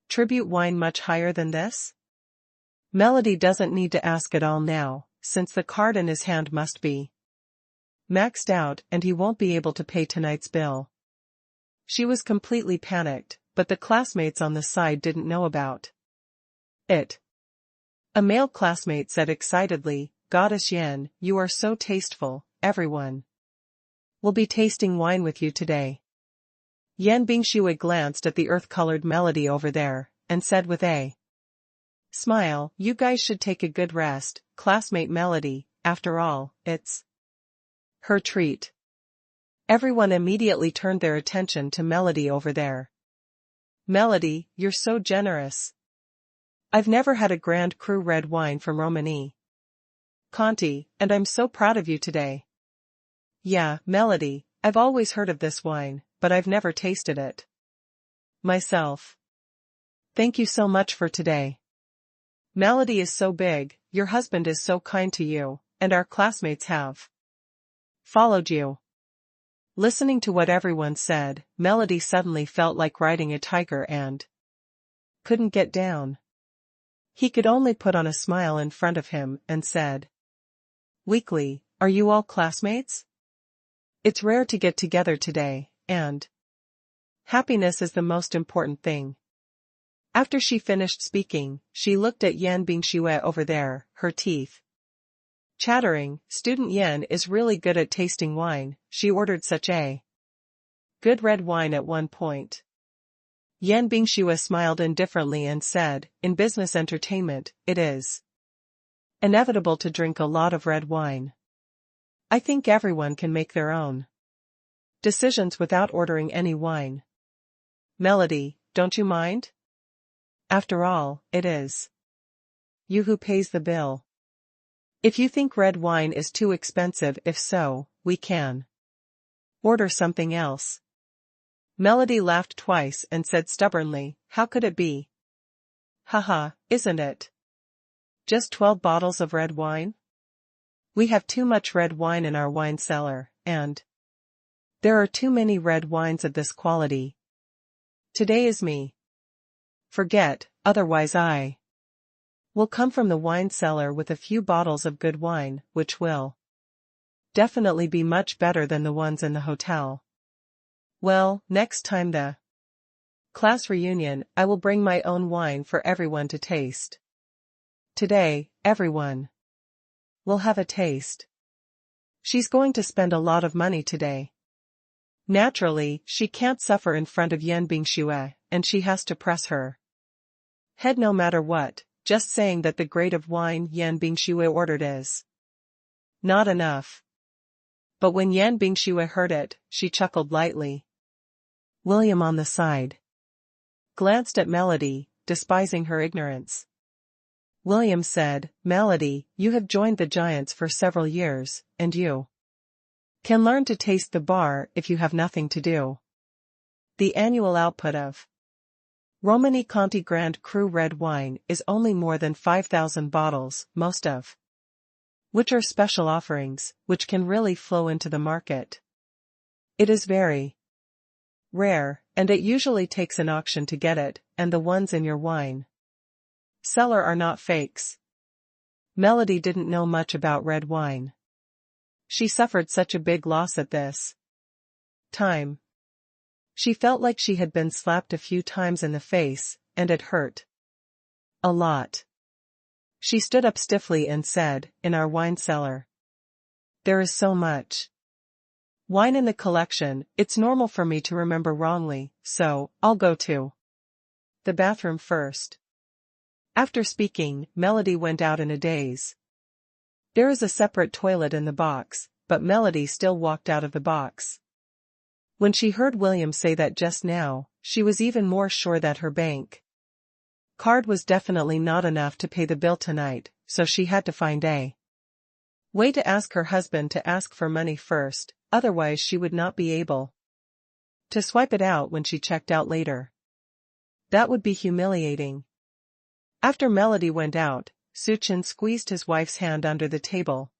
Speaker 1: Tribute wine much higher than this? Melody doesn't need to ask at all now, since the card in his hand must be maxed out and he won't be able to pay tonight's bill. She was completely panicked, but the classmates on the side didn't know about it. A male classmate said excitedly, "Goddess Yan, you are so tasteful, everyone will be tasting wine with you today." Yan Bingxue glanced at the earth-colored Melody over there, and said with a smile, "You guys should take a good rest, classmate Melody, after all, it's her treat." Everyone immediately turned their attention to Melody over there. "Melody, you're so generous. I've never had a Grand Cru red wine from Romani Conti, and I'm so proud of you today." "Yeah, Melody, I've always heard of this wine, but I've never tasted it myself. Thank you so much for today. Melody is so big, your husband is so kind to you, and our classmates have followed you." Listening to what everyone said, Melody suddenly felt like riding a tiger and couldn't get down. He could only put on a smile in front of him and said weakly, "Are you all classmates? It's rare to get together today, and happiness is the most important thing." After she finished speaking, she looked at Yan Bingxue over there, her teeth chattering. "Student Yan is really good at tasting wine, she ordered such a good red wine at one point." Yan Bingxue smiled indifferently and said, "In business entertainment, it is inevitable to drink a lot of red wine. I think everyone can make their own decisions without ordering any wine. Melody, don't you mind? After all, it is you who pays the bill. If you think red wine is too expensive, if so, we can order something else." Melody laughed twice and said stubbornly, "How could it be? Haha, isn't it just 12 bottles of red wine? We have too much red wine in our wine cellar, and there are too many red wines of this quality. Today is me. Forget, otherwise I will come from the wine cellar with a few bottles of good wine, which will definitely be much better than the ones in the hotel. Well, next time the class reunion, I will bring my own wine for everyone to taste. Today, everyone will have a taste. She's going to spend a lot of money today. Naturally, she can't suffer in front of Yan Bingxue, and she has to press her head no matter what. Just saying that the grade of wine Yan Bingxue ordered is not enough." But when Yan Bingxue heard it, she chuckled lightly. William on the side glanced at Melody, despising her ignorance. William said, "Melody, you have joined the Giants for several years, and you can learn to taste the bar if you have nothing to do. The annual output of Romani Conti Grand Cru red wine is only more than 5,000 bottles, most of which are special offerings, which can really flow into the market. It is very rare, and it usually takes an auction to get it, and the ones in your wine cellar are not fakes." Melody didn't know much about red wine. She suffered such a big loss at this time. She felt like she had been slapped a few times in the face, and it hurt a lot. She stood up stiffly and said, "In our wine cellar, there is so much wine in the collection, it's normal for me to remember wrongly, so I'll go to the bathroom first." After speaking, Melody went out in a daze. There is a separate toilet in the box, but Melody still walked out of the box. When she heard William say that just now, she was even more sure that her bank card was definitely not enough to pay the bill tonight, so she had to find a way to ask her husband to ask for money first, otherwise she would not be able to swipe it out when she checked out later. That would be humiliating. After Melody went out, Suchin squeezed his wife's hand under the table,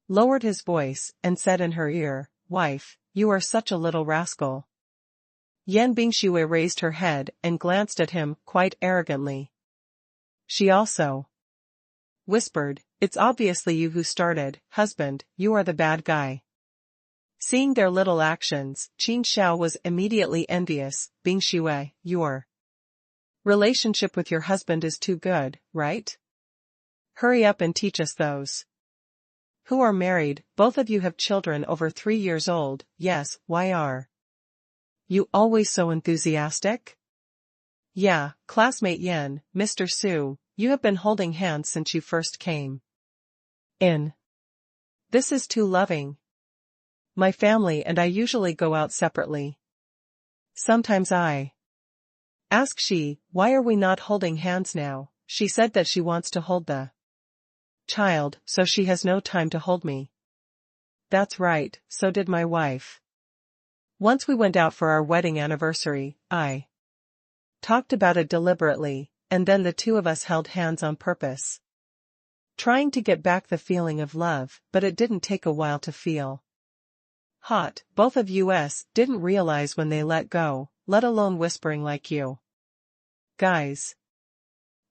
Speaker 1: lowered his voice, and said in her ear, "Wife, you are such a little rascal. Yan Bingxue raised her head and glanced at him quite arrogantly. She also whispered, "It's obviously you who started, husband, you are the bad guy." Seeing their little actions, Qin Xiao was immediately envious. "Bingxue, your relationship with your husband is too good, right? Hurry up and teach us those who are married. Both of you have children over 3 years old. Yes, why are you always so enthusiastic?" "Yeah, classmate Yan, Mr. Su, you have been holding hands since you first came in. This is too loving. My family and I usually go out separately. Sometimes I ask she, why are we not holding hands now? She said that she wants to hold the child, so she has no time to hold me." "That's right, so did my wife. Once we went out for our wedding anniversary, I talked about it deliberately, and then the two of us held hands on purpose, trying to get back the feeling of love, but it didn't take a while to feel hot. Both of us didn't realize when they let go, let alone whispering like you guys.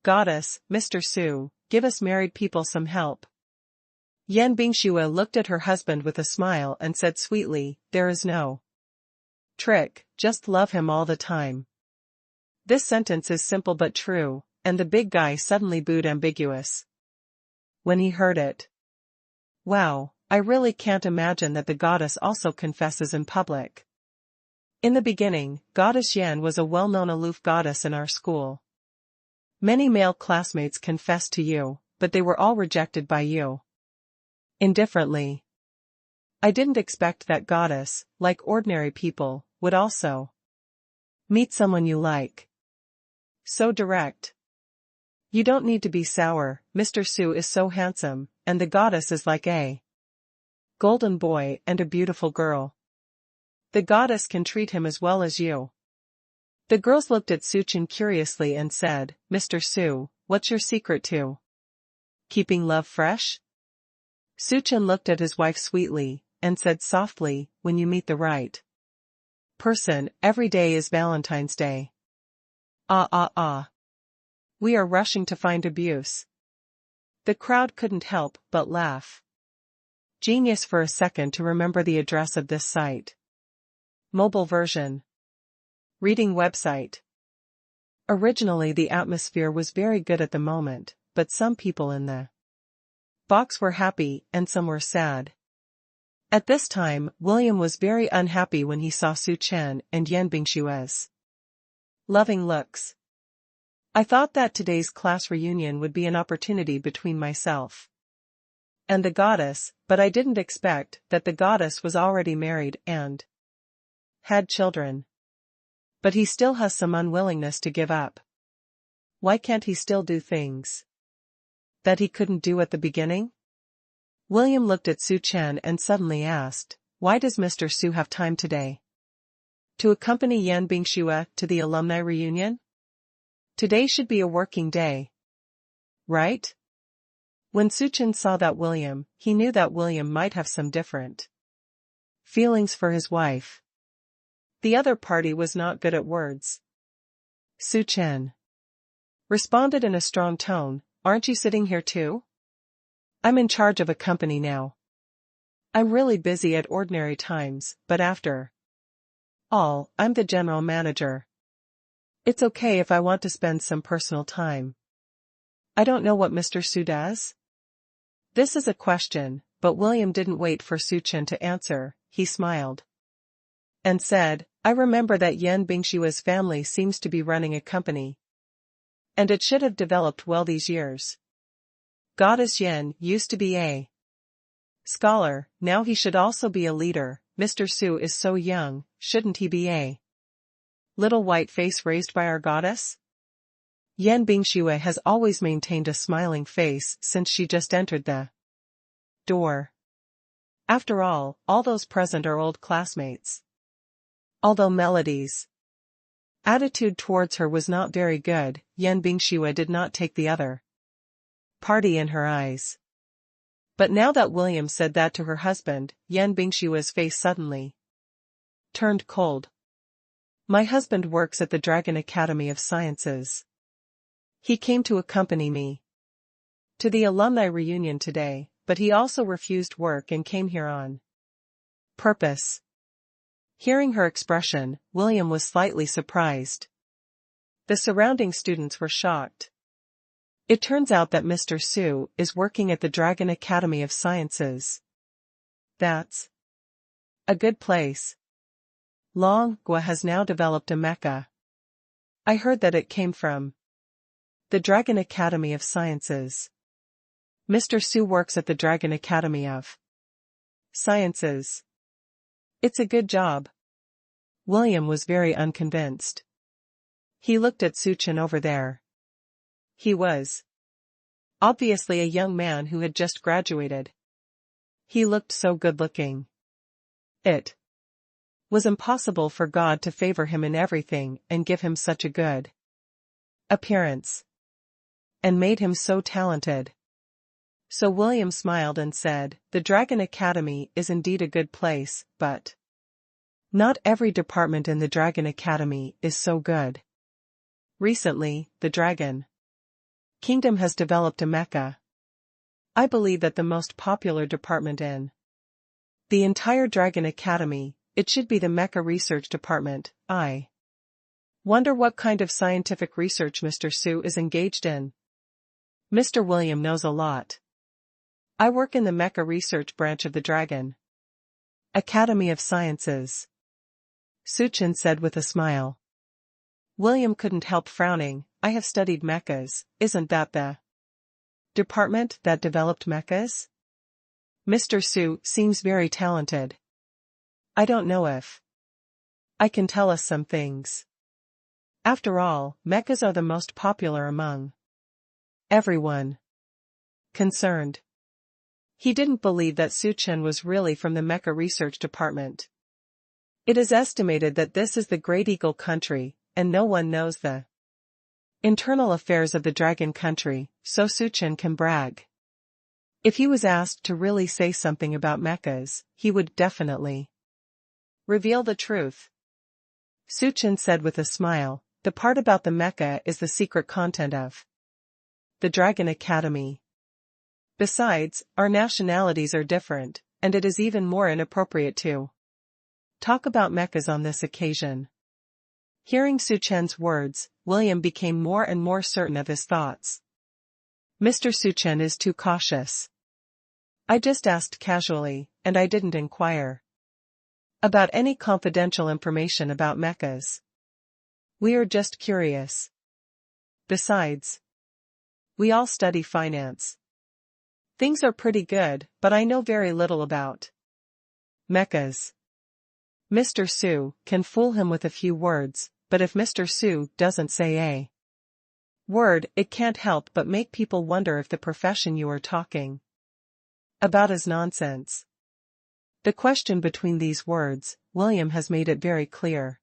Speaker 1: Goddess, Mr. Su, give us married people some help." Yan Bingxue looked at her husband with a smile and said sweetly, "There is no trick, just love him all the time." This sentence is simple but true, and the big guy suddenly booed ambiguous when he heard it. "Wow, I really can't imagine that the goddess also confesses in public." In the beginning, Goddess Yan was a well-known aloof goddess in our school. Many male classmates confessed to you, but they were all rejected by you indifferently. I didn't expect that goddess, like ordinary people, would also meet someone you like. So direct. You don't need to be sour, Mr. Su is so handsome, and the goddess is like a golden boy and a beautiful girl. The goddess can treat him as well as you. The girls looked at Suchin curiously and said, "Mr. Su, what's your secret to keeping love fresh?" Suchin looked at his wife sweetly, and said softly, "When you meet the right person, every day is Valentine's Day." Ah. We are rushing to find abuse. The crowd couldn't help but laugh. Genius for a second to remember the address of this site. Mobile version. Reading website. Originally the atmosphere was very good at the moment, but some people in the box were happy and some were sad. At this time, William was very unhappy when he saw Su Chen and Yan Bingxue's loving looks. "I thought that today's class reunion would be an opportunity between myself and the goddess, but I didn't expect that the goddess was already married and had children. But he still has some unwillingness to give up. Why can't he still do things that he couldn't do at the beginning?" William looked at Su Chen and suddenly asked, "Why does Mr. Su have time today to accompany Yan Bingxue to the alumni reunion? Today should be a working day, right?" When Su Chen saw that William, he knew that William might have some different feelings for his wife. The other party was not good at words. Su Chen responded in a strong tone, "Aren't you sitting here too? I'm in charge of a company now. I'm really busy at ordinary times, but after all, I'm the general manager. It's okay if I want to spend some personal time. I don't know what Mr. Su does?" This is a question, but William didn't wait for Su Chen to answer. He smiled and said, "I remember that Yan Bingxue's family seems to be running a company. And it should have developed well these years. Goddess Yan used to be a scholar, now he should also be a leader. Mr. Su is so young, shouldn't he be a little white face raised by our goddess?" Yan Bingxue has always maintained a smiling face since she just entered the door. After all those present are old classmates. Although Melody's attitude towards her was not very good, Yan Bingxue did not take the other party in her eyes. But now that William said that to her husband, Yan Bingxue's face suddenly turned cold. My husband works at the Dragon Academy of Sciences. He came to accompany me to the alumni reunion today, but he also refused work and came here on purpose. Hearing her expression, William was slightly surprised. The surrounding students were shocked. It turns out that Mr. Su is working at the Dragon Academy of Sciences. That's a good place. Long Gua has now developed a mecha. I heard that it came from the Dragon Academy of Sciences. Mr. Su works at the Dragon Academy of Sciences. It's a good job. William was very unconvinced. He looked at Suchen over there. He was obviously a young man who had just graduated. He looked so good-looking. It was impossible for God to favor him in everything and give him such a good appearance, and made him so talented. So William smiled and said, "The Dragon Academy is indeed a good place, but not every department in the Dragon Academy is so good. Recently, the Dragon Kingdom has developed a mecha. I believe that the most popular department in the entire Dragon Academy, it should be the Mecha Research Department. I wonder what kind of scientific research Mr. Su is engaged in. Mr. William knows a lot. I work in the Mecha Research branch of the Dragon Academy of Sciences," Suchen said with a smile. William couldn't help frowning. "I have studied mechas. Isn't that the department that developed mechas? Mr. Su seems very talented. I don't know if I can tell us some things. After all, mechas are the most popular among everyone concerned." He didn't believe that Suchen was really from the Mecha Research Department. It is estimated that this is the Great Eagle Country, and no one knows the internal affairs of the Dragon Country, so Suchen can brag. If he was asked to really say something about mechas, he would definitely reveal the truth. Suchen said with a smile, "The part about the mecha is the secret content of the Dragon Academy. Besides, our nationalities are different, and it is even more inappropriate to talk about mechas on this occasion." Hearing Suchen's words, William became more and more certain of his thoughts. Mr. Suchen is too cautious. I just asked casually, and I didn't inquire about any confidential information about mechas. We are just curious. Besides, we all study finance. Things are pretty good, but I know very little about mechas. Mr. Su can fool him with a few words, but if Mr. Su doesn't say a word, it can't help but make people wonder if the profession you are talking about is nonsense. The question between these words, William has made it very clear.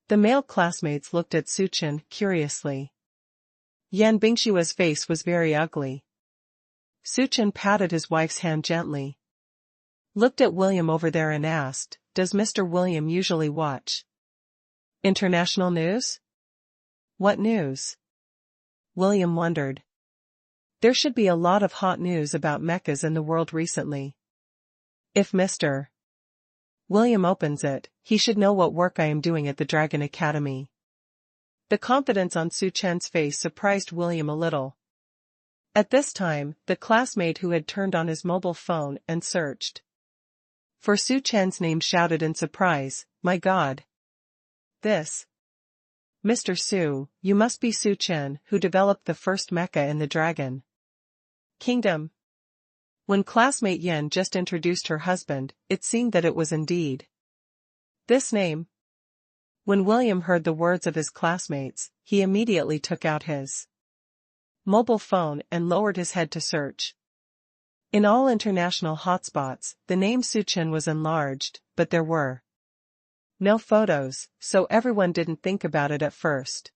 Speaker 1: The male classmates looked at Suchen curiously. Yan Bingshua's face was very ugly. Suchen patted his wife's hand gently, looked at William over there and asked, "Does Mr. William usually watch international news?" "What news?" William wondered. There should be a lot of hot news about mechas in the world recently. If Mr. William opens it, he should know what work I am doing at the Dragon Academy. The confidence on Suchen's face surprised William a little. At this time, the classmate who had turned on his mobile phone and searched for Suchen's name shouted in surprise, "My God! This Mr. Su, you must be Suchen, who developed the first mecha in the Dragon Kingdom." When classmate Yen just introduced her husband, it seemed that it was indeed this name. When William heard the words of his classmates, he immediately took out his mobile phone and lowered his head to search. In all international hotspots, the name Suchen was enlarged, but there were no photos, so everyone didn't think about it at first.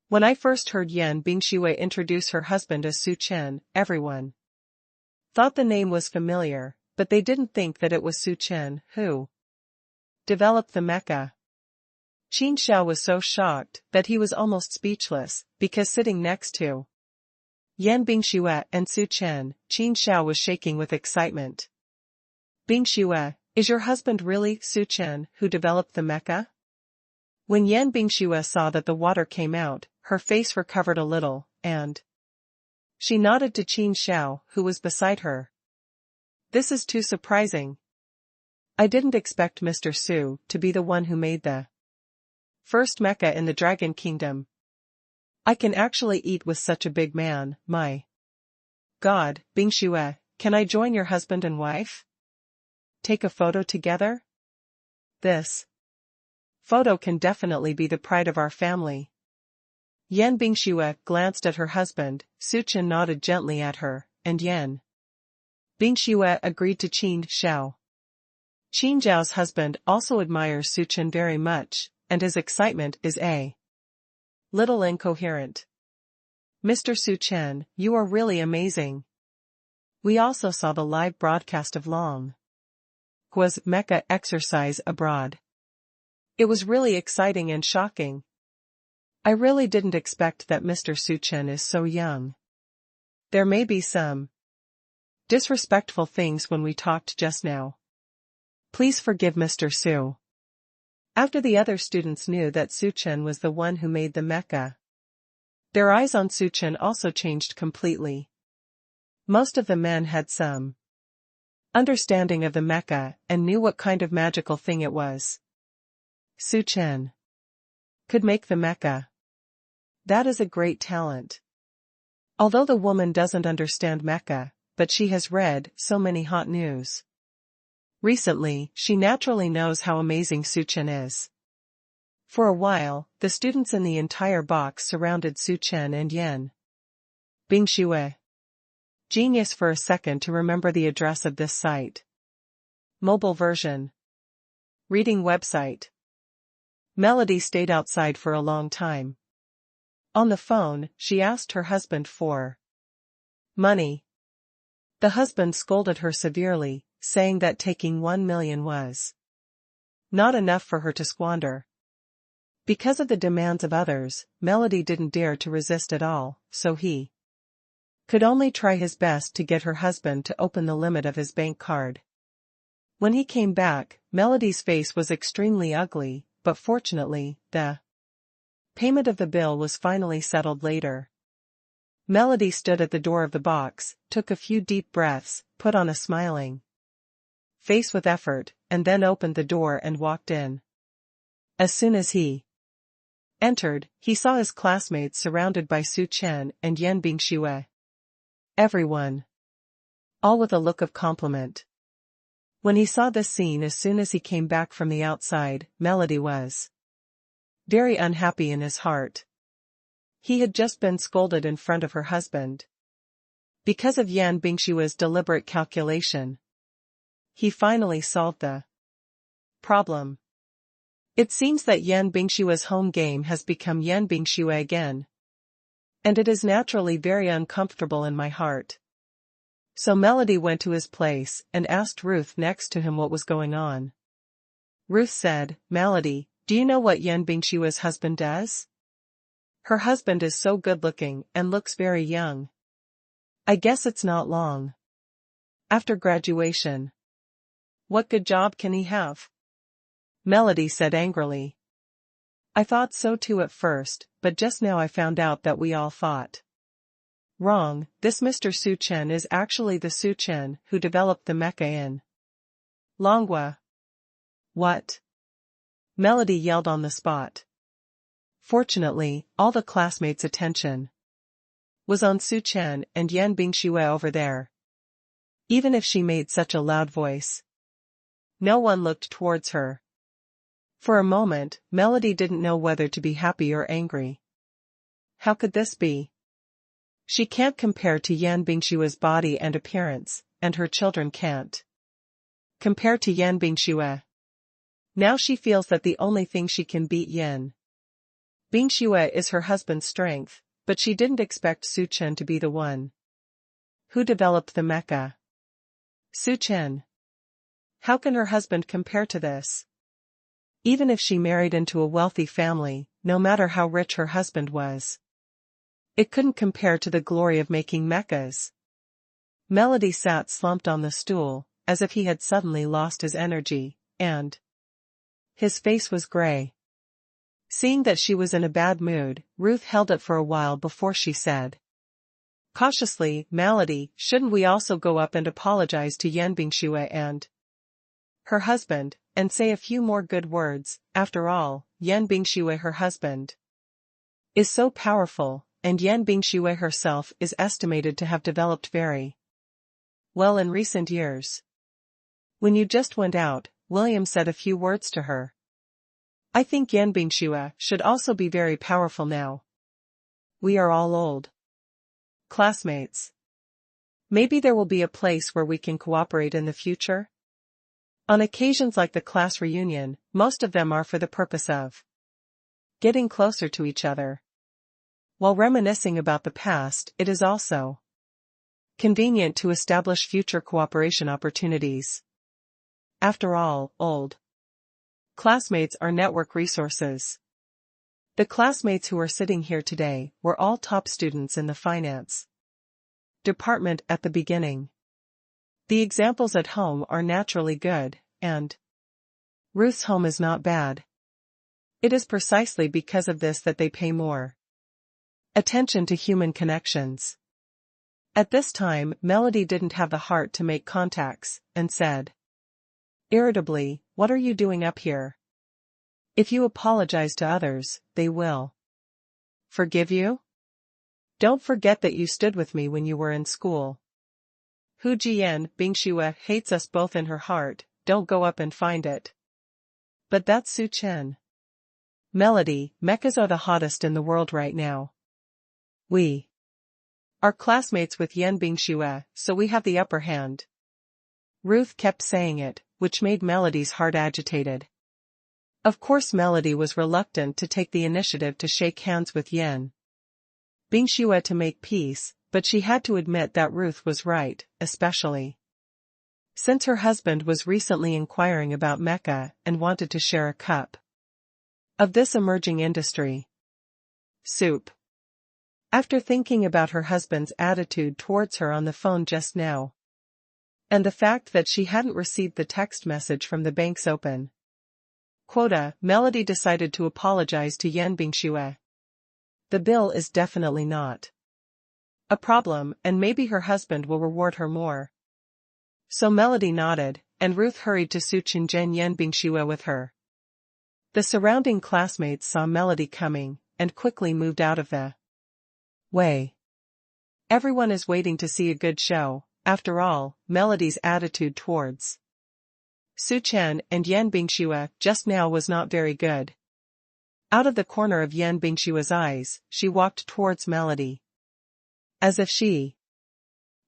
Speaker 1: When I first heard Yan Bingxue introduce her husband as Suchen, everyone thought the name was familiar, but they didn't think that it was Suchen who developed the mecha. Qin Xiao was so shocked that he was almost speechless, because sitting next to Yan Bingxue and Su Chen, Qin Xiao was shaking with excitement. Bingxue, is your husband really Su Chen who developed the mecha? When Yan Bingxue saw that the water came out, her face recovered a little, and she nodded to Qin Xiao, who was beside her. This is too surprising. I didn't expect Mr. Su to be the one who made the first mecha in the Dragon Kingdom. I can actually eat with such a big man, my God. Bingxue, can I join your husband and wife? Take a photo together? This photo can definitely be the pride of our family. Yan Bingxue glanced at her husband, Su Chen nodded gently at her, and Yan Bingxue agreed to Qin Xiao. Qin Xiao's husband also admires Su Chen very much, and his excitement is a little incoherent. Mr. Su Chen, you are really amazing. We also saw the live broadcast of Long Hua's mecha exercise abroad. It was really exciting and shocking. I really didn't expect that Mr. Su Chen is so young. There may be some disrespectful things when we talked just now. Please forgive Mr. Su. After the other students knew that Su Chen was the one who made the mecha, their eyes on Su Chen also changed completely. Most of the men had some understanding of the mecha and knew what kind of magical thing it was. Su Chen could make the mecha. That is a great talent. Although the woman doesn't understand mecha, but she has read so many hot news recently, she naturally knows how amazing Su Chen is. For a while, the students in the entire box surrounded Su Chen and Yan Bingxue. Genius for a second to remember the address of this site. Mobile version. Reading website. Melody stayed outside for a long time. On the phone, she asked her husband for money. The husband scolded her severely, saying that taking 1 million was not enough for her to squander. Because of the demands of others, Melody didn't dare to resist at all, so he could only try his best to get her husband to open the limit of his bank card. When he came back, Melody's face was extremely ugly, but fortunately, the payment of the bill was finally settled later. Melody stood at the door of the box, took a few deep breaths, put on a smiling face with effort, and then opened the door and walked in. As soon as he entered, he saw his classmates surrounded by Su Chen and Yan Bingxue. Everyone, all with a look of compliment. When he saw this scene as soon as he came back from the outside, Melody was very unhappy in his heart. He had just been scolded in front of her husband. Because of Yan Bingxue's deliberate calculation, he finally solved the problem. It seems that Yan Bingxue's home game has become Yan Bingxue again. And it is naturally very uncomfortable in my heart. So Melody went to his place and asked Ruth next to him what was going on. Ruth said, "Melody, do you know what Yan Bingxue's husband does? Her husband is so good-looking and looks very young. I guess it's not long after graduation. What good job can he have?" Melody said angrily. "I thought so too at first, but just now I found out that we all thought wrong. This Mr. Su Chen is actually the Su Chen who developed the mecha in Longhua." "What?" Melody yelled on the spot. Fortunately, all the classmates' attention was on Su Chen and Yan Bingxue over there. Even if she made such a loud voice, no one looked towards her. For a moment, Melody didn't know whether to be happy or angry. How could this be? She can't compare to Yan Bingxue's body and appearance, and her children can't compare to Yan Bingxue. Now she feels that the only thing she can beat Yan Bingxue is her husband's strength, but she didn't expect Su Chen to be the one who developed the mecha. Su Chen. How can her husband compare to this? Even if she married into a wealthy family, no matter how rich her husband was, it couldn't compare to the glory of making mechas. Melody sat slumped on the stool, as if he had suddenly lost his energy, and his face was gray. Seeing that she was in a bad mood, Ruth held it for a while before she said cautiously, "Melody, shouldn't we also go up and apologize to Yan Bingxue and her husband, and say a few more good words? After all, Yan Bingxue, her husband, is so powerful, and Yan Bingxue herself is estimated to have developed very well in recent years. When you just went out, William said a few words to her. I think Yan Bingxue should also be very powerful now. We are all old classmates. Maybe there will be a place where we can cooperate in the future? On occasions like the class reunion, most of them are for the purpose of getting closer to each other. While reminiscing about the past, it is also convenient to establish future cooperation opportunities. After all, old classmates are network resources. The classmates who are sitting here today were all top students in the finance department at the beginning. The examples at home are naturally good, and Ruth's home is not bad. It is precisely because of this that they pay more attention to human connections. At this time, Melody didn't have the heart to make contacts, and said irritably, "What are you doing up here? If you apologize to others, they will forgive you? Don't forget that you stood with me when you were in school. Hu Jian Bingxue hates us both in her heart, don't go up and find it." But that's Su Chen. Melody, mechas are the hottest in the world right now. We are classmates with Yan Bingxue, so we have the upper hand. Ruth kept saying it, which made Melody's heart agitated. Of course Melody was reluctant to take the initiative to shake hands with Yan Bingxue to make peace, but she had to admit that Ruth was right, especially since her husband was recently inquiring about mecha and wanted to share a cup of this emerging industry soup. After thinking about her husband's attitude towards her on the phone just now, and the fact that she hadn't received the text message from the bank's open quota, Melody decided to apologize to Yan Bingxue. The bill is definitely not a problem, and maybe her husband will reward her more. So Melody nodded, and Ruth hurried to Su Qingzhen Yan Bingxue with her. The surrounding classmates saw Melody coming, and quickly moved out of the way. Everyone is waiting to see a good show. After all, Melody's attitude towards Su Chen and Yan Bingxue just now was not very good. Out of the corner of Yan Bingxue's eyes, she walked towards Melody. As if she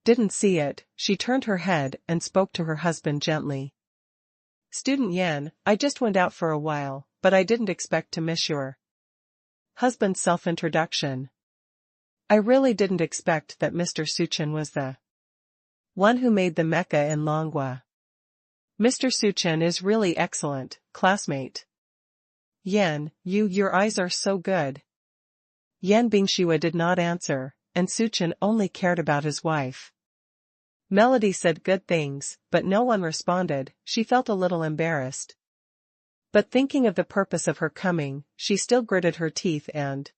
Speaker 1: didn't see it, she turned her head and spoke to her husband gently. "Student Yan, I just went out for a while, but I didn't expect to miss your husband's self-introduction. I really didn't expect that Mr. Su Chen was the one who made the mecha in Longhua. Mr. Su Chen is really excellent, classmate. Yan, your eyes are so good." Yan Bingxue did not answer, and Su Chen only cared about his wife. Melody said good things, but no one responded. She felt a little embarrassed. But thinking of the purpose of her coming, she still gritted her teeth and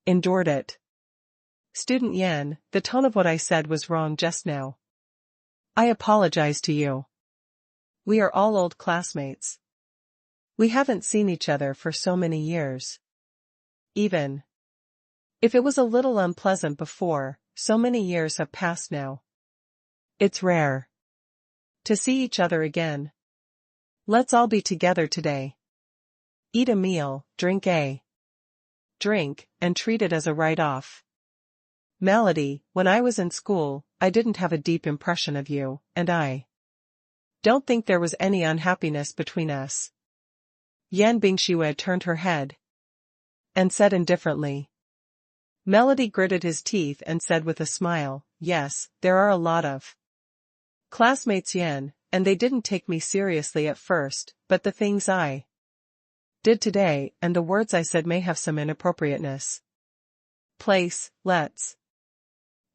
Speaker 1: endured it. "Student Yan, the tone of what I said was wrong just now. I apologize to you. We are all old classmates. We haven't seen each other for so many years. Even if it was a little unpleasant before, so many years have passed now. It's rare to see each other again. Let's all be together today. Eat a meal, drink a drink, and treat it as a write-off. Melody, when I was in school, I didn't have a deep impression of you, and I don't think there was any unhappiness between us." Yan Bingxue turned her head and said indifferently. Melody gritted his teeth and said with a smile, "Yes, there are a lot of classmates, Yan, and they didn't take me seriously at first, but the things I did today, and the words I said may have some inappropriateness. Place, let's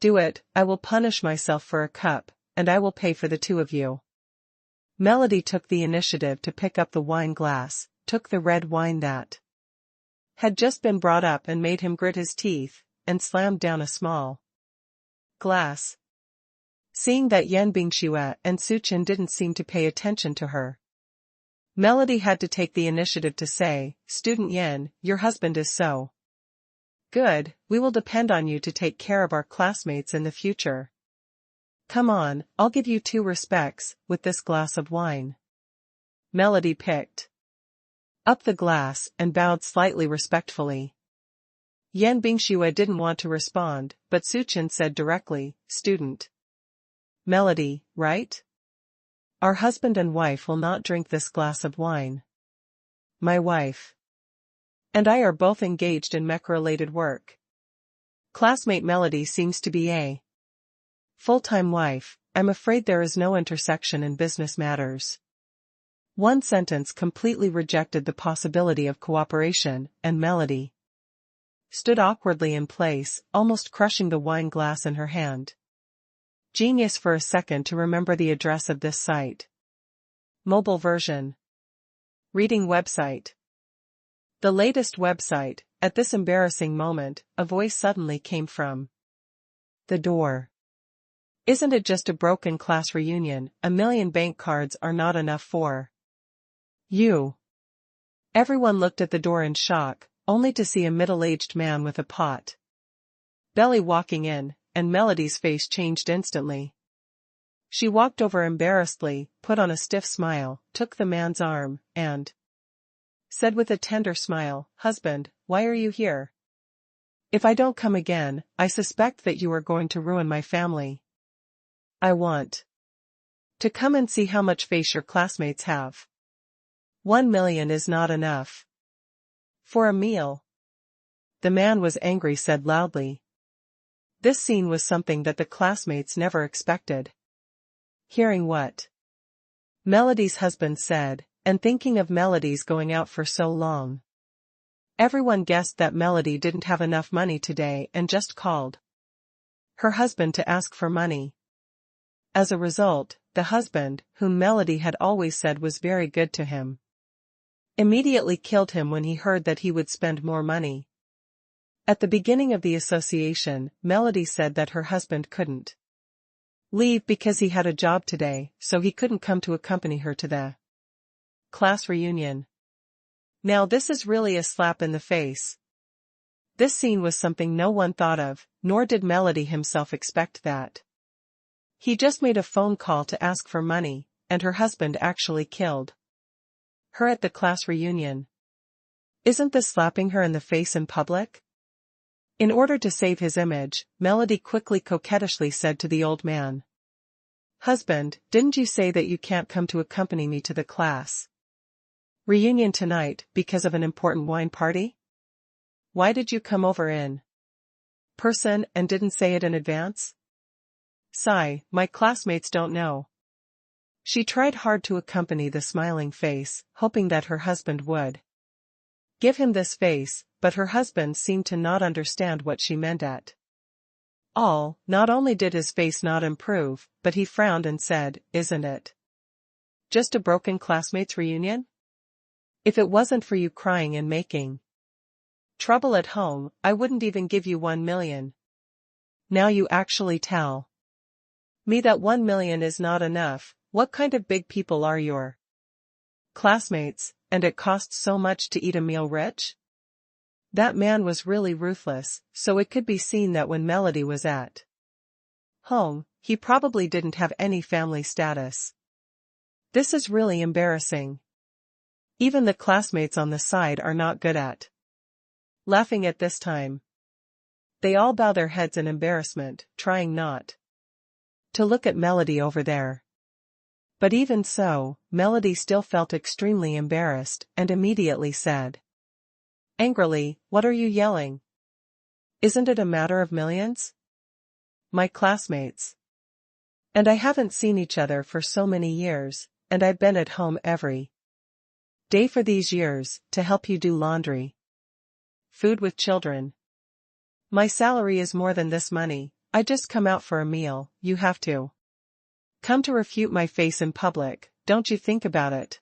Speaker 1: do it. I will punish myself for a cup, and I will pay for the two of you. Melody took the initiative to pick up the wine glass, took the red wine that had just been brought up and made him grit his teeth, and slammed down a small glass. Seeing that Yan Bingxue and Suchen didn't seem to pay attention to her, Melody had to take the initiative to say, "Student Yan, your husband is so good, we will depend on you to take care of our classmates in the future. Come on, I'll give you 2 respects, with this glass of wine." Melody picked up the glass and bowed slightly respectfully. Yan Bingxue didn't want to respond, but Suchen said directly, "Student Melody, right? Our husband and wife will not drink this glass of wine. My wife and I are both engaged in mech-related work. Classmate Melody seems to be a full-time wife. I'm afraid there is no intersection in business matters." One sentence completely rejected the possibility of cooperation, and Melody stood awkwardly in place, almost crushing the wine glass in her hand. Genius for a second to remember the address of this site. Mobile version. Reading website. The latest website. At this embarrassing moment, a voice suddenly came from the door. "Isn't it just a broken class reunion? 1,000,000 bank cards are not enough for you." Everyone looked at the door in shock, only to see a middle-aged man with a pot belly walking in, and Melody's face changed instantly. She walked over embarrassedly, put on a stiff smile, took the man's arm, and said with a tender smile, "Husband, why are you here? If I don't come again, I suspect that you are going to ruin my family. I want to come and see how much face your classmates have. 1,000,000 is not enough for a meal." The man was angry, said loudly. This scene was something that the classmates never expected. Hearing what Melody's husband said, and thinking of Melody's going out for so long, everyone guessed that Melody didn't have enough money today and just called her husband to ask for money. As a result, the husband, whom Melody had always said was very good to him, immediately killed him when he heard that he would spend more money. At the beginning of the association, Melody said that her husband couldn't leave because he had a job today, so he couldn't come to accompany her to the class reunion. Now this is really a slap in the face. This scene was something no one thought of, nor did Melody himself expect that. He just made a phone call to ask for money, and her husband actually killed her at the class reunion. Isn't this slapping her in the face in public? In order to save his image, Melody quickly coquettishly said to the old man, "Husband, didn't you say that you can't come to accompany me to the class reunion tonight because of an important wine party? Why did you come over in person and didn't say it in advance?" "Sigh, my classmates don't know." She tried hard to accompany the smiling face, hoping that her husband would give him this face, but her husband seemed to not understand what she meant at all. Not only did his face not improve, but he frowned and said, "Isn't it just a broken classmates reunion? If it wasn't for you crying and making trouble at home, I wouldn't even give you 1,000,000. Now you actually tell me that 1,000,000 is not enough. What kind of big people are your classmates, and it costs so much to eat a meal rich?" That man was really ruthless, so it could be seen that when Melody was at home, he probably didn't have any family status. This is really embarrassing. Even the classmates on the side are not good at laughing at this time. They all bow their heads in embarrassment, trying not to look at Melody over there. But even so, Melody still felt extremely embarrassed and immediately said angrily, "What are you yelling? Isn't it a matter of millions? My classmates and I haven't seen each other for so many years, and I've been at home every Day for these years, to help you do laundry. Food with children. My salary is more than this money, I just come out for a meal, you have to. Come to refute my face in public, don't you think about it.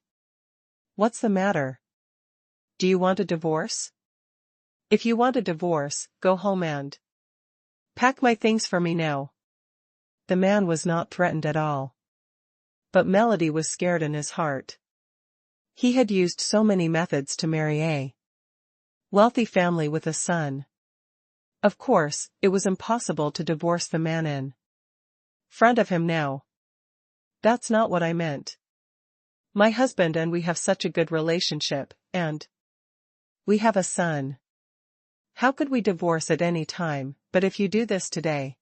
Speaker 1: What's the matter? Do you want a divorce? If you want a divorce, go home and pack my things for me now. The man was not threatened at all. But Melody was scared in his heart. He had used so many methods to marry a wealthy family with a son. Of course, it was impossible to divorce the man in front of him now. That's not what I meant. My husband and we have such a good relationship, and we have a son. How could we divorce at any time, but if you do this today?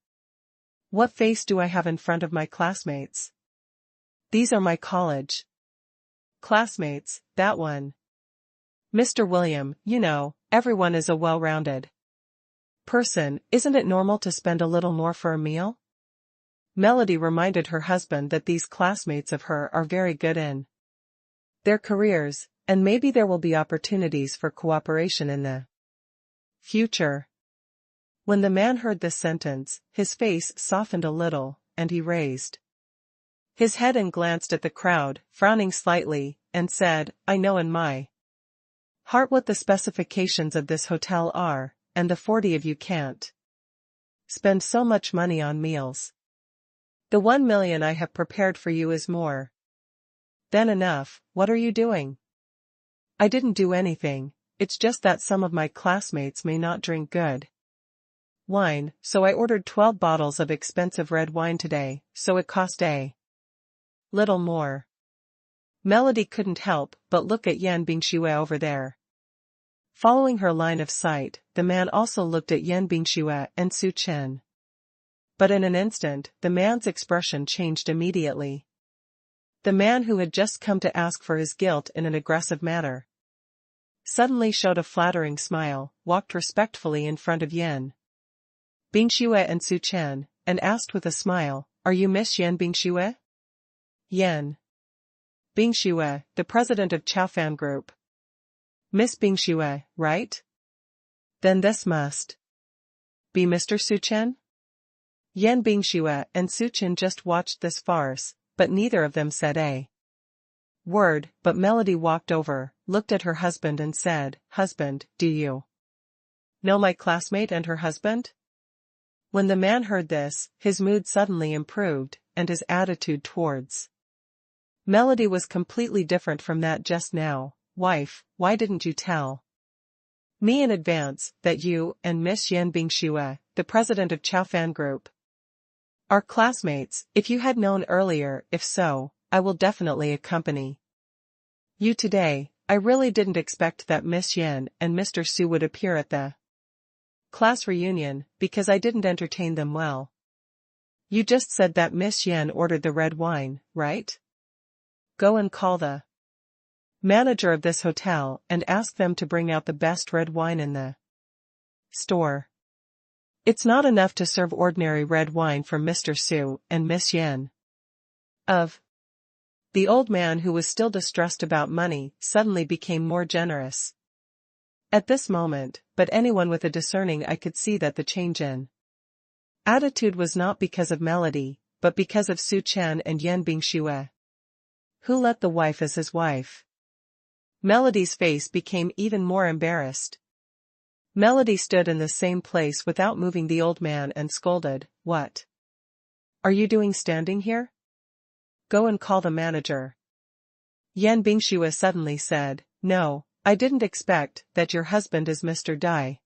Speaker 1: What face do I have in front of my classmates? These are my college classmates, that one. Mr. William, you know, everyone is a well-rounded person, isn't it normal to spend a little more for a meal? Melody reminded her husband that these classmates of her are very good in their careers, and maybe there will be opportunities for cooperation in the future. When the man heard this sentence, his face softened a little, and he raised his head and glanced at the crowd, frowning slightly, and said, I know in my heart what the specifications of this hotel are, and the 40 of you can't spend so much money on meals. The 1 million I have prepared for you is more than enough. What are you doing? I didn't do anything, it's just that some of my classmates may not drink good wine, so I ordered 12 bottles of expensive red wine today, so it cost a little more. Melody couldn't help but look at Yan Bingxue over there. Following her line of sight, the man also looked at Yan Bingxue and Su Chen. But in an instant, the man's expression changed immediately. The man who had just come to ask for his guilt in an aggressive manner suddenly showed a flattering smile, walked respectfully in front of Yan Bingxue and Su Chen, and asked with a smile, Are you Miss Yan Bingxue? Yan Bingxue, the president of Chaofan Group. Miss Bingxue, right? Then this must be Mr. Su Chen? Yan Bingxue and Su Chen just watched this farce, but neither of them said a word, but Melody walked over, looked at her husband and said, Husband, do you know my classmate and her husband? When the man heard this, his mood suddenly improved, and his attitude towards Melody was completely different from that just now. Wife, why didn't you tell me in advance that you and Miss Yan Bingxue, the president of Chaofan Group, are classmates? If you had known earlier, if so, I will definitely accompany you today. I really didn't expect that Miss Yan and Mr. Su would appear at the class reunion, because I didn't entertain them well. You just said that Miss Yan ordered the red wine, right? Go and call the manager of this hotel and ask them to bring out the best red wine in the store. It's not enough to serve ordinary red wine for Mr. Su and Miss Yan. The old man, who was still distressed about money, suddenly became more generous at this moment, but anyone with a discerning eye could see that the change in attitude was not because of Melody, but because of Su Chen and Yan Bingxue. Who let the wife as his wife? Melody's face became even more embarrassed. Melody stood in the same place without moving the old man and scolded, What are you doing standing here? Go and call the manager. Yan Bingxue suddenly said, No, I didn't expect that your husband is Mr. Dai.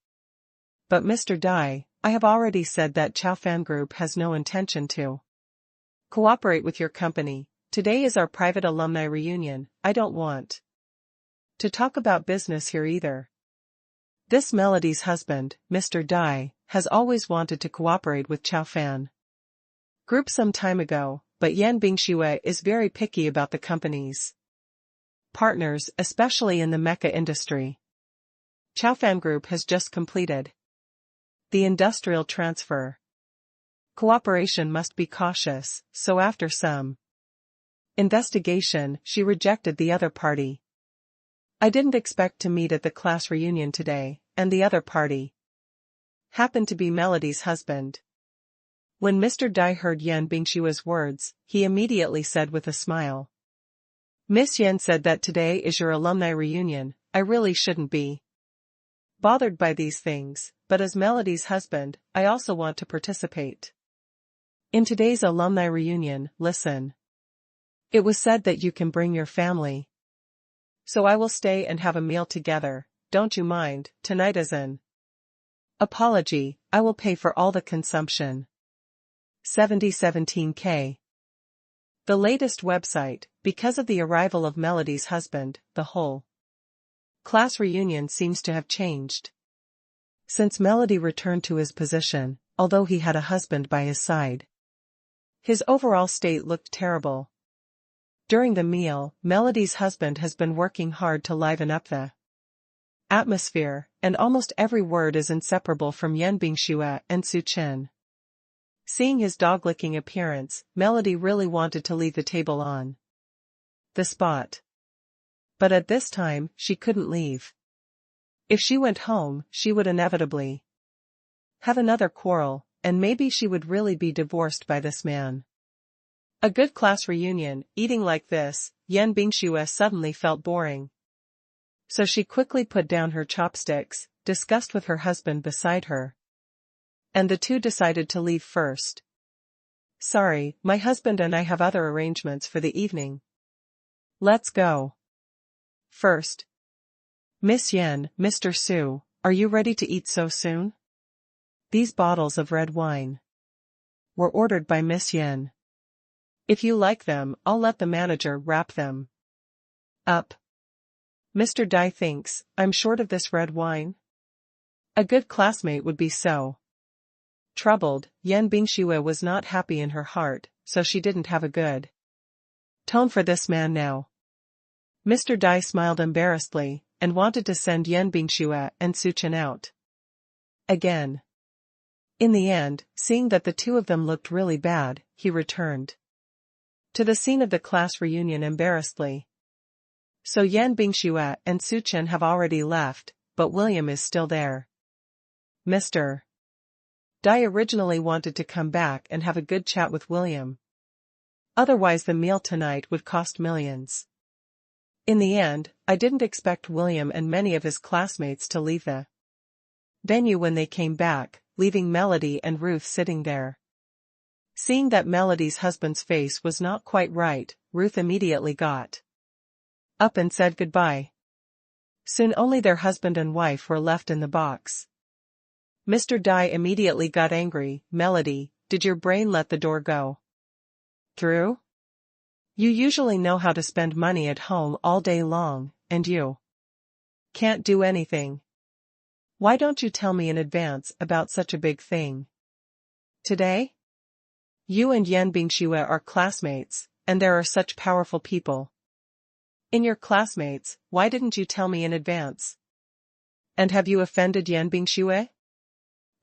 Speaker 1: But Mr. Dai, I have already said that Chaofan Group has no intention to cooperate with your company. Today is our private alumni reunion. I don't want to talk about business here either. This Melody's husband, Mr. Dai, has always wanted to cooperate with Chaofan Group some time ago, but Yan Bingxue is very picky about the company's partners, especially in the mecha industry. Chaofan Group has just completed the industrial transfer. Cooperation must be cautious, so after some investigation, she rejected the other party. I didn't expect to meet at the class reunion today, and the other party happened to be Melody's husband. When Mr. Dai heard Yan Bingshua's words, he immediately said with a smile. Miss Yan said that today is your alumni reunion. I really shouldn't be bothered by these things, but as Melody's husband, I also want to participate in today's alumni reunion. Listen. It was said that you can bring your family, so I will stay and have a meal together. Don't you mind? Tonight as an apology, I will pay for all the consumption. 17K. The latest website. Because of the arrival of Melody's husband, the whole class reunion seems to have changed. Since Melody returned to his position, although he had a husband by his side, his overall state looked terrible. During the meal, Melody's husband has been working hard to liven up the atmosphere, and almost every word is inseparable from Yan Bingxue and Su Chen. Seeing his dog-licking appearance, Melody really wanted to leave the table on the spot. But at this time, she couldn't leave. If she went home, she would inevitably have another quarrel, and maybe she would really be divorced by this man. A good class reunion, eating like this, Yan Bingxue suddenly felt boring. So she quickly put down her chopsticks, discussed with her husband beside her. And the two decided to leave first. Sorry, my husband and I have other arrangements for the evening. Let's go. First. Miss Yan, Mr. Su, are you ready to eat so soon? These bottles of red wine were ordered by Miss Yan. If you like them, I'll let the manager wrap them up. Mr. Dai thinks I'm short of this red wine. A good classmate would be so troubled. Yan Bingxue was not happy in her heart, so she didn't have a good tone for this man now. Mr. Dai smiled embarrassedly, and wanted to send Yan Bingxue and Su Chen out again. In the end, seeing that the two of them looked really bad, he returned to the scene of the class reunion embarrassedly. So Yan Bingxue and Su Chen have already left, but William is still there. Mr. Dai originally wanted to come back and have a good chat with William. Otherwise the meal tonight would cost millions. In the end, I didn't expect William and many of his classmates to leave the venue when they came back, leaving Melody and Ruth sitting there. Seeing that Melody's husband's face was not quite right, Ruth immediately got up and said goodbye. Soon only their husband and wife were left in the box. Mr. Dai immediately got angry. Melody, did your brain let the door go through? You usually know how to spend money at home all day long, and you can't do anything. Why don't you tell me in advance about such a big thing? Today? You and Yan Bingxue are classmates, and there are such powerful people in your classmates. Why didn't you tell me in advance? And have you offended Yan Bingxue?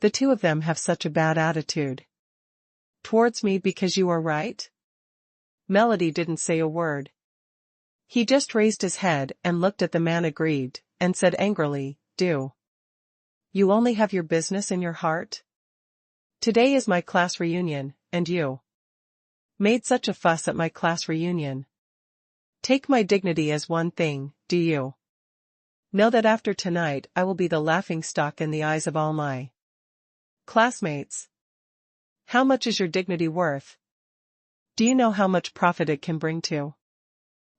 Speaker 1: The two of them have such a bad attitude towards me because you are right? Melody didn't say a word. He just raised his head and looked at the man aggrieved, and said angrily, Do you only have your business in your heart? Today is my class reunion, and you made such a fuss at my class reunion. Take my dignity as one thing, do you know that after tonight I will be the laughingstock in the eyes of all my classmates? How much is your dignity worth? Do you know how much profit it can bring to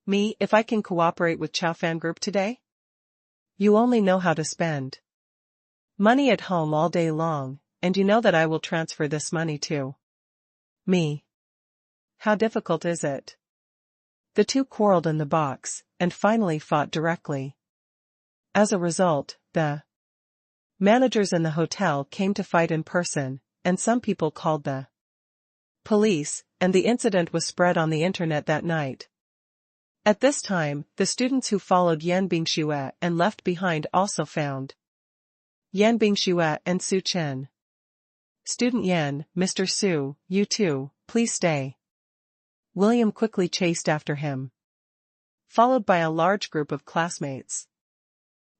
Speaker 1: me if I can cooperate with Chao Fan Group today? You only know how to spend money at home all day long, and you know that I will transfer this money to me. How difficult is it? The two quarreled in the box, and finally fought directly. As a result, the managers in the hotel came to fight in person, and some people called the police, and the incident was spread on the internet that night. At this time, the students who followed Yan Bingxue and left behind also found Yan Bingxue and Su Chen. Student Yan, Mr. Su, you too, please stay. William quickly chased after him. followed by a large group of classmates.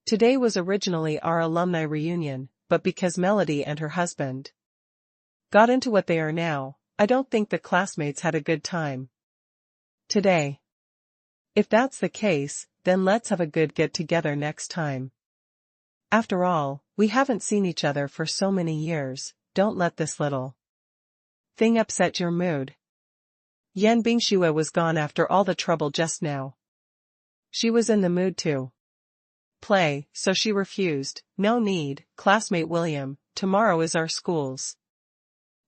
Speaker 1: Today was originally our alumni reunion, but because Melody and her husband got into what they are now, I don't think the classmates had a good time today. If that's the case, then let's have a good get-together next time. After all, we haven't seen each other for so many years, don't let this little thing upset your mood. Yan Bingxue was gone after all the trouble just now. She was in the mood to play, so she refused. No need, classmate William, tomorrow is our school's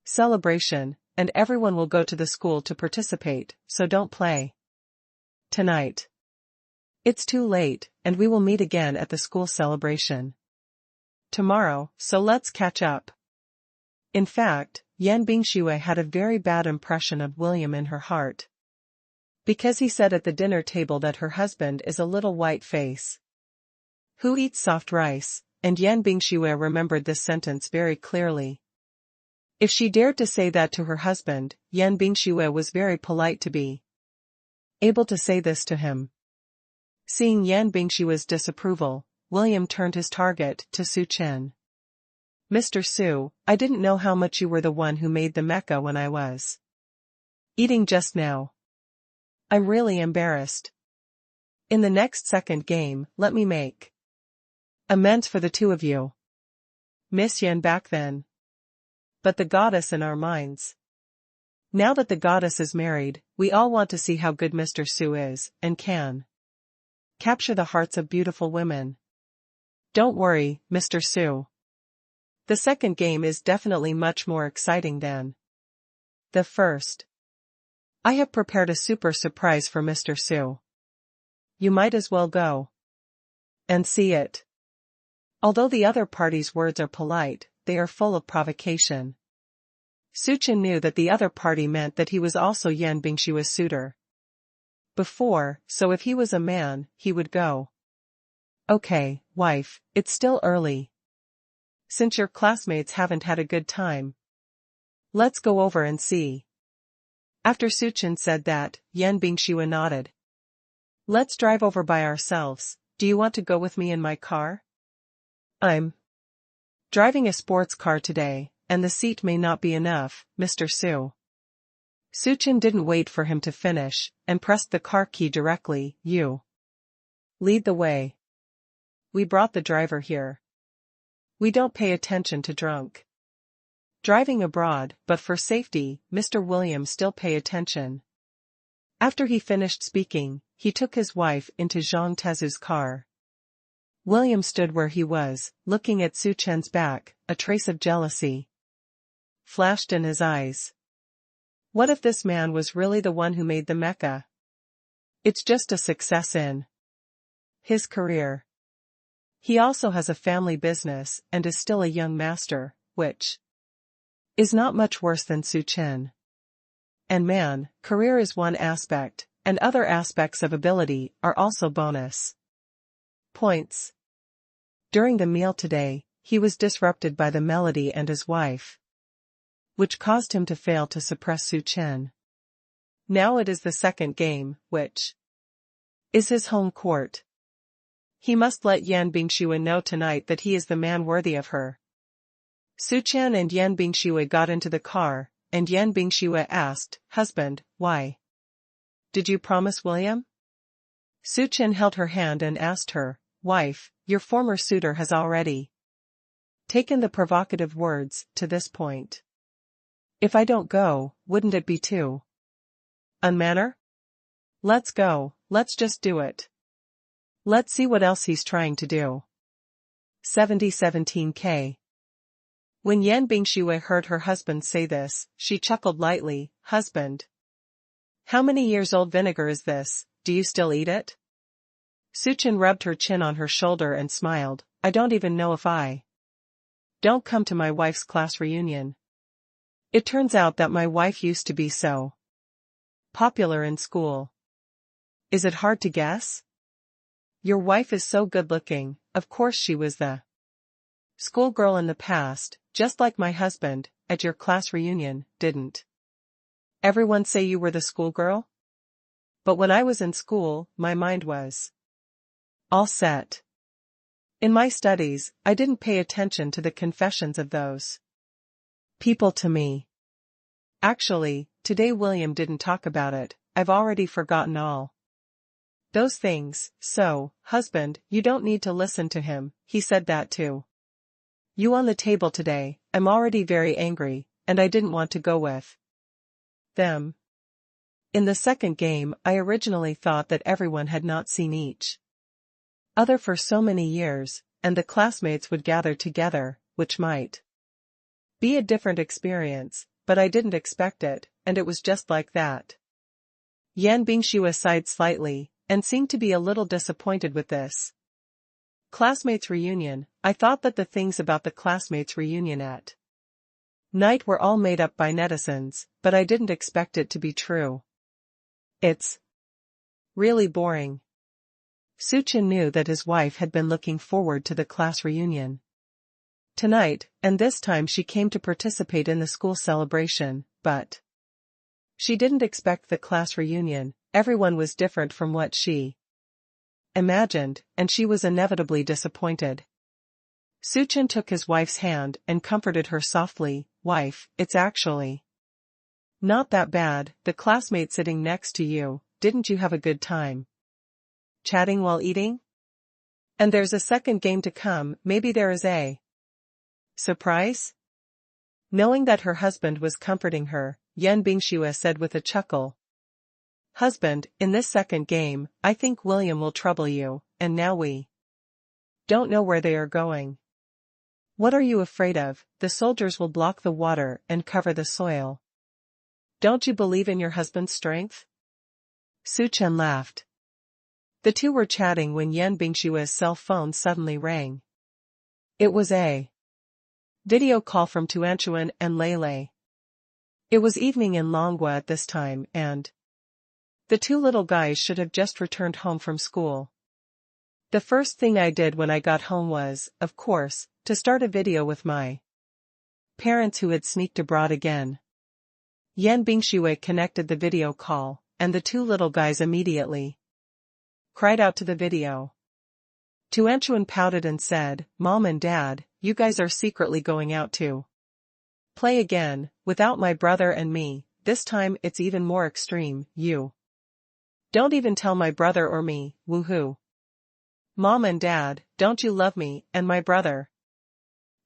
Speaker 1: celebration, and everyone will go to the school to participate, so don't play tonight. It's too late, and we will meet again at the school celebration tomorrow, so let's catch up. In fact, Yan Bingxue had a very bad impression of William in her heart, because he said at the dinner table that her husband is a little white face who eats soft rice, and Yan Bingxue remembered this sentence very clearly. If she dared to say that to her husband, Yan Bingxue was very polite to be able to say this to him. Seeing Yan Bingxue's disapproval, William turned his target to Su Chen. Mr. Su, I didn't know how much you were the one who made the mecha when I was eating just now. I'm really embarrassed. In the next second game, let me make amends for the two of you. Miss Yan back then. But the goddess in our minds. Now that the goddess is married, we all want to see how good Mr. Su is, and can capture the hearts of beautiful women. Don't worry, Mr. Su. The second game is definitely much more exciting than the first. I have prepared a super surprise for Mr. Su. You might as well go and see it. Although the other party's words are polite, they are full of provocation. Su Chen knew that the other party meant that he was also Yan Bingxue's suitor before, so if he was a man, he would go. Okay, wife, it's still early. Since your classmates haven't had a good time, let's go over and see. After Su Chen said that, Yan Bingxue nodded. Let's drive over by ourselves. Do you want to go with me in my car? I'm driving a sports car today, and the seat may not be enough, Mr. Su. Su Chen didn't wait for him to finish, and pressed the car key directly. You lead the way. We brought the driver here. We don't pay attention to drunk driving abroad, but for safety, Mr. William still pay attention. After he finished speaking, he took his wife into Zhang Tezu's car. William stood where he was, looking at Su Chen's back, a trace of jealousy flashed in his eyes. What if this man was really the one who made the mecha? It's just a success in his career. He also has a family business and is still a young master, which is not much worse than Su Chen. And man, career is one aspect, and other aspects of ability are also bonus points. During the meal today, he was disrupted by the Melody and his wife, which caused him to fail to suppress Su Chen. Now it is the second game, which is his home court. He must let Yan Bingxue know tonight that he is the man worthy of her. Su Chen and Yan Bingxue got into the car, and Yan Bingxue asked, "Husband, why did you promise William?" Su Chen held her hand and asked her, "Wife, your former suitor has already taken the provocative words to this point. If I don't go, wouldn't it be too unmanner? Let's go, let's just do it. Let's see what else he's trying to do." 7017K. When Yan Bingxue heard her husband say this, she chuckled lightly. "Husband, how many years old vinegar is this? Do you still eat it?" Su Chen rubbed her chin on her shoulder and smiled. "I don't even know if I don't come to my wife's class reunion. It turns out that my wife used to be so popular in school. Is it hard to guess? Your wife is so good-looking. Of course she was the schoolgirl in the past, just like my husband. At your class reunion, didn't everyone say you were the schoolgirl? but when I was in school, my mind was all set. In my studies, I didn't pay attention to the confessions of those people to me. Actually, today William didn't talk about it, I've already forgotten all those things, so, husband, you don't need to listen to him, he said that too. You on the table today, I'm already very angry, and I didn't want to go with them. In the second game, I originally thought that everyone had not seen each other for so many years, and the classmates would gather together, which might be a different experience, but I didn't expect it, and it was just like that. Yan Bingxue sighed slightly, and seemed to be a little disappointed with this classmates reunion. I thought that the things about the classmates reunion at night were all made up by netizens, but I didn't expect it to be true. It's really boring. Suchin knew that his wife had been looking forward to the class reunion tonight, and this time she came to participate in the school celebration, but she didn't expect the class reunion. Everyone was different from what she imagined, and she was inevitably disappointed. Suchin took his wife's hand and comforted her softly. Wife, it's actually not that bad. The classmate sitting next to you, didn't you have a good time chatting while eating? And there's a second game to come, maybe there is a surprise? Knowing that her husband was comforting her, Yan Bingxue said with a chuckle. Husband, in this second game, I think William will trouble you, and now we don't know where they are going. What are you afraid of? The soldiers will block the water and cover the soil. Don't you believe in your husband's strength? Suchen laughed. The two were chatting when Yan Bingxue's cell phone suddenly rang. It was a video call from Tuanchuan and Lele. It was evening in Longhua at this time, and the two little guys should have just returned home from school. The first thing I did when I got home was, of course, to start a video with my parents who had sneaked abroad again. Yan Bingxue connected the video call, and the two little guys immediately cried out to the video. Tuanchuan pouted and said, Mom and Dad, you guys are secretly going out to play again, without my brother and me. This time it's even more extreme. You don't even tell my brother or me, woohoo. Mom and Dad, don't you love me and my brother?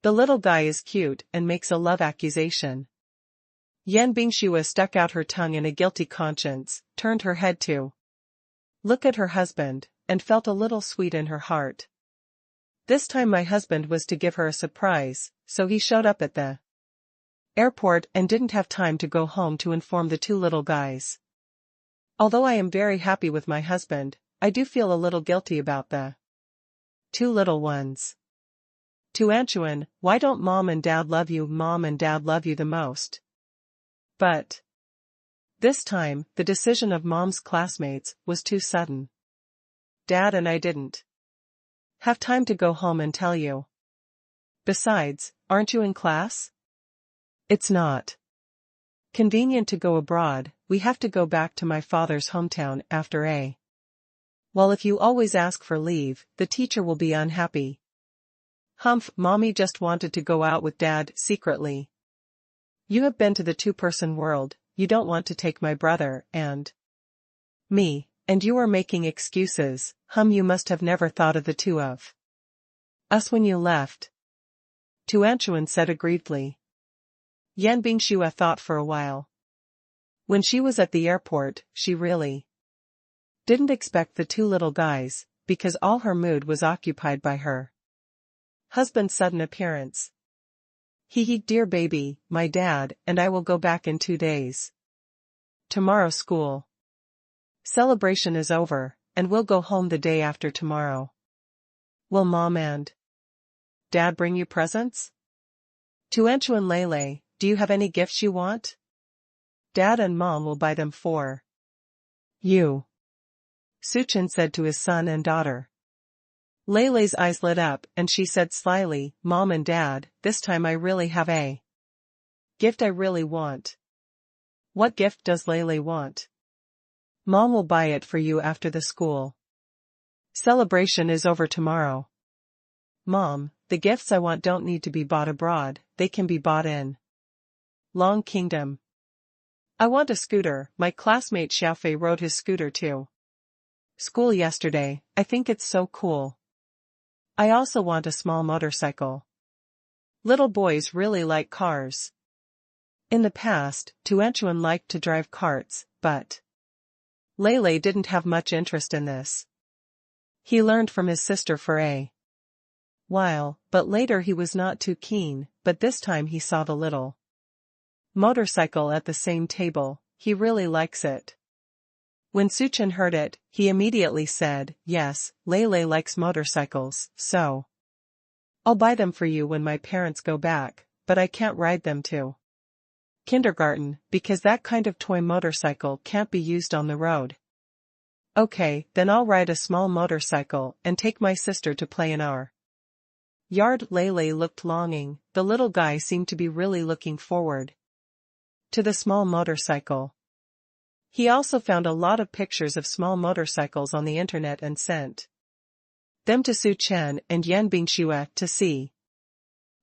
Speaker 1: The little guy is cute and makes a love accusation. Yan Bingxue stuck out her tongue in a guilty conscience, turned her head to look at her husband, and felt a little sweet in her heart. This time my husband was to give her a surprise, so he showed up at the airport and didn't have time to go home to inform the two little guys. Although I am very happy with my husband, I do feel a little guilty about the two little ones. Tuanchuan, why don't Mom and Dad love you? Mom and Dad love you the most. But this time, the decision of Mom's classmates was too sudden. Dad and I didn't have time to go home and tell you. Besides, aren't you in class? It's not convenient to go abroad. We have to go back to my father's hometown after a while. If you always ask for leave, the teacher will be unhappy. Humph, Mommy just wanted to go out with Dad secretly. You have been to the two-person world, you don't want to take my brother and me, and you are making excuses. You must have never thought of the two of us when you left. Tuanchuan said aggrievedly. Yan Bingxue thought for a while. When she was at the airport, she really didn't expect the two little guys, because all her mood was occupied by her husband's sudden appearance. He, dear baby, my dad and I will go back in 2 days. Tomorrow school celebration is over, and we'll go home the day after tomorrow. Will Mom and Dad bring you presents? Tuanchuan Lele, do you have any gifts you want? Dad and Mom will buy them for you, Suchin said to his son and daughter. Lele's eyes lit up and she said slyly, Mom and Dad, this time I really have a gift I really want. What gift does Lele want? Mom will buy it for you after the school celebration is over tomorrow. Mom, the gifts I want don't need to be bought abroad, they can be bought in Long Kingdom. I want a scooter. My classmate Xiaofei rode his scooter to school yesterday. I think it's so cool. I also want a small motorcycle. Little boys really like cars. In the past, Tuanchuan liked to drive carts, but Lele didn't have much interest in this. He learned from his sister for a while, but later he was not too keen, but this time he saw the little motorcycle at the same table. He really likes it. When Suchen heard it, he immediately said, yes, Lele likes motorcycles, so I'll buy them for you when my parents go back, but I can't ride them to kindergarten, because that kind of toy motorcycle can't be used on the road. Okay, then I'll ride a small motorcycle and take my sister to play in our yard. Lele looked longing. The little guy seemed to be really looking forward to the small motorcycle. He also found a lot of pictures of small motorcycles on the internet and sent them to Su Chen and Yan Bingxue to see.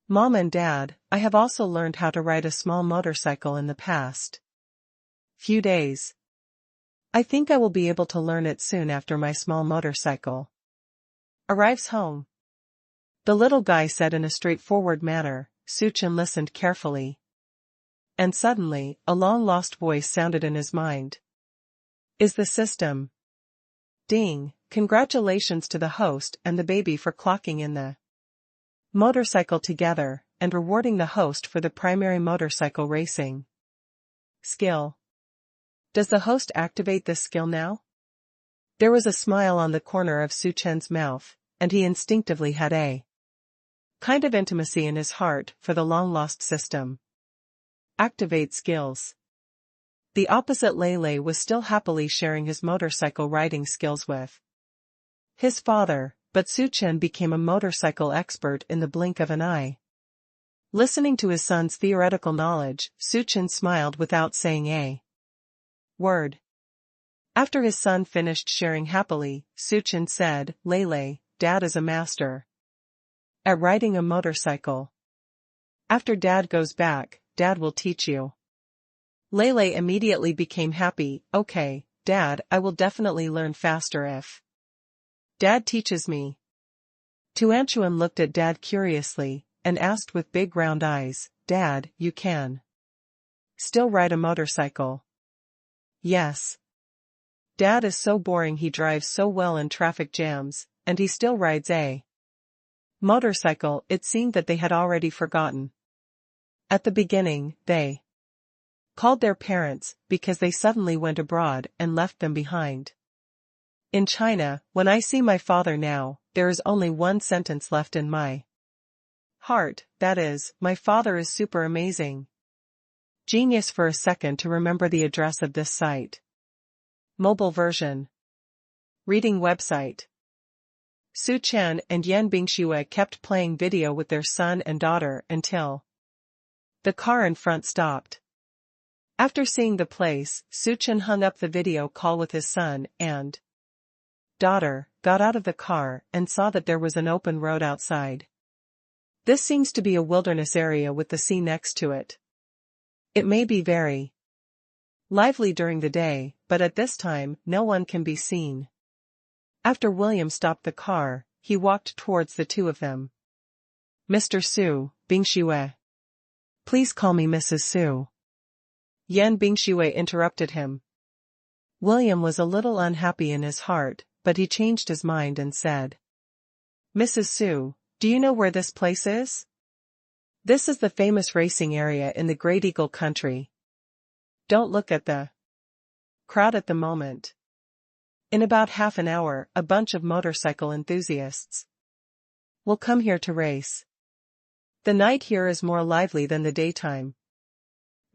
Speaker 1: Mom and Dad, I have also learned how to ride a small motorcycle in the past few days. I think I will be able to learn it soon after my small motorcycle arrives home. The little guy said in a straightforward manner. Su Chen listened carefully. And suddenly, a long-lost voice sounded in his mind. Is the system? Ding, congratulations to the host and the baby for clocking in the motorcycle together, and rewarding the host for the primary motorcycle racing skill. Does the host activate this skill now? There was a smile on the corner of Su Chen's mouth, and he instinctively had a kind of intimacy in his heart for the long-lost system. Activate skills. The opposite Lele was still happily sharing his motorcycle riding skills with his father, but Su Chen became a motorcycle expert in the blink of an eye. Listening to his son's theoretical knowledge, Su Chen smiled without saying a word. After his son finished sharing happily, Su Chen said, Lele, Dad is a master at riding a motorcycle. After Dad goes back, Dad will teach you. Lele immediately became happy. Okay, Dad, I will definitely learn faster if Dad teaches me. Tuanchuan looked at Dad curiously, and asked with big round eyes, Dad, you can still ride a motorcycle? Yes. Dad is so boring. He drives so well in traffic jams, and he still rides a motorcycle. It seemed that they had already forgotten. At the beginning, they called their parents, because they suddenly went abroad and left them behind. In China, when I see my father now, there is only one sentence left in my heart, that is, my father is super amazing. Genius. For a second to remember the address of this site. Mobile version. Reading website. Su Chen and Yan Bingxue kept playing video with their son and daughter until the car in front stopped. After seeing the place, Su Chen hung up the video call with his son and daughter, got out of the car and saw that there was an open road outside. This seems to be a wilderness area with the sea next to it. It may be very lively during the day, but at this time, no one can be seen. After William stopped the car, he walked towards the two of them. Mr. Su, Bingxue. Please call me Mrs. Su. Yan Bingxue interrupted him. William was a little unhappy in his heart, but he changed his mind and said, Mrs. Su, do you know where this place is? This is the famous racing area in the Great Eagle country. Don't look at the crowd at the moment. In about half an hour, a bunch of motorcycle enthusiasts will come here to race. The night here is more lively than the daytime.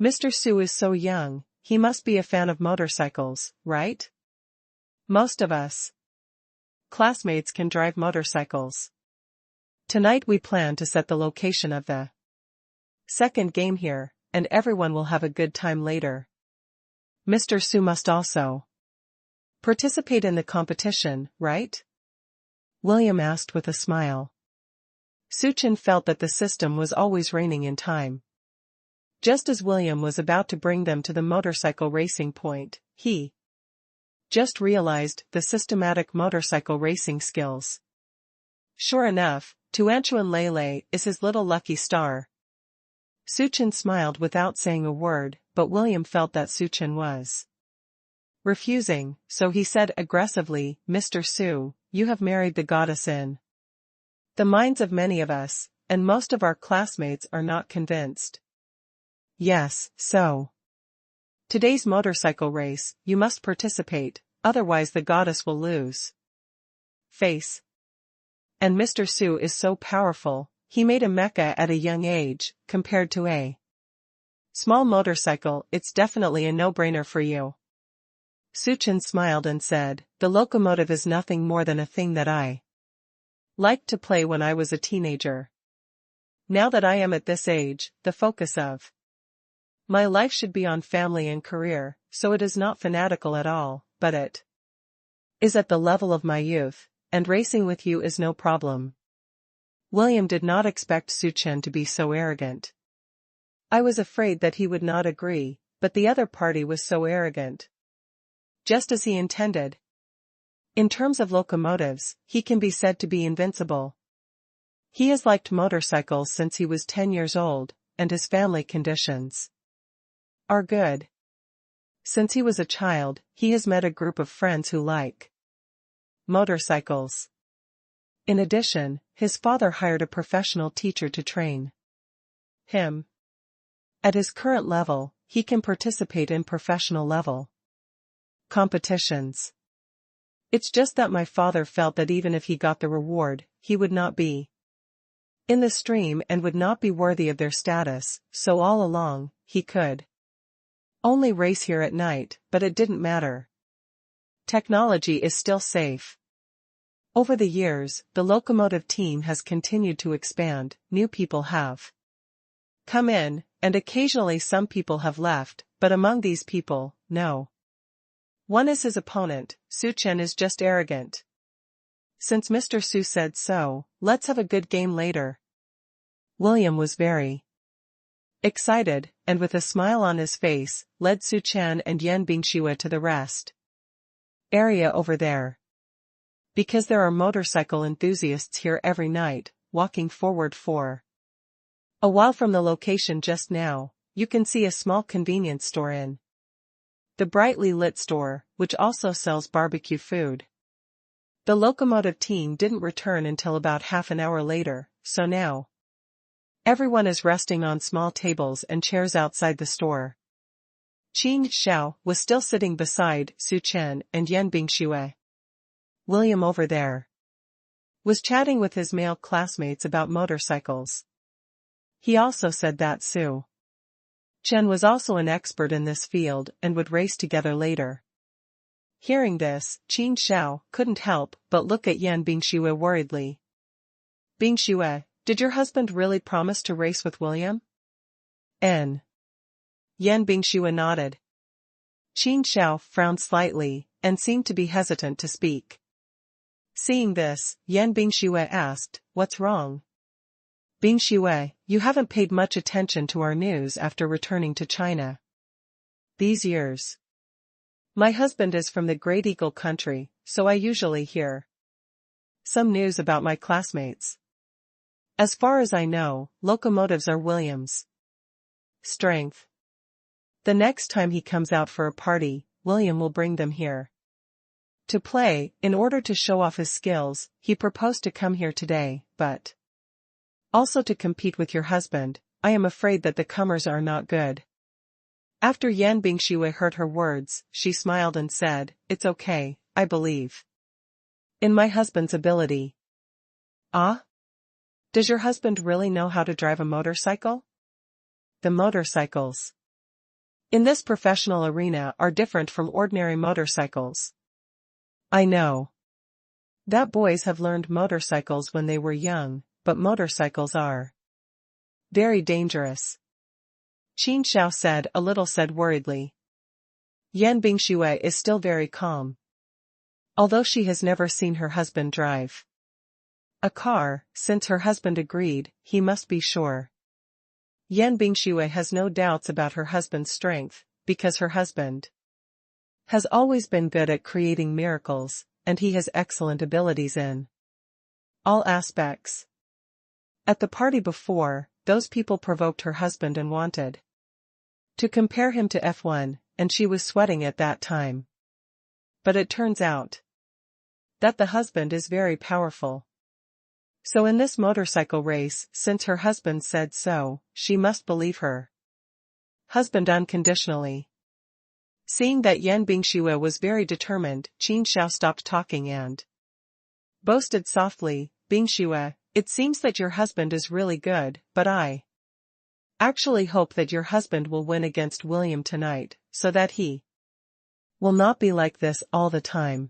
Speaker 1: Mr. Su is so young, he must be a fan of motorcycles, right? Most of us classmates can drive motorcycles. Tonight we plan to set the location of the second game here, and everyone will have a good time later. Mr. Su must also Participate in the competition, right? William asked with a smile. Suchen felt that the system was always reining in time. Just as William was about to bring them to the motorcycle racing point, he just realized the systematic motorcycle racing skills. Sure enough, Tuanchuan Lele is his little lucky star. Suchen smiled without saying a word, but William felt that Suchen was refusing, so he said aggressively, "Mr. Su, you have married the goddess in the minds of many of us, and most of our classmates are not convinced." Yes, so today's motorcycle race, you must participate, otherwise the goddess will lose face. And Mr. Su is so powerful, he made a mecha at a young age, compared to a small motorcycle, it's definitely a no-brainer for you. Suchen smiled and said, "The locomotive is nothing more than a thing that I liked to play when I was a teenager. Now that I am at this age, the focus of my life should be on family and career, so it is not fanatical at all, but it is at the level of my youth, and racing with you is no problem." William did not expect Suchen to be so arrogant. I was afraid that he would not agree, but the other party was so arrogant. Just as he intended. In terms of locomotives, he can be said to be invincible. He has liked motorcycles since he was 10 years old, and his family conditions are good. Since he was a child, he has met a group of friends who like motorcycles. In addition, his father hired a professional teacher to train him. At his current level, he can participate in professional level competitions. It's just that my father felt that even if he got the reward, he would not be in the stream and would not be worthy of their status, so all along, he could only race here at night, but it didn't matter. Technology is still safe. Over the years, the locomotive team has continued to expand, new people have come in, and occasionally some people have left, but among these people, no one is his opponent. Suchen is just arrogant. Since Mr. Su said so, let's have a good game later. William was very excited, and with a smile on his face, led Suchen and Yan Bingxue to the rest area over there. Because there are motorcycle enthusiasts here every night, walking forward for a while from the location just now, you can see a small convenience store in the brightly lit store, which also sells barbecue food. The locomotive team didn't return until about half an hour later, so now everyone is resting on small tables and chairs outside the store. Qin Xiao was still sitting beside Suchen and Yan Bingxue. William over there was chatting with his male classmates about motorcycles. He also said that Su Chen was also an expert in this field and would race together later. Hearing this, Qin Xiao couldn't help but look at Yan Bingxue worriedly. "Bingxue, did your husband really promise to race with William?" Yan Bingxue nodded. Qin Xiao frowned slightly, and seemed to be hesitant to speak. Seeing this, Yan Bingxue asked, "What's wrong?" "Bingxue, you haven't paid much attention to our news after returning to China these years. My husband is from the Great Eagle country, so I usually hear some news about my classmates. As far as I know, locomotives are William's strength. The next time he comes out for a party, William will bring them here to play. In order to show off his skills, he proposed to come here today, but also to compete with your husband. I am afraid that the comers are not good." After Yan Bingxue heard her words, she smiled and said, "It's okay, I believe in my husband's ability." "Ah? Does your husband really know how to drive a motorcycle?" "The motorcycles in this professional arena are different from ordinary motorcycles. I know that boys have learned motorcycles when they were young, but motorcycles are very dangerous." Qin Xiao said worriedly. Yan Bingxue is still very calm. although she has never seen her husband drive a car. Since her husband agreed, he must be sure. Yan Bingxue has no doubts about her husband's strength, because her husband has always been good at creating miracles, and he has excellent abilities in all aspects. At the party before, those people provoked her husband and wanted to compare him to F1, and she was sweating at that time. But it turns out that the husband is very powerful. So in this motorcycle race, since her husband said so, she must believe her husband unconditionally. Seeing that Yan Bingxue was very determined, Qin Xiao stopped talking and boasted softly, "Bingxue, it seems that your husband is really good, but I actually hope that your husband will win against William tonight, so that he will not be like this all the time.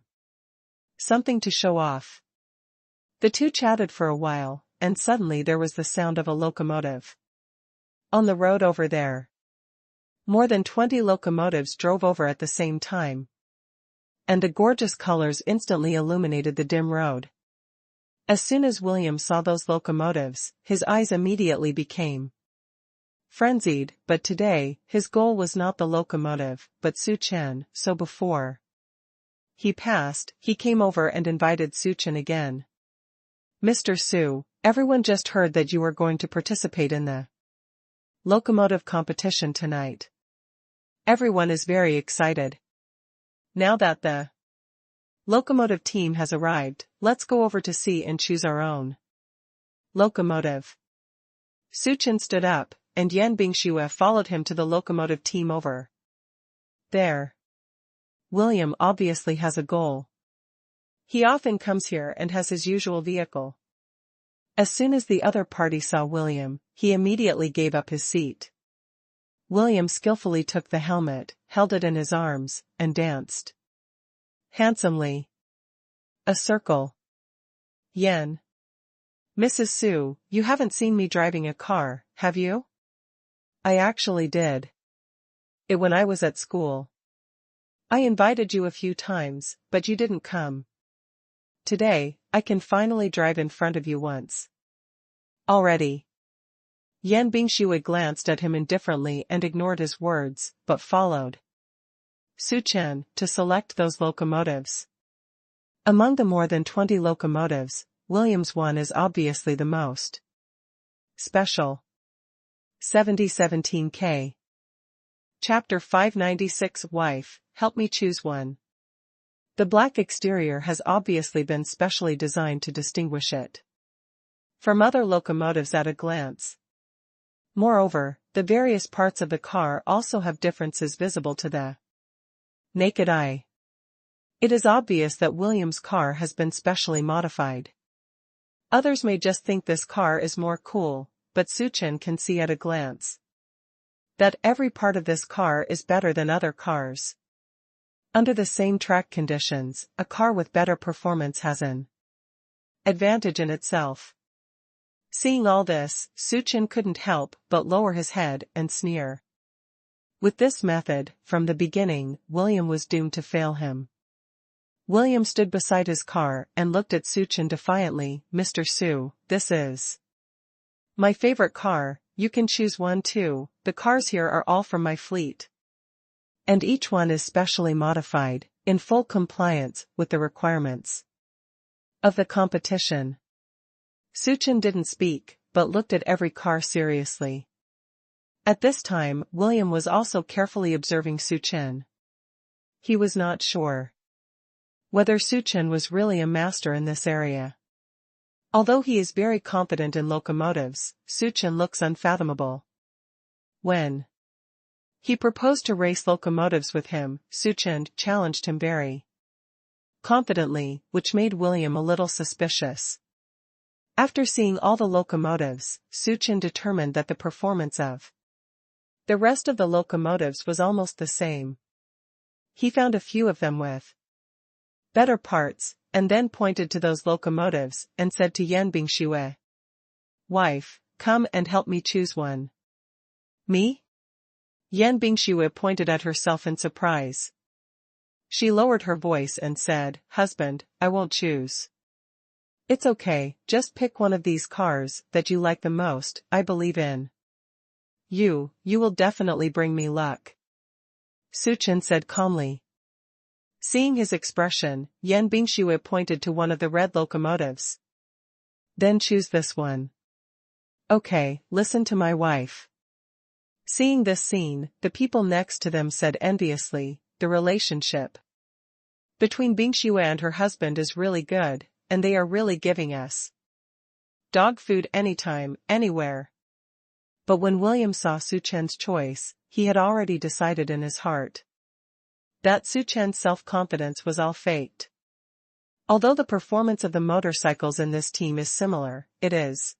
Speaker 1: Something to show off." The two chatted for a while, and suddenly there was the sound of a locomotive on the road over there. More than 20 locomotives drove over at the same time, and the gorgeous colors instantly illuminated the dim road. As soon as William saw those locomotives, his eyes immediately became frenzied, but today, his goal was not the locomotive, but Su Chen, so before he passed, he came over and invited Su Chen again. "Mr. Su, everyone just heard that you are going to participate in the locomotive competition tonight. Everyone is very excited. Now that the locomotive team has arrived, let's go over to see and choose our own locomotive." Su Chen stood up, and Yan Bingxue followed him to the locomotive team over there. William obviously has a goal. He often comes here and has his usual vehicle. As soon as the other party saw William, he immediately gave up his seat. William skillfully took the helmet, held it in his arms, and danced handsomely a circle. "Yan. Mrs. Su, you haven't seen me driving a car, have you?" "I actually did it when I was at school. I invited you a few times, but you didn't come. Today, I can finally drive in front of you once. Already." Yan Bingxue glanced at him indifferently and ignored his words, but followed Su Chen to select those locomotives. Among the more than 20 locomotives, William's one is obviously the most special. 7017K. Chapter 596 Wife, help me choose one. The black exterior has obviously been specially designed to distinguish it from other locomotives at a glance. Moreover, the various parts of the car also have differences visible to the naked eye. It is obvious that William's car has been specially modified. Others may just think this car is more cool, but Su Chen can see at a glance that every part of this car is better than other cars. Under the same track conditions, a car with better performance has an advantage in itself. Seeing all this, Su Chen couldn't help but lower his head and sneer. With this method, from the beginning, William was doomed to fail him. William stood beside his car and looked at Su Chen defiantly. "Mr. Su, this is my favorite car, you can choose one too. The cars here are all from my fleet. And each one is specially modified, in full compliance with the requirements of the competition." Su Chen didn't speak, but looked at every car seriously. At this time, William was also carefully observing Su Chen. He was not sure whether Su Chen was really a master in this area. Although he is very confident in locomotives, Su Chen looks unfathomable. When he proposed to race locomotives with him, Su Chen challenged him very confidently, which made William a little suspicious. After seeing all the locomotives, Su Chen determined that the performance of the rest of the locomotives was almost the same. He found a few of them with better parts, and then pointed to those locomotives and said to Yan Bingxue, "Wife, come and help me choose one." "Me?" Yan Bingxue pointed at herself in surprise. She lowered her voice and said, "Husband, I won't choose. It's okay, just pick one of these cars that you like the most. I believe in you will definitely bring me luck," Suchen said calmly. Seeing his expression, Yan Bingxue pointed to one of the red locomotives. "Then choose this one." "Okay, listen to my wife." Seeing this scene, the people next to them said enviously, "The relationship between Bingxue and her husband is really good, and they are really giving us dog food anytime, anywhere." But when William saw Suchen's choice, he had already decided in his heart that Suchen's self-confidence was all faked. Although the performance of the motorcycles in this team is similar, it is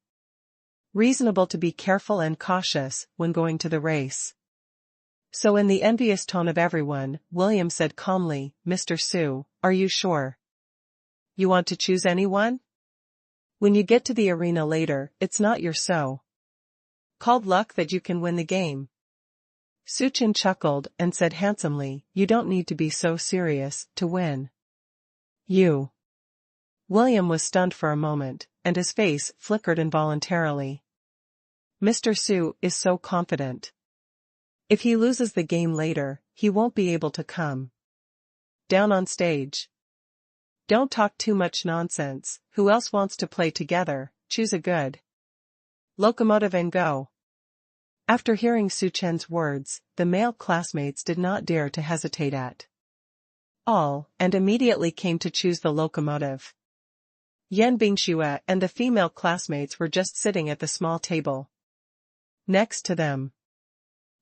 Speaker 1: reasonable to be careful and cautious when going to the race. So in the envious tone of everyone, William said calmly, "Mr. Su, are you sure you want to choose anyone? When you get to the arena later, it's not your so-called luck that you can win the game." Suchen chuckled and said handsomely, "You don't need to be so serious to win. You." William was stunned for a moment, and his face flickered involuntarily. Mr. Su is so confident. If he loses the game later, he won't be able to come down on stage. Don't talk too much nonsense. Who else wants to play together? Choose a good locomotive and go. After hearing Suchen's words, the male classmates did not dare to hesitate at all, and immediately came to choose the locomotive. Yan Bingxue and the female classmates were just sitting at the small table next to them.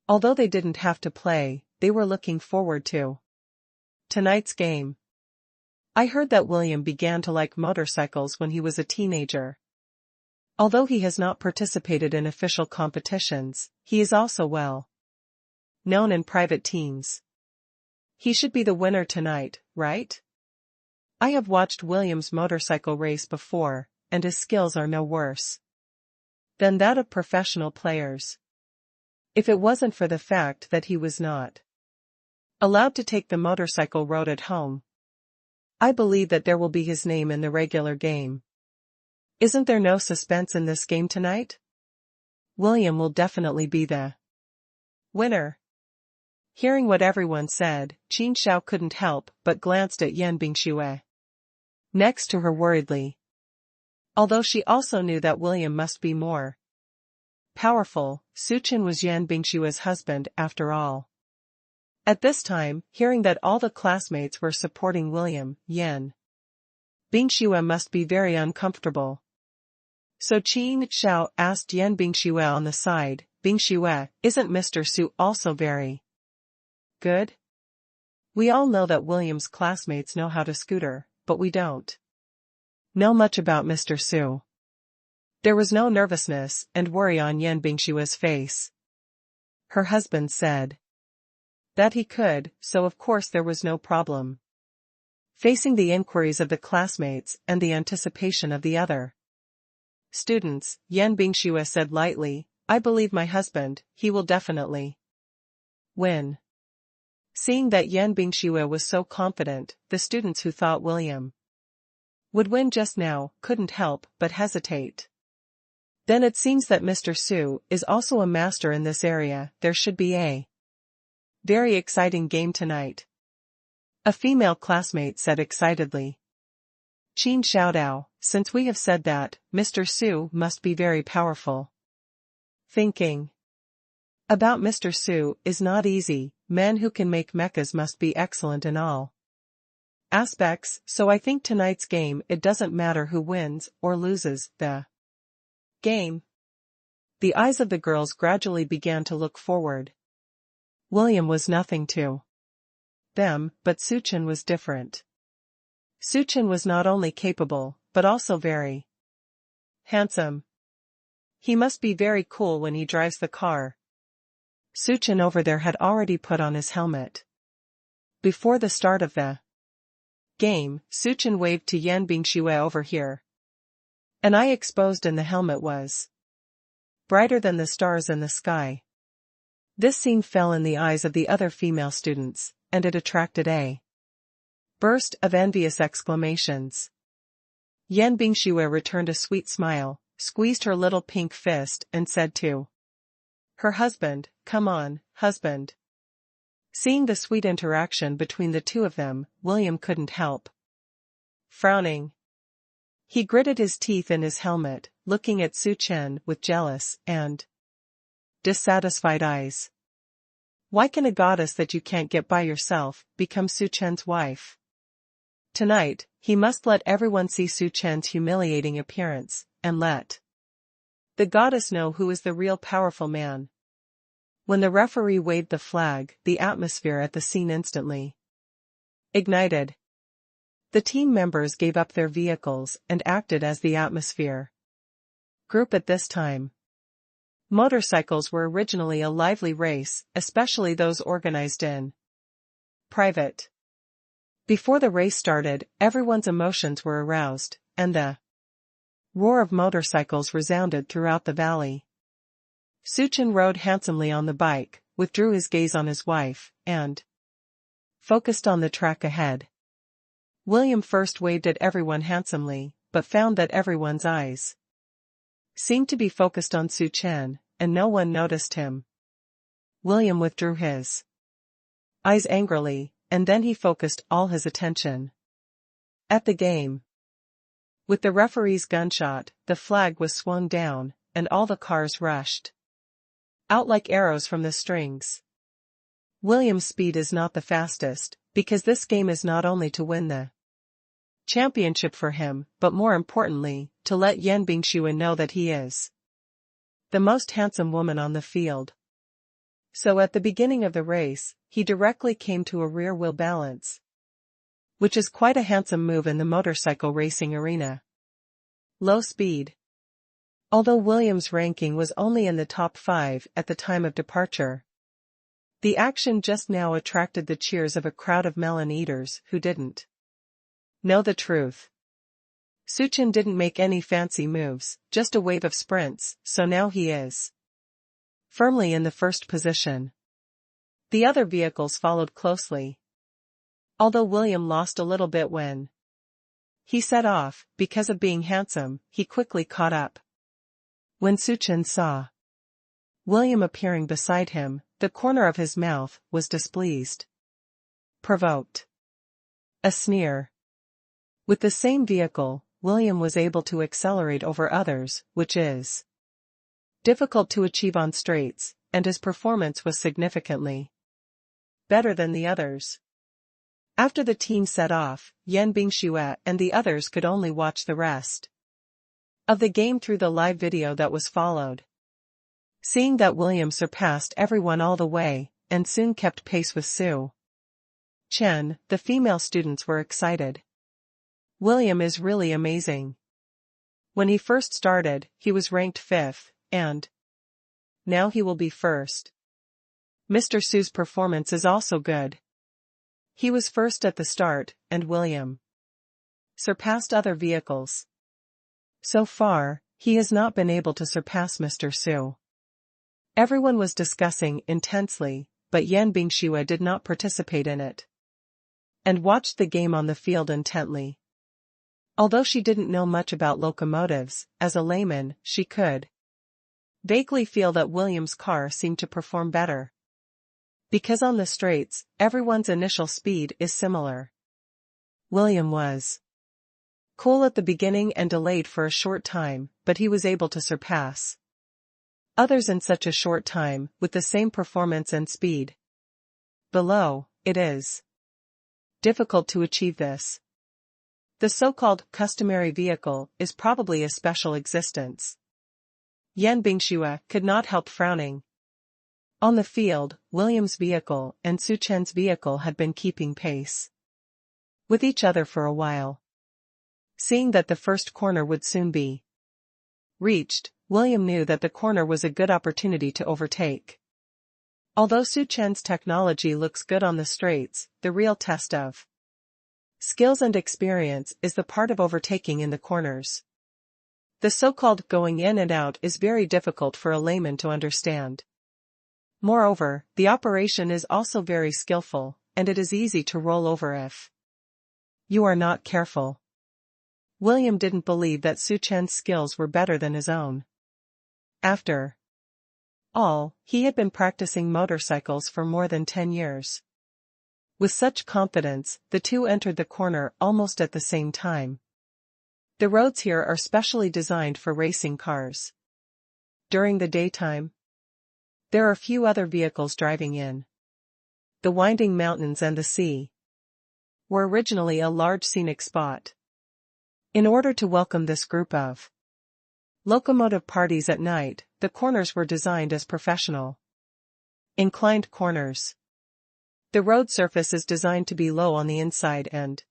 Speaker 1: Although they didn't have to play, they were looking forward to tonight's game. I heard that William began to like motorcycles when he was a teenager. Although he has not participated in official competitions, he is also well known in private teams. He should be the winner tonight, right? I have watched William's motorcycle race before, and his skills are no worse than that of professional players. If it wasn't for the fact that he was not allowed to take the motorcycle road at home, I believe that there will be his name in the regular game. Isn't there no suspense in this game tonight? William will definitely be the winner. Hearing what everyone said, Qin Xiao couldn't help but glanced at Yan Bingxue next to her worriedly. Although she also knew that William must be more powerful, Suchen was Yan Bingxue's husband after all. At this time, hearing that all the classmates were supporting William, Yan Bingxue must be very uncomfortable. So Qin Xiao asked Yan Bingxue on the side, "Bingxue, isn't Mr. Su also very good? We all know that William's classmates know how to scooter, but we don't know much about Mr. Su." There was no nervousness and worry on Yan Bingxue's face. Her husband said that he could, so of course there was no problem. Facing the inquiries of the classmates and the anticipation of the other students, Yan Bingxue said lightly, "I believe my husband, he will definitely win." Seeing that Yan Bingxue was so confident, the students who thought William would win just now couldn't help but hesitate. Then it seems that Mr. Su is also a master in this area. There should be a very exciting game tonight, a female classmate said excitedly. Qin Xiaodao, since we have said that, Mr. Su must be very powerful. Thinking about Mr. Su is not easy. Men who can make mechas must be excellent in all aspects, so I think tonight's game it doesn't matter who wins or loses the game. The eyes of the girls gradually began to look forward. William was nothing to them, but Suchen was different. Suchen was not only capable, but also very handsome. He must be very cool when he drives the car. Suchen over there had already put on his helmet. Before the start of the game, Suchen waved to Yan Bingxue over here. An eye exposed in the helmet was brighter than the stars in the sky. This scene fell in the eyes of the other female students, and it attracted a Burst of envious exclamations. Yan Bingxue returned a sweet smile, squeezed her little pink fist and said to her husband, "Come on, husband." Seeing the sweet interaction between the two of them, William couldn't help frowning. He gritted his teeth in his helmet, looking at Su Chen with jealous and dissatisfied eyes. Why can a goddess that you can't get by yourself become Su Chen's wife? Tonight, he must let everyone see Su Chen's humiliating appearance, and let the goddess know who is the real powerful man. When the referee waved the flag, the atmosphere at the scene instantly ignited. The team members gave up their vehicles and acted as the atmosphere group at this time. Motorcycles were originally a lively race, especially those organized in private. Before the race started, everyone's emotions were aroused, and the roar of motorcycles resounded throughout the valley. Su Chen rode handsomely on the bike, withdrew his gaze on his wife, and focused on the track ahead. William first waved at everyone handsomely, but found that everyone's eyes seemed to be focused on Su Chen, and no one noticed him. William withdrew his eyes angrily, and then he focused all his attention at the game. With the referee's gunshot, the flag was swung down, and all the cars rushed out like arrows from the strings. William's speed is not the fastest, because this game is not only to win the championship for him, but more importantly, to let Yan Bingxue know that he is the most handsome woman on the field. So at the beginning of the race, he directly came to a rear wheel balance, which is quite a handsome move in the motorcycle racing arena. Low speed. Although Williams' ranking was only in the top 5 at the time of departure, the action just now attracted the cheers of a crowd of melon eaters who didn't know the truth. Su Chen didn't make any fancy moves, just a wave of sprints, so now he is firmly in the first position. The other vehicles followed closely. Although William lost a little bit when he set off, because of being handsome, he quickly caught up. When Su Chen saw William appearing beside him, the corner of his mouth was displeased, provoked, a sneer. With the same vehicle, William was able to accelerate over others, which is difficult to achieve on straights, and his performance was significantly better than the others. After the team set off, Yan Bingxue and the others could only watch the rest of the game through the live video that was followed. Seeing that William surpassed everyone all the way, and soon kept pace with Su Chen, the female students were excited. William is really amazing. When he first started, he was ranked 5th, and now he will be 1st. Mr. Su's performance is also good. He was 1st at the start, and William surpassed other vehicles. So far, he has not been able to surpass Mr. Su. Everyone was discussing intensely, but Yan Bingxue did not participate in it, and watched the game on the field intently. Although she didn't know much about locomotives, as a layman, she could vaguely feel that William's car seemed to perform better. Because on the straights, everyone's initial speed is similar. William was cool at the beginning and delayed for a short time, but he was able to surpass others in such a short time, with the same performance and speed. Below, it is difficult to achieve this. The so-called customary vehicle is probably a special existence. Yan Bingxue could not help frowning. On the field, William's vehicle and Su Chen's vehicle had been keeping pace with each other for a while. Seeing that the first corner would soon be reached, William knew that the corner was a good opportunity to overtake. Although Su Chen's technology looks good on the straights, the real test of skills and experience is the part of overtaking in the corners. The so-called going in and out is very difficult for a layman to understand. Moreover, the operation is also very skillful, and it is easy to roll over if You are not careful. William didn't believe that Su Chen's skills were better than his own. After all, he had been practicing motorcycles for more than 10 years. With such confidence, the two entered the corner almost at the same time. The roads here are specially designed for racing cars. During the daytime, there are few other vehicles driving in. The winding mountains and the sea were originally a large scenic spot. In order to welcome this group of locomotive parties at night, the corners were designed as professional inclined corners. The road surface is designed to be low on the inside and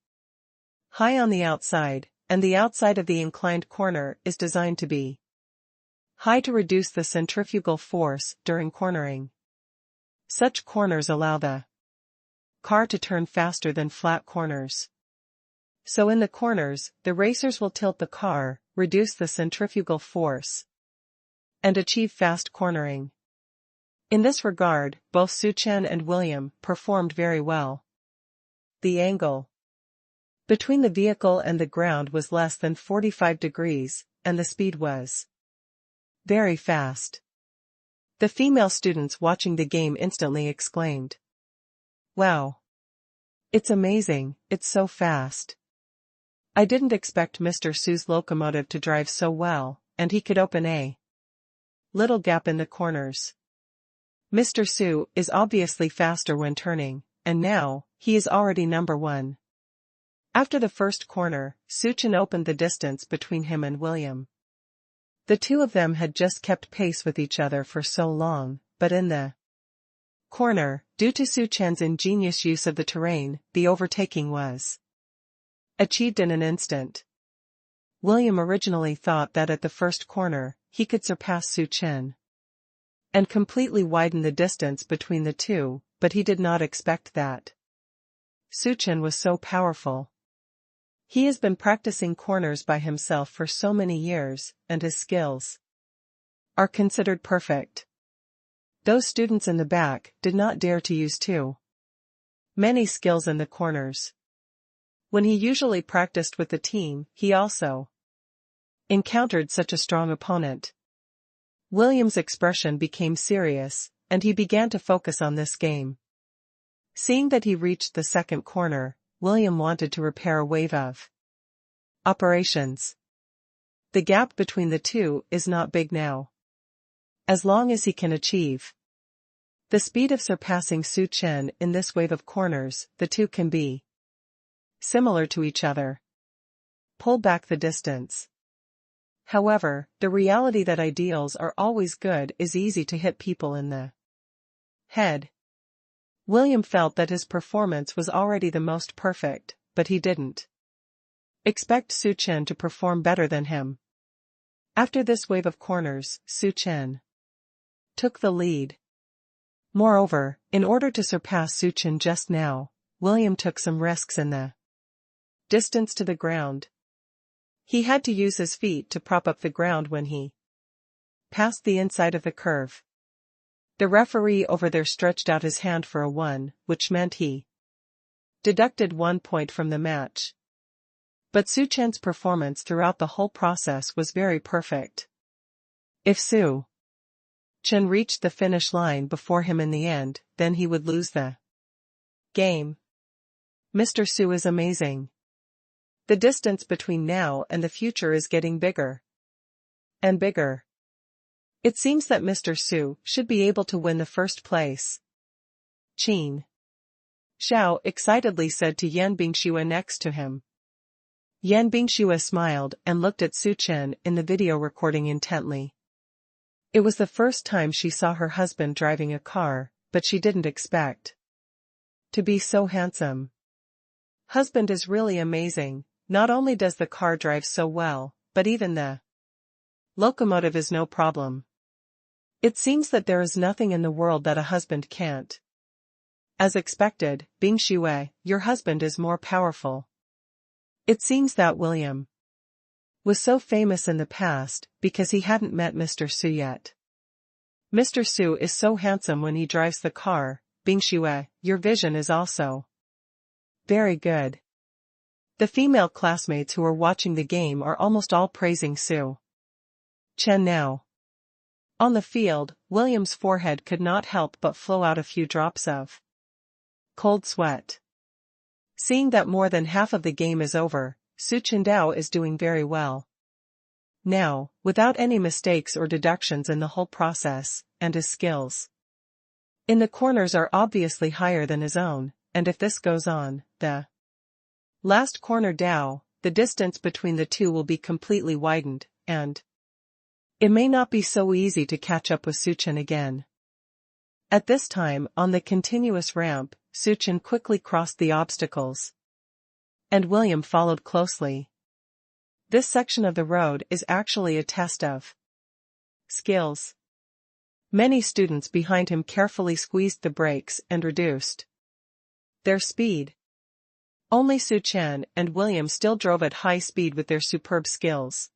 Speaker 1: high on the outside, and the outside of the inclined corner is designed to be high to reduce the centrifugal force during cornering. Such corners allow the car to turn faster than flat corners. So in the corners, the racers will tilt the car, reduce the centrifugal force, and achieve fast cornering. In this regard, both Su Chen and William performed very well. The angle between the vehicle and the ground was less than 45 degrees, and the speed was very fast. The female students watching the game instantly exclaimed, "Wow! It's amazing, it's so fast. I didn't expect Mr. Su's locomotive to drive so well, and he could open a little gap in the corners. Mr. Su is obviously faster when turning, and now, he is already number one." After the first corner, Su Chen opened the distance between him and William. The two of them had just kept pace with each other for so long, but in the corner, due to Su Chen's ingenious use of the terrain, the overtaking was achieved in an instant. William originally thought that at the first corner, he could surpass Su Chen and completely widen the distance between the two, but he did not expect that. Su Chen was so powerful. He has been practicing corners by himself for so many years, and his skills are considered perfect. Those students in the back did not dare to use too many skills in the corners. When he usually practiced with the team, he also encountered such a strong opponent. William's expression became serious, and he began to focus on this game. Seeing that he reached the second corner, William wanted to repair a wave of operations. The gap between the two is not big now. As long as he can achieve the speed of surpassing Su Chen in this wave of corners, the two can be similar to each other. Pull back the distance. However, the reality that ideals are always good is easy to hit people in the head. William felt that his performance was already the most perfect, but he didn't expect Su Chen to perform better than him. After this wave of corners, Su Chen took the lead. Moreover, in order to surpass Su Chen just now, William took some risks in the distance to the ground. He had to use his feet to prop up the ground when he passed the inside of the curve. The referee over there stretched out his hand for a 1, which meant he deducted 1 point from the match. But Su Chen's performance throughout the whole process was very perfect. If Su Chen reached the finish line before him in the end, then he would lose the game. Mr. Su is amazing. The distance between now and the future is getting bigger and bigger. It seems that Mr. Su should be able to win the first place. Qin Xiao excitedly said to Yan Bingxue next to him. Yan Bingxue smiled and looked at Su Chen in the video recording intently. It was the first time she saw her husband driving a car, but she didn't expect to be so handsome. Husband is really amazing. Not only does the car drive so well, but even the locomotive is no problem. It seems that there is nothing in the world that a husband can't. As expected, Bingxue, your husband is more powerful. It seems that William was so famous in the past because he hadn't met Mr. Su yet. Mr. Su is so handsome when he drives the car. Bingxue, your vision is also very good. The female classmates who were watching the game are almost all praising Su Chen now. On the field, William's forehead could not help but flow out a few drops of cold sweat. Seeing that more than half of the game is over, Su Chendao is doing very well now, without any mistakes or deductions in the whole process, and his skills in the corners are obviously higher than his own, and if this goes on, the last corner Dao, the distance between the two will be completely widened, and it may not be so easy to catch up with Su Chen again. At this time, on the continuous ramp, Su Chen quickly crossed the obstacles, and William followed closely. This section of the road is actually a test of skills. Many students behind him carefully squeezed the brakes and reduced their speed. Only Su Chen and William still drove at high speed with their superb skills.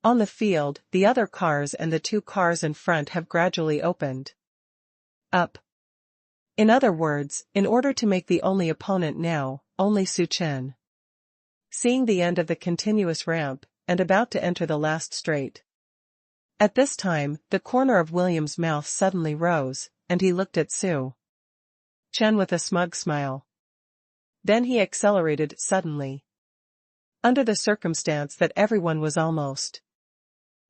Speaker 1: On the field, the other cars and the two cars in front have gradually opened up. In other words, in order to make the only opponent now, only Su Chen. Seeing the end of the continuous ramp, and about to enter the last straight. At this time, the corner of William's mouth suddenly rose, and he looked at Su Chen with a smug smile. Then he accelerated suddenly. Under the circumstance that everyone was almost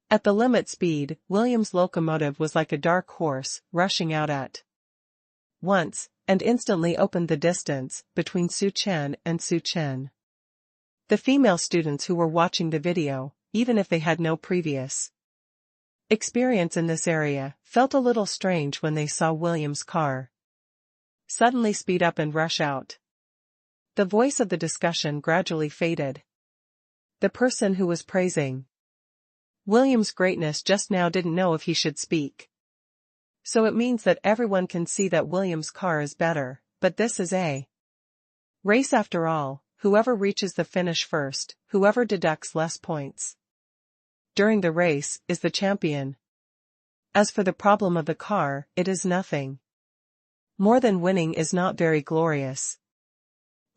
Speaker 1: at the limit speed, William's locomotive was like a dark horse, rushing out at once, and instantly opened the distance between Su Chen and Su Chen. The female students who were watching the video, even if they had no previous experience in this area, felt a little strange when they saw William's car suddenly speed up and rush out. The voice of the discussion gradually faded. The person who was praising William's greatness just now didn't know if he should speak. So it means that everyone can see that William's car is better, but this is a race after all. Whoever reaches the finish first, whoever deducts less points during the race, is the champion. As for the problem of the car, it is nothing more than winning is not very glorious.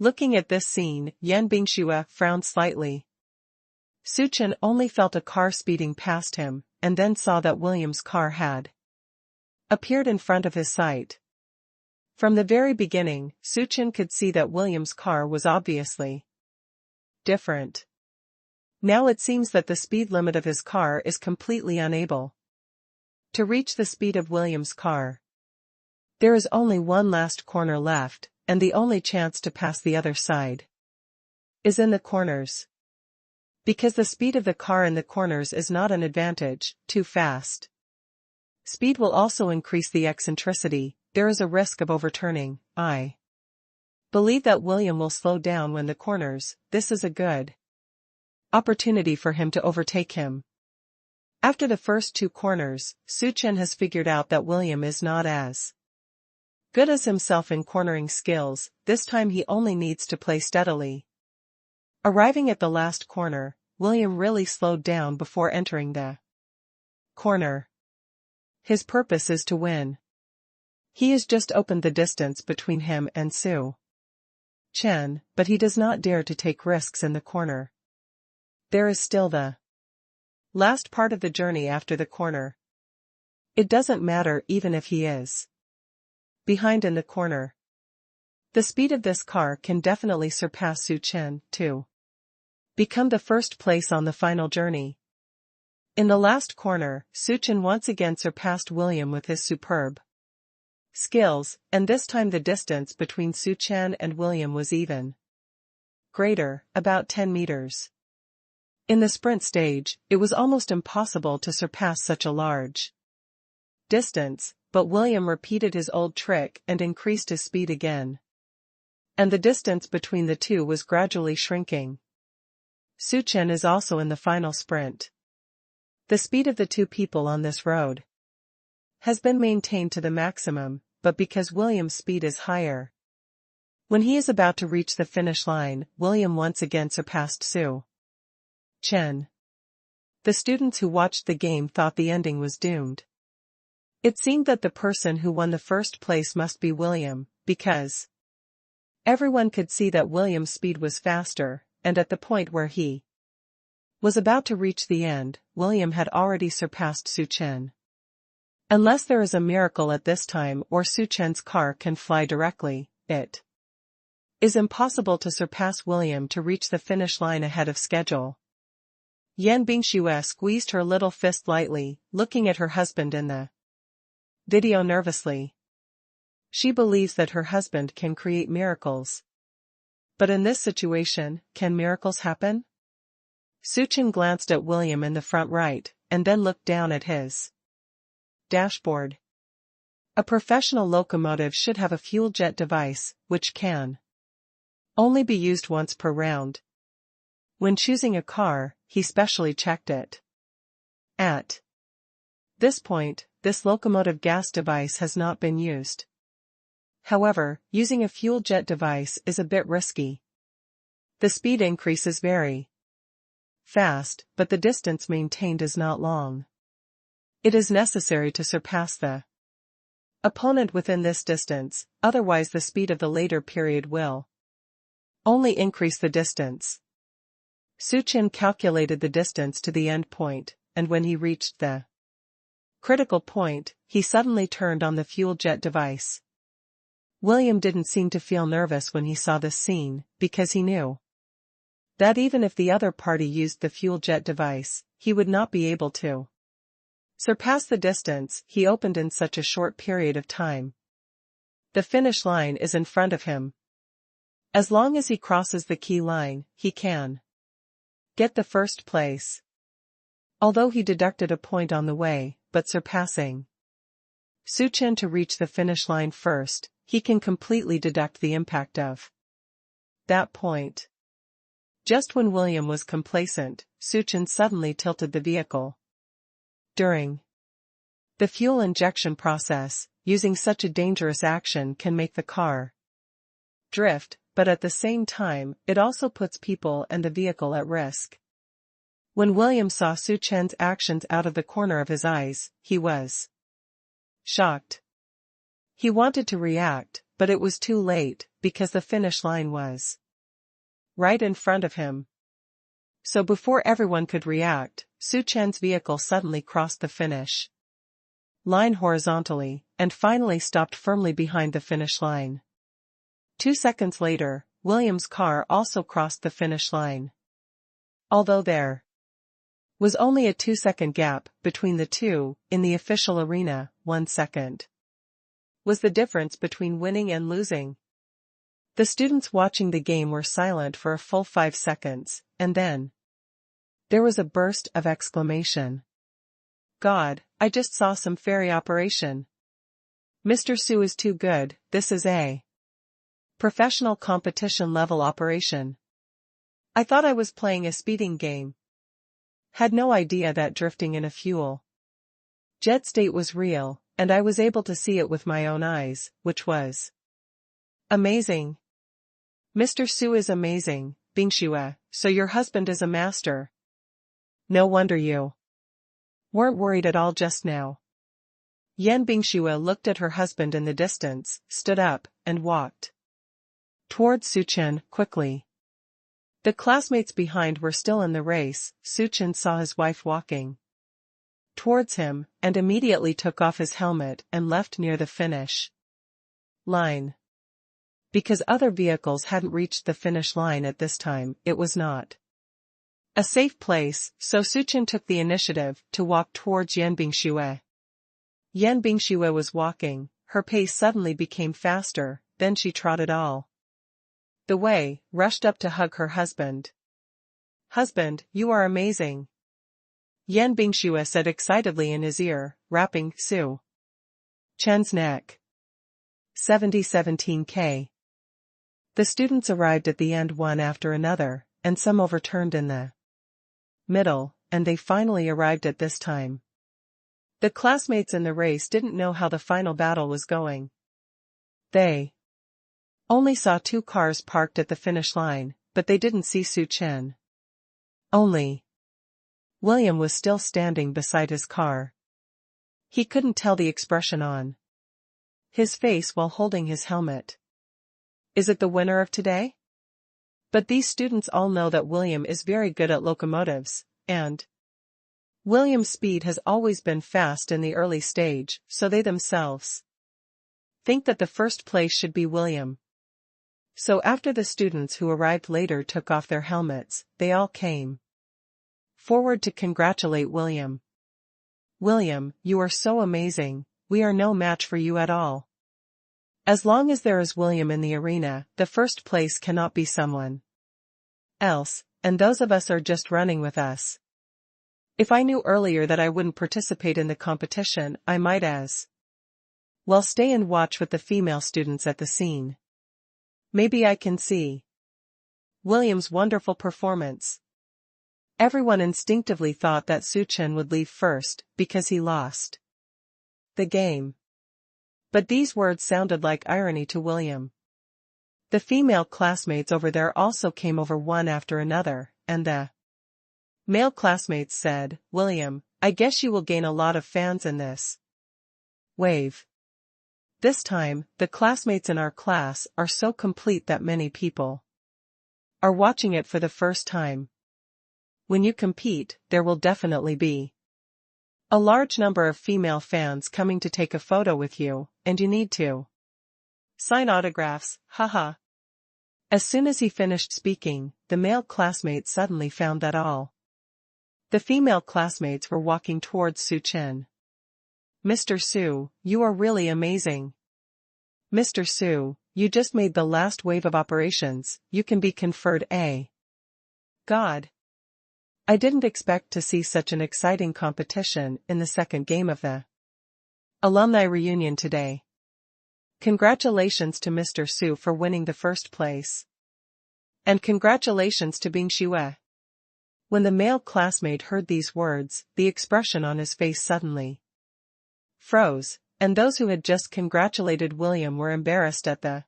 Speaker 1: Looking at this scene, Yan Bingxue frowned slightly. Su Chen only felt a car speeding past him, and then saw that William's car had appeared in front of his sight. From the very beginning, Su Chen could see that William's car was obviously different. Now it seems that the speed limit of his car is completely unable to reach the speed of William's car. There is only one last corner left, and the only chance to pass the other side is in the corners. Because the speed of the car in the corners is not an advantage, too fast speed will also increase the eccentricity. There is a risk of overturning. I believe that William will slow down when the corners. This is a good opportunity for him to overtake him. After the first two corners, Su Chen has figured out that William is not as good as himself in cornering skills. This time he only needs to play steadily. Arriving at the last corner, William really slowed down before entering the corner. His purpose is to win. He has just opened the distance between him and Su Chen, but he does not dare to take risks in the corner. There is still the last part of the journey after the corner. It doesn't matter even if he is behind in the corner. The speed of this car can definitely surpass Su Chen, to become the first place on the final journey. In the last corner, Su Chen once again surpassed William with his superb skills, and this time the distance between Su Chen and William was even greater, about 10 meters. In the sprint stage, it was almost impossible to surpass such a large distance, but William repeated his old trick and increased his speed again. And the distance between the two was gradually shrinking. Su Chen is also in the final sprint. The speed of the two people on this road has been maintained to the maximum, but because William's speed is higher. When he is about to reach the finish line, William once again surpassed Su Chen. The students who watched the game thought the ending was doomed. It seemed that the person who won the first place must be William, because Everyone could see that William's speed was faster, and at the point where he was about to reach the end, William had already surpassed Su Chen. Unless there is a miracle at this time or Su Chen's car can fly directly, it is impossible to surpass William to reach the finish line ahead of schedule. Yan Bingxue squeezed her little fist lightly, looking at her husband in the video nervously. She believes that her husband can create miracles. But in this situation, can miracles happen? Su Chen glanced at William in the front right, and then looked down at his dashboard. A professional locomotive should have a fuel jet device, which can only be used once per round. When choosing a car, he specially checked it. At this point, this locomotive gas device has not been used. However, using a fuel jet device is a bit risky. The speed increase is very fast, but the distance maintained is not long. It is necessary to surpass the opponent within this distance, otherwise the speed of the later period will only increase the distance. Su Chen calculated the distance to the end point, and when he reached the critical point, he suddenly turned on the fuel jet device. William didn't seem to feel nervous when he saw this scene, because he knew that even if the other party used the fuel jet device, he would not be able to surpass the distance he opened in such a short period of time. The finish line is in front of him. As long as he crosses the key line, he can get the first place. Although he deducted a point on the way, but surpassing Su Chen to reach the finish line first, he can completely deduct the impact of that point. Just when William was complacent, Su Chen suddenly tilted the vehicle. During the fuel injection process, using such a dangerous action can make the car drift, but at the same time, it also puts people and the vehicle at risk. When William saw Su Chen's actions out of the corner of his eyes, he was shocked. He wanted to react, but it was too late, because the finish line was right in front of him. So before everyone could react, Su Chen's vehicle suddenly crossed the finish line horizontally, and finally stopped firmly behind the finish line. 2 seconds later, William's car also crossed the finish line. Although there was only a 2-second gap between the two, in the official arena, 1 second was the difference between winning and losing. The students watching the game were silent for a full 5 seconds, and then there was a burst of exclamation. God, I just saw some fairy operation. Mr. Su is too good, this is a professional competition level operation. I thought I was playing a speeding game. Had no idea that drifting in a fuel jet state was real, and I was able to see it with my own eyes, which was amazing. Mr. Su is amazing, Bingxue, so your husband is a master. No wonder you weren't worried at all just now. Yan Bingxue looked at her husband in the distance, stood up, and walked towards Su Chen quickly. The classmates behind were still in the race. Su Chen saw his wife walking towards him, and immediately took off his helmet and left near the finish line. Because other vehicles hadn't reached the finish line at this time, it was not a safe place, so Su Chen took the initiative to walk towards Yan Bingxue. Yan Bingxue was walking, her pace suddenly became faster, then she trotted all the way, rushed up to hug her husband. Husband, you are amazing. Yan Bingxue said excitedly in his ear, wrapping Su Chen's neck. 17K. The students arrived at the end one after another, and some overturned in the middle, and they finally arrived at this time. The classmates in the race didn't know how the final battle was going. They only saw 2 cars parked at the finish line, but they didn't see Su Chen. Only William was still standing beside his car. He couldn't tell the expression on his face while holding his helmet. Is it the winner of today? But these students all know that William is very good at locomotives, and William's speed has always been fast in the early stage, so they themselves think that the first place should be William. So after the students who arrived later took off their helmets, they all came forward to congratulate William. William, you are so amazing, we are no match for you at all. As long as there is William in the arena, the first place cannot be someone else, and those of us are just running with us. If I knew earlier that I wouldn't participate in the competition, I might as well stay and watch with the female students at the scene. Maybe I can see William's wonderful performance. Everyone instinctively thought that Suchen would leave first, because he lost the game. But these words sounded like irony to William. The female classmates over there also came over one after another, and the male classmates said, William, I guess you will gain a lot of fans in this wave. This time, the classmates in our class are so complete that many people are watching it for the first time. When you compete, there will definitely be a large number of female fans coming to take a photo with you, and you need to sign autographs, haha. As soon as he finished speaking, the male classmates suddenly found that all the female classmates were walking towards Su Chen. Mr. Su, you are really amazing. Mr. Su, you just made the last wave of operations, you can be conferred a god. I didn't expect to see such an exciting competition in the second game of the alumni reunion today. Congratulations to Mr. Su for winning the first place. And congratulations to Bing Xue. When the male classmate heard these words, the expression on his face suddenly froze, and those who had just congratulated William were embarrassed at the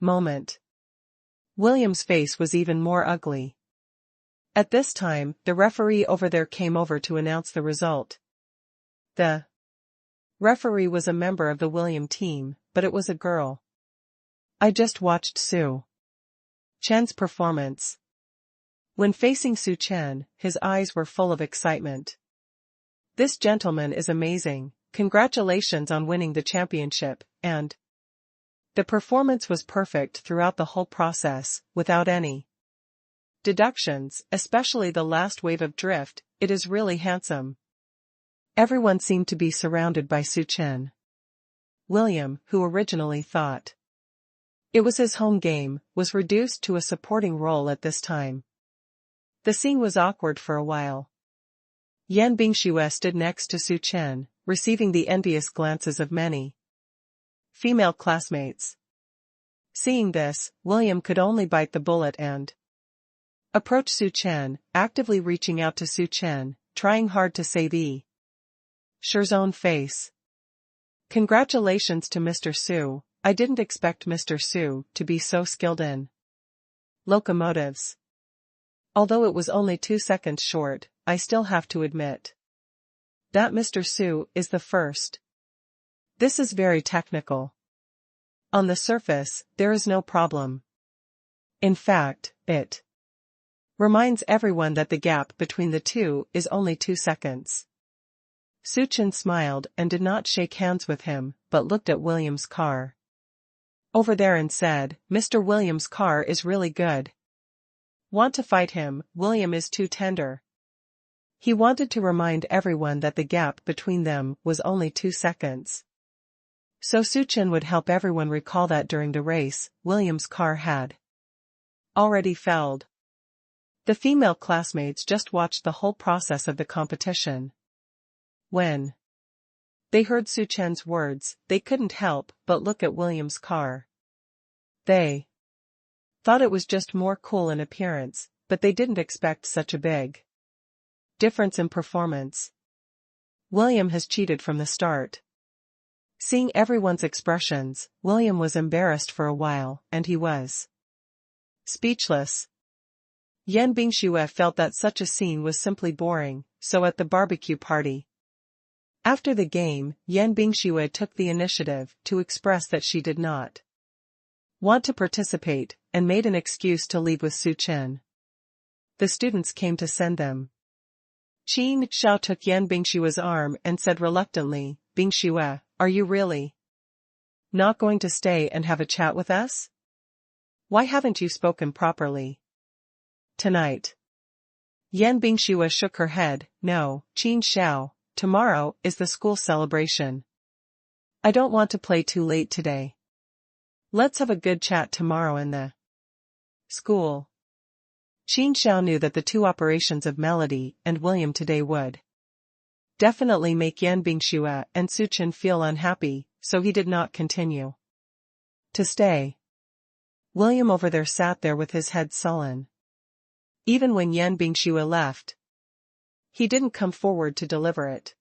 Speaker 1: moment. William's face was even more ugly. At this time, the referee over there came over to announce the result. The referee was a member of the William team, but it was a girl. I just watched Su Chen's performance. When facing Su Chen, his eyes were full of excitement. This gentleman is amazing, congratulations on winning the championship, and the performance was perfect throughout the whole process, without any deductions, especially the last wave of drift, it is really handsome. Everyone seemed to be surrounded by Su Chen. William, who originally thought it was his home game, was reduced to a supporting role at this time. The scene was awkward for a while. Yan Bingxue stood next to Su Chen, receiving the envious glances of many female classmates. Seeing this, William could only bite the bullet and approach Su Chen, actively reaching out to Su Chen, trying hard to say the sure's own face. Congratulations to Mr. Su, I didn't expect Mr. Su to be so skilled in locomotives. Although it was only 2 seconds short, I still have to admit that Mr. Su is the first. This is very technical. On the surface, there is no problem. In fact, it reminds everyone that the gap between the two is only 2 seconds. Su Chen smiled and did not shake hands with him, but looked at William's car over there and said, Mr. William's car is really good. Want to fight him, William is too tender. He wanted to remind everyone that the gap between them was only 2 seconds. So Su Chen would help everyone recall that during the race, William's car had already failed. The female classmates just watched the whole process of the competition. When they heard Su Chen's words, they couldn't help but look at William's car. They thought it was just more cool in appearance, but they didn't expect such a big difference in performance. William has cheated from the start. Seeing everyone's expressions, William was embarrassed for a while, and he was speechless. Yan Bingxue felt that such a scene was simply boring, so at the barbecue party after the game, Yan Bingxue took the initiative to express that she did not want to participate, and made an excuse to leave with Su Chen. The students came to send them. Qin Xiao took Yan Bingshua's arm and said reluctantly, Bingshue, are you really not going to stay and have a chat with us? Why haven't you spoken properly tonight? Yan Bingshue shook her head. No, Qin Xiao, tomorrow is the school celebration. I don't want to play too late today. Let's have a good chat tomorrow in the school. Qin Xiao knew that the two operations of Melody and William today would definitely make Yan Bingshue and Su Chen feel unhappy, so he did not continue to stay. William over there sat there with his head sullen. Even when Yan Bingshue left, he didn't come forward to deliver it.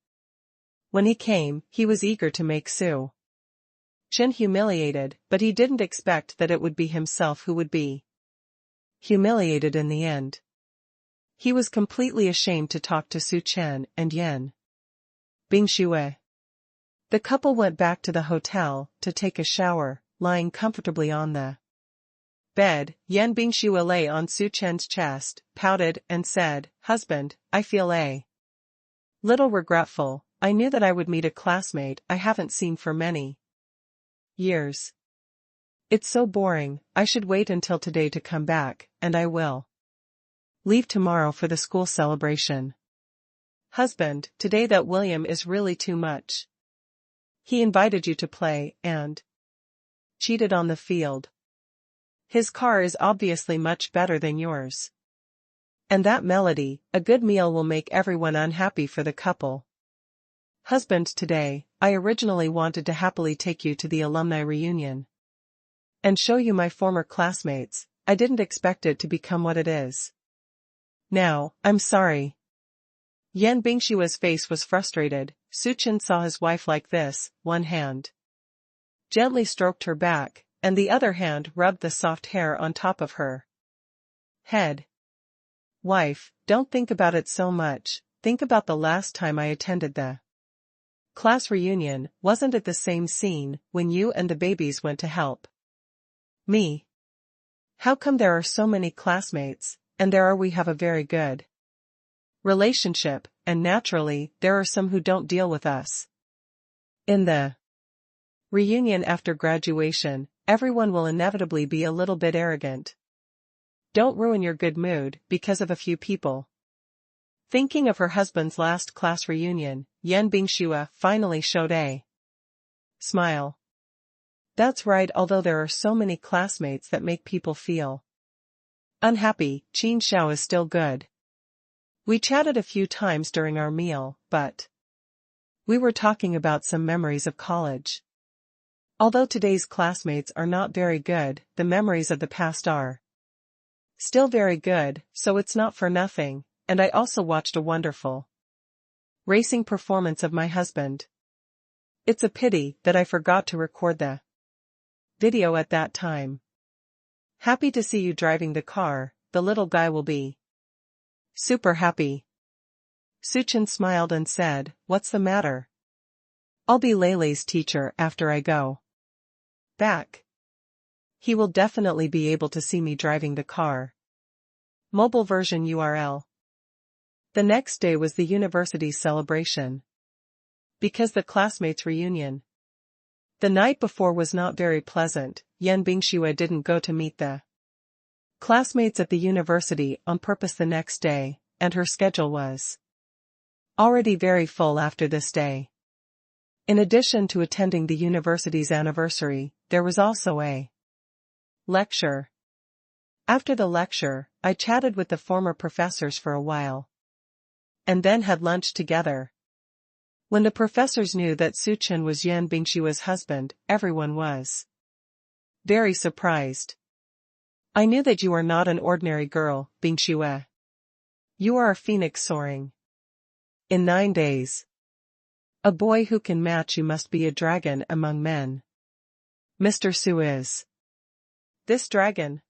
Speaker 1: When he came, he was eager to make Su Chen humiliated, but he didn't expect that it would be himself who would be humiliated in the end. He was completely ashamed to talk to Su Chen and Yan Bingshue. The couple went back to the hotel to take a shower, lying comfortably on the bed. Yan Bingshue lay on Su Chen's chest, pouted, and said, Husband, I feel a little regretful. I knew that I would meet a classmate I haven't seen for many years. It's so boring. I should wait until today to come back, and I will leave tomorrow for the school celebration. Husband, today that William is really too much. He invited you to play and cheated on the field. His car is obviously much better than yours. And that Melody, a good meal will make everyone unhappy for the couple. Husband, today, I originally wanted to happily take you to the alumni reunion and show you my former classmates. I didn't expect it to become what it is. Now, I'm sorry. Yan Bingshue's face was frustrated. Su Chen saw his wife like this, one hand gently stroked her back, and the other hand rubbed the soft hair on top of her head. Wife, don't think about it so much. Think about the last time I attended the class reunion. Wasn't it the same scene when you and the babies went to help me? How come there are so many classmates, and we have a very good relationship, and naturally, there are some who don't deal with us. In the reunion after graduation, everyone will inevitably be a little bit arrogant. Don't ruin your good mood because of a few people. Thinking of her husband's last class reunion, Yan Bingshue finally showed a smile. That's right, although there are so many classmates that make people feel unhappy, Qin Xiao is still good. We chatted a few times during our meal, but we were talking about some memories of college. Although today's classmates are not very good, the memories of the past are still very good, so it's not for nothing, and I also watched a wonderful racing performance of my husband. It's a pity that I forgot to record the video at that time. Happy to see you driving the car. The little guy will be super happy. Su Chen smiled and said, What's the matter? I'll be Lele's teacher after I go back. He will definitely be able to see me driving the car. Mobile version URL. The next day was the university's celebration. Because the classmates' reunion the night before was not very pleasant, Yan Bingshue didn't go to meet the classmates at the university on purpose the next day, and her schedule was already very full after this day. In addition to attending the university's anniversary, there was also a lecture. After the lecture, I chatted with the former professors for a while, and then had lunch together. When the professors knew that Su Chen was Yan Bingshue's husband, everyone was very surprised. I knew that you are not an ordinary girl, Bingshue. You are a phoenix soaring in 9 days. A boy who can match you must be a dragon among men. Mr. Su is this dragon.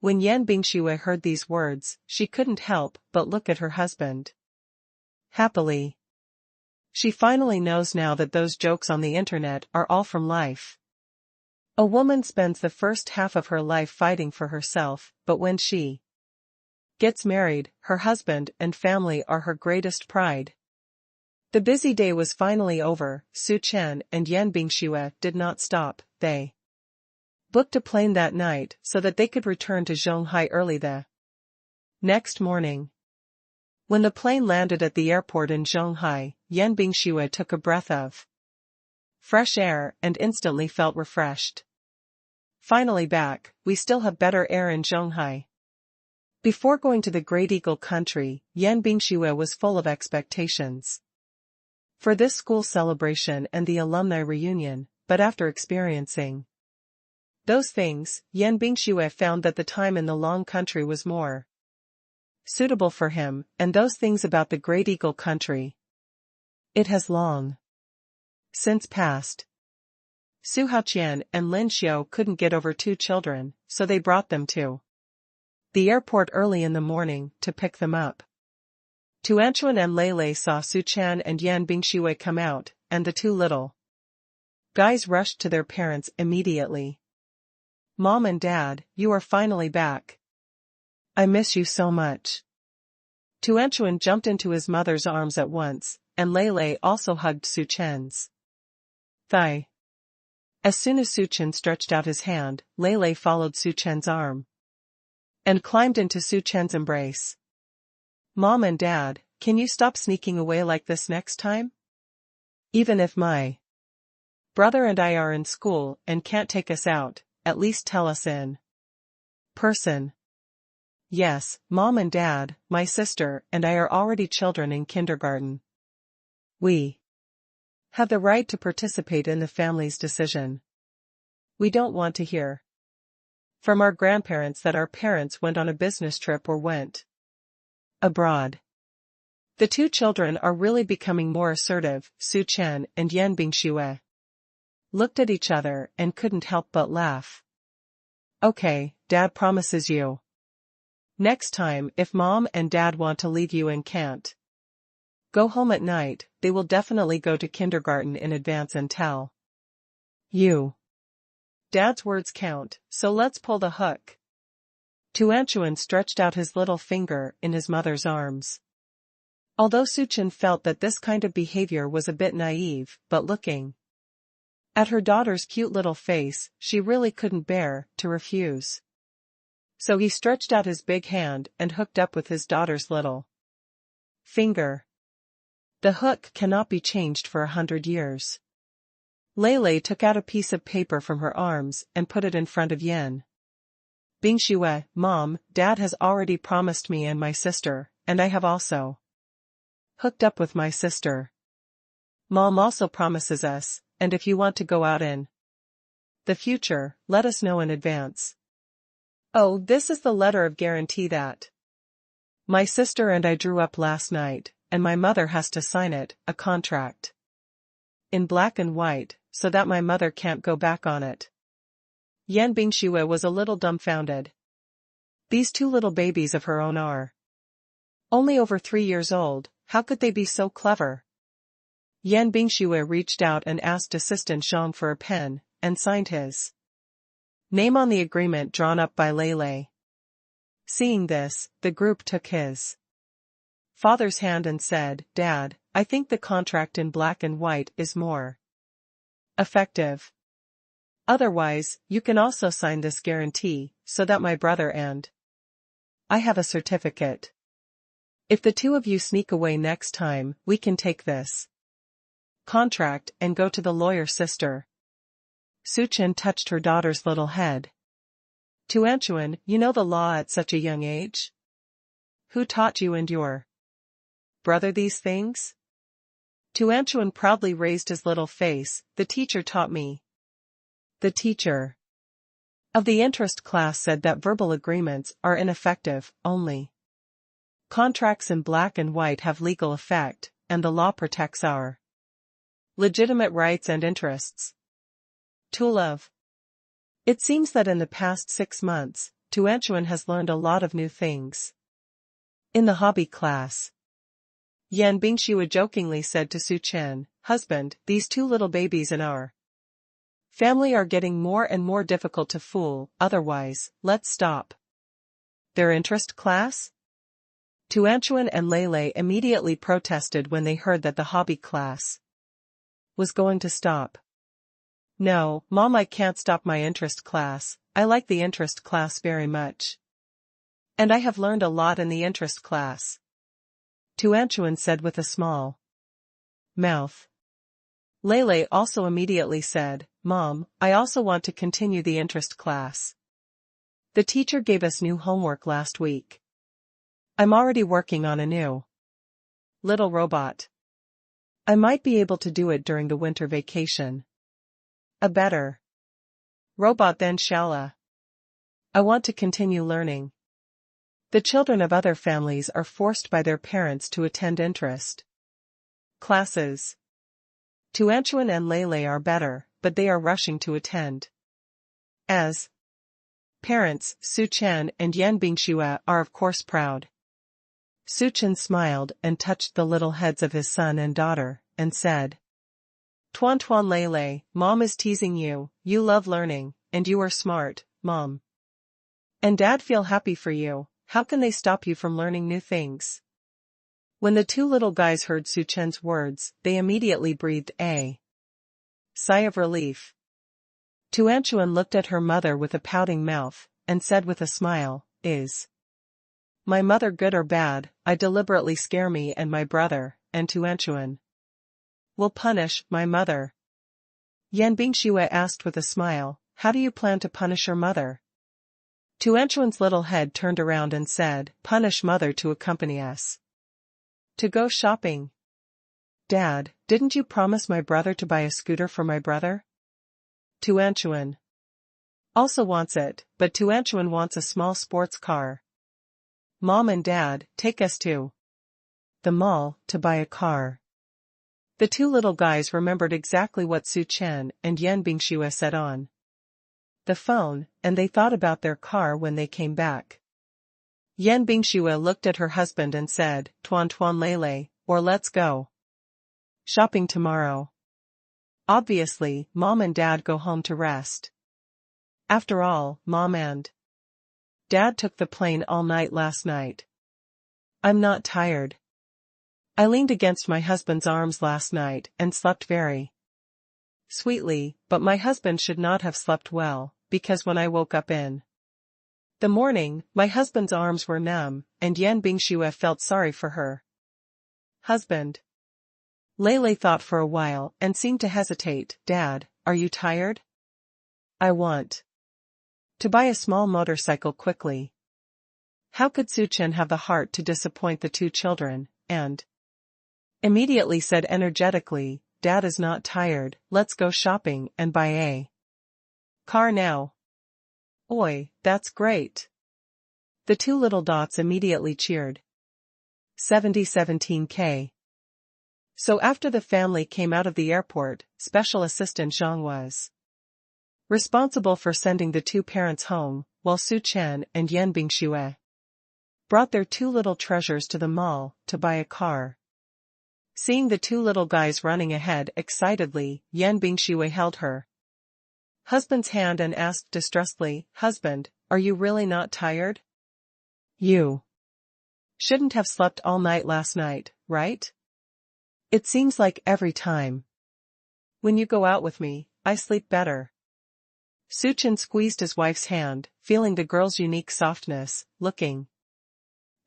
Speaker 1: When Yan Bingshue heard these words, she couldn't help but look at her husband happily. She finally knows now that those jokes on the internet are all from life. A woman spends the first half of her life fighting for herself, but when she gets married, her husband and family are her greatest pride. The busy day was finally over. Su Chen and Yan Bingxue did not stop. They booked a plane that night so that they could return to Zhonghai early the next morning. When the plane landed at the airport in Zhonghai, Yan Bingxue took a breath of fresh air and instantly felt refreshed. Finally back, we still have better air in Zhonghai. Before going to the Great Eagle country, Yan Bingxue was full of expectations for this school celebration and the alumni reunion, but after experiencing those things, Yan Bingxue found that the time in the long country was more suitable for him, and those things about the Great Eagle country. It has long since passed. Su Haoqian and Lin Xiao couldn't get over two children, so they brought them to the airport early in the morning to pick them up. Tuanchuan and Lei saw Su Chan and Yan Bingxue come out, and the two little guys rushed to their parents immediately. "Mom and Dad, you are finally back. I miss you so much." Tuanchuan jumped into his mother's arms at once, and Lei also hugged Su Chen's thigh. As soon as Su Chen stretched out his hand, Lei followed Su Chen's arm and climbed into Su Chen's embrace. "Mom and Dad, can you stop sneaking away like this next time? Even if my brother and I are in school and can't take us out, at least tell us in person." "Yes, Mom and Dad, my sister and I are already children in kindergarten. We have the right to participate in the family's decision. We don't want to hear from our grandparents that our parents went on a business trip or went abroad." The two children are really becoming more assertive. Su Chen and Yan Bingxue looked at each other and couldn't help but laugh. "Okay, Dad promises you. Next time, if Mom and Dad want to leave you and can't go home at night, they will definitely go to kindergarten in advance and tell you. Dad's words count, so let's pull the hook." Tuanchuan stretched out his little finger in his mother's arms. Although Su Chen felt that this kind of behavior was a bit naive, but looking at her daughter's cute little face, she really couldn't bear to refuse. So he stretched out his big hand and hooked up with his daughter's little finger. The hook cannot be changed for 100 years. Lei took out a piece of paper from her arms and put it in front of Yan Bingxue. "Mom, Dad has already promised me and my sister, and I have also hooked up with my sister. Mom also promises us, and if you want to go out in the future, let us know in advance. Oh, this is the letter of guarantee that my sister and I drew up last night, and my mother has to sign it, a contract in black and white, so that my mother can't go back on it." Yan Bingxue was a little dumbfounded. These two little babies of her own are only over 3 years old. How could they be so clever? Yan Bingxue reached out and asked Assistant Zhang for a pen, and signed his name on the agreement drawn up by Lei. Seeing this, the group took his father's hand and said, "Dad, I think the contract in black and white is more effective. Otherwise, you can also sign this guarantee, so that my brother and I have a certificate. If the two of you sneak away next time, we can take this contract and go to the lawyer's sister." Su Chen touched her daughter's little head. "Tuanchuan, you know the law at such a young age? Who taught you and your brother these things?" Tuanchuan proudly raised his little face. "The teacher taught me." The teacher of the interest class said that verbal agreements are ineffective, only contracts in black and white have legal effect, and the law protects our legitimate rights and interests. Tulov. It seems that in the past 6 months, Tuanchuan has learned a lot of new things in the hobby class. Yan Bingxue jokingly said to Su Chen, "Husband, these two little babies in our Family are getting more and more difficult to fool, otherwise, let's stop. Their interest class? Tuanchuan and Lele immediately protested when they heard that the hobby class was going to stop. No, Mom, I can't stop my interest class. I like the interest class very much. And I have learned a lot in the interest class. Tuanchuan said with a small mouth. Lele also immediately said, Mom, I also want to continue the interest class. The teacher gave us new homework last week. I'm already working on a new little robot. I might be able to do it during the winter vacation. A better robot than Shala. I want to continue learning. The children of other families are forced by their parents to attend interest classes. Tuanchuan and Lele are better, but they are rushing to attend. As parents, Su Chen and Yan Bingxue are of course proud. Su Chen smiled and touched the little heads of his son and daughter, and said, Tuan Tuan Lele, Mom is teasing you, you love learning, and you are smart, Mom. And Dad feel happy for you, how can they stop you from learning new things? When the two little guys heard Su Chen's words, they immediately breathed a sigh of relief. Tuanchuan looked at her mother with a pouting mouth, and said with a smile, Is my mother good or bad? I deliberately scare me and my brother, and Tuanchuan will punish my mother. Yan Bingxue asked with a smile, How do you plan to punish your mother? Tuanchuan's little head turned around and said, Punish mother to accompany us. To go shopping. Dad, didn't you promise my brother to buy a scooter for my brother? Tuanchuan also wants it, but Tuanchuan wants a small sports car. Mom and Dad, take us to the mall to buy a car. The two little guys remembered exactly what Su Chen and Yan Bingxue said on the phone, and they thought about their car when they came back. Yan Bingxue looked at her husband and said, Tuan Tuan Lele, or let's go shopping tomorrow. Obviously, Mom and Dad go home to rest. After all, Mom and Dad took the plane all night last night. I'm not tired. I leaned against my husband's arms last night and slept very sweetly, but my husband should not have slept well, because when I woke up in the morning, my husband's arms were numb, and Yan Bingxue felt sorry for her husband. Lele thought for a while and seemed to hesitate. Dad, are you tired? I want to buy a small motorcycle quickly. How could Su Chen have the heart to disappoint the two children, and immediately said energetically, Dad is not tired, let's go shopping and buy a car now. Oi, that's great. The two little dots immediately cheered. 17K. So after the family came out of the airport, Special Assistant Zhang was responsible for sending the two parents home, while Su Chen and Yan Bingxue brought their two little treasures to the mall to buy a car. Seeing the two little guys running ahead excitedly, Yan Bingxue held her husband's hand and asked distrustedly, Husband, are you really not tired? You shouldn't have slept all night last night, right? It seems like every time when you go out with me, I sleep better. Su Chen squeezed his wife's hand, feeling the girl's unique softness, looking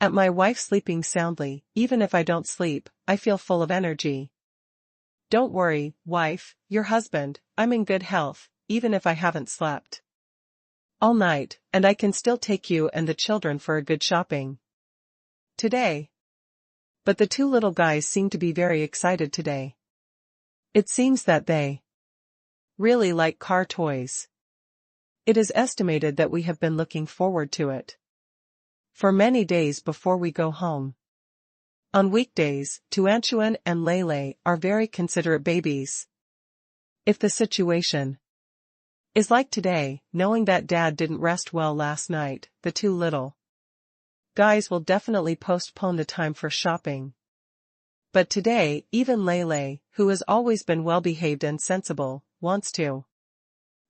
Speaker 1: at my wife sleeping soundly. Even if I don't sleep, I feel full of energy. Don't worry, wife, your husband, I'm in good health, even if I haven't slept all night, and I can still take you and the children for a good shopping today. But the two little guys seem to be very excited today. It seems that they really like car toys. It is estimated that we have been looking forward to it for many days before we go home. On weekdays, Tuanchuan and Lele are very considerate babies. If the situation is like today, knowing that Dad didn't rest well last night, the two little guys will definitely postpone the time for shopping. But today, even Lele, who has always been well-behaved and sensible, wants to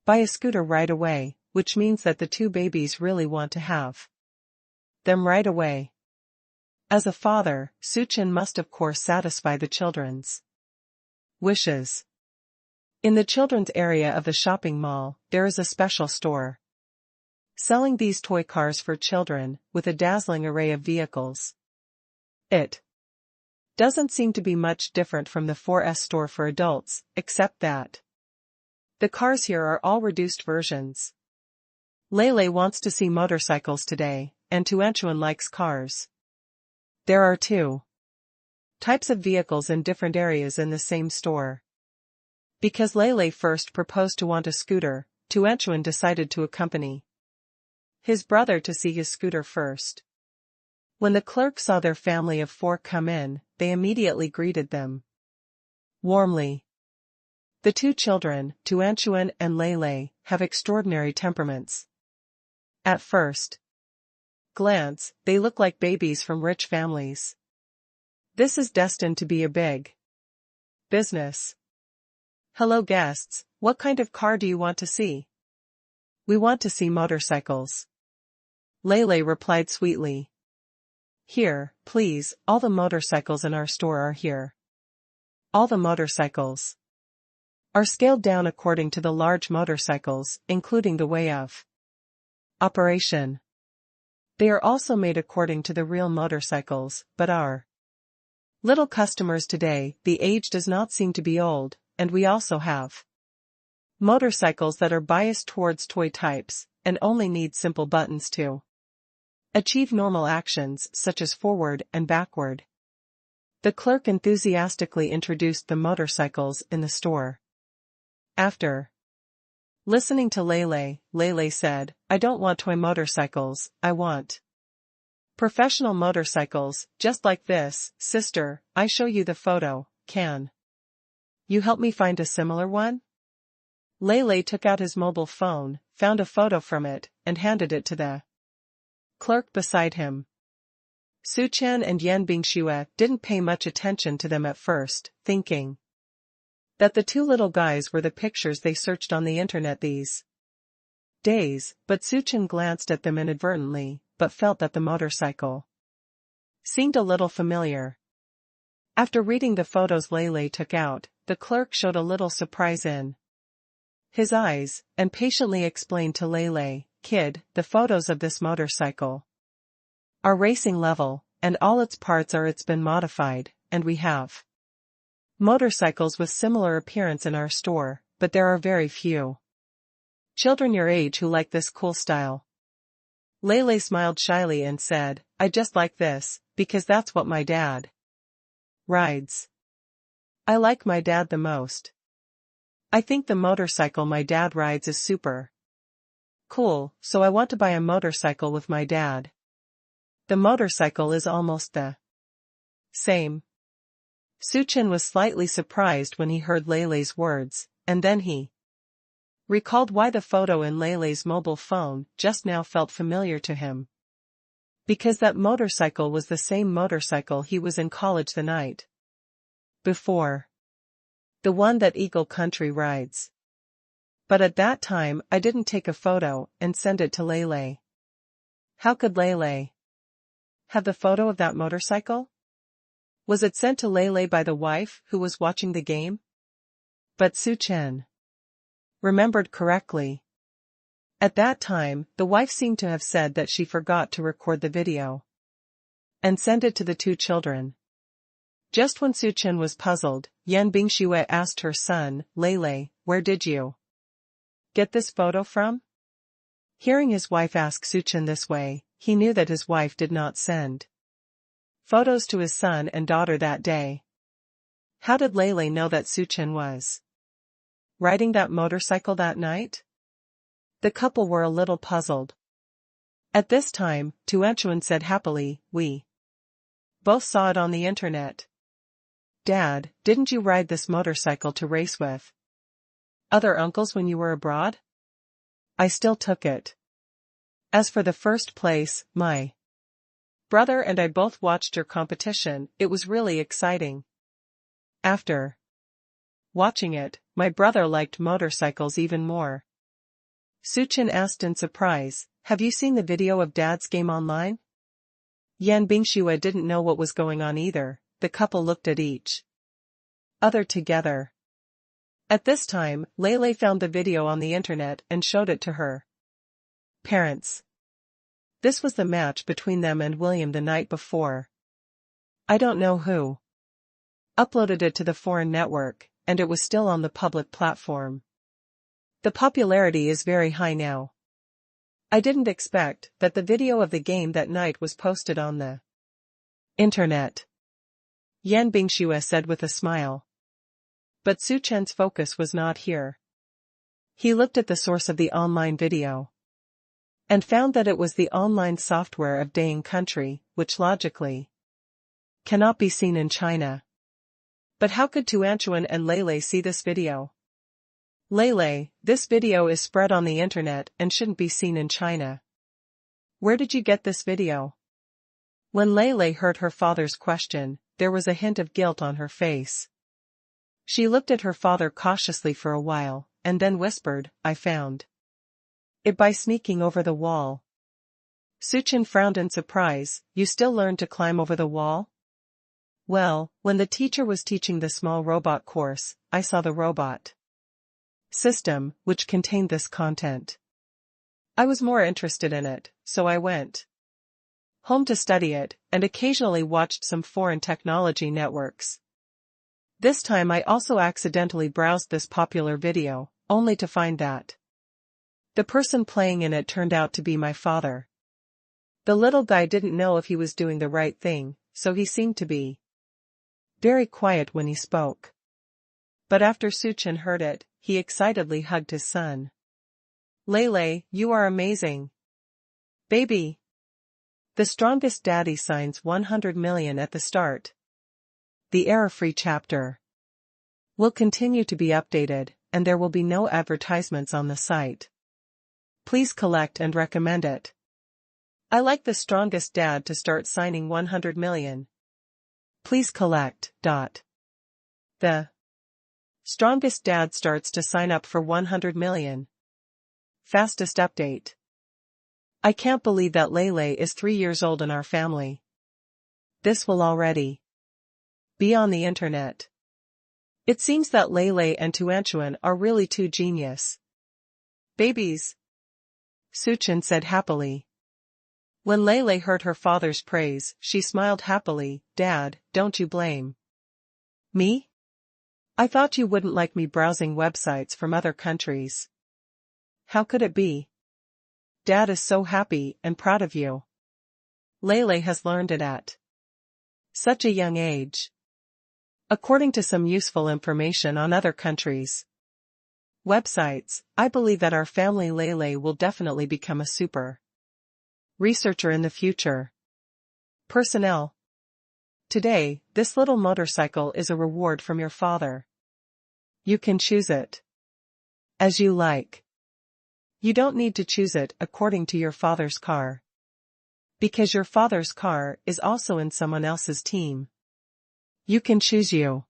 Speaker 1: Buy a scooter right away, which means that the two babies really want to have them right away. As a father, Suchin must of course satisfy the children's wishes. In the children's area of the shopping mall, there is a special store selling these toy cars for children, with a dazzling array of vehicles. It doesn't seem to be much different from the 4S store for adults, except that the cars here are all reduced versions. Lele wants to see motorcycles today, and Tuanchuan likes cars. There are two types of vehicles in different areas in the same store. Because Lele first proposed to want a scooter, Tuanchuan decided to accompany his brother to see his scooter first. When the clerk saw their family of 4 come in, they immediately greeted them warmly. The two children, Tuanchuan and Lele, have extraordinary temperaments. At first glance, they look like babies from rich families. This is destined to be a big business. Hello guests, what kind of car do you want to see? We want to see motorcycles. Lele replied sweetly. Here, please, all the motorcycles in our store are here. All the motorcycles are scaled down according to the large motorcycles, including the way of operation. They are also made according to the real motorcycles, but our little customers today, the age does not seem to be old, and we also have motorcycles that are biased towards toy types, and only need simple buttons to achieve normal actions such as forward and backward. The clerk enthusiastically introduced the motorcycles in the store. After listening to Lele, Lele said, I don't want toy motorcycles, I want professional motorcycles, just like this. Sister, I show you the photo, can you help me find a similar one? Lele took out his mobile phone, found a photo from it, and handed it to the clerk beside him. Suchan and Yan Bingxue didn't pay much attention to them at first, thinking that the two little guys were the pictures they searched on the internet these days, but Suchan glanced at them inadvertently, but felt that the motorcycle seemed a little familiar. After reading the photos Lele took out, the clerk showed a little surprise in his eyes, and patiently explained to Lele, Kid, the photos of this motorcycle are racing level, and all its parts are it's been modified, and we have motorcycles with similar appearance in our store, but there are very few children your age who like this cool style. Lele smiled shyly and said, I just like this, because that's what my dad rides. I like my dad the most. I think the motorcycle my dad rides is super cool, so I want to buy a motorcycle with my dad. The motorcycle is almost the same. Suchin was slightly surprised when he heard Lele's words, and then he recalled why the photo in Lele's mobile phone just now felt familiar to him. Because that motorcycle was the same motorcycle he was in college the night before. The one that Eagle Country rides. But at that time I didn't take a photo and send it to Lele. How could Lele have the photo of that motorcycle? Was it sent to Lele by the wife who was watching the game? But Suchin remembered correctly. At that time, the wife seemed to have said that she forgot to record the video and send it to the two children. Just when Suchin was puzzled, Yan Bingxue asked her son, Lele, where did you get this photo from? Hearing his wife ask Suchin this way, he knew that his wife did not send photos to his son and daughter that day. How did Lele know that Suchin was riding that motorcycle that night? The couple were a little puzzled. At this time, Tuanchuan said happily, we both saw it on the internet. Dad, didn't you ride this motorcycle to race with other uncles when you were abroad? I still took it. As for the first place, my brother and I both watched your competition, it was really exciting. After watching it, my brother liked motorcycles even more. Suchen asked in surprise, have you seen the video of Dad's game online? Yan Bingxue didn't know what was going on either. The couple looked at each other together. At this time, Lei found the video on the internet and showed it to her parents. This was the match between them and William the night before. I don't know who uploaded it to the foreign network, and it was still on the public platform. The popularity is very high now. I didn't expect that the video of the game that night was posted on the internet, Yan Bingxue said with a smile. But Suchen's focus was not here. He looked at the source of the online video and found that it was the online software of Daying Country, which logically cannot be seen in China. But how could Tuanchuan and Lei see this video? Lei, this video is spread on the internet and shouldn't be seen in China. Where did you get this video? When Lei heard her father's question, there was a hint of guilt on her face. She looked at her father cautiously for a while, and then whispered, I found it by sneaking over the wall. Suchen frowned in surprise. You still learned to climb over the wall? Well, when the teacher was teaching the small robot course, I saw the robot system, which contained this content. I was more interested in it, so I went home to study it, and occasionally watched some foreign technology networks. This time I also accidentally browsed this popular video, only to find that the person playing in it turned out to be my father. The little guy didn't know if he was doing the right thing, so he seemed to be very quiet when he spoke. But after Suchen heard it, he excitedly hugged his son. Lei, you are amazing. Baby. The strongest daddy signs 100 million at the start. The error-free chapter will continue to be updated, and there will be no advertisements on the site. Please collect and recommend it. I like the strongest dad to start signing 100 million. Please collect. The strongest dad starts to sign up for 100 million. Fastest update. I can't believe that Lei is 3 years old in our family. This will already be on the internet. It seems that Lei and Tuanchuan are really two genius babies, Suchen said happily. When Lei heard her father's praise, she smiled happily. Dad, don't you blame me? I thought you wouldn't like me browsing websites from other countries. How could it be? Dad is so happy and proud of you. Lei has learned it at such a young age. According to some useful information on other countries' websites, I believe that our family Lei will definitely become a super researcher in the future. Personnel. Today, this little motorcycle is a reward from your father. You can choose it as you like. You don't need to choose it according to your father's car, because your father's car is also in someone else's team. You can choose you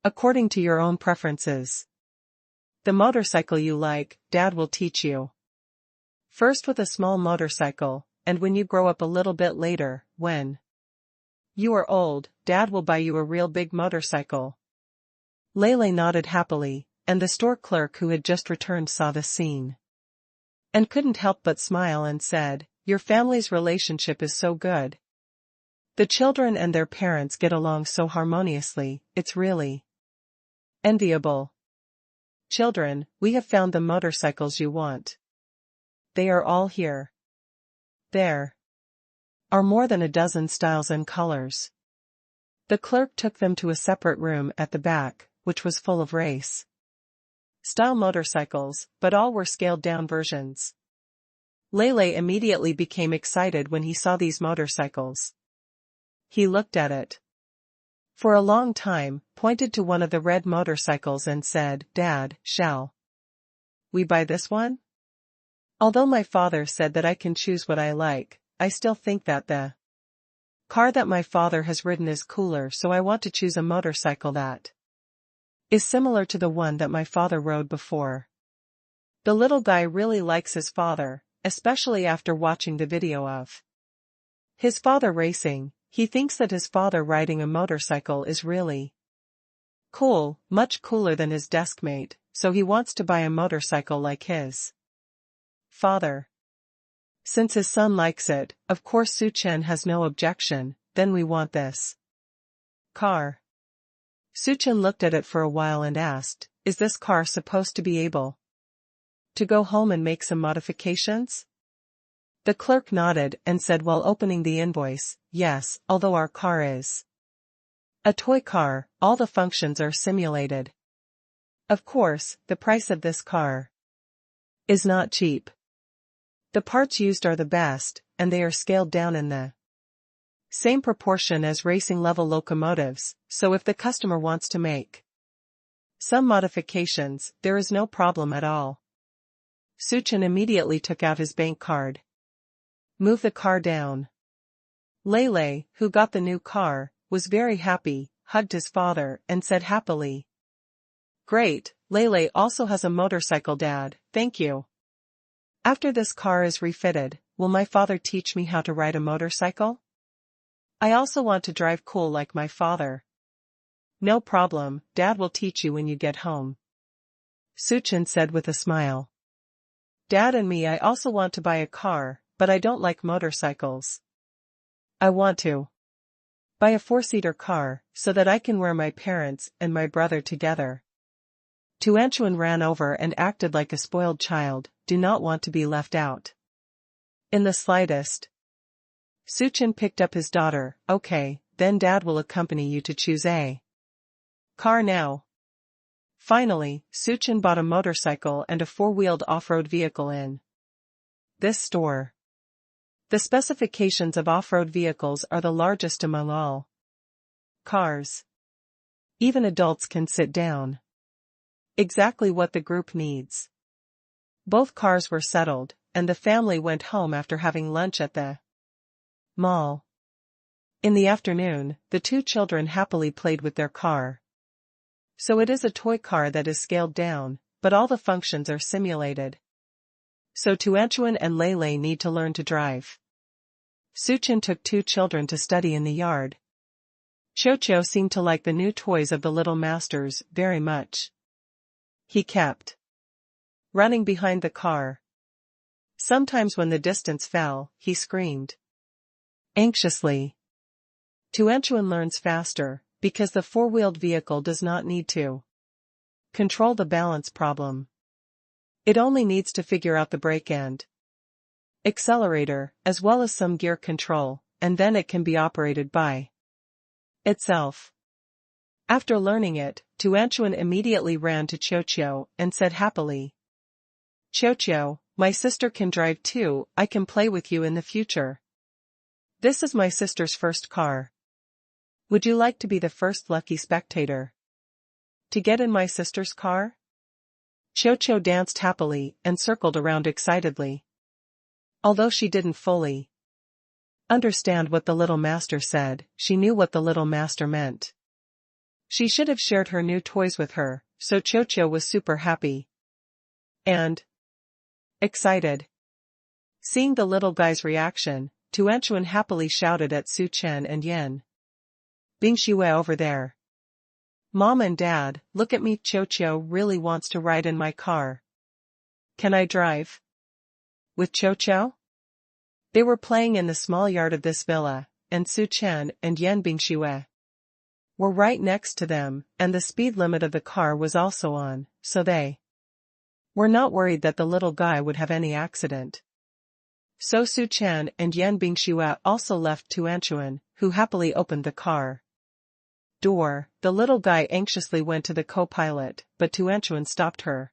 Speaker 1: according to your own preferences. The motorcycle you like, Dad will teach you. First with a small motorcycle, and when you grow up a little bit later, when you are old, Dad will buy you a real big motorcycle. Lei nodded happily, and the store clerk who had just returned saw the scene and couldn't help but smile and said, your family's relationship is so good. The children and their parents get along so harmoniously, it's really enviable. Children, we have found the motorcycles you want. They are all here. There are more than a dozen styles and colors. The clerk took them to a separate room at the back, which was full of race style motorcycles, but all were scaled-down versions. Lei immediately became excited when he saw these motorcycles. He looked at it for a long time, pointed to one of the red motorcycles and said, Dad, shall we buy this one? Although my father said that I can choose what I like, I still think that the car that my father has ridden is cooler, so I want to choose a motorcycle that is similar to the one that my father rode before. The little guy really likes his father, especially after watching the video of his father racing. He thinks that his father riding a motorcycle is really cool, much cooler than his deskmate, so he wants to buy a motorcycle like his father. Since his son likes it, of course Su Chen has no objection. Then we want this car. Su Chen looked at it for a while and asked, is this car supposed to be able to go home and make some modifications? The clerk nodded and said while opening the invoice, yes, although our car is a toy car, all the functions are simulated. Of course, the price of this car is not cheap. The parts used are the best, and they are scaled down in the same proportion as racing-level locomotives, so if the customer wants to make some modifications, there is no problem at all. Su Chen immediately took out his bank card. Move the car down. Lei, who got the new car, was very happy, hugged his father, and said happily, great, Lei also has a motorcycle, Dad, thank you. After this car is refitted, will my father teach me how to ride a motorcycle? I also want to drive cool like my father. No problem, Dad will teach you when you get home. Su Chen said with a smile. Dad and me, I also want to buy a car, but I don't like motorcycles. I want to buy a 4-seater car, so that I can wear my parents and my brother together. Tuanchuan ran over and acted like a spoiled child, do not want to be left out. In the slightest. Su Chen picked up his daughter, okay, then Dad will accompany you to choose a car now. Finally, Su Chen bought a motorcycle and a 4-wheeled off-road vehicle in this store. The specifications of off-road vehicles are the largest among all cars. Even adults can sit down. Exactly what the group needs. Both cars were settled, and the family went home after having lunch at the mall. In the afternoon, the 2 children happily played with their car. So it is a toy car that is scaled down, but all the functions are simulated. So Tuanchuan and Lei need to learn to drive. Su Chen took 2 children to study in the yard. Qiu seemed to like the new toys of the little masters very much. He kept running behind the car. Sometimes when the distance fell, he screamed anxiously. Tuanchuan learns faster, because the 4-wheeled vehicle does not need to control the balance problem. It only needs to figure out the brake and accelerator, as well as some gear control, and then it can be operated by itself. After learning it, Tuanchuan immediately ran to Qiu and said happily, Qiu, my sister can drive too, I can play with you in the future. This is my sister's first car. Would you like to be the first lucky spectator to get in my sister's car? Qiu danced happily and circled around excitedly. Although she didn't fully understand what the little master said, she knew what the little master meant. She should have shared her new toys with her, so Qiu was super happy and excited. Seeing the little guy's reaction, Tuanchuan happily shouted at Su Chen and Yan Bingxue over there. Mom and Dad, look at me, Qiu really wants to ride in my car. Can I drive with Qiu? They were playing in the small yard of this villa, and Su Chen and Yan Bingxue were right next to them, and the speed limit of the car was also on, so they were not worried that the little guy would have any accident. So Su Chen and Yan Bingxue also left Tuanchuan, who happily opened the car door. The little guy anxiously went to the co-pilot, but Tuanchuan stopped her.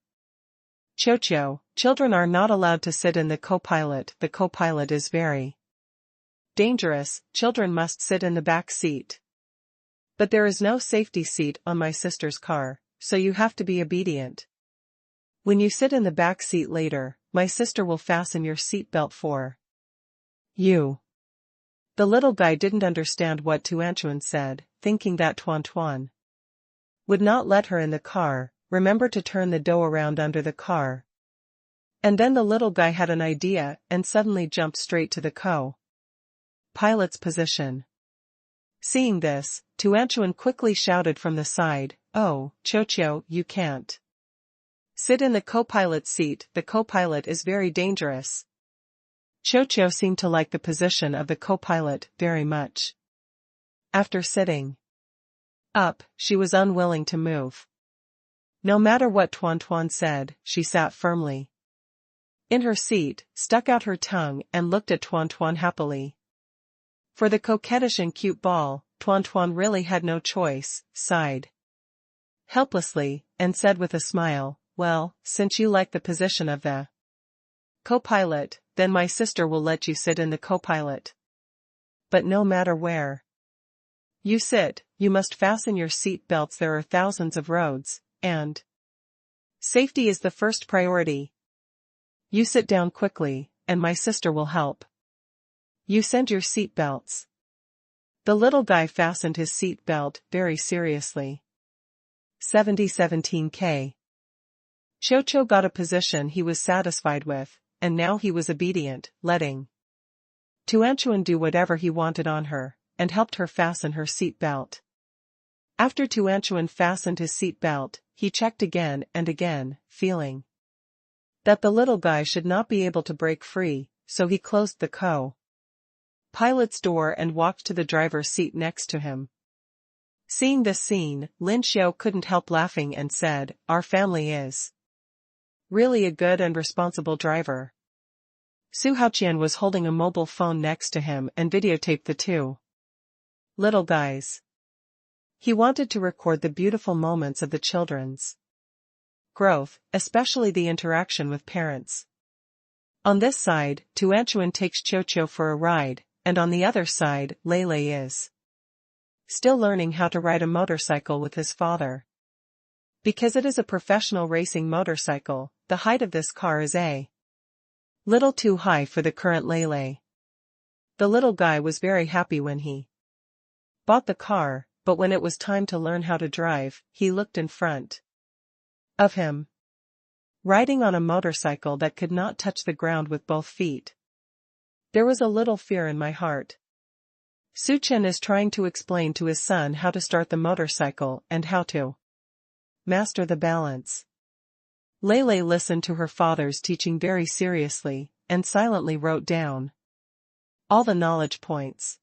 Speaker 1: Qiu, children are not allowed to sit in the co-pilot is very dangerous, children must sit in the back seat. But there is no safety seat on my sister's car, so you have to be obedient. When you sit in the back seat later, my sister will fasten your seat belt for you. The little guy didn't understand what Tuanchuan said, thinking that Tuan would not let her in the car. Remember to turn the dough around under the car. And then the little guy had an idea and suddenly jumped straight to the co-pilot's position. Seeing this, Tuanchuan quickly shouted from the side, "Oh, Qiuqiu, you can't sit in the co-pilot's seat, the co-pilot is very dangerous." Qiuqiu seemed to like the position of the co-pilot very much. After sitting up, she was unwilling to move. No matter what Tuan said, she sat firmly in her seat, stuck out her tongue and looked at Tuan happily. For the coquettish and cute ball, Tuan really had no choice, sighed helplessly, and said with a smile, "Well, since you like the position of the co-pilot, then my sister will let you sit in the co-pilot. But no matter where you sit, you must fasten your seat belts. There are thousands of roads, and safety is the first priority. You sit down quickly, and my sister will help you send your seat belts." The little guy fastened his seat belt very seriously. 7017K. Qiuqiu got a position he was satisfied with, and now he was obedient, letting Tuanchuan do whatever he wanted on her, and helped her fasten her seat belt. After Tuanchuan fastened his seat belt, he checked again and again, feeling that the little guy should not be able to break free, so he closed the co-pilot's door and walked to the driver's seat next to him. Seeing this scene, Lin Xiao couldn't help laughing and said, "Our family is really a good and responsible driver." Su Haoqian was holding a mobile phone next to him and videotaped the two little guys. He wanted to record the beautiful moments of the children's growth, especially the interaction with parents. On this side, Tuanchuan takes Qiuqiu for a ride, and on the other side, Lele is still learning how to ride a motorcycle with his father. Because it is a professional racing motorcycle, the height of this car is a little too high for the current Lele. The little guy was very happy when he bought the car, but when it was time to learn how to drive, he looked in front of him, riding on a motorcycle that could not touch the ground with both feet. There was a little fear in my heart. Su Chen is trying to explain to his son how to start the motorcycle and how to master the balance. Lele listened to her father's teaching very seriously, and silently wrote down all the knowledge points.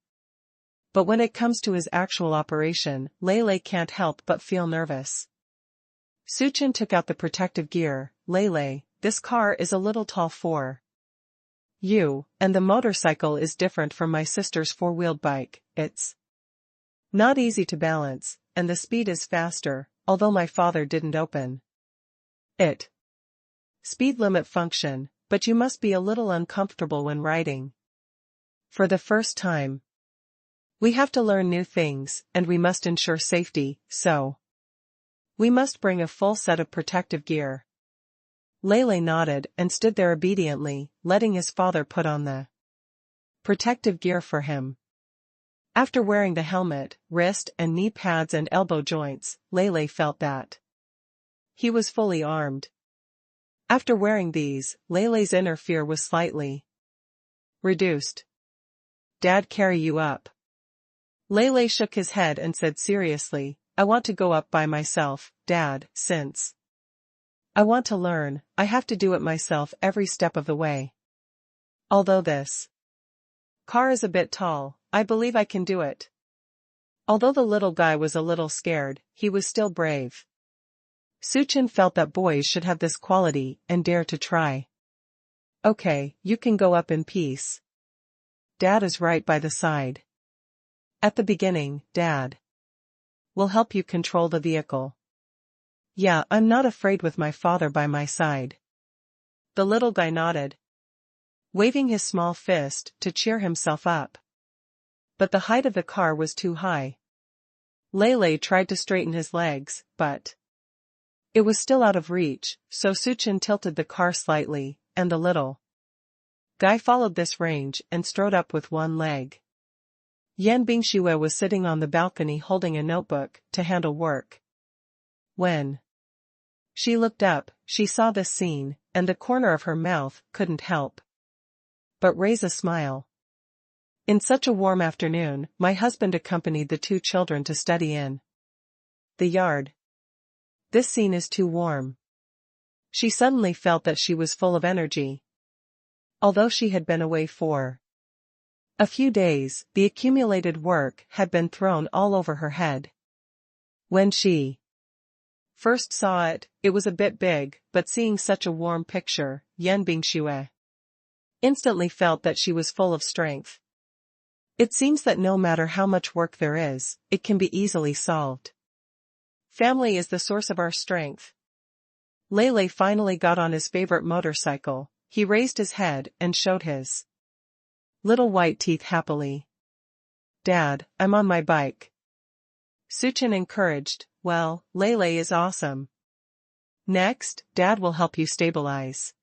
Speaker 1: But when it comes to his actual operation, Lele can't help but feel nervous. Su Chen took out the protective gear. "Lele, this car is a little tall for you, and the motorcycle is different from my sister's four-wheeled bike. It's not easy to balance, and the speed is faster, although my father didn't open it speed limit function, but you must be a little uncomfortable when riding for the first time. We have to learn new things, and we must ensure safety, so we must bring a full set of protective gear." Lele nodded and stood there obediently, letting his father put on the protective gear for him. After wearing the helmet, wrist and knee pads and elbow joints, Lele felt that he was fully armed. After wearing these, Lele's inner fear was slightly reduced. "Dad, carry you up." Lele shook his head and said seriously, "I want to go up by myself, Dad, since I want to learn, I have to do it myself every step of the way. Although this car is a bit tall, I believe I can do it." Although the little guy was a little scared, he was still brave. Su Chen felt that boys should have this quality and dare to try. "Okay, you can go up in peace. Dad is right by the side. At the beginning, Dad will help you control the vehicle." "Yeah, I'm not afraid with my father by my side." The little guy nodded, waving his small fist to cheer himself up. But the height of the car was too high. Lele tried to straighten his legs, but it was still out of reach, so Su Chen tilted the car slightly, and the little guy followed this range and strode up with one leg. Yan Bingxue was sitting on the balcony holding a notebook to handle work. When she looked up, she saw this scene, and the corner of her mouth couldn't help but raise a smile. In such a warm afternoon, my husband accompanied the two children to study in the yard. This scene is too warm. She suddenly felt that she was full of energy. Although she had been away for a few days, the accumulated work had been thrown all over her head. When she first saw it, it was a bit big, but seeing such a warm picture, Yan Bingxue instantly felt that she was full of strength. It seems that no matter how much work there is, it can be easily solved. Family is the source of our strength. Lele finally got on his favorite motorcycle. He raised his head and showed his little white teeth happily. "Dad, I'm on my bike." Suchen encouraged, "Well, Lele is awesome. Next, Dad will help you stabilize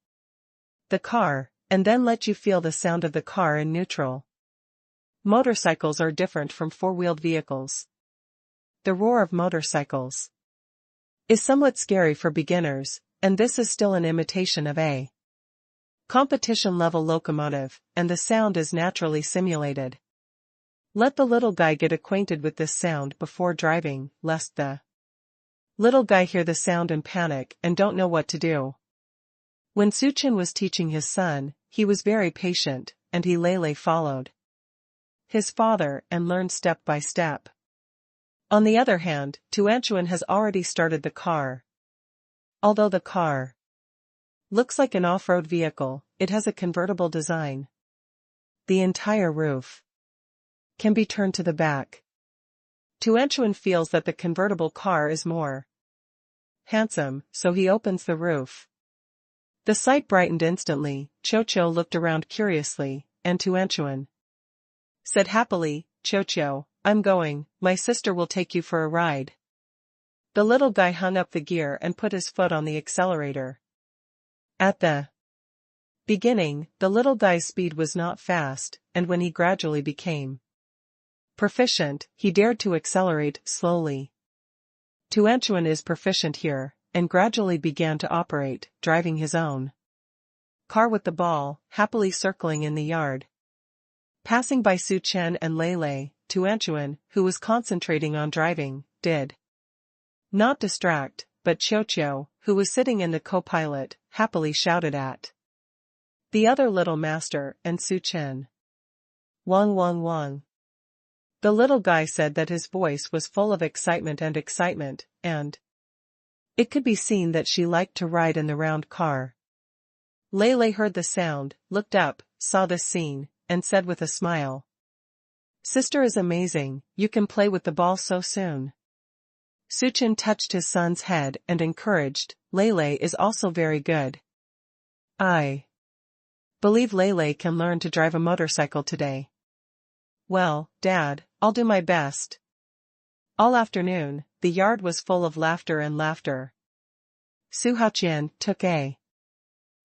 Speaker 1: the car, and then let you feel the sound of the car in neutral." Motorcycles are different from four-wheeled vehicles. The roar of motorcycles is somewhat scary for beginners, and this is still an imitation of a competition-level locomotive, and the sound is naturally simulated. Let the little guy get acquainted with this sound before driving, lest the little guy hear the sound and panic and don't know what to do. When Suchen was teaching his son, he was very patient, and he Lele followed his father and learned step by step. On the other hand, Tuanchuan has already started the car. Although the car looks like an off-road vehicle, it has a convertible design. The entire roof can be turned to the back. Tuanchuan feels that the convertible car is more handsome, so he opens the roof. The sight brightened instantly. Chocho looked around curiously, and Tuanchuan said happily, "Chocho, I'm going, my sister will take you for a ride." The little guy hung up the gear and put his foot on the accelerator. At the beginning, the little guy's speed was not fast, and when he gradually became proficient, he dared to accelerate slowly. Tuanchuan is proficient here, and gradually began to operate, driving his own car with the ball, happily circling in the yard. Passing by Suchen and Lele, Tuanchuan, who was concentrating on driving, did not distract, but Chocho, who was sitting in the co-pilot, happily shouted at the other little master and Suchen. "Wang Wang Wang." The little guy said that his voice was full of excitement, and it could be seen that she liked to ride in the round car. Lele heard the sound, looked up, saw this scene, and said with a smile, "Sister is amazing, you can play with the ball so soon." Suchen touched his son's head and encouraged, "Lele is also very good. I believe Lele can learn to drive a motorcycle today." "Well, Dad, I'll do my best." All afternoon, the yard was full of laughter and laughter. Su Haoqian took a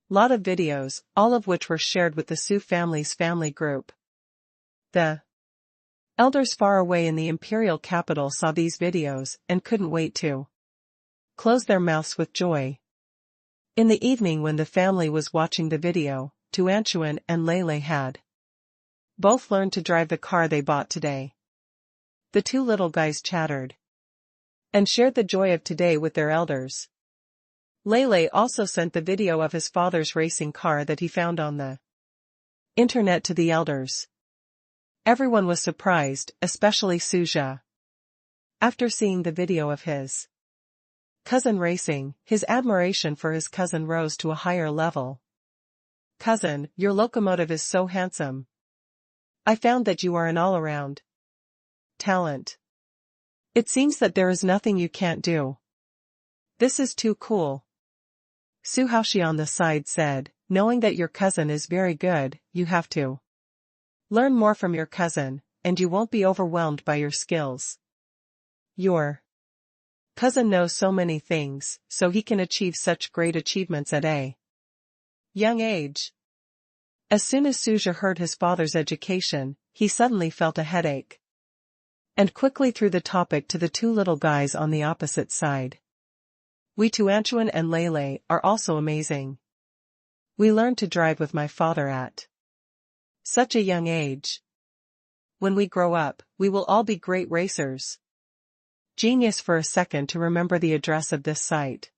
Speaker 1: lot of videos, all of which were shared with the Su family's family group. The elders far away in the imperial capital saw these videos and couldn't wait to close their mouths with joy. In the evening when the family was watching the video, Tuanchuan and Lele had both learned to drive the car they bought today. The two little guys chattered and shared the joy of today with their elders. Lele also sent the video of his father's racing car that he found on the internet to the elders. Everyone was surprised, especially Suja. After seeing the video of his cousin racing, his admiration for his cousin rose to a higher level. "Cousin, your locomotive is so handsome. I found that you are an all-around talent. It seems that there is nothing you can't do. This is too cool." Su Haoshi on the side said, "Knowing that your cousin is very good, you have to learn more from your cousin, and you won't be overwhelmed by your skills. Your cousin knows so many things, so he can achieve such great achievements at a young age." As soon as Suja heard his father's education, he suddenly felt a headache and quickly threw the topic to the two little guys on the opposite side. "We Tuanchuan and Lele are also amazing. We learned to drive with my father at such a young age. When we grow up, we will all be great racers. Genius for a second to remember the address of this site.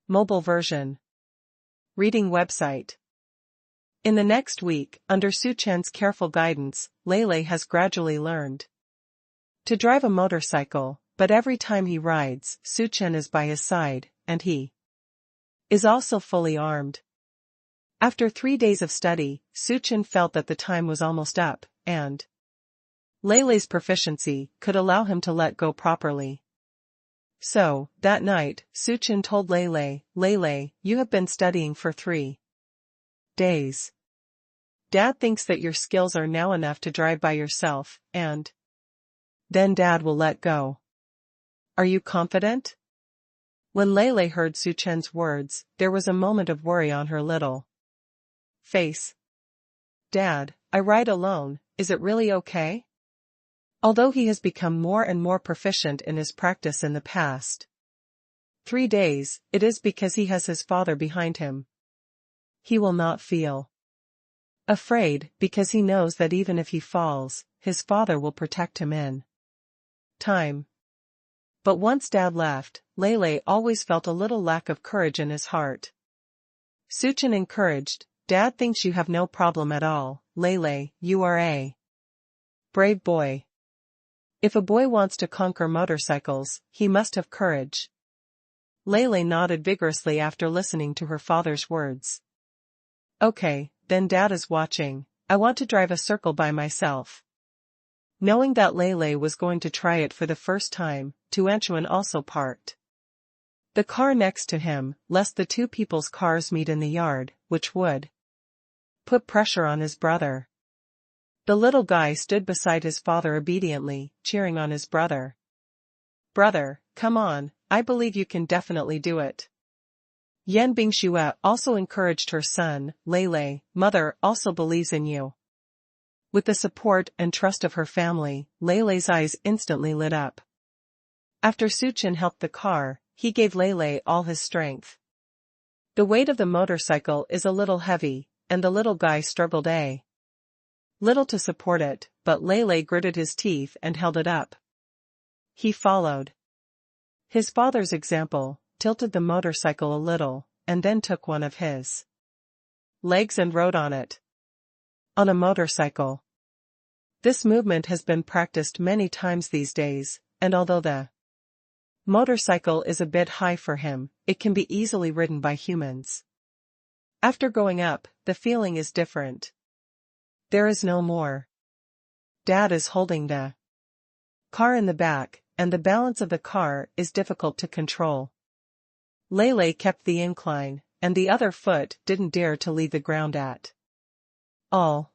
Speaker 1: Mobile version. Reading website. In the next week, under Suchen's careful guidance, Lele has gradually learned to drive a motorcycle, but every time he rides, Suchen is by his side, and he is also fully armed. After 3 days of study, Suchen felt that the time was almost up, and Lele's proficiency could allow him to let go properly. So, that night, Suchen told Lele, "Lele, you have been studying for 3 days. Dad thinks that your skills are now enough to drive by yourself, and then Dad will let go. Are you confident?" When Lele heard Suchen's words, there was a moment of worry on her little face. "Dad, I ride alone, is it really okay?" Although he has become more and more proficient in his practice in the past 3 days, it is because he has his father behind him. He will not feel afraid because he knows that even if he falls, his father will protect him in time. But once Dad left, Lele always felt a little lack of courage in his heart. Suchen encouraged, "Dad thinks you have no problem at all, Lele, you are a brave boy. If a boy wants to conquer motorcycles, he must have courage." Lele nodded vigorously after listening to her father's words. "Okay, then Dad is watching, I want to drive a circle by myself." Knowing that Lele was going to try it for the first time, Tuanchuan also parked the car next to him, lest the two people's cars meet in the yard, which would put pressure on his brother. The little guy stood beside his father obediently, cheering on his brother. "Brother, come on, I believe you can definitely do it." Yan Bingxue also encouraged her son, Lele, "Mother also believes in you." With the support and trust of her family, Lele's eyes instantly lit up. After Suchen helped the car, he gave Lele all his strength. The weight of the motorcycle is a little heavy, and the little guy struggled a little to support it, but Lele gritted his teeth and held it up. He followed his father's example, tilted the motorcycle a little, and then took one of his legs and rode on it. On a motorcycle. This movement has been practiced many times these days, and although the motorcycle is a bit high for him, it can be easily ridden by humans. After going up, the feeling is different. There is no more. Dad is holding the car in the back, and the balance of the car is difficult to control. Lele kept the incline, and the other foot didn't dare to leave the ground at all.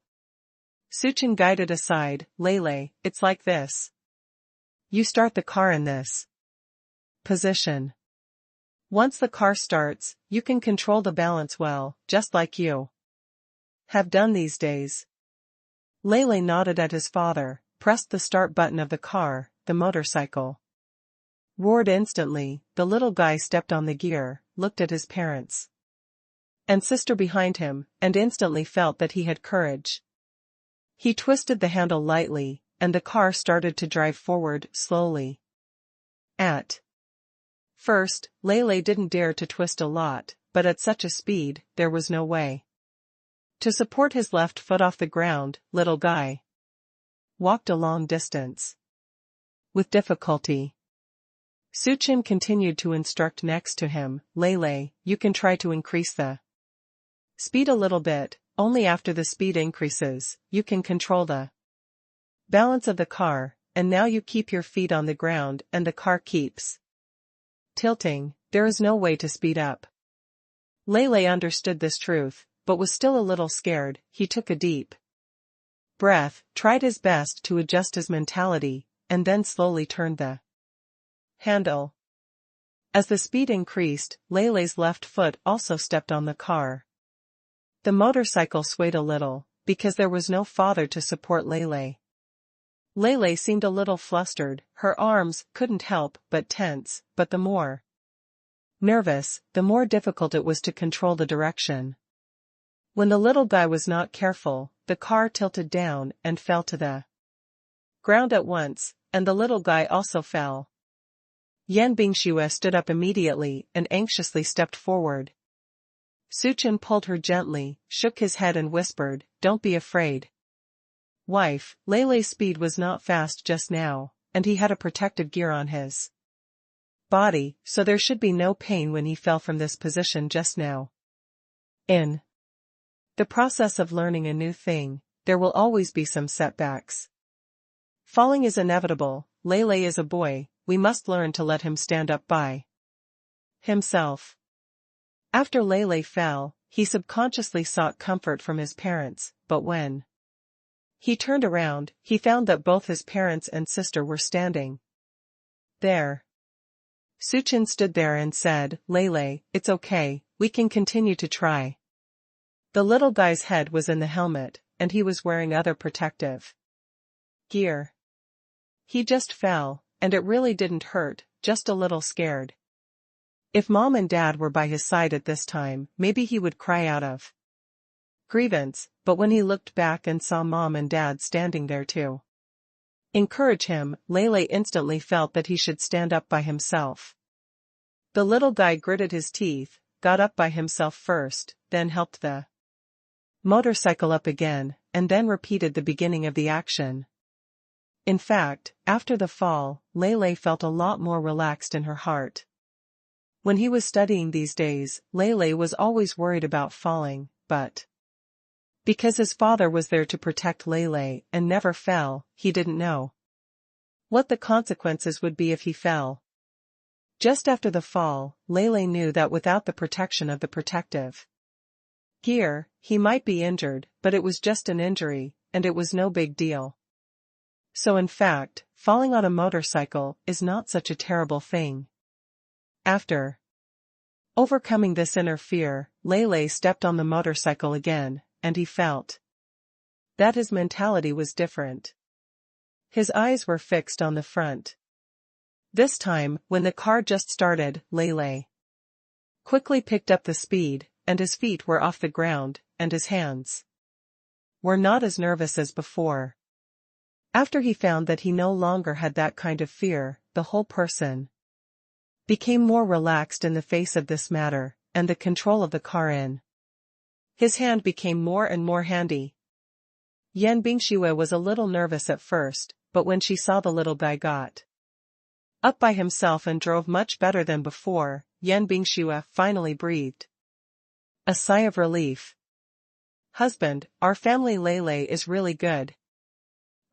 Speaker 1: Suchen guided aside, "Lele, it's like this. You start the car in this position. Once the car starts, you can control the balance well, just like you have done these days." Lele nodded at his father, pressed the start button of the car, the motorcycle roared instantly, the little guy stepped on the gear, looked at his parents and sister behind him, and instantly felt that he had courage. He twisted the handle lightly, and the car started to drive forward slowly. At first, Lele didn't dare to twist a lot, but at such a speed, there was no way to support his left foot off the ground. Little guy walked a long distance with difficulty. Suchen continued to instruct next to him, "Lele, you can try to increase the speed a little bit, only after the speed increases, you can control the balance of the car, and now you keep your feet on the ground and the car keeps tilting, there is no way to speed up." Lele understood this truth, but was still a little scared. He took a deep breath, tried his best to adjust his mentality, and then slowly turned the handle. As the speed increased, Lele's left foot also stepped on the car. The motorcycle swayed a little, because there was no father to support Lele. Lele seemed a little flustered, her arms couldn't help but tense, but the more nervous, the more difficult it was to control the direction. When the little guy was not careful, the car tilted down and fell to the ground at once, and the little guy also fell. Yan Bingxue stood up immediately and anxiously stepped forward. Suchen pulled her gently, shook his head and whispered, "Don't be afraid. Wife, Leilei's speed was not fast just now, and he had a protective gear on his body, so there should be no pain when he fell from this position just now. In the process of learning a new thing, there will always be some setbacks. Falling is inevitable. Leilei is a boy, we must learn to let him stand up by himself." After Leilei fell, he subconsciously sought comfort from his parents, but when he turned around, he found that both his parents and sister were standing there. Suchen stood there and said, "Leilei, it's okay, we can continue to try." The little guy's head was in the helmet, and he was wearing other protective gear. He just fell, and it really didn't hurt, just a little scared. If Mom and Dad were by his side at this time, maybe he would cry out of grievance, but when he looked back and saw Mom and Dad standing there to encourage him, Leilei instantly felt that he should stand up by himself. The little guy gritted his teeth, got up by himself first, then helped the motorcycle up again, and then repeated the beginning of the action. In fact, after the fall, Leilei felt a lot more relaxed in her heart. When he was studying these days, Leilei was always worried about falling, but because his father was there to protect Leilei and never fell, he didn't know what the consequences would be if he fell. Just after the fall, Leilei knew that without the protection of the protective gear, he might be injured, but it was just an injury, and it was no big deal. So in fact, falling on a motorcycle is not such a terrible thing. After overcoming this inner fear, Leilei stepped on the motorcycle again, and he felt that his mentality was different. His eyes were fixed on the front. This time, when the car just started, Leilei quickly picked up the speed, and his feet were off the ground, and his hands were not as nervous as before. After he found that he no longer had that kind of fear, the whole person became more relaxed in the face of this matter, and the control of the car in his hand became more and more handy. Yan Bingxue was a little nervous at first, but when she saw the little guy got up by himself and drove much better than before, Yan Bingxue finally breathed a sigh of relief. "Husband, our family Leilei is really good.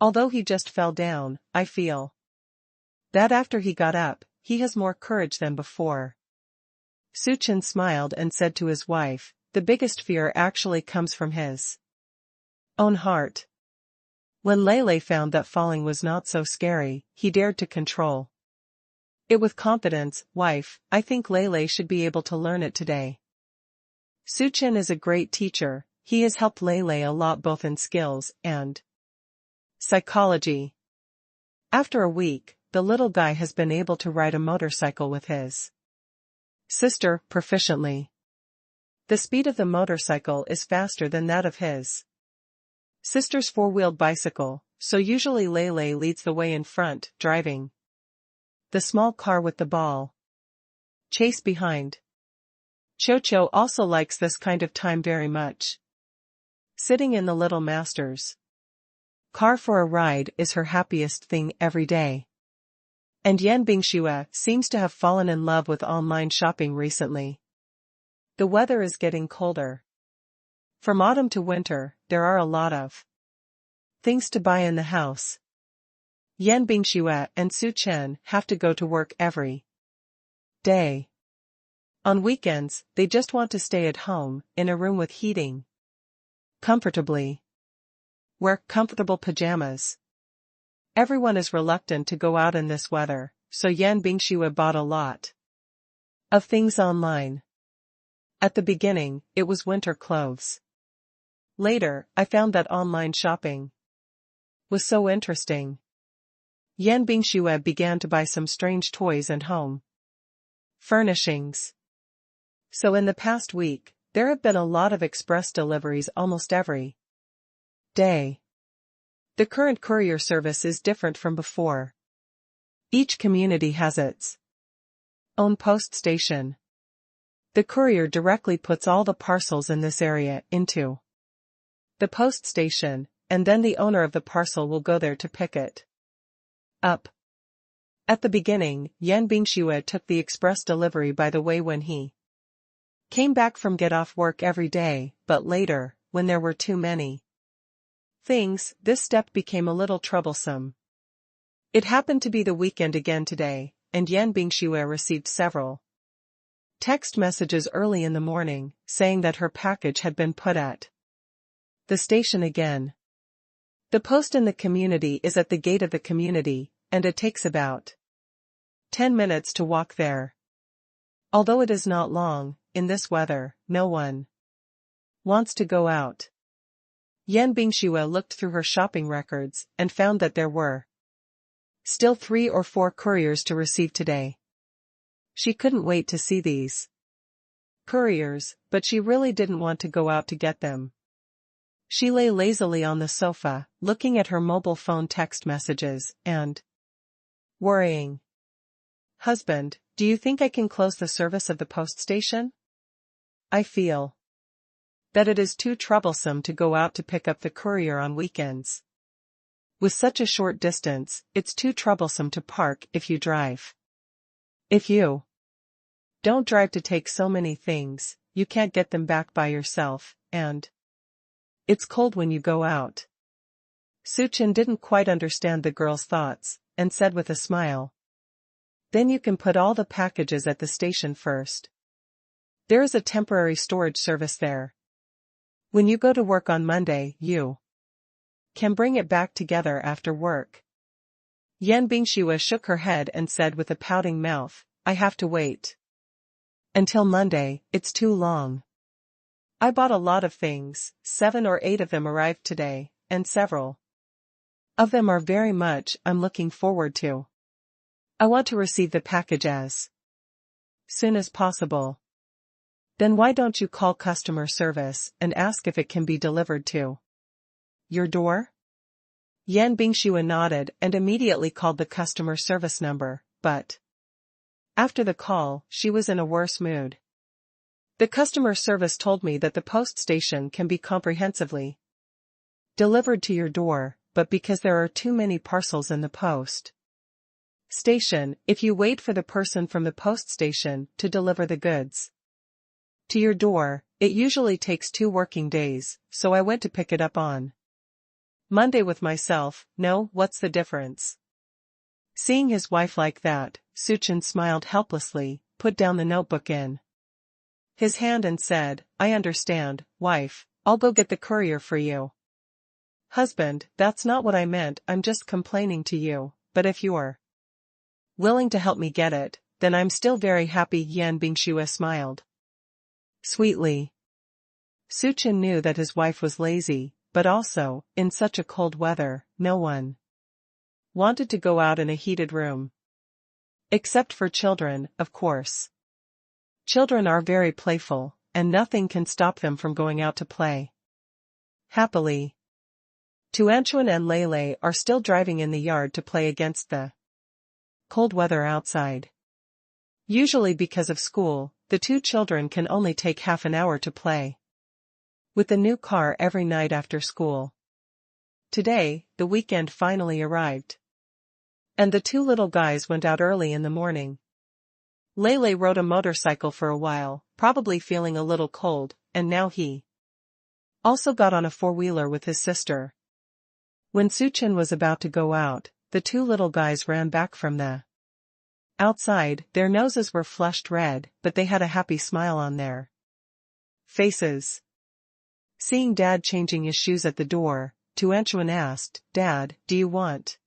Speaker 1: Although he just fell down, I feel that after he got up, he has more courage than before." Suchen smiled and said to his wife, "The biggest fear actually comes from his own heart." When Leilei found that falling was not so scary, he dared to control it with confidence. "Wife, I think Leilei should be able to learn it today. Suchen is a great teacher, he has helped Leilei a lot both in skills and psychology." After a week, the little guy has been able to ride a motorcycle with his sister proficiently. The speed of the motorcycle is faster than that of his sister's four-wheeled bicycle, so usually Leilei leads the way in front, driving the small car with the ball chase behind. Cho-Cho also likes this kind of time very much. Sitting in the little master's car for a ride is her happiest thing every day. And Yan Bingxue seems to have fallen in love with online shopping recently. The weather is getting colder. From autumn to winter, there are a lot of things to buy in the house. Yan Bingxue and Suchen have to go to work every day. On weekends, they just want to stay at home, in a room with heating, comfortably. Wear comfortable pajamas. Everyone is reluctant to go out in this weather, so Yan Bingxue bought a lot of things online. At the beginning, it was winter clothes. Later, I found that online shopping was so interesting. Yan Bingxue began to buy some strange toys and home furnishings. So in the past week, there have been a lot of express deliveries almost every day. The current courier service is different from before. Each community has its own post station. The courier directly puts all the parcels in this area into the post station, and then the owner of the parcel will go there to pick it up. At the beginning, Yan Bingxue took the express delivery by the way when he came back from get off work every day, but later, when there were too many things, this step became a little troublesome. It happened to be the weekend again today, and Yan Bingxue received several text messages early in the morning, saying that her package had been put at the station again. The post in the community is at the gate of the community, and it takes about 10 minutes to walk there. Although it is not long, in this weather, no one wants to go out. Yan Bingxue looked through her shopping records and found that there were still 3 or 4 couriers to receive today. She couldn't wait to see these couriers, but she really didn't want to go out to get them. She lay lazily on the sofa, looking at her mobile phone text messages, and worrying. Husband, do you think I can close the service of the post station? I feel that it is too troublesome to go out to pick up the courier on weekends. With such a short distance, it's too troublesome to park if you drive. If you don't drive to take so many things, you can't get them back by yourself, and it's cold when you go out. Suchin didn't quite understand the girl's thoughts, and said with a smile, then you can put all the packages at the station first. There is a temporary storage service there. When you go to work on Monday, you can bring it back together after work. Yan Bingxue shook her head and said with a pouting mouth, I have to wait until Monday, it's too long. I bought a lot of things, 7 or 8 of them arrived today, and several of them are very much I'm looking forward to. I want to receive the package as soon as possible. Then why don't you call customer service and ask if it can be delivered to your door? Yan Bingxue nodded and immediately called the customer service number, but after the call, she was in a worse mood. The customer service told me that the post station can be comprehensively delivered to your door, but because there are too many parcels in the post station, if you wait for the person from the post station to deliver the goods to your door, it usually takes 2 working days, so I went to pick it up on Monday with myself. No, what's the difference? Seeing his wife like that, Suchin smiled helplessly, put down the notebook in his hand and said, I understand, wife, I'll go get the courier for you. Husband, that's not what I meant, I'm just complaining to you, but if you're willing to help me get it, then I'm still very happy. Yan Bingxue smiled sweetly. Suchin knew that his wife was lazy, but also, in such a cold weather, no one wanted to go out in a heated room. Except for children, of course. Children are very playful, and nothing can stop them from going out to play happily. Tuanchuan and Lele are still driving in the yard to play against the cold weather outside. Usually because of school, the 2 children can only take half an hour to play with the new car every night after school. Today, the weekend finally arrived. And the 2 little guys went out early in the morning. Lele rode a motorcycle for a while, probably feeling a little cold, and now he also got on a 4-wheeler with his sister. When Suchin was about to go out, the 2 little guys ran back from the outside. Their noses were flushed red, but they had a happy smile on their faces. Seeing Dad changing his shoes at the door, Tuanchuan asked, Dad, do you want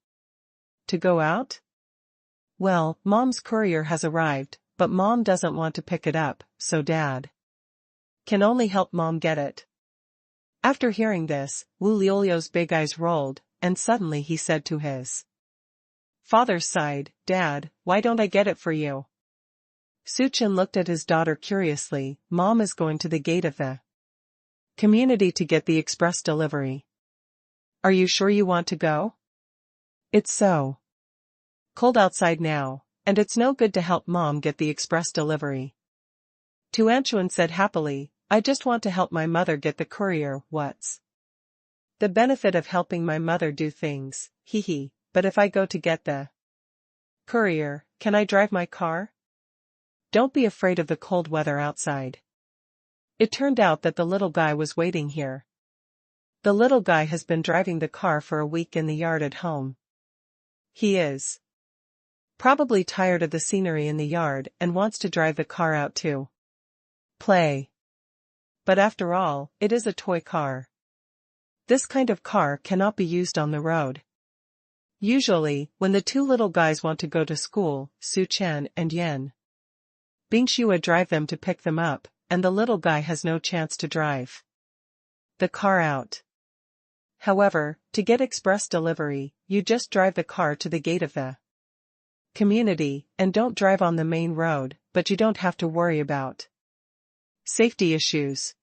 Speaker 1: to go out? Well, Mom's courier has arrived, but Mom doesn't want to pick it up, so Dad can only help Mom get it. After hearing this, Wu Liuliu's big eyes rolled, and suddenly he said to his father's side, Dad, why don't I get it for you? Suchin looked at his daughter curiously. Mom is going to the gate of the community to get the express delivery. Are you sure you want to go? It's so cold outside now, and it's no good to help Mom get the express delivery. Tuanchuan said happily, I just want to help my mother get the courier. What's the benefit of helping my mother do things? Hee. But if I go to get the courier, can I drive my car? Don't be afraid of the cold weather outside. It turned out that the little guy was waiting here. The little guy has been driving the car for a week in the yard at home. He is probably tired of the scenery in the yard and wants to drive the car out to play. But after all, it is a toy car. This kind of car cannot be used on the road. Usually, when the two little guys want to go to school, Su Chen and Yen Bingxue drive them to pick them up, and the little guy has no chance to drive the car out. However, to get express delivery, you just drive the car to the gate of the community, and don't drive on the main road, but you don't have to worry about safety issues.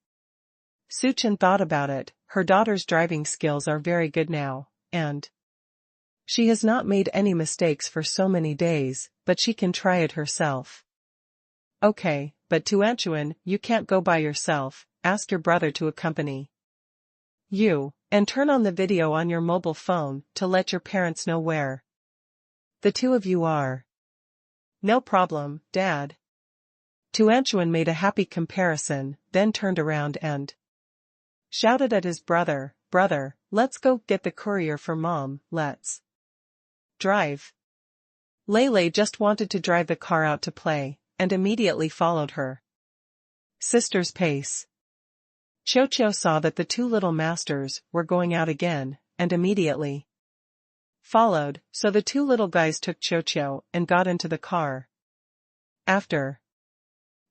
Speaker 1: Su Chen thought about it. Her daughter's driving skills are very good now, and she has not made any mistakes for so many days, but she can try it herself. Okay, but Tuanchuan, you can't go by yourself, ask your brother to accompany you, and turn on the video on your mobile phone to let your parents know where the two of you are. No problem, Dad. Tuanchuan made a happy comparison, then turned around and shouted at his brother, Brother, let's go get the courier for Mom, let's drive. Lei just wanted to drive the car out to play, and immediately followed her sister's pace. Qiu saw that the two little masters were going out again, and immediately followed, so the two little guys took Qiu and got into the car. After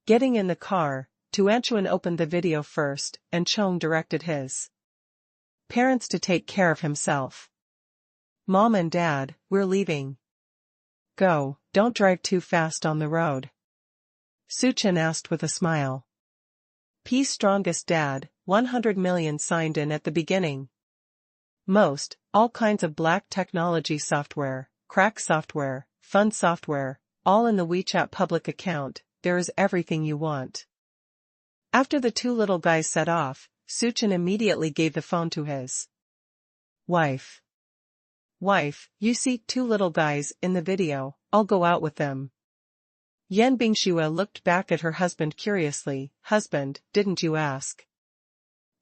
Speaker 1: getting in the car, Tuanchuan opened the video first, and Chong directed his parents to take care of himself. Mom and Dad, we're leaving. Go, don't drive too fast on the road. Su Chen asked with a smile. P's strongest dad, 100 million signed in at the beginning. All kinds of black technology software, crack software, fun software, all in the WeChat public account, there is everything you want. After the two little guys set off, Su Chen immediately gave the phone to his wife. Wife, you see two little guys in the video, I'll go out with them. Yan Bingxue looked back at her husband curiously. Husband, didn't you ask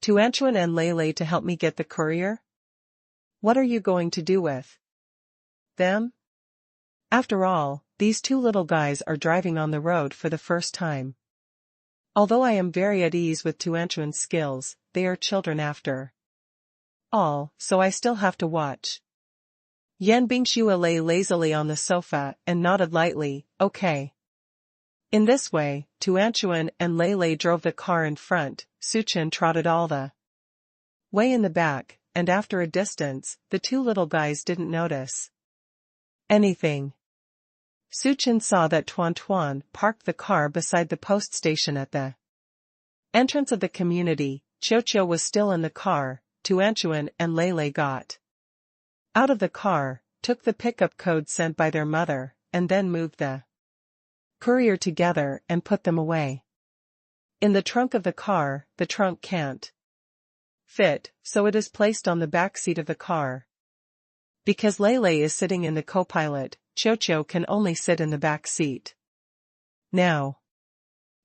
Speaker 1: Tuanchuan and Lei to help me get the courier? What are you going to do with them? After all, these two little guys are driving on the road for the first time. Although I am very at ease with Tuanchuan's skills, they are children after all, so I still have to watch. Yan Bingxue lay lazily on the sofa and nodded lightly, okay. In this way, Tuanchuan and Lei drove the car in front, Su Chen trotted all the way in the back, and after a distance, the two little guys didn't notice anything. Su Chen saw that Tuan parked the car beside the post station at the entrance of the community. Qiu was still in the car. Tuanchuan and Lei got out of the car, took the pickup code sent by their mother, and then moved the courier together and put them away in the trunk of the car. The trunk can't fit, so it is placed on the back seat of the car. Because Lei is sitting in the co-pilot, Qiu can only sit in the back seat. Now,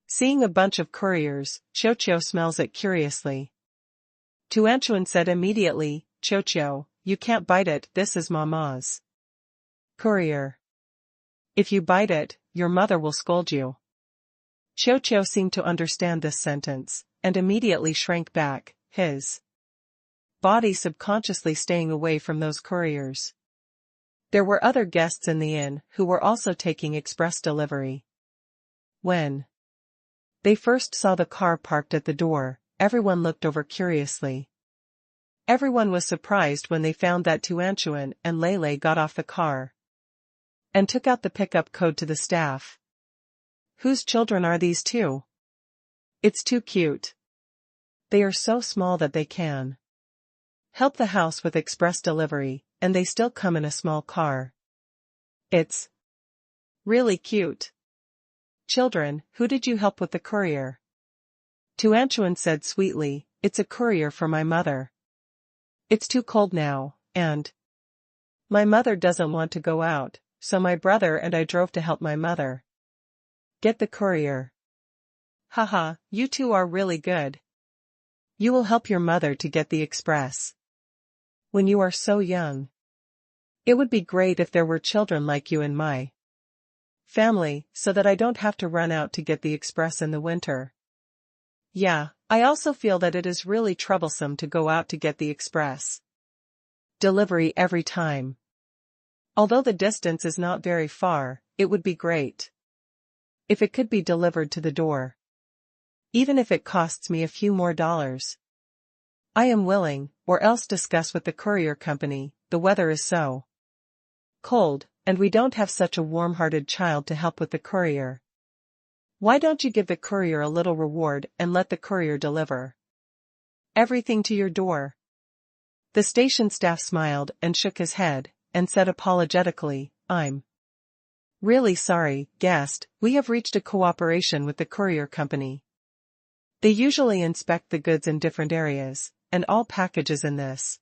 Speaker 1: seeing a bunch of couriers, Qiu smells it curiously. Tuanchuan said immediately, Qiu, you can't bite it, this is Mama's courier. If you bite it, your mother will scold you. Qiu seemed to understand this sentence, and immediately shrank back, his body subconsciously staying away from those couriers. There were other guests in the inn who were also taking express delivery. When they first saw the car parked at the door, everyone looked over curiously. Everyone was surprised when they found that Tuanchuan and Lei got off the car and took out the pickup code to the staff. Whose children are these two? It's too cute. They are so small that they can help the house with express delivery, and they still come in a small car. It's really cute. Children, who did you help with the courier? Tuanchuan said sweetly, it's a courier for my mother. It's too cold now, and my mother doesn't want to go out, so my brother and I drove to help my mother get the courier. Haha, you two are really good. You will help your mother to get the express when you are so young. It would be great if there were children like you in my family, so that I don't have to run out to get the express in the winter. Yeah, I also feel that it is really troublesome to go out to get the express delivery every time. Although the distance is not very far, it would be great if it could be delivered to the door. Even if it costs me a few more dollars. I am willing, or else discuss with the courier company. The weather is so cold, and we don't have such a warm-hearted child to help with the courier. Why don't you give the courier a little reward and let the courier deliver everything to your door? The station staff smiled and shook his head, and said apologetically, I'm really sorry, guest, we have reached a cooperation with the courier company. They usually inspect the goods in different areas, and all packages in this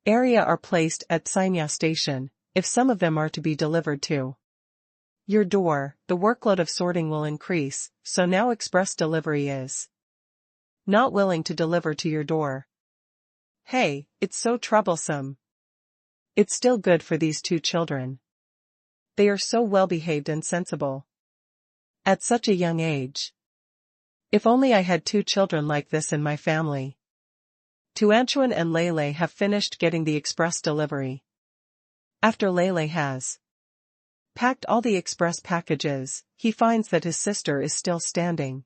Speaker 1: area are placed at Sanya Station. If some of them are to be delivered to your door, the workload of sorting will increase, so now express delivery is not willing to deliver to your door. Hey, it's so troublesome. It's still good for these two children. They are so well behaved and sensible at such a young age. If only I had two children like this in my family. Tuanchuan and Lele have finished getting the express delivery. After Lele has packed all the express packages, he finds that his sister is still standing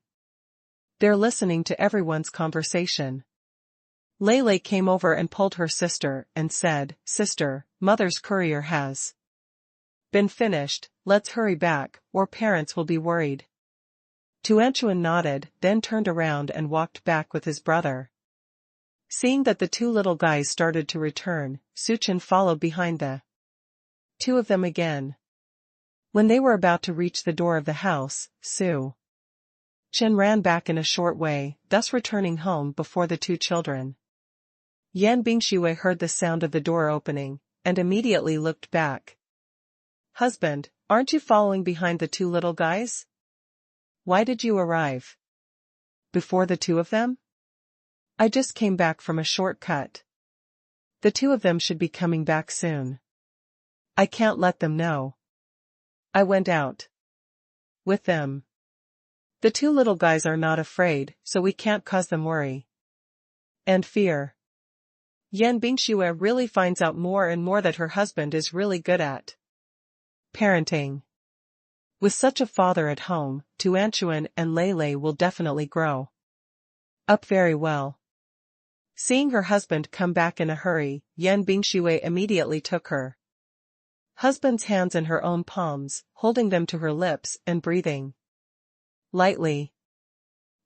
Speaker 1: there listening to everyone's conversation. Lele came over and pulled her sister and said, Sister, mother's courier has been finished, let's hurry back, or parents will be worried. Tuanchuan nodded, then turned around and walked back with his brother. Seeing that the two little guys started to return, Suchin followed behind the two of them again. When they were about to reach the door of the house, Su Chen ran back in a short way, thus returning home before the two children. Yan Bingxue heard the sound of the door opening, and immediately looked back. Husband, aren't you following behind the two little guys? Why did you arrive before the two of them? I just came back from a shortcut. The two of them should be coming back soon. I can't let them know. I went out with them. The two little guys are not afraid, so we can't cause them worry and fear. Yan Bingxue really finds out more and more that her husband is really good at parenting. With such a father at home, Tuanchuan and Lele will definitely grow up very well. Seeing her husband come back in a hurry, Yan Bingxue immediately took her husband's hands in her own palms, holding them to her lips and breathing lightly.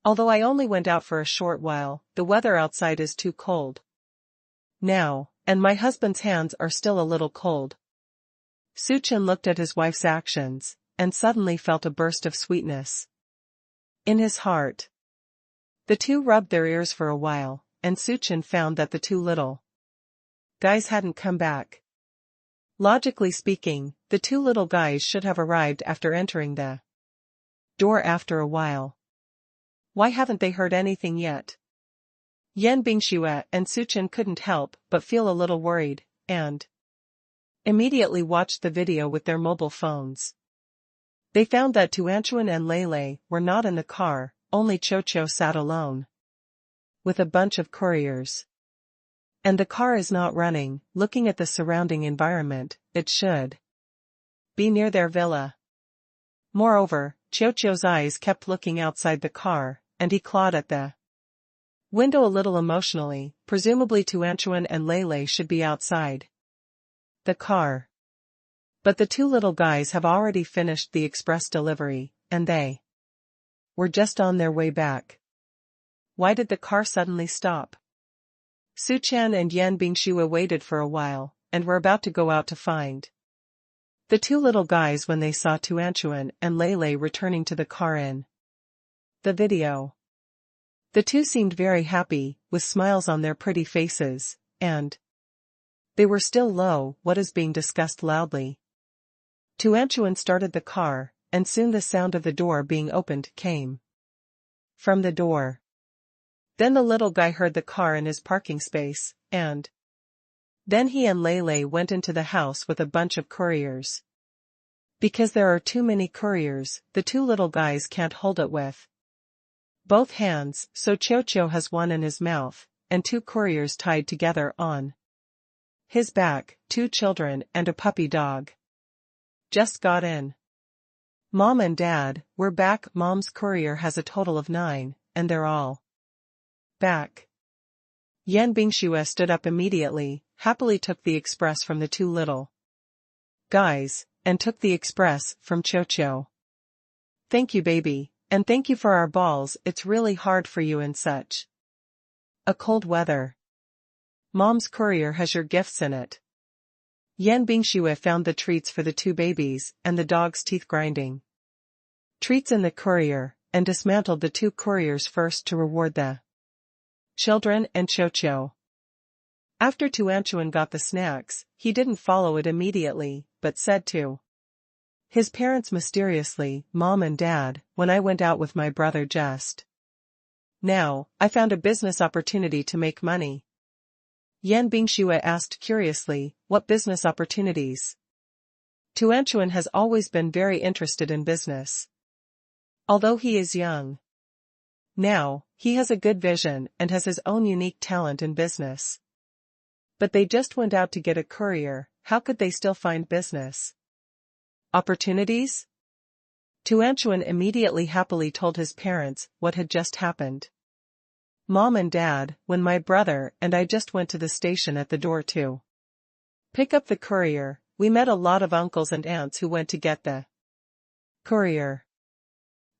Speaker 1: Although I only went out for a short while, the weather outside is too cold now, and my husband's hands are still a little cold. Suchin looked at his wife's actions, and suddenly felt a burst of sweetness in his heart. The two rubbed their ears for a while, and Suchin found that the two little guys hadn't come back. Logically speaking, the two little guys should have arrived after entering the door after a while. Why haven't they heard anything yet? Yan Bingxue and Suchin couldn't help but feel a little worried, and immediately watched the video with their mobile phones. They found that Tuanchuan and Lele were not in the car, only Chocho sat alone with a bunch of couriers. And the car is not running. Looking at the surrounding environment, it should be near their villa. Moreover, Chocho's eyes kept looking outside the car, and he clawed at the window a little emotionally. Presumably Tuanchuan and Lele should be outside the car. But the two little guys have already finished the express delivery, and they were just on their way back. Why did the car suddenly stop? Su Chen and Yan Bingxue waited for a while, and were about to go out to find the two little guys when they saw Tuanchuan and Lei Lei returning to the car in the video. The two seemed very happy, with smiles on their pretty faces, and they were still low. What is being discussed loudly? Tuanchuan started the car, and soon the sound of the door being opened came from the door. Then the little guy heard the car in his parking space, and then he and Lei Lei went into the house with a bunch of couriers. Because there are too many couriers, the two little guys can't hold it with both hands, so Qiao has one in his mouth, and two couriers tied together on his back, two children and a puppy dog. Just got in. Mom and Dad, we're back. Mom's courier has a total of 9, and they're all back. Yan Bingxue stood up immediately, happily took the express from the two little guys, and took the express from Qiao. Thank you, baby, and thank you for our balls. It's really hard for you in such a cold weather. Mom's courier has your gifts in it. Yan Bingxue found the treats for the two babies and the dog's teeth grinding treats in the courier, and dismantled the two couriers first to reward the children and Qiao. After Tuanchuan got the snacks, he didn't follow it immediately, but said to his parents mysteriously, Mom and Dad, when I went out with my brother just now, I found a business opportunity to make money. Yan Bingxue asked curiously, what business opportunities? Tuanchuan has always been very interested in business. Although he is young now, he has a good vision and has his own unique talent in business. But they just went out to get a courier, how could they still find business opportunities? Tuanchuan immediately happily told his parents what had just happened. Mom and Dad, when my brother and I just went to the station at the door to pick up the courier, we met a lot of uncles and aunts who went to get the courier.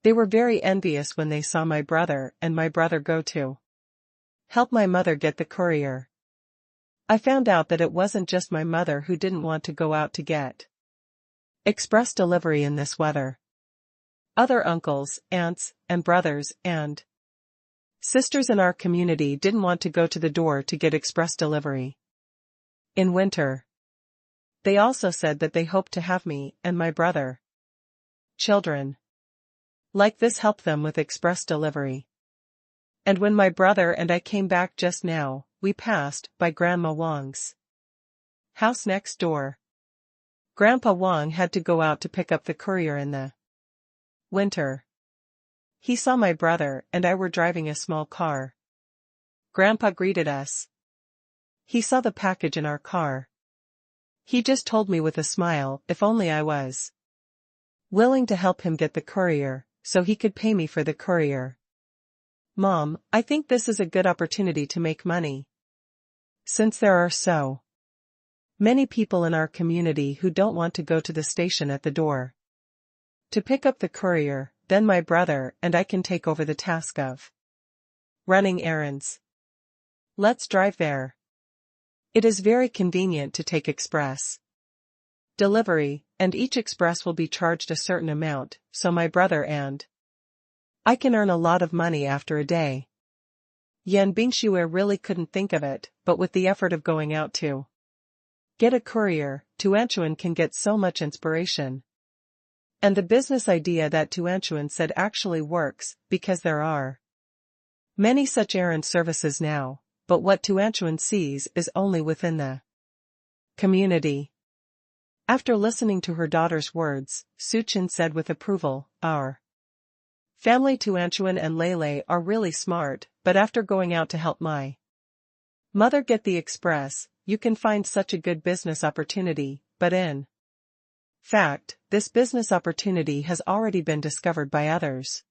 Speaker 1: They were very envious when they saw my brother and my brother go to help my mother get the courier. I found out that it wasn't just my mother who didn't want to go out to get express delivery in this weather. Other uncles, aunts, and brothers and sisters in our community didn't want to go to the door to get express delivery in winter. They also said that they hoped to have me and my brother children like this help them with express delivery. And when my brother and I came back just now, we passed by Grandma Wang's house next door. Grandpa Wang had to go out to pick up the courier in the winter. He saw my brother and I were driving a small car. Grandpa greeted us. He saw the package in our car. He just told me with a smile if only I was willing to help him get the courier, so he could pay me for the courier. Mom, I think this is a good opportunity to make money. Since there are so many people in our community who don't want to go to the station at the door to pick up the courier, then my brother and I can take over the task of running errands. Let's drive there. It is very convenient to take express delivery, and each express will be charged a certain amount, so my brother and I can earn a lot of money after a day. Yan Bingxue really couldn't think of it, but with the effort of going out to get a courier, Tuanchuan can get so much inspiration. And the business idea that Tuanchuan said actually works, because there are many such errand services now, but what Tuanchuan sees is only within the community. After listening to her daughter's words, Su Chen said with approval, our family Tuanchuan and Lei Lei are really smart, but after going out to help my mother get the express, you can find such a good business opportunity, but in fact, this business opportunity has already been discovered by others.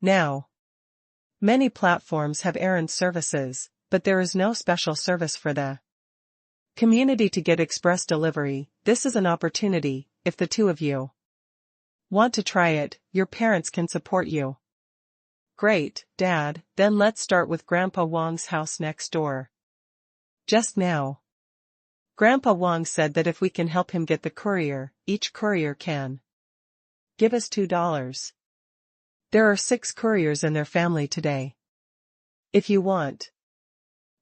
Speaker 1: Now, many platforms have errand services, but there is no special service for the community to get express delivery. This is an opportunity, if the two of you Want to try it? Your parents can support you. Great, Dad, then let's start with Grandpa Wang's house next door. Just now. Grandpa Wang said that if we can help him get the courier, each courier can give us $2. There are 6 couriers in their family today. If you want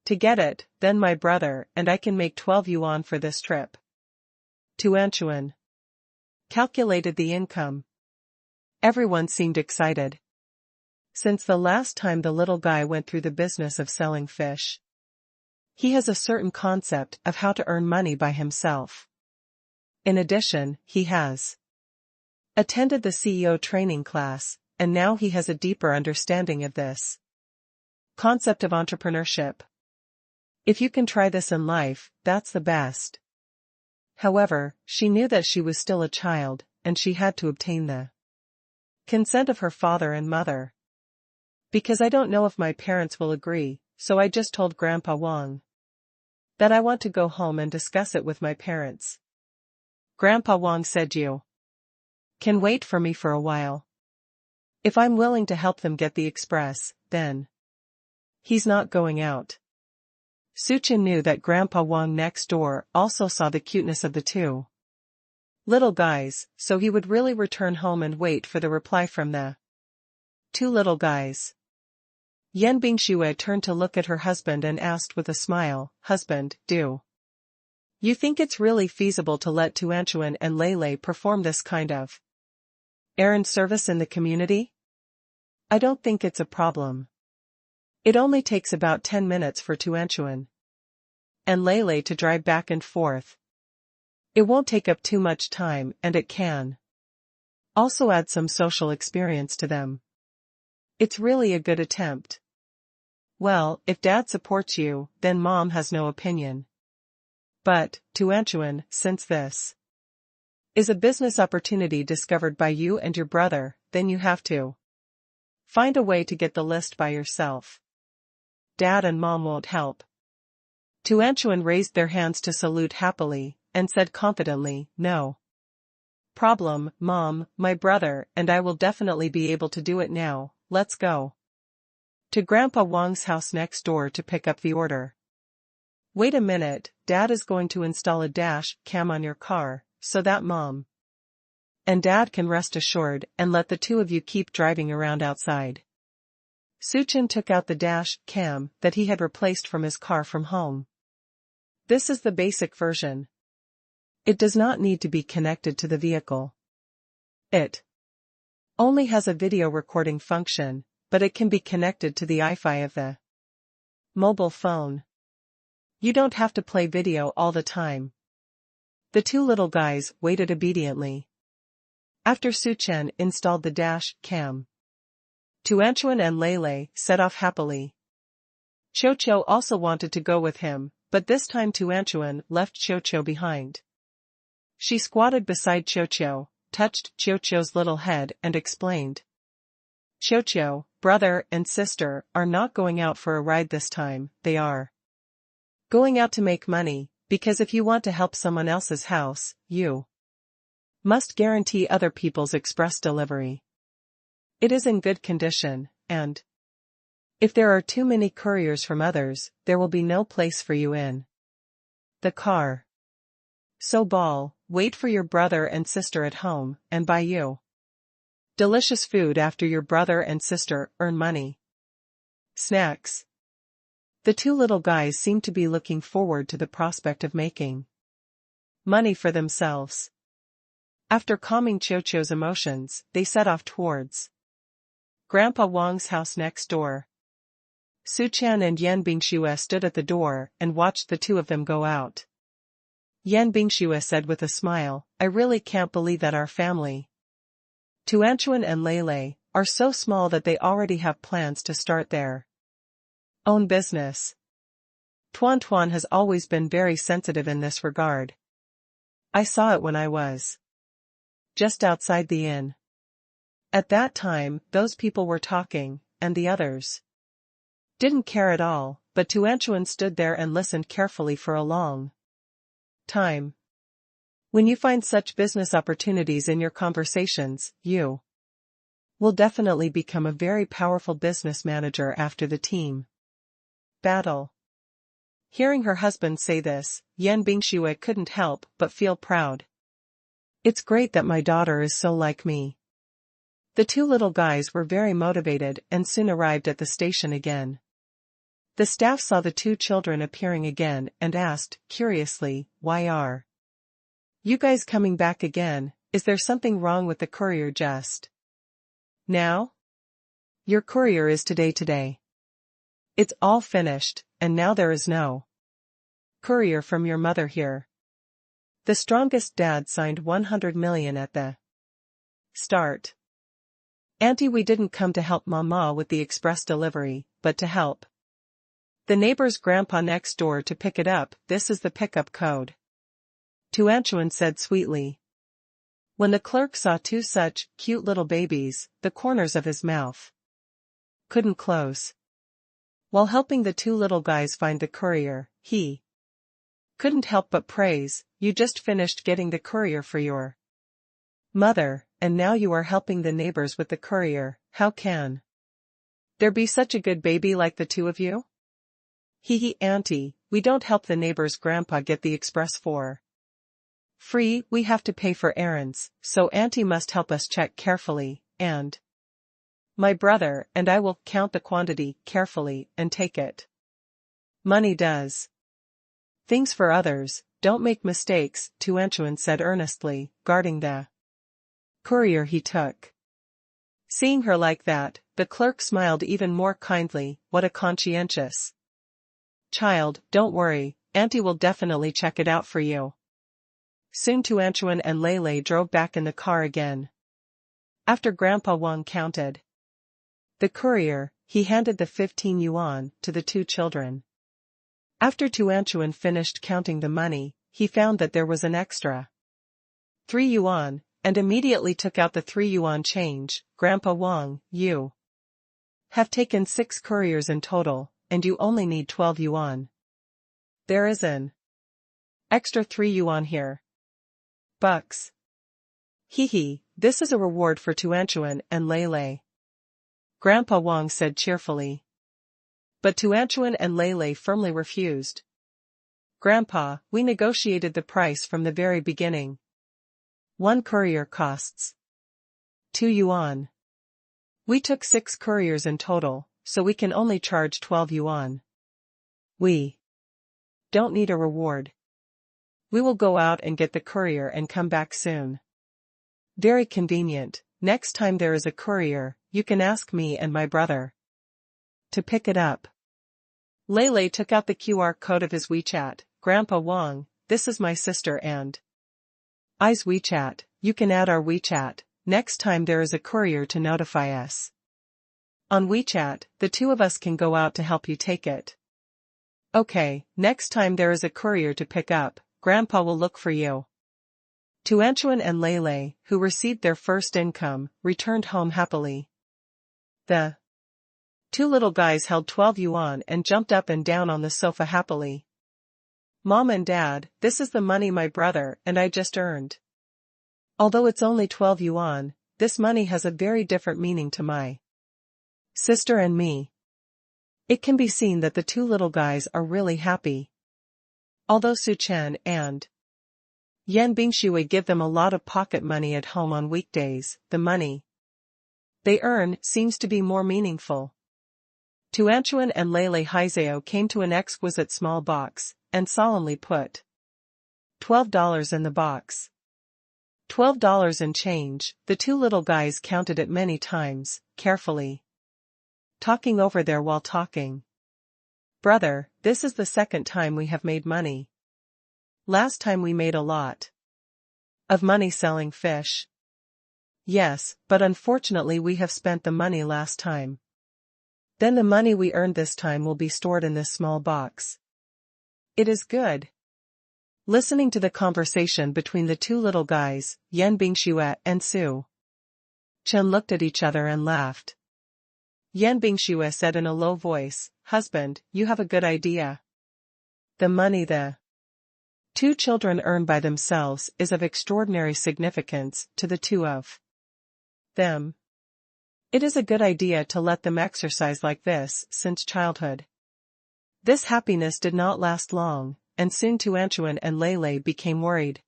Speaker 1: to get it, then my brother and I can make 12 yuan for this trip. Tuanchuan calculated the income. Everyone seemed excited. Since the last time the little guy went through the business of selling fish, he has a certain concept of how to earn money by himself. In addition, he has attended the CEO training class, and now he has a deeper understanding of this concept of entrepreneurship. If you can try this in life, that's the best. However, she knew that she was still a child, and she had to obtain the consent of her father and mother. Because I don't know if my parents will agree, so I just told Grandpa Wang that I want to go home and discuss it with my parents. Grandpa Wang said you can wait for me for a while. If I'm willing to help them get the express, then he's not going out. Suchin knew that Grandpa Wang next door also saw the cuteness of the 2 little guys, so he would really return home and wait for the reply from the 2 little guys. Yan Bingxue turned to look at her husband and asked with a smile, "Husband, do you think it's really feasible to let Tuanchuan and Lele perform this kind of errand service in the community? I don't think it's a problem. It only takes about 10 minutes for Tuanchuan and Lele to drive back and forth. It won't take up too much time and it can also add some social experience to them. It's really a good attempt." Well, if Dad supports you, then Mom has no opinion. But, Tuanchuan, since this is a business opportunity discovered by you and your brother, then you have to find a way to get the list by yourself. Dad and Mom won't help. Tuanchuan raised their hands to salute happily, and said confidently, "No problem, Mom, my brother and I will definitely be able to do it now. Let's go to Grandpa Wang's house next door to pick up the order." Wait a minute, Dad is going to install a dash cam on your car, so that Mom and Dad can rest assured and let the 2 of you keep driving around outside. Suchin took out the dash cam that he had replaced from his car from home. This is the basic version. It does not need to be connected to the vehicle. It only has a video recording function, but it can be connected to the Wi-Fi of the mobile phone. You don't have to play video all the time. The 2 little guys waited obediently. After Suchen installed the dash cam, Tuanchuan and Lele set off happily. Chocho also wanted to go with him, but this time Tuanchuan left Chocho behind. She squatted beside Chocho, touched Chocho's little head and explained. Chocho, brother and sister, are not going out for a ride this time, they are going out to make money, because if you want to help someone else's house, you must guarantee other people's express delivery. It is in good condition, and if there are too many couriers from others, there will be no place for you in the car. So wait for your brother and sister at home, and buy you delicious food after your brother and sister earn money. Snacks. The 2 little guys seemed to be looking forward to the prospect of making money for themselves. After calming Chocho's emotions, they set off towards Grandpa Wang's house next door. Suchan and Yan Bingxue stood at the door and watched the 2 of them go out. Yan Bingxue said with a smile, "I really can't believe that our family, Tuanchuan and Lele, are so small that they already have plans to start their own business. Tuan has always been very sensitive in this regard. I saw it when I was just outside the inn. At that time, those people were talking, and the others didn't care at all, but Tuanchuan stood there and listened carefully for a long time. When you find such business opportunities in your conversations, you will definitely become a very powerful business manager after the team battle. Hearing her husband say this, Yan Bingxue couldn't help but feel proud. It's great that my daughter is so like me. The two little guys were very motivated and soon arrived at the station again. The staff saw the two children appearing again and asked, curiously, why are you guys coming back again? Is there something wrong with the courier just now? Your courier is today. It's all finished, and now there is no courier from your mother here. The strongest dad signed 100 million at the start. Auntie, we didn't come to help Mama with the express delivery, but to help the neighbor's grandpa next door to pick it up. This is the pickup code, Tuanchuan said sweetly. When the clerk saw two such cute little babies, the corners of his mouth couldn't close. While helping the two little guys find the courier, he couldn't help but praise, you just finished getting the courier for your mother, and now you are helping the neighbors with the courier. How can there be such a good baby like the two of you? Hee, Auntie, we don't help the neighbor's grandpa get the express for free. We have to pay for errands, so Auntie must help us check carefully, and my brother and I will count the quantity carefully and take it. Money does things for others, don't make mistakes, Tuanchuan said earnestly, guarding the courier he took. Seeing her like that, the clerk smiled even more kindly. What a conscientious child. Don't worry, Auntie will definitely check it out for you. Soon Tuanchuan and Lei drove back in the car again. After Grandpa Wang counted the courier, he handed the 15 yuan to the two children. After Tuanchuan finished counting the money, he found that there was an extra 3 yuan, and immediately took out the 3 yuan change. Grandpa Wang, you have taken 6 couriers in total, and you only need 12 yuan. There is an extra 3 yuan here. Bucks. Hee, this is a reward for Tuanchuan and Lei. Grandpa Wang said cheerfully. But Tuanchuan and Lei firmly refused. Grandpa, we negotiated the price from the very beginning. One courier costs 2 yuan. We took 6 couriers in total, so we can only charge 12 yuan. We don't need a reward. We will go out and get the courier and come back soon. Very convenient. Next time there is a courier, you can ask me and my brother to pick it up. Lei took out the QR code of his WeChat. Grandpa Wang, this is my sister and I's WeChat. You can add our WeChat. Next time there is a courier to notify us on WeChat, the two of us can go out to help you take it. Okay, next time there is a courier to pick up, Grandpa will look for you. Tuanchuan and Lei, who received their first income, returned home happily. The two little guys held 12 yuan and jumped up and down on the sofa happily. Mom and Dad, this is the money my brother and I just earned. Although it's only 12 yuan, this money has a very different meaning to my sister and me. It can be seen that the two little guys are really happy. Although Su Chen and Yan Bingxue give them a lot of pocket money at home on weekdays, the money they earn seems to be more meaningful. Tuanchuan and Lei Haizao came to an exquisite small box, and solemnly put $12 in the box. $12 in change. The two little guys counted it many times, carefully talking over there while talking. Brother, this is the second time we have made money. Last time we made a lot of money selling fish. Yes, but unfortunately we have spent the money last time. Then the money we earned this time will be stored in this small box. It is good. Listening to the conversation between the two little guys, Yan Bingxue and Su Chen looked at each other and laughed. Yan Bingxue said in a low voice, Husband, you have a good idea. The money the Two children earned by themselves is of extraordinary significance to the two of them. It is a good idea to let them exercise like this since childhood. This happiness did not last long, and soon Tuanchuan and Lele became worried.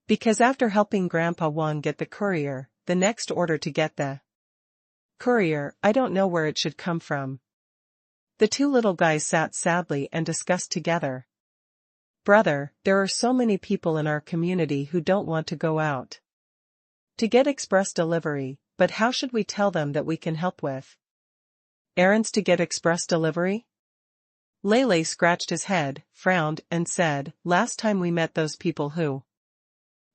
Speaker 1: Because after helping Grandpa Wang get the courier, the next order to get the courier, I don't know where it should come from. The two little guys sat sadly and discussed together. Brother, there are so many people in our community who don't want to go out to get express delivery, but how should we tell them that we can help with errands to get express delivery? Lele scratched his head, frowned, and said, last time we met those people who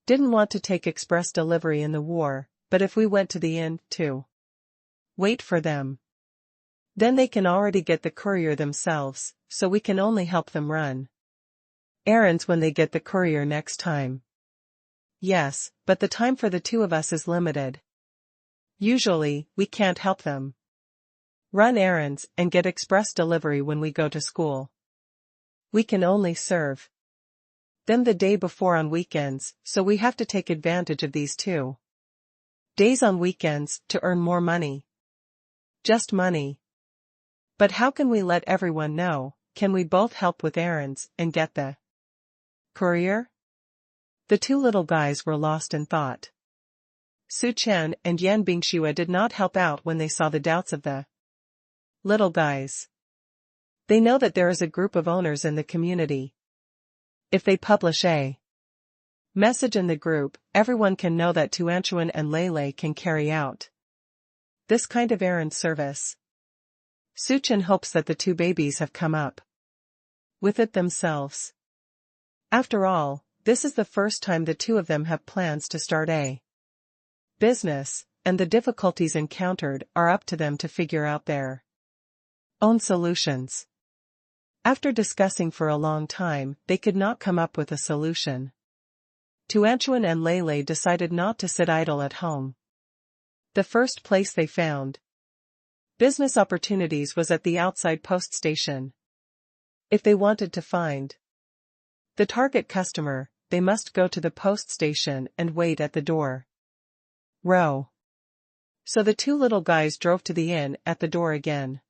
Speaker 1: didn't want to take express delivery in the war, but if we went to the inn, to wait for them, then they can already get the courier themselves, so we can only help them run errands when they get the courier next time. Yes, but the time for the two of us is limited. Usually, we can't help them run errands and get express delivery when we go to school. We can only serve them the day before on weekends, so we have to take advantage of these 2 days on weekends to earn more money. Just money. But how can we let everyone know? Can we both help with errands and get the courier? The two little guys were lost in thought. Su Chen and Yan Bingxue did not help out when they saw the doubts of the little guys. They know that there is a group of owners in the community. If they publish a message in the group, everyone can know that Tuanchuan and Lele can carry out this kind of errand service. Su Chen hopes that the 2 babies have come up with it themselves. After all, this is the first time the 2 of them have plans to start a business, and the difficulties encountered are up to them to figure out their own solutions. After discussing for a long time, they could not come up with a solution. Tuanchuan and Lele decided not to sit idle at home. The first place they found business opportunities was at the outside post station. If they wanted to find the target customer, they must go to the post station and wait at the door row. So the 2 little guys drove to the inn at the door again.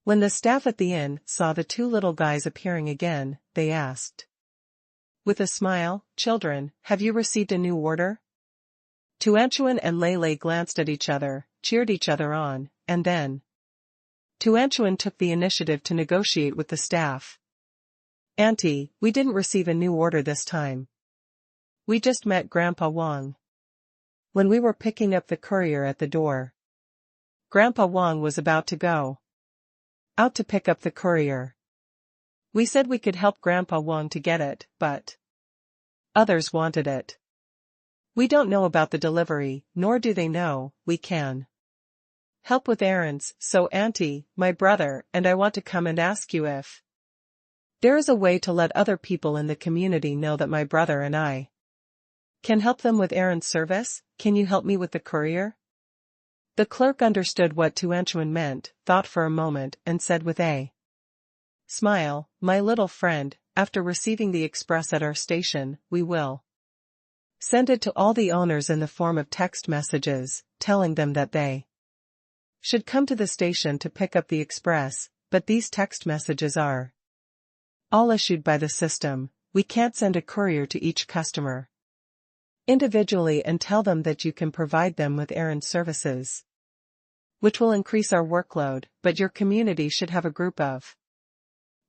Speaker 1: When the staff at the inn saw the 2 little guys appearing again, they asked with a smile, children, have you received a new order? Tuanchuan and Lele glanced at each other, cheered each other on, and then Tuanchuan took the initiative to negotiate with the staff. Auntie, we didn't receive a new order this time. We just met Grandpa Wang when we were picking up the courier at the door. Grandpa Wang was about to go out to pick up the courier. We said we could help Grandpa Wang to get it, but others wanted it. We don't know about the delivery, nor do they know we can help with errands, so Auntie, my brother, and I want to come and ask you if there is a way to let other people in the community know that my brother and I can help them with errand service. Can you help me with the courier? The clerk understood what Tuanchuan meant, thought for a moment, and said with a smile, my little friend, after receiving the express at our station, we will send it to all the owners in the form of text messages, telling them that they should come to the station to pick up the express, but these text messages are all issued by the system. We can't send a courier to each customer individually and tell them that you can provide them with errand services, which will increase our workload, but your community should have a group of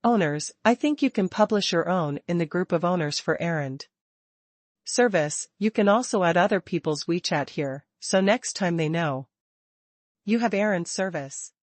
Speaker 1: owners. I think you can publish your own in the group of owners for errand service. You can also add other people's WeChat here, so next time they know you have errand service.